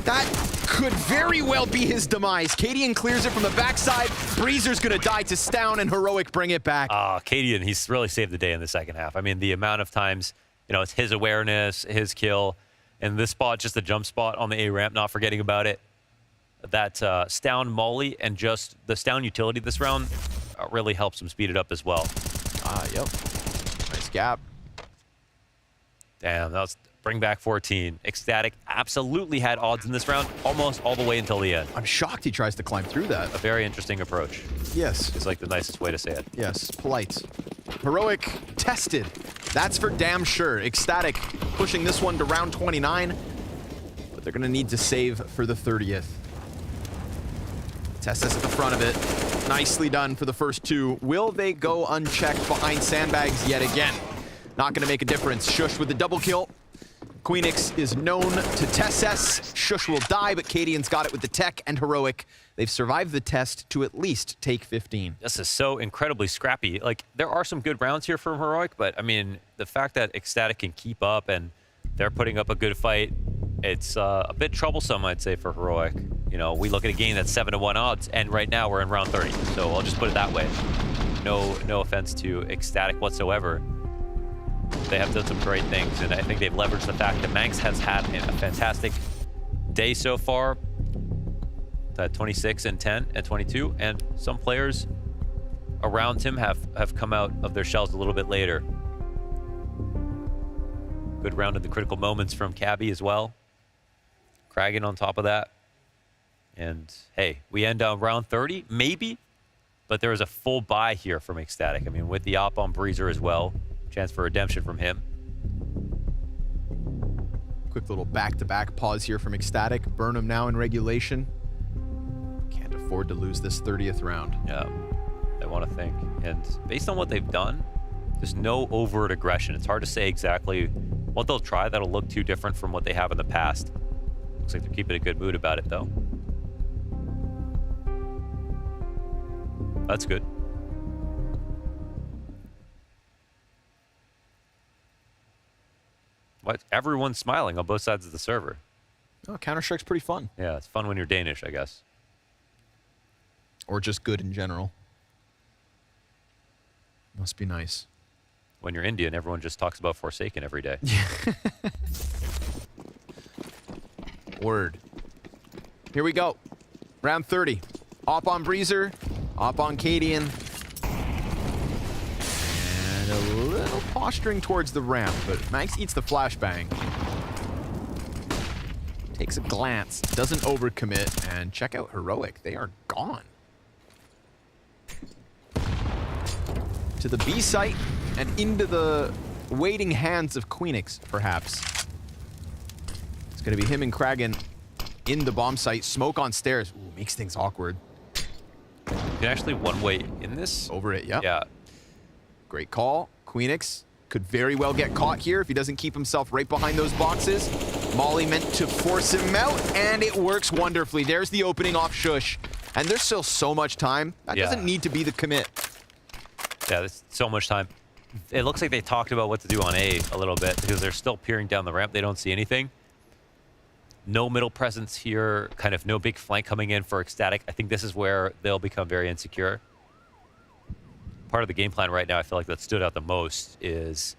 That could very well be his demise. Cadian clears it from the backside. Breezer's gonna die to Stown, and Heroic bring it back. Cadian, he's really saved the day in the second half. I mean, the amount of times, you know, it's his awareness, his kill, and this spot, just a jump spot on the A ramp, not forgetting about it. That Stown molly and just the Stown utility this round really helps him speed it up as well. Yep. Nice gap. Damn, that was bring back 14. ECSTATIC absolutely had odds in this round, almost all the way until the end. I'm shocked he tries to climb through that. A very interesting approach. Yes. It's like the nicest way to say it. Yes, polite. Heroic tested. That's for damn sure. ECSTATIC pushing this one to round 29, but they're gonna need to save for the 30th. TESS at the front of it. Nicely done for the first 2. Will they go unchecked behind sandbags yet again? Not gonna make a difference. Shush with the double kill. Queenix is known to TESS. Shush will die, but Cadian's got it with the tech, and Heroic, they've survived the test to at least take 15. This is so incredibly scrappy. Like, there are some good rounds here from Heroic, but I mean, the fact that ECSTATIC can keep up and they're putting up a good fight, it's a bit troublesome, I'd say, for Heroic. You know, we look at a game that's 7-1 odds, and right now we're in round 30. So I'll just put it that way. No offense to ECSTATIC whatsoever. They have done some great things, and I think they've leveraged the fact that Manx has had a fantastic day so far. 26 and 10 and 22, and some players around him have come out of their shells a little bit later. Good round of the critical moments from Cabby as well. Kraken on top of that. And hey, we end on round 30, maybe, but there is a full buy here from ECSTATIC. I mean, with the op on Breezer as well. Chance for redemption from him. Quick little back-to-back pause here from ECSTATIC. Burnham now in regulation. Can't afford to lose this 30th round. Yeah, I want to think. And based on what they've done, There's no overt aggression. It's hard to say exactly what they'll try that'll look too different from what they have in the past. Looks like they're keeping a good mood about it, though. That's good. What? Everyone's smiling on both sides of the server. Oh, Counter-Strike's pretty fun. Yeah, it's fun when you're Danish, I guess. Or just good in general. Must be nice. When you're Indian, everyone just talks about Forsaken every day. Word. Here we go. Round 30. Op on Breezer. Op on Cadian. And a little posturing towards the ramp, but Max eats the flashbang. Takes a glance. Doesn't overcommit. And check out Heroic. They are gone. To the B site and into the waiting hands of Queenix, perhaps. It's going to be him and Kragan in the bomb site. Smoke on stairs. Ooh, makes things awkward. You can actually one-way in this. Over it, yep. Yeah. Great call. Queenix could very well get caught here if he doesn't keep himself right behind those boxes. Molly meant to force him out, and it works wonderfully. There's the opening off Shush. And there's still so much time. That doesn't need to be the commit. Yeah, there's so much time. It looks like they talked about what to do on A a little bit because they're still peering down the ramp. They don't see anything. No middle presence here, kind of no big flank coming in for ECSTATIC. I think this is where they'll become very insecure. Part of the game plan right now, I feel like that stood out the most is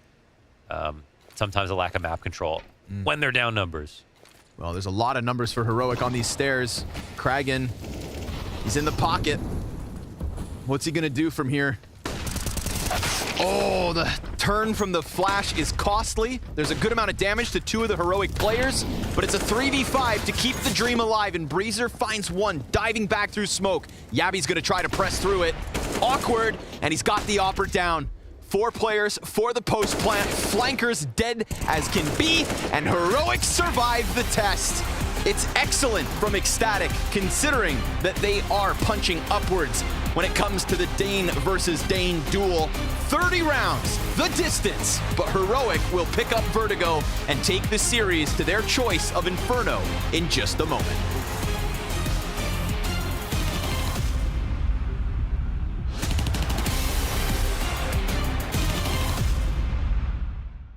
sometimes a lack of map control when they're down numbers. Well, there's a lot of numbers for Heroic on these stairs. Kragan, he's in the pocket. What's he gonna do from here? Oh, the turn from the flash is costly. There's a good amount of damage to two of the Heroic players, but it's a 3v5 to keep the dream alive, and Breezer finds one, diving back through smoke. Yabby's gonna try to press through it. Awkward, and he's got the opper down. 4 players for the post plant. Flankers dead as can be, and Heroic survived the test. It's excellent from ECSTATIC, considering that they are punching upwards when it comes to the Dane versus Dane duel. 30 rounds, the distance, but Heroic will pick up Vertigo and take the series to their choice of Inferno in just a moment.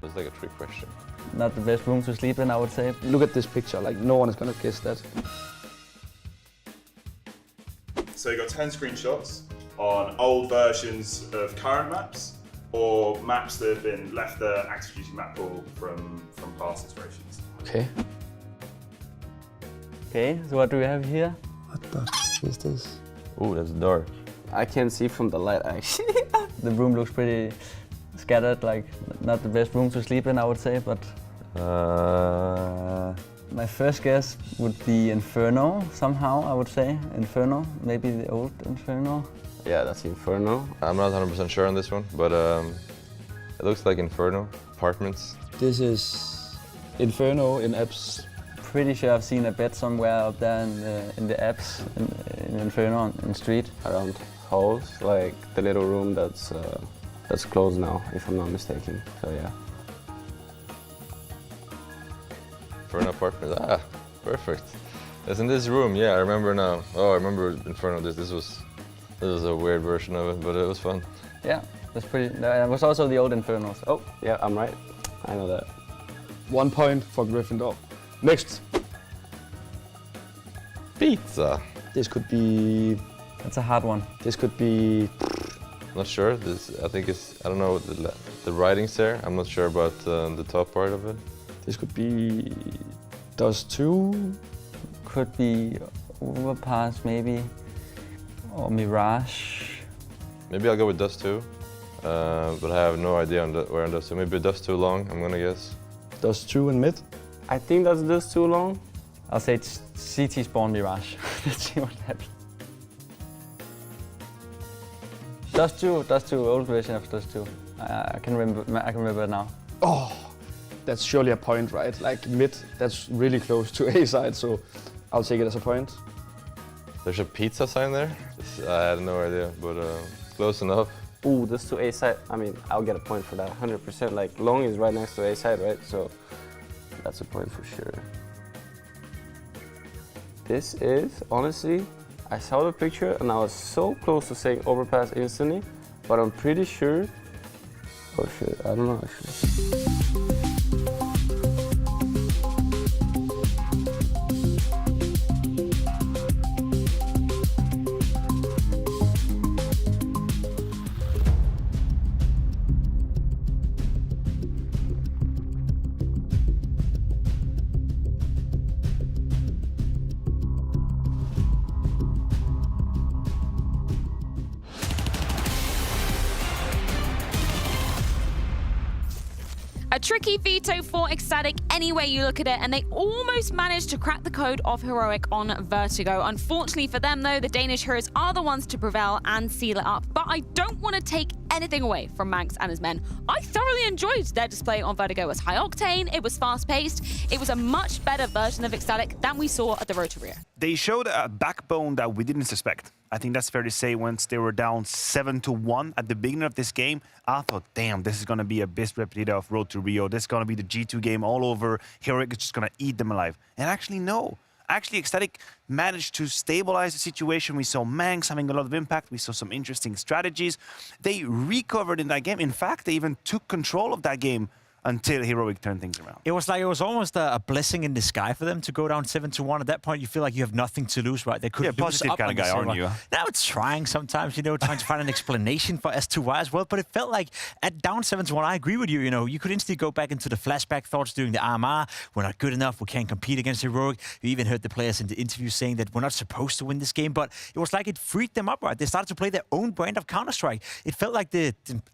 It's like a trick question. Not the best room to sleep in, I would say. Look at this picture, like no one is gonna guess that. So you got 10 screenshots on old versions of current maps or maps that have been left the active duty map pool from past iterations. Okay. Okay, so what do we have here? What the is this? Ooh, that's dark. I can't see from the light actually. The room looks pretty scattered, like not the best room to sleep in, I would say, but... My first guess would be Inferno, somehow, I would say. Inferno, maybe the old Inferno. Yeah, that's Inferno. I'm not 100% sure on this one, but it looks like Inferno apartments. This is Inferno in apps. Pretty sure I've seen a bed somewhere up there in the apps, in Inferno, in street. Around halls, like the little room that's closed now, if I'm not mistaken, so yeah. Inferno apartment, ah, perfect. It's in this room, yeah, I remember now. Oh, I remember Inferno, this was a weird version of it, but it was fun. Yeah, that's pretty, that was also the old Infernos. Oh, yeah, I'm right, I know that. 1 point for Gryffindor. Next. Pizza. This could be... That's a hard one. This could be... I'm not sure, I think it's, I don't know, the writing's there. I'm not sure about the top part of it. This could be Dust 2. Could be Overpass, maybe. Or Mirage. Maybe I'll go with Dust 2. But I have no idea on where on Dust 2. Maybe Dust Too Long, I'm gonna guess. Dust 2 in mid? I think that's Dust Too Long. I'll say it's CT Spawn Mirage. Let's see what happens. Dust 2, old version of Dust 2. I can remember it now. Oh, that's surely a point, right? Like mid, that's really close to A side, so I'll take it as a point. There's a pizza sign there? I had no idea, but close enough. ooh, this to A side, I mean, I'll get a point for that, 100%. Like, long is right next to A side, right? So that's a point for sure. This is, honestly, I saw the picture and I was so close to saying overpass instantly, but I'm pretty sure, oh shit, I don't know actually. A tricky veto for ECSTATIC any way you look at it, and they almost managed to crack the code of Heroic on Vertigo. Unfortunately for them, though, the Danish heroes are the ones to prevail and seal it up. But I don't want to take anything away from Manx and his men. I thoroughly enjoyed their display on Vertigo. It was high octane, it was fast-paced, it was a much better version of ECSTATIC than we saw at the Road to Rio. They showed a backbone that we didn't suspect. I think that's fair to say. Once they were down 7-1 at the beginning of this game, I thought, damn, this is going to be a best replica of Road to Rio. This is going to be the G2 game all over. Heroic is just going to eat them alive. And actually, no. Actually, ECSTATIC managed to stabilize the situation. We saw Manx having a lot of impact. We saw some interesting strategies. They recovered in that game. In fact, they even took control of that game until Heroic turned things around. It was like, it was almost a blessing in the sky for them to go down 7-1. At that point, you feel like you have nothing to lose, right? They could lose positive up kind of guy, aren't you? Now it's trying sometimes, you know, trying to find an explanation for as to why as well. But it felt like at down 7-1, I agree with you. You know, you could instantly go back into the flashback thoughts during the RMR. We're not good enough. We can't compete against Heroic. You even heard the players in the interview saying that we're not supposed to win this game. But it was like it freaked them up, right? They started to play their own brand of Counter-Strike. It felt like I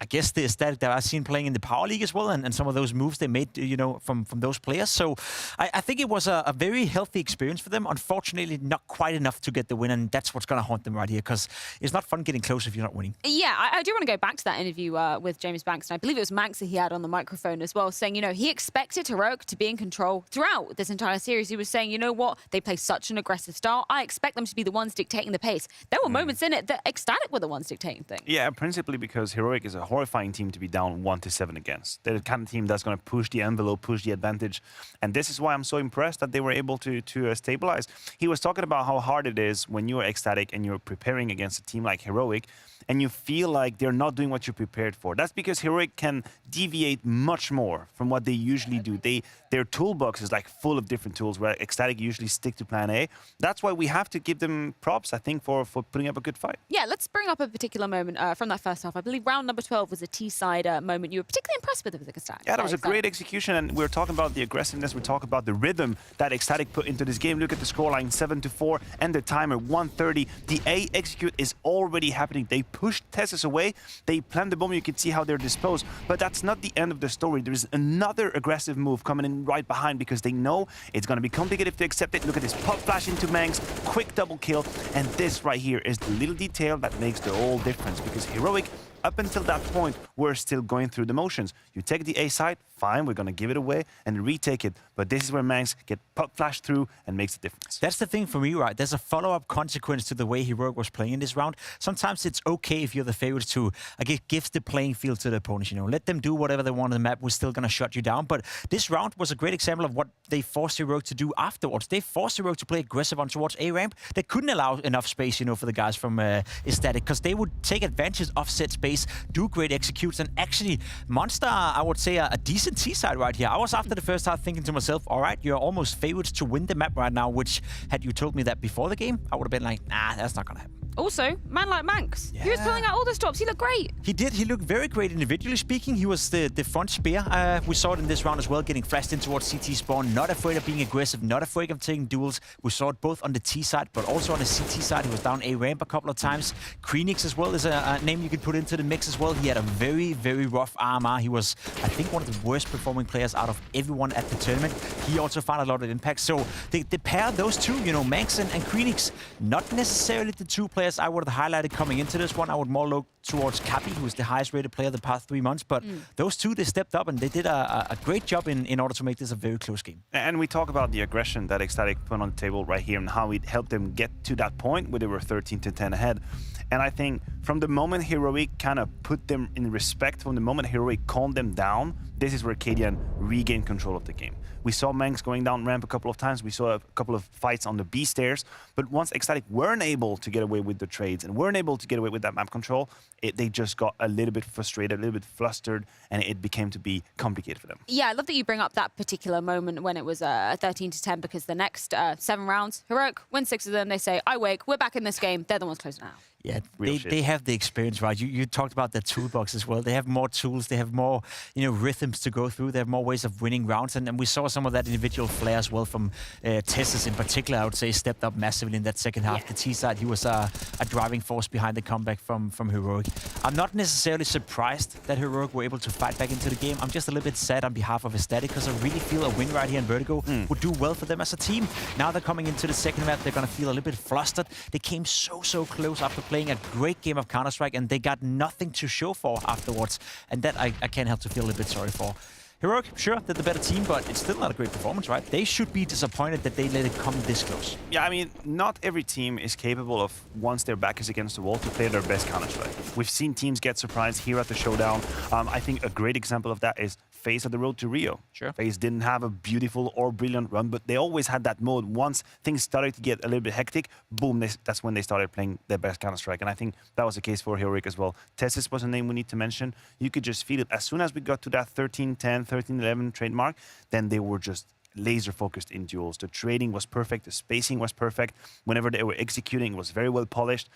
guess the ECSTATIC that I've seen playing in the Power League as well, and some of those moves they made, you know, from those players. So I think it was a very healthy experience for them. Unfortunately, not quite enough to get the win, and that's what's going to haunt them right here, because it's not fun getting close if you're not winning. Yeah, I do want to go back to that interview with James Banks, and I believe it was Manx that he had on the microphone as well, saying, you know, he expected Heroic to be in control throughout this entire series. He was saying, you know what, they play such an aggressive style. I expect them to be the ones dictating the pace. There were moments in it that ECSTATIC were the ones dictating things. Yeah, principally because Heroic is a horrifying team to be down 1-7 against. They're the kind of team that's going to push the envelope, push the advantage. And this is why I'm so impressed that they were able to stabilize. He was talking about how hard it is when you're ECSTATIC and you're preparing against a team like Heroic, and you feel like they're not doing what you're prepared for. That's because Heroic can deviate much more from what they usually do. Their toolbox is like full of different tools, where ECSTATIC usually stick to plan A. That's why we have to give them props, I think, for putting up a good fight. Yeah, let's bring up a particular moment from that first half. I believe round number 12 was a T-side moment you were particularly impressed with ECSTATIC. Yeah, that was a great execution, and we're talking about the aggressiveness, we're talking about the rhythm that ECSTATIC put into this game. Look at the scoreline, 7-4, and the timer, 1:30. The A execute is already happening. They pushed Tessus away, they planned the bomb, you can see how they're disposed, but that's not the end of the story. There's another aggressive move coming in right behind, because they know it's going to be complicated to accept it. Look at this pop flash into Manx, quick double kill, and this right here is the little detail that makes the whole difference, because Heroic, up until that point, we're still going through the motions. You take the A side, fine, we're going to give it away and retake it. But this is where Manx get pop flashed through and makes a difference. That's the thing for me, right? There's a follow-up consequence to the way Heroic was playing in this round. Sometimes it's okay if you're the favorites to, give the playing field to the opponents, you know. Let them do whatever they want on the map. We're still going to shut you down. But this round was a great example of what they forced Heroic to do afterwards. They forced Heroic to play aggressive on towards A ramp. They couldn't allow enough space, you know, for the guys from ECSTATIC, because they would take advantage of set space, do great executes, and actually Monster, I would say, a decent T-side right here. I was after the first half thinking to myself, all right, you're almost favorites to win the map right now, which had you told me that before the game, I would have been like, nah, that's not gonna happen. Also, man like Manx. Yeah. He was pulling out all the stops. He looked great. He did. He looked very great individually speaking. He was the front spear. We saw it in this round as well, getting flashed in towards CT spawn. Not afraid of being aggressive, not afraid of taking duels. We saw it both on the T side, but also on the CT side. He was down A ramp a couple of times. Kreenix as well is a name you could put into the mix as well. He had a very, very rough RMR. He was, I think, one of the worst performing players out of everyone at the tournament. He also found a lot of impact. So they pair those two, you know, Manx and Kreenix, not necessarily the two players players I would have highlighted coming into this one, I would more look towards Cappy, who's the highest rated player the past 3 months. But those two, they stepped up and they did a great job in order to make this a very close game. And we talk about the aggression that ECSTATIC put on the table right here and how it helped them get to that point where they were 13-10 ahead. And I think from the moment Heroic kind of put them in respect, from the moment Heroic calmed them down, this is where Cadian regained control of the game. We saw Manx going down ramp a couple of times. We saw a couple of fights on the B stairs. But once ECSTATIC weren't able to get away with the trades and weren't able to get away with that map control, they just got a little bit frustrated, a little bit flustered, and it became to be complicated for them. Yeah, I love that you bring up that particular moment when it was 13-10, because the next 7 rounds, Heroic win 6 of them. They say, I wake, we're back in this game. They're the ones closing out. Yeah, they have the experience, right? You talked about their toolbox as well. They have more tools. They have more, rhythms to go through. They have more ways of winning rounds. And we saw some of that individual flair as well from TESS in particular. I would say stepped up massively in that second half. Yeah. The T side, he was a driving force behind the comeback from Heroic. I'm not necessarily surprised that Heroic were able to fight back into the game. I'm just a little bit sad on behalf of ECSTATIC because I really feel a win right here in Vertigo would do well for them as a team. Now they're coming into the second map. They're going to feel a little bit flustered. They came so close after playing a great game of Counter-Strike, and they got nothing to show for afterwards. And that I can't help to feel a little bit sorry for. Heroic, sure, they're the better team, but it's still not a great performance, right? They should be disappointed that they let it come this close. Yeah, I mean, not every team is capable of, once their back is against the wall, to play their best Counter-Strike. We've seen teams get surprised here at the Showdown. I think a great example of that is FaZe at the road to Rio. Sure. FaZe didn't have a beautiful or brilliant run, but they always had that mode. Once things started to get a little bit hectic, boom, that's when they started playing their best Counter-Strike. And I think that was the case for Heroic as well. TESS was a name we need to mention. You could just feel it. As soon as we got to that 13-10, 13-11 trademark, then they were just laser focused in duels. The trading was perfect. The spacing was perfect. Whenever they were executing, it was very well polished.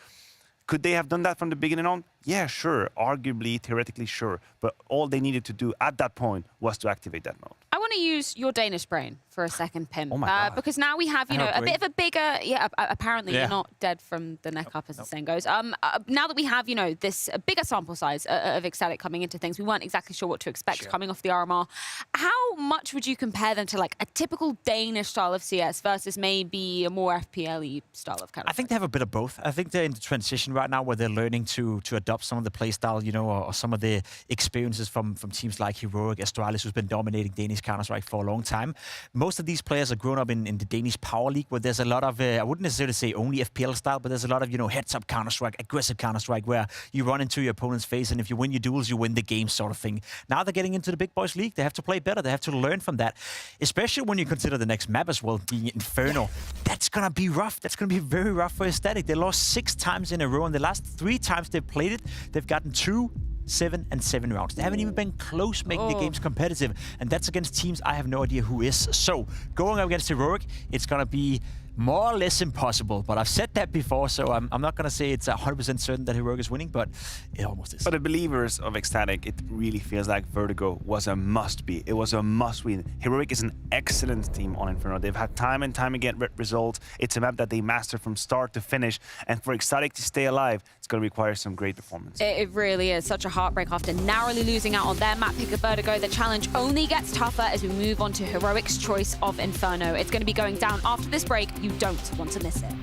Could they have done that from the beginning on? Yeah, sure. Arguably, theoretically, sure. But all they needed to do at that point was to activate that mode. I want to use your Danish brain for a second, Pimp. Oh my God. Because now we have, a bit of a bigger... Yeah, apparently you're not dead from the neck up, as the saying goes. Now that we have, this bigger sample size of ECSTATIC coming into things, we weren't exactly sure what to expect coming off the RMR. How much would you compare them to, like, a typical Danish style of CS versus maybe a more FPL-y style of Counter-Strike? I think they have a bit of both. I think they're in the transition right now where they're learning to adopt some of the play style, or some of the experiences from teams like Heroic, Astralis, who's been dominating Danish Counter-Strike for a long time. Most of these players are grown up in the Danish Power League, where there's a lot of, I wouldn't necessarily say only FPL style, but there's a lot of, heads-up Counter-Strike, aggressive Counter-Strike, where you run into your opponent's face, and if you win your duels, you win the game sort of thing. Now they're getting into the Big Boys League. They have to play better. They have to learn from that, especially when you consider the next map as well, being Inferno. That's going to be rough. That's going to be very rough for ECSTATIC. They lost 6 times in a row, and the last 3 times they've played it, they've gotten 2, 7, and 7 rounds. They haven't even been close making the games competitive, and that's against teams I have no idea who is. So, going up against Heroic, it's going to be more or less impossible, but I've said that before, so I'm not going to say it's 100% certain that Heroic is winning, but it almost is. For the believers of ECSTATIC, it really feels like Vertigo was a must-be. It was a must-win. Heroic is an excellent team on Inferno. They've had time and time again results. It's a map that they master from start to finish, and for ECSTATIC to stay alive, it's going to require some great performance. It really is such a heartbreak after narrowly losing out on their map pick of Vertigo. The challenge only gets tougher as we move on to Heroic's choice of Inferno. It's going to be going down after this break. You don't want to miss it.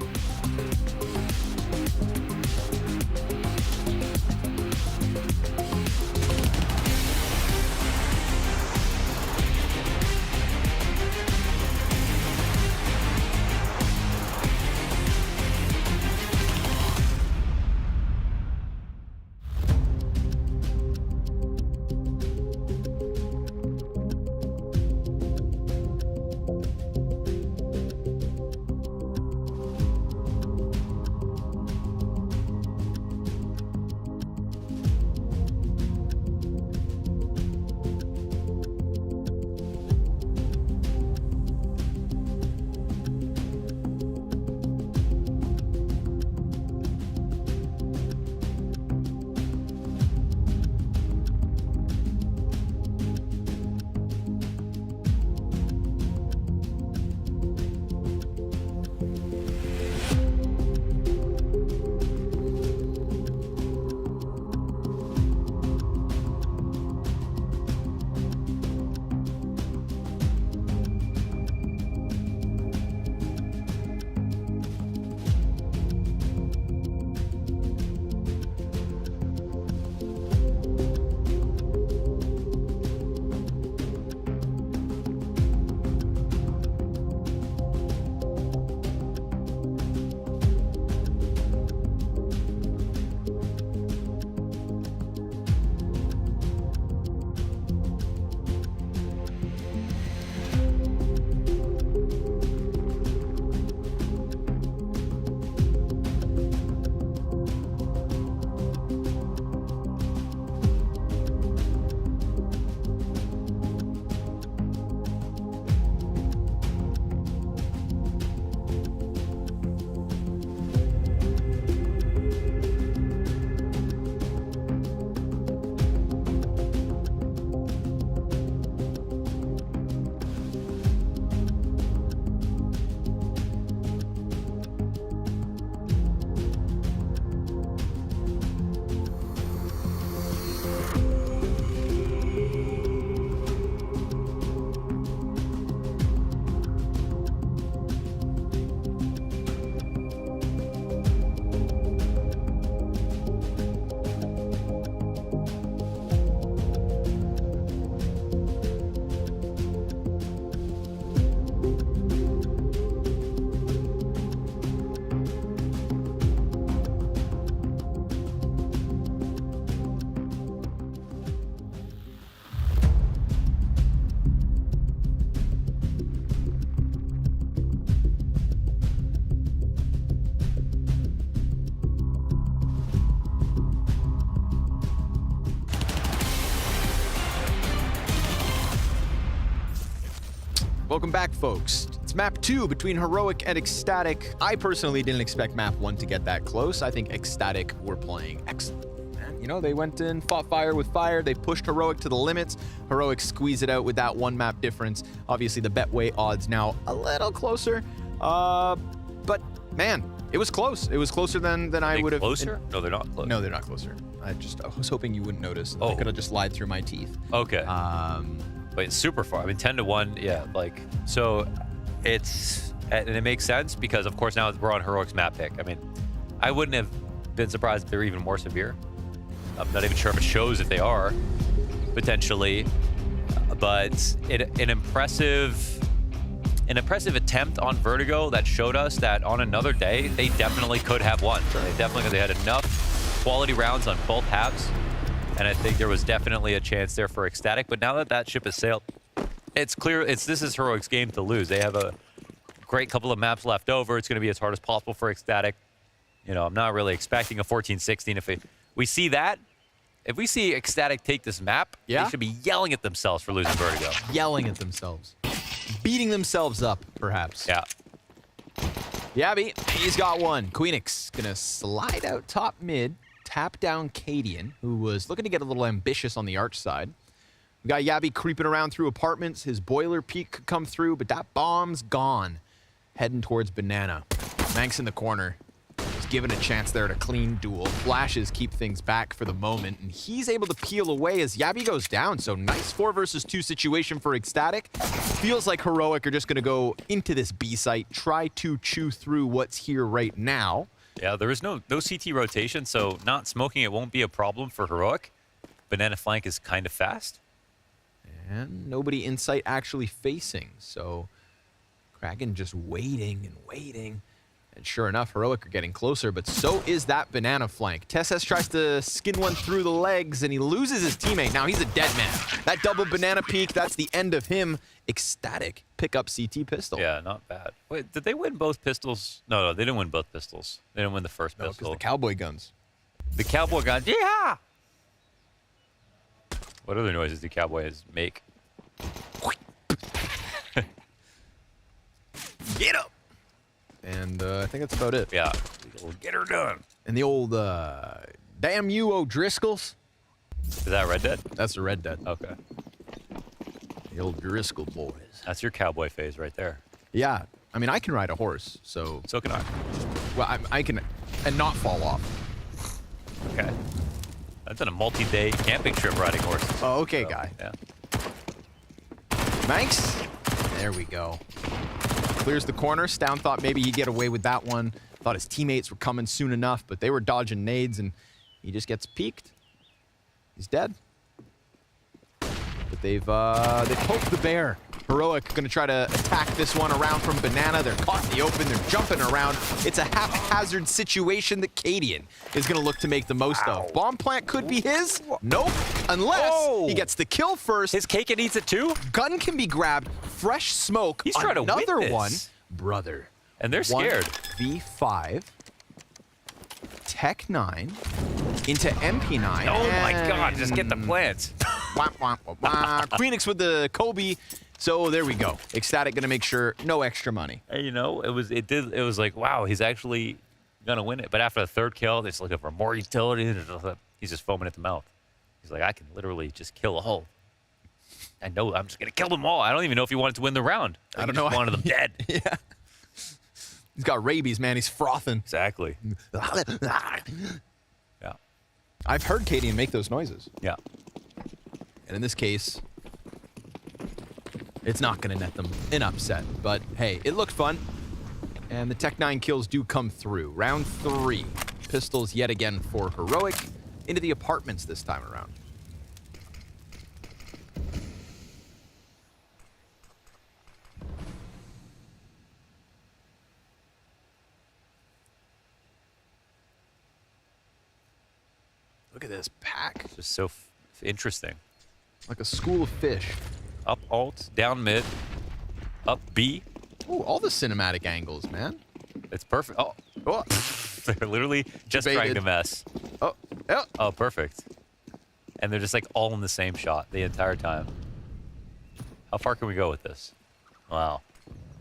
Welcome back, folks. It's map 2 between Heroic and ECSTATIC. I personally didn't expect map 1 to get that close. I think ECSTATIC were playing excellent. And, you know, they went in, fought fire with fire. They pushed Heroic to the limits. Heroic squeezed it out with that 1 map difference. Obviously, the Betway odds now a little closer. But, man, it was close. It was closer than I would have. Closer? No, they're not close. No, they're not closer. I was hoping you wouldn't notice. I could have just lied through my teeth. Okay. But it's super far. I mean, 10-1, yeah, like, so it's, and it makes sense because, of course, now we're on Heroic's map pick. I mean, I wouldn't have been surprised if they're even more severe. I'm not even sure if it shows if they are, potentially, but an impressive attempt on Vertigo that showed us that on another day, they definitely could have won. They had enough quality rounds on both halves. And I think there was definitely a chance there for ECSTATIC, but now that that ship has sailed, it's clear this is Heroic's game to lose. They have a great couple of maps left over. It's going to be as hard as possible for ECSTATIC. You know, I'm not really expecting a 14-16. If we see that, if we see ECSTATIC take this map, they should be yelling at themselves for losing Vertigo. Yelling at themselves. Beating themselves up, perhaps. Yeah. Yabby, he's got one. Queenix gonna slide out top mid. Tap down Cadian, who was looking to get a little ambitious on the arch side. We got Yabby creeping around through apartments. His boiler peak could come through, but that bomb's gone. Heading towards Banana. Manx in the corner. He's given a chance there to clean duel. Flashes keep things back for the moment, and he's able to peel away as Yabby goes down. So nice 4 versus 2 situation for ECSTATIC. Feels like Heroic are just going to go into this B site, try to chew through what's here right now. Yeah, there is no CT rotation, so not smoking it won't be a problem for Heroic. Banana flank is kind of fast. And nobody in sight actually facing, so Kraken just waiting and waiting. And sure enough, Heroic are getting closer, but so is that Banana flank. TESS tries to skin one through the legs, and he loses his teammate. Now he's a dead man. That double Banana peek, that's the end of him. ECSTATIC pick up CT pistol. Yeah, not bad. Wait, did they win both pistols? No, they didn't win both pistols. They didn't win the first pistol. Because the cowboy guns. The cowboy gun, yeah! What other noises do cowboys make? Get up! And I think that's about it. Yeah, we'll get her done. And the old, damn you, O'Driscolls. Is that Red Dead? That's the Red Dead. Okay. The old Driscoll boys. That's your cowboy phase right there. Yeah. I mean, I can ride a horse, so... So can I. Well, I can... And not fall off. Okay. I've done a multi-day camping trip riding horses. Oh, okay, so, guy. Yeah. Manx. There we go. Clears the corner. Stown thought maybe he'd get away with that one. Thought his teammates were coming soon enough, but they were dodging nades, and he just gets peeked. He's dead. But they've poked the bear. Heroic going to try to attack this one around from Banana. They're caught in the open. They're jumping around. It's a haphazard situation that Cadian is going to look to make the most of. Bomb plant could be his. Nope. Unless he gets the kill first. His cake and eats it too? Gun can be grabbed. Fresh smoke. He's trying to win another this. one. Brother. And they're scared. 1v5. Tech 9 into MP9. Oh my God, just get the plants. Queenix with the Kobe. So there we go. ECSTATIC gonna make sure no extra money. Hey, you know, it was like, wow, he's actually gonna win it. But after the third kill, they're just looking for more utility. He's just foaming at the mouth. He's like, I can literally just kill a whole. I know, I'm just gonna kill them all. I don't even know if he wanted to win the round. I don't know. Wanted them dead. Yeah. He's got rabies, man. He's frothing. Exactly. Yeah. I've heard Cadian make those noises. Yeah. And in this case, it's not going to net them an upset. But hey, it looked fun. And the Tech 9 kills do come through. Round 3. Pistols yet again for Heroic. Into the apartments this time around. Look at this pack. It's just so interesting. Like a school of fish. Up alt, down mid, up B. Oh, all the cinematic angles, man. It's perfect. Oh. They're literally just trying to mess. Oh, yeah. Oh, perfect. And they're just like all in the same shot the entire time. How far can we go with this? Wow.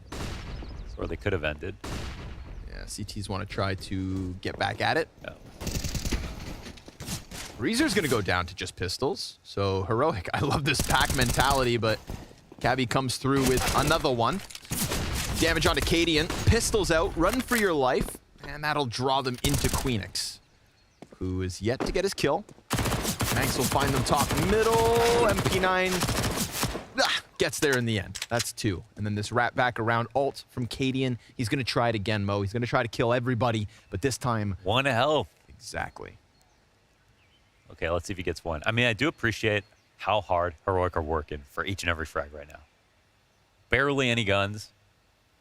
That's where they could have ended. Yeah, CTs want to try to get back at it. Yeah. Reezer's going to go down to just pistols. So Heroic, I love this pack mentality, but Cabby comes through with another one. Damage onto Cadian. Pistols out, run for your life, and that'll draw them into Queenix, who is yet to get his kill. Manx will find them top middle. MP9 gets there in the end. That's 2. And then this wrap back around ult from Cadian. He's going to try it again, Mo. He's going to try to kill everybody, but this time... 1 health. Exactly. Okay, let's see if he gets 1. I mean, I do appreciate how hard Heroic are working for each and every frag right now. Barely any guns,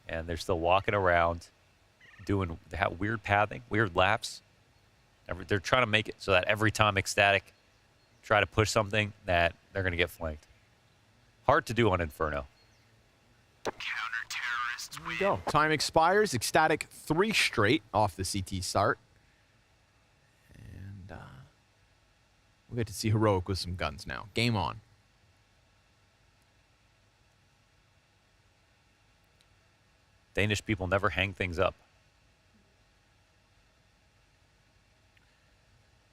and they're still walking around doing weird pathing, weird laps. They're trying to make it so that every time ECSTATIC try to push something, that they're going to get flanked. Hard to do on Inferno. There we go. Time expires. ECSTATIC 3 straight off the CT start. And we'll get to see Heroic with some guns now. Game on. Danish people never hang things up.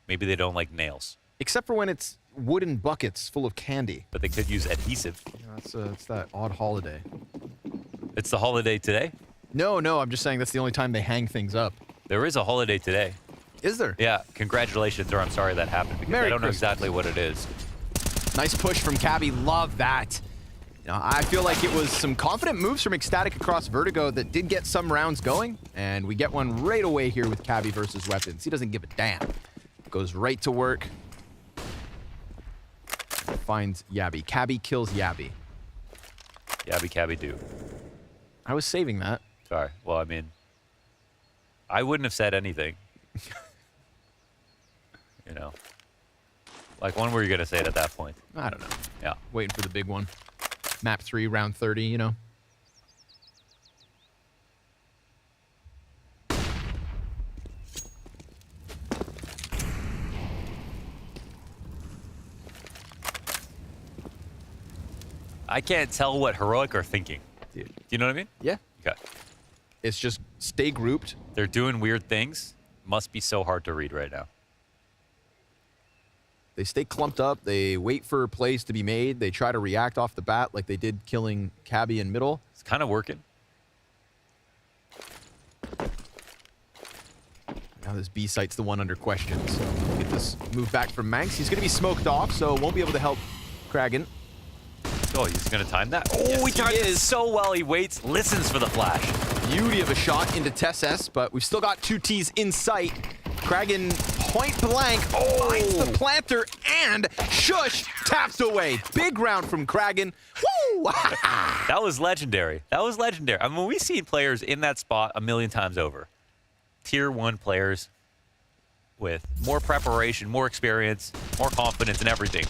Maybe they don't like nails. Except for when it's wooden buckets full of candy. But they could use adhesive. Yeah, it's that odd holiday. It's the holiday today? No, I'm just saying that's the only time they hang things up. There is a holiday today. Is there? Yeah, congratulations, or I'm sorry that happened, because Merry I don't know Christmas. exactly what it is. Nice push from Cabby. Love that. I feel like it was some confident moves from ECSTATIC across Vertigo that did get some rounds going, and we get one right away here with Cabby versus Weapons. He doesn't give a damn. Goes right to work. Finds Yabby. Cabby kills Yabby. Yabby Cabby do. I was saving that. Sorry. Well, I mean, I wouldn't have said anything. You know. Like, when were you going to say it at that point? I don't know. Yeah. Waiting for the big one. Map 3, round 30, you know. I can't tell what Heroic are thinking. Do you know what I mean? Yeah. Okay. It's just stay grouped. They're doing weird things. Must be so hard to read right now. They stay clumped up. They wait for plays to be made. They try to react off the bat like they did killing Cabby in middle. It's kind of working. Now this B site's the one under question. So we'll get this move back from Manx. He's going to be smoked off, so won't be able to help Kragan. Oh, he's going to time that? Oh, yes, he timed it so well. He waits, listens for the flash. Beauty of a shot into CESGO, but we've still got 2 Ts in sight. Kragan point blank finds the planter, and Shush taps away. Big round from Kragan. Woo! That was legendary. That was legendary. I mean, we've seen players in that spot a million times over. Tier 1 players with more preparation, more experience, more confidence and everything.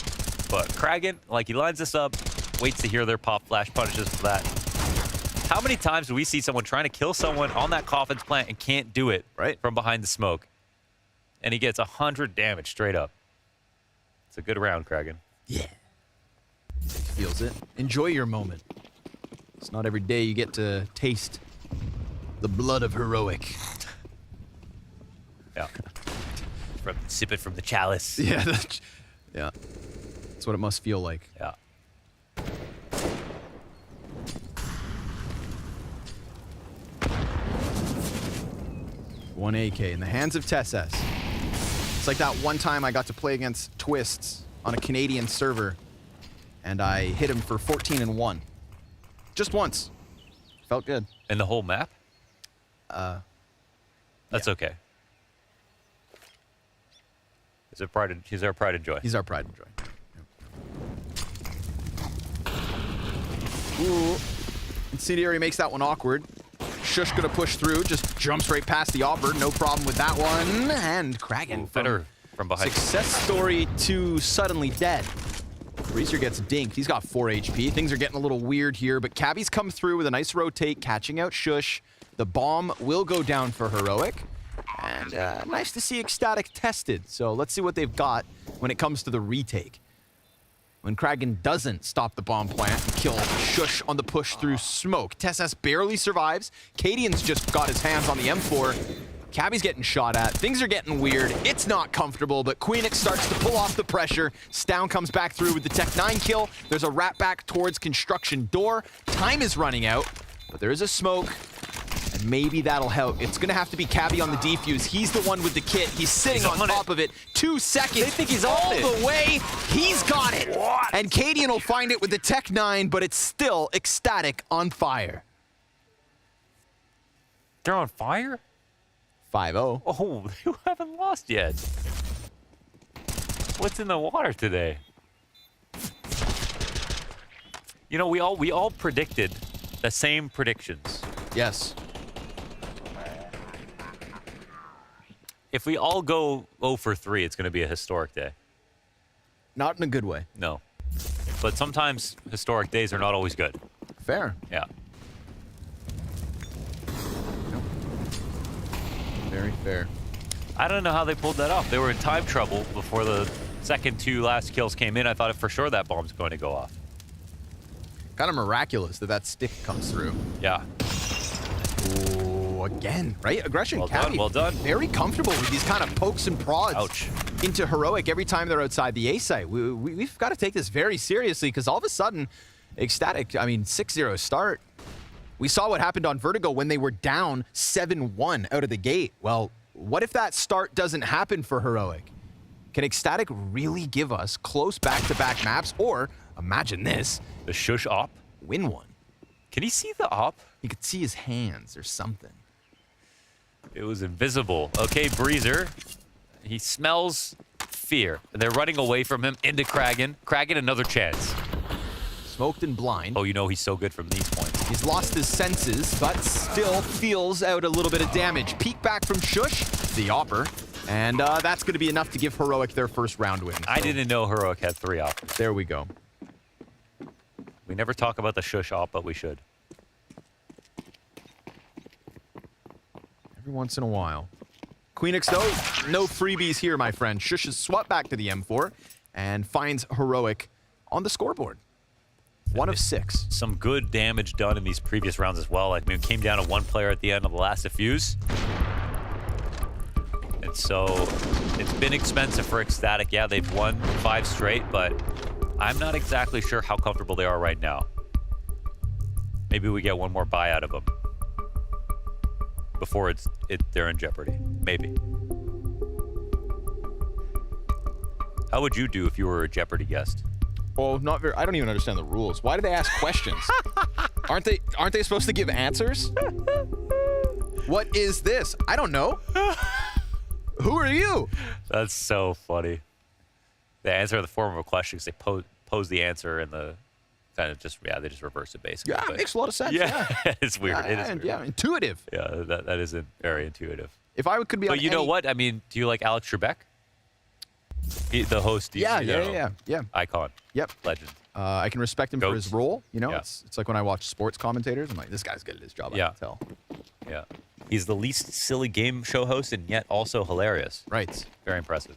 But Kragan, like, he lines this up, waits to hear their pop flash punishes for that. How many times do we see someone trying to kill someone on that coffin's plant and can't do it from behind the smoke? And he gets 100 damage straight up. It's a good round, Kragan. Yeah. Feels it. Enjoy your moment. It's not every day you get to taste the blood of Heroic. Yeah. Sip it from the chalice. Yeah. Yeah. That's what it must feel like. Yeah. One AK in the hands of CESGO. It's like that one time I got to play against Twists on a Canadian server, and I hit him for 14 and 1. Just once. Felt good. And the whole map? That's okay. He's our pride and joy. He's our pride and joy. Ooh. Incendiary makes that one awkward. Shush gonna push through, just jumps right past the Auburn. No problem with that one. And Kragan better from behind. Success story to suddenly dead. Reezer gets dinked. He's got 4 HP. Things are getting a little weird here, but Cabby's come through with a nice rotate, catching out Shush. The bomb will go down for Heroic. And nice to see ECSTATIC tested. So let's see what they've got when it comes to the retake. when Kragan doesn't stop the bomb plant and kill Shush on the push through smoke. TESS barely survives. Cadian's just got his hands on the M4. Cabby's getting shot at. Things are getting weird. It's not comfortable, but Queenix starts to pull off the pressure. Stown comes back through with the Tech 9 kill. There's a rat back towards construction door. Time is running out, but there is a smoke, and maybe that'll help. It's gonna have to be Cabby on the defuse. He's the one with the kit. He's sitting on top of it. 2 seconds. They think he's all on the way. He's got it. What? And Cadian will find it with the Tech 9, but it's still ECSTATIC on fire. They're on fire? 5-0. Oh, you haven't lost yet. What's in the water today? You know, we all predicted the same predictions. Yes. If we all go 0 for 3, it's going to be a historic day. Not in a good way. No. But sometimes historic days are not always good. Fair. Yeah. Very fair. I don't know how they pulled that off. They were in time trouble before the second 2 last kills came in. I thought for sure that bomb's going to go off. Kind of miraculous that stick comes through. Yeah. Oh, again, right? Aggression. Well Cabby, done, well done. Very comfortable with these kind of pokes and prods. Ouch. Into Heroic every time they're outside the A site. We've got to take this very seriously because all of a sudden, ECSTATIC, I mean, 6-0 start. We saw what happened on Vertigo when they were down 7-1 out of the gate. Well, what if that start doesn't happen for Heroic? Can ECSTATIC really give us close back-to-back maps? Or, imagine this. The Shush op? Win one. Can he see the op? You could see his hands or something. It was invisible. Okay, Breezer. He smells fear. They're running away from him into Kragan. Kragan, another chance. Smoked and blind. Oh, you know he's so good from these points. He's lost his senses, but still feels out a little bit of damage. Peek back from Shush, the Opper, and that's going to be enough to give Heroic their first round win. So I didn't know Heroic had 3 Oppers. there we go. We never talk about the Shush op, but we should. Every once in a while. Queenix, though, no freebies here, my friend. Shush is swapped back to the M4 and finds Heroic on the scoreboard. 1 of 6. Some good damage done in these previous rounds as well. Like, I mean, it came down to 1 player at the end of the last defuse. And so it's been expensive for ECSTATIC. Yeah, they've won 5 straight, but I'm not exactly sure how comfortable they are right now. Maybe we get 1 more buy out of them before they're in jeopardy. Maybe. How would you do if you were a Jeopardy guest? Oh, not very. I don't even understand the rules. Why do they ask questions? Aren't they supposed to give answers? What is this? I don't know. Who are you? That's so funny. They answer in the form of a question because they pose the answer in the kind of just, they just reverse it basically. Yeah, it makes a lot of sense. Yeah. It's weird. It is weird. Yeah, intuitive. Yeah, that isn't very intuitive. If I could be on But you know what? I mean, do you like Alex Trebek? The host. Yeah. Icon. Yep. Legend. I can respect him for his role. You know, Yeah. it's like when I watch sports commentators. I'm like, this guy's good at his job. I can tell. Yeah. He's the least silly game show host and yet also hilarious. Right. Very impressive.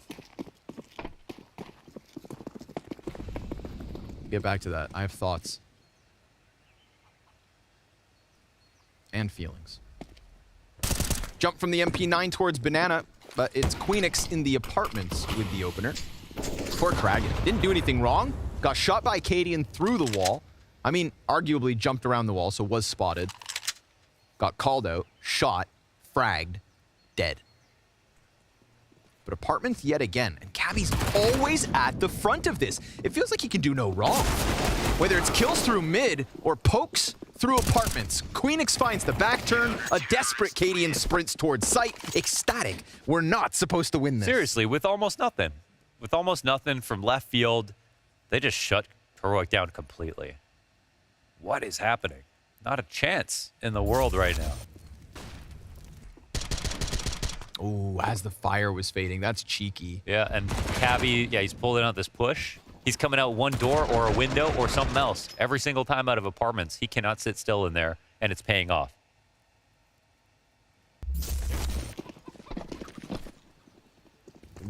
Get back to that. I have thoughts. And feelings. Jump from the MP9 towards Banana, but it's Queenix in the apartments with the opener. Poor Kragan. Didn't do anything wrong. Got shot by Cadian through the wall. I mean, arguably jumped around the wall, so was spotted. Got called out, shot, fragged, dead. But apartments yet again, and Cabby's always at the front of this. It feels like he can do no wrong. Whether it's kills through mid or pokes through apartments, Queenix finds the back turn, a desperate Cadian sprints towards site. ECSTATIC, we're not supposed to win this. Seriously, with almost nothing. With almost nothing from left field, they just shut Heroic down completely. What is happening? Not a chance in the world right now. Oh, as the fire was fading, that's cheeky. Yeah, and Cabby, he's pulling out this push. He's coming out one door or a window or something else. Every single time out of apartments. He cannot sit still in there, and it's paying off.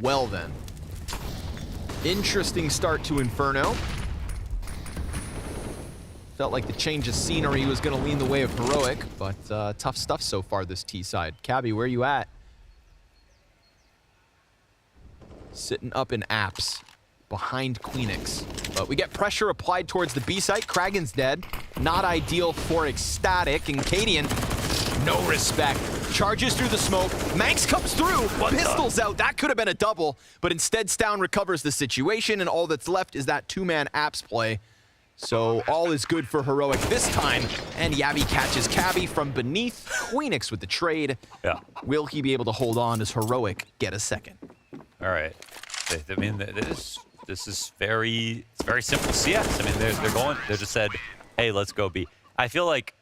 Well then. Interesting start to Inferno. Felt like the change of scenery was going to lean the way of Heroic, but tough stuff so far this T side. Cabby, where you at? Sitting up in apps behind Queenix. But we get pressure applied towards the B site. Kragan's dead. Not ideal for ECSTATIC. And Cadian, no respect. Charges through the smoke. Manx comes through. Pistols out. That could have been a double. But instead, Stown recovers the situation. And all that's left is that two-man apps play. So all is good for Heroic this time. And Yavi catches Cabby from beneath. Queenix with the trade. Yeah. Will he be able to hold on? Does Heroic get a second? All right. I mean, this is very simple CS. I mean, they just said, hey, let's go B. I feel like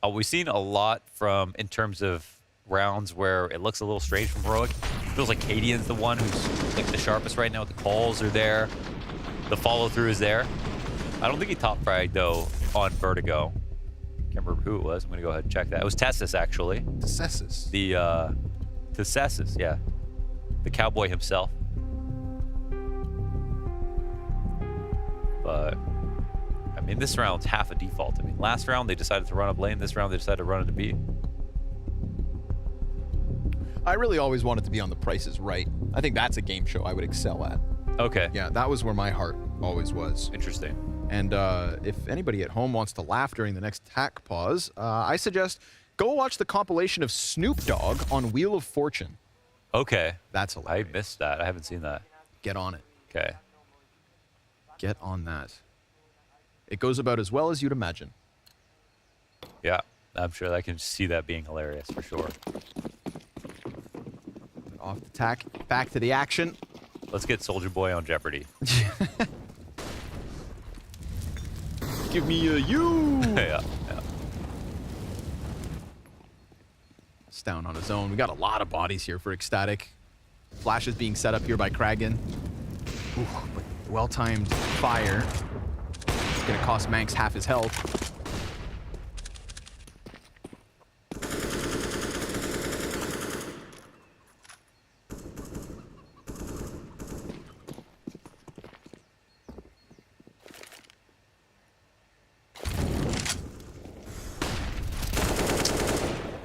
we've seen a lot in terms of rounds where it looks a little strange from Heroic. It feels like Cadian's the one who's like the sharpest right now. The calls are there. The follow through is there. I don't think he top fragged though on Vertigo. Can't remember who it was. I'm gonna go ahead and check that. It was Tessus actually. Tessus. Tessus, yeah. The cowboy himself. But I mean, this round's half a default. I mean, last round they decided to run up lane. This round they decided to run into B. I really always wanted to be on The Price is Right. I think that's a game show I would excel at. Okay. Yeah, that was where my heart always was. Interesting. And if anybody at home wants to laugh during the next tack pause, I suggest go watch the compilation of Snoop Dogg on Wheel of Fortune. Okay. That's hilarious. I missed that. I haven't seen that. Get on it. Okay. Get on that. It goes about as well as you'd imagine. Yeah, I'm sure I can see that being hilarious for sure. Off the tack, back to the action. Let's get Soldier Boy on Jeopardy. Give me a U. Yeah. It's down on his own. We got a lot of bodies here for ECSTATIC. Flash is being set up here by Kragan. Ooh, but well-timed fire. It's going to cost Manx half his health.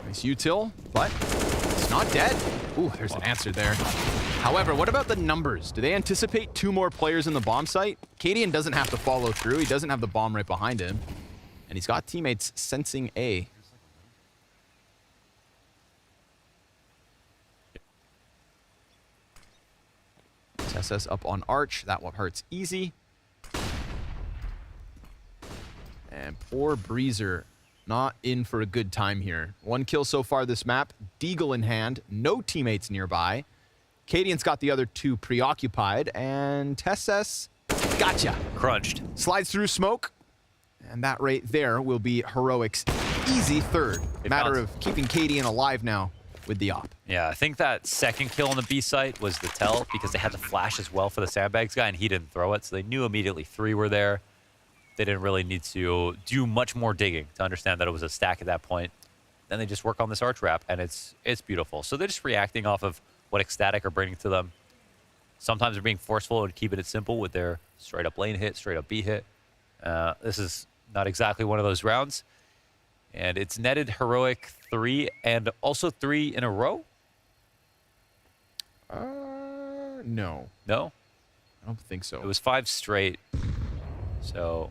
Nice util, but it's not dead. Ooh, there's an answer there. However, what about the numbers? Do they anticipate 2 more players in the bomb site? Cadian doesn't have to follow through. He doesn't have the bomb right behind him. And he's got teammates sensing A. SS up on Arch. That one hurts easy. And poor Breezer, not in for a good time here. 1 kill so far this map. Deagle in hand. No teammates nearby. Cadian's got the other 2 preoccupied. And Tessus, gotcha. Crunched. Slides through smoke. And that right there will be Heroic's easy third. Matter of keeping Cadian alive now with the op. Yeah, I think that second kill on the B site was the tell because they had the flash as well for the sandbags guy and he didn't throw it. So they knew immediately 3 were there. They didn't really need to do much more digging to understand that it was a stack at that point. Then they just work on this arch wrap and it's beautiful. So they're just reacting off of what ECSTATIC are bringing to them. Sometimes they're being forceful and keeping it simple with their straight up lane hit, straight up B hit. This is not exactly one of those rounds. And it's netted Heroic 3 and also 3 in a row? No. No? I don't think so. It was 5 straight. So,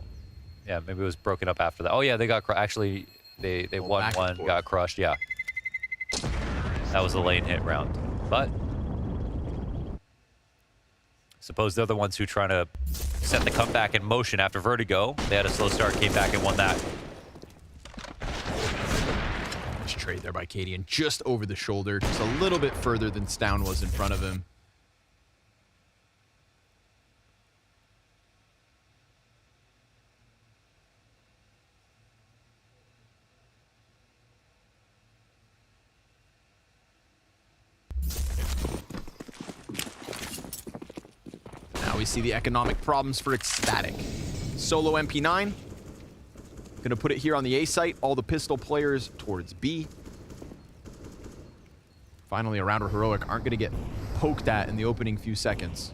yeah, maybe it was broken up after that. Oh, yeah, they got actually, they won one, got crushed, yeah. That was the lane hit round. But suppose they're the ones who trying to set the comeback in motion after Vertigo. They had a slow start, came back and won that. Nice trade there by Cadian, just over the shoulder, just a little bit further than Stown was in front of him. We see the economic problems for ECSTATIC. Solo MP9. Gonna put it here on the A site. All the pistol players towards B. Finally, a round where Heroic aren't gonna get poked at in the opening few seconds.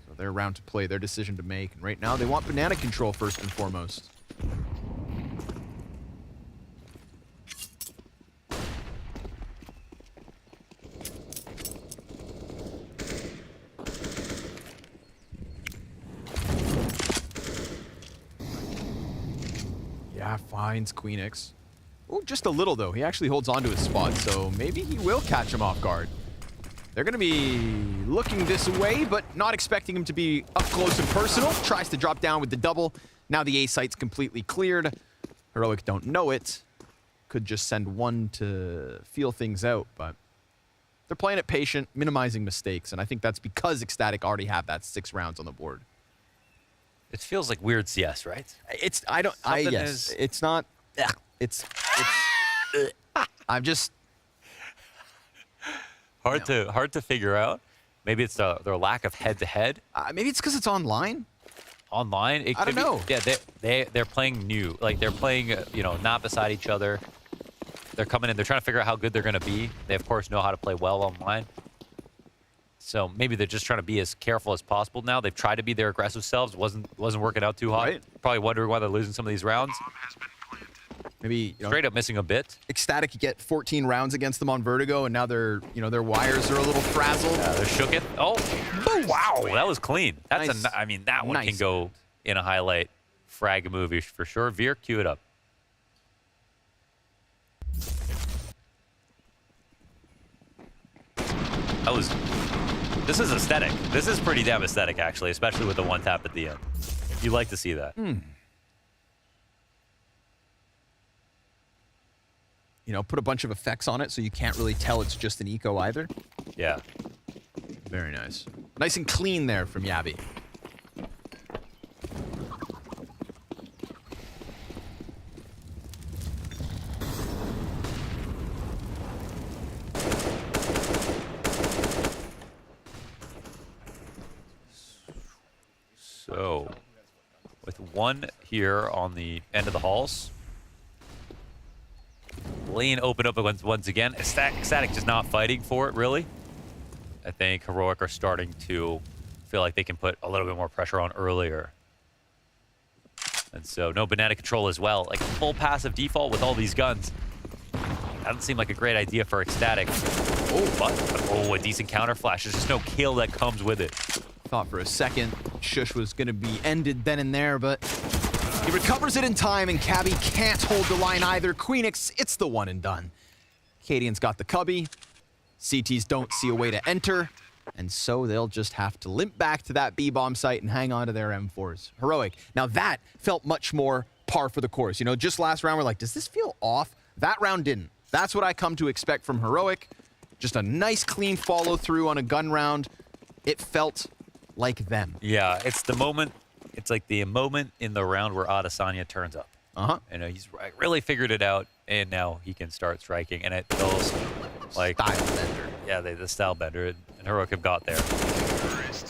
So their round to play, their decision to make. And right now, they want banana control first and foremost. Yeah, finds Queenix. Oh, just a little, though. He actually holds on to his spot, so maybe he will catch him off guard. They're going to be looking this way, but not expecting him to be up close and personal. Tries to drop down with the double. Now the A site's completely cleared. Heroic don't know it. Could just send one to feel things out, but they're playing it patient, minimizing mistakes, and I think that's because ECSTATIC already have that 6 rounds on the board. It feels like weird CS, right? It's it's not. It's I'm just hard to figure out. Maybe it's their lack of head-to-head. Maybe it's because it's online. Online, I don't know. Yeah, they're playing new. Like they're playing, not beside each other. They're coming in. They're trying to figure out how good they're going to be. They of course know how to play well online. So maybe they're just trying to be as careful as possible now. They've tried to be their aggressive selves. Wasn't working out too hot. Right. Probably wondering why they're losing some of these rounds. Maybe straight up missing a bit. ECSTATIC get 14 rounds against them on Vertigo, and now their wires are a little frazzled. Yeah, they're shooken. Oh, wow, that was clean. That's nice. That one can go in a highlight frag movie for sure. Veer, cue it up. This is aesthetic. This is pretty damn aesthetic, actually, especially with the one tap at the end. You like to see that. Put a bunch of effects on it so you can't really tell it's just an eco either. Yeah. Very nice. Nice and clean there from Yabi. So, with one here on the end of the halls. Lane open up once again. ECSTATIC just not fighting for it, really. I think Heroic are starting to feel like they can put a little bit more pressure on earlier. And so no banana control as well. Like full passive default with all these guns. That doesn't seem like a great idea for ECSTATIC. A decent counter flash. There's just no kill that comes with it. Thought for a second Shush was going to be ended then and there, but he recovers it in time, and Cabby can't hold the line either. Queenix, it's the one and done. Cadian's got the cubby. CTs don't see a way to enter, and so they'll just have to limp back to that B-bomb site and hang on to their M4s. Heroic. Now that felt much more par for the course. Just last round we're like, does this feel off? That round didn't. That's what I come to expect from Heroic. Just a nice, clean follow-through on a gun round. It felt like them. Yeah, it's the moment. It's like the moment in the round where Adesanya turns up. He's really figured it out, and now he can start striking. And it feels like style bender. Yeah, the style bender, and Heroic have got there.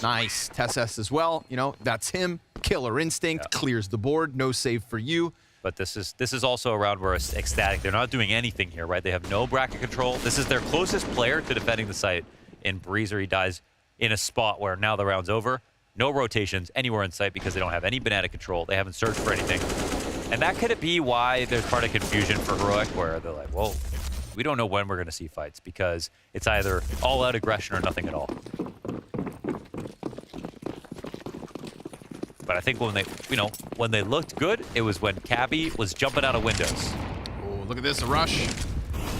Nice. TESS as well. That's him. Killer instinct, clears the board. No save for you. But this is also a round where ECSTATIC, they're not doing anything here, right? They have no bracket control. This is their closest player to defending the site in Breezer. He dies in a spot where now the round's over. No rotations anywhere in sight because they don't have any banana control. They haven't searched for anything. And that could be why there's part of confusion for Heroic, where they're like, whoa, we don't know when we're going to see fights because it's either all-out aggression or nothing at all. But I think when they looked good, it was when Cabby was jumping out of windows. Oh, look at this, a rush.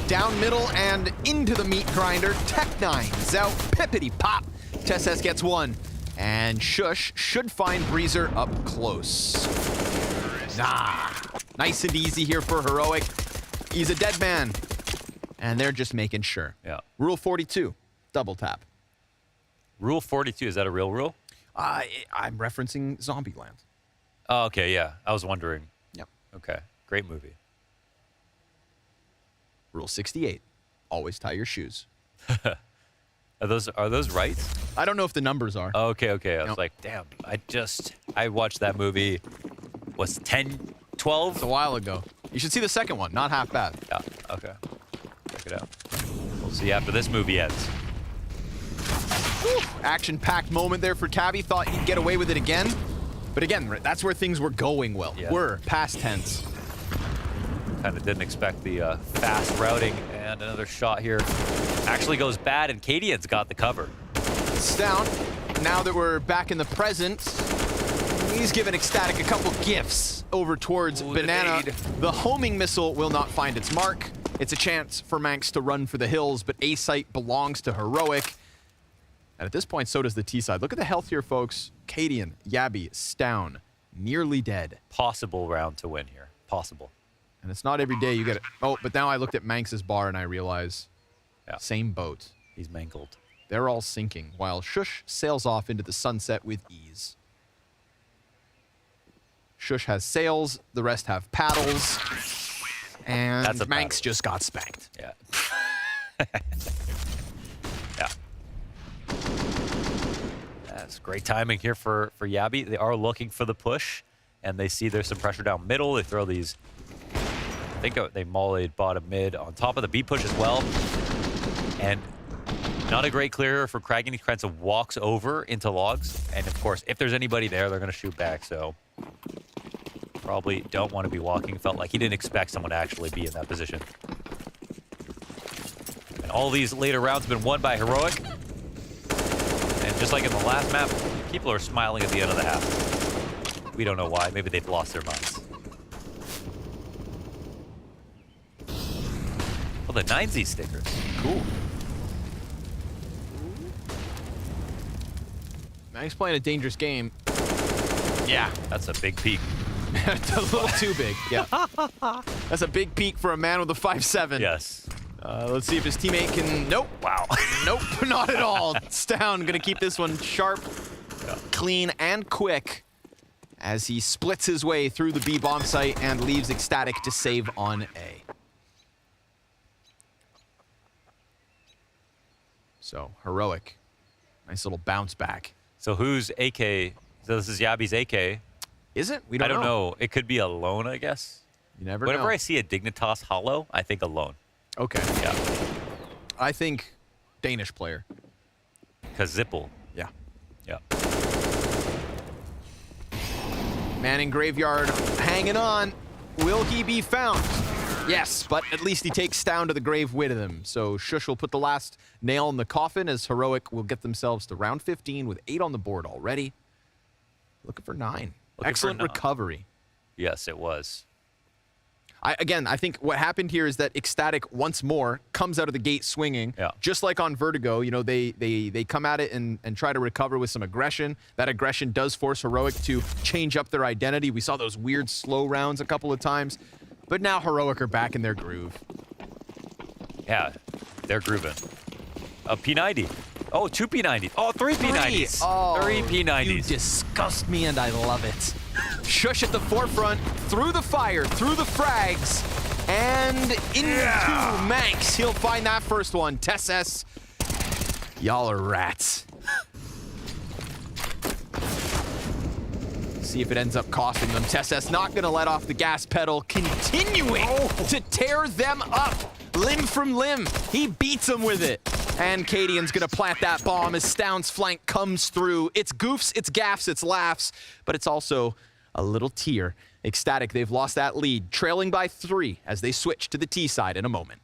Down middle and into the meat grinder. Tech9's out, pippity pop. TESS gets one. And Shush should find Breezer up close. Nice and easy here for Heroic. He's a dead man. And they're just making sure. Yeah. Rule 42, double tap. Rule 42, is that a real rule? I'm referencing Zombieland. Oh, okay, yeah. I was wondering. Yep. Okay, great movie. Rule 68, always tie your shoes. Are those right? I don't know if the numbers are. Okay. I was like, damn, I watched that movie, was 10, 12? It's a while ago. You should see the second one, not half bad. Yeah, okay. Check it out. We'll see after this movie ends. Action-packed moment there for Cabby. Thought he'd get away with it again. But again, that's where things were going well. Yeah. We're past tense. Kind of didn't expect the fast routing, and another shot here actually goes bad, and Cadian's got the cover. It's down. Now that we're back in the present, he's given ecstatic a couple gifts over towards Banana. The homing missile will not find its mark. It's a chance for Manx to run for the hills, but A site belongs to Heroic. And at this point, so does the T side. Look at the health here, folks. Cadian, Yabby, Stown, nearly dead. Possible round to win here. Possible. And it's not every day you get it. Oh, but now I looked at Manx's bar and I realize, same boat. He's mangled. They're all sinking, while Shush sails off into the sunset with ease. Shush has sails, the rest have paddles, and Manx just got spanked. Yeah. Yeah. That's great timing here for Yabby. They are looking for the push, and they see there's some pressure down middle. They throw these, I think they mollied bottom mid on top of the B push as well. And not a great clear for Kragan. He kind of walks over into logs. And of course, if there's anybody there, they're going to shoot back. So probably don't want to be walking. Felt like he didn't expect someone to actually be in that position. And all these later rounds have been won by Heroic. And just like in the last map, people are smiling at the end of the half. We don't know why. Maybe they've lost their minds. Well, the 9Z stickers. Cool. Manx playing a dangerous game. Yeah. That's a big peak. It's a little too big, yeah. That's a big peak for a man with a 5'7". Yes. Let's see if his teammate can... Nope. Wow. Nope, not at all. Stown gonna keep this one sharp, clean, and quick as he splits his way through the B bomb site and leaves ecstatic to save on A. So, Heroic. Nice little bounce back. So who's AK? So this is Yabby's AK. Is it? We I don't know. It could be Alone, I guess. You never Whenever know. I see a Dignitas Hollow, I think Alone. Okay. Yeah. I think Danish player. Because Zippel. Yeah. Yeah. Man in Graveyard hanging on. Will he be found? Yes, but at least he takes Stown to the grave with him. So Shush will put the last nail in the coffin as Heroic will get themselves to round 15 with 8 on the board already. Looking for 9. Excellent recovery. Yes, it was. Again, I think what happened here is that ecstatic once more comes out of the gate swinging. Yeah. Just like on Vertigo, you know, they come at it and try to recover with some aggression. That aggression does force Heroic to change up their identity. We saw those weird slow rounds a couple of times. But now Heroic are back in their groove. Yeah, they're grooving. A P90. Oh, 2 P90s. Oh, 3 P90s. Oh, 3 P90s. You disgust me and I love it. Shush at the forefront, through the fire, through the frags, and into Manx. He'll find that first one. CESGO. Y'all are rats. See if it ends up costing them. CESGO not gonna let off the gas pedal, continuing to tear them up limb from limb. He beats them with it. And Cadian's gonna plant that bomb as Stown's flank comes through. It's goofs, it's gaffs, it's laughs, but it's also a little tear. Ecstatic, they've lost that lead, trailing by 3 as they switch to the T side in a moment.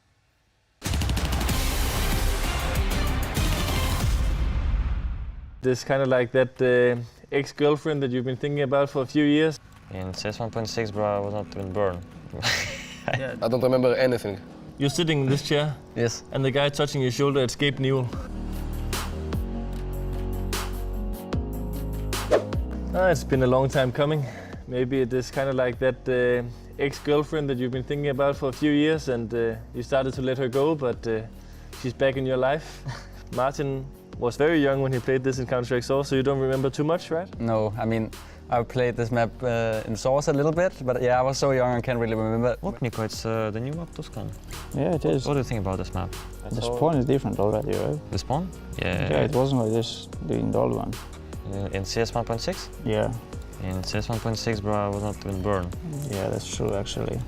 This kind of like that ex-girlfriend that you've been thinking about for a few years. In CS 1.6, bro, I was not even born. Yeah. I don't remember anything. You're sitting in this chair? Yes. And the guy touching your shoulder escaped Newell. It's been a long time coming. Maybe it is kind of like that ex-girlfriend that you've been thinking about for a few years and you started to let her go, but she's back in your life. Martin was very young when he played this in Counter-Strike Source, so you don't remember too much, right? No, I mean, I played this map in Source a little bit, but yeah, I was so young I can't really remember. Look, Nico, it's the new map, Tuscan. Yeah, it is. What do you think about this map? The spawn is different already, right? The spawn? Yeah. Yeah, it wasn't like this in the old one. In CS 1.6? Yeah. In CS 1.6, bro, I was not even born. Yeah, that's true, actually.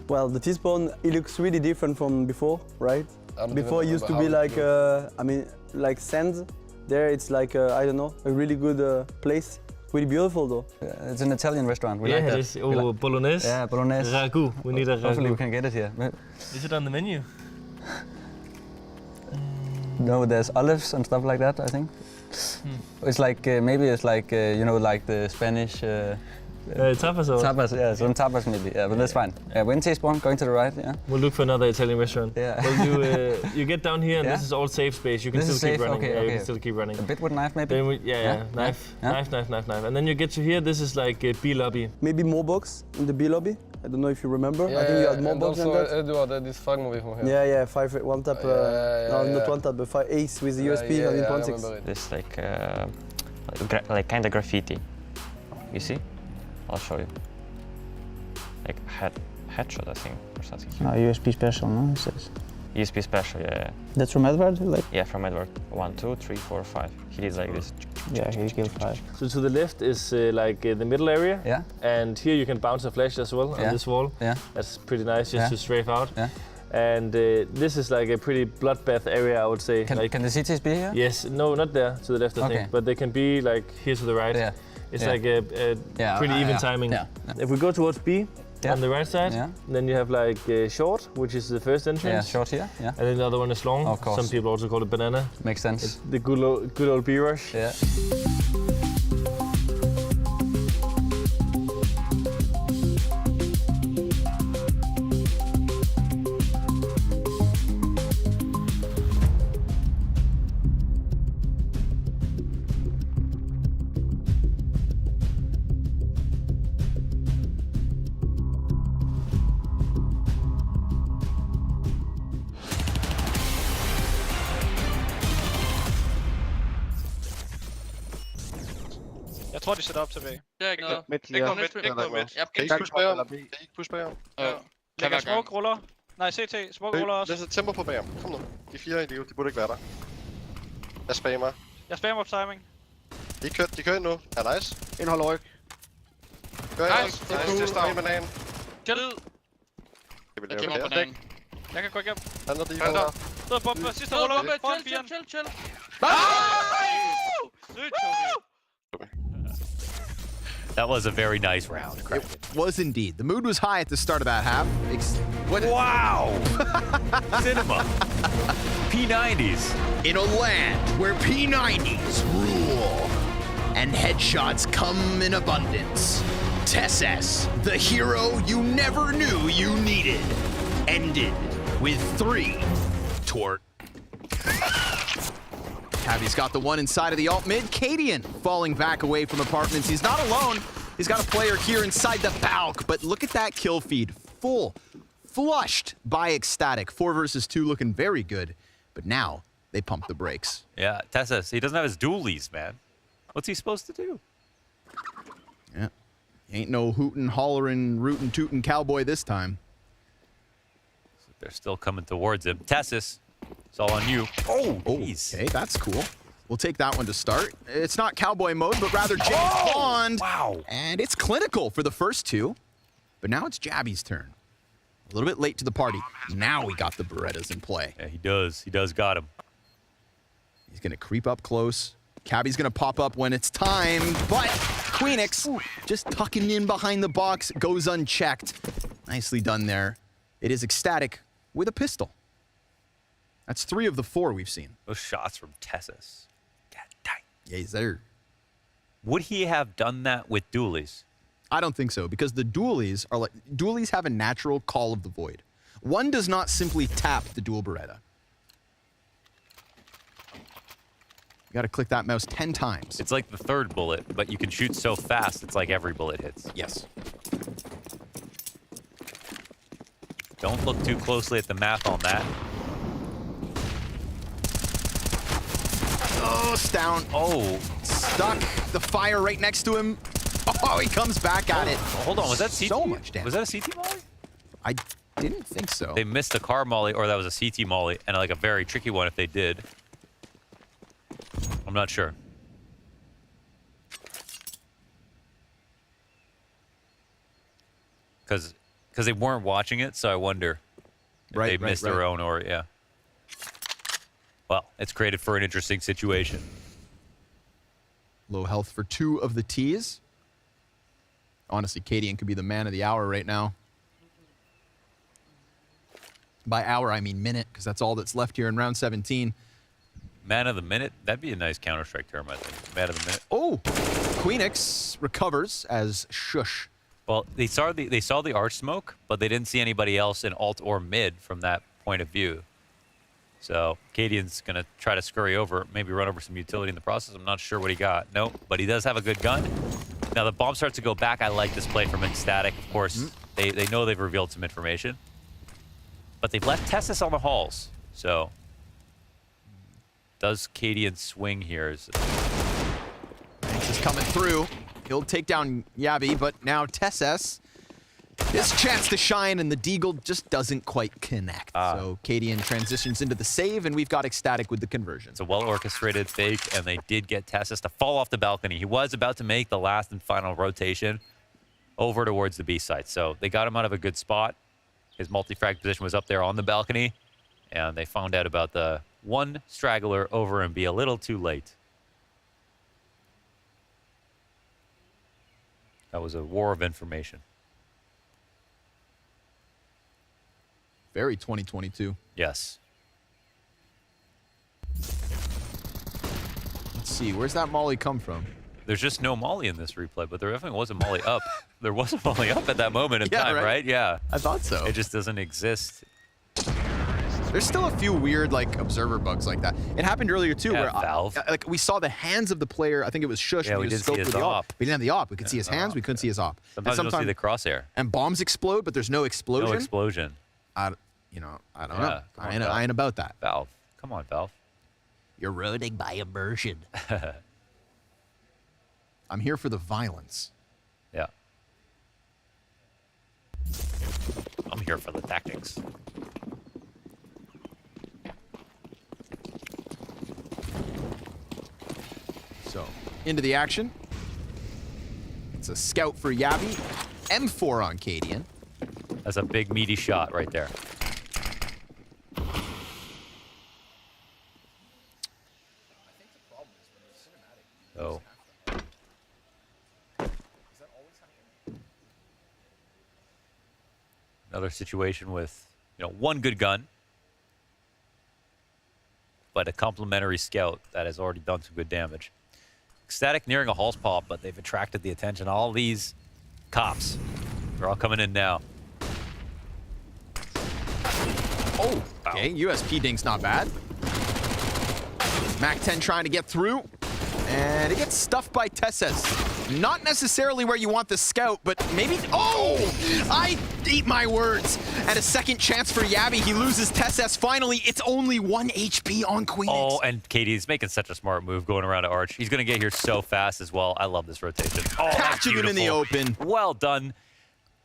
Well, the T-spawn, it looks really different from before, right? Before it used to be like, I mean, like sand, There it's like, I don't know, a really good place. Really beautiful though. It's an Italian restaurant. We like Yeah, that. it is. Oh, bolognese. Yeah, bolognese. Ragu. We need a ragu. Hopefully we can get it here. Is it on the menu? No, there's olives and stuff like that, I think. It's like, maybe it's like, you know, like the Spanish... tapas or? Tapas, yeah, some tapas maybe, yeah, but that's fine. When T-spawn, going to the right, yeah. We'll look for another Italian restaurant. Yeah. Well, you get down here and Yeah? this is all safe space. You can This is still keep safe? running. Okay, Yeah, you okay. can still keep running. A bit with knife maybe? Then we, yeah, knife, Yeah? knife. And then you get to here, this is like a B lobby. Maybe more box in the B lobby. I don't know if you remember. I think you had more box than that. Edward, this frag movie from here. Yeah, 5 one tap. No, not one tap, but 5 ace with the USP having 0.6. This like kind of graffiti. You see? I'll show you. Like headshot, I think, or something. No, USP special, no? It says. ESP special, yeah. That's from Edward, like? Yeah, from Edward. 1, 2, 3, 4, 5. He did like this. Yeah, he killed 5. So to the left is like the middle area. Yeah. And here you can bounce a flash as well on this wall. Yeah. That's pretty nice just to strafe out. Yeah. And this is like a pretty bloodbath area, I would say. Can the CTs be here? Yes, no, not there to the left, I think. But they can be like here to the right. Yeah. It's like a pretty even timing. Yeah. If we go towards B, on the right side, then you have like short, which is the first entrance. Yeah, short here, yeah. And then the other one is long. Of course. Some people also call it banana. Makes sense. It's the good old B rush. Yeah. Jeg tror, de sætter op til B. Det er ikke noget. Ikke noget midt. Ikke noget midt. Kan I ikke push bagom? Kan I ikke push bagom? Lægger smoke ruller. Nej, CT. Smoke ruller også. Lad os tempo på bagom. Kom nu. De 4 i live, de burde ikke være der. Jeg spammer. Jeg spammer på timing. De kører ind nu. Ja, nice. Indhold ryg. Gør jeg Nice. også. Nice, det er start. Banan. Chill. Jeg vil Jeg lave gemmer det bananen. Jeg kan gå igennem. Andre de Andre. der. Stod bombe. Sidste ruller. Foran firen. Chill. Sygt, Tobi. That was a very nice round. It was indeed. The mood was high at the start of that half. Wow! Cinema. P90s. In a land where P90s rule and headshots come in abundance, CEST, the hero you never knew you needed, ended with 3 tort. Tabby's got the one inside of the alt mid. Cadian falling back away from apartments. He's not alone. He's got a player here inside the balk, but look at that kill feed. Flushed by ECSTATIC. 4 versus 2 looking very good, but now they pump the brakes. Yeah, Tessus, he doesn't have his dualies, man. What's he supposed to do? Yeah. Ain't no hootin', hollerin', rootin', tootin' cowboy this time. They're still coming towards him. Tessus, it's all on you. Oh, okay, that's cool. We'll take that one to start. It's not cowboy mode, but rather James Bond. Wow. And it's clinical for the first 2. But now it's Jabby's turn. A little bit late to the party. Now we got the Berettas in play. Yeah, he does. He does got him. He's going to creep up close. Cabby's going to pop up when it's time, but Queenix just tucking in behind the box goes unchecked. Nicely done there. It is ECSTATIC with a pistol. That's 3 of the 4 we've seen. Those shots from Tessus. Yes, sir. Would he have done that with dualies? I don't think so, because the dualies are like dualies have a natural call of the void. One does not simply tap the dual Beretta. You got to click that mouse 10 times. It's like the 3rd bullet, but you can shoot so fast, it's like every bullet hits. Yes. Don't look too closely at the math on that. Oh, down. Oh. Stuck. The fire right next to him. Oh, he comes back at it. Hold on, was that CT? So much damage. Was that a CT molly? I didn't think so. They missed a car molly, or that was a CT molly, and like a very tricky one if they did. I'm not sure. Because they weren't watching it, so I wonder if they missed their own, or yeah. Well, it's created for an interesting situation. Low health for 2 of the T's. Honestly, Cadian could be the man of the hour right now. By hour, I mean minute, because that's all that's left here in round 17. Man of the minute? That'd be a nice Counter-Strike term, I think. Man of the minute. Oh! Queenix recovers as shush. Well, they saw the arch smoke, but they didn't see anybody else in alt or mid from that point of view. So Cadian's going to try to scurry over, maybe run over some utility in the process. I'm not sure what he got. Nope, but he does have a good gun. Now the bomb starts to go back. I like this play from ECSTATIC. Of course, they know they've revealed some information. But they've left TESS on the halls. So does Cadian swing here? This is coming through. He'll take down Yabi, but now TESS, his chance to shine, and the Deagle just doesn't quite connect. So Cadian transitions into the save, and we've got ECSTATIC with the conversion. It's a well-orchestrated fake, and they did get TESS to fall off the balcony. He was about to make the last and final rotation over towards the B site. So they got him out of a good spot. His multi-frag position was up there on the balcony, and they found out about the one straggler over and B a little too late. That was a war of information. Very 2022. Yes. Let's see, where's that molly come from? There's just no molly in this replay, but there definitely was a molly up. There was a molly up at that moment in time, right? Yeah. I thought so. It just doesn't exist. There's still a few weird, like, observer bugs like that. It happened earlier, too, where Valve. like we saw the hands of the player. I think it was Shush. Yeah, we didn't see his op. We didn't have the op. We could see his hands. We couldn't see his op. Sometimes you don't see the crosshair. And bombs explode, but there's no explosion. No explosion. I don't know. I ain't about that. Valve. Come on, Valve. You're ruining my immersion. I'm here for the violence. Yeah. I'm here for the tactics. So, into the action. It's a scout for Yabi. M4 on Cadian. That's a big, meaty shot right there. Oh. Another situation with, one good gun, but a complementary scout that has already done some good damage. ECSTATIC nearing a halls pop, but they've attracted the attention. All these cops, they're all coming in now. Oh, okay. USP ding's not bad. Mac-10 trying to get through. And it gets stuffed by TESS. Not necessarily where you want the scout, but maybe... Oh! I eat my words. And a second chance for Yabi. He loses TESS. Finally, it's only 1 HP on Queenix. Oh, and Katie's making such a smart move going around to Arch. He's going to get here so fast as well. I love this rotation. Oh, catching him in the open. Well done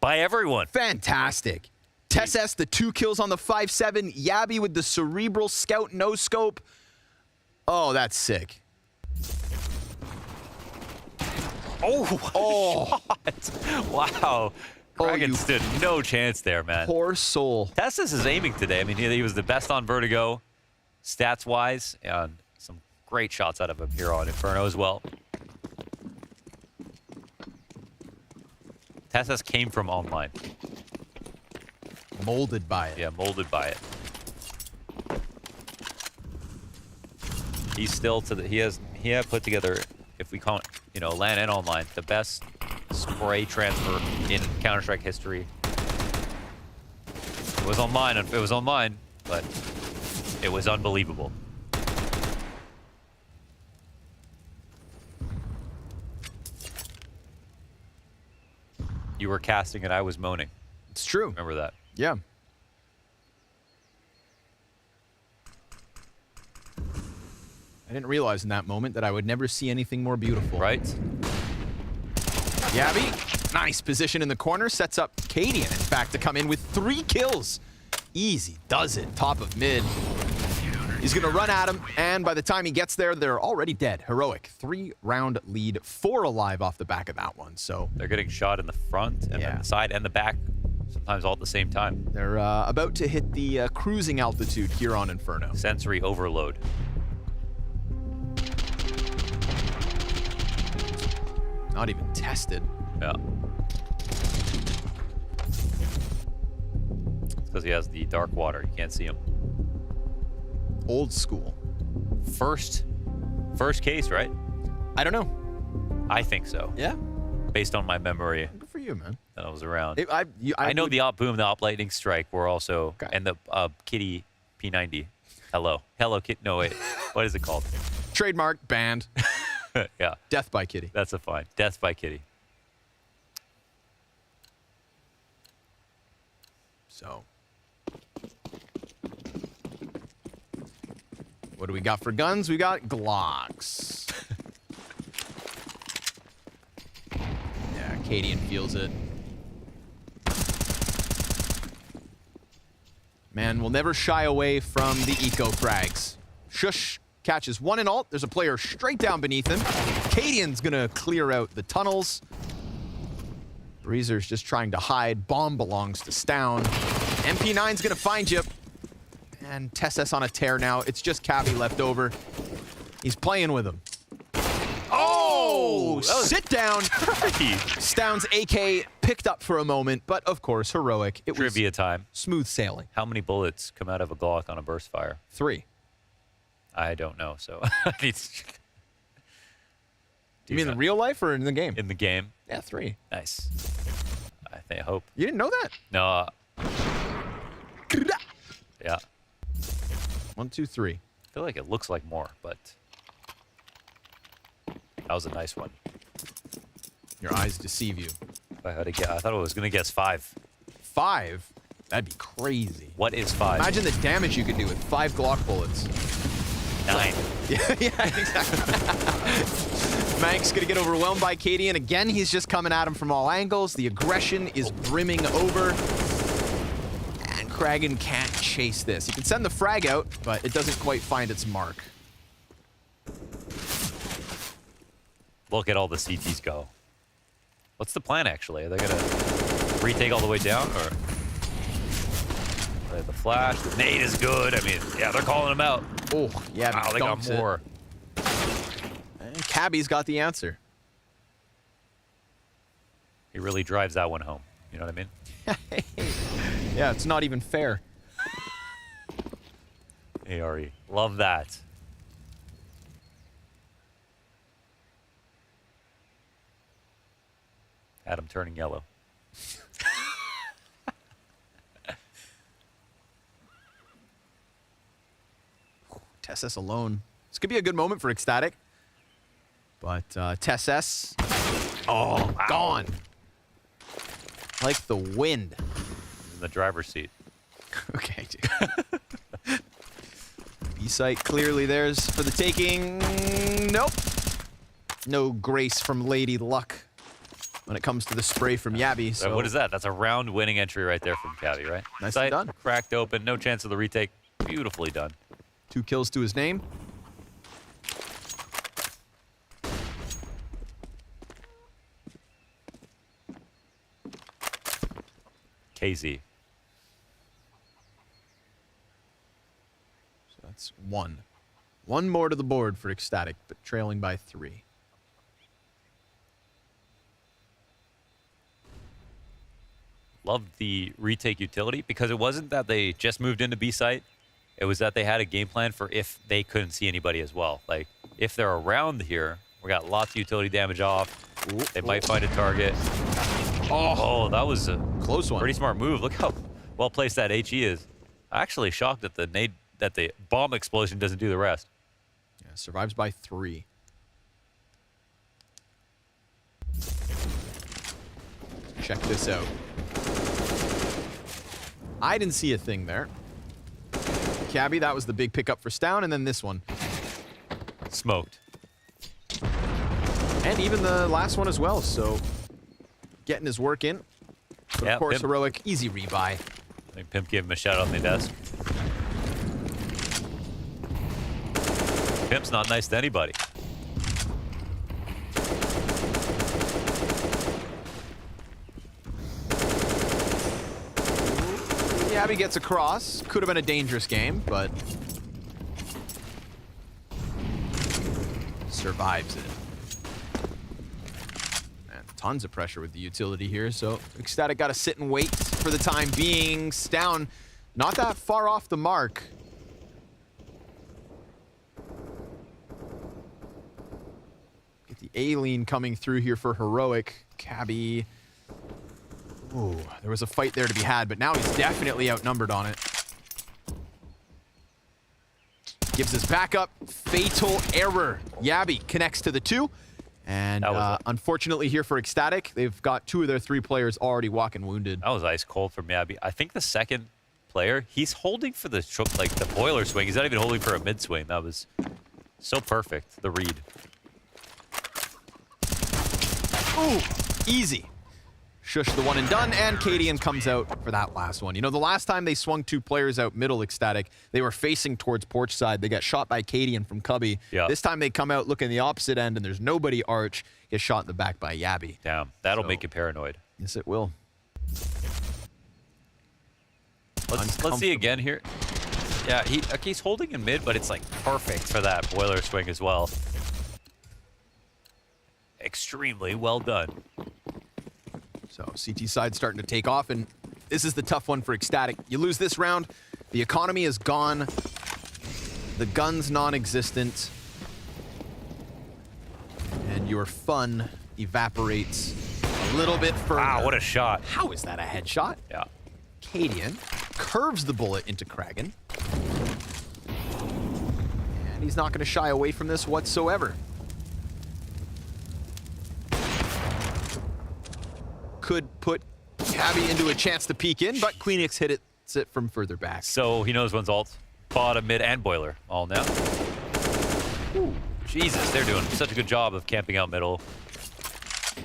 by everyone. Fantastic. TESS, the 2 kills on the 5-7. Yabi with the cerebral scout no-scope. Oh, that's sick. Oh, shot. Wow. Kragan stood no chance there, man. Poor soul. TESS is aiming today. I mean, he was the best on Vertigo, stats-wise, and some great shots out of him here on Inferno as well. TESS came from online. Molded by it. Yeah, molded by it. He's still he has put together, if we call it, LAN and online, the best spray transfer in Counter-Strike history. It was online, but it was unbelievable. You were casting and I was moaning. It's true. Remember that? Yeah. I didn't realize in that moment that I would never see anything more beautiful. Right? Yabi, nice position in the corner, sets up Cadian, in fact, to come in with 3 kills. Easy does it, top of mid. He's gonna run at him, and by the time he gets there, they're already dead. Heroic, 3-round lead, 4 alive off the back of that one, so. They're getting shot in the front, and then the side, and the back, sometimes all at the same time. They're about to hit the cruising altitude here on Inferno. Sensory overload. Not even tested. Yeah. It's because he has the dark water. You can't see him. Old school. First case, right? I don't know. I think so. Yeah. Based on my memory. Good for you, man. That I was around. I know the Op Boom, the Op Lightning Strike were also, and the Kitty P90. Hello, Kitty. No wait, what is it called? Trademark banned. Yeah. Death by Kitty. That's a fine. Death by Kitty. So. What do we got for guns? We got Glocks. Yeah, Cadian feels it. Man, we'll never shy away from the eco frags. Shush catches one in alt. There's a player straight down beneath him. Cadian's gonna clear out the tunnels. Breezer's just trying to hide. Bomb belongs to Stown. MP9's gonna find you. And TESS on a tear now. It's just Cabby left over. He's playing with him. Oh! Sit down! Stown's AK picked up for a moment, but of course, heroic. It was Trivia time. Smooth sailing. How many bullets come out of a Glock on a burst fire? 3. I don't know, so You mean in real life or in the game? In the game. Yeah, 3. Nice. I hope. You didn't know that? No. Yeah. 1, 2, 3. I feel like it looks like more, but that was a nice one. Your eyes deceive you. I thought I was gonna guess 5. 5? That'd be crazy. What is 5? Imagine the damage you could do with 5 Glock bullets. 9. Yeah, exactly. Mank's gonna get overwhelmed by Cadian. Again, he's just coming at him from all angles. The aggression is brimming over. And Kragan can't chase this. He can send the frag out, but it doesn't quite find its mark. Look at all the CTs go. What's the plan, actually? Are they gonna retake all the way down, or the flash? The nade is good. I mean, yeah, they're calling him out. Oh, yeah. Wow, they got more. And Cabby's got the answer. He really drives that one home. You know what I mean? Yeah, it's not even fair. ARE. Love that. Adam turning yellow. TESS alone. This could be a good moment for ECSTATIC. But TESS. Oh, wow. Gone. Like the wind. In the driver's seat. Okay, dude. B-site clearly theirs for the taking. Nope. No grace from Lady Luck when it comes to the spray from Yabby. So what is that? That's a round-winning entry right there from Cabby, right? Nicely done. Cracked open. No chance of the retake. Beautifully done. 2 kills to his name. KZ. So that's 1. 1 more to the board for ECSTATIC, but trailing by 3. Loved the retake utility because it wasn't that they just moved into B site. It was that they had a game plan for if they couldn't see anybody as well. Like, if they're around here, we got lots of utility damage off. They might find a target. Oh, that was a close one. Pretty smart move. Look how well placed that HE is. Actually shocked that the bomb explosion doesn't do the rest. Yeah, survives by 3. Check this out. I didn't see a thing there. Cabby, that was the big pickup for Stown, and then this one. Smoked. And even the last one as well, so getting his work in. But of course, Pimp. heroic, easy rebuy. I think Pimp gave him a shout out on the desk. Pimp's not nice to anybody. Yabby gets across. Could have been a dangerous game, but survives it. tons of pressure with the utility here, so ECSTATIC got to sit and wait for the time being. Down, not that far off the mark. Get the A-lean coming through here for Heroic. Cabby. Ooh, there was a fight there to be had, but now he's definitely outnumbered on it. Gives his backup. Fatal error. Yabby connects to the 2. And unfortunately here for ECSTATIC, they've got 2 of their 3 players already walking wounded. That was ice cold from Yabby. I think the second player, he's holding for the boiler swing. He's not even holding for a mid swing. That was so perfect, the read. Ooh, easy. Shush the one and done, and Cadian comes out for that last one. You know, the last time they swung 2 players out middle ECSTATIC, they were facing towards porch side. They got shot by Cadian from Cubby. Yeah. This time they come out looking the opposite end, and there's nobody arch. Gets shot in the back by Yabby. Damn, that'll make you paranoid. Yes, it will. Let's see again here. Yeah, he's holding in mid, but it's like perfect for that boiler swing as well. Extremely well done. So CT side starting to take off, and this is the tough one for ECSTATIC. You lose this round, the economy is gone, the gun's non-existent, and your fun evaporates a little bit further. Wow, what a shot. How is that a headshot? Yeah. Cadian curves the bullet into Kragan. And he's not going to shy away from this whatsoever. Could put Cabby into a chance to peek in, but Queenix hit it from further back. So he knows when's ult. Bottom, mid, and boiler all now. Ooh, Jesus, they're doing such a good job of camping out middle.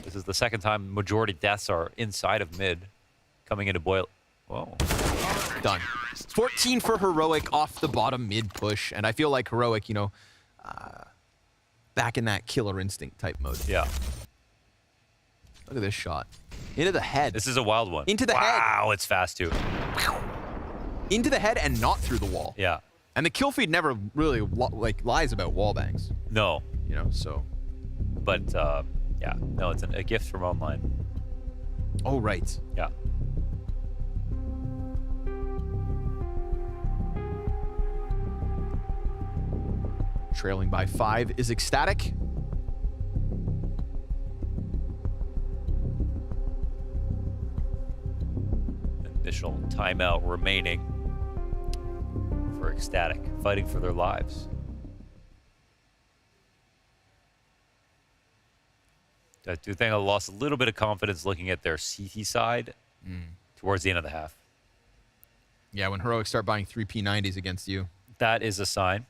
This is the second time majority deaths are inside of mid, coming into boiler. Whoa. Done. 14 for Heroic off the bottom mid push, and I feel like Heroic, you know, back in that killer instinct type mode. Yeah. Look at this shot. Into the head. This is a wild one. Into the head. Wow, it's fast too. Into the head and not through the wall. Yeah. And the kill feed never really lies about wall bangs. No. You know, so. But yeah, no, it's a gift from online. Oh, right. Yeah. Trailing by 5 is ECSTATIC. Additional timeout remaining for ECSTATIC, fighting for their lives. I do think I lost a little bit of confidence looking at their CT side towards the end of the half. Yeah, when Heroic start buying 3 P90s against you. That is a sign.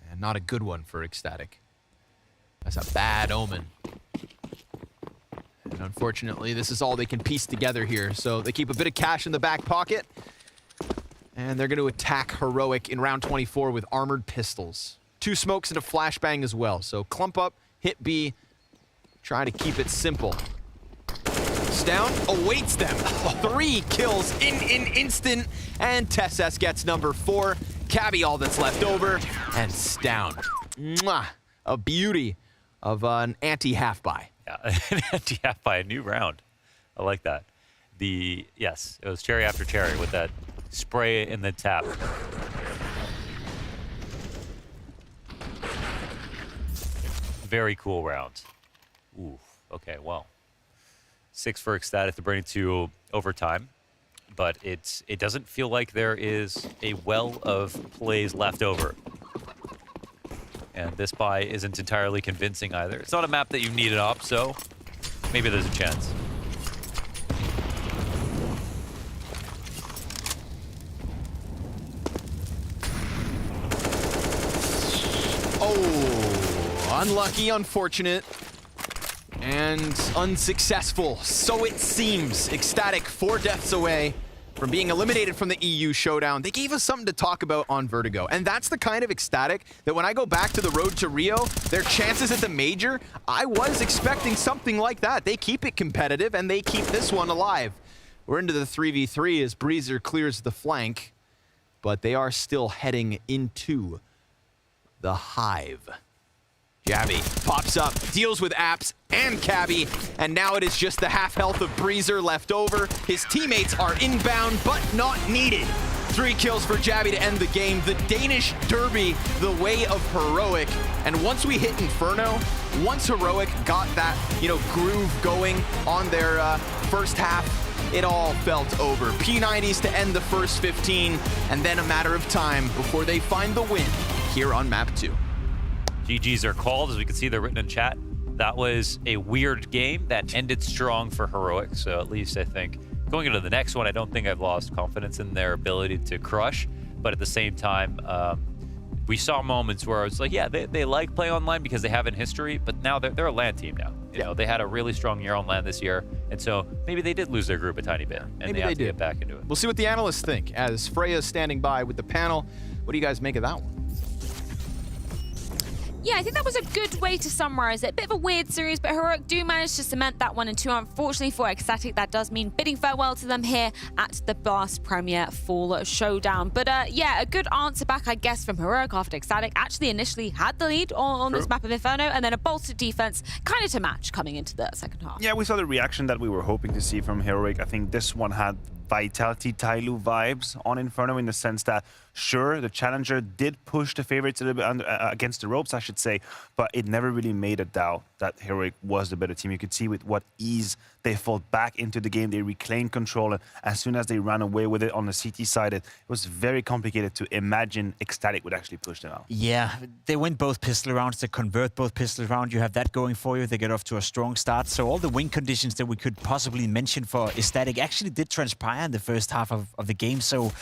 And not a good one for ECSTATIC. That's a bad omen. And unfortunately, this is all they can piece together here. So they keep a bit of cash in the back pocket. And they're going to attack Heroic in round 24 with armored pistols. 2 smokes and a flashbang as well. So clump up, hit B, try to keep it simple. Down awaits them. 3 kills in an instant. And CEST gets number 4. Cabby all that's left over. And Stown. Mwah! A beauty of an anti-half-buy. Yeah, an anti-half-buy, a new round. I like that. Yes, it was cherry after cherry with that spray in the tap. Very cool round. Ooh, okay, well. 6 for ECSTATIC to bring it to overtime. But it doesn't feel like there is a well of plays left over. And this buy isn't entirely convincing either. It's not a map that you need it up, so maybe there's a chance. Oh, unlucky, unfortunate, and unsuccessful. So it seems. ECSTATIC 4 deaths away from being eliminated from the EU Showdown. They gave us something to talk about on Vertigo. And that's the kind of ECSTATIC that when I go back to the road to Rio, their chances at the major, I was expecting something like that. They keep it competitive and they keep this one alive. We're into the 3v3 as Breezer clears the flank, but they are still heading into the Hive. Jabby pops up, deals with Apps and Cabby, and now it is just the half health of Breezer left over. His teammates are inbound, but not needed. 3 kills for Jabby to end the game. The Danish Derby, the way of Heroic. And once we hit Inferno, once Heroic got that, groove going on their first half, it all felt over. P90s to end the first 15, and then a matter of time before they find the win here on map 2. GGs are called, as we can see they're written in chat. That was a weird game that ended strong for Heroic, so at least I think going into the next one, I don't think I've lost confidence in their ability to crush, but at the same time, we saw moments where it's like, yeah, they like playing online because they have in history, but now they're a LAN team now. You know, they had a really strong year on LAN this year, and so maybe they did lose their group a tiny bit, and maybe they have to did. get back into it. We'll see what the analysts think as Freya is standing by with the panel. What do you guys make of that one? Yeah, I think that was a good way to summarize it. Bit of a weird series, but Heroic do manage to cement that 1-2. Unfortunately for ECSTATIC, that does mean bidding farewell to them here at the Blast Premier Fall Showdown. But yeah, a good answer back, I guess, from Heroic after ECSTATIC actually initially had the lead on this map of Inferno, and then a bolstered defense kind of to match coming into the second half. Yeah, we saw the reaction that we were hoping to see from Heroic. I think this one had Vitality Tyloo vibes on Inferno in the sense that, sure, the challenger did push the favorites a little bit against the ropes, I should say, but it never really made a doubt that Heroic was the better team. You could see with what ease they fought back into the game. They reclaimed control, and as soon as they ran away with it on the CT side, it was very complicated to imagine ECSTATIC would actually push them out. Yeah, they win both pistol rounds, they convert both pistol rounds. You have that going for you. They get off to a strong start. So all the win conditions that we could possibly mention for ECSTATIC actually did transpire in the first half of the game. So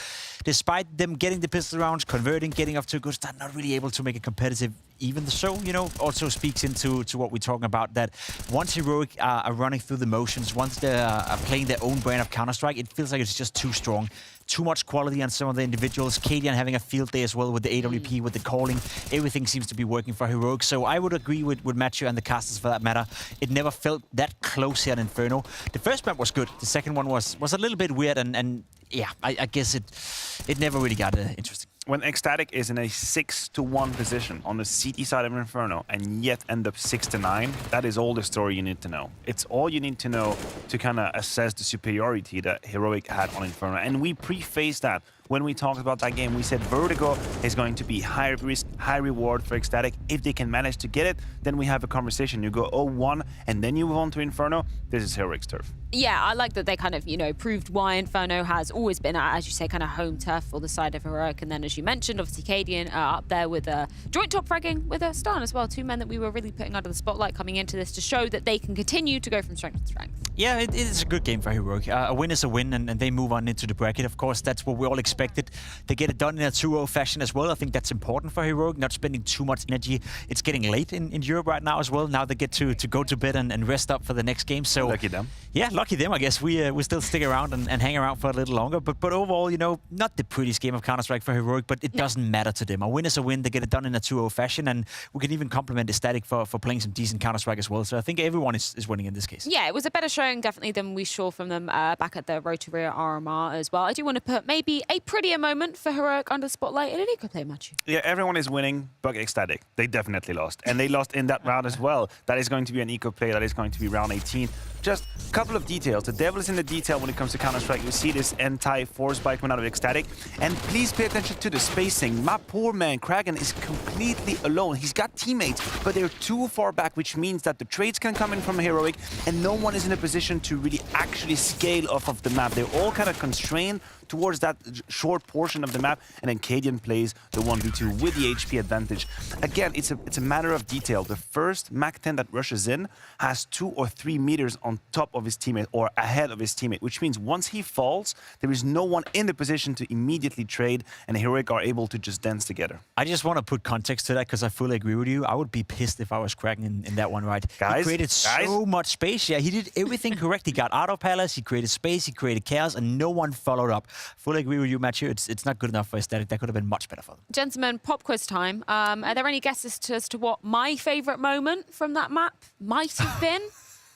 despite them getting the pistol rounds, converting, getting off to a good start, not really able to make it competitive. Even the show, also speaks into what we're talking about, that once Heroic are running through the motions, once they are playing their own brand of Counter-Strike, it feels like it's just too strong. Too much quality on some of the individuals. Cadian having a field day as well with the AWP, with the calling. Everything seems to be working for Heroic. So I would agree with Matthew and the casters for that matter. It never felt that close here at Inferno. The first map was good. The second one was a little bit weird, and yeah, I guess it never really got interesting. When ECSTATIC is in a 6-1 position on the CT side of Inferno and yet end up 6-9, that is all the story you need to know. It's all you need to know to kind of assess the superiority that Heroic had on Inferno. And we prefaced that when we talked about that game. We said Vertigo is going to be high risk, high reward for ECSTATIC. If they can manage to get it, then we have a conversation. You go 0-1 and then you move on to Inferno. This is Heroic's turf. Yeah, I like that they kind of, proved why Inferno has always been, as you say, kind of home turf for the side of Heroic. And then, as you mentioned, obviously Cadian up there with a joint top fragging with a Stan as well. 2 men that we were really putting under the spotlight coming into this to show that they can continue to go from strength to strength. Yeah, it is a good game for Heroic. A win is a win, and they move on into the bracket. Of course, that's what we all expected. They get it done in a 2-0 fashion as well. I think that's important for Heroic, not spending too much energy. It's getting late in Europe right now as well. Now they get to go to bed and rest up for the next game. So lucky them. Yeah, lucky them, I guess. We still stick around and hang around for a little longer. But overall, not the prettiest game of Counter-Strike for Heroic, but it doesn't matter to them. A win is a win. They get it done in a 2-0 fashion, and we can even compliment ECSTATIC for playing some decent Counter-Strike as well. So I think everyone is winning in this case. Yeah, it was a better showing definitely than we saw from them back at the Rotoria RMR as well. I do want to put maybe a prettier moment for Heroic under the spotlight in an eco play match. Yeah, everyone is winning, but ECSTATIC, they definitely lost. And they lost in that round as well. That is going to be an eco play. That is going to be round 18. Just a couple of details. The devil is in the detail when it comes to Counter-Strike. You see this anti-force spike coming out of ECSTATIC. And please pay attention to the spacing. My poor man, Kragan, is completely alone. He's got teammates, but they're too far back, which means that the trades can come in from Heroic, and no one is in a position to really actually scale off of the map. They're all kind of constrained towards that short portion of the map, and then Cadian plays the 1v2 with the HP advantage. Again, it's a matter of detail. The first MAC-10 that rushes in has 2 or 3 meters on top of his teammate or ahead of his teammate, which means once he falls, there is no one in the position to immediately trade, and Heroic are able to just dance together. I just want to put context to that because I fully agree with you. I would be pissed if I was Kraken in that one, right? Guys, he created so much space. Yeah, he did everything correct. He got auto palace, he created space, he created chaos, and no one followed up. Fully agree with you, Matthew. It's not good enough for ECSTATIC. That could have been much better for them. Gentlemen, pop quiz time. Are there any guesses as to what my favourite moment from that map might have been?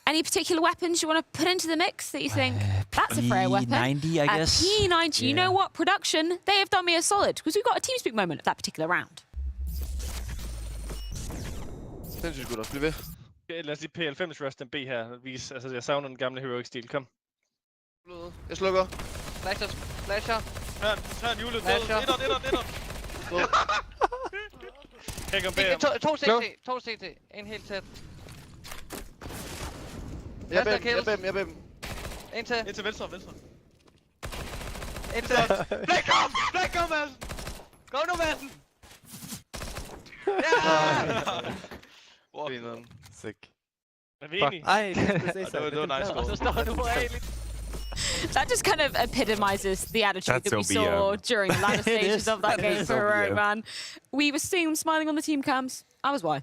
Any particular weapons you want to put into the mix that you think, that's a Freya weapon? P90, I guess. P90. Yeah. You know what? Production, they have done me a solid because we've got a TeamSpeak moment of that particular round. Sindssygt gutter, bliv ved. Lad os lige PL5's rush den B her. Altså, jeg savner den gamle heroic-stil. Kom. Jeg slukker. Flasher. Tør en julet. Flasher. Etter. Kan komme bag ham. To CT. En helt tæt. Jeg bag dem. En til. En til venstre. En til. Blæk kom, Madsen! Gå nu, Madsen! Ja! Sick. Er vi enige? Ej, det var nice goal. Så står du egentlig. That just kind of epitomizes the attitude that we saw during the latter stages of that game for Heroic, man. We were seeing them smiling on the team cams. I was why.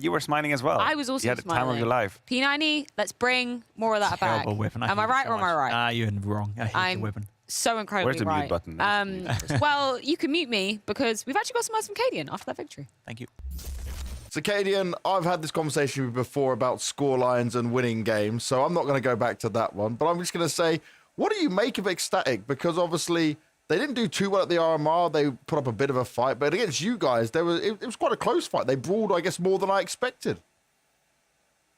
You were smiling as well. I was also you had smiling. the time of your life. P90, let's bring more of that back. Weapon. Am I right or am I right? You're wrong. I hate the weapon. So incredibly Where's the right. mute button? Well, you can mute me because we've actually got some from Cadian after that victory. Thank you. So, Cadian, I've had this conversation with you before about score lines and winning games, so I'm not going to go back to that one. But I'm just going to say, what do you make of ECSTATIC? Because obviously they didn't do too well at the RMR. They put up a bit of a fight, but against you guys, it was quite a close fight. They brawled, I guess, more than I expected.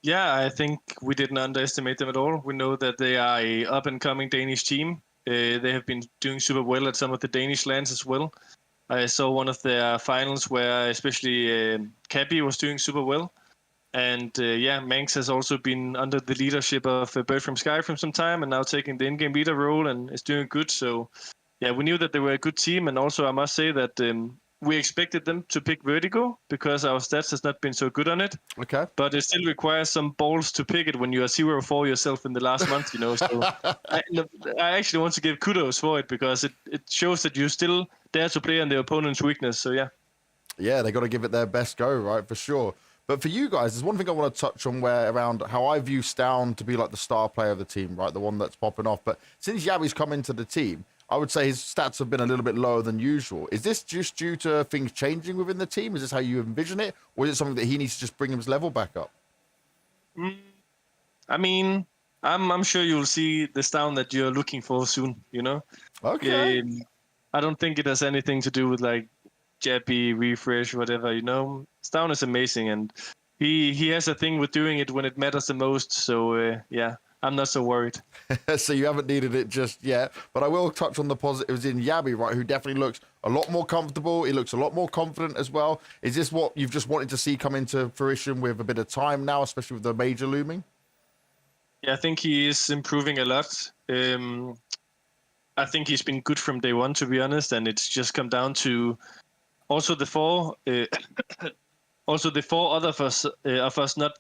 Yeah, I think we didn't underestimate them at all. We know that they are a up-and-coming Danish team. They have been doing super well at some of the Danish lands as well. I saw one of their finals where especially Cappy was doing super well. And Manx has also been under the leadership of Bird from Sky for some time and now taking the in-game leader role and is doing good. So, yeah, we knew that they were a good team. And also, I must say that we expected them to pick Vertigo because our stats has not been so good on it. Okay. But it still requires some balls to pick it when you are 0-4 yourself in the last month, you know. So I actually want to give kudos for it because it shows that you still dare to play on the opponent's weakness. So, yeah. Yeah, they got to give it their best go, right, for sure. But for you guys, there's one thing I want to touch on around how I view Stown to be like the star player of the team, right? The one that's popping off. But since Yabi's come into the team, I would say his stats have been a little bit lower than usual. Is this just due to things changing within the team? Is this how you envision it? Or is it something that he needs to just bring his level back up? I mean, I'm sure you'll see the Stown that you're looking for soon, you know? Okay. I don't think it has anything to do with like Jappy, refresh, whatever, you know. Stown is amazing and he has a thing with doing it when it matters the most. So, yeah. I'm not so worried. So you haven't needed it just yet. But I will touch on the positives in Yabi, right, who definitely looks a lot more comfortable. He looks a lot more confident as well. Is this what you've just wanted to see come into fruition with a bit of time now, especially with the major looming? Yeah, I think he is improving a lot. I think he's been good from day one, to be honest, and it's just come down to also the four other of us not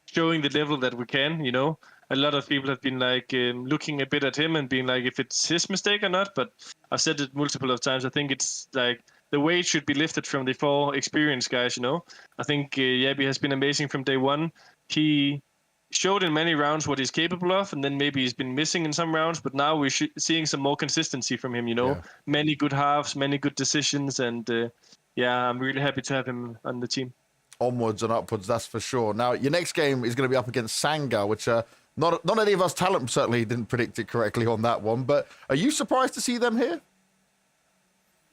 showing the level that we can, you know. A lot of people have been like looking a bit at him and being like if it's his mistake or not, but I've said it multiple of times. I think it's like the weight should be lifted from the four experienced guys, you know. I think Yabi has been amazing from day one. He showed in many rounds what he's capable of, and then maybe he's been missing in some rounds, but now we're seeing some more consistency from him, you know. Yeah. Many good halves, many good decisions, and yeah, I'm really happy to have him on the team. Onwards and upwards, that's for sure. Now, your next game is going to be up against Sangal, which not any of us talent certainly didn't predict it correctly on that one, but are you surprised to see them here?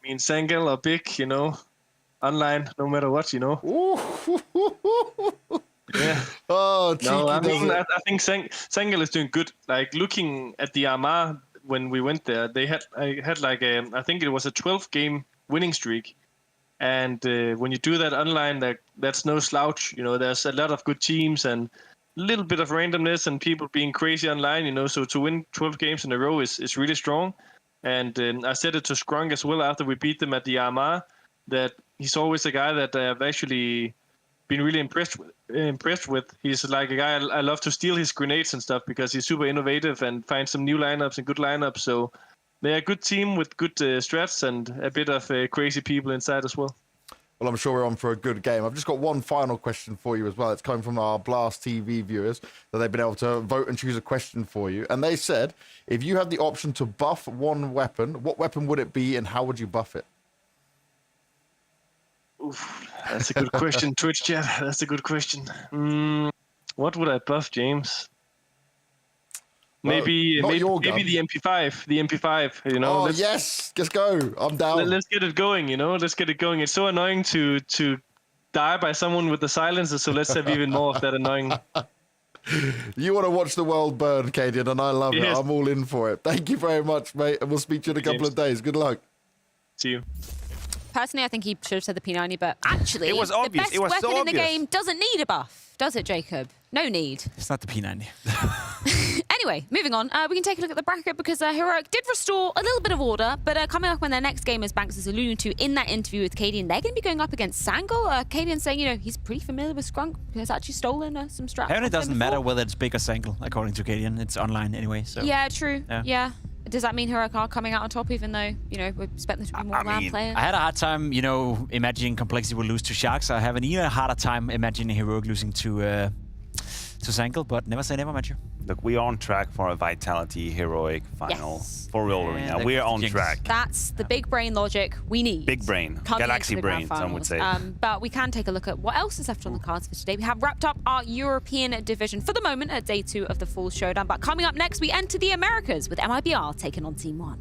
I mean, Sangal are big, you know, online, no matter what, you know. Yeah. Oh, no, I mean, I think Sangal is doing good. Like, looking at the RMR when we went there, I had like I think it was a 12-game winning streak. And when you do that online, that's no slouch. You know, there's a lot of good teams and a little bit of randomness and people being crazy online, you know. So to win 12 games in a row is really strong. And I said it to Scrunk as well after we beat them at the RMR, that he's always a guy that I've actually been really impressed with. He's like a guy I love to steal his grenades and stuff because he's super innovative and finds some new lineups and good lineups. So they're a good team with good strats and a bit of crazy people inside as well. Well, I'm sure we're on for a good game. I've just got one final question for you as well. It's coming from our Blast TV viewers that they've been able to vote and choose a question for you. And they said, if you had the option to buff one weapon, what weapon would it be and how would you buff it? Oof, that's a good question, Twitch chat. That's a good question. What would I buff, James? Maybe the MP5. The MP5, you know. Oh, yes. Let's go. I'm down. Let's get it going, you know. Let's get it going. It's so annoying to die by someone with the silencer, so let's have even more of that annoying. You want to watch the world burn, Cadian, and I love it. Yes. I'm all in for it. Thank you very much, mate, and we'll speak to you in a couple of days. Good luck. See you. Personally, I think he should have said the P90, but actually, It was obvious. the It was best so weapon in the obvious. game doesn't need a buff, does it, Jacob? No need. It's not the P90. Anyway, moving on. We can take a look at the bracket because Heroic did restore a little bit of order, but coming up when their next game, as Banks is alluding to in that interview with Cadian, they're going to be going up against Sangal. Cadian saying, you know, he's pretty familiar with Skrunk. He's actually stolen some straps. Apparently it off him doesn't before. matter whether it's big or single, according to Cadian. It's online anyway, so... Yeah, true. Yeah. Yeah. Does that mean Heroic are coming out on top, even though, you know, we expect them to be more round players? I had a hard time, you know, imagining Complexity will lose to Sharks. I have an even harder time imagining Heroic losing to Sangal, but never say never, Matthew. Look, we are on track for a Vitality Heroic final Yes. for Real Arena. Yeah, We're on jinx. track. That's the big brain logic we need. Big brain. Coming Galaxy into the brain, grand some would say. finals. But we can take a look at what else is left on the cards for today. We have wrapped up our European division for the moment at day 2 of the Fall Showdown. But coming up next, we enter the Americas with MIBR taking on Team 1.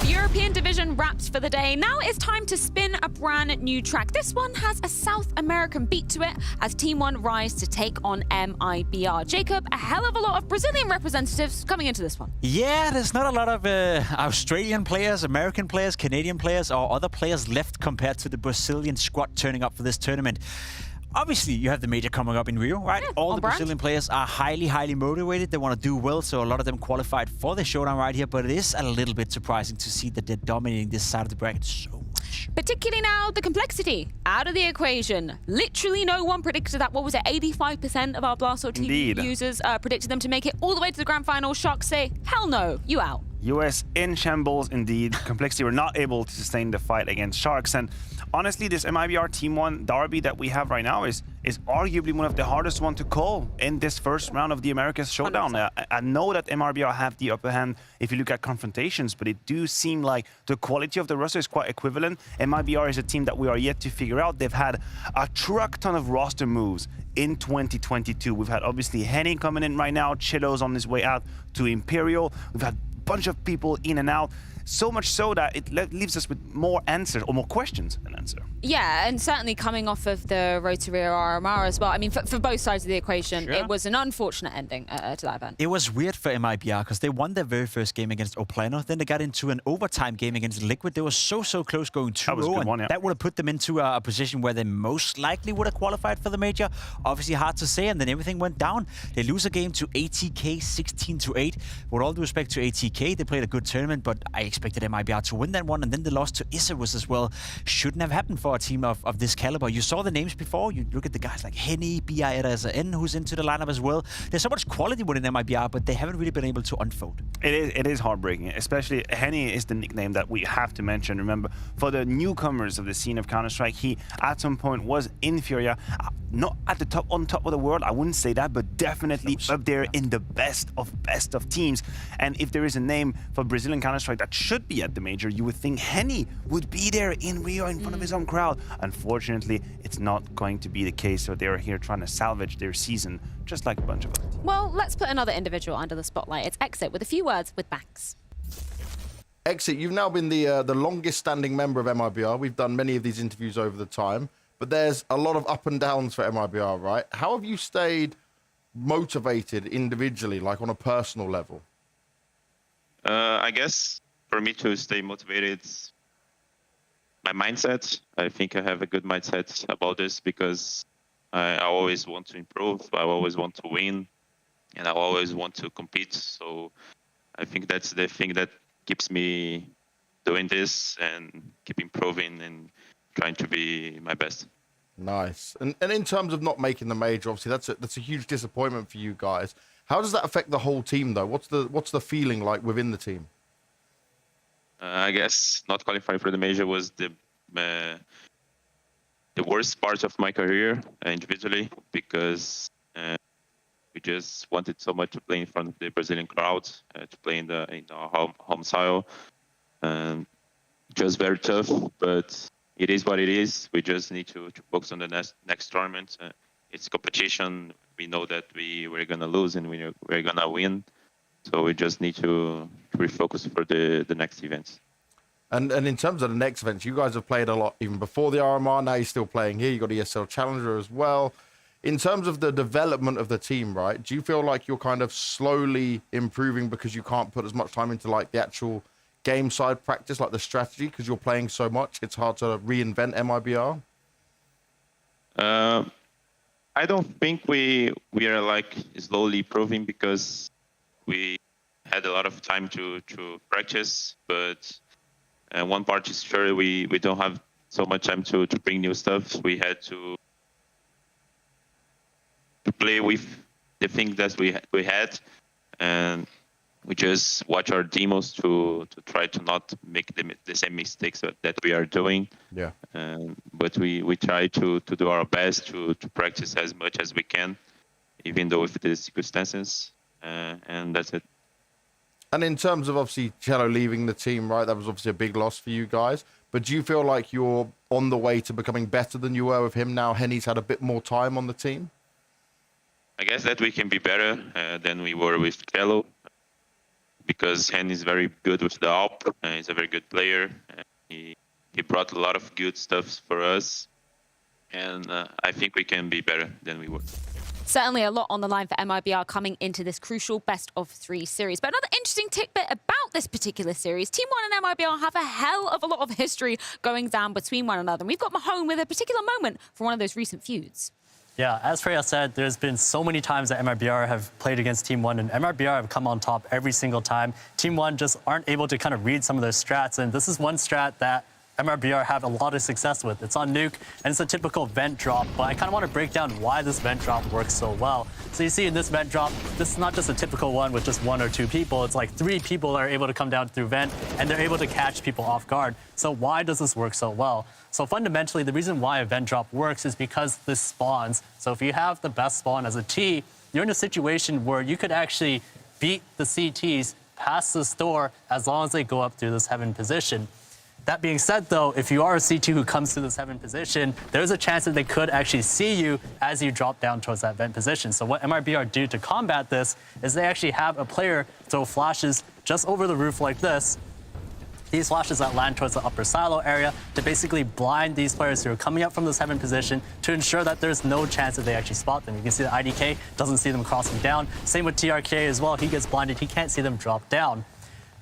European division wrapped for the day. Now it's time to spin a brand new track. This one has a South American beat to it as Team 1 rise to take on MIBR. Jacob, a hell of a lot of Brazilian representatives coming into this one. Yeah, there's not a lot of Australian players, American players, Canadian players, or other players left compared to the Brazilian squad turning up for this tournament. Obviously, you have the major coming up in Rio, right? Yeah, all on the brand. Brazilian players are highly motivated. They want to do well, so a lot of them qualified for the showdown right here. But it is a little bit surprising to see that they're dominating this side of the bracket so much. match. Particularly now, the complexity out of the equation. Literally no one predicted that. What was it? 85% of our Blastor TV users predicted them to make it all the way to the grand final. Sharks say, hell no, you out. US in shambles indeed. Complexity were not able to sustain the fight against Sharks. And honestly, this MIBR Team 1 derby that we have right now is arguably one of the hardest one to call in this first round of the Americas Showdown. I know that MIBR have the upper hand if you look at confrontations, but it do seem like the quality of the roster is quite equivalent. MIBR is a team that we are yet to figure out. They've had a truck ton of roster moves in 2022. We've had obviously Henny coming in right now, Chillo's on his way out to Imperial. We've had bunch of people in and out, so much so that it leaves us with more answers or more questions than answer. Yeah, and certainly coming off of the road to Rio RMR as well. I mean, for both sides of the equation, it was an unfortunate ending to that event. It was weird for MIBR because they won their very first game against oPlano. Then they got into an overtime game against Liquid. They were so close going 2-0. That would have put them into a position where they most likely would have qualified for the major. Obviously hard to say, and then everything went down. They lose a game to ATK 16-8. With all due respect to ATK, they played a good tournament, but I expected MIBR to win that one, and then the loss to Icarus as well shouldn't have happened for a team of this caliber. You saw the names before. You look at the guys like Henny, BIRSN, who's into the lineup as well. There's so much quality within MIBR, but they haven't really been able to unfold. It is heartbreaking, especially Henny is the nickname that we have to mention. Remember, for the newcomers of the scene of Counter-Strike, he at some point was inferior. Not at the top, on top of the world, I wouldn't say that, but definitely up there in the best of teams. And if there is a name for Brazilian Counter-Strike that should be at the major, you would think Henny would be there in Rio in front of his own crowd. Unfortunately, it's not going to be the case, so they're here trying to salvage their season, just like a bunch of others. Well, let's put another individual under the spotlight. It's Exit with a few words with Banks. Exit, you've now been the longest standing member of MIBR. We've done many of these interviews over the time, but there's a lot of up and downs for MIBR, right? How have you stayed motivated individually, like on a personal level? I guess for me to stay motivated, it's my mindset. I think I have a good mindset about this because I always want to improve. I always want to win, and I always want to compete. So I think that's the thing that keeps me doing this and keep improving and trying to be my best. Nice. And in terms of not making the major, obviously that's a huge disappointment for you guys. How does that affect the whole team though? What's the feeling like within the team? I guess not qualifying for the major was the worst part of my career individually, because we just wanted so much to play in front of the Brazilian crowd, to play in our home soil. Just very tough, but it is what it is. We just need to focus on the next tournament. It's competition. We know that we're gonna lose and we're gonna win. So we just need to refocus for the next events. And in terms of the next events, you guys have played a lot even before the RMR. Now you're still playing here. You got ESL Challenger as well. In terms of the development of the team, right? Do you feel like you're kind of slowly improving because you can't put as much time into like the actual game side practice, like the strategy, because you're playing so much? It's hard to reinvent MIBR. I don't think we are like slowly improving because we had a lot of time to practice, but one part is sure we don't have so much time to bring new stuff. We had to play with the things that we had, and we just watch our demos to try to not make the same mistakes that we are doing. Yeah. But we try to do our best to practice as much as we can, even though with the circumstances, and that's it. And in terms of obviously Cello leaving the team, right, that was obviously a big loss for you guys. But do you feel like you're on the way to becoming better than you were with him now? Henny's had a bit more time on the team. I guess that we can be better than we were with Cello, because Henny is very good with the AWP. He's a very good player. He brought a lot of good stuff for us, and I think we can be better than we were. Certainly a lot on the line for MIBR coming into this crucial best-of-3 series. But another interesting tidbit about this particular series, Team 1 and MIBR have a hell of a lot of history going down between one another. And we've got Mahone with a particular moment for one of those recent feuds. Yeah, as Freya said, there's been so many times that MIBR have played against Team 1, and MIBR have come on top every single time. Team 1 just aren't able to kind of read some of those strats, and this is one strat that MIBR have a lot of success with. It's on Nuke, and it's a typical vent drop, but I kind of want to break down why this vent drop works so well. So you see in this vent drop, this is not just a typical one with just 1 or 2 people. It's like 3 people are able to come down through vent, and they're able to catch people off guard. So why does this work so well? So fundamentally, the reason why a vent drop works is because this spawns. So if you have the best spawn as a T, you're in a situation where you could actually beat the CTs past this door as long as they go up through this heaven position. That being said, though, if you are a C2 who comes to this heaven position, there's a chance that they could actually see you as you drop down towards that vent position. So what MIBR do to combat this is they actually have a player throw flashes just over the roof like this. These flashes that land towards the upper silo area to basically blind these players who are coming up from this heaven position to ensure that there's no chance that they actually spot them. You can see the IDK doesn't see them crossing down. Same with TRK as well. He gets blinded. He can't see them drop down.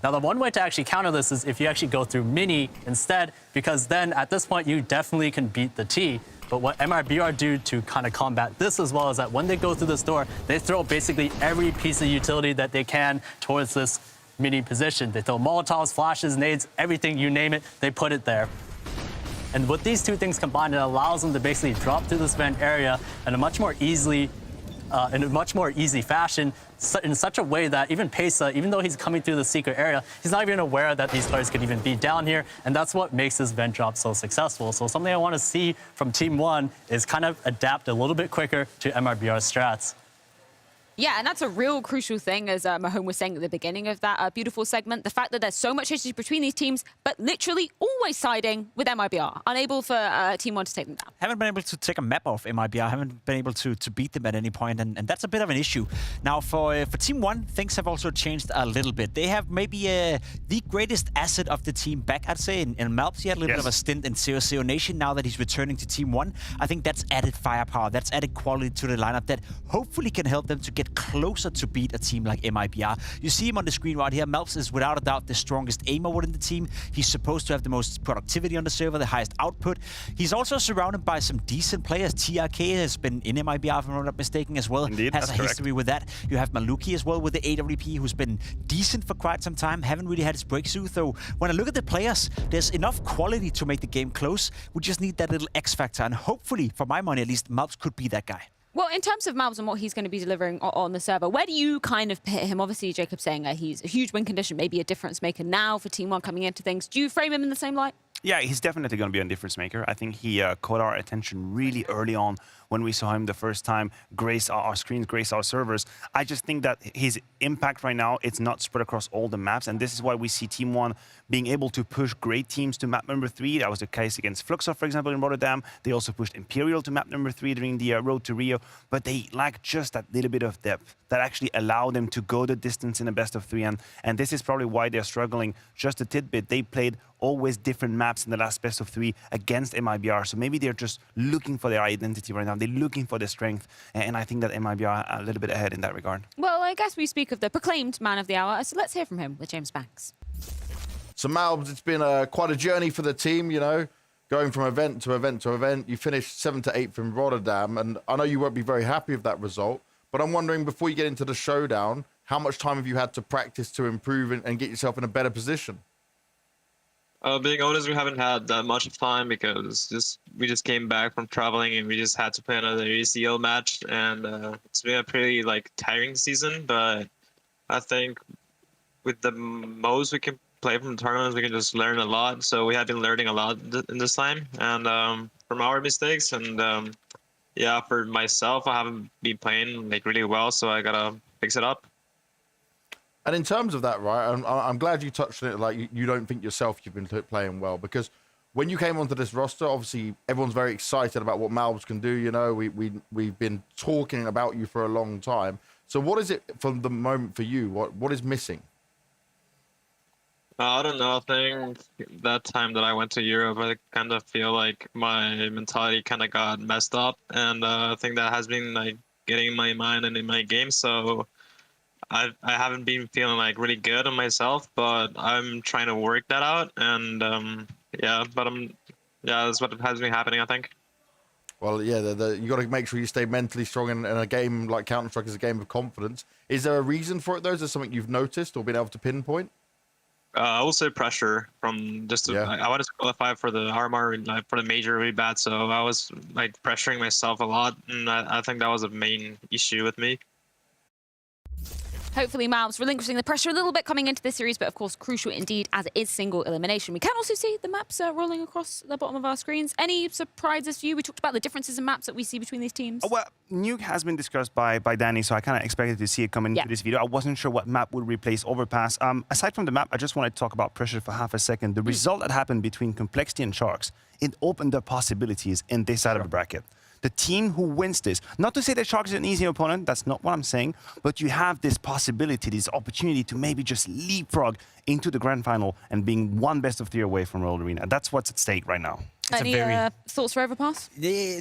Now, the one way to actually counter this is if you actually go through Mini instead, because then at this point, you definitely can beat the T. But what MIBR do to kind of combat this as well is that when they go through this door, they throw basically every piece of utility that they can towards this Mini position. They throw Molotovs, flashes, nades, everything, you name it, they put it there. And with these two things combined, it allows them to basically drop through this vent area in a much more easy fashion, in such a way that even Pesa, even though he's coming through the secret area, he's not even aware that these players could even be down here, and that's what makes this vent drop so successful. So something I want to see from Team 1 is kind of adapt a little bit quicker to MIBR's strats. Yeah, and that's a real crucial thing, as Mahone was saying at the beginning of that beautiful segment, the fact that there's so much history between these teams, but literally always siding with MIBR, unable for Team 1 to take them down. Haven't been able to take a map off MIBR, haven't been able to beat them at any point, and that's a bit of an issue. Now, for Team 1, things have also changed a little bit. They have maybe the greatest asset of the team back, I'd say, in Malps. He had a little bit of a stint in CSGO Nation. Now that he's returning to Team 1, I think that's added firepower, that's added quality to the lineup that hopefully can help them to get closer to beat a team like MIBR. You see him on the screen right here. Malps is without a doubt the strongest aimer within the team. He's supposed to have the most productivity on the server, the highest output. He's also surrounded by some decent players. TRK has been in MIBR, if I'm not mistaken, as well. Indeed, has that's a history with that. You have Maluki as well with the AWP, who's been decent for quite some time. Haven't really had his breakthrough, though. When I look at the players, there's enough quality to make the game close. We just need that little X factor, and hopefully, for my money at least, Malps could be that guy. Well, in terms of Malps and what he's going to be delivering on the server, where do you kind of pit him? Obviously, Jacob's saying he's a huge win condition, maybe a difference maker now for Team 1 coming into things. Do you frame him in the same light? Yeah, he's definitely going to be a difference maker. I think he caught our attention really early on when we saw him the first time grace our screens, grace our servers. I just think that his impact right now, it's not spread across all the maps, and this is why we see Team 1 being able to push great teams to map number 3. That was the case against Fluxor, for example, in Rotterdam. They also pushed Imperial to map number 3 during the road to Rio, but they lack just that little bit of depth that actually allow them to go the distance in a best of 3, and this is probably why they're struggling. Just a tidbit, they played always different maps in the last best of 3 against MIBR, so maybe they're just looking for their identity right now. They're looking for their strength, and I think that MIBR are a little bit ahead in that regard. Well, I guess we speak of the proclaimed man of the hour, so let's hear from him with James Banks. So, Malbs, it's been quite a journey for the team, you know, going from event to event to event. You finished 7th to 8th in Rotterdam, and I know you won't be very happy with that result, but I'm wondering, before you get into the showdown, how much time have you had to practice to improve and get yourself in a better position? Being honest, we haven't had that much because we just came back from traveling and we just had to play another ECL match, and it's been a pretty tiring season. But I think with the most we can play from the tournaments, we can just learn a lot. So we have been learning a lot in this time, and from our mistakes. And yeah, for myself, I haven't been playing really well, so I gotta fix it up. And in terms of that, right, I'm glad you touched on it. Like, you don't think yourself you've been playing well, because when you came onto this roster, obviously everyone's very excited about what Malbs can do. You know, we've been talking about you for a long time. So what is it from the moment for you? What is missing? I don't know. I think that time that I went to Europe, I kind of feel like my mentality kind of got messed up, and I think that has been getting in my mind and in my game. So I haven't been feeling really good on myself, but I'm trying to work that out. And yeah, that's what has been happening, I think. Well, yeah, you got to make sure you stay mentally strong in a game like Counter-Strike is a game of confidence. Is there a reason for it, though? Is there something you've noticed or been able to pinpoint? I will say pressure from just I wanted to qualify for the armor, like, for the major really bad, so I was like pressuring myself a lot, and I think that was a main issue with me. Hopefully Malbs relinquishing the pressure a little bit coming into this series, but of course crucial indeed as it is single elimination. We can also see the maps rolling across the bottom of our screens. Any surprises for you? We talked about the differences in maps that we see between these teams. Well, Nuke has been discussed by Danny, so I kind of expected to see it come into this video. I wasn't sure what map would replace Overpass. Aside from the map, I just wanted to talk about pressure for half a second. The result that happened between Complexity and Sharks, it opened up possibilities in this side of the bracket. The team who wins this, not to say that Sharks is an easy opponent, that's not what I'm saying, but you have this possibility, this opportunity to maybe just leapfrog into the grand final and being one best of 3 away from Royal Arena. That's what's at stake right now. Any thoughts for Overpass?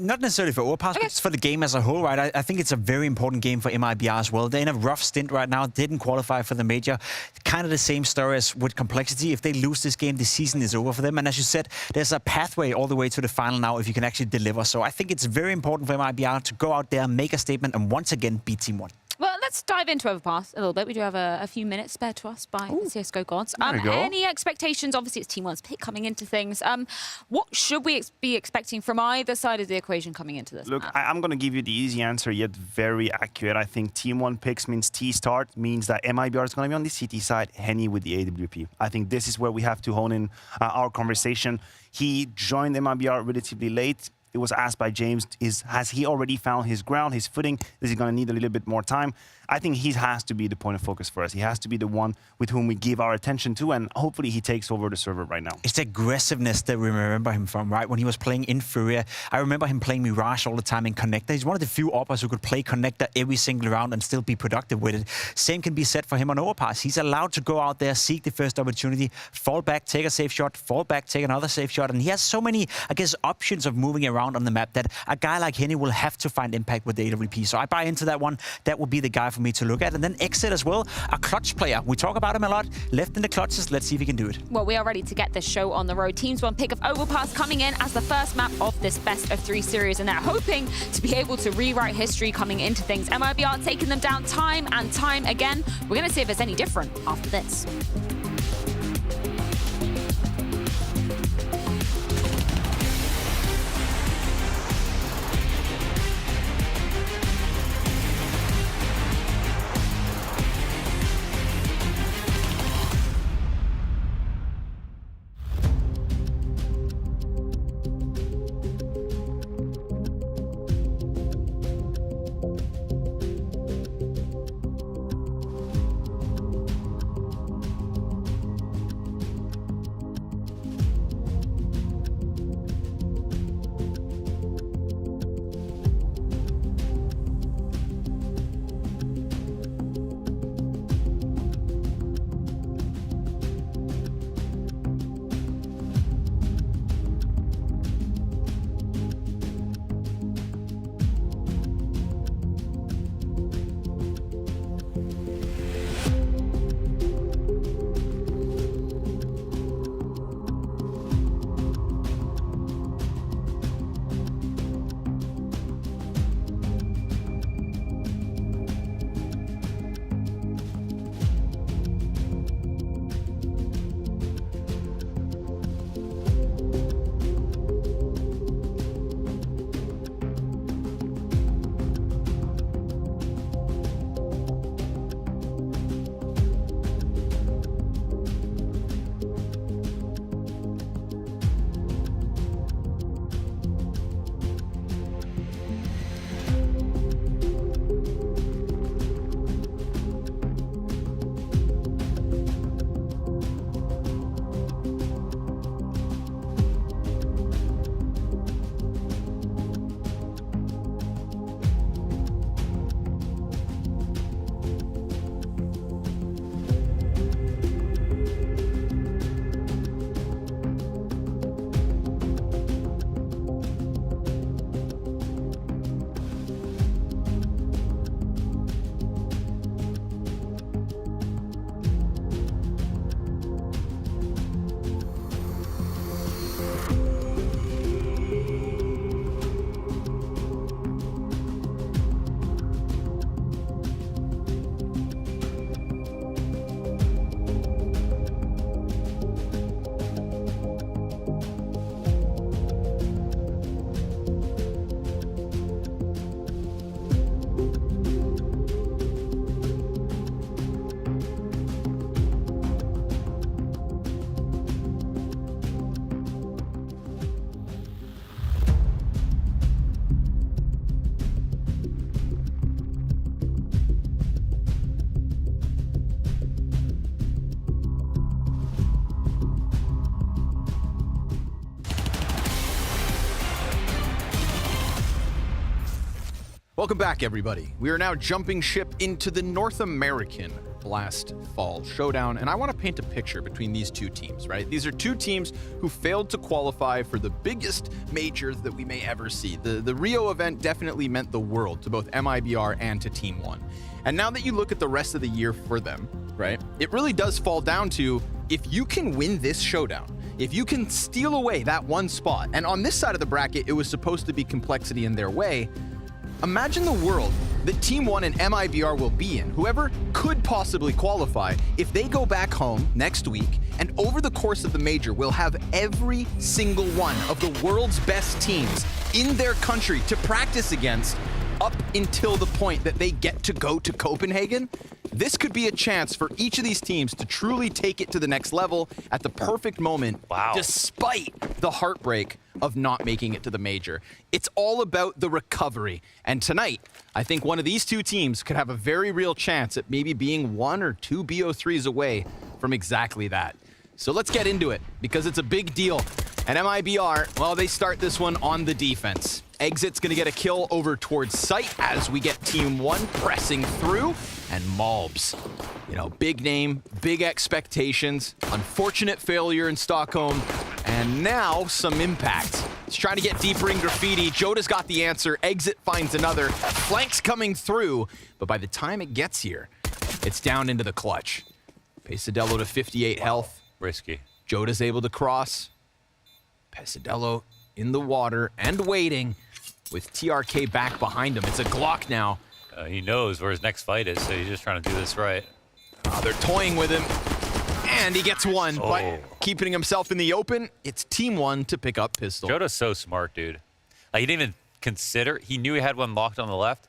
Not necessarily for Overpass, but for the game as a whole, right? I think it's a very important game for MIBR as well. They're in a rough stint right now, didn't qualify for the major. Kind of the same story as with Complexity. If they lose this game, the season is over for them. And as you said, there's a pathway all the way to the final now if you can actually deliver. So I think it's very important for MIBR to go out there, make a statement, and once again beat Team 1. Well, let's dive into Overpass a little bit. We do have a few minutes spared to us by the CSGO gods. Any expectations? Obviously, it's Team 1's pick coming into things. What should we be expecting from either side of the equation coming into this? Look, I'm going to give you the easy answer, yet very accurate. I think Team 1 picks means T-start, means that MIBR is going to be on the CT side, Henny with the AWP. I think this is where we have to hone in our conversation. He joined MIBR relatively late. It was asked by James, has he already found his ground, his footing? Is he going to need a little bit more time? I think he has to be the point of focus for us. He has to be the one with whom we give our attention to, and hopefully he takes over the server right now. It's the aggressiveness that we remember him from, right? When he was playing in Freya, I remember him playing Mirage all the time in Connector. He's one of the few uppers who could play Connector every single round and still be productive with it. Same can be said for him on Overpass. He's allowed to go out there, seek the first opportunity, fall back, take a safe shot, fall back, take another safe shot, and he has so many, I guess, options of moving around on the map that a guy like Henny will have to find impact with the AWP. So I buy into that one. That would be the guy for me to look at. And then Exit as well, a clutch player. We talk about him a lot. Left in the clutches. Let's see if he can do it. Well, we are ready to get this show on the road. Team's 1 pick of Overpass coming in as the first map of this best of 3 series, and they're hoping to be able to rewrite history coming into things. MIBR taking them down time and time again. We're going to see if it's any different after this. Welcome back, everybody. We are now jumping ship into the North American Last Fall Showdown, and I want to paint a picture between these two teams, right? These are two teams who failed to qualify for the biggest majors that we may ever see. The Rio event definitely meant the world to both MIBR and to Team One. And now that you look at the rest of the year for them, right, it really does fall down to if you can win this showdown, if you can steal away that one spot, and on this side of the bracket, it was supposed to be complexity in their way. Imagine the world that Team One and MIBR will be in, whoever could possibly qualify, if they go back home next week and over the course of the major will have every single one of the world's best teams in their country to practice against up until the point that they get to go to Copenhagen. This could be a chance for each of these teams to truly take it to the next level at the perfect moment, despite the heartbreak of not making it to the major. It's all about the recovery. And tonight, I think one of these two teams could have a very real chance at maybe being 1 or 2 BO3s away from exactly that. So let's get into it, because it's a big deal. And MIBR, well, they start this one on the defense. Exit's gonna get a kill over towards site as we get Team One pressing through. And Malbs, you know, big name, big expectations, unfortunate failure in Stockholm, and now some impact. He's trying to get deeper in graffiti. Joda's got the answer. Exit finds another. Flanks coming through, but by the time it gets here, it's down into the clutch. Pesadello to 58 health. Risky. Joda's able to cross. Pesadello in the water and waiting with TRK back behind him. It's a Glock now. He knows where his next fight is, so he's just trying to do this right. They're toying with him, and he gets one. But keeping himself in the open, it's Team One to pick up pistol. Joda's so smart, dude. Like, he didn't even consider. He knew he had one locked on the left.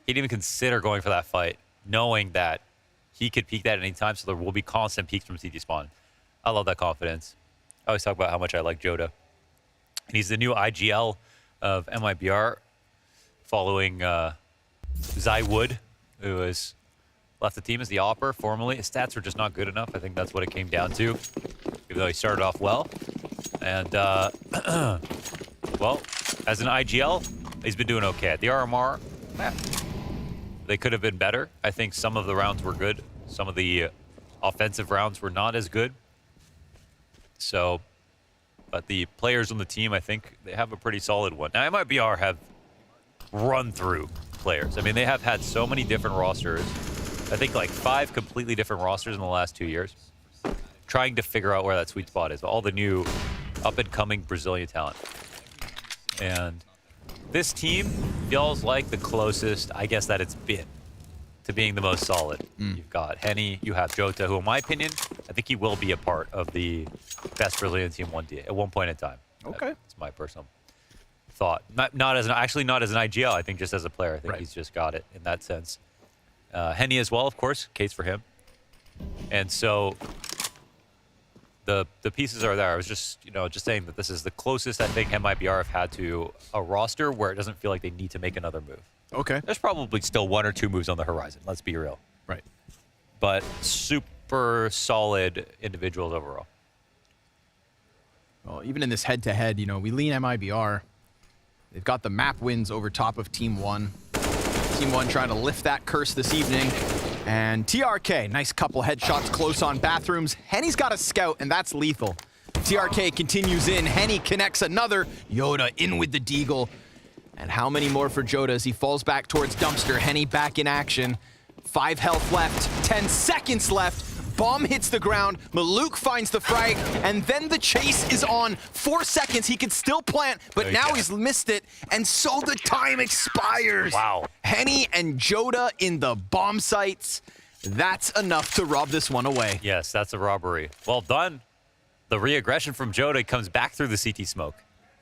He didn't even consider going for that fight, knowing that he could peek that at any time, so there will be constant peeks from CT spawn. I love that confidence. I always talk about how much I like Joda. And he's the new IGL of MIBR, following Zai Wood, who has left the team as the Opper formerly. His stats were just not good enough. I think that's what it came down to, even though he started off well. And, well, as an IGL, he's been doing okay. At the RMR, they could have been better. I think some of the rounds were good. Some of the offensive rounds were not as good. So, but the players on the team, I think they have a pretty solid one. Now, MIBR have run through players. I mean, they have had so many different rosters. I think like 5 completely different rosters in the last 2 years, trying to figure out where that sweet spot is. All the new up-and-coming Brazilian talent. And this team feels like the closest, I guess, that it's been to being the most solid. You've got Henny, you have Jota, who, in my opinion, I think he will be a part of the best Brazilian team at one point in time. Okay. That's my personal thought. Not as an IGL, I think just as a player. I think he's just got it in that sense. Henny as well, of course, case for him. And so the pieces are there. I was just saying that this is the closest I think MIBR have had to a roster where it doesn't feel like they need to make another move. Okay. There's probably still 1 or 2 moves on the horizon, let's be real. Right. But super solid individuals overall. Well, even in this head-to-head, you know, we lean MIBR. They've got the map wins over top of Team One. Team One trying to lift that curse this evening. And TRK, nice couple headshots close on bathrooms. Henny's got a scout, and that's lethal. TRK continues in. Henny connects another. Yoda in with the deagle. And how many more for Joda as he falls back towards Dumpster. Henny back in action. 5 health left, 10 seconds left. Bomb hits the ground. Maluk finds the frag, and then the chase is on. 4 seconds, he can still plant, but now he's missed it, and so the time expires. Wow. Henny and Joda in the bomb sites. That's enough to rob this one away. Yes, that's a robbery. Well done. The re-aggression from Joda comes back through the CT smoke.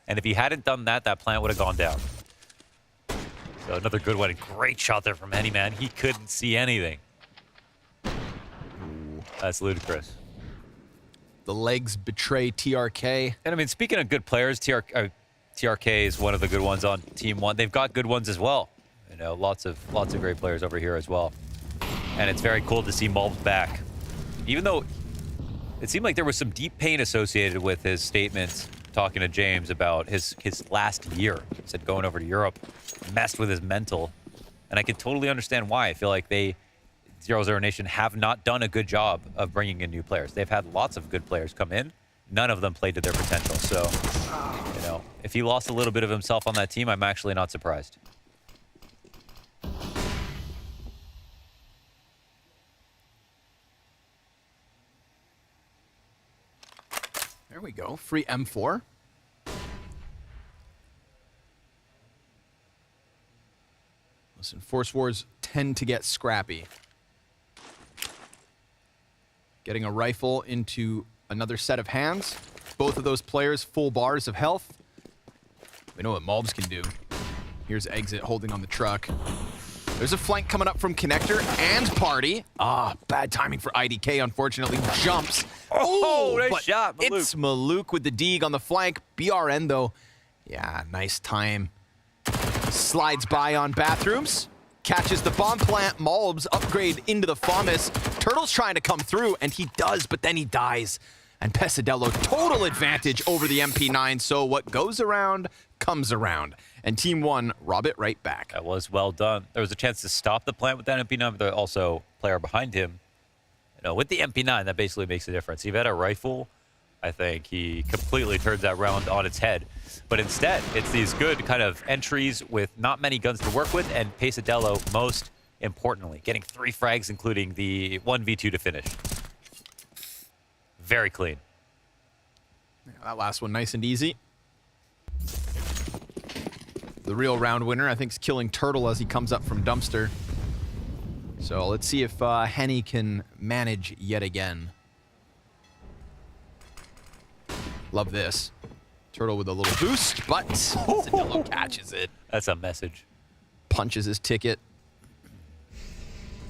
And if he hadn't done that, that plant would have gone down. So another good one. Great shot there from Henny, man. He couldn't see anything. Ooh, that's ludicrous. The legs betray TRK. And I mean, speaking of good players, TRK is one of the good ones on Team One. They've got good ones as well. You know, lots of great players over here as well. And it's very cool to see Malbs back. Even though it seemed like there was some deep pain associated with his statements talking to James about his last year. He said going over to Europe messed with his mental. And I can totally understand why. I feel like they, 0-0 Nation, have not done a good job of bringing in new players. They've had lots of good players come in. None of them played to their potential. So, you know, if he lost a little bit of himself on that team, I'm actually not surprised. There we go. Free M4. Listen, Force Wars tend to get scrappy. Getting a rifle into another set of hands. Both of those players full bars of health. We know what Malbs can do. Here's Exit holding on the truck. There's a flank coming up from Connector and Party. Ah, bad timing for IDK, unfortunately. Jumps. Oh, nice shot, Maluk. It's Maluk with the Deeg on the flank. BRN, though. Yeah, nice time. Slides by on Bathrooms. Catches the bomb plant. Malbs upgrade into the FAMAS. Turtle's trying to come through, and he does, but then he dies. And Pesadello, total advantage over the MP9. So what goes around comes around. And Team 1 rob it right back. That was well done. There was a chance to stop the plant with that MP9, but there also player behind him. You know, with the MP9, that basically makes a difference. If he had a rifle, I think he completely turns that round on its head. But instead, it's these good kind of entries with not many guns to work with, and Pesadello, most importantly, getting 3 frags, including the 1v2 to finish. Very clean. Yeah, that last one nice and easy. The real round winner, I think, is killing Turtle as he comes up from Dumpster. So let's see if Henny can manage yet again. Love this. Turtle with a little boost, but Pesadello catches it. That's a message. Punches his ticket.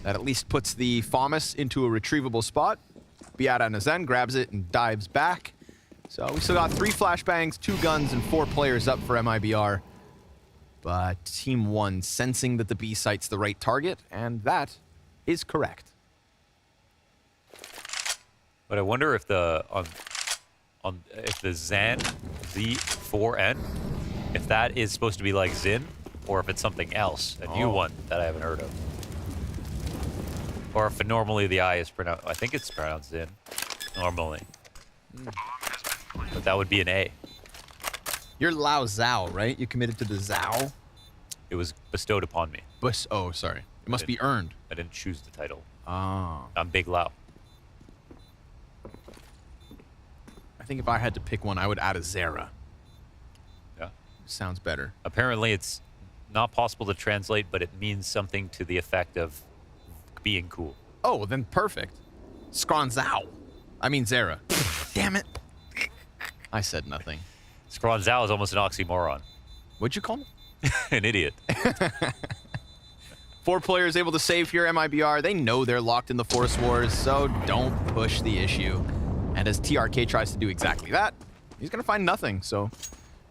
That at least puts the FAMAS into a retrievable spot. Biara Nazen grabs it and dives back. So we still got 3 flashbangs, 2 guns, and 4 players up for MIBR. But Team 1 sensing that the B site's the right target, and that is correct. But I wonder if the if the Zan Z4N, if that is supposed to be like Zin, or if it's something else, a new one that I haven't heard of. Or if normally the I is pronounced, I think it's pronounced Zin, normally. But that would be an A. You're Lao Zhao, right? You committed to the Zhao? It was bestowed upon me. Oh, sorry. It must be earned. I didn't choose the title. Ah. I'm Big Lao. I think if I had to pick one, I would add a Zera. Yeah. Sounds better. Apparently it's not possible to translate, but it means something to the effect of being cool. Oh, well then perfect. Skronzao. I mean Zera. Damn it. I said nothing. Skronzao is almost an oxymoron. What'd you call me? An idiot. 4 players able to save here, MIBR. They know they're locked in the Force Wars, so don't push the issue. And as TRK tries to do exactly that, he's going to find nothing. So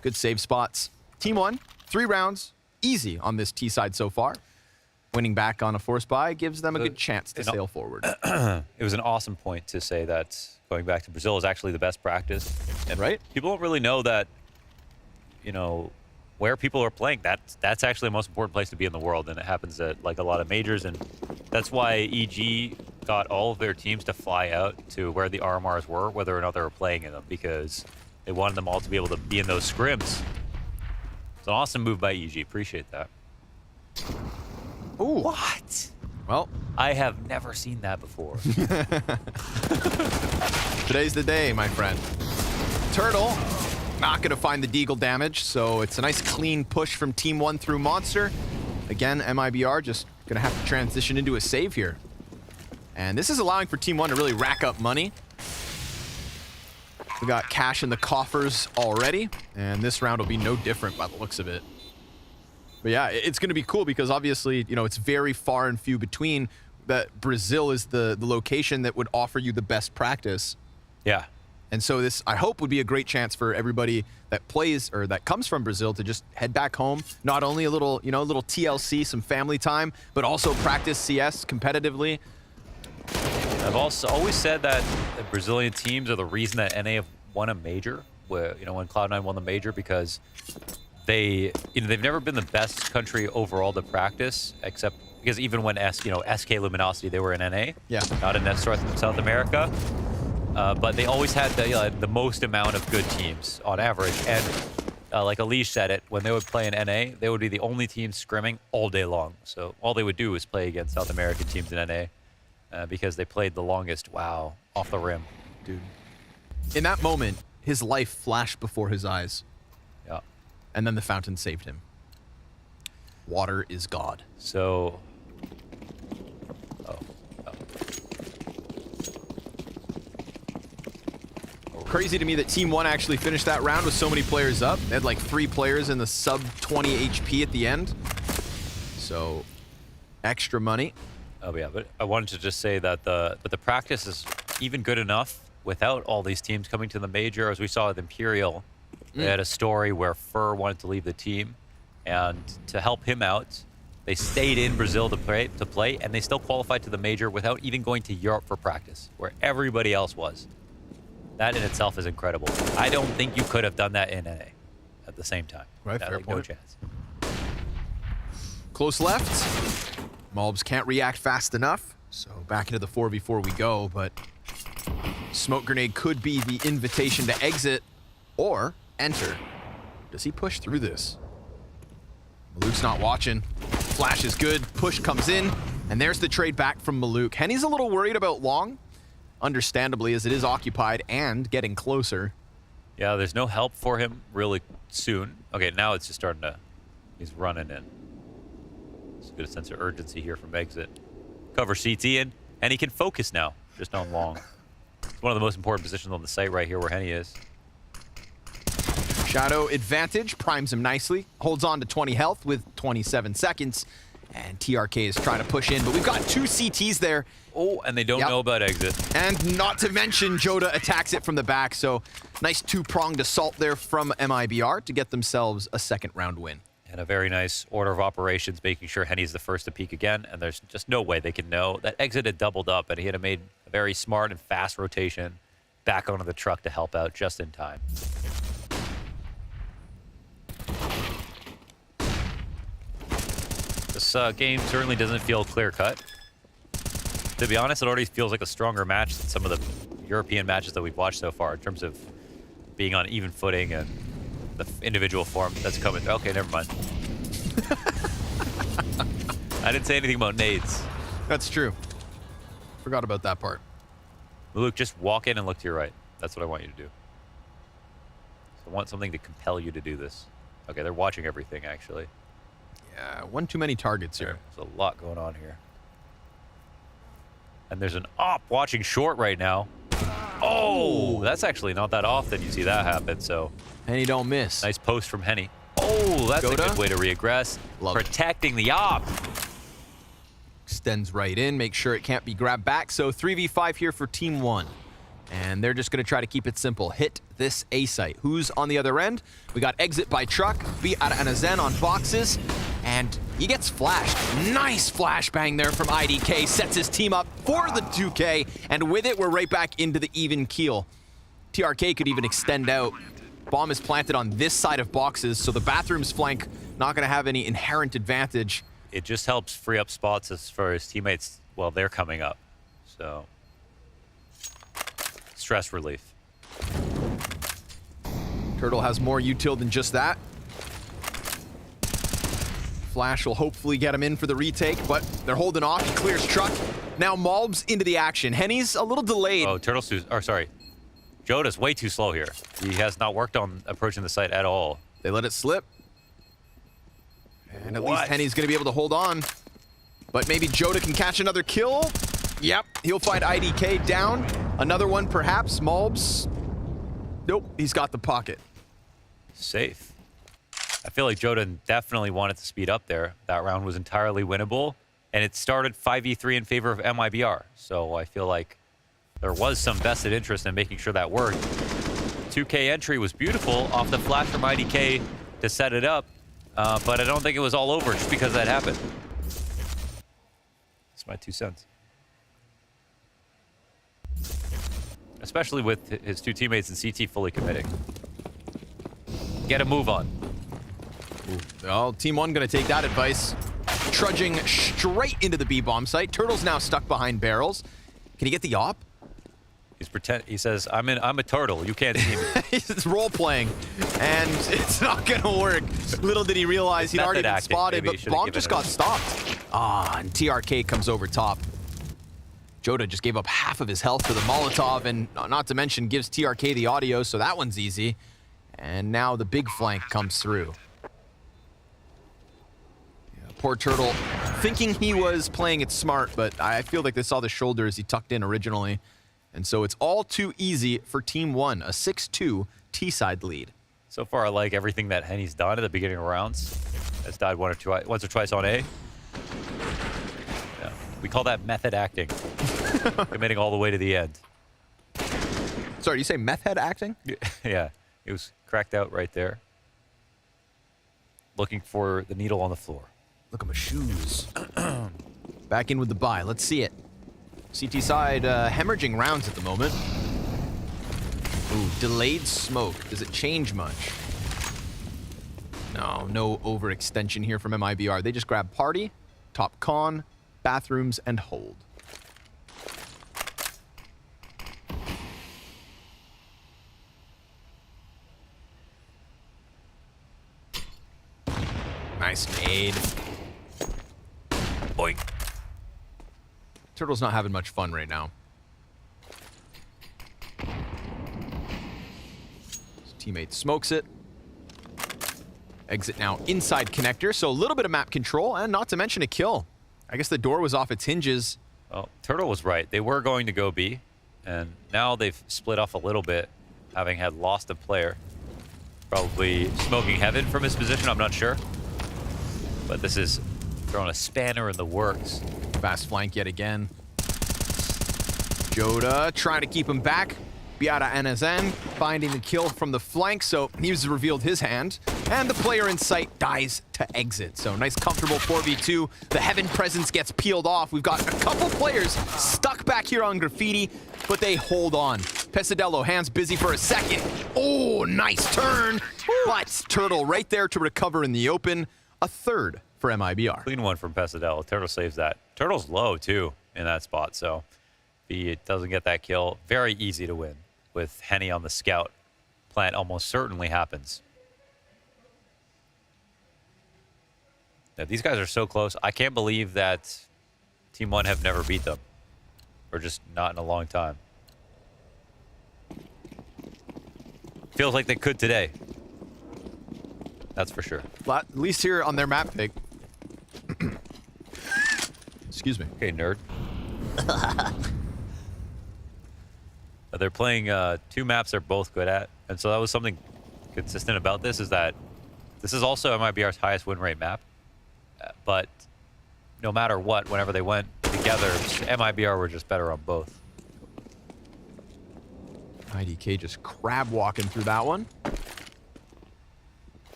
good save spots. Team 1, 3 rounds, easy on this T side so far. Winning back on a force buy gives them a good chance to sail forward. It was an awesome point to say that going back to Brazil is actually the best practice. And right? People don't really know that, you know, where people are playing, that's actually the most important place to be in the world, and it happens at like a lot of majors, and that's why EG got all of their teams to fly out to where the RMRs were, whether or not they were playing in them, because they wanted them all to be able to be in those scrims. It's an awesome move by EG. Appreciate that. Ooh. What? Well, I have never seen that before. Today's the day, my friend. Turtle, not going to find the deagle damage, so it's a nice clean push from Team 1 through Monster. Again, MIBR just going to have to transition into a save here. And this is allowing for Team 1 to really rack up money. We got cash in the coffers already, and this round will be no different by the looks of it. But yeah, it's going to be cool because obviously, you know, it's very far and few between that Brazil is the location that would offer you the best practice. Yeah. And so this, I hope, would be a great chance for everybody that plays or that comes from Brazil to just head back home. Not only a little, you know, a little TLC, some family time, but also practice CS competitively. I've also always said that the Brazilian teams are the reason that NA have won a major, where, you know, when Cloud9 won the major, because they've never been the best country overall to practice, except because even when SK Luminosity, they were in NA, not in South America. But they always had the most amount of good teams on average. And like Alish said it, when they would play in NA, they would be the only team scrimming all day long. So all they would do was play against South American teams in NA because they played the longest. Wow, off the rim, dude. In that moment, his life flashed before his eyes. Yeah. And then the fountain saved him. Water is God. So... Crazy to me that Team 1 actually finished that round with so many players up. They had like 3 players in the sub 20 HP at the end. So, extra money. Oh yeah, but I wanted to just say that the practice is even good enough without all these teams coming to the major. As we saw with Imperial, they had a story where Fur wanted to leave the team, and to help him out, they stayed in Brazil to play, and they still qualified to the major without even going to Europe for practice, where everybody else was. That in itself is incredible. I don't think you could have done that in NA at the same time. Right, fair point. No chance. Close left. Malbs can't react fast enough, so back into the 4v4 we go, but smoke grenade could be the invitation to exit or enter. Does he push through this? Maluk's not watching. Flash is good. Push comes in, and there's the trade back from Maluk. Henny's a little worried about long, understandably, as it is occupied and getting closer. Yeah, there's no help for him really soon. Okay, now it's just starting to... He's running in. Let's get a sense of urgency here from exit. Cover CT in, and he can focus now, just on long. It's one of the most important positions on the site right here where Henny is. Shadow advantage, primes him nicely, holds on to 20 health with 27 seconds, and TRK is trying to push in, but we've got 2 CTs there. Oh, and they don't know about exit. And not to mention, Joda attacks it from the back, so nice 2-pronged assault there from MIBR to get themselves a second round win. And a very nice order of operations, making sure Henny's the first to peek again, and there's just no way they can know that exit had doubled up, and he had made a very smart and fast rotation back onto the truck to help out just in time. This game certainly doesn't feel clear-cut. To be honest, it already feels like a stronger match than some of the European matches that we've watched so far in terms of being on even footing and the individual form that's coming. Okay, never mind. I didn't say anything about nades. That's true. Forgot about that part. Luke, just walk in and look to your right. That's what I want you to do. So I want something to compel you to do this. Okay, they're watching everything, actually. Yeah, one too many targets here. There's a lot going on here. And there's an op watching short right now. Oh, that's actually not that often you see that happen, so. Henny don't miss. Nice post from Henny. Oh, that's a good way to reaggress. Protecting the op. Extends right in, make sure it can't be grabbed back. So 3v5 here for Team 1. And they're just going to try to keep it simple. Hit this A site. Who's on the other end? We got exit by truck, beat out of Anazen on boxes, and he gets flashed. Nice flashbang there from IDK. Sets his team up for the 2K, and with it, we're right back into the even keel. TRK could even extend out. Bomb is planted on this side of boxes, so the bathroom's flank not going to have any inherent advantage. It just helps free up spots as for his teammates while they're coming up. So, stress relief. Turtle has more util than just that. Flash will hopefully get him in for the retake, but they're holding off. He clears truck. Now Malbs into the action. Henny's a little delayed. Oh, Turtle's too, or sorry. Joda's way too slow here. He has not worked on approaching the site at all. They let it slip. And at least Henny's going to be able to hold on. But maybe Joda can catch another kill. Yep, he'll find IDK down. Another one perhaps. Malbs. Nope, he's got the pocket. Safe. I feel like Joda definitely wanted to speed up there. That round was entirely winnable. And it started 5v3 in favor of MIBR. So I feel like there was some vested interest in making sure that worked. 2K entry was beautiful off the flash from IDK to set it up. But I don't think it was all over just because that happened. That's my 2 cents. Especially with his 2 teammates in CT fully committing. Get a move on. Ooh. Well, Team 1 going to take that advice. Trudging straight into the B-bomb site. Turtle's now stuck behind barrels. Can he get the op? He says, I'm a turtle. You can't see me. He's role-playing, and it's not going to work. Little did he realize he'd already been spotted, but bomb just got stopped. And TRK comes over top. Joda just gave up half of his health to the Molotov, and not to mention gives TRK the audio, so that one's easy. And now the big flank comes through. Yeah, poor Turtle, thinking he was playing it smart, but I feel like they saw the shoulder as he tucked in originally. And so it's all too easy for Team 1, a 6-2 T-side lead. So far, I like everything that Henny's done at the beginning of rounds. Has died once or twice on A. Yeah. We call that method acting. Committing all the way to the end. Sorry, you say method acting? Yeah, he was cracked out right there. Looking for the needle on the floor. Look at my shoes. Back in with the buy. Let's see it. CT side hemorrhaging rounds at the moment. Ooh, delayed smoke. Does it change much? No overextension here from MIBR. They just grab party, top con, bathrooms, and hold. Nice nade. Boink. Turtle's not having much fun right now. His teammate smokes it. Exit now inside connector, so a little bit of map control, and not to mention a kill. I guess the door was off its hinges. Well, Turtle was right. They were going to go B, and now they've split off a little bit, having had lost a player. Probably smoking heaven from his position, I'm not sure. But this is throwing a spanner in the works. Fast flank yet again. Joda trying to keep him back. Biara NSN finding the kill from the flank, so he's revealed his hand. And the player in sight dies to exit. So nice, comfortable 4v2. The Heaven presence gets peeled off. We've got a couple players stuck back here on Graffiti, but they hold on. Pesadello, hands busy for a second. Oh, nice turn. But Turtle right there to recover in the open. A third for MIBR. Clean one from Pesadello. Turtle saves that. Turtle's low, too, in that spot, so if he doesn't get that kill, very easy to win. With Henny on the scout, plant almost certainly happens. Now, these guys are so close. I can't believe that Team 1 have never beat them. Or just not in a long time. Feels like they could today. That's for sure. At least here on their map pick. Excuse me. Okay, nerd. They're playing two maps they're both good at. And so that was something consistent about this, is that this is also MIBR's highest win rate map. But no matter what, whenever they went together, MIBR were just better on both. IDK just crab walking through that one.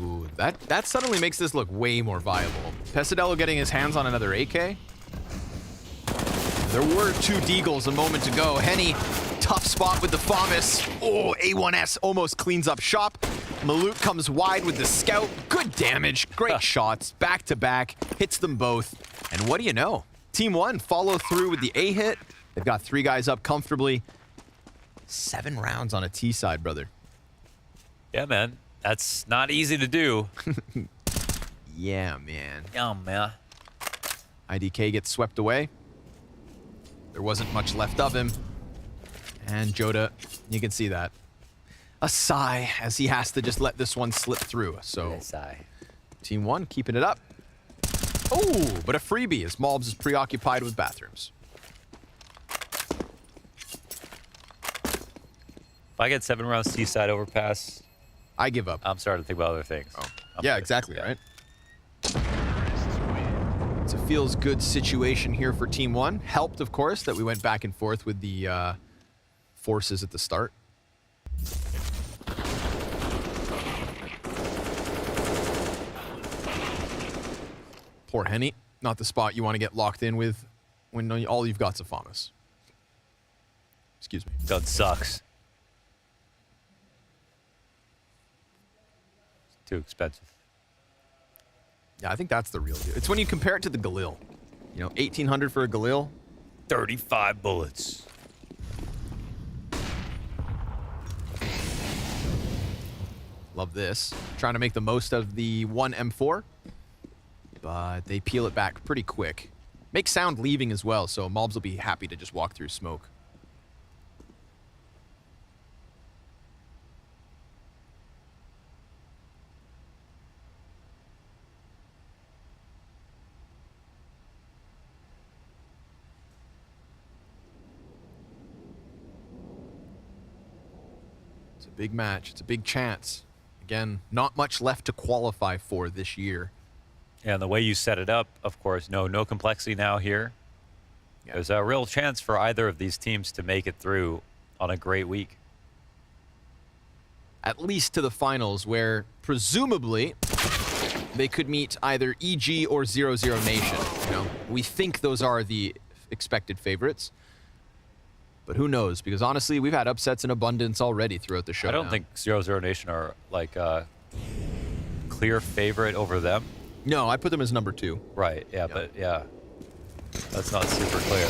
Ooh, that suddenly makes this look way more viable. Pesadello getting his hands on another AK. There were two Deagles a moment ago. Henny, tough spot with the FAMAS. Oh, A1S almost cleans up shop. Maluk comes wide with the scout. Good damage, great shots, back to back, hits them both. And what do you know? Team 1 follow through with the A hit. They've got 3 guys up comfortably. 7 rounds on a T side, brother. Yeah, man. That's not easy to do. Yeah, man. Yeah, man. IDK gets swept away. There wasn't much left of him. And Joda, you can see that. A sigh as he has to just let this one slip through. So, Team 1 keeping it up. Oh, but a freebie as Malbs is preoccupied with bathrooms. If I get 7 rounds T-side overpass, I give up. I'm starting to think about other things. Oh. Yeah, exactly, right? It's a feels good situation here for Team 1. Helped, of course, that we went back and forth with the forces at the start. Poor Henny. Not the spot you want to get locked in with when all you've got's a FAMAS. Excuse me. Gun sucks. It's too expensive. Yeah, I think that's the real deal. It's when you compare it to the Galil. You know, 1,800 for a Galil. 35 bullets. Love this. Trying to make the most of the one M4. But they peel it back pretty quick. Makes sound leaving as well, so Mobs will be happy to just walk through smoke. It's a big match. It's a big chance. Again, not much left to qualify for this year. Yeah, and the way you set it up, of course, no complexity now here. Yeah. There's a real chance for either of these teams to make it through on a great week. At least to the finals, where presumably they could meet either EG or 00 Nation. You know, we think those are the expected favorites. But who knows? Because honestly, we've had upsets in abundance already throughout the show. I don't think 00 Nation are like a clear favorite over them. No, I put them as number 2. Right, yeah, but yeah. That's not super clear.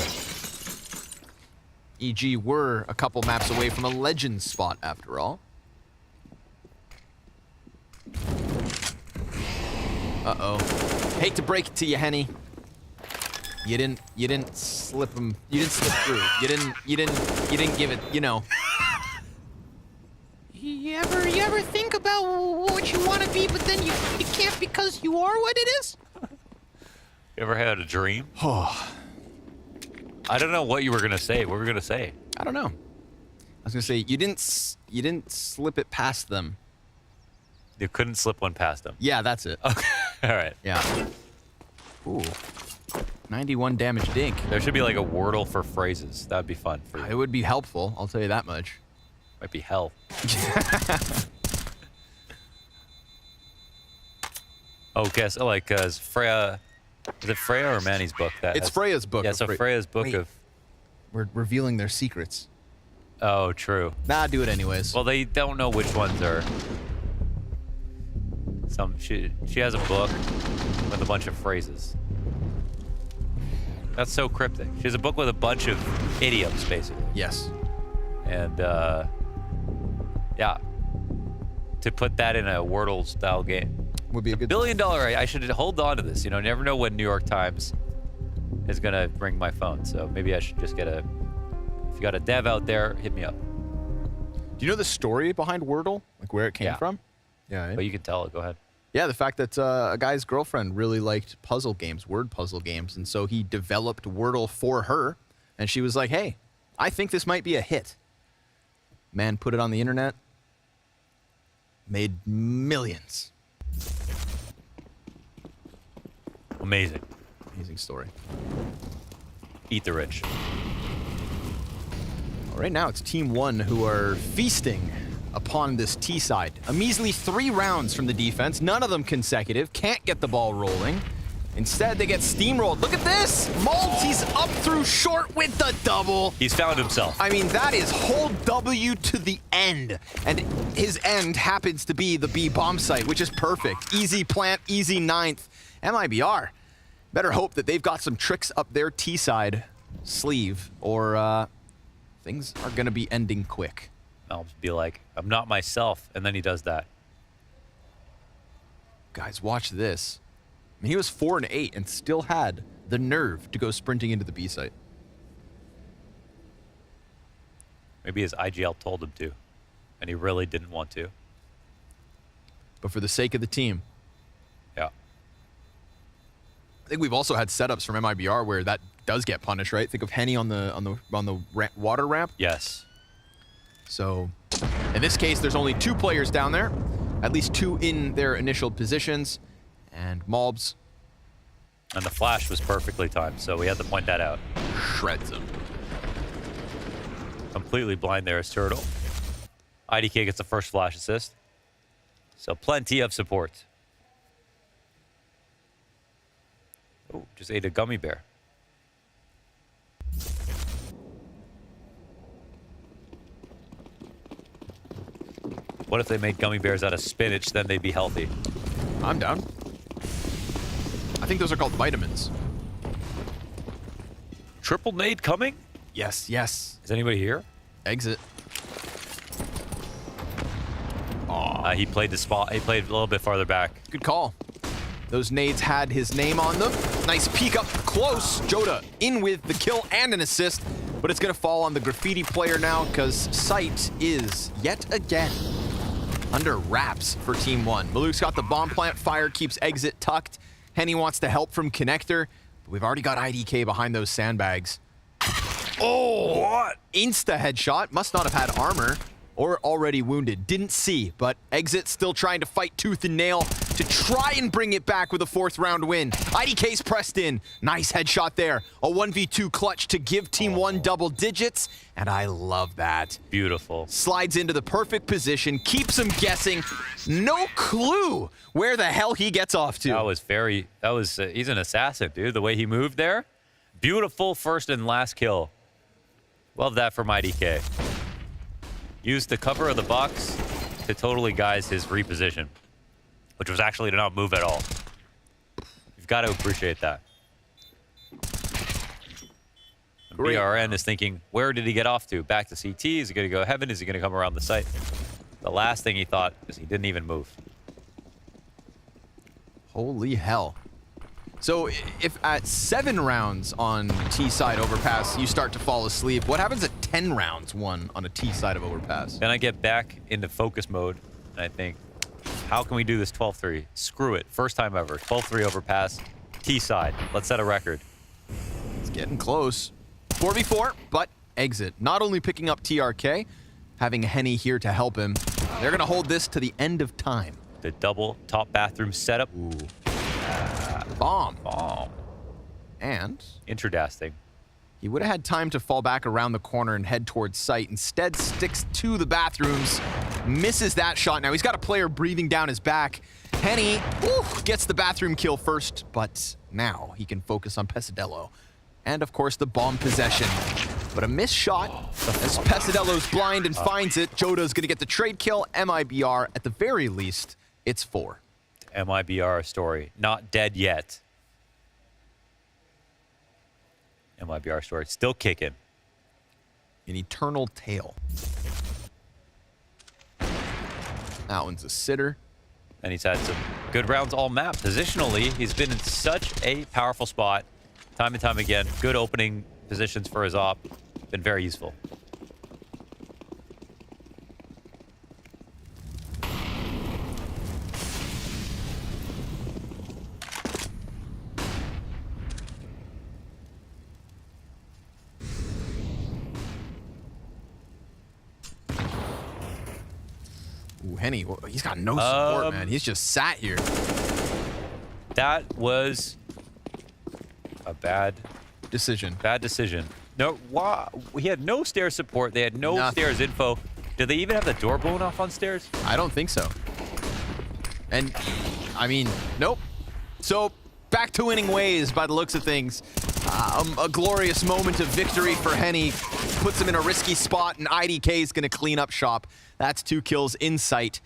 EG were a couple maps away from a legend spot after all. Uh-oh. Hate to break it to you, Henny. You didn't slip them. You didn't slip through. You didn't give it, you know. You ever think about what you want to be, but then you can't because you are what it is? You ever had a dream? I don't know what you were gonna say. What were you gonna say? I don't know. I was gonna say you didn't slip it past them. You couldn't slip one past them. Yeah, that's it. Okay. All right. Yeah. Ooh. 91 damage dink. There should be like a Wordle for phrases. That'd be fun for you. It would be helpful, I'll tell you that much. Might be hell. Oh, guess like is Freya? Is it Freya or Manny's book? It's Freya's book. Yeah, so Freya's book. Wait, of. We're revealing their secrets. Oh, true. Nah, do it anyways. Well, they don't know which ones are. She has a book with a bunch of phrases. That's so cryptic. She has a book with a bunch of idioms, basically. Yes. And yeah, to put that in a Wordle-style game would be a good $1 billion. I should hold on to this. You know, never know when New York Times is gonna ring my phone. So maybe I should just get a. If you got a dev out there, hit me up. Do you know the story behind Wordle? Like where it came from? Yeah. But you can tell it. Go ahead. Yeah, the fact that a guy's girlfriend really liked puzzle games, word puzzle games, and so he developed Wordle for her, and she was like, hey, I think this might be a hit. Man put it on the internet, made millions. Amazing. Amazing story. Eat the rich. Well, right now, it's Team 1 who are feasting upon this T side. A measly 3 rounds from the defense, none of them consecutive, can't get the ball rolling. Instead, they get steamrolled. Look at this! Molds, he's up through short with the double. He's found himself. I mean, that is hold W to the end. And his end happens to be the B bomb site, which is perfect. Easy plant, easy 9th. MIBR. Better hope that they've got some tricks up their T side sleeve, or things are gonna be ending quick. I'll be like, I'm not myself, and then he does that. Guys, watch this. I mean, he was 4 and 8 and still had the nerve to go sprinting into the B site. Maybe his IGL told him to, and he really didn't want to. But for the sake of the team. Yeah. I think we've also had setups from MIBR where that does get punished, right? Think of Henny on the water ramp. Yes. So, in this case, there's only 2 players down there, at least 2 in their initial positions, and Mobs. And the flash was perfectly timed, so we had to point that out. Shreds him. Completely blind there is Turtle. IDK gets the first flash assist. So plenty of support. Oh, just ate a gummy bear. What if they made gummy bears out of spinach, then they'd be healthy? I'm down. think those are called vitamins. Triple nade coming? Yes, yes. Is anybody here? Exit. He played the spot. He played a little bit farther back. Good call. Those nades had his name on them. Nice peek up close. Joda in with the kill and an assist, but it's going to fall on the graffiti player now because Sight is yet again under wraps for Team 1. Maluk's got the bomb plant. Fire keeps exit tucked. Henny wants to help from connector, but we've already got IDK behind those sandbags. Oh, what? Insta headshot. Must not have had armor or already wounded. Didn't see, but exit still trying to fight tooth and nail to try and bring it back with a 4th round win. IDK's pressed in. Nice headshot there. A 1v2 clutch to give Team 1 double digits, and I love that. Beautiful. Slides into the perfect position, keeps him guessing. No clue where the hell he gets off to. He's an assassin, dude. The way he moved there. Beautiful first and last kill. Love that from IDK. Used the cover of the box to totally guise his reposition, which was actually to not move at all. You've got to appreciate that. BRN is thinking, where did he get off to? Back to CT? Is he going to go heaven? Is he going to come around the site? The last thing he thought is he didn't even move. Holy hell. So if at 7 rounds on T-side overpass, you start to fall asleep, what happens at 10 rounds won on a T-side of overpass? Then I get back into focus mode, and I think, how can we do this 12-3? Screw it. First time ever. 12-3 overpass, T-side. Let's set a record. It's getting close. 4v4, but exit. Not only picking up TRK, having Henny here to help him. They're going to hold this to the end of time. The double top bathroom setup. Ooh. Bomb. And interdasting. He would have had time to fall back around the corner and head towards site. Instead, sticks to the bathrooms. Misses that shot. Now he's got a player breathing down his back. Henny gets the bathroom kill first, but now he can focus on Pesadello. And of course, the bomb possession. But a missed shot as Pesadello's blind and finds it. Joda's going to get the trade kill. MIBR, at the very least, it's 4. MIBR story. Not dead yet. MIBR story. Still kicking. An eternal tale. That one's a sitter. And he's had some good rounds all map. Positionally, he's been in such a powerful spot. Time and time again. Good opening positions for his op. Been very useful. Ooh, Henny, he's got no support, man. He's just sat here. That was a bad decision. Bad decision. No, he had no stairs support. They had no stairs info. Did they even have the door blown off on stairs? I don't think so. And, I mean, nope. So, back to winning ways by the looks of things. A glorious moment of victory for Henny. Puts him in a risky spot, and IDK is going to clean up shop. That's 2 kills in sight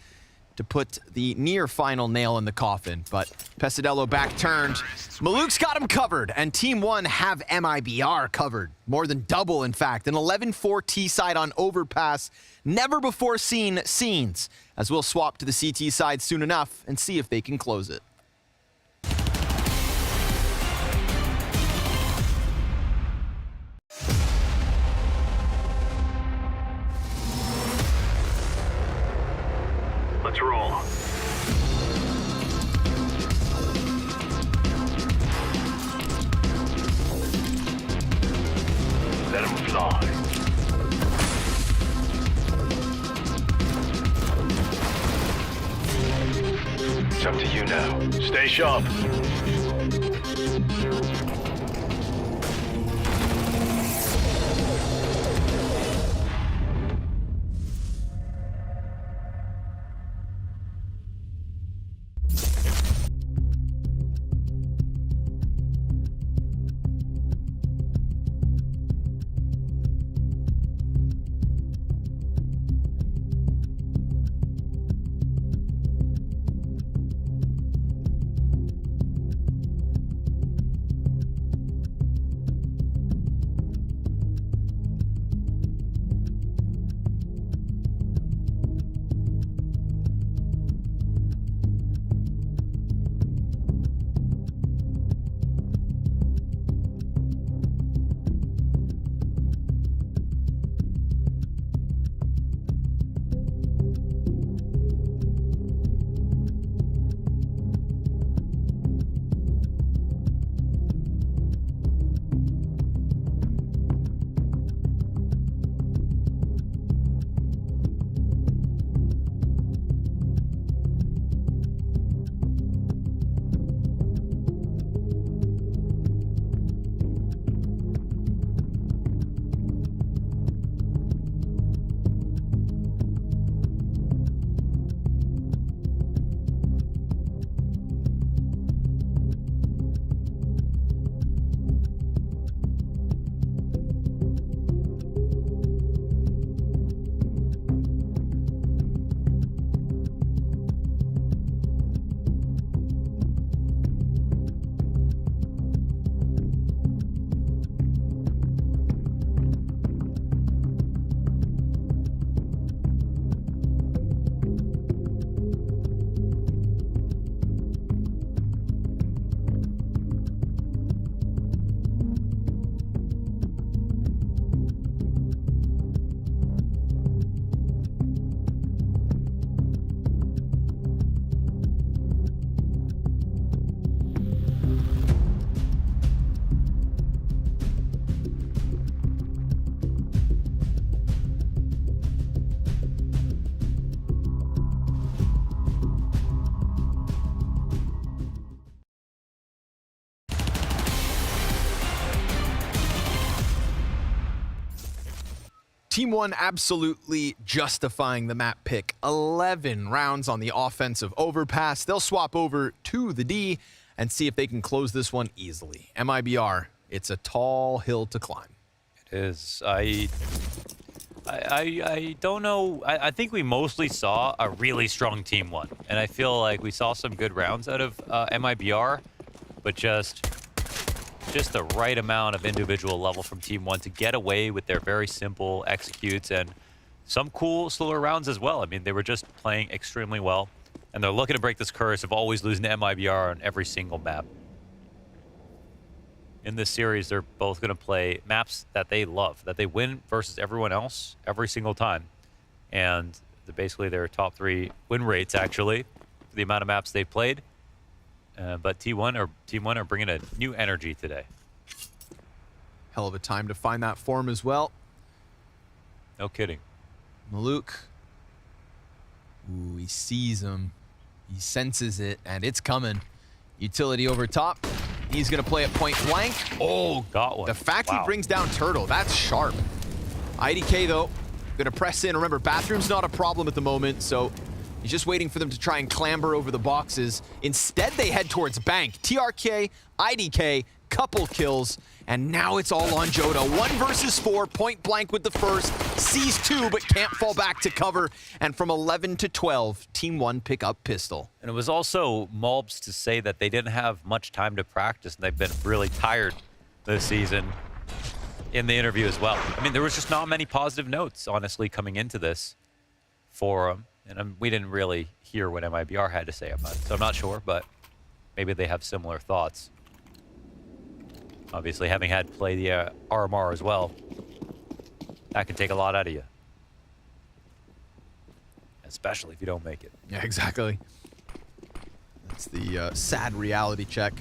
to put the near final nail in the coffin. But Pesadello back turned. Maluk's got him covered, and Team 1 have MIBR covered. More than double, in fact. An 11-4 T-side on overpass. Never before seen scenes. As we'll swap to the CT side soon enough and see if they can close it. Let's roll. Let him fly. It's up to you now. Stay sharp. Team One absolutely justifying the map pick. 11 rounds on the offensive overpass. They'll swap over to the D and see if they can close this one easily. MIBR, it's a tall hill to climb. It is. I don't know. I think we mostly saw a really strong Team One, and I feel like we saw some good rounds out of MIBR, but just the right amount of individual level from Team One to get away with their very simple executes and some cool slower rounds as well. I mean, they were just playing extremely well, and they're looking to break this curse of always losing to MIBR on every single map. In this series, they're both going to play maps that they love, that they win versus everyone else every single time. And basically their top 3 win rates, actually, for the amount of maps they've played. But Team One are bringing a new energy today. Hell of a time to find that form as well. No kidding. Maluk. Ooh, he sees him. He senses it, and it's coming. Utility over top. He's going to play at point blank. Oh, got one. The fact he brings down Turtle, that's sharp. IDK, though, going to press in. Remember, bathroom's not a problem at the moment, so he's just waiting for them to try and clamber over the boxes. Instead, they head towards bank. TRK, IDK, couple kills, and now it's all on Joda. 1 versus 4, point blank with the first. Sees 2, but can't fall back to cover. And from 11 to 12, Team One pick up pistol. And it was also Mulbs to say that they didn't have much time to practice, and they've been really tired this season in the interview as well. I mean, there was just not many positive notes, honestly, coming into this for them. And we didn't really hear what MIBR had to say about it, so I'm not sure, but maybe they have similar thoughts. Obviously, having had play the RMR as well, that can take a lot out of you. Especially if you don't make it. Yeah, exactly. That's the sad reality check.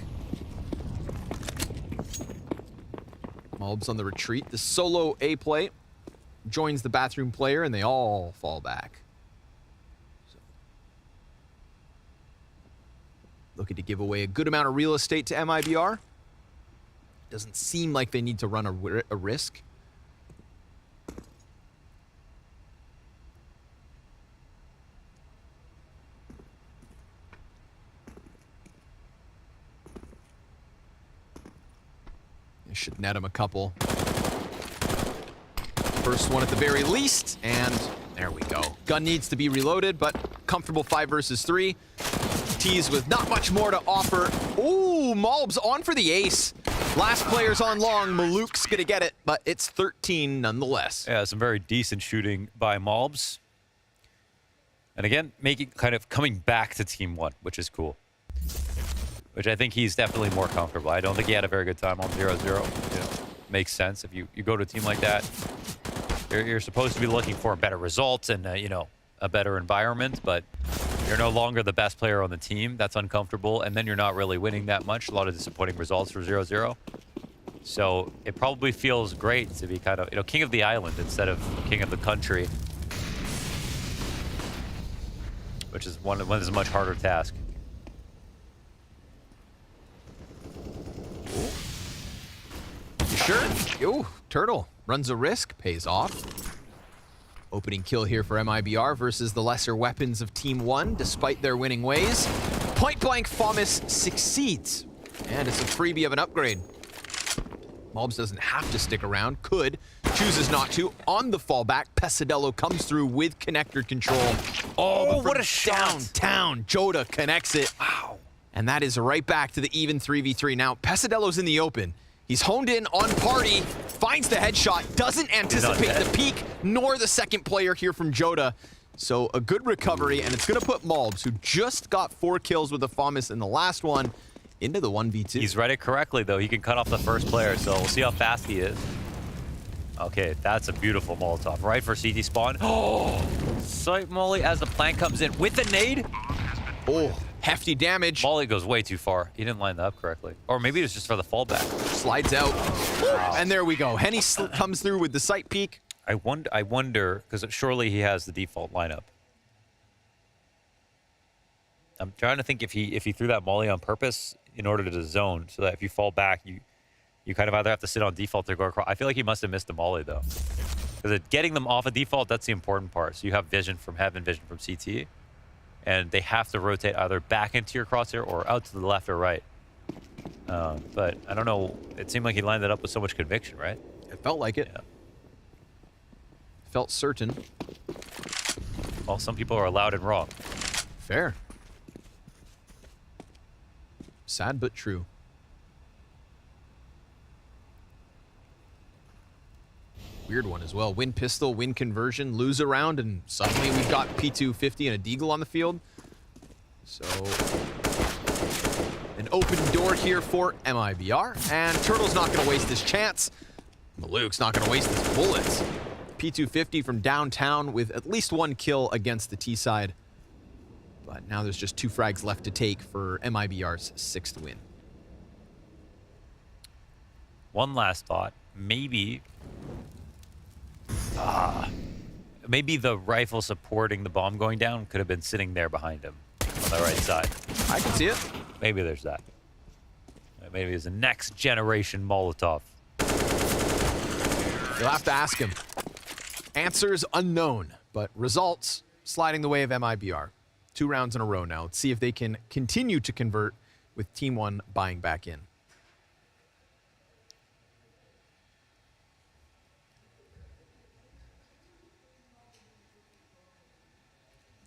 Mulbs on the retreat. The solo A play joins the bathroom player, and they all fall back. Looking to give away a good amount of real estate to MIBR. Doesn't seem like they need to run a risk. They should net him a couple. First one at the very least, and there we go. Gun needs to be reloaded, but comfortable 5 versus 3. Tease with not much more to offer. Ooh, Mulbs on for the ace. Last player's on long. Maluk's gonna get it, but it's 13 nonetheless. Yeah, some very decent shooting by Mulbs. And again, coming back to Team One, which is cool. Which I think he's definitely more comfortable. I don't think he had a very good time on 0-0. You know, makes sense. If you go to a team like that, you're supposed to be looking for better results and you know, a better environment, but you're no longer the best player on the team. That's uncomfortable, and then you're not really winning that much. A lot of disappointing results for 0-0. So it probably feels great to be kind of, you know, king of the island instead of king of the country, which is one is a much harder task. You sure? Ooh, Turtle runs a risk, pays off. Opening kill here for MIBR versus the lesser weapons of Team One, despite their winning ways. Point blank Fomus succeeds, and it's a freebie of an upgrade. Mulbs doesn't have to stick around, could, chooses not to. On the fallback, Pesadello comes through with connector control. Oh, what a shot! Downtown, Joda connects it. Wow. And that is right back to the even 3v3. Now, Pesadello's in the open. He's honed in on Party, finds the headshot, doesn't anticipate the peek, nor the second player here from Joda. So a good recovery, and it's going to put Mulbs, who just got 4 kills with the Fomus in the last one, into the 1v2. He's read it correctly, though. He can cut off the first player, so we'll see how fast he is. Okay, that's a beautiful Molotov. Right for CT spawn. Oh, Sight Molly as the plant comes in with the nade. Oh, hefty damage. Molly goes way too far. He didn't line that up correctly. Or maybe it was just for the fallback. Slides out. Wow. And there we go. Henny comes through with the sight peek. I wonder, because surely he has the default lineup. I'm trying to think if he threw that Molly on purpose in order to zone, so that if you fall back, you kind of either have to sit on default or go across. I feel like he must have missed the Molly, though. Because getting them off a default, that's the important part. So you have vision from heaven, vision from CT. And they have to rotate either back into your crosshair or out to the left or right. But I don't know. It seemed like he lined it up with so much conviction, right? It felt like it. Yeah. Felt certain. Well, some people are loud and wrong. Fair. Sad but true. Weird one as well. Win pistol, win conversion, lose a round, and suddenly we've got P250 and a deagle on the field. So an open door here for MIBR, and Turtle's not going to waste his chance. Maluke's not going to waste his bullets. P250 from downtown with at least one kill against the T side. But now there's just 2 frags left to take for MIBR's 6th win. One last thought. Maybe the rifle supporting the bomb going down could have been sitting there behind him on the right side. I can see it. Maybe there's that. Maybe it's a next generation Molotov. You'll have to ask him. Answers unknown, but results sliding the way of MIBR. 2 rounds in a row now. Let's see if they can continue to convert with Team 1 buying back in.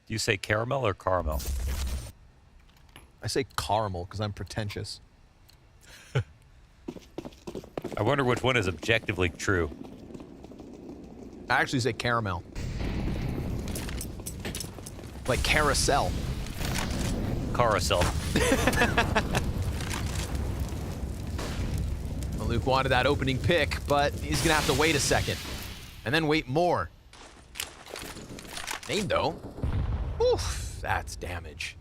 Do you say caramel or caramel? I say caramel because I'm pretentious. I wonder which one is objectively true. I actually say caramel. Like carousel. Carousel. Well, Luke wanted that opening pick, but he's going to have to wait a second. And then wait more. Nade though. Oof, that's damage.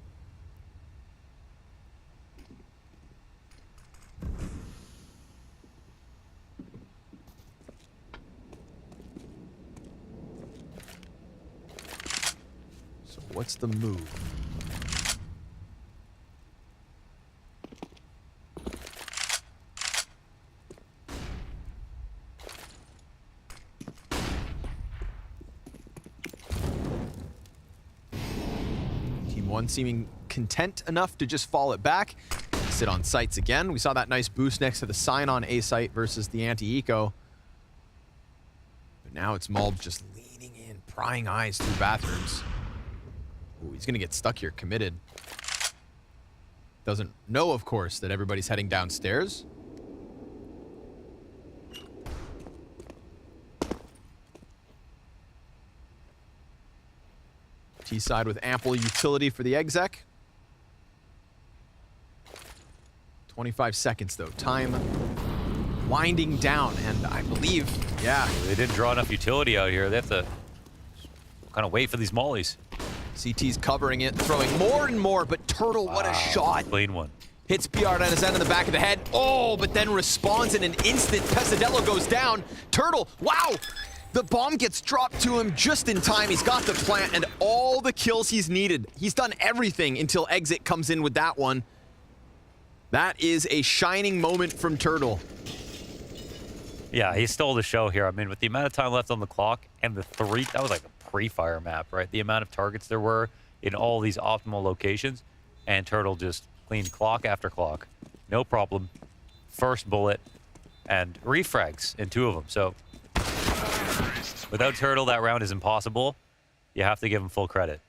So what's the move? Team 1 seeming content enough to just fall it back. Sit on sights again. We saw that nice boost next to the sign on A site versus the anti-eco. But now it's Mulb just leaning in, prying eyes through bathrooms. Ooh, he's gonna get stuck here, committed. Doesn't know, of course, that everybody's heading downstairs. T-side with ample utility for the exec. 25 seconds, though. Time winding down, and I believe, yeah. They didn't draw enough utility out here. They have to kind of wait for these mollies. CT's covering it, throwing more and more, but Turtle, what a shot. Clean one. Hits PR on his end in the back of the head. Oh, but then responds in an instant. Pesadello goes down. Turtle, wow! The bomb gets dropped to him just in time. He's got the plant and all the kills he's needed. He's done everything until Exit comes in with that one. That is a shining moment from Turtle. Yeah, he stole the show here. I mean, with the amount of time left on the clock and the 3, that was like a pre-fire map, right? The amount of targets there were in all these optimal locations, and Turtle just cleaned clock after clock. No problem. First bullet and refrags in 2 of them. So without Turtle, that round is impossible. You have to give him full credit.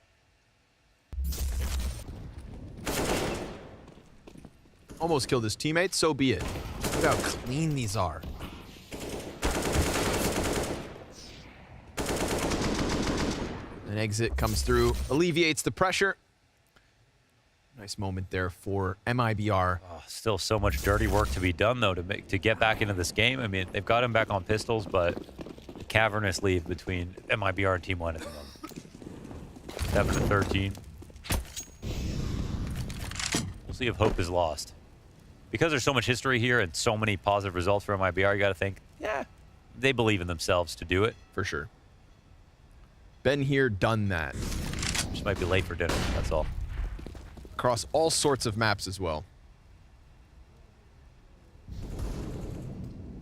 Almost killed his teammates, so be it. Look how clean these are. An exit comes through, alleviates the pressure. Nice moment there for MIBR. Oh, still so much dirty work to be done, though, to get back into this game. I mean, they've got him back on pistols, but cavernous lead between MIBR and Team 1 at the moment. 7-13. We'll see if hope is lost. Because there's so much history here and so many positive results for MIBR, you got to think, yeah, they believe in themselves to do it. For sure. Been here, done that. Just might be late for dinner, that's all. Across all sorts of maps as well.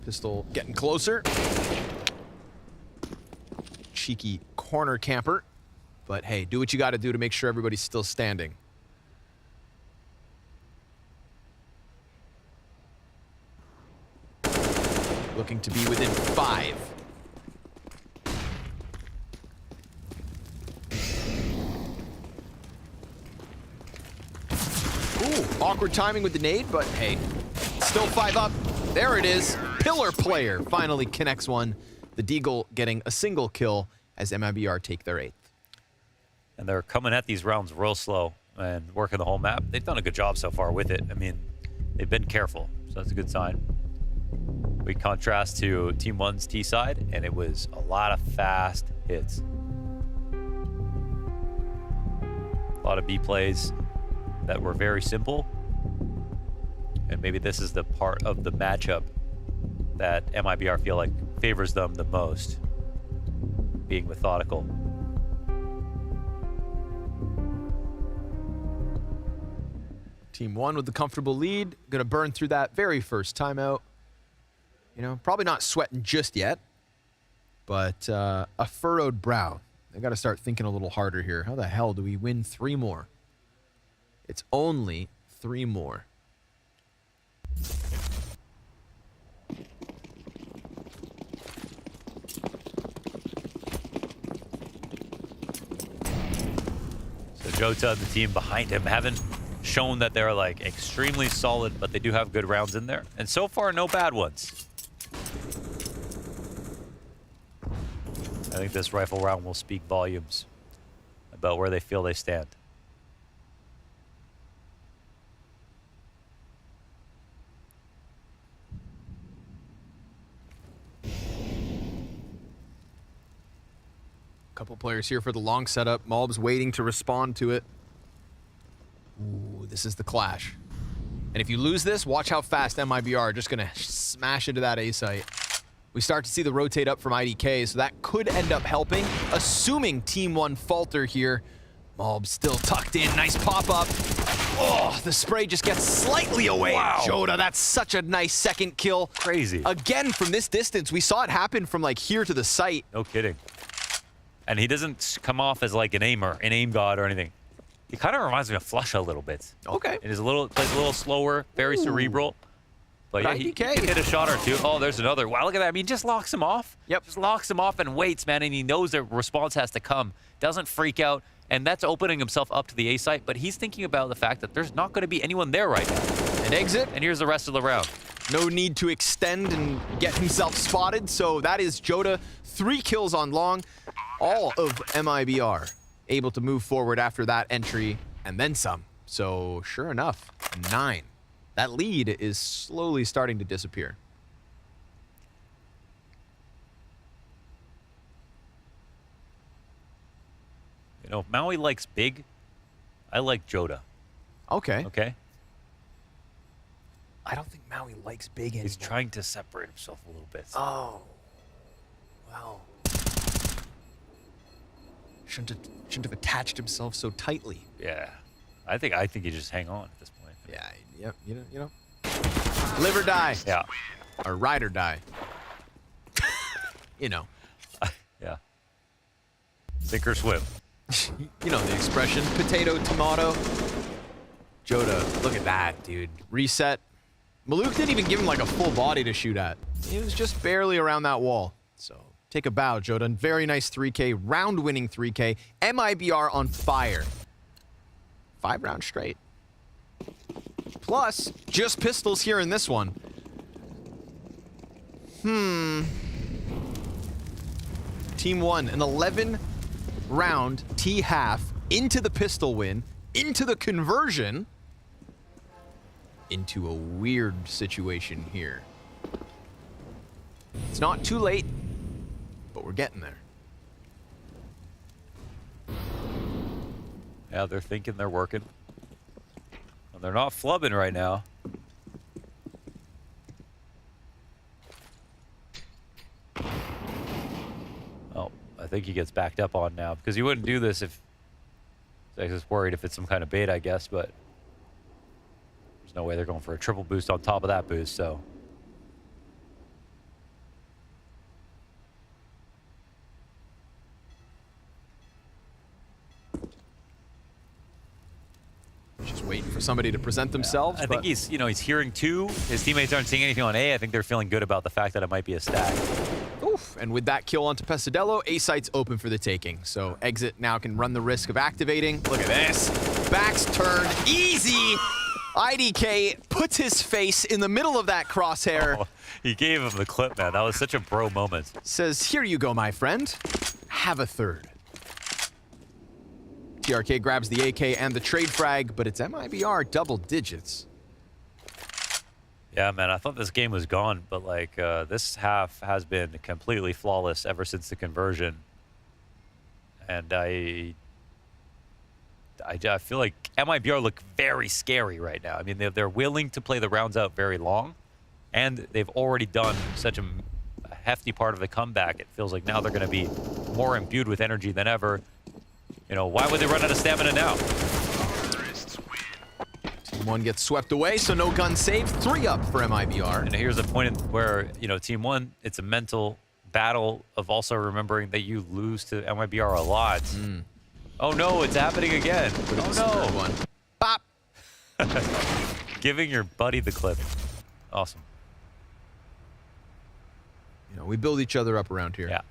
Pistol getting closer. cheeky corner camper. But hey, do what you got to do to make sure everybody's still standing. Looking to be within 5. Ooh, awkward timing with the nade, but hey, still 5 up. There it is. Pillar player finally connects one. The Deagle getting a single kill as MIBR take their 8th. And they're coming at these rounds real slow and working the whole map. They've done a good job so far with it. I mean, they've been careful, so that's a good sign. We contrast to Team 1's T side, and it was a lot of fast hits. A lot of B plays that were very simple. And maybe this is the part of the matchup that MIBR feel like favors them the most, being methodical. Team 1 with the comfortable lead. Gonna burn through that very first timeout. You know, probably not sweating just yet, but a furrowed brow. They got to start thinking a little harder here. How the hell do we win 3 more? It's only 3 more. So Jota and the team behind him haven't shown that they're like extremely solid, but they do have good rounds in there. And so far, no bad ones. I think this rifle round will speak volumes about where they feel they stand. Couple players here for the long setup. Malb's waiting to respond to it. Ooh, this is the clash. And if you lose this, watch how fast MIBR are just gonna smash into that A site. We start to see the rotate up from IDK, so that could end up helping, assuming Team 1 falter here. Malb still tucked in, nice pop-up. Oh, the spray just gets slightly away. Wow. Jota, that's such a nice second kill. Crazy. Again, from this distance, we saw it happen from like here to the site. No kidding. And he doesn't come off as like an aimer, an aim god or anything. He kind of reminds me of Flush a little bit. Okay. It is plays a little slower, very cerebral. But yeah, he can hit a shot or two. Oh, there's another. Wow, look at that. I mean, just locks him off. Yep. Just locks him off and waits, man. And he knows the response has to come. Doesn't freak out. And that's opening himself up to the A site. But he's thinking about the fact that there's not going to be anyone there right now. An exit. And here's the rest of the round. No need to extend and get himself spotted. So that is Jota. 3 kills on long. All of MIBR able to move forward after that entry and then some. So sure enough, 9. That lead is slowly starting to disappear. You know, if Maui likes big, I like Jota. Okay. Okay? I don't think Maui likes big anymore. He's trying to separate himself a little bit. Oh. Well. Shouldn't have attached himself so tightly. Yeah. I think you just hang on at this point. Yeah, yep, you know. Live or die. Yeah. Or ride or die. You know. Yeah. Sink or swim. You know the expression, potato, tomato. Jota, look at that, dude. Reset. Maluk didn't even give him like a full body to shoot at. He was just barely around that wall. So take a bow, Jota. Very nice 3K, round-winning 3K. MIBR on fire. 5 rounds straight. Plus, just pistols here in this one. Team 1, an 11-round T-half into the pistol win, into the conversion, into a weird situation here. It's not too late, but we're getting there. Yeah, they're thinking they're working. Well, they're not flubbing right now. Oh, I think he gets backed up on now because he wouldn't do this if he's just worried if it's some kind of bait, I guess, but there's no way they're going for a triple boost on top of that boost, so. somebody to present themselves. I think he's, you know, he's hearing 2. His teammates aren't seeing anything on A. I think they're feeling good about the fact that it might be a stack. Oof. And with that kill onto Pesadello, A site's open for the taking. So Exit now can run the risk of activating. Look at this. Backs turned. Easy. IDK puts his face in the middle of that crosshair. Oh, he gave him the clip, man. That was such a bro moment. Says, here you go, my friend. Have a third. TRK grabs the AK and the trade frag, but it's MIBR double digits. Yeah, man, I thought this game was gone, but like this half has been completely flawless ever since the conversion. And I feel like MIBR look very scary right now. I mean, they're willing to play the rounds out very long, and they've already done such a hefty part of the comeback. It feels like now they're going to be more imbued with energy than ever. You know, why would they run out of stamina now? Team 1 gets swept away, so no gun saved. 3 up for MIBR. And here's a point where, you know, Team 1, it's a mental battle of also remembering that you lose to MIBR a lot. Oh no, it's happening again. Oh no. One. Bop. Giving your buddy the clip. Awesome. You know, we build each other up around here. Yeah.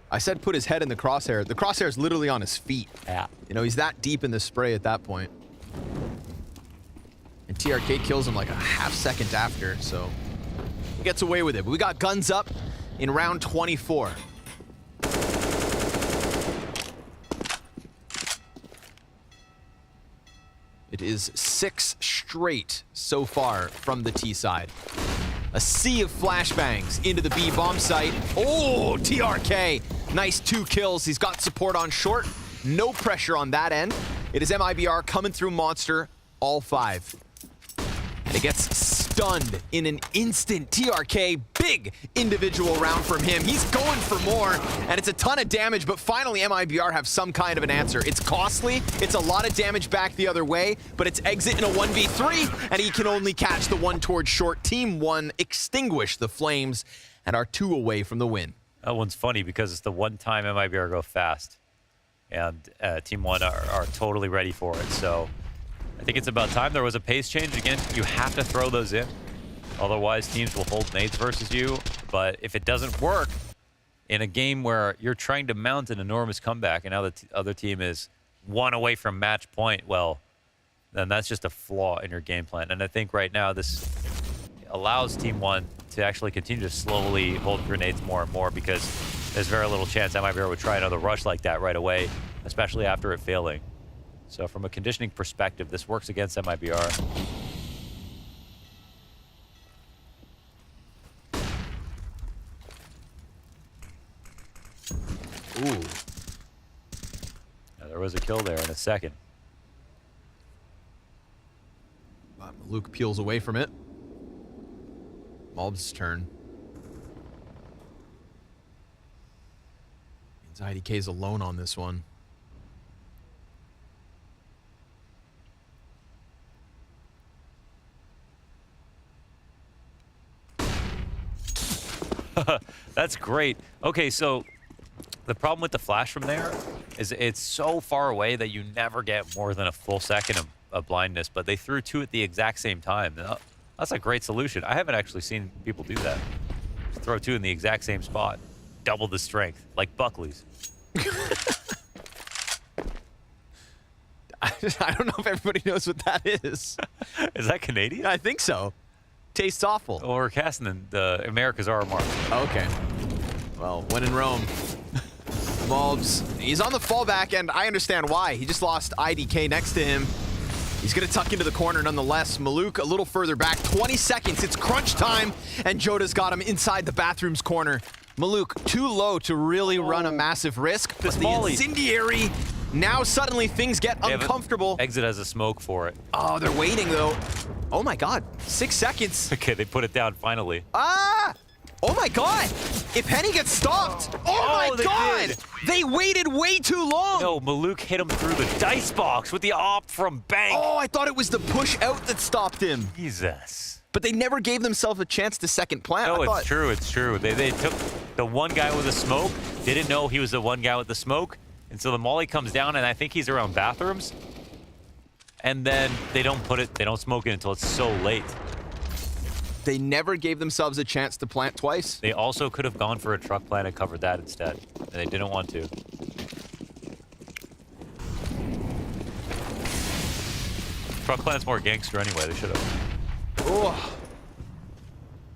I said put his head in the crosshair. The crosshair is literally on his feet. Yeah. You know, he's that deep in the spray at that point. And TRK kills him like a half second after, so he gets away with it. But we got guns up in round 24. It is 6 straight so far from the T side. A sea of flashbangs into the B bomb site. Oh, TRK. Nice 2 kills. He's got support on short. No pressure on that end. It is MIBR coming through Monster, all 5. And it gets stunned in an instant. TRK, big individual round from him. He's going for more, and it's a ton of damage, but finally MIBR have some kind of an answer. It's costly, it's a lot of damage back the other way, but it's Exit in a 1v3, and he can only catch the one towards short. Team 1 extinguish the flames and are 2 away from the win. That one's funny because it's the one time MIBR go fast, and Team 1 are totally ready for it, so I think it's about time there was a pace change. Again, you have to throw those in. Otherwise, teams will hold nades versus you. But if it doesn't work in a game where you're trying to mount an enormous comeback and now the other team is 1 away from match point, well, then that's just a flaw in your game plan. And I think right now this allows Team 1 to actually continue to slowly hold grenades more and more because there's very little chance MIBR would try another rush like that right away, especially after it failing. So from a conditioning perspective, this works against MIBR. Ooh. Now, there was a kill there in a second. Luke peels away from it. Mob's turn. Means IDK's alone on this one. That's great. Okay, so the problem with the flash from there is it's so far away that you never get more than a full second of blindness, but they threw 2 at the exact same time. That's a great solution. I haven't actually seen people do that. Just throw 2 in the exact same spot. Double the strength, like Buckley's. I don't know if everybody knows what that is. Is that Canadian? I think so. Tastes awful. Or we're casting the America's our mark. Okay. Well, when in Rome. Mobs, he's on the fallback, and I understand why. He just lost IDK next to him. He's going to tuck into the corner nonetheless. Maluk a little further back. 20 seconds. It's crunch time, and Joda's got him inside the bathroom's corner. Maluk too low to really run a massive risk, but the incendiary, now suddenly things get uncomfortable. Exit has a smoke for it. Oh, they're waiting, though. Oh, my God. 6 seconds. Okay, they put it down finally. Ah! Oh, my God. If Henny gets stopped. Oh, my God. They waited way too long. No, Maluk hit him through the dice box with the op from Bank. Oh, I thought it was the push out that stopped him. Jesus. But they never gave themselves a chance to second plant. No, it's true. It's true. They took the one guy with the smoke. They didn't know he was the one guy with the smoke. And so the molly comes down, and I think he's around bathrooms. and then they don't smoke it until it's so late. They never gave themselves a chance to plant twice. They also could have gone for a truck plant and covered that instead, and they didn't want to. Truck plant's more gangster anyway, they should have. Oh.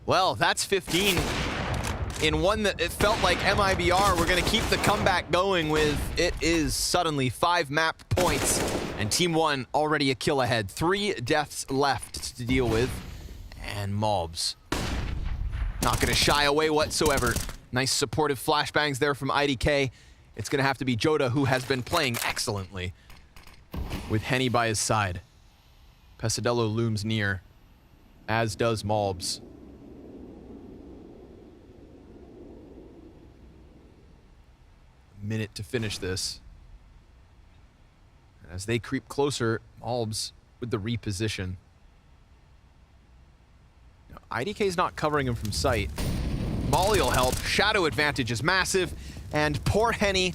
Well, that's 15 in one that it felt like MIBR were going to keep the comeback going with. It is suddenly 5 map points, and Team 1 already a kill ahead. 3 deaths left to deal with, and Mobs not going to shy away whatsoever. Nice supportive flashbangs there from IDK. It's going to have to be Joda, who has been playing excellently with Henny by his side. Pesadello looms near, as does Mobs. A minute to finish this. As they creep closer, Mobs with the reposition. Now, IDK's not covering him from sight. Molly will help. Shadow advantage is massive, and poor Henny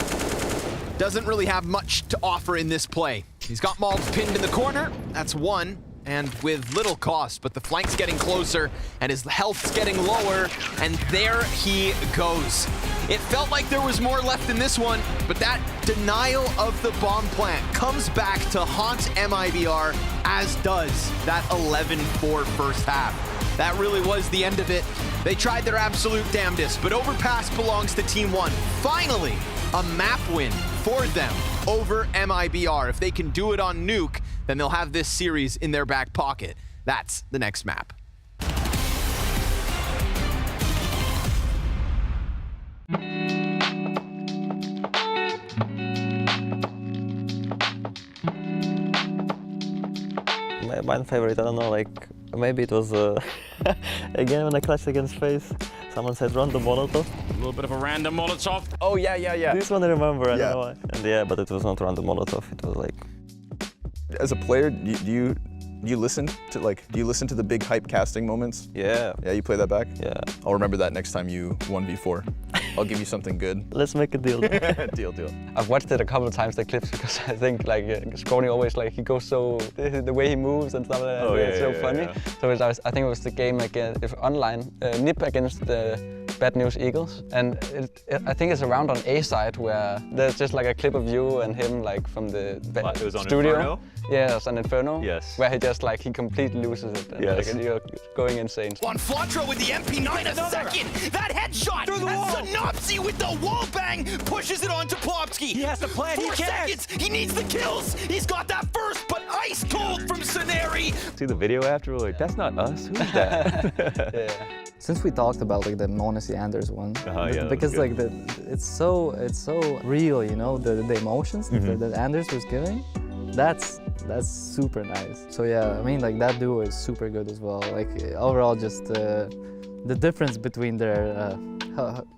doesn't really have much to offer in this play. He's got Mobs pinned in the corner. That's 1, and with little cost, but the flank's getting closer, and his health's getting lower, and there he goes. It felt like there was more left in this one, but that denial of the bomb plant comes back to haunt MIBR, as does that 11-4 first half. That really was the end of it. They tried their absolute damnedest, but Overpass belongs to Team 1. Finally, a map win for them over MIBR. If they can do it on Nuke, then they'll have this series in their back pocket. That's the next map. My favorite, I don't know, like maybe it was again when I clashed against FaZe. Someone said random Molotov. A little bit of a random Molotov. Oh yeah. This one I remember, I don't know why. And yeah, but it was not random Molotov. It was like. As a player, do you listen to the big hype casting moments? Yeah. Yeah, you play that back? Yeah. I'll remember that next time you 1v4. I'll give you something good. Let's make a deal. Deal. I've watched it a couple of times, the clips, because I think like Scrawny always like he goes so the way he moves and stuff like that. It's so funny. Yeah. So I think it was the game if online Nip against Bad News Eagles, and I think it's around on A side where there's just like a clip of you and him like from the it was on studio. Inferno? Yeah, it was on Inferno. Yes. Where he just like he completely loses it. And, yes. like, you're going insane. On Flotro with the MP9 a second. That headshot. Through the wall. Synopsy with the wall bang pushes it on to Plopsky. He has to plan. 4 seconds. He needs the kills. He's got that first, but ice cold from Soneri. See the video after, like, that's not us. Who's that? Yeah. Since we talked about like the Monacy Anders one, yeah, because like it's so real, you know, the emotions that Anders was giving, that's super nice. So yeah, I mean like that duo is super good as well. Like overall, just the difference between their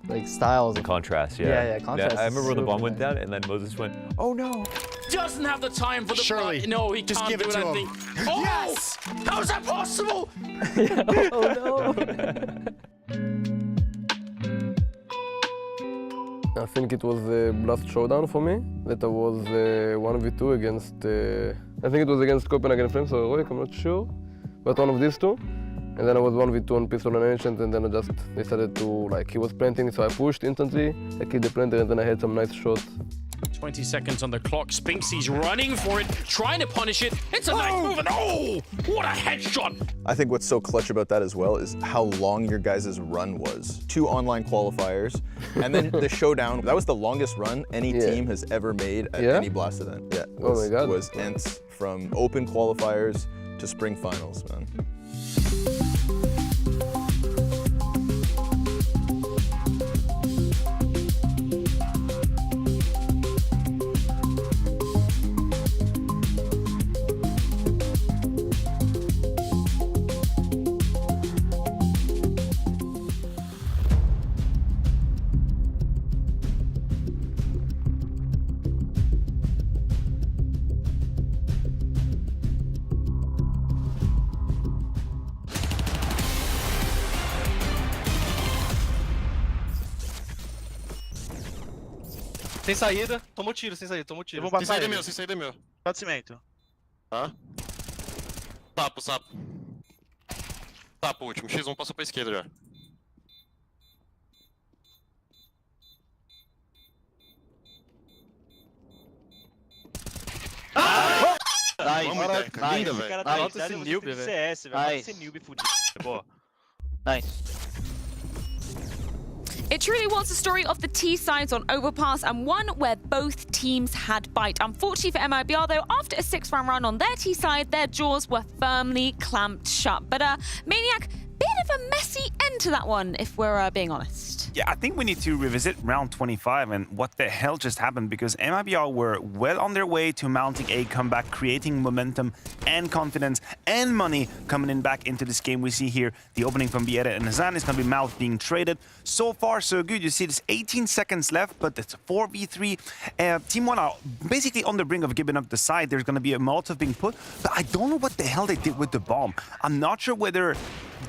like styles. The contrast, yeah. Yeah, contrast. Yeah, I remember when the bomb went nice. down, and then Moses went, "Oh no!" Doesn't have the time for the Surely. No, he Just can't give do it it. to I him. think. Oh! Yes! How is that possible? Oh no! I think it was the last showdown for me, that I was 1v2 against, I think it was against Copenhagen Flames or Heroic, I'm not sure, but one of these two. And then I was 1v2 on Pistol and Ancient, and then I just decided to, like, he was planting, so I pushed instantly, I killed the planter, and then I had some nice shots. 20 seconds on the clock. Spinksy's running for it, trying to punish it. It's a nice move, and oh, what a headshot! I think what's so clutch about that as well is how long your guys' run was. 2 online qualifiers, and then the showdown. That was the longest run any team has ever made at any Blast event. Yeah, Oh my God. Was Ents from open qualifiers to spring finals, man. Sem saída, tomou tiro, sem saída, tomou tiro. Sem saída é meu. Tá de cimento. Tá? Sapo, sapo. Sapo, último. X1 passou pra esquerda já. Nice, Vamos, Deca. Linda, Esse velho. cara tá Nice. esse noob, velho. CS, velho. Pode ser noob fudido. Boa. Nice. It truly was a story of the T sides on Overpass, and one where both teams had bite. Unfortunately for MIBR, though, after a 6-round run on their T side, their jaws were firmly clamped shut. But Maniac, bit of a messy end to that one, if we're being honest. Yeah, I think we need to revisit round 25 and what the hell just happened, because MIBR were well on their way to mounting a comeback, creating momentum and confidence and money coming in back into this game. We see here the opening from Bieta and Hazan is going to be Mouth being traded. So far, so good. You see there's 18 seconds left, but it's 4v3. Team 1 are basically on the brink of giving up the side. There's going to be a Molotov being put, but I don't know what the hell they did with the bomb. I'm not sure whether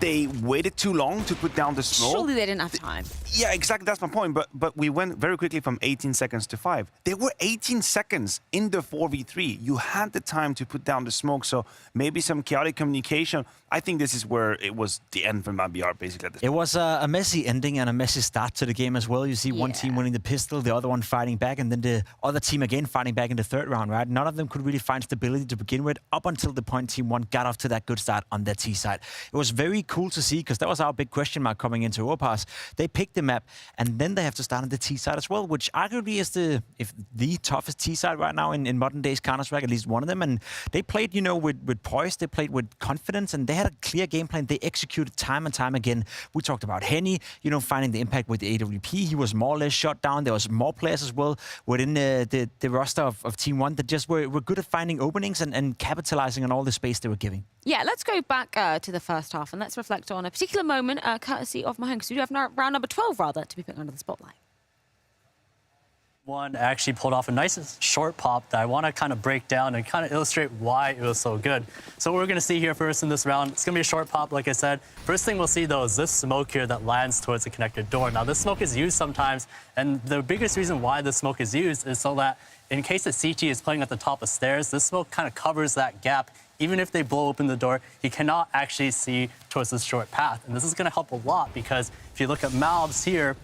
they waited too long to put down the smoke. Surely they didn't have time. Yeah, exactly. That's my point. But we went very quickly from 18 seconds to 5. There were 18 seconds in the 4v3. You had the time to put down the smoke. So maybe some chaotic communication. I think this is where it was the end for MIBR, basically. It was a messy ending and a messy start to the game as well. You see one team winning the pistol, the other one fighting back, and then the other team again fighting back in the third round, right? None of them could really find stability to begin with up until the point Team 1 got off to that good start on their T side. It was very cool to see, because that was our big question mark coming into Overpass. They picked the map, and then they have to start on the T side as well, which arguably is the toughest T side right now in modern days Counter-Strike, at least one of them. And they played, you know, with poise, they played with confidence, and they had a clear game plan. They executed time and time again. We talked about Henny, you know, finding the impact with the AWP. He was more or less shut down. There was more players as well within the roster of Team 1 that just were good at finding openings and capitalizing on all the space they were giving. Yeah, let's go back to the first half and let's reflect on a particular moment courtesy of Mahone, because we do have round number 12, rather, to be put under the spotlight. One actually pulled off a nice short pop that I want to kind of break down and kind of illustrate why it was so good. So what we're going to see here first in this round, it's going to be a short pop, like I said. First thing we'll see, though, is this smoke here that lands towards the connected door. Now, this smoke is used sometimes, and the biggest reason why this smoke is used is so that in case the CT is playing at the top of stairs, this smoke kind of covers that gap. Even if they blow open the door, he cannot actually see towards this short path. And this is going to help a lot, because if you look at Malbs here,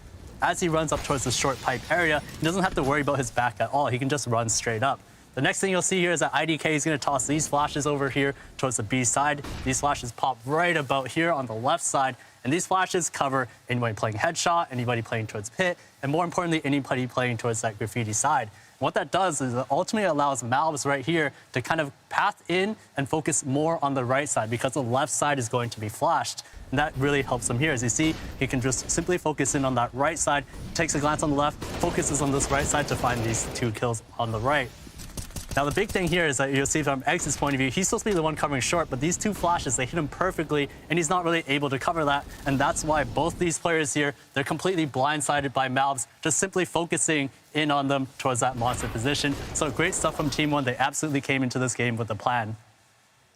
as he runs up towards the short pipe area, he doesn't have to worry about his back at all. He can just run straight up. The next thing you'll see here is that IDK is going to toss these flashes over here towards the B side. These flashes pop right about here on the left side, and these flashes cover anybody playing headshot, anybody playing towards pit, and more importantly, anybody playing towards that graffiti side. What that does is it ultimately allows Malbs right here to kind of path in and focus more on the right side, because the left side is going to be flashed. And that really helps him here. As you see, he can just simply focus in on that right side, takes a glance on the left, focuses on this right side to find these 2 kills on the right. Now, the big thing here is that you'll see from X's point of view, he's supposed to be the one covering short, but these 2 flashes, they hit him perfectly, and he's not really able to cover that. And that's why both these players here, they're completely blindsided by Malbs, just simply focusing in on them towards that monster position. So great stuff from Team 1. They absolutely came into this game with a plan.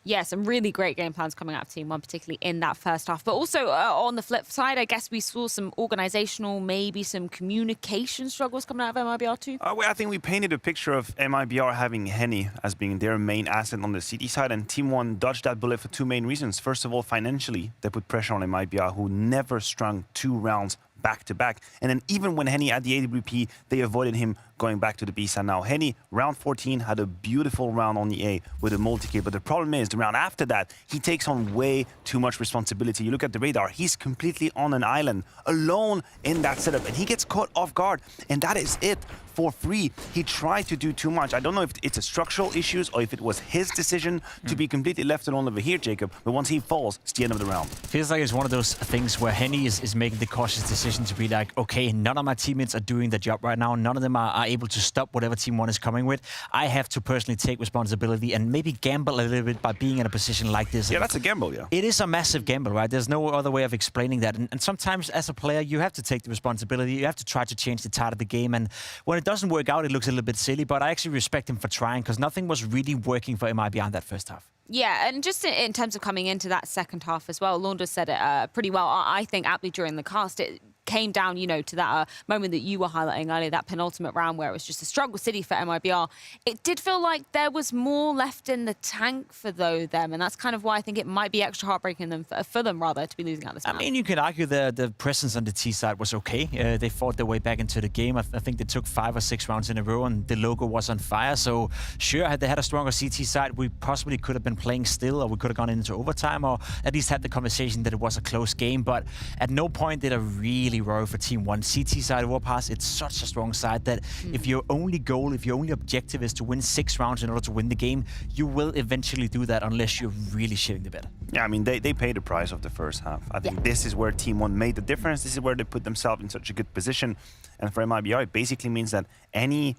Yeah, some really great game plans coming out of Team 1, particularly in that first half. But also, on the flip side, I guess we saw some organizational, maybe some communication struggles coming out of MIBR too. Well, I think we painted a picture of MIBR having Henny as being their main asset on the CT side, and Team 1 dodged that bullet for 2 main reasons. First of all, financially, they put pressure on MIBR, who never strung 2 rounds back-to-back. And then even when Henny had the AWP, they avoided him going back to the B side. Now, Henny, round 14, had a beautiful round on the A with a multi-K, but the problem is, the round after that, he takes on way too much responsibility. You look at the radar, he's completely on an island, alone in that setup, and he gets caught off guard, and that is it. For free, he tried to do too much. I don't know if it's a structural issues or if it was his decision to be completely left alone over here, Jacob. But once he falls, it's the end of the round. Feels like it's one of those things where Henny is making the cautious decision to be like, okay, none of my teammates are doing their job right now. None of them are able to stop whatever Team 1 is coming with. I have to personally take responsibility and maybe gamble a little bit by being in a position like this. Yeah, that's a gamble, yeah. It is a massive gamble, right? There's no other way of explaining that. And sometimes as a player, you have to take the responsibility. You have to try to change the tide of the game. And when it doesn't work out, it looks a little bit silly, but I actually respect him for trying, because nothing was really working for MIBR in that first half. Yeah, and just in terms of coming into that second half as well, Launders said it pretty well, I think, aptly during the cast. came down, you know, to that moment that you were highlighting earlier, that penultimate round where it was just a struggle city for MIBR, it did feel like there was more left in the tank for them, and that's kind of why I think it might be extra heartbreaking for them rather to be losing out this match. I mean, you can argue the presence on the T side was okay. They fought their way back into the game. I think they took 5 or 6 rounds in a row, and the logo was on fire. So sure, had they had a stronger CT side, we possibly could have been playing still, or we could have gone into overtime, or at least had the conversation that it was a close game. But at no point did I really worry for Team One. CT side Overpass, it's such a strong side that if your only goal, if your only objective is to win 6 rounds in order to win the game, you will eventually do that unless you're really shitting the bed. Yeah, I mean, they paid the price of the first half. I think this is where Team One made the difference. This is where they put themselves in such a good position. And for MIBR, it basically means that any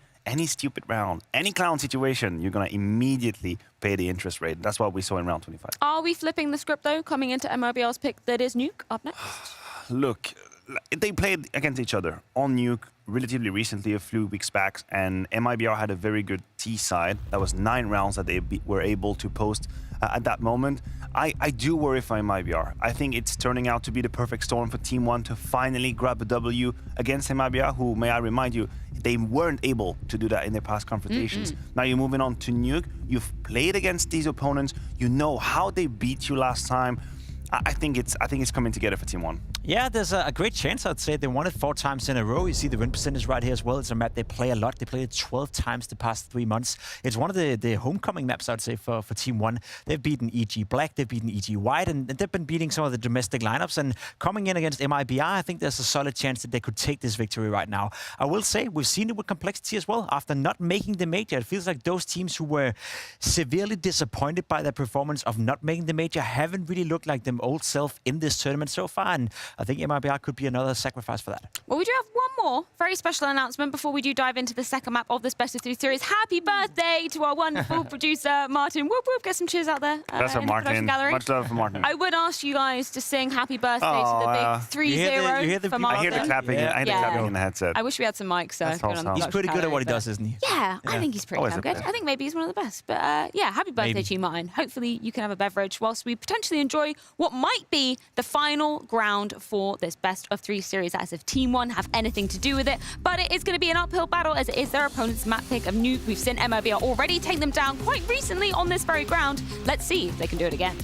stupid round, any clown situation, you're going to immediately pay the interest rate. That's what we saw in round 25. Are we flipping the script, though, coming into MIBR's pick that is Nuke up next? Look, they played against each other on Nuke relatively recently, a few weeks back, and MIBR had a very good T side. That was 9 rounds that they were able to post at that moment. I do worry for MIBR. I think it's turning out to be the perfect storm for Team One to finally grab a W against MIBR, who, may I remind you, they weren't able to do that in their past confrontations. Now you're moving on to Nuke. You've played against these opponents. You know how they beat you last time. I think it's coming together for Team One. Yeah, there's a great chance, I'd say. They won it 4 times in a row. You see the win percentage right here as well. It's a map they play a lot. They played it 12 times the past 3 months. It's one of the homecoming maps, I'd say, for Team One. They've beaten EG Black, they've beaten EG White, and they've been beating some of the domestic lineups. And coming in against MIBR, I think there's a solid chance that they could take this victory right now. I will say, we've seen it with Complexity as well. After not making the major, it feels like those teams who were severely disappointed by their performance of not making the major haven't really looked like them old self in this tournament so far. And I think MIBR could be another sacrifice for that. Well, we do have one more very special announcement before we do dive into the second map of this Best of 3 series. Happy birthday to our wonderful producer, Martin. Whoop, whoop. Get some cheers out there. That's for Martin. Much love for Martin. I would ask you guys to sing happy birthday to the big 3-0 for Martin. I hear the clapping. I hear the clapping in the headset. I wish we had some mics. He's pretty good at what he does, isn't he? Yeah, I think he's pretty damn good. I think maybe he's one of the best. But yeah, happy birthday to you, Martin. Hopefully you can have a beverage whilst we potentially enjoy what might be the final ground for this Best of 3 series, as if Team One have anything to do with it. But it is going to be an uphill battle, as it is their opponent's map pick of Nuke. We've seen MIBR already take them down quite recently on this very ground. Let's see if they can do it again.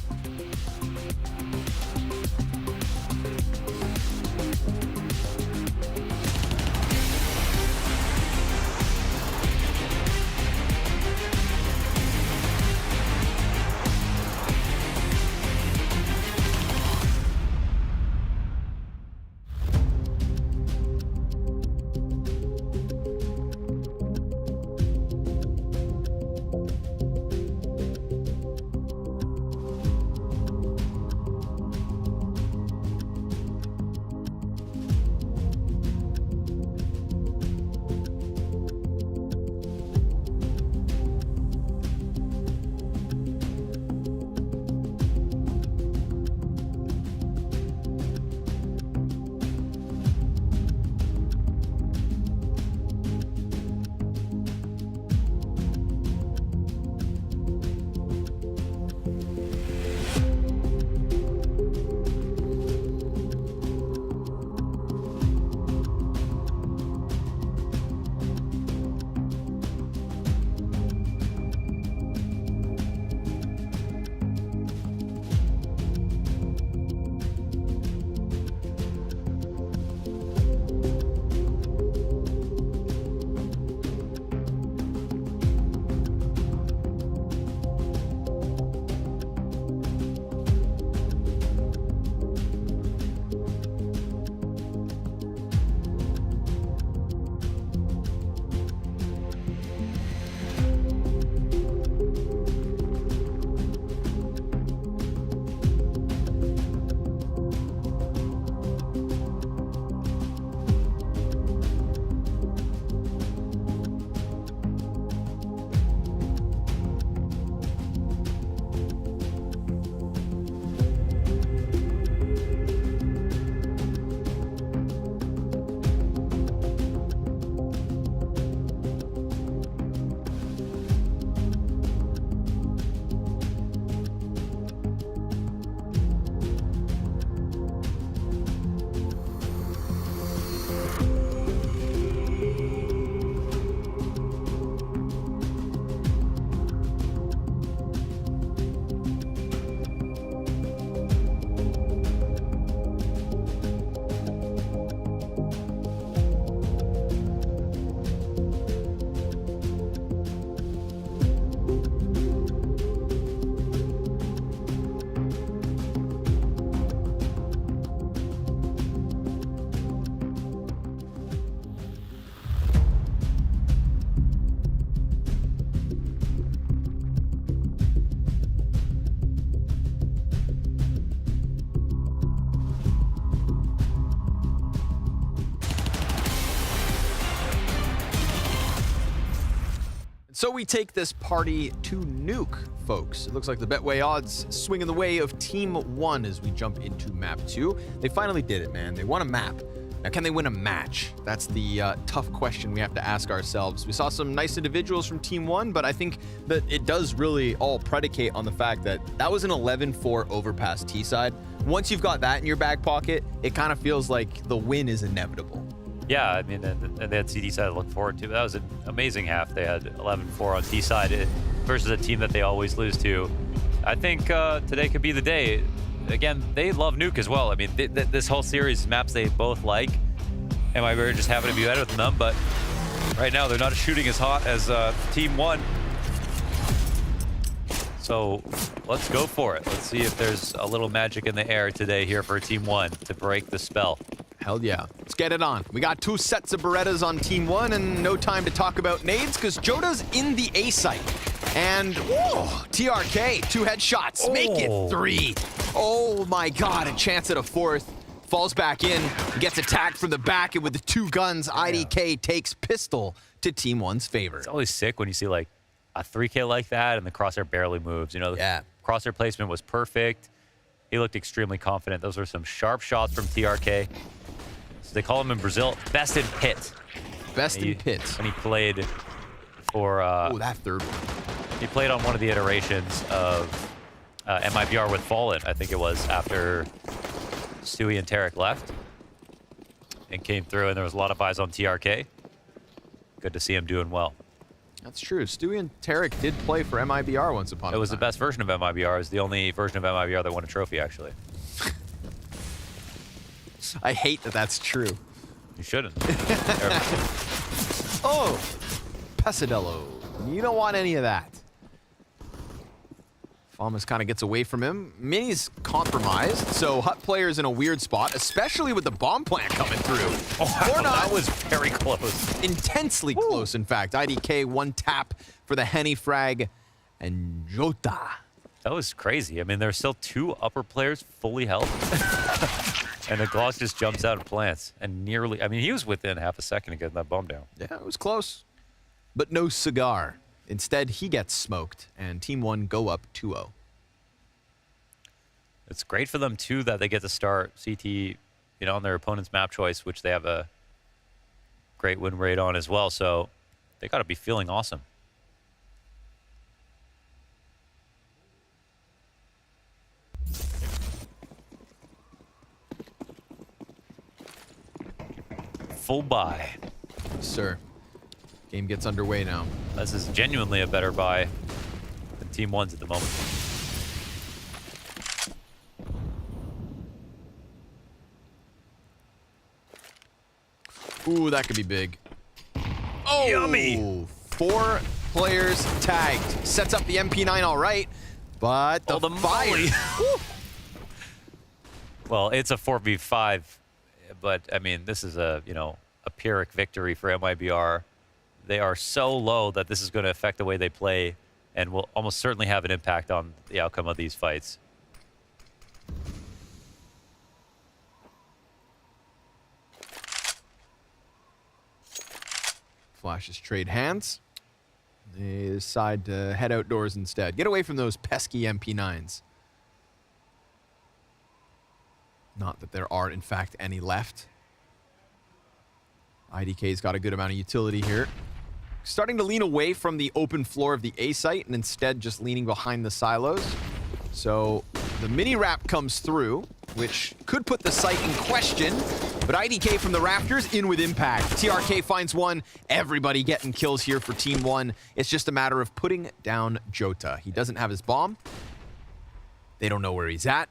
So we take this party to Nuke, folks. It looks like the Betway odds swing in the way of Team 1 as we jump into map 2. They finally did it, man. They won a map. Now, can they win a match? That's the tough question we have to ask ourselves. We saw some nice individuals from Team 1, but I think that it does really all predicate on the fact that that was an 11-4 overpass T-side. Once you've got that in your back pocket, it kind of feels like the win is inevitable. Yeah, I mean, and they had CD side to look forward to. That was an amazing half. They had 11-4 on T side versus a team that they always lose to. I think today could be the day. Again, they love Nuke as well. I mean, this whole series is maps they both like. MIBR just happen to be better than them, but right now they're not shooting as hot as Team 1. So let's go for it. Let's see if there's a little magic in the air today here for Team 1 to break the spell. Hell yeah. Let's get it on. We got 2 sets of Berettas on Team 1 and no time to talk about nades because Jota's in the A site. And whoa, TRK, 2 headshots, make it 3. Oh my God, a chance at a 4th. Falls back in, gets attacked from the back, and with the 2 guns, IDK takes pistol to Team 1's favor. It's always sick when you see like a 3K like that and the crosshair barely moves. You know, the crosshair placement was perfect. He looked extremely confident. Those were some sharp shots from TRK. So they call him in Brazil, best in pit. Best in pit. And he played for... oh, that third one. He played on one of the iterations of MIBR with Fallen, I think it was, after Stewie and Tarek left. And came through, and there was a lot of eyes on TRK. Good to see him doing well. That's true. Stewie and Tarek did play for MIBR once upon a time. It was the best version of MIBR. It was the only version of MIBR that won a trophy, actually. I hate that that's true. You shouldn't. Oh, Pesadello. You don't want any of that. Falmus kind of gets away from him. Mini's compromised, so Hut player's in a weird spot, especially with the bomb plant coming through. Oh, that was very close. Intensely close, in fact. IDK 1 tap for the Henny frag, and Jota. That was crazy. I mean, there's still 2 upper players fully held. And the Gloss just jumps out and plants. And nearly, I mean, he was within half a second of getting that bomb down. Yeah, it was close. But no cigar. Instead, he gets smoked, and Team 1 go up 2-0. It's great for them, too, that they get to start CT, you know, on their opponent's map choice, which they have a great win rate on as well. So they got to be feeling awesome. Full buy. Sir. Game gets underway now. This is genuinely a better buy than Team 1's at the moment. Ooh, that could be big. Oh, yummy. 4 players tagged. Sets up the MP9 all right, but the fire. Well, it's a 4v5, but I mean, this is a, you know, a Pyrrhic victory for MIBR. They are so low that this is going to affect the way they play and will almost certainly have an impact on the outcome of these fights. Flashes trade hands. They decide to head outdoors instead. Get away from those pesky MP9s. Not that there are, in fact, any left. IDK's got a good amount of utility here. Starting to lean away from the open floor of the A site and instead just leaning behind the silos. So the mini wrap comes through, which could put the site in question. But IDK from the rafters in with impact. TRK finds one. Everybody getting kills here for Team 1. It's just a matter of putting down Jota. He doesn't have his bomb. They don't know where he's at.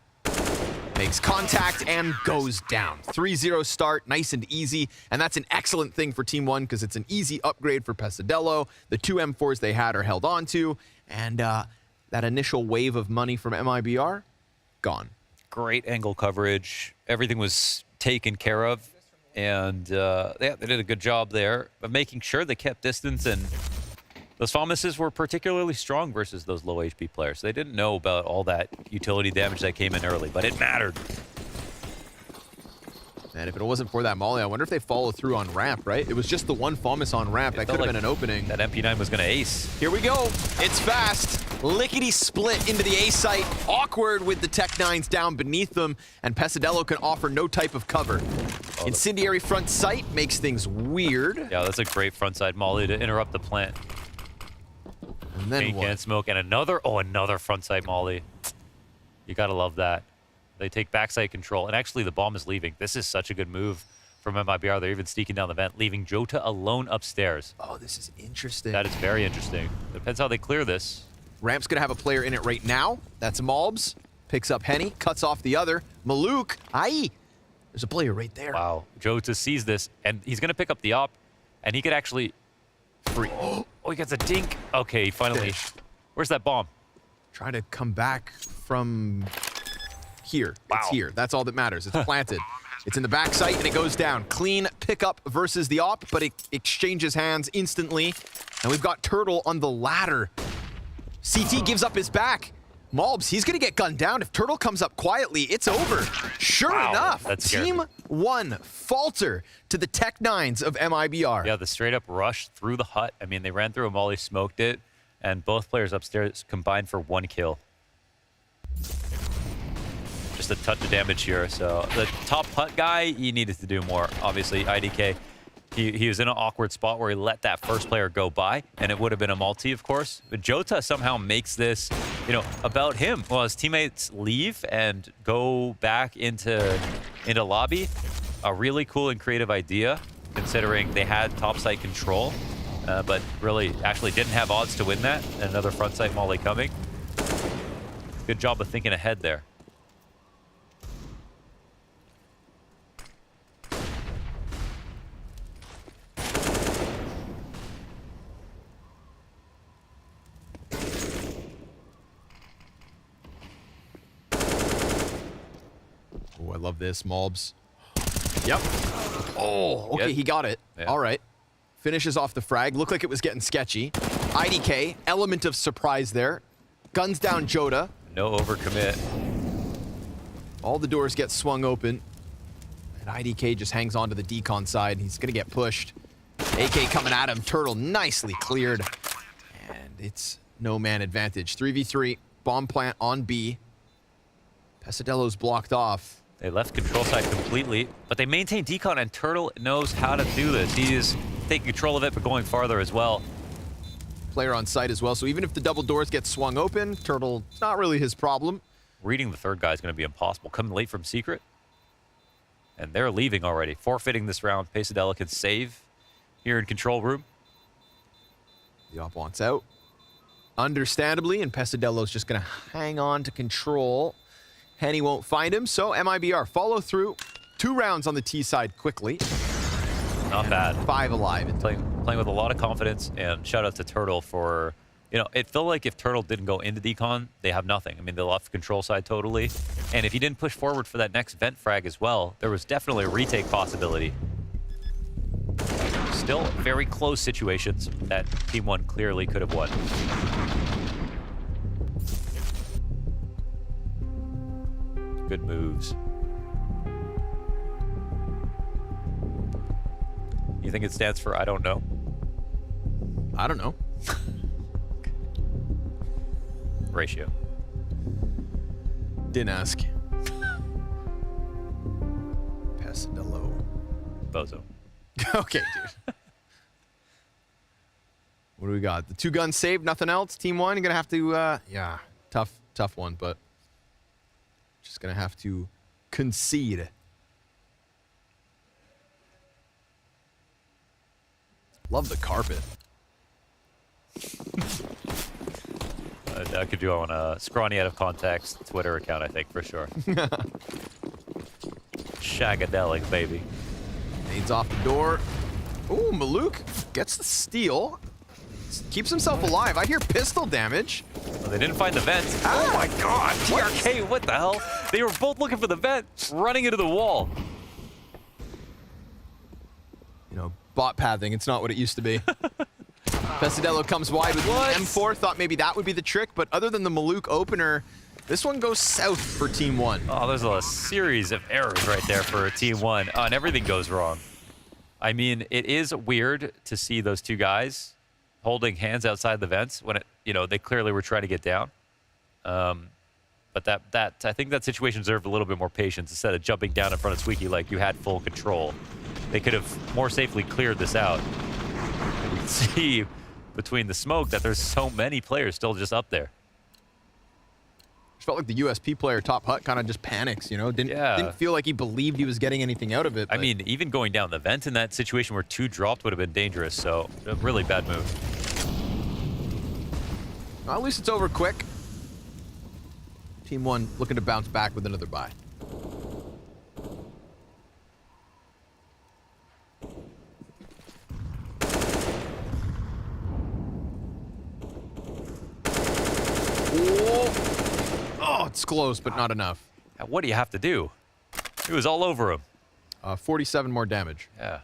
Makes contact and goes down. 3-0 start, nice and easy. And that's an excellent thing for Team 1 because it's an easy upgrade for Pesadello. The 2 M4s they had are held onto. And that initial wave of money from MIBR, gone. Great angle coverage. Everything was taken care of. And they did a good job there of making sure they kept distance. And those Falmuses were particularly strong versus those low HP players. They didn't know about all that utility damage that came in early, but it mattered. And if it wasn't for that molly, I wonder if they follow through on ramp, right? It was just the one FAMAS on ramp. That could have been an opening. That MP9 was going to ace. Here we go. It's fast. Lickety split into the A site. Awkward with the Tech-9s down beneath them. And Pesadillo can offer no type of cover. Incendiary front sight makes things weird. Yeah, that's a great frontside molly to interrupt the plant. And then Paint can smoke and another frontside molly. You gotta love that. They take backside control, and actually the bomb is leaving. This is such a good move from MIBR. They're even sneaking down the vent, leaving Jota alone upstairs. Oh, this is interesting. That is very interesting. Depends how they clear this. Ramp's gonna have a player in it right now. That's Malbs. Picks up Henny, cuts off the other. Maluk, aye. There's a player right there. Wow, Jota sees this, and he's gonna pick up the op, and he could actually free. Oh, he gets a dink. Okay, finally. Where's that bomb? Trying to come back from here. Wow. It's here. That's all that matters. It's planted. It's in the back sight, and it goes down. Clean pickup versus the op, but it exchanges hands instantly. And we've got Turtle on the ladder. CT gives up his back. Malbs, he's going to get gunned down. If Turtle comes up quietly, it's over. Sure enough, Team 1 falter to the Tech-9s of MIBR. Yeah, the straight-up rush through the hut. I mean, they ran through a molly, smoked it, and both players upstairs combined for 1 kill. Just a touch of damage here. So the top hut guy, he needed to do more. Obviously, IDK, he was in an awkward spot where he let that first player go by, and it would have been a multi, of course. But Jota somehow makes this, about him. Well, his teammates leave and go back into lobby. A really cool and creative idea, considering they had top site control, but really actually didn't have odds to win that. Another front site molly coming. Good job of thinking ahead there. Oh, I love this, Malbs. Yep. Oh, okay, he got it. Yeah. All right. Finishes off the frag. Looked like it was getting sketchy. IDK, element of surprise there. Guns down Jota. No overcommit. All the doors get swung open. And IDK just hangs on to the decon side. He's going to get pushed. AK coming at him. Turtle nicely cleared. And it's no man advantage. 3v3. Bomb plant on B. Pesadillo's blocked off. They left control side completely, but they maintain decon, and Turtle knows how to do this. He is taking control of it, but going farther as well. Player on site as well, so even if the double doors get swung open, Turtle, it's not really his problem. Reading the third guy is going to be impossible. Coming late from Secret, and they're leaving already. Forfeiting this round. Pesadillo can save here in control room. The op wants out. Understandably, and Pesadillo's just going to hang on to control. Henny won't find him, so MIBR follow through. 2 rounds on the T side quickly. Not bad. 5 alive. Playing with a lot of confidence, and shout out to Turtle for, it felt like if Turtle didn't go into decon, they have nothing. I mean, they left control side totally. And if he didn't push forward for that next vent frag as well, there was definitely a retake possibility. Still very close situations that Team 1 clearly could have won. Good moves. You think it stands for I don't know? I don't know. Ratio. Didn't ask. Pesadillo. Bozo. Okay, dude. What do we got? The 2 guns saved, nothing else. Team 1, you're going to have to, yeah, tough one, but just going to have to concede. Love the carpet. I could do on a Scrawny Out of Context Twitter account, I think, for sure. Shagadelic, baby. Nades off the door. Ooh, Maluk gets the steal. Keeps himself alive. I hear pistol damage. Well, they didn't find the vent. Oh my god! TRK, what the hell? They were both looking for the vent, running into the wall. Bot pathing. It's not what it used to be. Pesadillo comes wide with the M4. Thought maybe that would be the trick, but other than the Maluk opener, This one goes south for Team 1. Oh, there's a series of errors right there for Team 1, and everything goes wrong. I mean, it is weird to see those two guys holding hands outside the vents when they clearly were trying to get down. But I think that situation deserved a little bit more patience. Instead of jumping down in front of Squeaky like you had full control, they could have more safely cleared this out. You can see between the smoke that there's so many players still just up there. Felt like the USP player top hut kind of just panics, didn't feel like he believed he was getting anything out of it. I mean, even going down the vent in that situation where 2 dropped would have been dangerous, so a really bad move. Well, at least it's over quick. Team 1 looking to bounce back with another bye. Oh, it's close, but not enough. What do you have to do? It was all over him. 47 more damage. Yeah.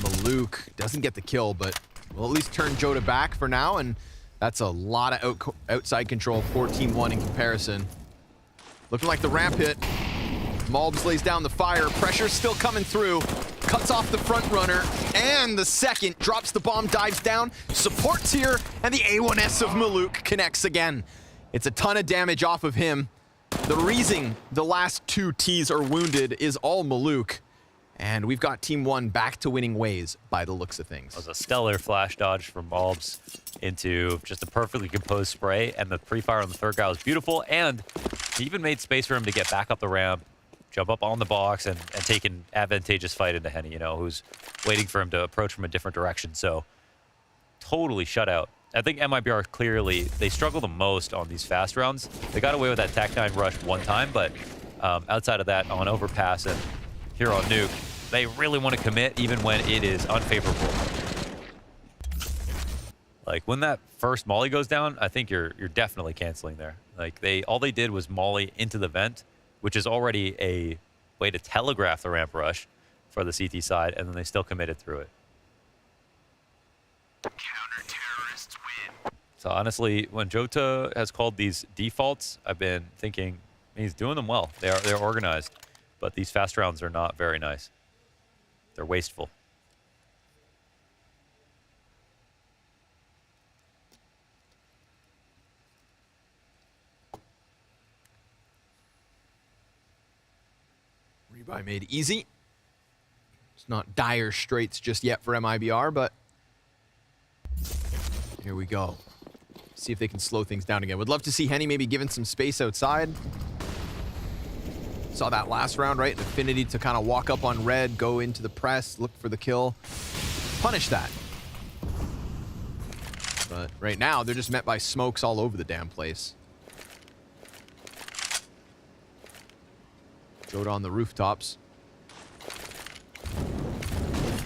Maluk doesn't get the kill, but will at least turn Jota back for now, and that's a lot of outside control for Team 1 in comparison. Looking like the ramp hit. Malbs lays down the fire. Pressure still coming through. Cuts off the front runner, and the second drops the bomb, dives down. Supports here, and the A1S of Maluk connects again. It's a ton of damage off of him. The reason the last 2 Ts are wounded is all Maluk. And we've got Team 1 back to winning ways by the looks of things. That was a stellar flash dodge from Malbs into just a perfectly composed spray. And the pre-fire on the third guy was beautiful. And he even made space for him to get back up the ramp, jump up on the box, and take an advantageous fight into Henny, who's waiting for him to approach from a different direction. So totally shut out. I think MIBR clearly, they struggle the most on these fast rounds. They got away with that TAC-9 rush one time, but outside of that, on overpass and here on nuke, they really want to commit even when it is unfavorable. Like when that first molly goes down, I think you're definitely canceling there. Like all they did was molly into the vent, which is already a way to telegraph the ramp rush for the CT side, and then they still committed through it. Counter-terrorists win. So honestly, when Jota has called these defaults, I've been thinking he's doing them well. They're organized, but these fast rounds are not very nice. They're wasteful. Rebuy made easy. It's not dire straits just yet for MIBR, but here we go. See if they can slow things down again. Would love to see Henny maybe given some space outside. Saw that last round, right? An affinity to kind of walk up on red, go into the press, look for the kill. Punish that. But right now, they're just met by smokes all over the damn place. Jota on the rooftops.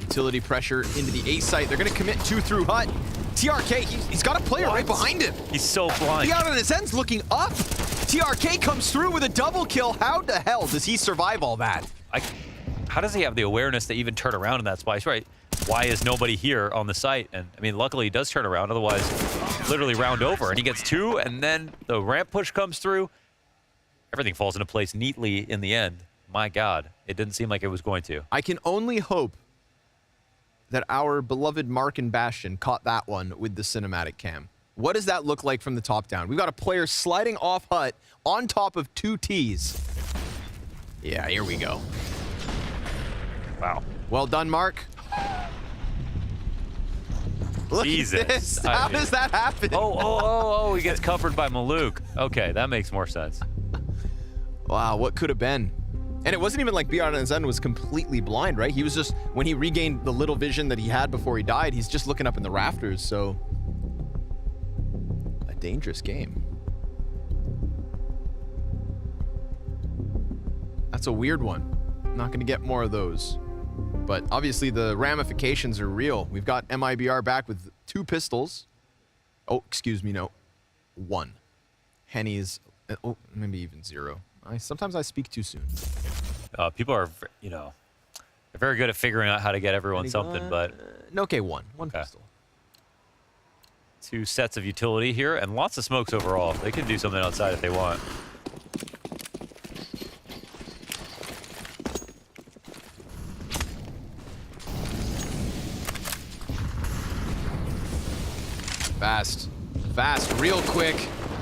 Utility pressure into the A site. They're going to commit 2 through hut. TRK, he's got a player right behind him. He's so blind. He out on his ends looking up. TRK comes through with a double kill. How the hell does he survive all that? How does he have the awareness to even turn around in that spot? He's right. Why is nobody here on the site? And I mean, luckily he does turn around. Otherwise, literally round over. And he gets 2, and then the ramp push comes through. Everything falls into place neatly in the end. My God, it didn't seem like it was going to. I can only hope that our beloved Mark and Bastion caught that one with the cinematic cam. What does that look like from the top down? We've got a player sliding off hut on top of 2 Ts. Yeah, here we go. Wow. Well done, Mark. Look Jesus. at this. How does that happen? Oh, he gets covered by Maluk. Okay, that makes more sense. Wow, what could have been? And it wasn't even like Beyond his End was completely blind, right? He was just, when he regained the little vision that he had before he died, he's just looking up in the rafters, so a dangerous game. That's a weird one. Not going to get more of those. But obviously the ramifications are real. We've got MIBR back with 2 pistols. Oh, excuse me, no. 1. Henny's, oh, maybe even 0. Sometimes I speak too soon. People are, they're very good at figuring out how to get everyone something, but... Okay, 1 pistol. 2 sets of utility here, and lots of smokes overall. They can do something outside if they want. Fast, real quick.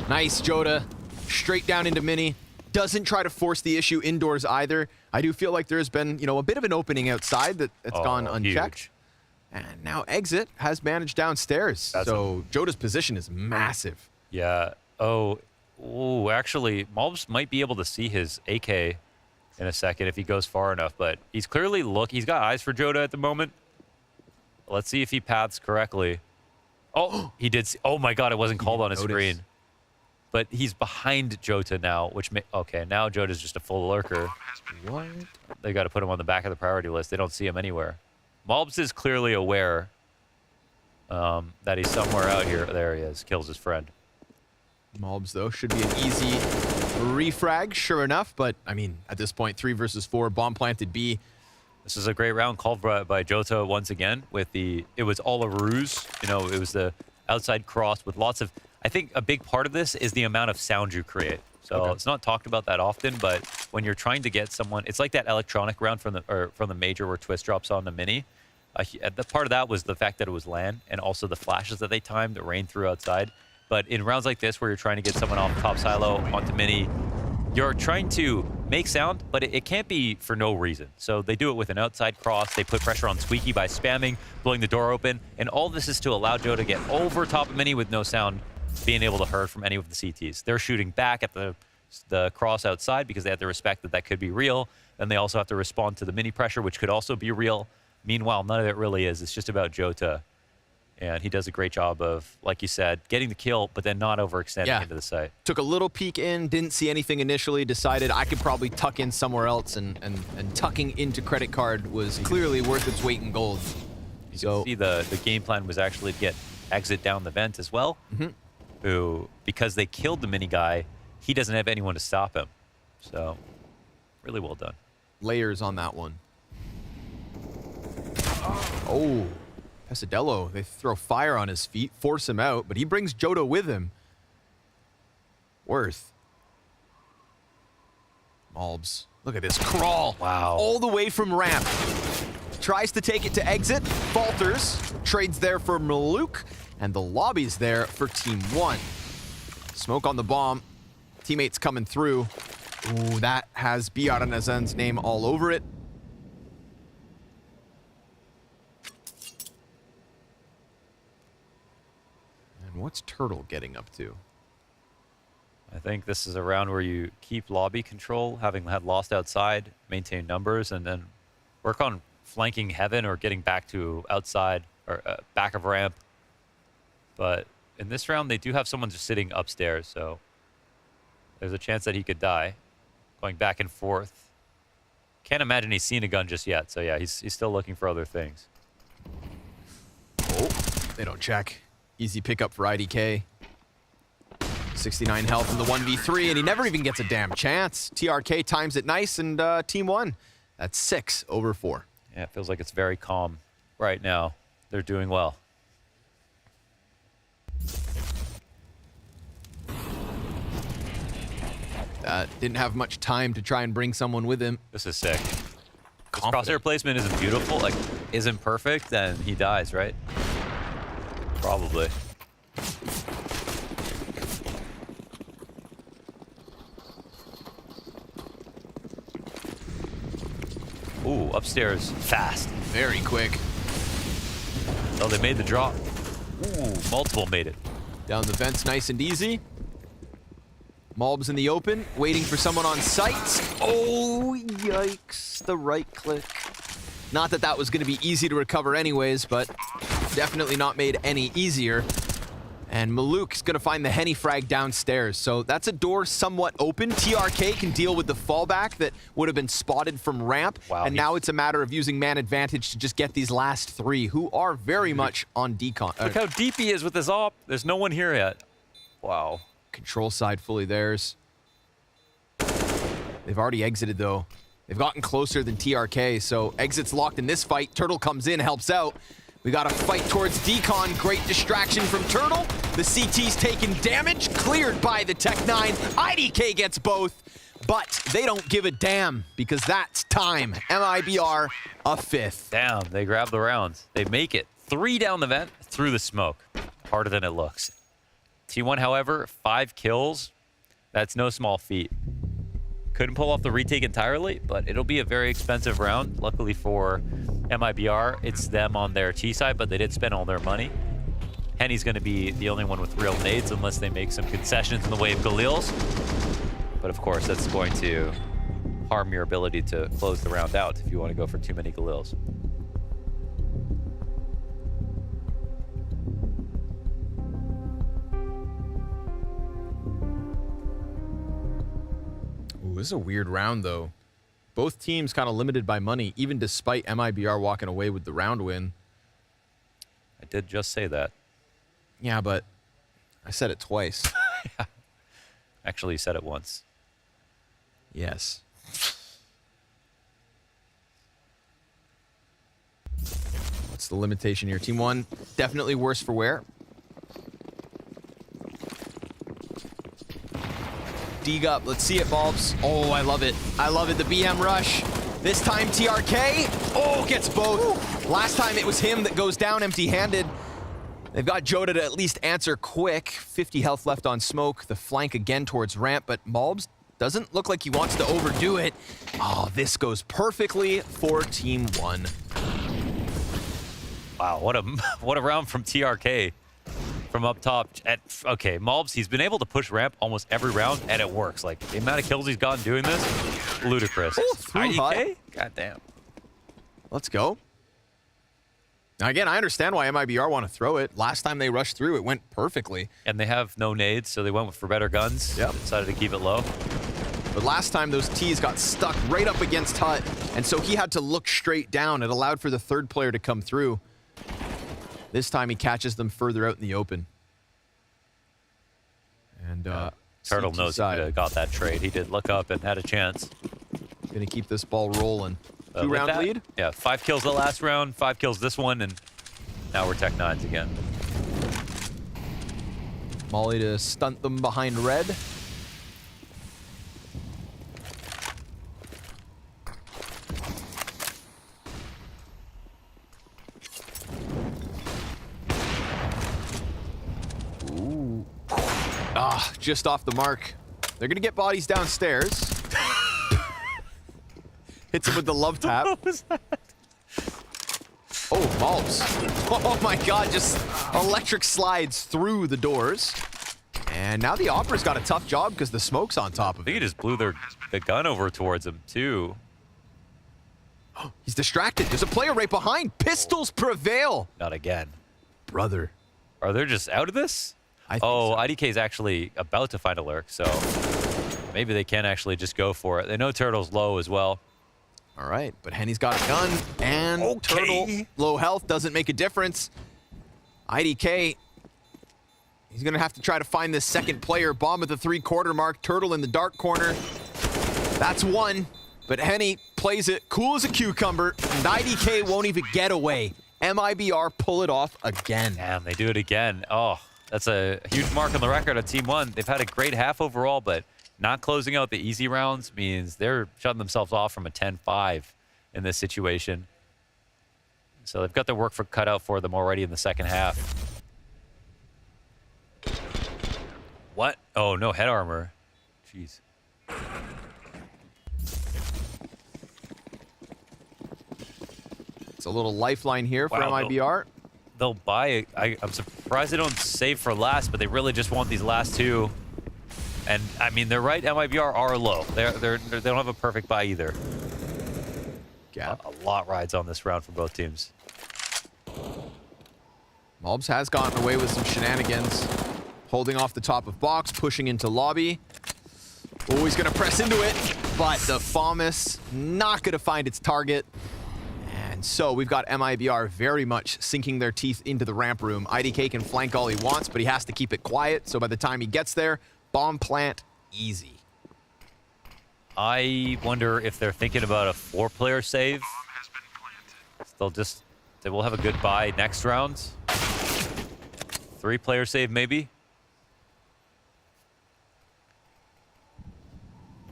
Nice, Joda. Straight down into Mini. Doesn't try to force the issue indoors either. I do feel like there's been, a bit of an opening outside that's gone unchecked. Huge. And now Exit has managed downstairs. So Joda's position is massive. Yeah. Oh, actually, Malbs might be able to see his AK in a second if he goes far enough, but he's clearly he's got eyes for Joda at the moment. Let's see if he paths correctly. Oh, he did see, oh my god, it wasn't called on his screen. But he's behind Jota now, which okay, now Jota's just a full lurker. What? They got to put him on the back of the priority list. They don't see him anywhere. Malbs is clearly aware that he's somewhere out here. There he is. Kills his friend. Malbs, though, should be an easy refrag, sure enough. But, I mean, at this point, 3 versus 4, bomb planted B. This is a great round called by Jota once again with it was all a ruse. It was the outside cross with lots of... I think a big part of this is the amount of sound you create. So it's not talked about that often, but when you're trying to get someone... It's like that electronic round from the major where Twist drops on the mini. The part of that was the fact that it was LAN and also the flashes that they timed that rained through outside. But in rounds like this where you're trying to get someone off top silo onto mini, you're trying to make sound, but it can't be for no reason. So they do it with an outside cross. They put pressure on Squeaky by spamming, blowing the door open. And all this is to allow Joe to get over top of mini with no sound, being able to hurt from any of the CTs. They're shooting back at the cross outside because they have to respect that could be real. And they also have to respond to the mini pressure, which could also be real. Meanwhile, none of it really is. It's just about Jota. And he does a great job of, like you said, getting the kill, but then not overextending into the site. Took a little peek in, didn't see anything initially, decided I could probably tuck in somewhere else, and tucking into credit card was clearly worth its weight in gold. You can see the game plan was actually to get Exit down the vent as well, who, because they killed the mini guy, he doesn't have anyone to stop him. So, really well done. Layers on that one. Oh, Pesadello, they throw fire on his feet, force him out, but he brings Jota with him. Worth. Malbs, look at this crawl. Wow. All the way from ramp. Tries to take it to Exit, falters, trades there for Maluk, and the lobby's there for Team 1. Smoke on the bomb. Teammates coming through. Ooh, that has Biarnazen's name all over it. What's Turtle getting up to? I think this is a round where you keep lobby control, having had lost outside, maintain numbers, and then work on flanking Heaven or getting back to outside or back of ramp. But in this round, they do have someone just sitting upstairs, so there's a chance that he could die. Going back and forth. Can't imagine he's seen a gun just yet, so yeah, he's still looking for other things. Oh, they don't check. Easy pickup for IDK. 69 health in the 1v3, and he never even gets a damn chance. TRK times it nice, and Team 1, that's 6 over 4. Yeah, it feels like it's very calm right now. They're doing well. Didn't have much time to try and bring someone with him. This is sick. This crosshair placement isn't beautiful, like, isn't perfect, then he dies, right? Probably. Ooh, upstairs, fast. Very quick. Oh, they made the drop. Ooh, multiple made it. Down the vents nice and easy. Malbs in the open, waiting for someone on site. Oh, yikes, the right click. Not that that was going to be easy to recover anyways, but definitely not made any easier. And Maluk's going to find the Henny frag downstairs. So that's a door somewhat open. TRK can deal with the fallback that would have been spotted from ramp. Wow, and now it's a matter of using man advantage to just get these last 3, who are very much on decon. Look how deep he is with his op. There's no one here yet. Wow. Control side fully theirs. They've already exited, though. They've gotten closer than TRK, so Exit's locked in this fight. Turtle comes in, helps out. We got a fight towards Decon. Great distraction from Turtle. The CT's taking damage. Cleared by the Tech-9. IDK gets both. But they don't give a damn because that's time. MIBR a 5th. Damn, they grab the rounds. They make it. 3 down the vent, through the smoke. Harder than it looks. T1, however, 5 kills. That's no small feat. Couldn't pull off the retake entirely, but it'll be a very expensive round. Luckily for MIBR, it's them on their T side, but they did spend all their money. Henny's going to be the only one with real nades unless they make some concessions in the way of Galil's. But of course, that's going to harm your ability to close the round out if you want to go for too many Galils. Ooh, this is a weird round, though. Both teams kind of limited by money, even despite MIBR walking away with the round win. I did just say that. Yeah, but I said it twice. Yeah. Actually, you said it once. Yes. What's the limitation here? Team 1, definitely worse for wear. Dig up. Let's see it, Bulbs. Oh, I love it. I love it. The BM rush. This time, TRK. Oh, gets both. Last time, it was him that goes down empty-handed. They've got Joda to at least answer quick. 50 health left on smoke. The flank again towards ramp, but Bulbs doesn't look like he wants to overdo it. Oh, this goes perfectly for Team 1. Wow, what a round from TRK from up top. Okay, Malbs, he's been able to push ramp almost every round, and it works. Like, the amount of kills he's gotten doing this, ludicrous. Oh, IDK? Goddamn. Let's go. Now, again, I understand why MIBR want to throw it. Last time they rushed through, it went perfectly. And they have no nades, so they went for better guns. Yep. Decided to keep it low. But last time, those T's got stuck right up against Hut, and so he had to look straight down. It allowed for the third player to come through. This time, he catches them further out in the open. And Turtle CT knows he side. could have got that trade. He did look up and had a chance. Gonna keep this ball rolling. With 2-round that, lead? Yeah, 5 kills the last round, 5 kills this one, and now we're Tech-9s again. Molly to stunt them behind red. Ooh. Ah, just off the mark. They're gonna get bodies downstairs. Hits him with the love tap. What was that? Oh, bulbs. Oh my god, just electric slides through the doors. And now the Opera's got a tough job because the smoke's on top of I think he just blew the gun over towards him, too. He's distracted. There's a player right behind. Pistols prevail. Not again. Brother. Are they just out of this? IDK's actually about to find a lurk, so maybe they can actually just go for it. They know Turtle's low as well. All right, but Henny's got a gun, and Turtle, low health, doesn't make a difference. IDK, he's going to have to try to find this second player. Bomb at the 3-quarter mark. Turtle in the dark corner. That's one, but Henny plays it cool as a cucumber, and IDK won't even get away. MIBR pull it off again. Damn, they do it again. Oh, that's a huge mark on the record of Team 1. They've had a great half overall, but not closing out the easy rounds means they're shutting themselves off from a 10-5 in this situation. So they've got their work cut out for them already in the second half. What? Oh, no head armor. Jeez. It's a little lifeline here for Wow, MIBR. They'll buy it. I'm surprised they don't save for last, but they really just want these last two. And I mean, they're right. MIBR are low. They don't have a perfect buy either. Gap. A lot rides on this round for both teams. Malbs has gotten away with some shenanigans. Holding off the top of box, pushing into lobby. Oh, he's going to press into it, but the FAMAS not going to find its target. And so we've got MIBR very much sinking their teeth into the ramp room. IDK can flank all he wants, but he has to keep it quiet. So by the time he gets there, bomb plant, easy. I wonder if they're thinking about a 4-player save. They'll just they will have a good buy next round. 3-player save, maybe.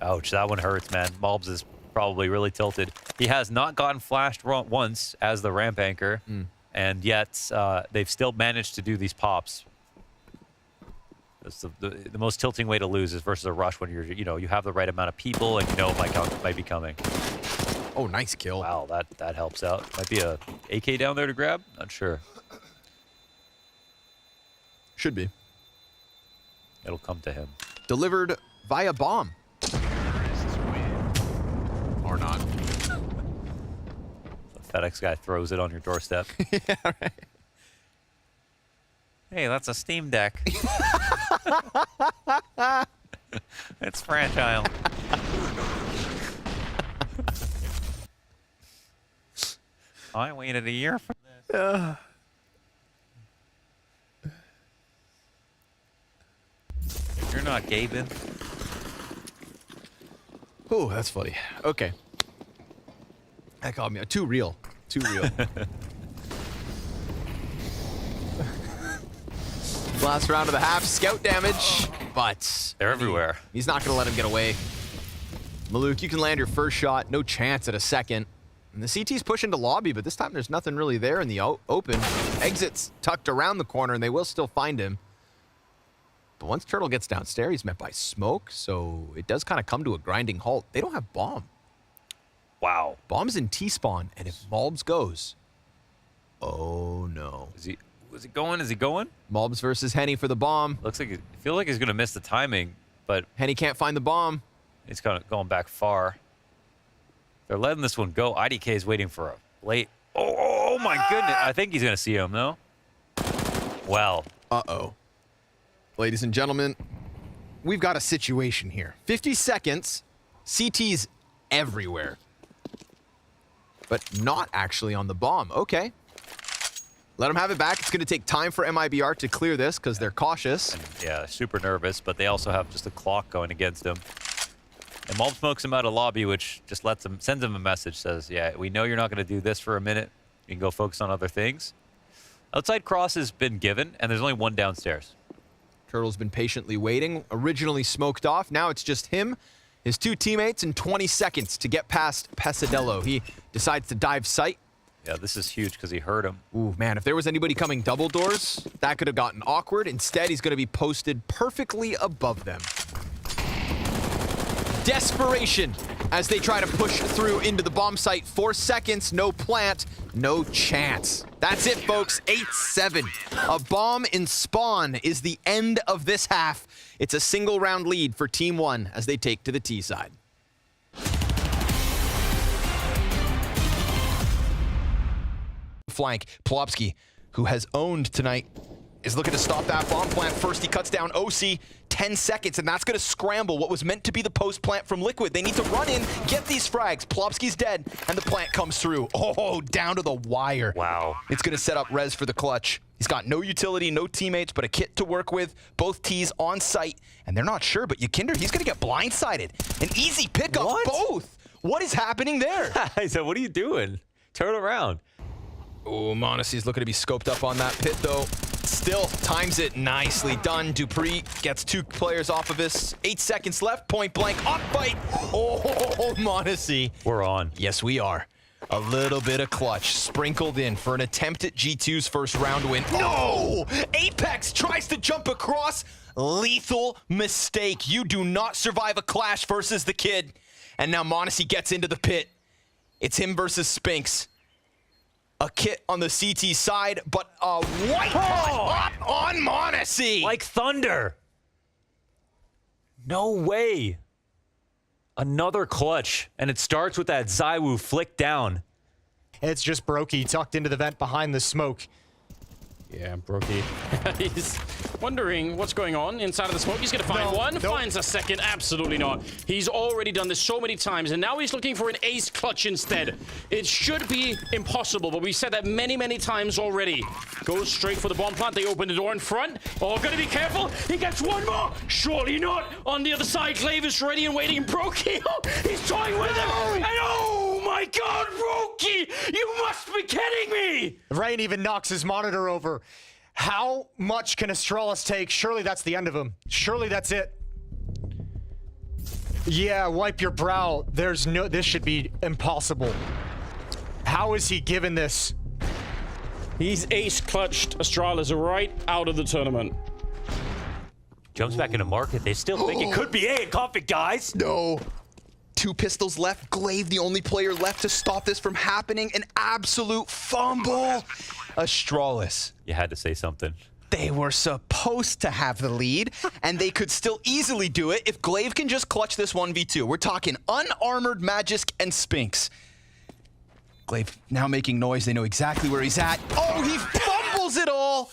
Ouch, that one hurts, man. Malbs is probably really tilted. He has not gotten flashed once as the ramp anchor, and yet they've still managed to do these pops. That's the most tilting way to lose is versus a rush when you have the right amount of people and it might be coming. Oh, nice kill. Wow, that helps out. Might be a AK down there to grab. Not sure. Should be. It'll come to him. Delivered via bomb. Or not. The FedEx guy throws it on your doorstep. Yeah, right. Hey, that's a Steam Deck. It's fragile. I waited a year for this. You're not Gaben. Oh, that's funny. Okay. That got me. Too real. Too real. Last round of the half. Scout damage. But they're everywhere. He's not going to let him get away. Maluk, you can land your first shot. No chance at a second. And the CT's pushing to lobby, but this time there's nothing really there in the open. Exit's tucked around the corner, and they will still find him. But once Turtle gets downstairs, he's met by smoke, so it does kind of come to a grinding halt. They don't have bomb. Wow. Bomb's in T-spawn, and if Malbs goes, oh no. Is he going? Is he going? Malbs versus Henny for the bomb. Looks like I feel like he's gonna miss the timing, but Henny can't find the bomb. He's kind of going back far. They're letting this one go. IDK is waiting for a late. Oh my goodness! I think he's gonna see him though. Well. Uh-oh. Ladies and gentlemen, we've got a situation here. 50 seconds, CT's everywhere. But not actually on the bomb. Okay. Let them have it back. It's going to take time for MIBR to clear this because they're cautious. Yeah, super nervous, but they also have just a clock going against them. And Malb smokes him out of lobby, which just sends him a message, says, yeah, we know you're not going to do this for a minute. You can go focus on other things. Outside cross has been given, and there's only one downstairs. Turtle's been patiently waiting, originally smoked off. Now it's just him, his two teammates, and 20 seconds to get past Pesadello. He decides to dive sight. Yeah, this is huge because he heard him. Ooh, man, if there was anybody coming double doors, that could have gotten awkward. Instead, he's going to be posted perfectly above them. Desperation as they try to push through into the bomb site. 4 seconds, no plant, no chance. That's it, folks. 8-7. A bomb in spawn is the end of this half. It's a single round lead for Team 1 as they take to the T side. Flank, Plopsky, who has owned tonight, is looking to stop that bomb plant. First, he cuts down OC. 10 seconds, and that's going to scramble what was meant to be the post plant from Liquid. They need to run in, get these frags. Plopsky's dead, and the plant comes through. Oh, down to the wire. Wow. It's going to set up Rez for the clutch. He's got no utility, no teammates, but a kit to work with. Both T's on site, and they're not sure, but Yakinder, he's going to get blindsided. An easy pickup, both. What is happening there? I said, what are you doing? Turn around. Oh, Monacy's looking to be scoped up on that pit, though. Still times it nicely done. Dupree gets 2 players off of this. 8 seconds left, point blank, off fight. Oh, Monacy. We're on. Yes, we are. A little bit of clutch sprinkled in for an attempt at G2's first round win. No! Apex tries to jump across. Lethal mistake. You do not survive a clash versus the kid. And now Monacy gets into the pit. It's him versus Spinks. A kit on the CT side, but a white pot on Monacy. Like thunder. No way. Another clutch, and it starts with that Zywoo flick down. It's just Brokey tucked into the vent behind the smoke. Yeah, Brokey. He's wondering what's going on inside of the smoke. He's going to find one, finds a second. Absolutely not. He's already done this so many times, and now he's looking for an ace clutch instead. It should be impossible, but we've said that many, many times already. Goes straight for the bomb plant. They open the door in front. Oh, gotta be careful. He gets one more. Surely not. On the other side, Clave is ready and waiting. Brokey, he's toying with him. And oh my God, Rookie! You must be kidding me! Rain even knocks his monitor over. How much can Astralis take? Surely that's the end of him. Surely that's it. Yeah, wipe your brow. There's no... This should be impossible. How is he given this? He's ace-clutched Astralis right out of the tournament. Jumps back into market. They still think it could be A in Config, guys. No. 2 pistols left. Glaive, the only player left to stop this from happening. An absolute fumble. Astralis. You had to say something. They were supposed to have the lead, and they could still easily do it if Glaive can just clutch this 1v2. We're talking unarmored Magisk and Spinks. Glaive now making noise. They know exactly where he's at. Oh, he fumbles it all.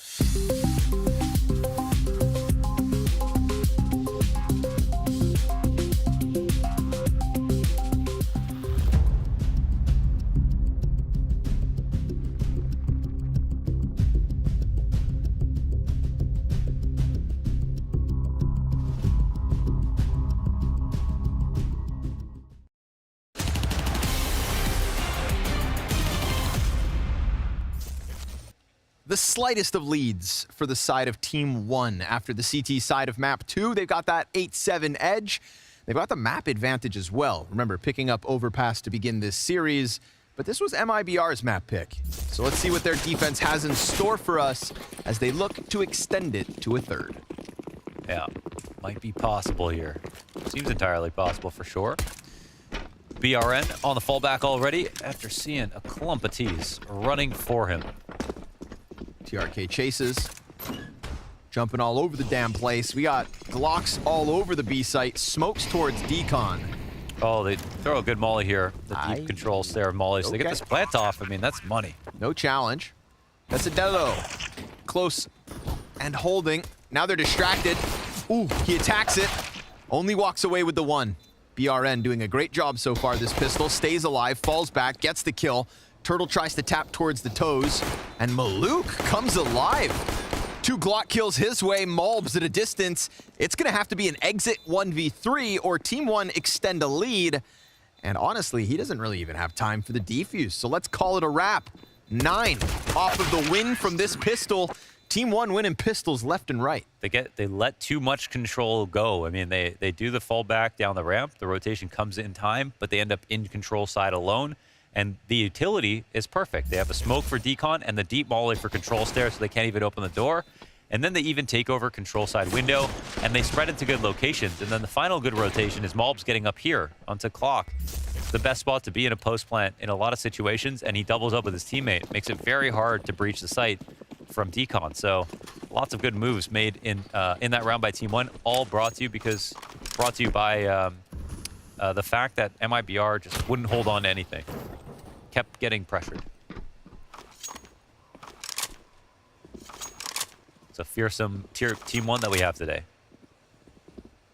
The slightest of leads for the side of Team 1 after the CT side of map 2. They've got that 8-7 edge. They've got the map advantage as well. Remember, picking up Overpass to begin this series, but this was MIBR's map pick. So let's see what their defense has in store for us as they look to extend it to a third. Yeah, might be possible here. Seems entirely possible for sure. BRN on the fallback already after seeing a clump of T's running for him. TRK chases, jumping all over the damn place. We got Glocks all over the B site, smokes towards Decon. Oh, they throw a good molly here. The deep control stare molly. So they get this plant off. I mean, that's money. No challenge. That's a Dello. Close and holding. Now they're distracted. Ooh, he attacks it. Only walks away with the 1. BRN doing a great job so far. This pistol stays alive, falls back, gets the kill. Turtle tries to tap towards the toes, and Maluk comes alive. 2 Glock kills his way, Malbs at a distance. It's gonna have to be an exit 1v3 or Team 1 extend a lead. And honestly, he doesn't really even have time for the defuse, so let's call it a wrap. 9 off of the win from this pistol. Team 1 winning pistols left and right. They let too much control go. I mean, they do the fallback down the ramp, the rotation comes in time, but they end up in control side alone. And the utility is perfect. They have a smoke for decon and the deep molly for control stairs, so they can't even open the door. And then they even take over control side window, and they spread into good locations. And then the final good rotation is Malbs getting up here onto clock. It's the best spot to be in a post plant in a lot of situations, and he doubles up with his teammate. Makes it very hard to breach the site from decon. So lots of good moves made in that round by Team 1, all brought to you by the fact that MIBR just wouldn't hold on to anything. Kept getting pressured. It's a fearsome Team 1 that we have today.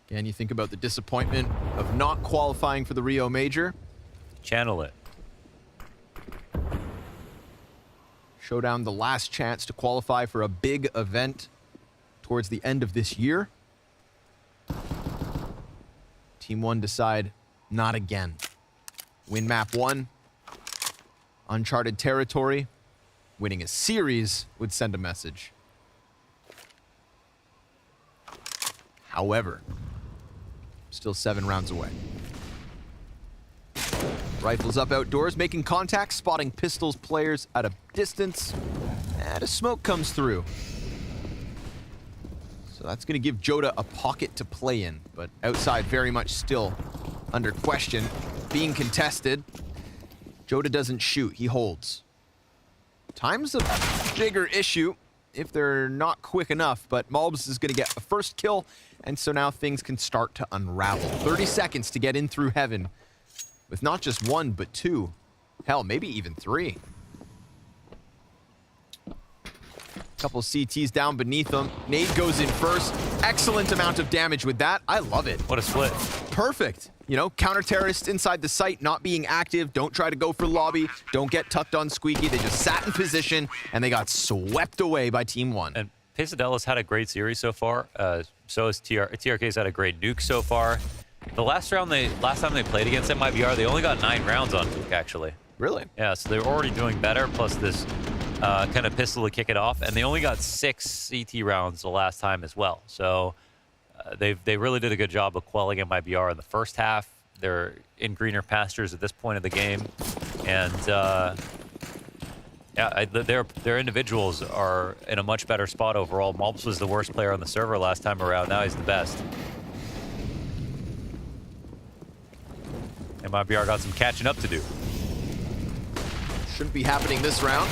Again, you think about the disappointment of not qualifying for the Rio Major. Channel it. Showdown, the last chance to qualify for a big event towards the end of this year. Team 1 decide not again. Win map 1. Uncharted territory. Winning a series would send a message. However, still 7 rounds away. Rifles up outdoors, making contact, spotting pistols players at a distance. And a smoke comes through. So that's going to give Joda a pocket to play in, but outside very much still under question. Being contested. Joda doesn't shoot, he holds. Time's a bigger issue if they're not quick enough, but Malbs is going to get a first kill, and so now things can start to unravel. 30 seconds to get in through heaven with not just 1, but 2. Hell, maybe even 3. Couple CTs down beneath them. Nade goes in first. Excellent amount of damage with that. I love it. What a split. Perfect. You know, counter-terrorists inside the site, not being active. Don't try to go for lobby. Don't get tucked on squeaky. They just sat in position, and they got swept away by Team 1. And Pesadella's had a great series so far. So has TRK's had a great nuke so far. The last time they played against MIBR, they only got 9 rounds on Nuke, actually. Really? Yeah, so they're already doing better, plus this kind of pistol to kick it off, and they only got 6 CT rounds the last time as well. So they really did a good job of quelling MIBR in the first half. They're in greener pastures at this point of the game, and yeah, their individuals are in a much better spot overall. Mobs was the worst player on the server last time around. Now he's the best. MIBR got some catching up to do. Shouldn't be happening this round.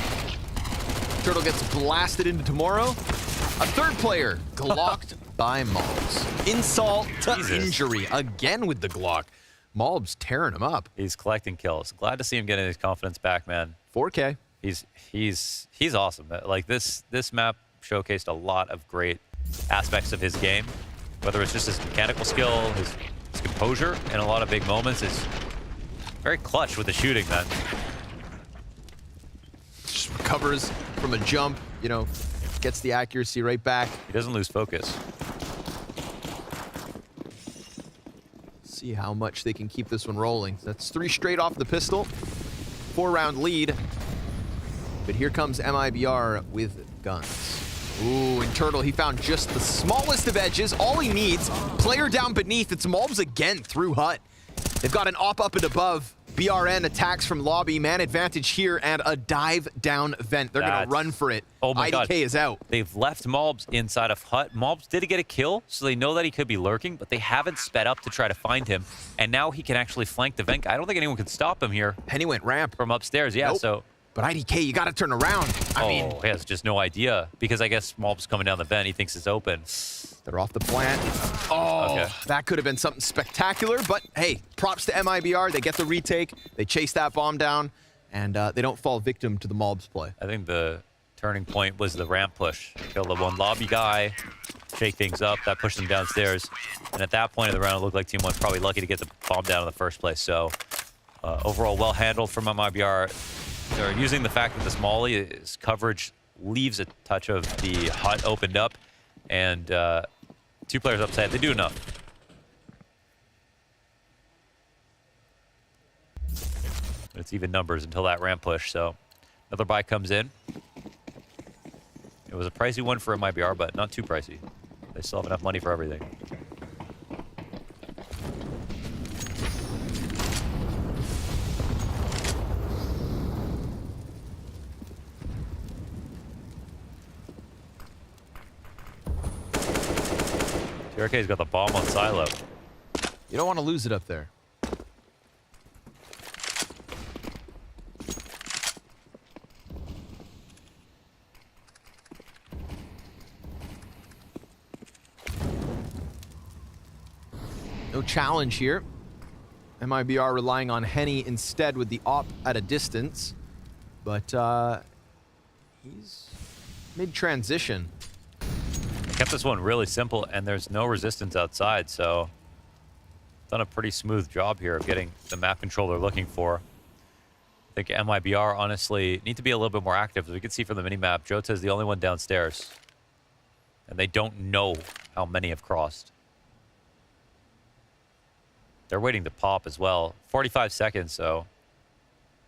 Turtle gets blasted into tomorrow. A third player glocked by Mobs. Insult to injury again with the Glock. Mobs tearing him up. He's collecting kills. Glad to see him getting his confidence back, man. 4K. He's awesome. Like this map showcased a lot of great aspects of his game. Whether it's just his mechanical skill, his composure in a lot of big moments. Is very clutch with the shooting, man. Just recovers from a jump, you know, gets the accuracy right back. He doesn't lose focus. See how much they can keep this one rolling. That's 3 straight off the pistol. 4-round lead. But here comes MIBR with guns. Ooh, and Turtle, he found just the smallest of edges. All he needs, player down beneath. It's Mobs again through hut. They've got an op up and above. BRN attacks from lobby, man advantage here, and a dive down vent. They're going to run for it. Oh my God. IDK is out. They've left Mobs inside of hut. Mobs did get a kill, so they know that he could be lurking, but they haven't sped up to try to find him. And now he can actually flank the vent. I don't think anyone can stop him here. Penny went ramp. From upstairs, yeah, Nope. so... But IDK, you got to turn around. I mean, he has just no idea, because I guess Mob's coming down the vent. He thinks it's open. They're off the plant. Oh, okay. That could have been something spectacular, but hey, props to MIBR. They get the retake, they chase that bomb down, and they don't fall victim to the Mobs play. I think the turning point was the ramp push. Kill the one lobby guy, shake things up. That pushed them downstairs. And at that point of the round, it looked like Team 1's probably lucky to get the bomb down in the first place. So overall, well handled from MIBR. They're using the fact that this molly's coverage leaves a touch of the hut opened up, and 2 players upside. They do enough. It's even numbers until that ramp push, so another buy comes in. It was a pricey one for MIBR, but not too pricey. They still have enough money for everything. TRK's got the bomb on silo. You don't want to lose it up there. No challenge here. MIBR relying on Henny instead with the op at a distance. But he's mid-transition. Kept this one really simple, and there's no resistance outside, so done a pretty smooth job here of getting the map control they're looking for. I think MIBR, honestly, need to be a little bit more active. As we can see from the minimap, Jota's the only one downstairs, and they don't know how many have crossed. They're waiting to pop as well. 45 seconds, so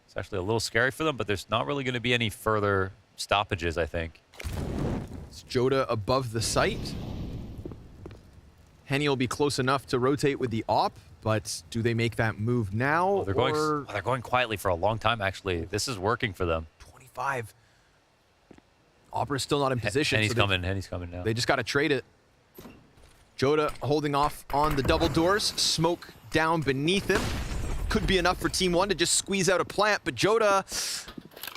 it's actually a little scary for them, but there's not really going to be any further stoppages, I think. It's Jota above the site. Henny will be close enough to rotate with the op, but do they make that move now? Oh, they're going quietly for a long time, actually. This is working for them. 25. Opera's still not in position. Henny's coming now. They just got to trade it. Jota holding off on the double doors. Smoke down beneath him. Could be enough for Team 1 to just squeeze out a plant, but Jota,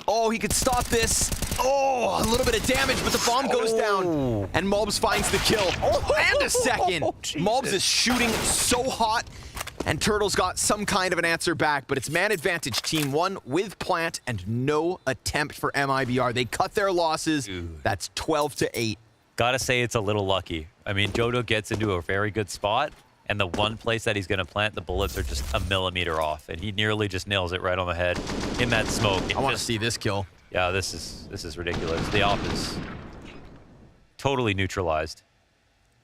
oh, he could stop this. Oh, a little bit of damage, but the bomb goes down. And Mobs finds the kill. And a second. Mobs is shooting so hot. And Turtle's got some kind of an answer back, but it's man advantage Team 1 with plant and no attempt for MIBR. They cut their losses. That's 12-8. Gotta say it's a little lucky. I mean, Jota gets into a very good spot, and the one place that he's gonna plant, the bullets are just a millimeter off, and he nearly just nails it right on the head in that smoke. I want to see this kill. Yeah, this is ridiculous. The op is totally neutralized.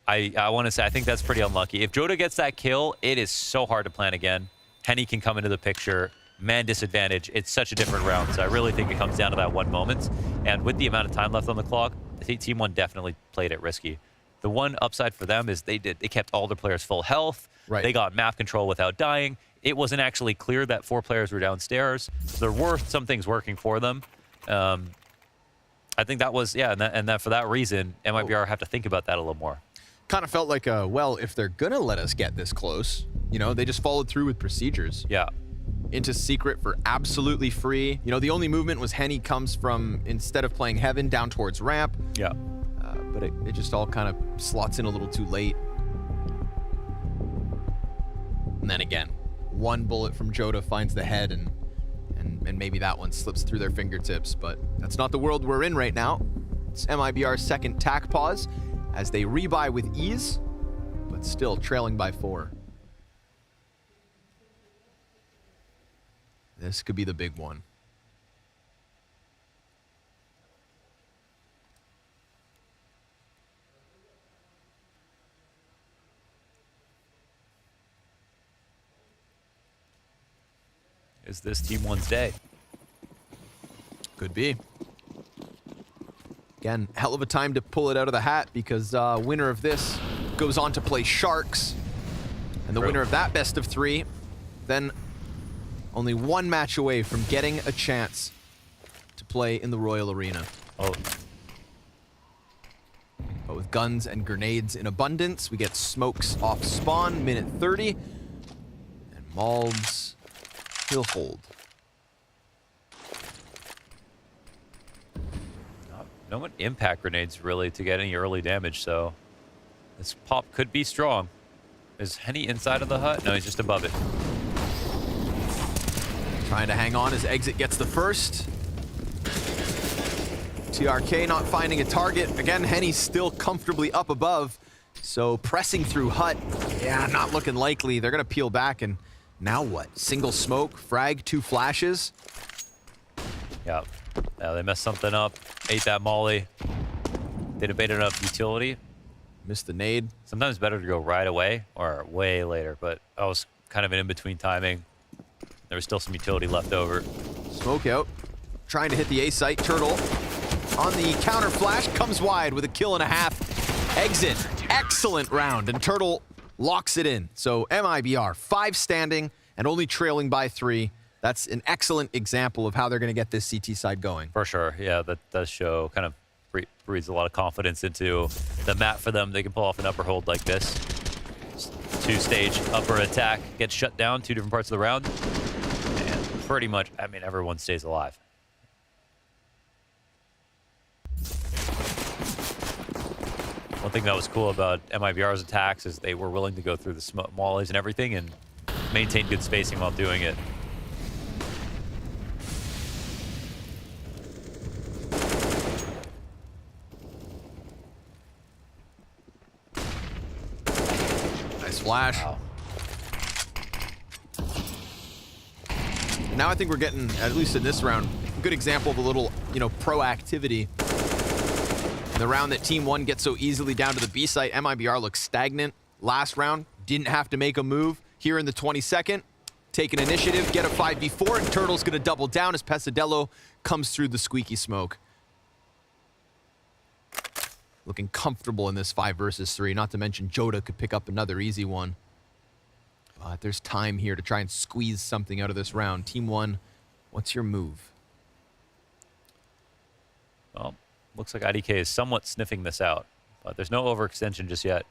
I want to say, I think that's pretty unlucky. If Joda gets that kill, it is so hard to plan again. Henny can come into the picture. Man disadvantage. It's such a different round. So I really think it comes down to that one moment. And with the amount of time left on the clock, I think Team 1 definitely played it risky. The one upside for them is they kept all their players full health. Right. They got map control without dying. It wasn't actually clear that 4 players were downstairs. So there were some things working for them. I think that was, yeah, and that for that reason, MIBR have to think about that a little more. Kind of felt like, well, if they're going to let us get this close, you know, they just followed through with procedures. Yeah. Into secret for absolutely free. You know, the only movement was Henny comes from, instead of playing heaven, down towards ramp. Yeah. But it just all kind of slots in a little too late. And then again, one bullet from Joda finds the head and maybe that one slips through their fingertips, but that's not the world we're in right now. It's MIBR's second tack pause as they rebuy with ease, but still trailing by 4. This could be the big one. Is this Team 1's day? Could be. Again, hell of a time to pull it out of the hat because winner of this goes on to play Sharks. And the winner of that best of 3, then only one match away from getting a chance to play in the Royal Arena. Oh. But with guns and grenades in abundance, we get smokes off spawn, minute 30. And Malbs, he'll hold. No one impact grenades really to get any early damage, so this pop could be strong. Is Henny inside of the hut? No, he's just above it. Trying to hang on as Exit gets the first. TRK not finding a target. Again, Henny's still comfortably up above. So pressing through hut, yeah, not looking likely. They're gonna peel back and now what? Single smoke, frag, 2 flashes. Yeah. Now they messed something up. Ate that molly. They debated enough utility. Missed the nade. Sometimes better to go right away or way later, but I was kind of an in-between timing. There was still some utility left over. Smoke out. Trying to hit the A site. Turtle on the counter flash. Comes wide with a kill and a half. Exit. Excellent round. And Turtle locks it in. So MIBR 5 standing and only trailing by 3. That's an excellent example of how they're going to get this CT side going. For sure. Yeah, that does show, kind of breeds a lot of confidence into the map for them. They can pull off an upper hold like this. 2-stage upper attack gets shut down, 2 different parts of the round. And pretty much, I mean, everyone stays alive. One thing that was cool about MIBR's attacks is they were willing to go through the mollies and everything and maintain good spacing while doing it. Nice flash. Wow. Now I think we're getting, at least in this round, a good example of a little, you know, proactivity. In the round that Team 1 gets so easily down to the B site, MIBR looks stagnant. Last round, didn't have to make a move. Here in the 22nd, take an initiative, get a 5v4, and Turtle's gonna double down as Pesadello comes through the squeaky smoke. Looking comfortable in this 5 versus 3, not to mention Joda could pick up another easy one. But there's time here to try and squeeze something out of this round. Team 1, what's your move? Well, looks like IDK is somewhat sniffing this out, but there's no overextension just yet.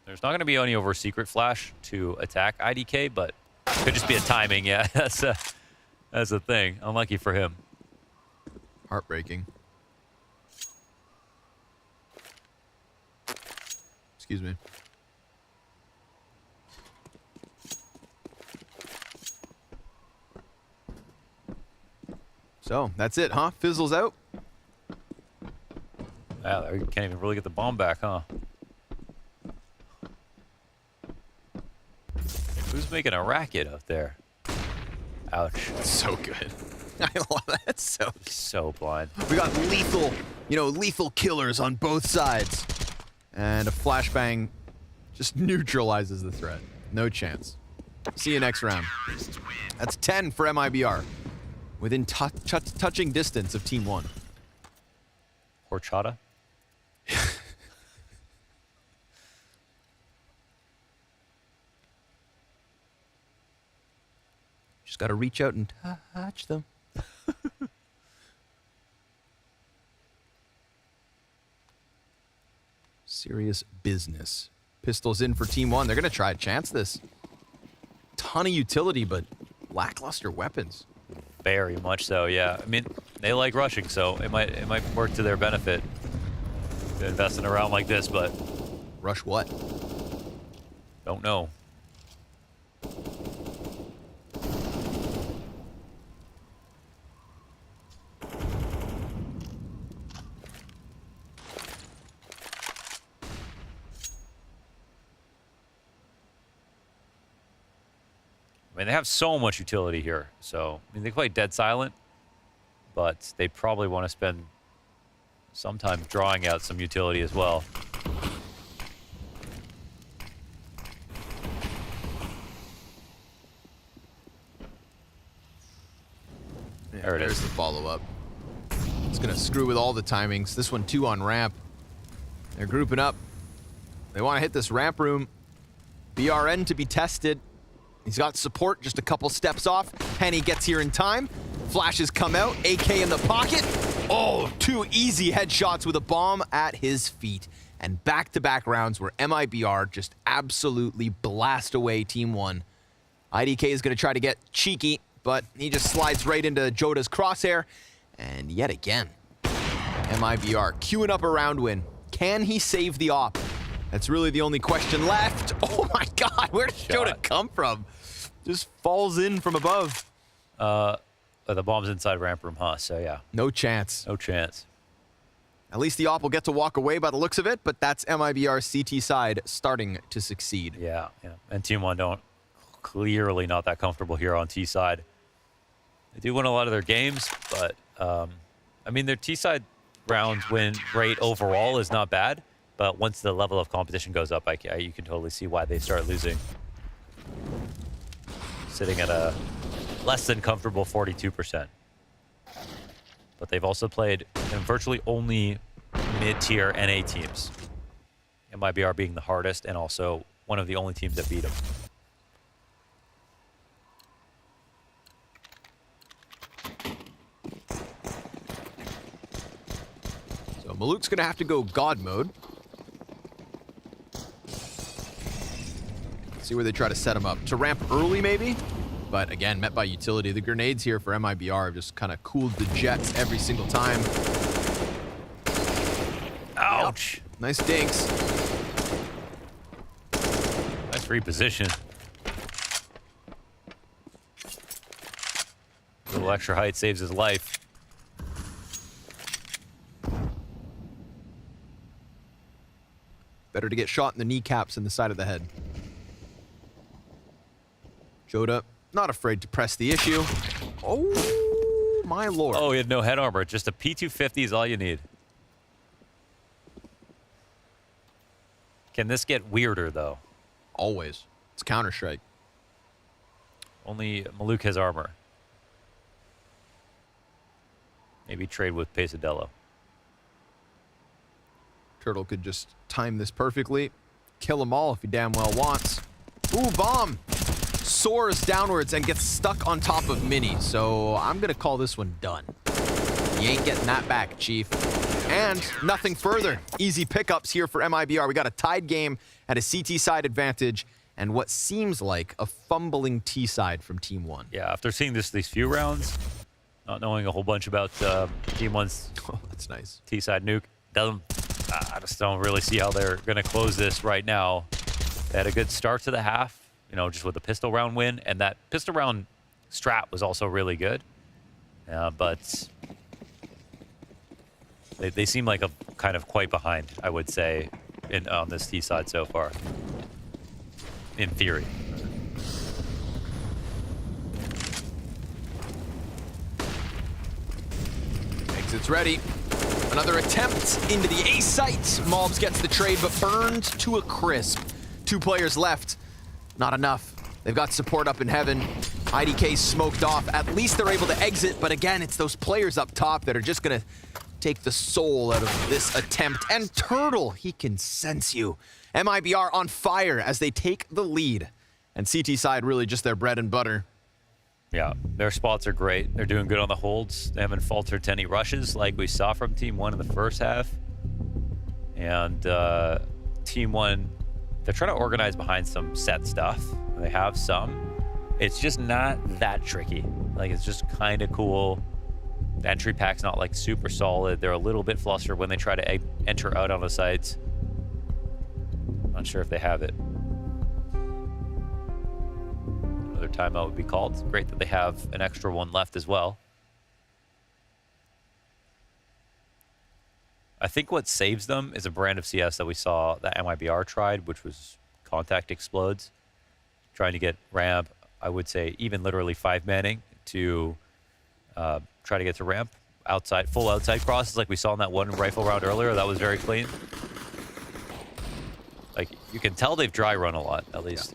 There's not going to be any over secret flash to attack IDK, but could just be a timing. Yeah, that's a thing. Unlucky for him. Heartbreaking. Excuse me. So, that's it, huh? Fizzles out. Wow, you can't even really get the bomb back, huh? Who's making a racket out there? Ouch. So good. I love that. So blind. We got lethal, lethal killers on both sides. And a flashbang just neutralizes the threat. No chance. See you next round. That's 10 for MIBR. Within touching distance of Team 1. Horchata? Just got to reach out and touch them. Serious business. Pistols in for Team 1. They're going to try to chance this. Ton of utility, but lackluster weapons. Very much so, yeah. I mean, they like rushing, so it might work to their benefit to invest in a round like this, but... Rush what? Don't know. I mean, they have so much utility here. So, I mean, they play dead silent, but they probably want to spend some time drawing out some utility as well. Yeah, there it there's is. the follow-up. It's going to screw with all the timings. This one, 2 on ramp. They're grouping up. They want to hit this ramp room. BRN to be tested. He's got support just a couple steps off. Penny gets here in time. Flashes come out. AK in the pocket. Oh, 2 easy headshots with a bomb at his feet. And back-to-back rounds where MIBR just absolutely blast away Team 1. IDK is going to try to get cheeky, but he just slides right into Joda's crosshair. And yet again, MIBR queuing up a round win. Can he save the op? That's really the only question left. Oh my God, where did Joda come from? Just falls in from above. The bomb's inside ramp room, huh? So yeah. No chance. No chance. At least the op will get to walk away by the looks of it, but that's MIBR's CT side starting to succeed. Yeah, yeah. And Team 1 clearly not that comfortable here on T side. They do win a lot of their games, but I mean, their T side rounds win rate overall is not bad. But once the level of competition goes up, you can totally see why they start losing. Sitting at a less than comfortable 42%. But they've also played virtually only mid-tier NA teams. MIBR being the hardest and also one of the only teams that beat them. So Maluk's going to have to go God mode. See where they try to set him up. To ramp early, maybe? But again, met by utility. The grenades here for MIBR have just kind of cooled the jets every single time. Ouch! Yep. Nice dinks. Nice reposition. A little extra height saves his life. Better to get shot in the kneecaps than the side of the head. Joda, not afraid to press the issue. Oh, my lord. Oh, he had no head armor. Just a P250 is all you need. Can this get weirder, though? Always. It's Counter-Strike. Only Maluk has armor. Maybe trade with Pesadello. Turtle could just time this perfectly. Kill them all if he damn well wants. Ooh, bomb! Soars downwards and gets stuck on top of Mini. So I'm going to call this one done. You ain't getting that back, Chief. And nothing further. Easy pickups here for MIBR. We got a tied game at a CT side advantage and what seems like a fumbling T side from Team 1. Yeah, after seeing these few rounds, not knowing a whole bunch about Team 1's that's nice. T side nuke, I just don't really see how they're going to close this right now. They had a good start to the half, you know, just with a pistol round win, and that pistol round strat was also really good. But they seem like a kind of quite behind, I would say, on this T side so far. In theory. Exit's ready. Another attempt into the A site. Malbs gets the trade, but burned to a crisp. 2 players left. Not enough. They've got support up in heaven. IDK smoked off. At least they're able to exit, but again, it's those players up top that are just gonna take the soul out of this attempt. And Turtle, he can sense you. MIBR on fire as they take the lead. And CT side really just their bread and butter. Yeah, their spots are great. They're doing good on the holds. They haven't faltered to any rushes like we saw from Team 1 in the first half. And Team 1, they're trying to organize behind some set stuff. They have some. It's just not that tricky. Like, it's just kind of cool. The entry pack's not like super solid. They're a little bit flustered when they try to enter out on the sites. Not sure if they have it. Another timeout would be called. It's great that they have an extra one left as well. I think what saves them is a brand of CS that we saw that MIBR tried, which was contact explodes. Trying to get ramp, I would say even literally 5-manning to try to get to ramp. Outside, full outside crosses like we saw in that one rifle round earlier. That was very clean. Like, you can tell they've dry run a lot, at least.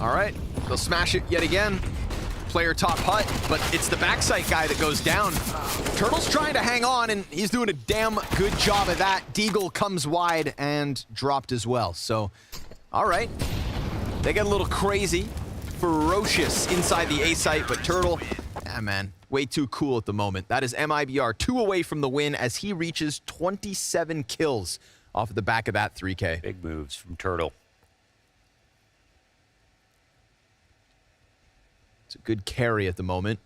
All right, they'll smash it yet again. Player top hut, but it's the backside guy that goes down. Turtle's trying to hang on, and he's doing a damn good job of that. Deagle comes wide and dropped as well. So, all right, they get a little crazy, ferocious inside the A site, but Turtle, yeah, man, way too cool at the moment. That is MIBR 2 away from the win as he reaches 27 kills off of the back of that 3K. Big moves from Turtle. It's a good carry at the moment.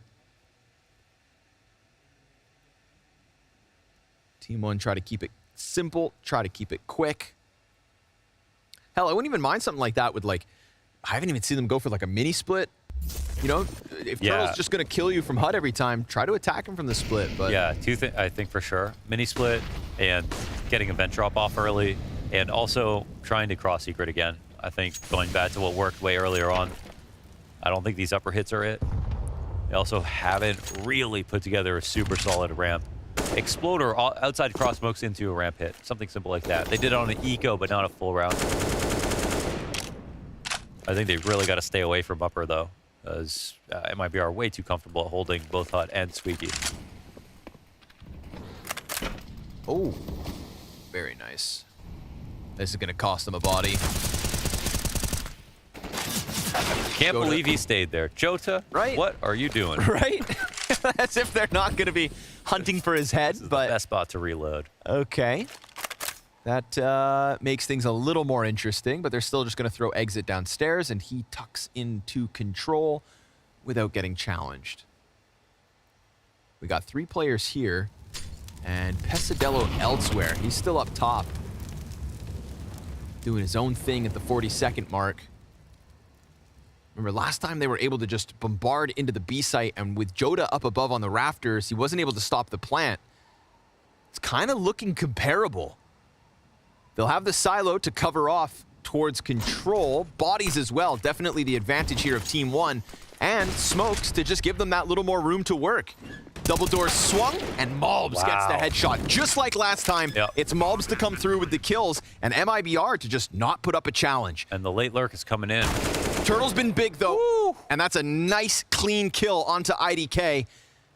Team 1 try to keep it simple, try to keep it quick. Hell, I wouldn't even mind something like that with, like, I haven't even seen them go for like a mini split. You know, if Turtle's just going to kill you from HUD every time, try to attack him from the split. But yeah, I think for sure. Mini split and getting a vent drop off early and also trying to cross secret again. I think going back to what worked way earlier on. I don't think these upper hits are it. They also haven't really put together a super solid ramp. Exploder outside cross smokes into a ramp hit. Something simple like that. They did it on an eco, but not a full round. I think they've really got to stay away from upper, though, as MIBR are way too comfortable at holding both HUD and Squeaky. Oh, very nice. This is going to cost them a body. Can't believe he stayed there. Jota, right? What are you doing? Right? As if they're not going to be hunting for his head. This is the best spot to reload. Okay. That makes things a little more interesting, but they're still just going to throw exit downstairs, and he tucks into control without getting challenged. We got 3 players here, and Pesadello elsewhere. He's still up top, doing his own thing at the 40-second mark. Remember, last time they were able to just bombard into the B site, and with Jota up above on the rafters, he wasn't able to stop the plant. It's kind of looking comparable. They'll have the silo to cover off towards control. Bodies as well, definitely the advantage here of Team 1. And smokes to just give them that little more room to work. Double doors swung, and Malbs gets the headshot. Just like last time, it's Malbs to come through with the kills, and MIBR to just not put up a challenge. And the late lurk is coming in. Turtle's been big, though, and that's a nice, clean kill onto IDK.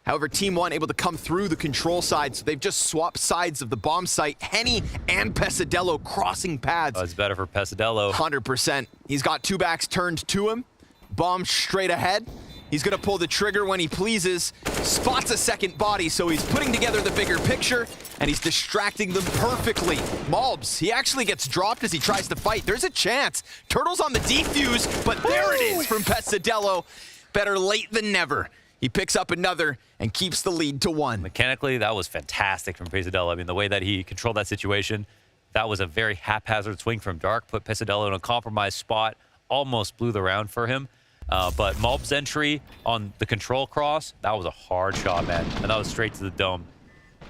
However, Team 1 able to come through the control side, so they've just swapped sides of the bomb site. Henny and Pesadello crossing paths. Oh, it's better for Pesadello. 100%. He's got 2 backs turned to him. Bomb straight ahead. He's going to pull the trigger when he pleases. Spots a second body, so he's putting together the bigger picture, and he's distracting them perfectly. Malbs, he actually gets dropped as he tries to fight. There's a chance. Turtle's on the defuse, but there it is from Pesadello. Better late than never. He picks up another and keeps the lead to 1. Mechanically, that was fantastic from Pesadello. I mean, the way that he controlled that situation, that was a very haphazard swing from Dark, put Pesadello in a compromised spot, almost blew the round for him. But Malb's entry on the control cross, that was a hard shot, man. And that was straight to the dome.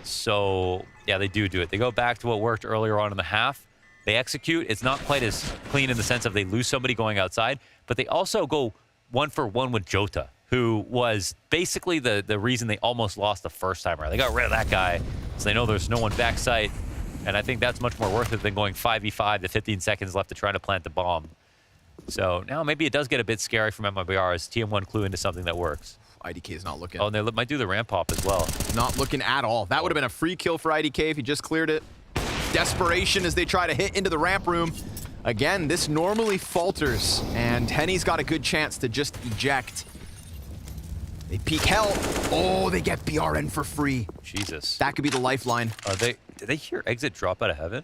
So, yeah, they do it. They go back to what worked earlier on in the half. They execute. It's not quite as clean in the sense of they lose somebody going outside, but they also go 1-for-1 with Jota. who was basically the reason they almost lost the first time around. They got rid of that guy, so they know there's no one backside. And I think that's much more worth it than going 5v5 to 15 seconds left to try to plant the bomb. So now maybe it does get a bit scary from MIBR as TM1 clue into something that works. IDK is not looking. Oh, and they might do the ramp pop as well. Not looking at all. That would have been a free kill for IDK if he just cleared it. Desperation as they try to hit into the ramp room. Again, this normally falters, and Henny's got a good chance to just eject. They peek hell. Oh, they get BRN for free. Jesus. That could be the lifeline. Did they hear exit drop out of heaven?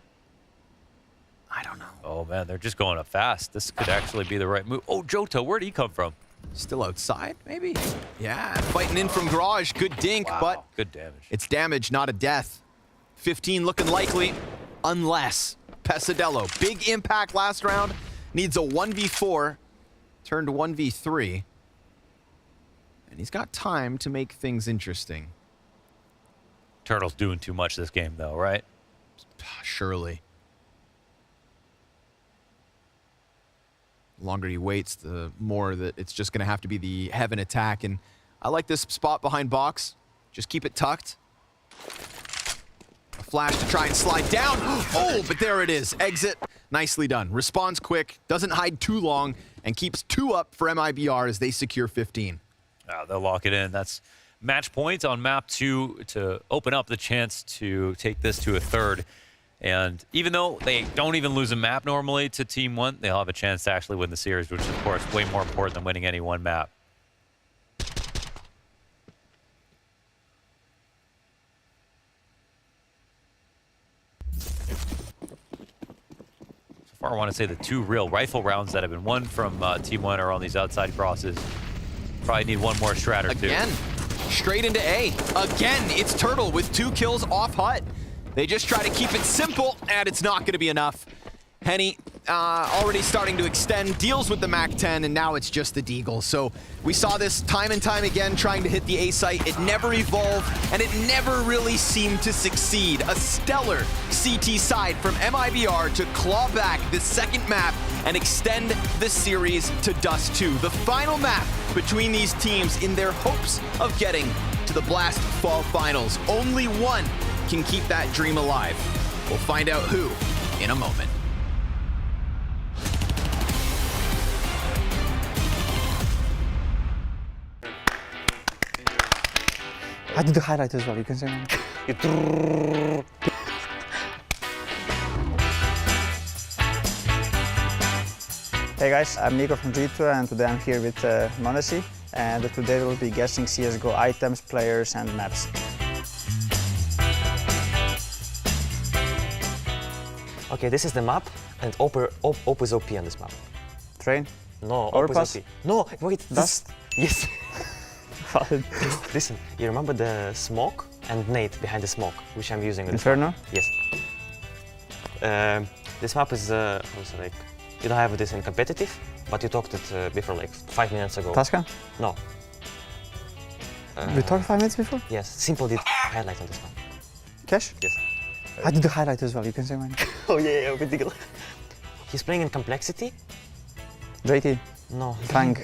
I don't know. Oh, man, they're just going up fast. This could actually be the right move. Oh, Johto, where'd he come from? Still outside, maybe? Yeah, fighting in from Garage. Good dink, but good damage. It's damage, not a death. 15 looking likely, unless Pesadello. Big impact last round. Needs a 1v4. Turned 1v3. And he's got time to make things interesting. Turtle's doing too much this game, though, right? Surely. The longer he waits, the more that it's just going to have to be the heaven attack. And I like this spot behind box. Just keep it tucked. A flash to try and slide down. Oh, but there it is. Exit. Nicely done. Responds quick, doesn't hide too long, and keeps 2 up for MIBR as they secure 15. They'll lock it in. That's match point on map 2 to open up the chance to take this to a third. And even though they don't even lose a map normally to Team 1, they'll have a chance to actually win the series, which is, of course, way more important than winning any one map. So far, I want to say the 2 real rifle rounds that have been won from Team 1 are on these outside crosses. Probably need one more strat or two. Again, straight into A. Again, it's Turtle with 2 kills off hut. They just try to keep it simple, and it's not going to be enough. Henny already starting to extend, deals with the MAC-10, and now it's just the Deagle. So we saw this time and time again trying to hit the A site. It never evolved, and it never really seemed to succeed. A stellar CT side from MIBR to claw back the second map and extend the series to Dust 2. The final map between these teams in their hopes of getting to the Blast Fall Finals. Only one can keep that dream alive. We'll find out who in a moment. I did the highlight as well, you can say. Hey guys, I'm Nico from G2 and today I'm here with Monesi, and today we'll be guessing CSGO items, players and maps. Okay, this is the map, and Op is OP on this map. Train? No, Op is Overpass? OP. No, wait, Dust? Yes. Listen, you remember the smoke and nade behind the smoke, which I'm using? Inferno? Yes. This map is, like, you don't have this in competitive, but you talked it before, like 5 minutes ago. Tasca? No. We talked 5 minutes before? Yes, Simple did highlight on this map. Cash? Yes. I did the highlight as well, you can say mine. Oh yeah, ridiculous. He's playing in complexity. JT? No. Fang?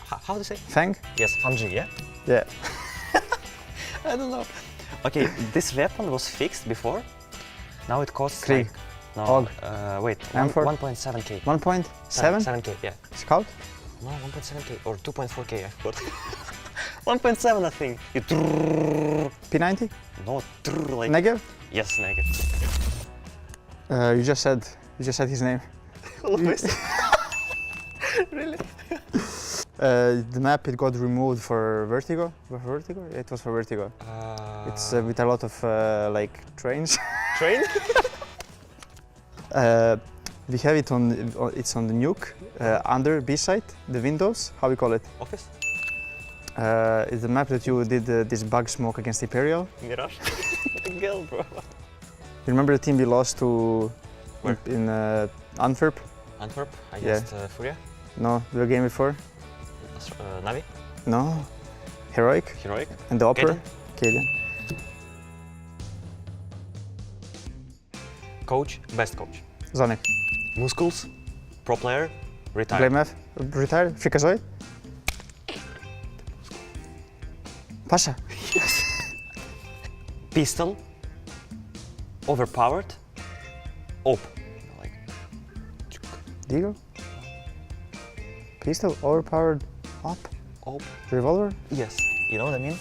How to say? Fang? Yes, Fanji, yeah? Yeah. I don't know. Okay, this weapon was fixed before. Now it costs Krieg. like... No, Hog. wait, M4? 1.7k. 1.7? 7k, yeah. Scout? No, 1.7k or 2.4k, I forgot. 1.7, I think. You P90? No, like... Negev? Yes, Negev. You just said his name. Really? The map, it got removed for Vertigo. For Vertigo? It was for Vertigo. It's with a lot of like trains. Train? We have it on. It's on the nuke under B site, the windows. How we call it? Office. It's the map that you did this bug smoke against Imperial. Mirage. What a girl, bro. You remember the team we lost to in Antwerp? Antwerp against Freya? No, the game before. Navi? No, Heroic. Heroic. And the Opera. Cadian. Coach, best coach. Zonic. Muscles, pro player, retired. Blame F, retired. Frikazoid. Pasha. Yes. Pistol. Overpowered. Op. Like. Deagle? Pistol, overpowered, op? Op. Revolver? Yes. You know what I mean?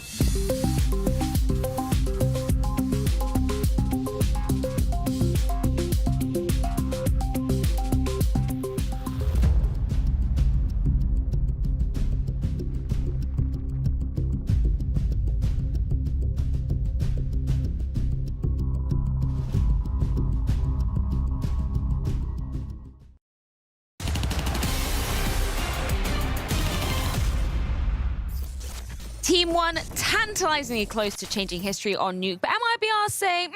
Team One tantalizingly close to changing history on Nuke, but MIBR say,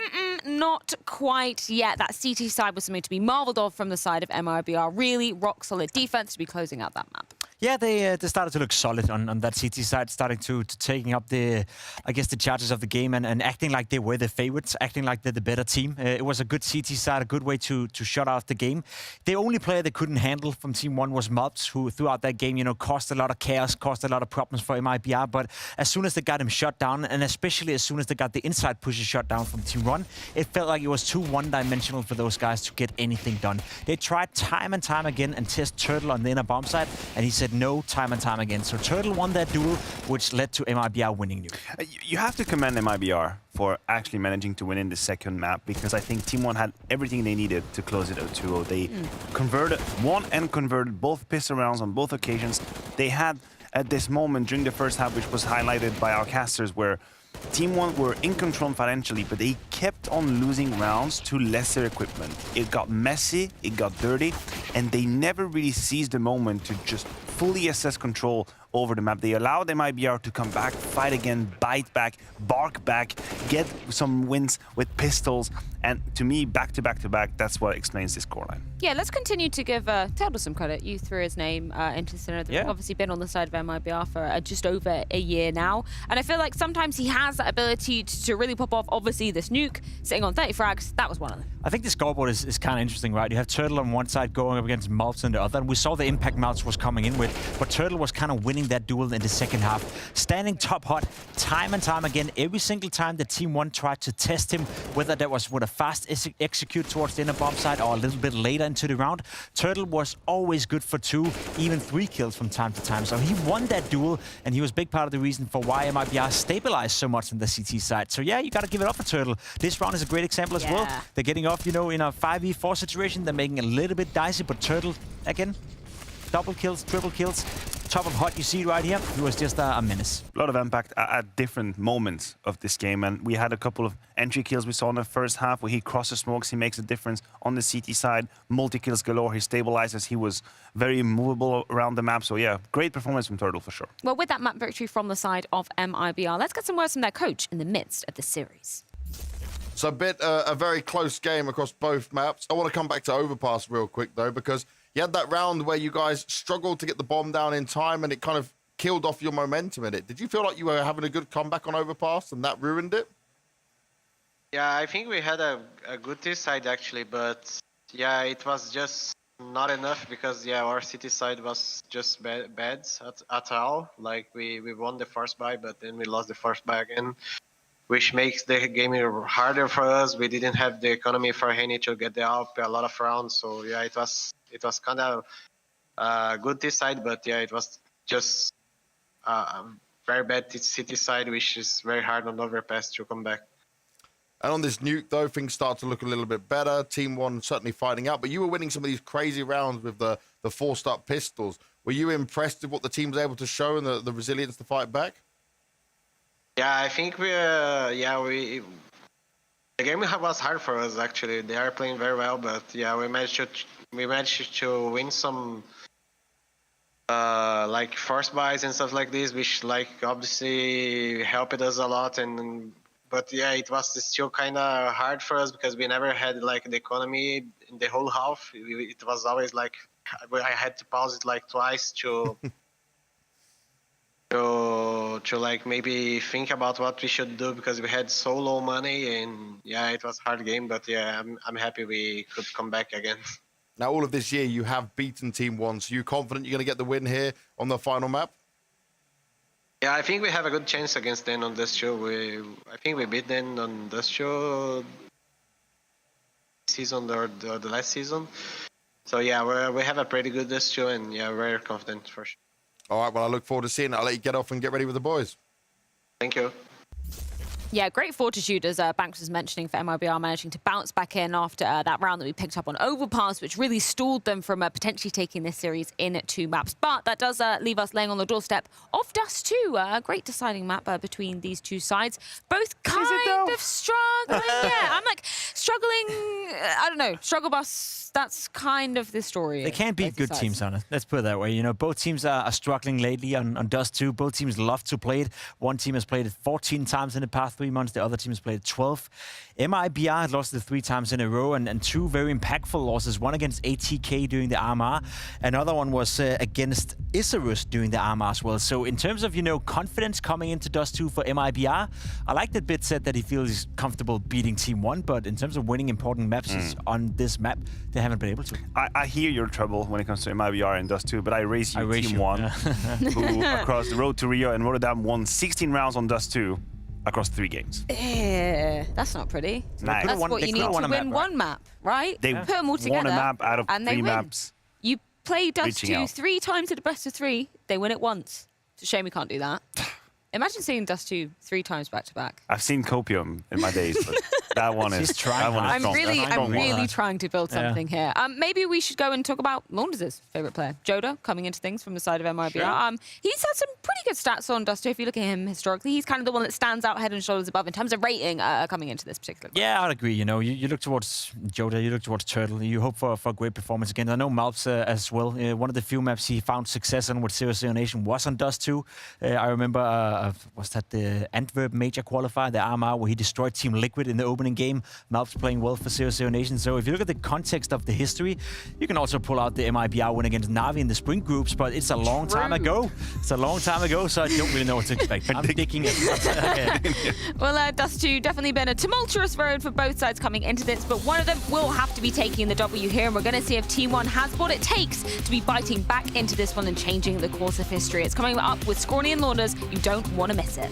not quite yet. That CT side was something to be marveled of from the side of MIBR. Really rock solid defense to be closing out that map. Yeah, they started to look solid on that CT side, starting to taking up the, I guess, the charges of the game and acting like they were the favorites, acting like they're the better team. It was a good CT side, a good way to shut out the game. The only player they couldn't handle from Team 1 was Mobs, who throughout that game, you know, caused a lot of chaos, caused a lot of problems for MIBR. But as soon as they got him shut down, and especially as soon as they got the inside pushes shut down from Team 1, it felt like it was too one-dimensional for those guys to get anything done. They tried time and time again and test Turtle on the inner bomb side, and he said no time and time again. So Turtle won that duel, which led to MIBR winning Nuke. You have to commend MIBR for actually managing to win in the second map, because I think Team 1 had everything they needed to close it 2-0. They converted both pistol rounds on both occasions. They had at this moment during the first half, which was highlighted by our casters, where Team 1 were in control financially, but they kept on losing rounds to lesser equipment. It got messy, it got dirty, and they never really seized the moment to just fully assess control over the map. They allowed MIBR to come back, fight again, bite back, bark back, get some wins with pistols, and to me, back to back to back, that's what explains this scoreline. Yeah, let's continue to give Turtle some credit. You threw his name into the center. They've obviously been on the side of MIBR for just over a year now. And I feel like sometimes he has that ability to really pop off. Obviously, this Nuke, sitting on 30 frags, that was one of them. I think the scoreboard is kind of interesting, right? You have Turtle on one side going up against Mouths on the other, and we saw the impact Mouths was coming in with, but Turtle was kind of winning that duel in the second half, standing top hot time and time again. Every single time the Team 1 tried to test him, whether that was with a fast execute towards the inner bomb side or a little bit later into the round, Turtle was always good for 2, even 3 kills from time to time. So he won that duel, and he was a big part of the reason for why MIBR stabilized so much on the CT side. So yeah, you got to give it up for Turtle. This round is a great example as well. They're getting off, you know, in a 5v4 situation. They're making it a little bit dicey, but Turtle, again, double kills, triple kills. Top of hot, you see right here, he was just a menace. A lot of impact at different moments of this game, and we had a couple of entry kills we saw in the first half where he crosses smokes, he makes a difference on the CT side, multi-kills galore, he stabilizes, he was very movable around the map, so yeah, great performance from Turtle for sure. Well, with that map victory from the side of MIBR, let's get some words from their coach in the midst of the series. So a very close game across both maps. I want to come back to Overpass real quick though, because you had that round where you guys struggled to get the bomb down in time and it kind of killed off your momentum in it. Did you feel like you were having a good comeback on Overpass and that ruined it? Yeah, I think we had a good T side actually, but yeah, it was just not enough because yeah, our city side was just bad at all. Like we won the first buy, but then we lost the first buy again, which makes the game harder for us. We didn't have the economy for Henny to get the up a lot of rounds, so yeah, it was kind of good this side, but yeah, it was just a very bad city side, which is very hard on Overpass to come back. And on this Nuke, though, things start to look a little bit better. Team 1 certainly fighting out, but you were winning some of these crazy rounds with the forced up pistols. Were you impressed with what the team was able to show and the resilience to fight back? Yeah, I think the game was hard for us actually. They are playing very well, but yeah, we managed to win some like first buys and stuff like this, which like obviously helped us a lot. But yeah, it was still kind of hard for us because we never had like the economy in the whole half. It was always like I had to pause it like twice to like maybe think about what we should do because we had so low money, and yeah, it was a hard game, but yeah, I'm happy we could come back again. Now, all of this year, you have beaten Team 1, so you're confident you're going to get the win here on the final map? Yeah, I think we have a good chance against them on this show. I think we beat them on this show season or the last season. So yeah, we have a pretty good this show, and yeah, very confident for sure. All right, well, I look forward to seeing it. I'll let you get off and get ready with the boys. Thank you. Yeah, great fortitude, as Banks was mentioning, for MIBR managing to bounce back in after that round that we picked up on Overpass, which really stalled them from potentially taking this series in 2 maps. But that does leave us laying on the doorstep of Dust 2. A great deciding map between these two sides. Both kind of struggling. Yeah, I'm like, struggling, I don't know, struggle bus. That's kind of the story. They can't beat good teams on it. Let's put it that way. You know, both teams are struggling lately on Dust 2. Both teams love to play it. One team has played it 14 times in the past 3 months. The other team has played it 12. MIBR had lost it 3 times in a row, and 2 very impactful losses. One against ATK during the RMR. Another one was against Icarus during the RMR as well. So in terms of, you know, confidence coming into Dust 2 for MIBR, I like that Bit said that he feels comfortable beating Team 1, but in terms of winning important maps on this map, they haven't been able to. I hear your trouble when it comes to MIBR and Dust 2, but I raise you Team 1, who across the road to Rio and Rotterdam won 16 rounds on Dust 2 across 3 games. That's not pretty. Nice. That's what you need to win one map, right? They put them all together, won a map out of and 3 they maps. You play Dust reaching 2 out. 3 times at the best of 3, they win it once. It's a shame we can't do that. Imagine seeing Dust 2 3 times back to back. I've seen Copium in my days, but that one is strong. I'm really trying to build something here. Maybe we should go and talk about Launders' favourite player, Joda, coming into things from the side of MIBR. Sure. He's had some pretty good stats on Dust 2. If you look at him historically, he's kind of the one that stands out head and shoulders above in terms of rating coming into this particular group. Yeah, I'd agree. You know, you look towards Joda, you look towards Turtle, you hope for a great performance again. I know Malps as well. One of the few maps he found success on with CSGO Nation was on Dust 2. I remember, was that the Antwerp major qualifier, the RMR, where he destroyed Team Liquid in the opening game. Malps playing well for CSGO Nation. So if you look at the context of the history, you can also pull out the MIBR win against Na'Vi in the sprint groups, but it's a long time ago. It's a long time ago, so I don't really know what to expect. I'm thinking it. Well, Dust 2 definitely been a tumultuous road for both sides coming into this, but one of them will have to be taking the W here, and we're going to see if Team 1 has what it takes to be biting back into this one and changing the course of history. It's coming up with Scrawny and Launders. You don't want to miss it.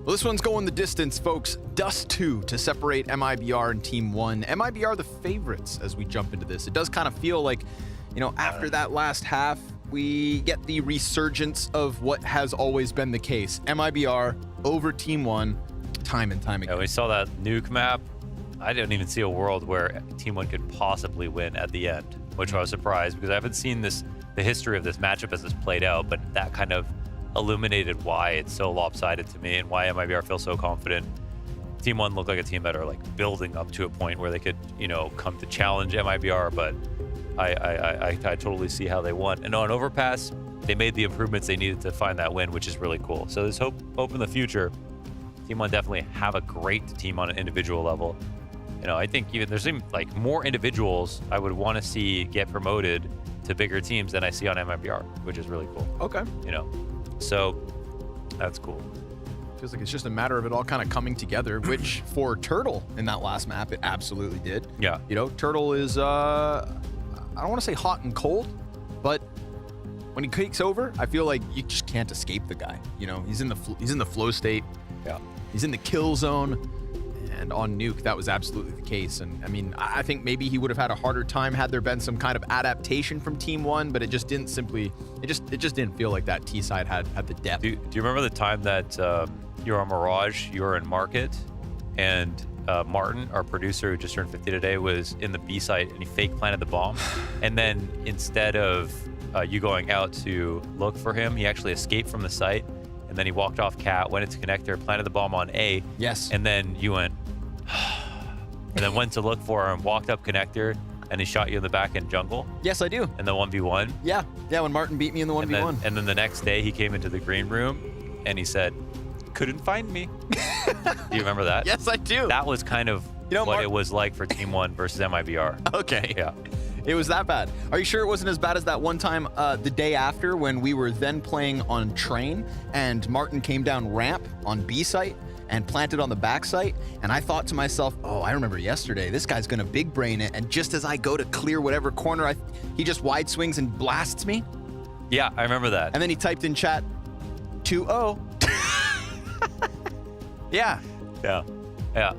Well, this one's going the distance, folks. Dust 2 to separate MIBR and Team 1. MIBR the favorites as we jump into this. It does kind of feel like, you know, after that last half, we get the resurgence of what has always been the case. MIBR over Team 1 time and time again. Yeah, we saw that nuke map. I didn't even see a world where Team 1 could possibly win at the end, which I was surprised because I haven't seen the history of this matchup as it's played out, but that kind of illuminated why it's so lopsided to me and why MIBR feels so confident. Team 1 looked like a team that are like building up to a point where they could, you know, come to challenge MIBR, but I totally see how they won. And on Overpass, they made the improvements they needed to find that win, which is really cool. So there's hope in the future. Team 1 definitely have a great team on an individual level. You know, I think even there's like more individuals I would want to see get promoted to bigger teams than I see on MIBR, which is really cool. Okay. You know, so that's cool. Feels like it's just a matter of it all kind of coming together, which for Turtle in that last map, it absolutely did. Yeah. You know, Turtle is, I don't want to say hot and cold, but when he takes over, I feel like you just can't escape the guy. You know, he's in the flow state. Yeah. He's in the kill zone. And on Nuke, that was absolutely the case. And I mean, I think maybe he would have had a harder time had there been some kind of adaptation from Team 1, but it just didn't simply, it just didn't feel like that T side had the depth. Do you remember the time that you were on Mirage, you were in Market, and Martin, our producer who just turned 50 today, was in the B site and he fake planted the bomb. And then instead of you going out to look for him, he actually escaped from the site. And then he walked off Cat, went into connector, planted the bomb on A. Yes. And then you went, and then went to look for him, walked up connector, and he shot you in the back in jungle. Yes, I do. In the 1v1. Yeah. Yeah, when Martin beat me in the 1v1. And then the next day he came into the green room and he said, couldn't find me. Do you remember that? Yes, I do. That was kind of what it was like for Team 1 versus MIBR. Okay. Yeah. It was that bad. Are you sure it wasn't as bad as that one time the day after when we were then playing on Train and Martin came down ramp on B site and planted on the back site, and I thought to myself, oh, I remember yesterday, this guy's gonna big brain it, and just as I go to clear whatever corner, he just wide swings and blasts me. Yeah, I remember that. And then he typed in chat, 2-0. Yeah. Yeah. Yeah.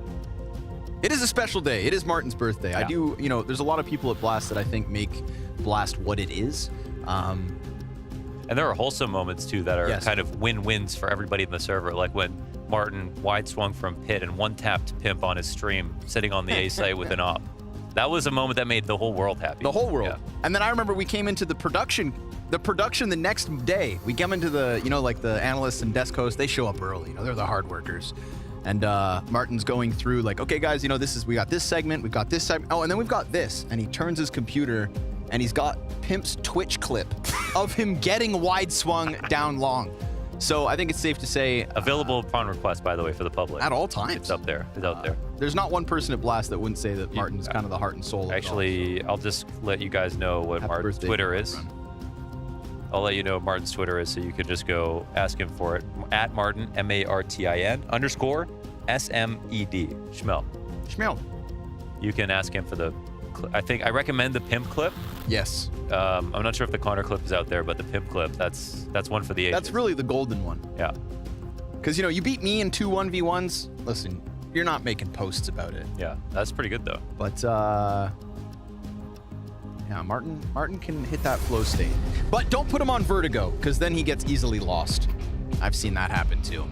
It is a special day. It is Martin's birthday. Yeah. I do, you know, there's a lot of people at Blast that I think make Blast what it is. And there are wholesome moments too that are Yes. kind of win-wins for everybody in the server. Like when Martin wide swung from pit and one-tapped Pimp on his stream, sitting on the A site with an op. That was a moment that made the whole world happy. The whole world. Yeah. And then I remember we came into the production the next day. We come into the, you know, like the analysts and desk hosts, they show up early. You know, they're the hard workers. And Martin's going through like, okay, guys, you know, we got this segment, we've got this segment. Oh, and then we've got this. And he turns his computer and he's got Pimp's Twitch clip of him getting wide swung down long. So I think it's safe to say... Available upon request, by the way, for the public. At all times. It's up there. It's out there. There's not one person at Blast that wouldn't say that Martin's kind of the heart and soul of it all. Actually, I'll just let you guys know what Martin's Twitter is. I'll let you know what Martin's Twitter is, so you can just go ask him for it. At Martin, MARTIN, _ SMED, Schmel. Schmel. You can ask him for the, I recommend the Pimp clip. Yes. I'm not sure if the Connor clip is out there, but the Pimp clip, that's one for the ages. That's really the golden one. Yeah. Because, you know, you beat me in 2 1v1s. Listen, you're not making posts about it. Yeah, that's pretty good, though. But, yeah, Martin can hit that flow state. But don't put him on vertigo, because then he gets easily lost. I've seen that happen, too.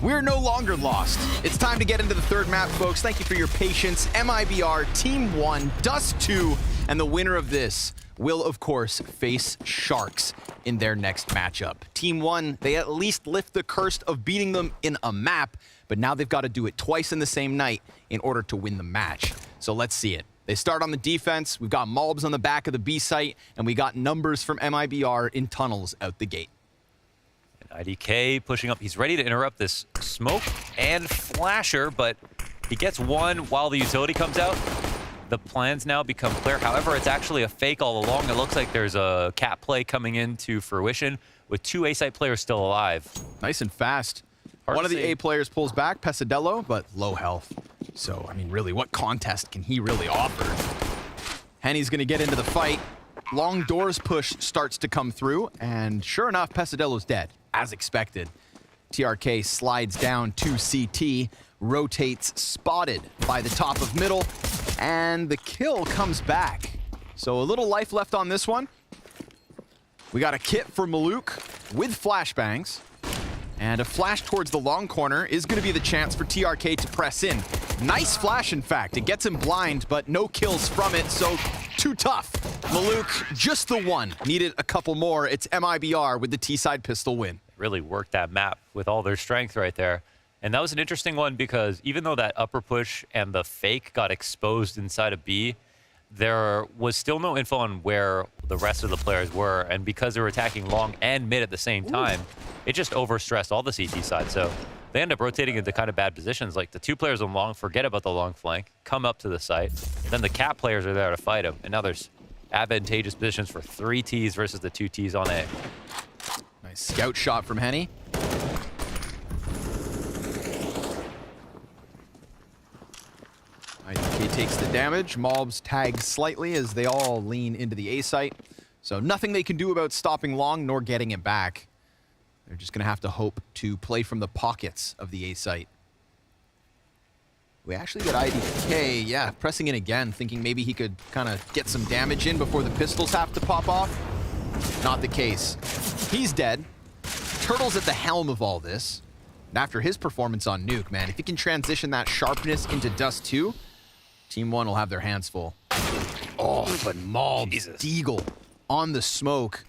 We're no longer lost. It's time to get into the third map, folks. Thank you for your patience. MIBR, Team 1, Dust 2, and the winner of this will, of course, face Sharks in their next matchup. Team 1, they at least lift the curse of beating them in a map, but now they've got to do it twice in the same night in order to win the match. So let's see it. They start on the defense. We've got Malbs on the back of the B site, and we got numbers from MIBR in tunnels out the gate. IDK pushing up. He's ready to interrupt this smoke and flasher, but he gets one while the utility comes out. The plans now become clear. However, it's actually a fake all along. It looks like there's a cat play coming into fruition with 2 A-site players still alive. Nice and fast. One of the A players pulls back, Pesadello, but low health. So, I mean, really, what contest can he really offer? Henny's going to get into the fight. Long doors push starts to come through, and sure enough, Pesadello's dead, as expected. TRK slides down to CT, rotates spotted by the top of middle, and the kill comes back. So a little life left on this one. We got a kit for Maluk with flashbangs, and a flash towards the long corner is going to be the chance for TRK to press in. Nice flash, in fact. It gets him blind, but no kills from it, so too tough. Maluk, just the one. Needed a couple more. It's MIBR with the T-side pistol win. Really worked that map with all their strength right there. And that was an interesting one because even though that upper push and the fake got exposed inside of B, there was still no info on where the rest of the players were. And because they were attacking long and mid at the same time, it just overstressed all the CT side. So they end up rotating into kind of bad positions. Like the 2 players on long, forget about the long flank, come up to the site. Then the cat players are there to fight him. And now there's advantageous positions for 3 Ts versus the 2 Ts on A. Nice scout shot from Henny. IDK takes the damage. Mobs tags slightly as they all lean into the A site. So nothing they can do about stopping long nor getting it back. They're just going to have to hope to play from the pockets of the A site. We actually get IDK, yeah, pressing in again, thinking maybe he could kind of get some damage in before the pistols have to pop off. Not the case. He's dead. Turtle's at the helm of all this. And after his performance on Nuke, man, if he can transition that sharpness into Dust 2, Team 1 will have their hands full. Oh, but Mobs, Deagle on the smoke.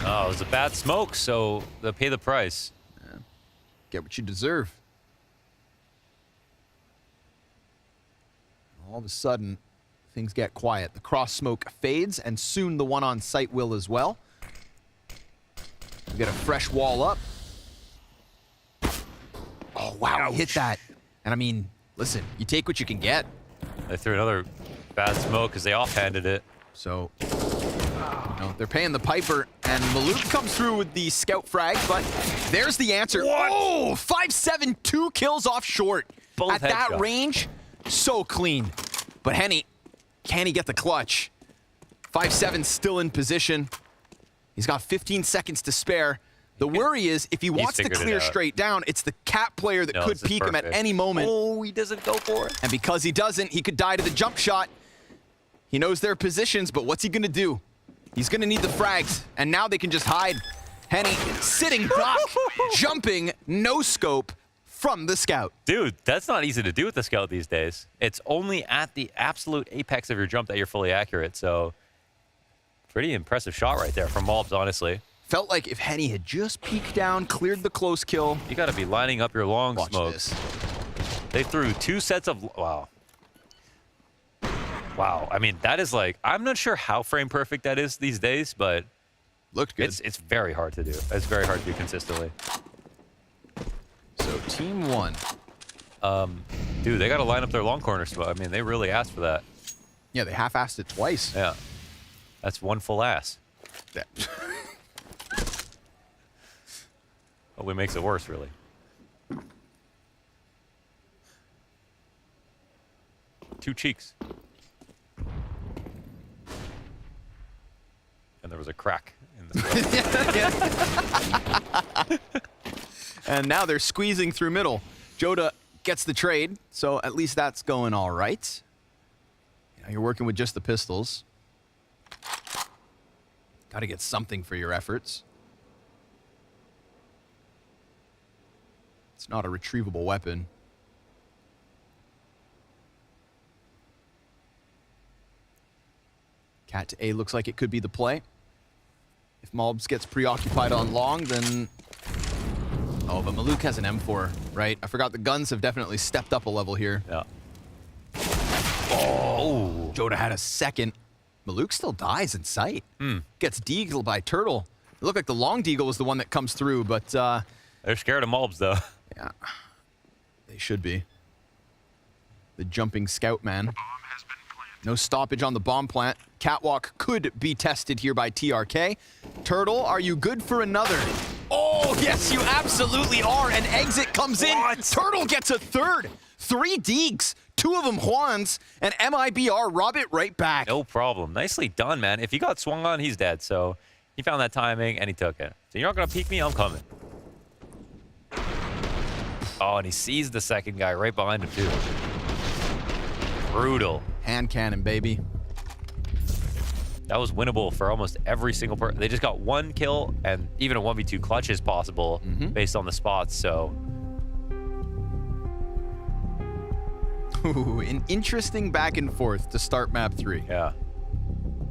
Oh, it was a bad smoke, so they pay the price. Yeah. Get what you deserve. All of a sudden, things get quiet. The cross smoke fades, and soon the one on site will as well. We get a fresh wall up. Oh, wow, he hit that. And I mean, listen, you take what you can get. They threw another bad smoke because they offhanded it. So, no, they're paying the piper, and Maluk comes through with the scout frag, but there's the answer. What? Oh, 5-7, 2 kills off short. Both at that headshots. range, so clean. But Henny, can he get the clutch? 5-7 still in position. He's got 15 seconds to spare. The worry is, if he wants to figured it clear out. straight down, it's the cat player that No, could this is peek him at perfect. any moment. Oh, he doesn't go for it. And because he doesn't, he could die to the jump shot. He knows their positions, but what's he gonna do? He's gonna need the frags, and now they can just hide. Henny sitting back, jumping, no scope from the scout. Dude, that's not easy to do with the scout these days. It's only at the absolute apex of your jump that you're fully accurate, so pretty impressive shot right there from Mobs, honestly. Felt like if Henny had just peeked down, cleared the close kill. You gotta be lining up your long Watch smokes. this. They threw 2 sets of, wow. Wow, I mean, that is like, I'm not sure how frame perfect that is these days, but looked good. It's very hard to do. It's very hard to do consistently. So Team 1. Dude, they gotta line up their long corner spot. I mean, they really asked for that. Yeah, they half-assed it twice. Yeah. That's one full ass. Yeah. Only makes it worse, really. Two cheeks. And there was a crack in the throat. And now they're squeezing through middle. Joda gets the trade, so at least that's going all right. Now you're working with just the pistols. Got to get something for your efforts. It's not a retrievable weapon. Cat to A looks like it could be the play. If Mobs gets preoccupied on long, then... Oh, but Maluk has an M4, right? I forgot the guns have definitely stepped up a level here. Yeah. Oh! Joda had a second. Maluk still dies in sight. Gets deagled by Turtle. It looked like the long deagle was the one that comes through, but... They're scared of Mobs, though. Yeah. They should be. The jumping scout man. No stoppage on the bomb plant. Catwalk could be tested here by TRK. Turtle, are you good for another? Oh, yes, you absolutely are. An exit comes in. Turtle gets a third. 3 deeks. 2 of them Juans. And MIBR rob it right back. No problem. Nicely done, man. If he got swung on, he's dead. So he found that timing, and he took it. So you're not going to peek me? I'm coming. Oh, and he sees the second guy right behind him, too. Brutal. Hand cannon, baby. That was winnable for almost every single person. They just got 1 kill, and even a 1v2 clutch is possible based on the spots, so... Ooh, an interesting back and forth to start map 3. Yeah.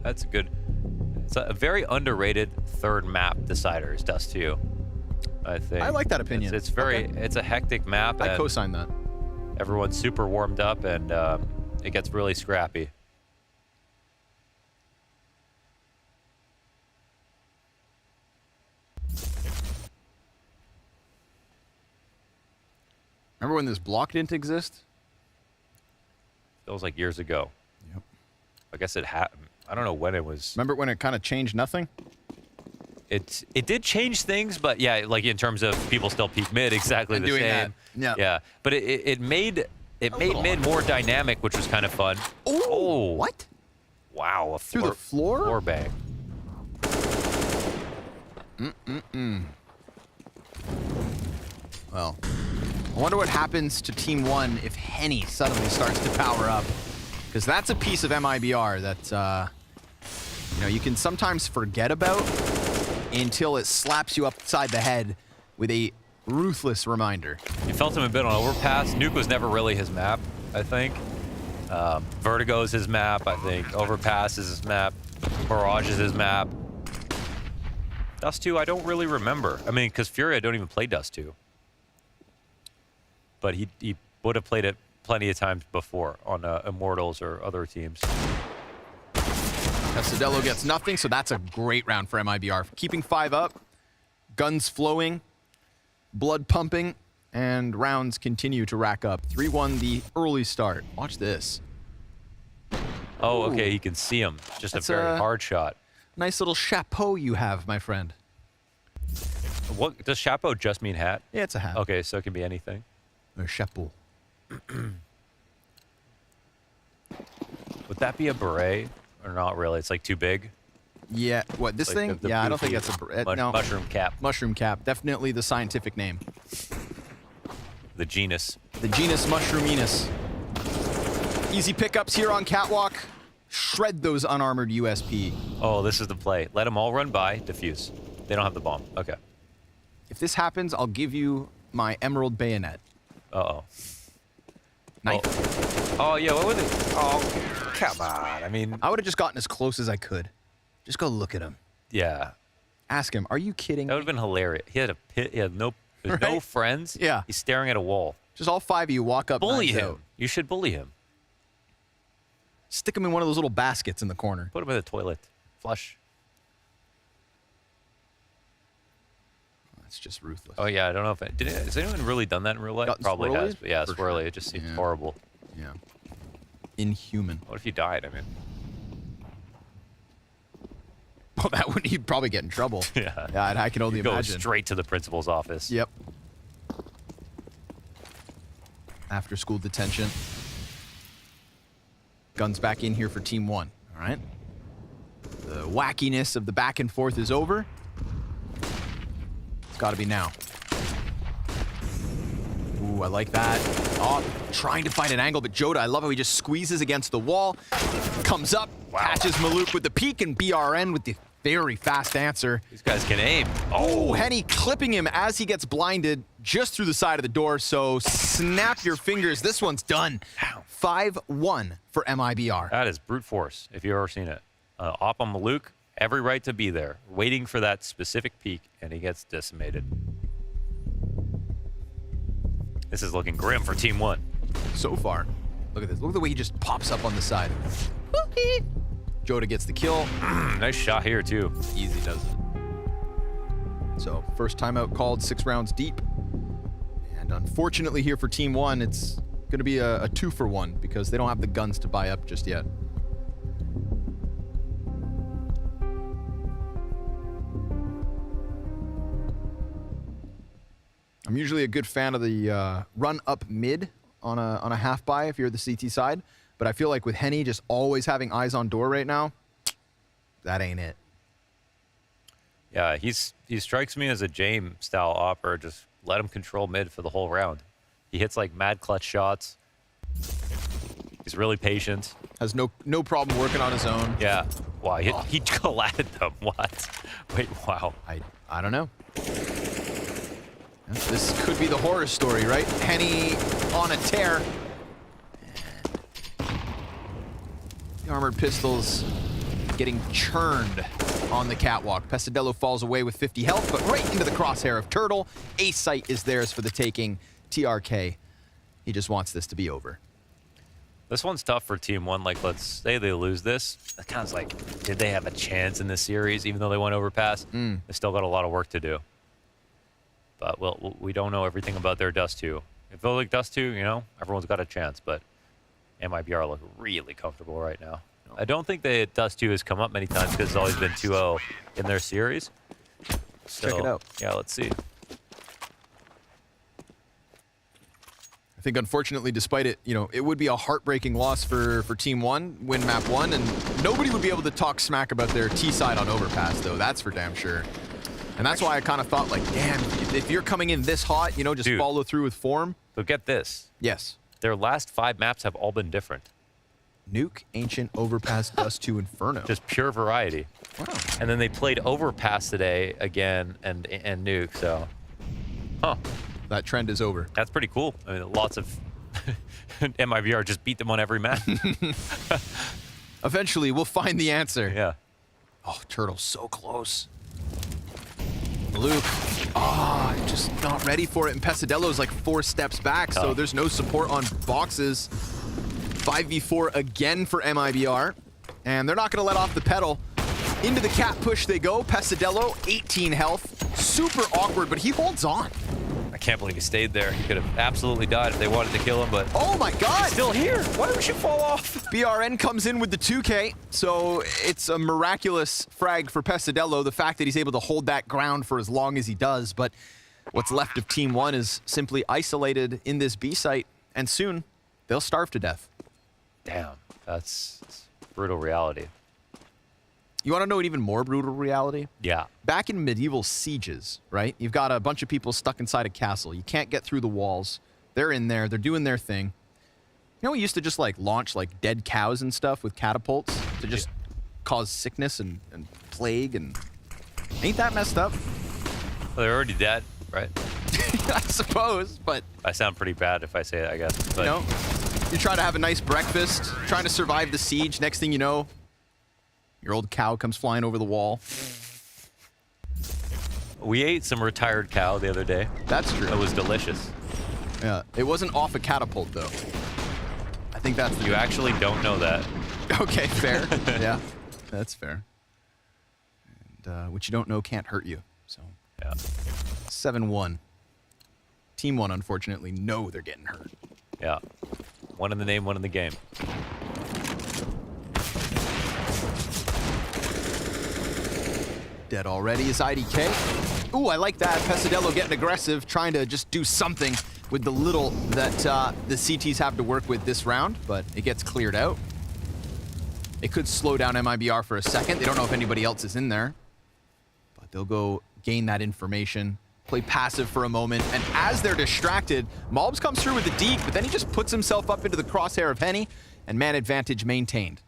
That's a good... It's a very underrated third map decider is Dust 2, I think. I like that opinion. It's very... Okay. It's a hectic map. I and co-sign that. Everyone's super warmed up, and it gets really scrappy. Remember when this block didn't exist? That was like years ago. Yep. I guess it happened. I don't know when it was. Remember when it kind of changed nothing? It did change things, but yeah, like in terms of people still peak mid, exactly the doing same. that. Yeah. But it made mid more dynamic, which was kind of fun. Oh, what? Wow, a Through the floor? Floor bang. Well, I wonder what happens to Team 1 if Henny suddenly starts to power up. Because that's a piece of MIBR that, you know, you can sometimes forget about until it slaps you upside the head with a ruthless reminder. You felt him a bit on Overpass. Nuke was never really his map, I think. Vertigo is his map, I think. Overpass is his map. Mirage is his map. Dust 2, I don't really remember. I mean, because Fury, I don't even play Dust 2. But he would have played it plenty of times before on Immortals or other teams. Castadello gets nothing, so that's a great round for MIBR. Keeping 5 up, guns flowing, blood pumping, and rounds continue to rack up. 3-1 the early start. Watch this. Oh, okay, he can see him. Just That's a very hard shot. Nice little chapeau you have, my friend. What does chapeau just mean hat? Yeah, it's a hat. Okay, so it can be anything. A chapeau. Would that be a beret or not really? It's like too big. Yeah, what, this Like thing? the Yeah, I don't think goofy that's a... no. mushroom cap. Mushroom cap. Definitely the scientific name. The genus. The genus Mushroominus. Easy pickups here on Catwalk. Shred those unarmored USP. Oh, this is the play. Let them all run by, defuse. They don't have the bomb. Okay. If this happens, I'll give you my emerald bayonet. Uh-oh. Knife. Oh, yeah, what would they... Oh, come on. I mean... I would have just gotten as close as I could. Just go look at him. Yeah. Ask him, are you kidding? That would have been hilarious. He had a pit. He had no friends. Yeah. He's staring at a wall. Just all 5 of you walk up. Bully knives him. out. You should bully him. Stick him in one of those little baskets in the corner. Put him in the toilet. Flush. That's just ruthless. Oh, yeah, I don't know if... has anyone really done that in real life? Gotten Probably swirly? has. But yeah, For swirly. sure. It just seems horrible. Yeah. Inhuman. What if you died? I mean... Well, that would... He'd probably get in trouble. Yeah. Yeah, I can only Go imagine. straight to the principal's office. Yep. After school detention. Guns back in here for Team 1. All right. The wackiness of the back and forth is over. It's got to be now. Ooh, I like that. Oh, trying to find an angle, but Joda, I love how he just squeezes against the wall. Comes up, catches Maluk with the peek, and BRN with the very fast answer. These guys can aim. Oh, Henny clipping him as he gets blinded just through the side of the door, so snap your fingers. This one's done. 5-1 for MIBR. That is brute force, if you've ever seen it. Op on Maluk, every right to be there, waiting for that specific peak, and he gets decimated. This is looking grim for Team 1. So far. Look at this. Look at the way he just pops up on the side. Joda gets the kill. Nice shot here, too. Easy does it. So, first timeout called, 6 rounds deep. And unfortunately here for Team 1, it's going to be a 2-for-1 because they don't have the guns to buy up just yet. I'm usually a good fan of the run up mid on a half buy if you're the CT side, but I feel like with Henny just always having eyes on door right now, that ain't it. Yeah, he strikes me as a James style opper. Just let him control mid for the whole round. He hits like mad clutch shots. He's really patient. Has no problem working on his own. Yeah. Wow, he collided them. What? Wait, wow. I don't know. This could be the horror story, right? Henny on a tear. The Armored Pistols getting churned on the catwalk. Pesadillo falls away with 50 health, but right into the crosshair of Turtle. A site is theirs for the taking. TRK, he just wants this to be over. This one's tough for Team One. Like, let's say they lose this. That kind of like, did they have a chance in this series, even though they went overpass? They still got a lot of work to do. But, well, we don't know everything about their Dust 2. If they're like Dust 2, you know, everyone's got a chance, but MIBR look really comfortable right now. I don't think that Dust 2 has come up many times because it's always been 2-0 in their series. So, check it out. Yeah, let's see. I think, unfortunately, despite it, you know, it would be a heartbreaking loss for Team One, win map 1, and nobody would be able to talk smack about their T side on overpass, though. That's for damn sure. And that's why I kind of thought, like, damn, if you're coming in this hot, you know, just follow through with form. But get this. Yes. Their last 5 maps have all been different. Nuke, Ancient, Overpass, Dust 2, Inferno. Just pure variety. Wow. And then they played Overpass today again and Nuke, so. Huh. That trend is over. That's pretty cool. I mean, lots of MIBR just beat them on every map. Eventually, we'll find the answer. Yeah. Oh, Turtle's so close. Luke, just not ready for it. And Pesadillo's like 4 steps back, so there's no support on boxes. 5v4 again for MIBR. And they're not going to let off the pedal. Into the cat push they go. Pesadillo, 18 health. Super awkward, but he holds on. I can't believe he stayed there. He could have absolutely died if they wanted to kill him, but... Oh my god! He's still here! Why don't you fall off? BRN comes in with the 2K, so it's a miraculous frag for Pesadillo, the fact that he's able to hold that ground for as long as he does, but what's left of Team 1 is simply isolated in this B site, and soon they'll starve to death. Damn, that's brutal reality. You want to know an even more brutal reality? Yeah. Back in medieval sieges, right? You've got a bunch of people stuck inside a castle. You can't get through the walls. They're in there. They're doing their thing. You know, we used to just like launch like dead cows and stuff with catapults to just cause sickness and plague, and ain't that messed up? Well, they're already dead, right? I suppose, but... I sound pretty bad if I say it, I guess. But... You know, you try to have a nice breakfast, trying to survive the siege. Next thing you know, your old cow comes flying over the wall. We ate some retired cow the other day. That's true. It was delicious. Yeah, it wasn't off a catapult, though. I think that's... You actually don't know that. Okay, fair. Yeah, that's fair. And what you don't know can't hurt you, so... Yeah. 7-1. Team 1, unfortunately, know they're getting hurt. Yeah. 1 in the name, 1 in the game. Dead already is IDK. Ooh, I like that. Pesadillo getting aggressive, trying to just do something with the little that the CTs have to work with this round, but it gets cleared out. It could slow down MIBR for a second. They don't know if anybody else is in there, but they'll go gain that information, play passive for a moment, and as they're distracted, Malbs comes through with the deke, but then he just puts himself up into the crosshair of Henny, and man advantage maintained.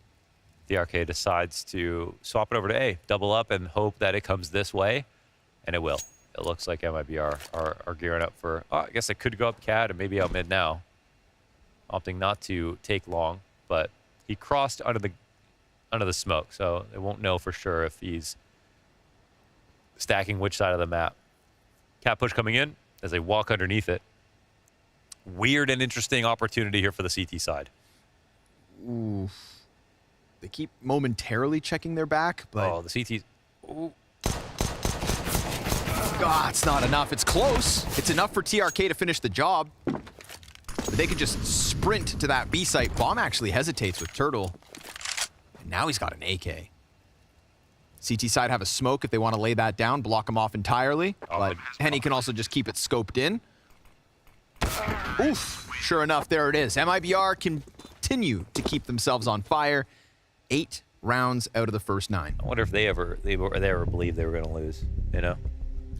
The arcade decides to swap it over to A, double up, and hope that it comes this way, and it will. It looks like MIBR are gearing up for, I guess it could go up CAD and maybe out mid now. Opting not to take long, but he crossed under the smoke, so they won't know for sure if he's stacking which side of the map. Cat push coming in as they walk underneath it. Weird and interesting opportunity here for the CT side. Ooh. They keep momentarily checking their back, but... Oh, the CT... Ooh. God, it's not enough. It's close. It's enough for TRK to finish the job. But they could just sprint to that B site. Bomb actually hesitates with Turtle. And now he's got an AK. CT side have a smoke if they want to lay that down, block him off entirely. But Henny can also just keep it scoped in. Oof. Sure enough, there it is. MIBR continue to keep themselves on fire. 8 rounds out of the first 9. I wonder if they ever believed they were going to lose, you know?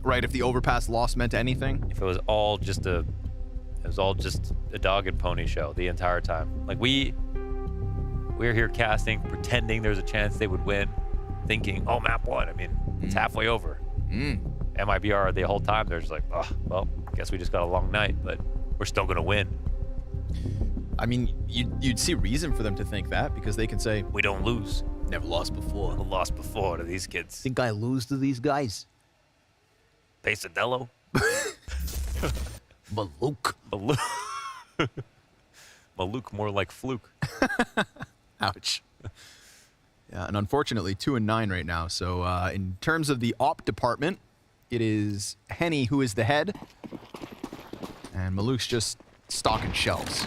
Right, if the overpass loss meant anything. If it was all just a It was all just a dog and pony show the entire time. Like we're here casting, pretending there's a chance they would win, thinking, oh, map 1. I mean, it's halfway over. MIBR the whole time, they're just like, oh, well, guess we just got a long night, but we're still gonna win. I mean, you'd see reason for them to think that, because they can say, we don't lose. Never lost before. Never lost before to these kids. Think I lose to these guys? Pesadello. Maluk. Maluk, more like fluke. Ouch. Yeah, and unfortunately, 2-9 right now. So in terms of the op department, it is Henny who is the head, and Maluk's just stocking shelves.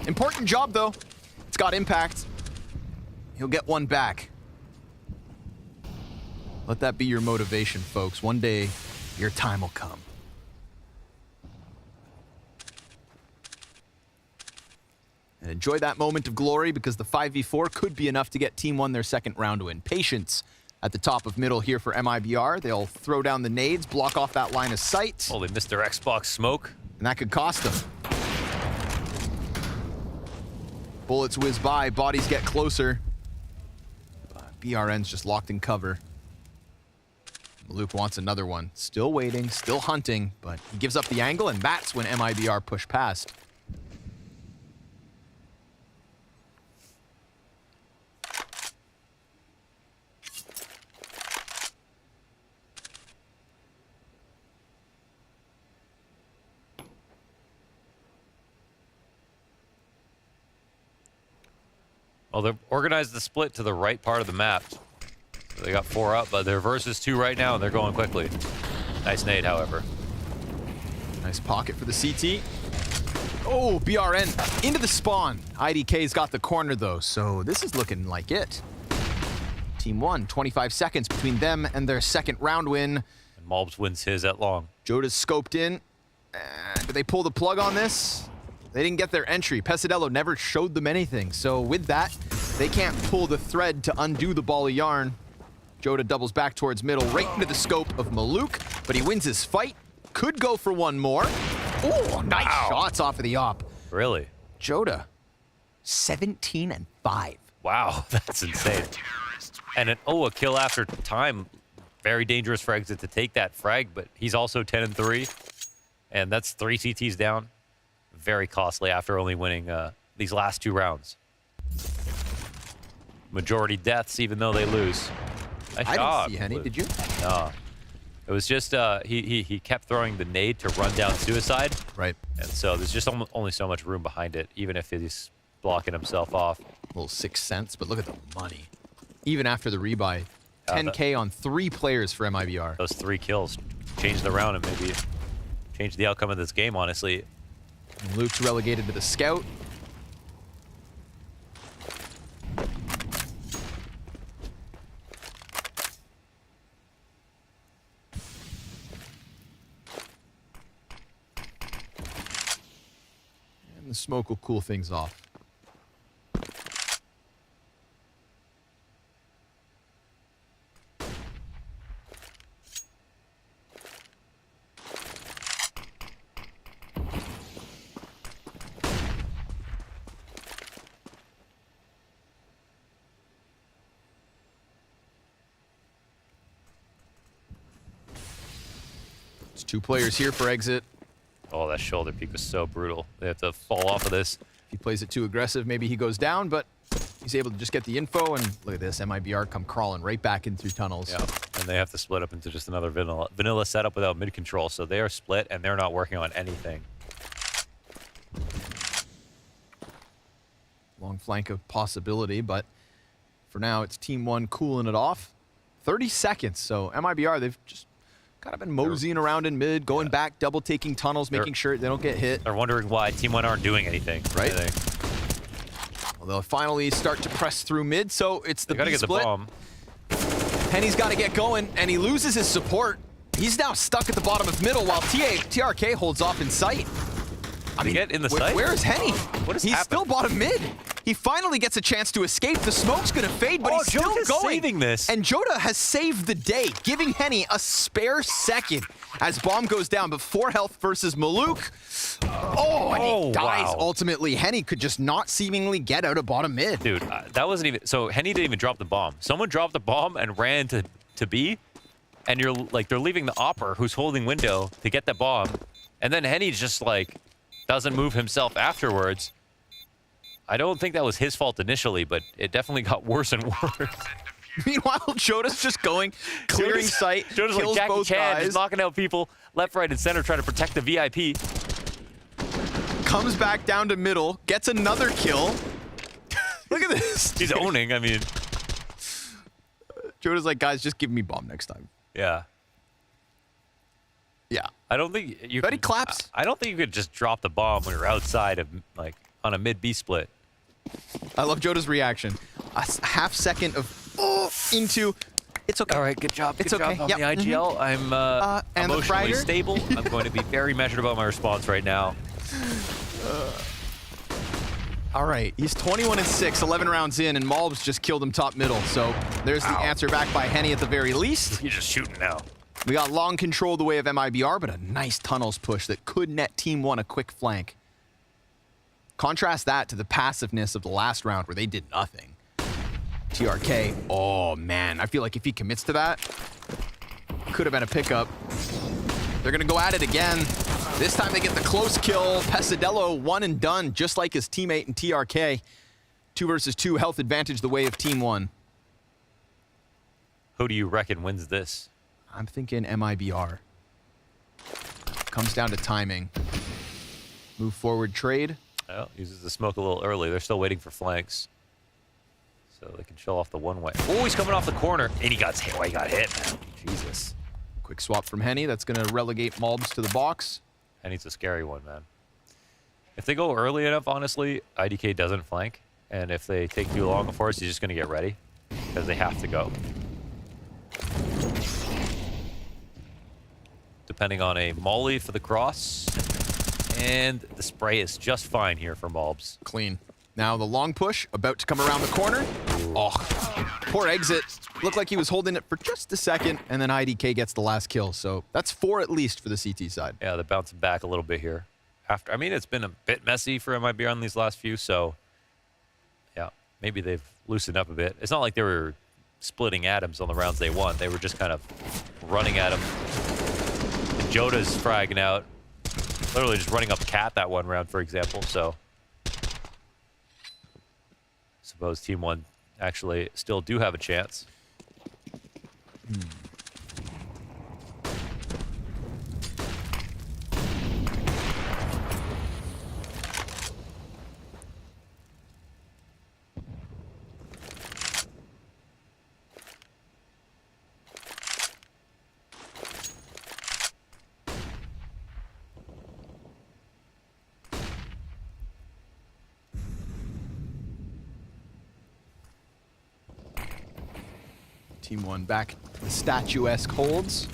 Important job, though. It's got impact. He'll get one back. Let that be your motivation, folks. One day, your time will come. And enjoy that moment of glory, because the 5v4 could be enough to get Team 1 their second round win. Patience at the top of middle here for MIBR. They'll throw down the nades, block off that line of sight. Oh, they missed their Xbox smoke. And that could cost them. Bullets whiz by, bodies get closer. BRN's just locked in cover. Maluk wants another one. Still waiting, still hunting, but he gives up the angle, and that's when MIBR push past. Well, they've organized the split to the right part of the map. They got 4 up, but they're versus 2 right now, and they're going quickly. Nice nade, however. Nice pocket for the CT. Oh, BRN into the spawn. IDK's got the corner, though, so this is looking like it. Team 1, 25 seconds between them and their second round win. And Malbs wins his at long. Joda's scoped in. Do they pull the plug on this? They didn't get their entry. Pesadello never showed them anything. So with that, they can't pull the thread to undo the ball of yarn. Joda doubles back towards middle, right into the scope of Maluk, but he wins his fight. Could go for one more. Oh, nice shots off of the op. Really? Joda, 17 and 5. Wow, that's insane. And a kill after time. Very dangerous for Exit to take that frag, but he's also 10 and 3. And that's 3 CTs down. Very costly after only winning these last 2 rounds. Majority deaths, even though they lose. Nice I job. didn't see Henny, did you? No. It was just, he kept throwing the nade to run down suicide. Right. And so there's just only so much room behind it, even if he's blocking himself off. A little 6 cents, but look at the money. Even after the rebuy, 10K on 3 players for MIBR. Those 3 kills changed the round and maybe changed the outcome of this game, honestly. And Luke's relegated to the scout. And the smoke will cool things off. It's 2 players here for Exit. Oh, that shoulder peek was so brutal. They have to fall off of this. If he plays it too aggressive, maybe he goes down, but he's able to just get the info, and look at this, MIBR come crawling right back in through tunnels. Yeah, and they have to split up into just another vanilla setup without mid control, so they are split, and they're not working on anything. Long flank of possibility, but for now, it's Team 1 cooling it off. 30 seconds, so MIBR, they've just kind of been moseying around in mid, going back, double taking tunnels, making sure they don't get hit. They're wondering why Team 1 aren't doing anything. Right. Well, they'll finally start to press through mid, so it's the They gotta get the B-split. bomb. Penny's got to get going, and he loses his support. He's now stuck at the bottom of middle while TRK holds off in sight. I mean, get in the sight? where is Henny? What is He's happening? still bottom mid. He finally gets a chance to escape. The smoke's gonna fade, but he's still Joda's going. saving this. And Joda has saved the day, giving Henny a spare second as bomb goes down, but 4 health versus Maluk. Oh, and he dies wow. ultimately. Henny could just not seemingly get out of bottom mid. Dude, that wasn't even... So Henny didn't even drop the bomb. Someone dropped the bomb and ran to B, and you're like, they're leaving the Opper, who's holding window, to get the bomb, and then Henny just like doesn't move himself afterwards. I don't think that was his fault initially, but it definitely got worse and worse. Meanwhile, Joda's just going, clearing sight, Joda's kills like Jackie both Chan, guys. just knocking out people left, right, and center, trying to protect the VIP. Comes back down to middle, gets another kill. Look at this. He's owning, I mean. Joda's like, guys, just give me bomb next time. Yeah. Yeah. I don't think you But he claps. I don't think you could just drop the bomb when you're outside of, like, on a mid-B split. I love Joda's reaction. A half second of into. It's okay. All right, good job. It's good okay. job on Yep. the IGL. I'm and the emotionally Fragger? stable. I'm going to be very measured about my response right now. All right, he's 21-6, 11 rounds in, and Malbs just killed him top middle. So there's the answer back by Henny at the very least. He's just shooting now. We got long control the way of MIBR, but a nice tunnels push that could net Team 1 a quick flank. Contrast that to the passiveness of the last round where they did nothing. TRK, oh man, I feel like if he commits to that, could have been a pickup. They're gonna go at it again. This time they get the close kill. Pesadello, one and done, just like his teammate in TRK. 2 versus 2, health advantage the way of Team 1. Who do you reckon wins this? I'm thinking MIBR. Comes down to timing. Move forward trade. Well, uses the smoke a little early. They're still waiting for flanks. So they can show off the one way. Oh, he's coming off the corner. And he got hit. Oh, he got hit, man. Jesus. Quick swap from Henny. That's going to relegate Malbs to the box. Henny's a scary one, man. If they go early enough, honestly, IDK doesn't flank. And if they take too long, of course, he's just going to get ready. Because they have to go. Depending on a molly for the cross. And the spray is just fine here for Malbs. Clean. Now the long push, about to come around the corner. Oh, poor exit. Looked like he was holding it for just a second, and then IDK gets the last kill. So that's 4 at least for the CT side. Yeah, they're bouncing back a little bit here. I mean, it's been a bit messy for MIBR on these last few, so yeah, maybe they've loosened up a bit. It's not like they were splitting atoms on the rounds they won. They were just kind of running at them. And Joda's fragging out. Literally just running up cat that one round, for example, so suppose Team 1 actually still do have a chance. Team 1 back to the statuesque holds.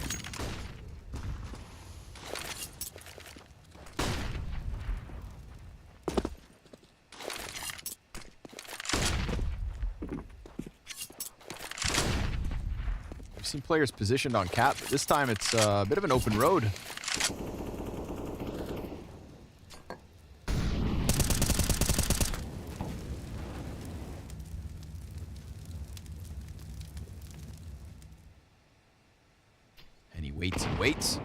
We've seen players positioned on cap, but this time it's a bit of an open road. Waits and waits.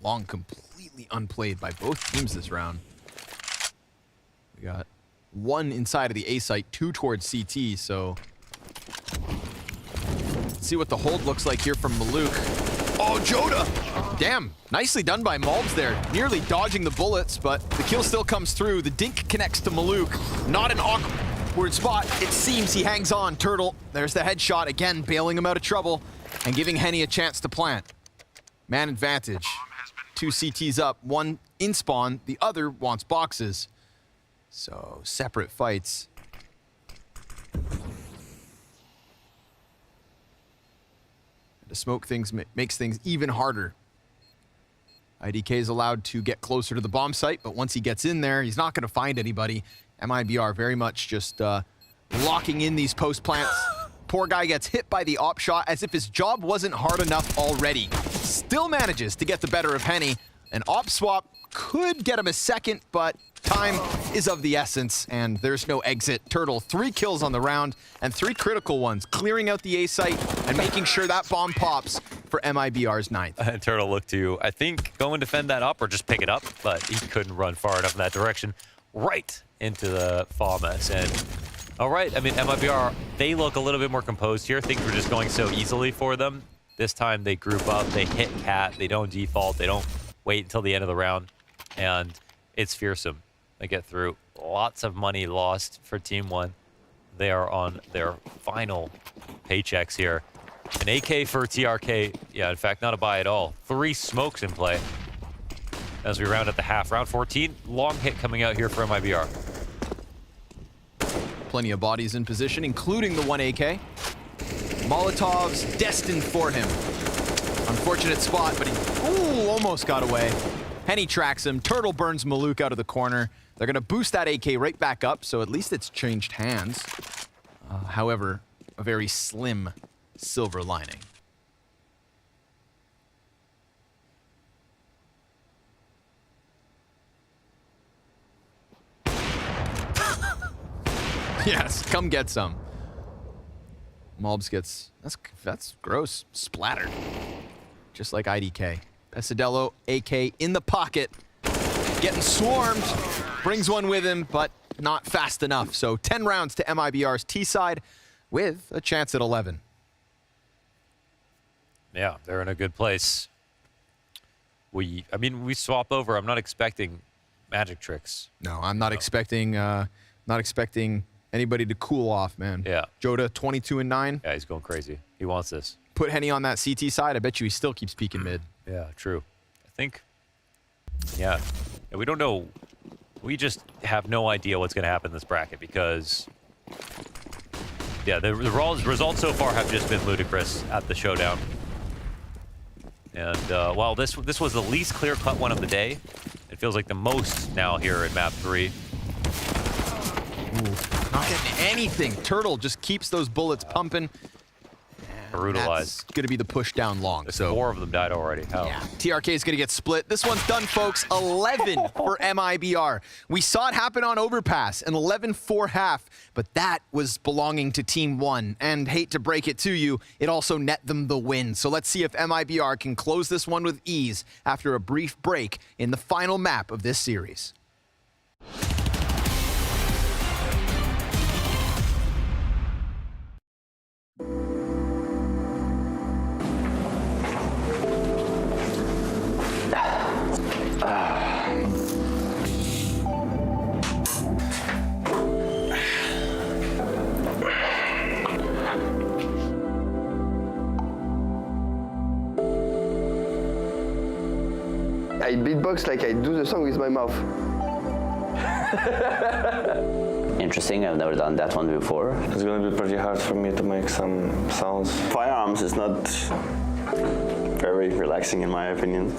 Long completely unplayed by both teams this round. We got 1 inside of the A site, 2 towards CT, so let's see what the hold looks like here from Maluk. Oh, Joda! Damn, nicely done by Malbs there. Nearly dodging the bullets, but the kill still comes through. The dink connects to Maluk. Not an awkward spot. It seems he hangs on. Turtle, there's the headshot again, bailing him out of trouble and giving Henny a chance to plant. Man advantage. 2 CTs up, 1 in spawn, the other wants boxes. So separate fights. To smoke things makes things even harder. IDK is allowed to get closer to the bomb site, but once he gets in there, he's not going to find anybody. MIBR very much just locking in these post plants. Poor guy gets hit by the op shot as if his job wasn't hard enough already. Still manages to get the better of Henny. An op swap could get him a second, but time is of the essence, and there's no exit. Turtle, 3 kills on the round, and 3 critical ones, clearing out the A site and making sure that bomb pops for MIBR's 9th. Turtle looked to, I think, go and defend that up or just pick it up, but he couldn't run far enough in that direction. Right into the FAMAS. And all right, I mean, MIBR, they look a little bit more composed here. Things were just going so easily for them. This time they group up, they hit Cat, they don't default, they don't wait until the end of the round, and it's fearsome. They get through. Lots of money lost for Team 1. They are on their final paychecks here. An AK for TRK, yeah, in fact, not a buy at all. 3 smokes in play as we round at the half. Round 14, long hit coming out here for MIBR. Plenty of bodies in position, including the 1 AK. Molotov's destined for him. Unfortunate spot, but he almost got away. Henny tracks him. Turtle burns Maluk out of the corner. They're going to boost that AK right back up, so at least it's changed hands. However, a very slim silver lining. Yes, come get some. Mobs gets, that's gross, splattered. Just like IDK. Pesadello, AK in the pocket. Getting swarmed, brings one with him, but not fast enough. So 10 rounds to MIBR's T side with a chance at 11. Yeah, they're in a good place. I mean, we swap over. I'm not expecting magic tricks. No, I'm not expecting anybody to cool off, man. Yeah. Joda, 22 and 9. Yeah, he's going crazy. He wants this. Put Henny on that CT side. I bet you he still keeps peeking mid. Yeah, true. I think, yeah, we don't know. We just have no idea what's going to happen in this bracket because, yeah, the results so far have just been ludicrous at the showdown. And while this was the least clear-cut one of the day, it feels like the most now here at map 3. Ooh, not getting anything. Turtle just keeps those bullets pumping. Brutalized. That's going to be the push down long. So 4 of them died already. How? Yeah. TRK is going to get split. This one's done, folks. 11 for MIBR. We saw it happen on Overpass, an 11-4 half, but that was belonging to Team 1. And hate to break it to you, it also net them the win. So let's see if MIBR can close this one with ease after a brief break in the final map of this series. I beatbox like I do the song with my mouth. Interesting, I've never done that one before. It's gonna be pretty hard for me to make some sounds. Firearms is not very relaxing in my opinion.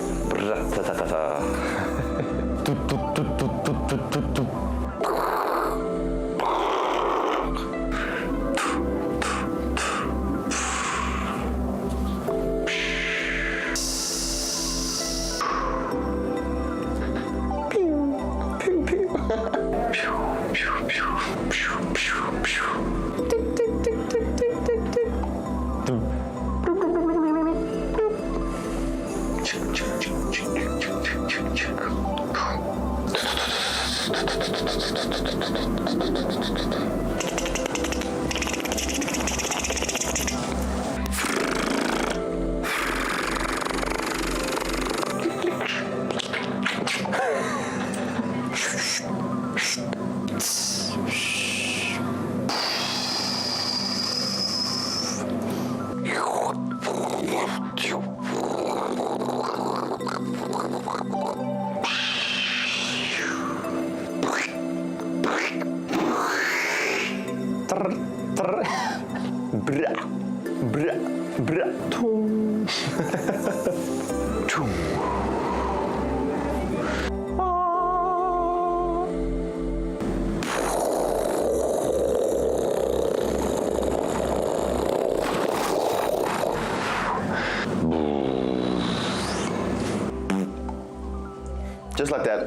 Just like that.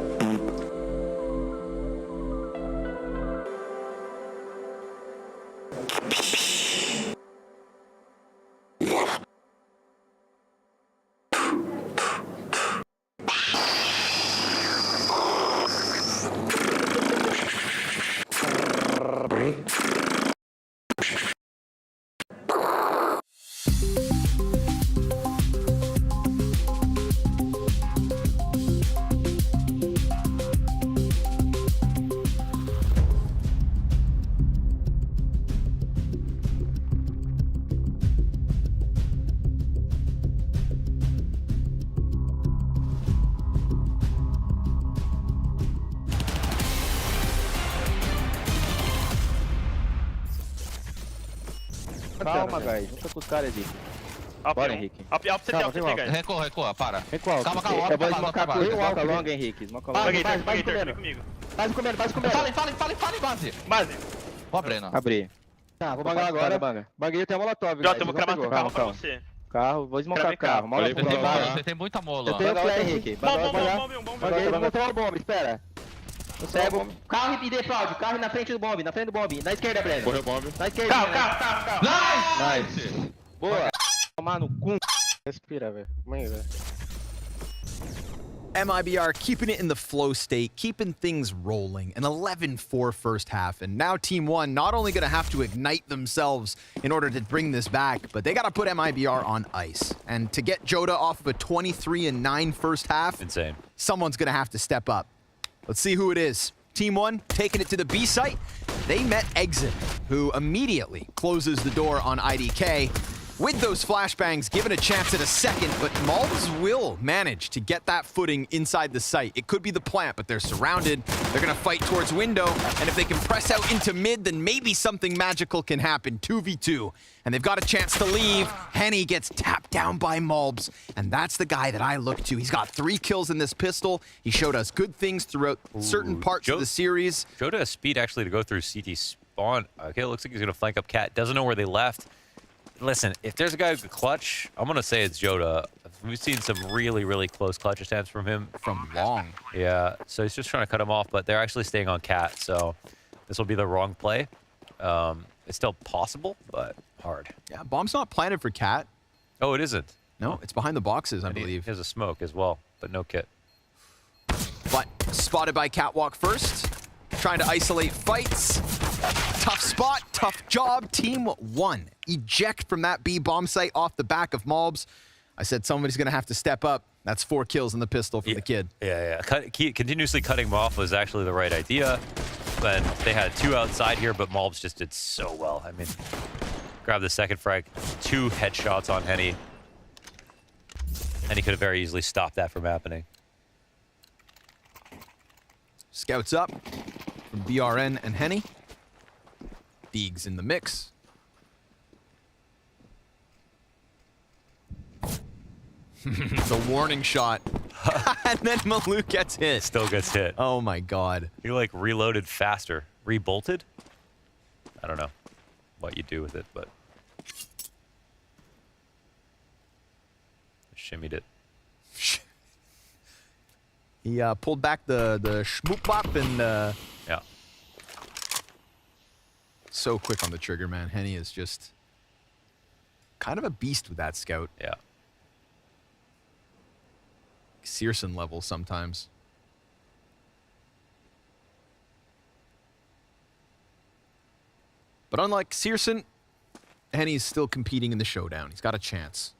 Calma, guys. Junta com os caras ali. Bora, Henrique. Calma, vem logo. Recua, para. Recua. Calma, Eu vou esmocar tudo. Esmoca longa, Henrique. Esmoca longa. Base comendo. Fala, base. Vou abrir, não. Abri. Tá, vou bangar agora. Banguei até a molotov, Jota, eu vou cravar teu carro pra você. Carro, vou esmocar o carro. Você tem muita mola. Eu tenho play, Henrique. Banguei, vou botar uma bomba, espera. Eu cego. Carro e defraude. Carro na frente do bomb. Na frente do bomb. Na esquerda, Breno. Correu bomb. Na esquerda. Carro. Nice. Boa. Tomar no cu. Respira, velho. Mãe, velho. MIBR keeping it in the flow state, keeping things rolling. An 11-4 first half, and now Team 1 not only going to have to ignite themselves in order to bring this back, but they got to put MIBR on ice. And to get Joda off of a 23-9 first half, insane. Someone's going to have to step up. Let's see who it is. Team 1 taking it to the B site. They met Exit, who immediately closes the door on IDK. With those flashbangs, given a chance at a second, but Malbs will manage to get that footing inside the site. It could be the plant, but they're surrounded. They're gonna fight towards window, and if they can press out into mid, then maybe something magical can happen. 2v2, and they've got a chance to leave. Henny gets tapped down by Malbs, and that's the guy that I look to. He's got 3 kills in this pistol. He showed us good things throughout certain parts of the series. Joda has speed actually to go through CT spawn. Okay, it looks like he's gonna flank up Cat. Doesn't know where they left. Listen, if there's a guy who could clutch, I'm going to say it's Joda. We've seen some really, really close clutch attempts from him. From long. Yeah, so he's just trying to cut him off, but they're actually staying on Cat, so this will be the wrong play. It's still possible, but hard. Yeah, bomb's not planted for Cat. Oh, it isn't? No, it's behind the boxes, I believe. He has a smoke as well, but no kit. But spotted by Catwalk first. Trying to isolate fights. Tough spot, tough job. Team 1 eject from that B bomb site off the back of Malbs. I said somebody's going to have to step up. That's 4 kills in the pistol from the kid. Yeah. Continuously cutting him off was actually the right idea. And they had 2 outside here, but Malbs just did so well. I mean, grab the second frag, 2 headshots on Henny. And he could have very easily stopped that from happening. Scouts up from BRN and Henny. Deegs in the mix. The warning shot. And then Maluk gets hit. Still gets hit. Oh my god. He like reloaded faster. Rebolted? I don't know what you do with it, but shimmied it. He pulled back the shmoop bop and yeah. So quick on the trigger, man. Henny is just kind of a beast with that scout. Yeah. Searson level sometimes. But unlike Searson, Henny's still competing in the showdown. He's got a chance.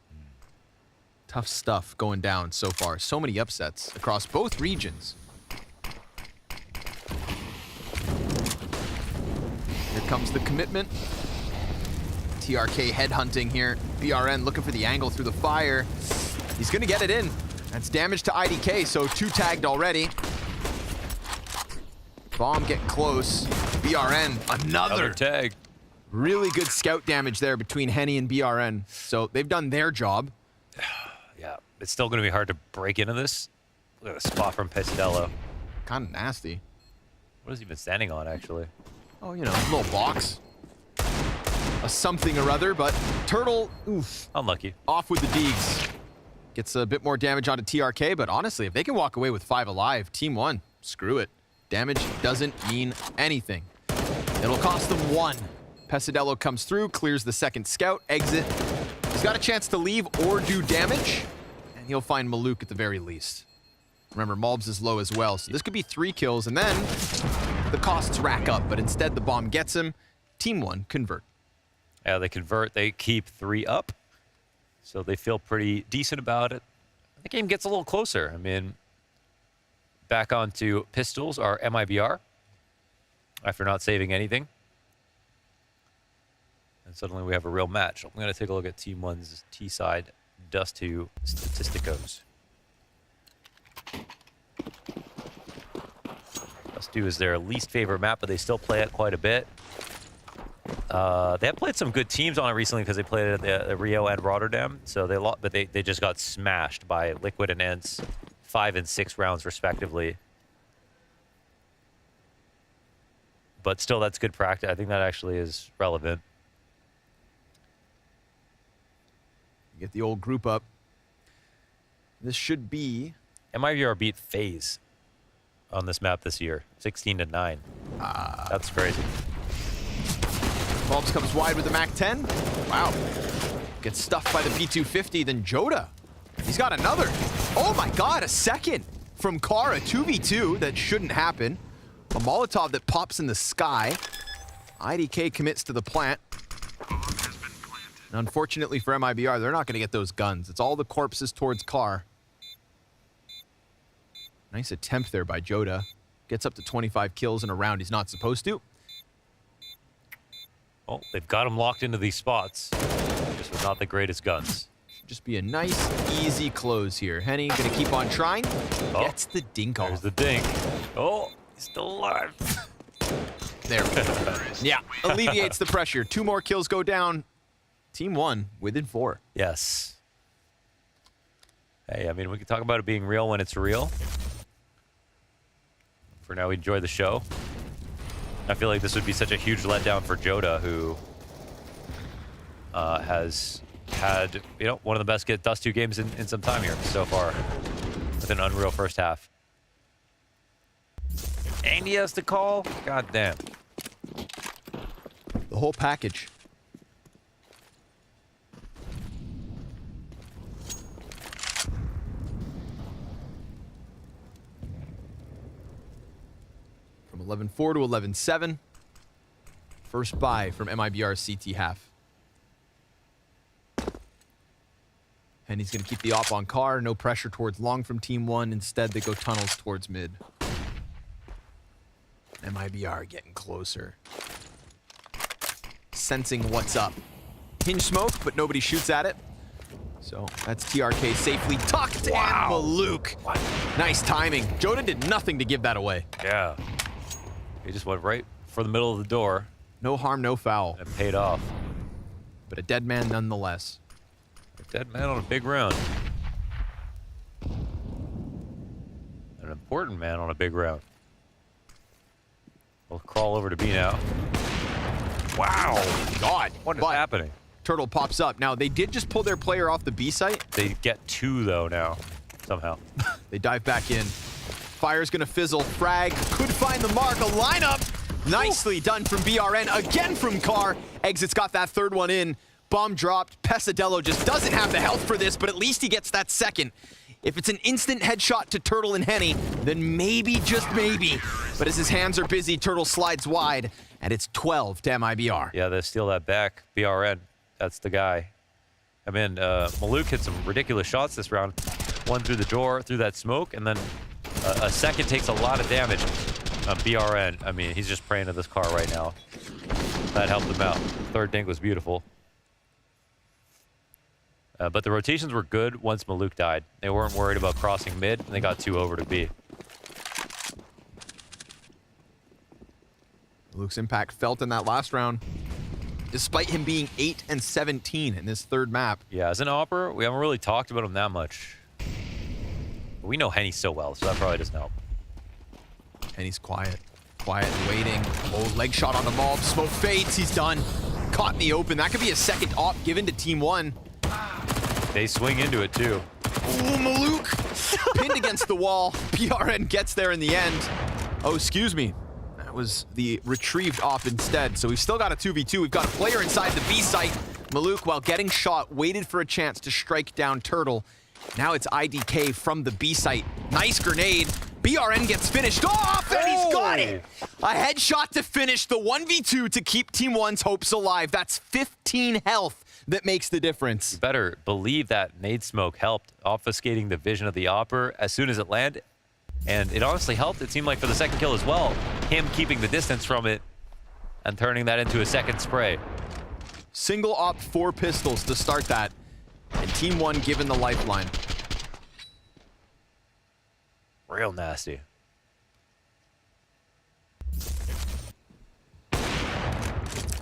Tough stuff going down so far. So many upsets across both regions. Here comes the commitment. TRK headhunting here. BRN looking for the angle through the fire. He's gonna get it in. That's damage to IDK, so 2 tagged already. Bomb getting close. BRN, another tag. Really good scout damage there between Henny and BRN. So they've done their job. Yeah, it's still going to be hard to break into this. Look at the spot from Pistello. Kind of nasty. What is he been standing on, actually? Oh, you know, a little box. A something or other, but Turtle, oof. Unlucky. Off with the Deegs. Gets a bit more damage onto TRK, but honestly, if they can walk away with 5 alive, Team 1, screw it. Damage doesn't mean anything. It'll cost them 1. Pesadello comes through, clears the second scout, exit. He's got a chance to leave or do damage, and he'll find Maluk at the very least. Remember, Malbs is low as well, so this could be 3 kills, and then the costs rack up, but instead the bomb gets him. Team 1 convert. Yeah, they convert. They keep 3 up, so they feel pretty decent about it. The game gets a little closer. I mean, back onto pistols are MIBR after not saving anything. And suddenly we have a real match. I'm going to take a look at Team 1's T-side Dust 2 statisticos. Dust 2 is their least favorite map, but they still play it quite a bit. They have played some good teams on it recently because they played it at Rio and Rotterdam. So they lost, but they just got smashed by Liquid and Ents, 5 and 6 rounds respectively. But still, that's good practice. I think that actually is relevant. Get the old group up. This should be... MIBR beat FaZe on this map this year, 16-9. That's crazy. Malbs comes wide with the MAC-10. Wow. Gets stuffed by the P250, then Joda. He's got another. Oh my god, a second from Carr, a 2v2 that shouldn't happen. A Molotov that pops in the sky. IDK commits to the plant. And unfortunately for MIBR, they're not going to get those guns. It's all the corpses towards Carr. Nice attempt there by Joda. Gets up to 25 kills in a round he's not supposed to. Well, they've got him locked into these spots. Just with not the greatest guns. Should just be a nice, easy close here. Henny going to keep on trying. Oh, gets the dink off. There's the dink. Oh, he's still alive. There. Yeah, alleviates the pressure. 2 more kills go down. Team 1 within 4. Yes. Hey, I mean, we can talk about it being real when it's real. For now, we enjoy the show. I feel like this would be such a huge letdown for Joda, who has had, you know, one of the best Dust 2 games in some time here so far, with an unreal first half. And he has to call? God damn. The whole package. From 11-4 to 11-7. First buy from MIBR's CT half. And he's going to keep the op on Carr. No pressure towards long from Team 1. Instead, they go tunnels towards mid. MIBR getting closer. Sensing what's up. Hinge smoke, but nobody shoots at it. So that's TRK safely tucked. Wow. And Maluk. Nice timing. Joda did nothing to give that away. Yeah. He just went right for the middle of the door. No harm, no foul. And it paid off. But a dead man nonetheless. A dead man on a big round. An important man on a big round. We'll crawl over to B now. Wow. God. What is happening? Turtle pops up. Now, they did just pull their player off the B site. They get 2, though, now. Somehow. They dive back in. Fire's gonna fizzle. Frag could find the mark. A lineup. Nicely done from BRN. Again from Carr. Exit's got that 3rd one in. Bomb dropped. Pesadello just doesn't have the health for this, but at least he gets that 2nd. If it's an instant headshot to Turtle and Henny, then maybe, just maybe. But as his hands are busy, Turtle slides wide, and it's 12 to MIBR. Yeah, they steal that back. BRN, that's the guy. I mean, Maluk hit some ridiculous shots this round. One through the door, through that smoke, and then a second takes a lot of damage. BRN, I mean, he's just praying to this car right now. That helped him out. 3rd dink was beautiful. But the rotations were good once Maluk died. They weren't worried about crossing mid, and they got 2 over to B. Maluk's impact felt in that last round, despite him being 8 and 17 in this 3rd map. Yeah, as an opper, we haven't really talked about him that much. But we know Henny so well, so that probably doesn't help. Henny's quiet. Quiet and waiting. Oh, leg shot on the mob. Smoke fades. He's done. Caught in the open. That could be a 2nd op given to Team 1. They swing into it too. Ooh, Maluk pinned against the wall. PRN gets there in the end. Oh, excuse me. That was the retrieved off instead. So we've still got a 2v2. We've got a player inside the B site. Maluk, while getting shot, waited for a chance to strike down Turtle. Now it's IDK from the B site. Nice grenade. BRN gets finished off, and he's got it! A headshot to finish the 1v2 to keep Team 1's hopes alive. That's 15 health that makes the difference. You better believe that nade smoke helped, obfuscating the vision of the Opper as soon as it landed. And it honestly helped, it seemed like, for the second kill as well. Him keeping the distance from it and turning that into a second spray. Single op 4 pistols to start that. And Team 1 given the lifeline. Real nasty.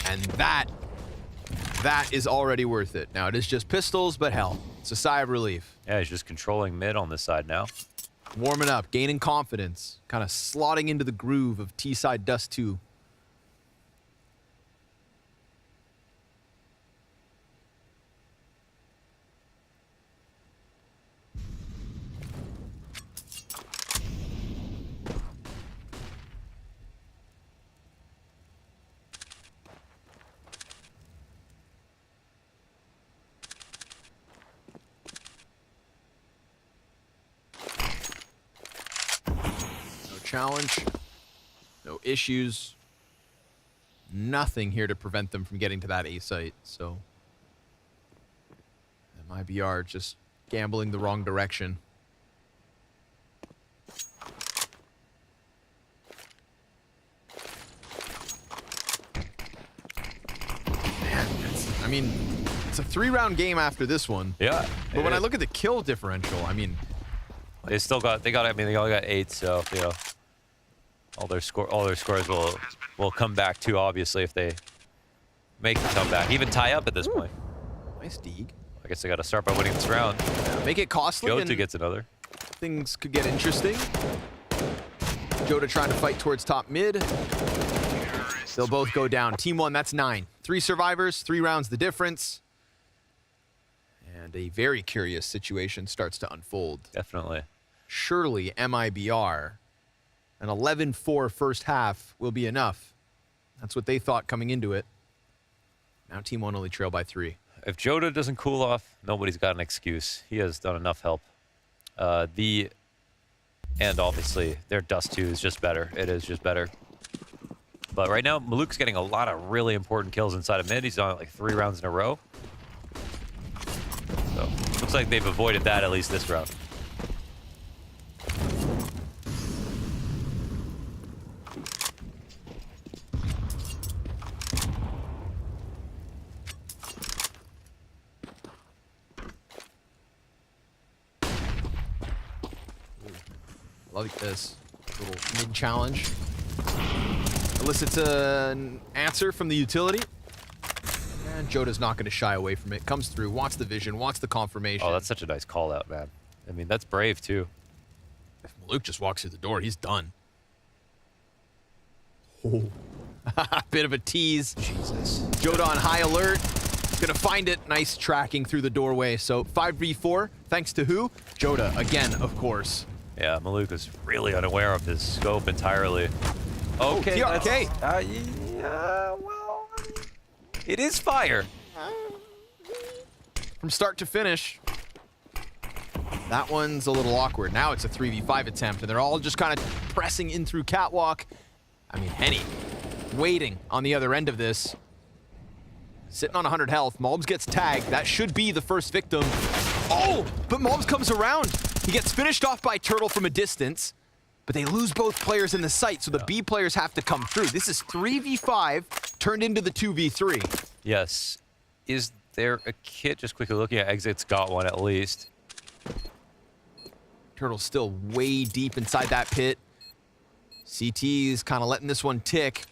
And that is already worth it. Now, it is just pistols, but hell, it's a sigh of relief. Yeah, he's just controlling mid on this side now. Warming up, gaining confidence, kind of slotting into the groove of T-side Dust 2. Challenge, no issues, nothing here to prevent them from getting to that A site. So MIBR just gambling the wrong direction. Man, I mean, it's a 3-round game after this one. Yeah. But when I look at the kill differential, I mean, they still got, they only got 8, so, you know, all their scores will come back too, obviously, if they make the comeback. Even tie up at this point. Nice dig. I guess they got to start by winning this round. Make it costly. Jota gets another. Things could get interesting. Jota trying to fight towards top mid. They'll both go down. Team 1, that's 9. 3 survivors, 3 rounds the difference. And a very curious situation starts to unfold. Definitely. Surely MIBR, an 11-4 first half will be enough. That's what they thought coming into it. Now Team 1 only trail by 3. If Jota doesn't cool off, nobody's got an excuse. He has done enough help. And obviously, their Dust 2 is just better. It is just better. But right now, Maluk's getting a lot of really important kills inside of mid. He's on like 3 rounds in a row. So, looks like they've avoided that at least this round. Like this little mid challenge. Elicits an answer from the utility. And Jota's not going to shy away from it. Comes through, wants the vision, wants the confirmation. Oh, that's such a nice call out, man. I mean, that's brave too. If Maluk just walks through the door, he's done. Oh. Bit of a tease. Jesus. Jota on high alert. Gonna find it. Nice tracking through the doorway. So 5v4, thanks to who? Jota, again, of course. Yeah, Maluk is really unaware of his scope entirely. Okay, TRK. Yeah, well, it is fire. From start to finish. That one's a little awkward. Now it's a 3v5 attempt, and they're all just kind of pressing in through catwalk. I mean, Henny waiting on the other end of this. Sitting on 100 health. Malbs gets tagged. That should be the first victim. Oh, but Malbs comes around. He gets finished off by Turtle from a distance, but they lose both players in the site, so the B players have to come through. This is 3v5 turned into the 2v3. Yes. Is there a kit? Just quickly looking at exits, got one at least. Turtle's still way deep inside that pit. CT is kind of letting this one tick.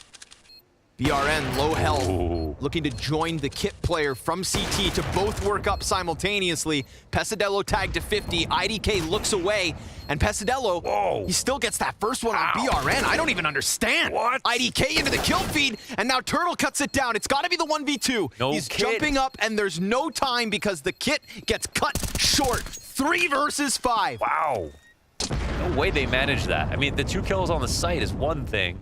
BRN, low health, looking to join the kit player from CT to both work up simultaneously. Pesadello tagged to 50, IDK looks away, and Pesadello, he still gets that first one on BRN. I don't even understand. What? IDK into the kill feed, and now Turtle cuts it down. It's gotta be the 1v2. He's jumping up, and there's no time because the kit gets cut short. 3 versus 5. Wow. No way they managed that. I mean, the 2 kills on the site is one thing.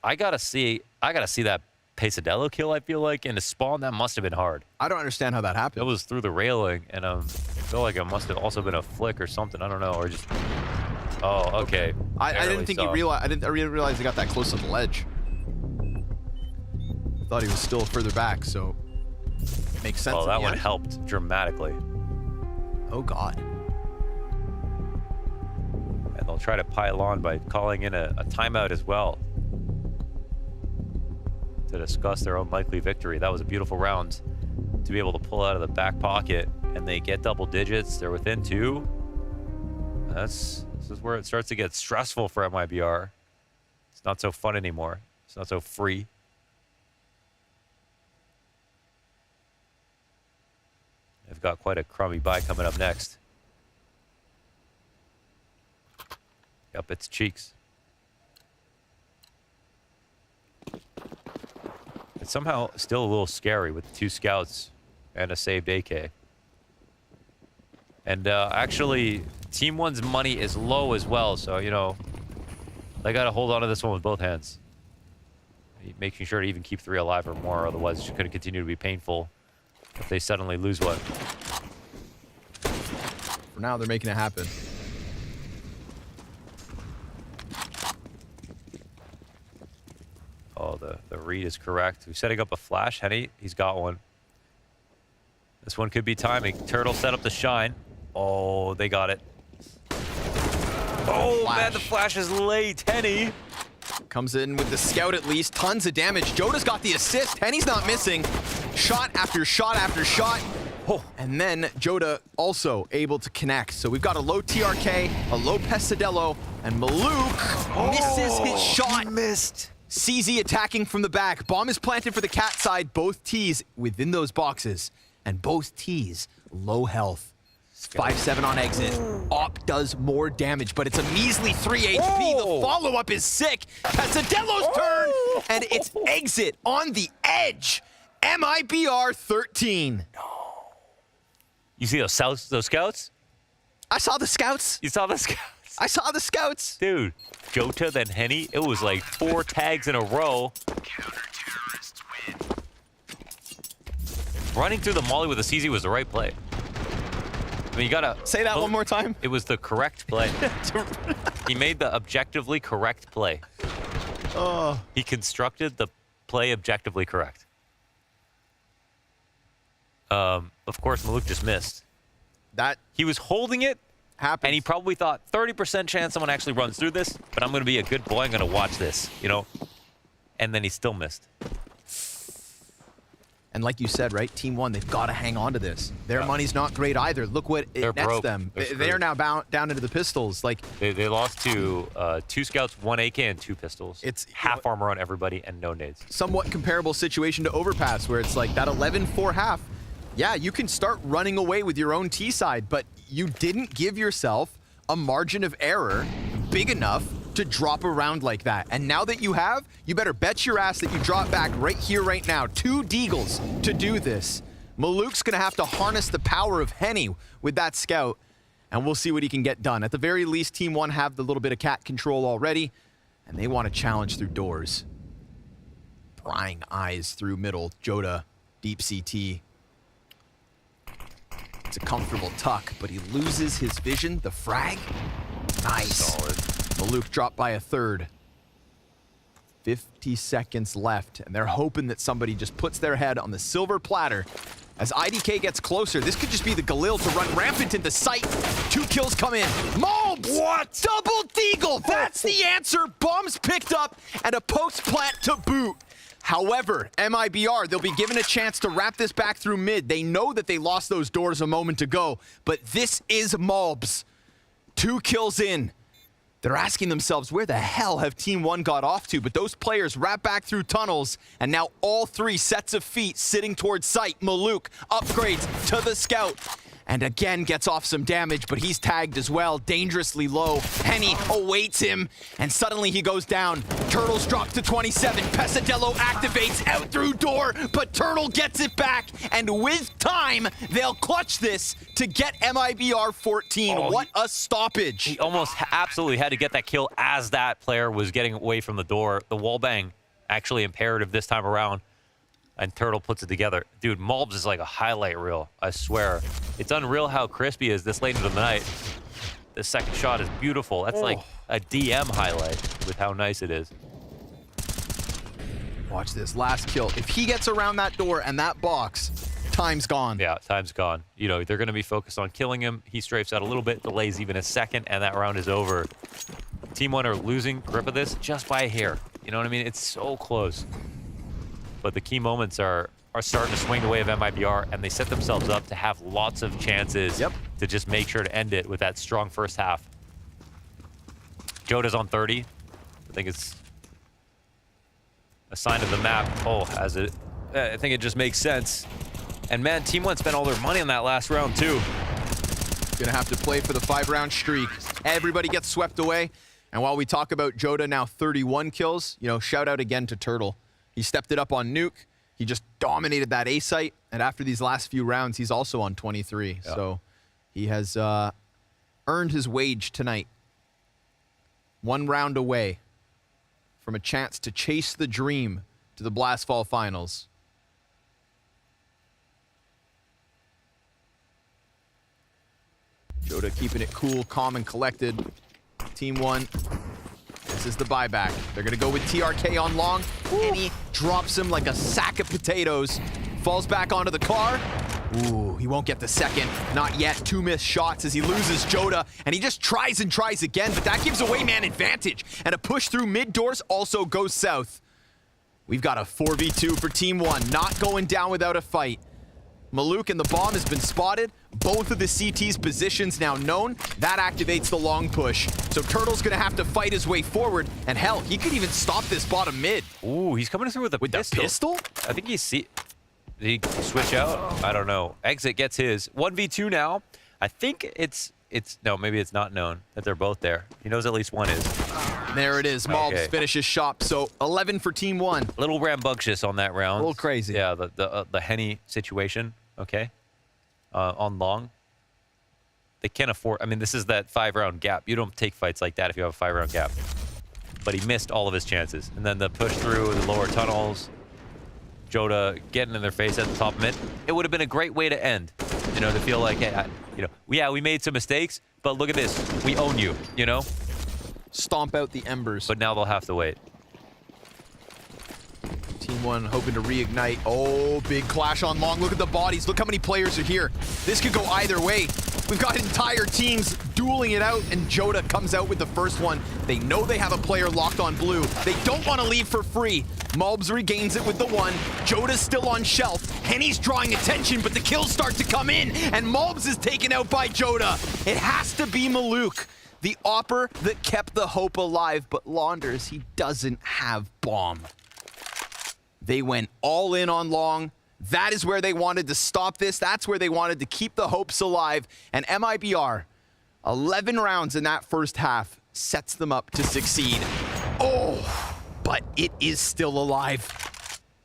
I gotta see that Pesadello kill, I feel like, and to spawn, that must have been hard. I don't understand how that happened. It was through the railing, and I feel like it must have also been a flick or something. I don't know, or just... Oh, okay. I didn't think he realized. I didn't realize he got that close to the ledge. I thought he was still further back, so it makes sense. Oh, that one helped dramatically. Oh God. And they'll try to pile on by calling in a timeout as well to discuss their own likely victory. That was a beautiful round to be able to pull out of the back pocket, and they get double digits. They're within 2. This is where it starts to get stressful for MIBR. It's not so fun anymore. It's not so free. They've got quite a crummy bye coming up next. Yep, it's Cheeks. It's somehow still a little scary with 2 scouts and a saved AK. And actually, Team 1's money is low as well, so, you know, they got to hold on to this one with both hands. Making sure to even keep 3 alive or more, otherwise it's going to continue to be painful if they suddenly lose one. For now, they're making it happen. Oh, the read is correct. We're setting up a flash. Henny, he's got one. This one could be timing. Turtle set up the shine. Oh, they got it. Oh, man, the flash is late. Henny comes in with the scout at least. Tons of damage. Joda's got the assist. Henny's not missing. Shot after shot after shot. Oh, and then Joda also able to connect. So we've got a low TRK, a low Pesadello, and Maluk misses his shot. He missed. CZ attacking from the back. Bomb is planted for the cat side. Both T's within those boxes. And both T's low health. 5-7 on exit. Op does more damage, but it's a measly 3 HP. The follow-up is sick. Pesadello's turn, and it's exit on the edge. MIBR 13. You see those scouts? I saw the scouts. You saw the scouts? I saw the scouts. Dude, Jota, then Henny, it was like 4 tags in a row. Counter-terrorists win. Running through the molly with a CZ was the right play. I mean, you gotta... Say that one more time. It was the correct play. He made the objectively correct play. Oh. He constructed the play objectively correct. Of course, Maluk just missed. He was holding it, and he probably thought 30% chance someone actually runs through this, but I'm going to be a good boy, I'm going to watch this, you know? And then he still missed. And like you said, right, Team 1, they've got to hang on to this. Their money's not great either. Look what it nets broke. them. They're now down into the pistols. Like they lost to 2 scouts, 1 AK, and 2 pistols. It's half armor on everybody and no nades. Somewhat comparable situation to Overpass, where it's like that 11-4 half. Yeah, you can start running away with your own T side, but you didn't give yourself a margin of error big enough to drop around like that. And now that you have, you better bet your ass that you drop back right here, right now. 2 Deagles to do this. Maluk's gonna have to harness the power of Henny with that scout, and we'll see what he can get done. At the very least, Team 1 have the little bit of cat control already, and they want to challenge through doors. Prying eyes through middle. Joda, deep CT. It's a comfortable tuck, but he loses his vision. The frag. Nice. Solid. Maluk dropped by a third. 50 seconds left, and they're hoping that somebody just puts their head on the silver platter. As IDK gets closer, this could just be the Galil to run rampant into sight. 2 kills come in. Mulbs! What? Double Deagle! That's the answer! Bombs picked up, and a post-plant to boot. However, MIBR, they'll be given a chance to wrap this back through mid. They know that they lost those doors a moment ago, but this is Mulbs. 2 kills in. They're asking themselves, where the hell have Team 1 got off to? But those players wrap back through tunnels, and now all 3 sets of feet sitting towards sight. Maluk upgrades to the scout, and again gets off some damage, but he's tagged as well, dangerously low. Henny awaits him, and suddenly he goes down. Turtle's dropped to 27. Pesadello activates out through door, but Turtle gets it back, and with time, they'll clutch this to get MIBR 14. Oh, what a stoppage. He almost absolutely had to get that kill as that player was getting away from the door. The wallbang actually imperative this time around. And Turtle puts it together. Dude, Mulbs is like a highlight reel, I swear. It's unreal how crispy he is this late into the night. The second shot is beautiful. That's like a DM highlight with how nice it is. Watch this last kill. If he gets around that door and that box, time's gone. Yeah, time's gone. You know, they're going to be focused on killing him. He strafes out a little bit, delays even a second, and that round is over. Team 1 are losing grip of this just by a hair. You know what I mean? It's so close. But the key moments are starting to swing the way of MIBR, and they set themselves up to have lots of chances to just make sure to end it with that strong first half. Joda's on 30. I think it's a sign of the map. I think it just makes sense. And man, Team 1 spent all their money on that last round too. Gonna have to play for the 5-round streak. Everybody gets swept away. And while we talk about Joda now 31 kills, you know, shout out again to Turtle. He stepped it up on Nuke. He just dominated that A site. And after these last few rounds, he's also on 23. Yeah. So he has earned his wage tonight. 1 round away from a chance to chase the dream to the Blast Fall Finals. Joda keeping it cool, calm, and collected. Team 1. This is the buyback. They're going to go with TRK on long, and he drops him like a sack of potatoes. Falls back onto the car. Ooh, he won't get the second. Not yet. 2 missed shots as he loses Joda, and he just tries and tries again, but that gives away man advantage. And a push through mid doors also goes south. We've got a 4v2 for Team 1, not going down without a fight. Maluk and the bomb has been spotted. Both of the CT's positions now known. That activates the long push. So Turtle's gonna have to fight his way forward. And hell, he could even stop this bottom mid. Ooh, he's coming through with a pistol. The pistol? I think Did he switch out? I don't know. Exit gets his. 1v2 now. I think no, maybe it's not known that they're both there. He knows at least one is. There it is. Malbs finishes shop. So 11 for Team 1. A little rambunctious on that round. A little crazy. Yeah, the Henny situation. Okay. On long. They can't afford. I mean, this is that 5-round gap. You don't take fights like that if you have a 5-round gap. But he missed all of his chances. And then the push through the lower tunnels. Joda getting in their face at the top mid. It would have been a great way to end. You know, to feel like, hey, we made some mistakes, but look at this. We own you, you know? Stomp out the embers. But now they'll have to wait. Team 1 hoping to reignite. Oh, big clash on long. Look at the bodies. Look how many players are here. This could go either way. We've got entire teams dueling it out, and Joda comes out with the first one. They know they have a player locked on blue. They don't want to leave for free. Malbs regains it with the 1. Joda's still on shelf. Henny's drawing attention, but the kills start to come in, and Malbs is taken out by Joda. It has to be Maluk, the opper that kept the hope alive, but Launders, he doesn't have bomb. They went all in on long. That is where they wanted to stop this. That's where they wanted to keep the hopes alive. And MIBR, 11 rounds in that first half, sets them up to succeed. Oh, but it is still alive.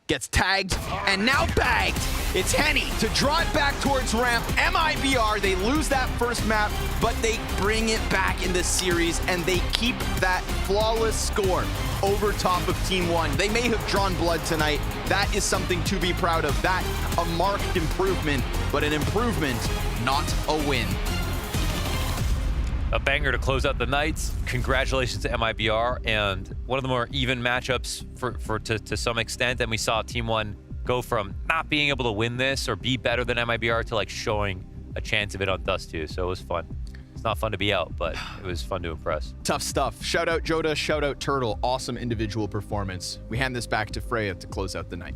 Gets tagged and now bagged. It's Henny to draw it back towards ramp. MIBR, they lose that first map, but they bring it back in the series and they keep that flawless score over top of Team 1. They may have drawn blood tonight. That is something to be proud of. That, a marked improvement, but an improvement, not a win. A banger to close out the night. Congratulations to MIBR, and one of the more even matchups to some extent. And we saw Team 1 go from not being able to win this or be better than MIBR to like showing a chance of it on Dust 2. So it was fun. It's not fun to be out, but it was fun to impress. Tough stuff. Shout out Joda, shout out Turtle. Awesome individual performance. We hand this back to Freya to close out the night.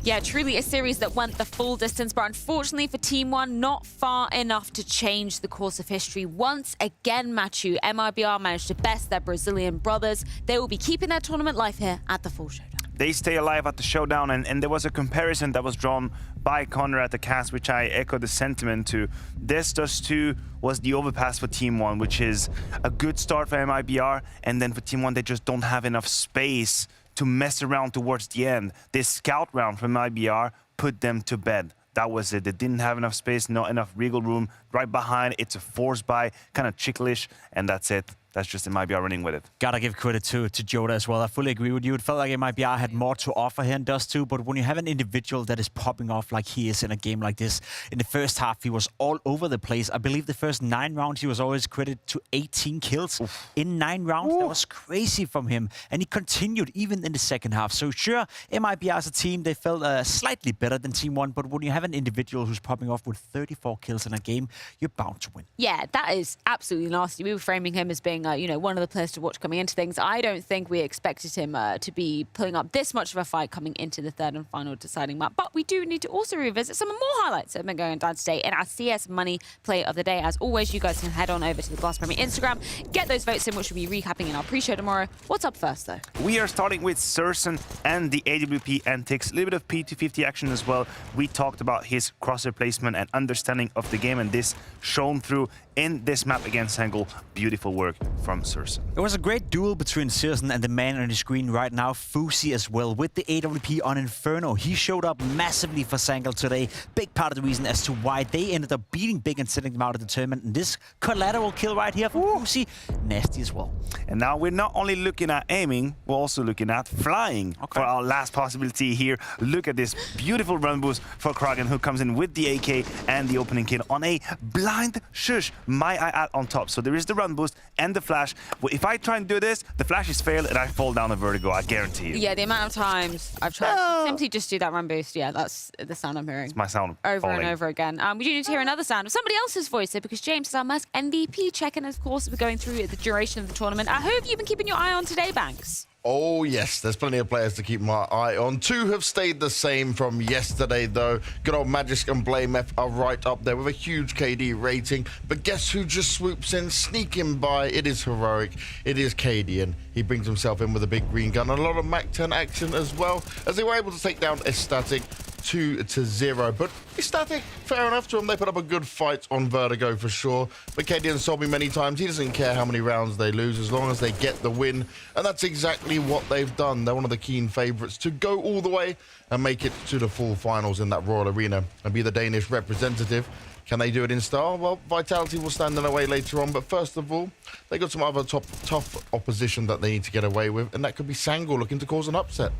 Yeah, truly a series that went the full distance, but unfortunately for Team One, not far enough to change the course of history. Once again, Matthew, MIBR managed to best their Brazilian brothers. They will be keeping their tournament life here at the Fall Showdown. They stay alive at the showdown, and there was a comparison that was drawn by Connor at the cast, which I echo the sentiment to. This Dust 2 was the overpass for Team 1, which is a good start for MIBR, and then for Team 1, they just don't have enough space to mess around towards the end. This scout round from MIBR put them to bed. That was it. They didn't have enough space, not enough wriggle room. Right behind, it's a force buy, kind of chicklish, and that's it. That's just MIBR running with it. Gotta give credit to Joda as well. I fully agree with you. It felt like MIBR had more to offer here in Dust 2, but when you have an individual that is popping off like he is in a game like this, in the first half, he was all over the place. I believe the first 9 rounds, he was always credited to 18 kills in 9 rounds. That was crazy from him. And he continued even in the second half. So sure, MIBR as a team, they felt slightly better than Team 1, but when you have an individual who's popping off with 34 kills in a game, you're bound to win. Yeah, that is absolutely nasty. We were framing him as being, one of the players to watch coming into things. I don't think we expected him to be pulling up this much of a fight coming into the third and final deciding map. But we do need to also revisit some more highlights that have been going down today in our CS Money Play of the Day. As always, you guys can head on over to the Glass Premier Instagram, get those votes in, which we'll be recapping in our pre-show tomorrow. What's up first, though? We are starting with Surson and the AWP antics. A little bit of P250 action as well. We talked about his crosshair placement and understanding of the game, and this shown through in this map against Sangal. Beautiful work from Surson. It was a great duel between Surson and the man on the screen right now, Fusi as well, with the AWP on Inferno. He showed up massively for Sangal today. Big part of the reason as to why they ended up beating big and sending them out of the tournament. And this collateral kill right here from Fusi, nasty as well. And now we're not only looking at aiming, we're also looking at flying for our last possibility here. Look at this beautiful run boost for Kragan, who comes in with the AK and the opening kill on a blind shush. My eye out on top. So there is the run boost and the flash. Well, if I try and do this, the flash is failed and I fall down a vertigo, I guarantee you. Yeah, the amount of times I've tried to simply just do that run boost. Yeah, that's the sound I'm hearing. It's my sound over falling. and over again. We do need to hear another sound of somebody else's voice here, because James is our Musk MVP check-in, of course, we're going through the duration of the tournament. Who have you been keeping your eye on today, Banks? Oh, yes, there's plenty of players to keep my eye on. 2 have stayed the same from yesterday, though. Good old Magic and Blamef are right up there with a huge KD rating. But guess who just swoops in, sneaking by? It is heroic. It is KD, and he brings himself in with a big green gun. A lot of Mac-10 action as well, as they were able to take down ECSTATIC 2-0. But ECSTATIC, fair enough to them. They put up a good fight on Vertigo for sure. But KD has told me many times he doesn't care how many rounds they lose as long as they get the win. And that's exactly what they've done. They're one of the keen favourites to go all the way and make it to the full finals in that Royal Arena and be the Danish representative. Can they do it in style? Well, Vitality will stand in their way later on, but first of all, they got some other tough opposition that they need to get away with, and that could be Sangal looking to cause an upset.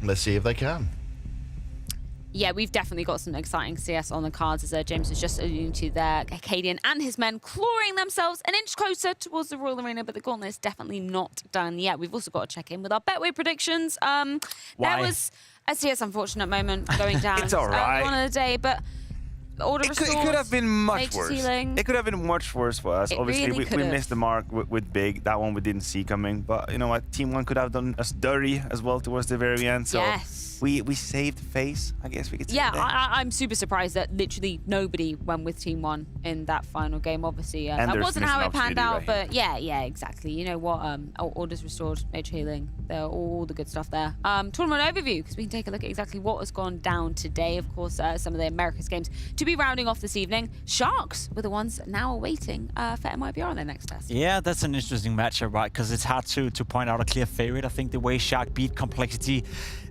Let's see if they can. Yeah, we've definitely got some exciting CS on the cards, as James was just alluding to there. Acadian and his men clawing themselves an inch closer towards the Royal Arena, but the gauntlet is definitely not done yet. We've also got to check in with our Betway predictions. There was a CS unfortunate moment going down. It's all right. One of the day, but order it could have been much worse. Healing. It could have been much worse for us. It Obviously, really we missed the mark with Big. That one we didn't see coming. But you know what? Team 1 could have done us dirty as well towards the very end. So yes. We saved face, I guess we could say. Yeah, that. I'm super surprised that literally nobody went with Team 1 in that final game. Obviously, that wasn't how it panned out, but yeah, exactly. You know what? Orders restored, nature healing, they're all the good stuff there. Tournament overview, because we can take a look at exactly what has gone down today. Of course, some of the Americas games to be rounding off this evening. Sharks were the ones now awaiting for MIBR on their next test. Yeah, that's an interesting matchup, right? Because it's hard to point out a clear favorite. I think the way Shark beat Complexity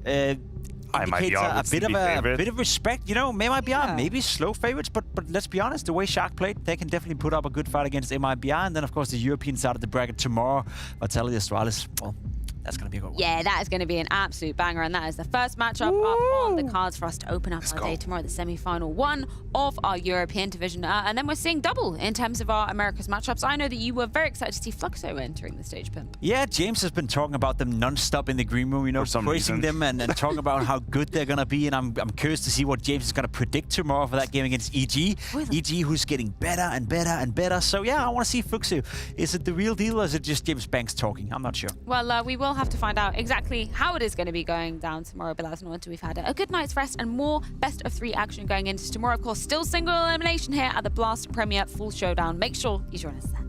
indicates a bit of respect. You know, MIBR maybe slow favorites, but let's be honest, the way Shark played, they can definitely put up a good fight against MIBR. And then, of course, the European side of the bracket tomorrow, Vitality Astralis, well, that's going to be a good one. Yeah, that is going to be an absolute banger, and that is the first matchup up on the cards for us to open up our day tomorrow, the semi-final one of our European division. And then we're seeing double in terms of our Americas matchups. I know that you were very excited to see Fluxo entering the stage, Pimp. Yeah, James has been talking about them non-stop in the green room, you know, praising them and talking about how good they're going to be. And I'm curious to see what James is going to predict tomorrow for that game against EG. Really? EG, who's getting better and better and better. So, yeah, I want to see Fluxo. Is it the real deal, or is it just James Banks talking? I'm not sure. Well, we will have to find out exactly how it is going to be going down tomorrow. But that's not until we've had a good night's rest and more best of 3 action going into tomorrow. Of course, still single elimination here at the Blast Premier Fall Showdown. Make sure you join us there.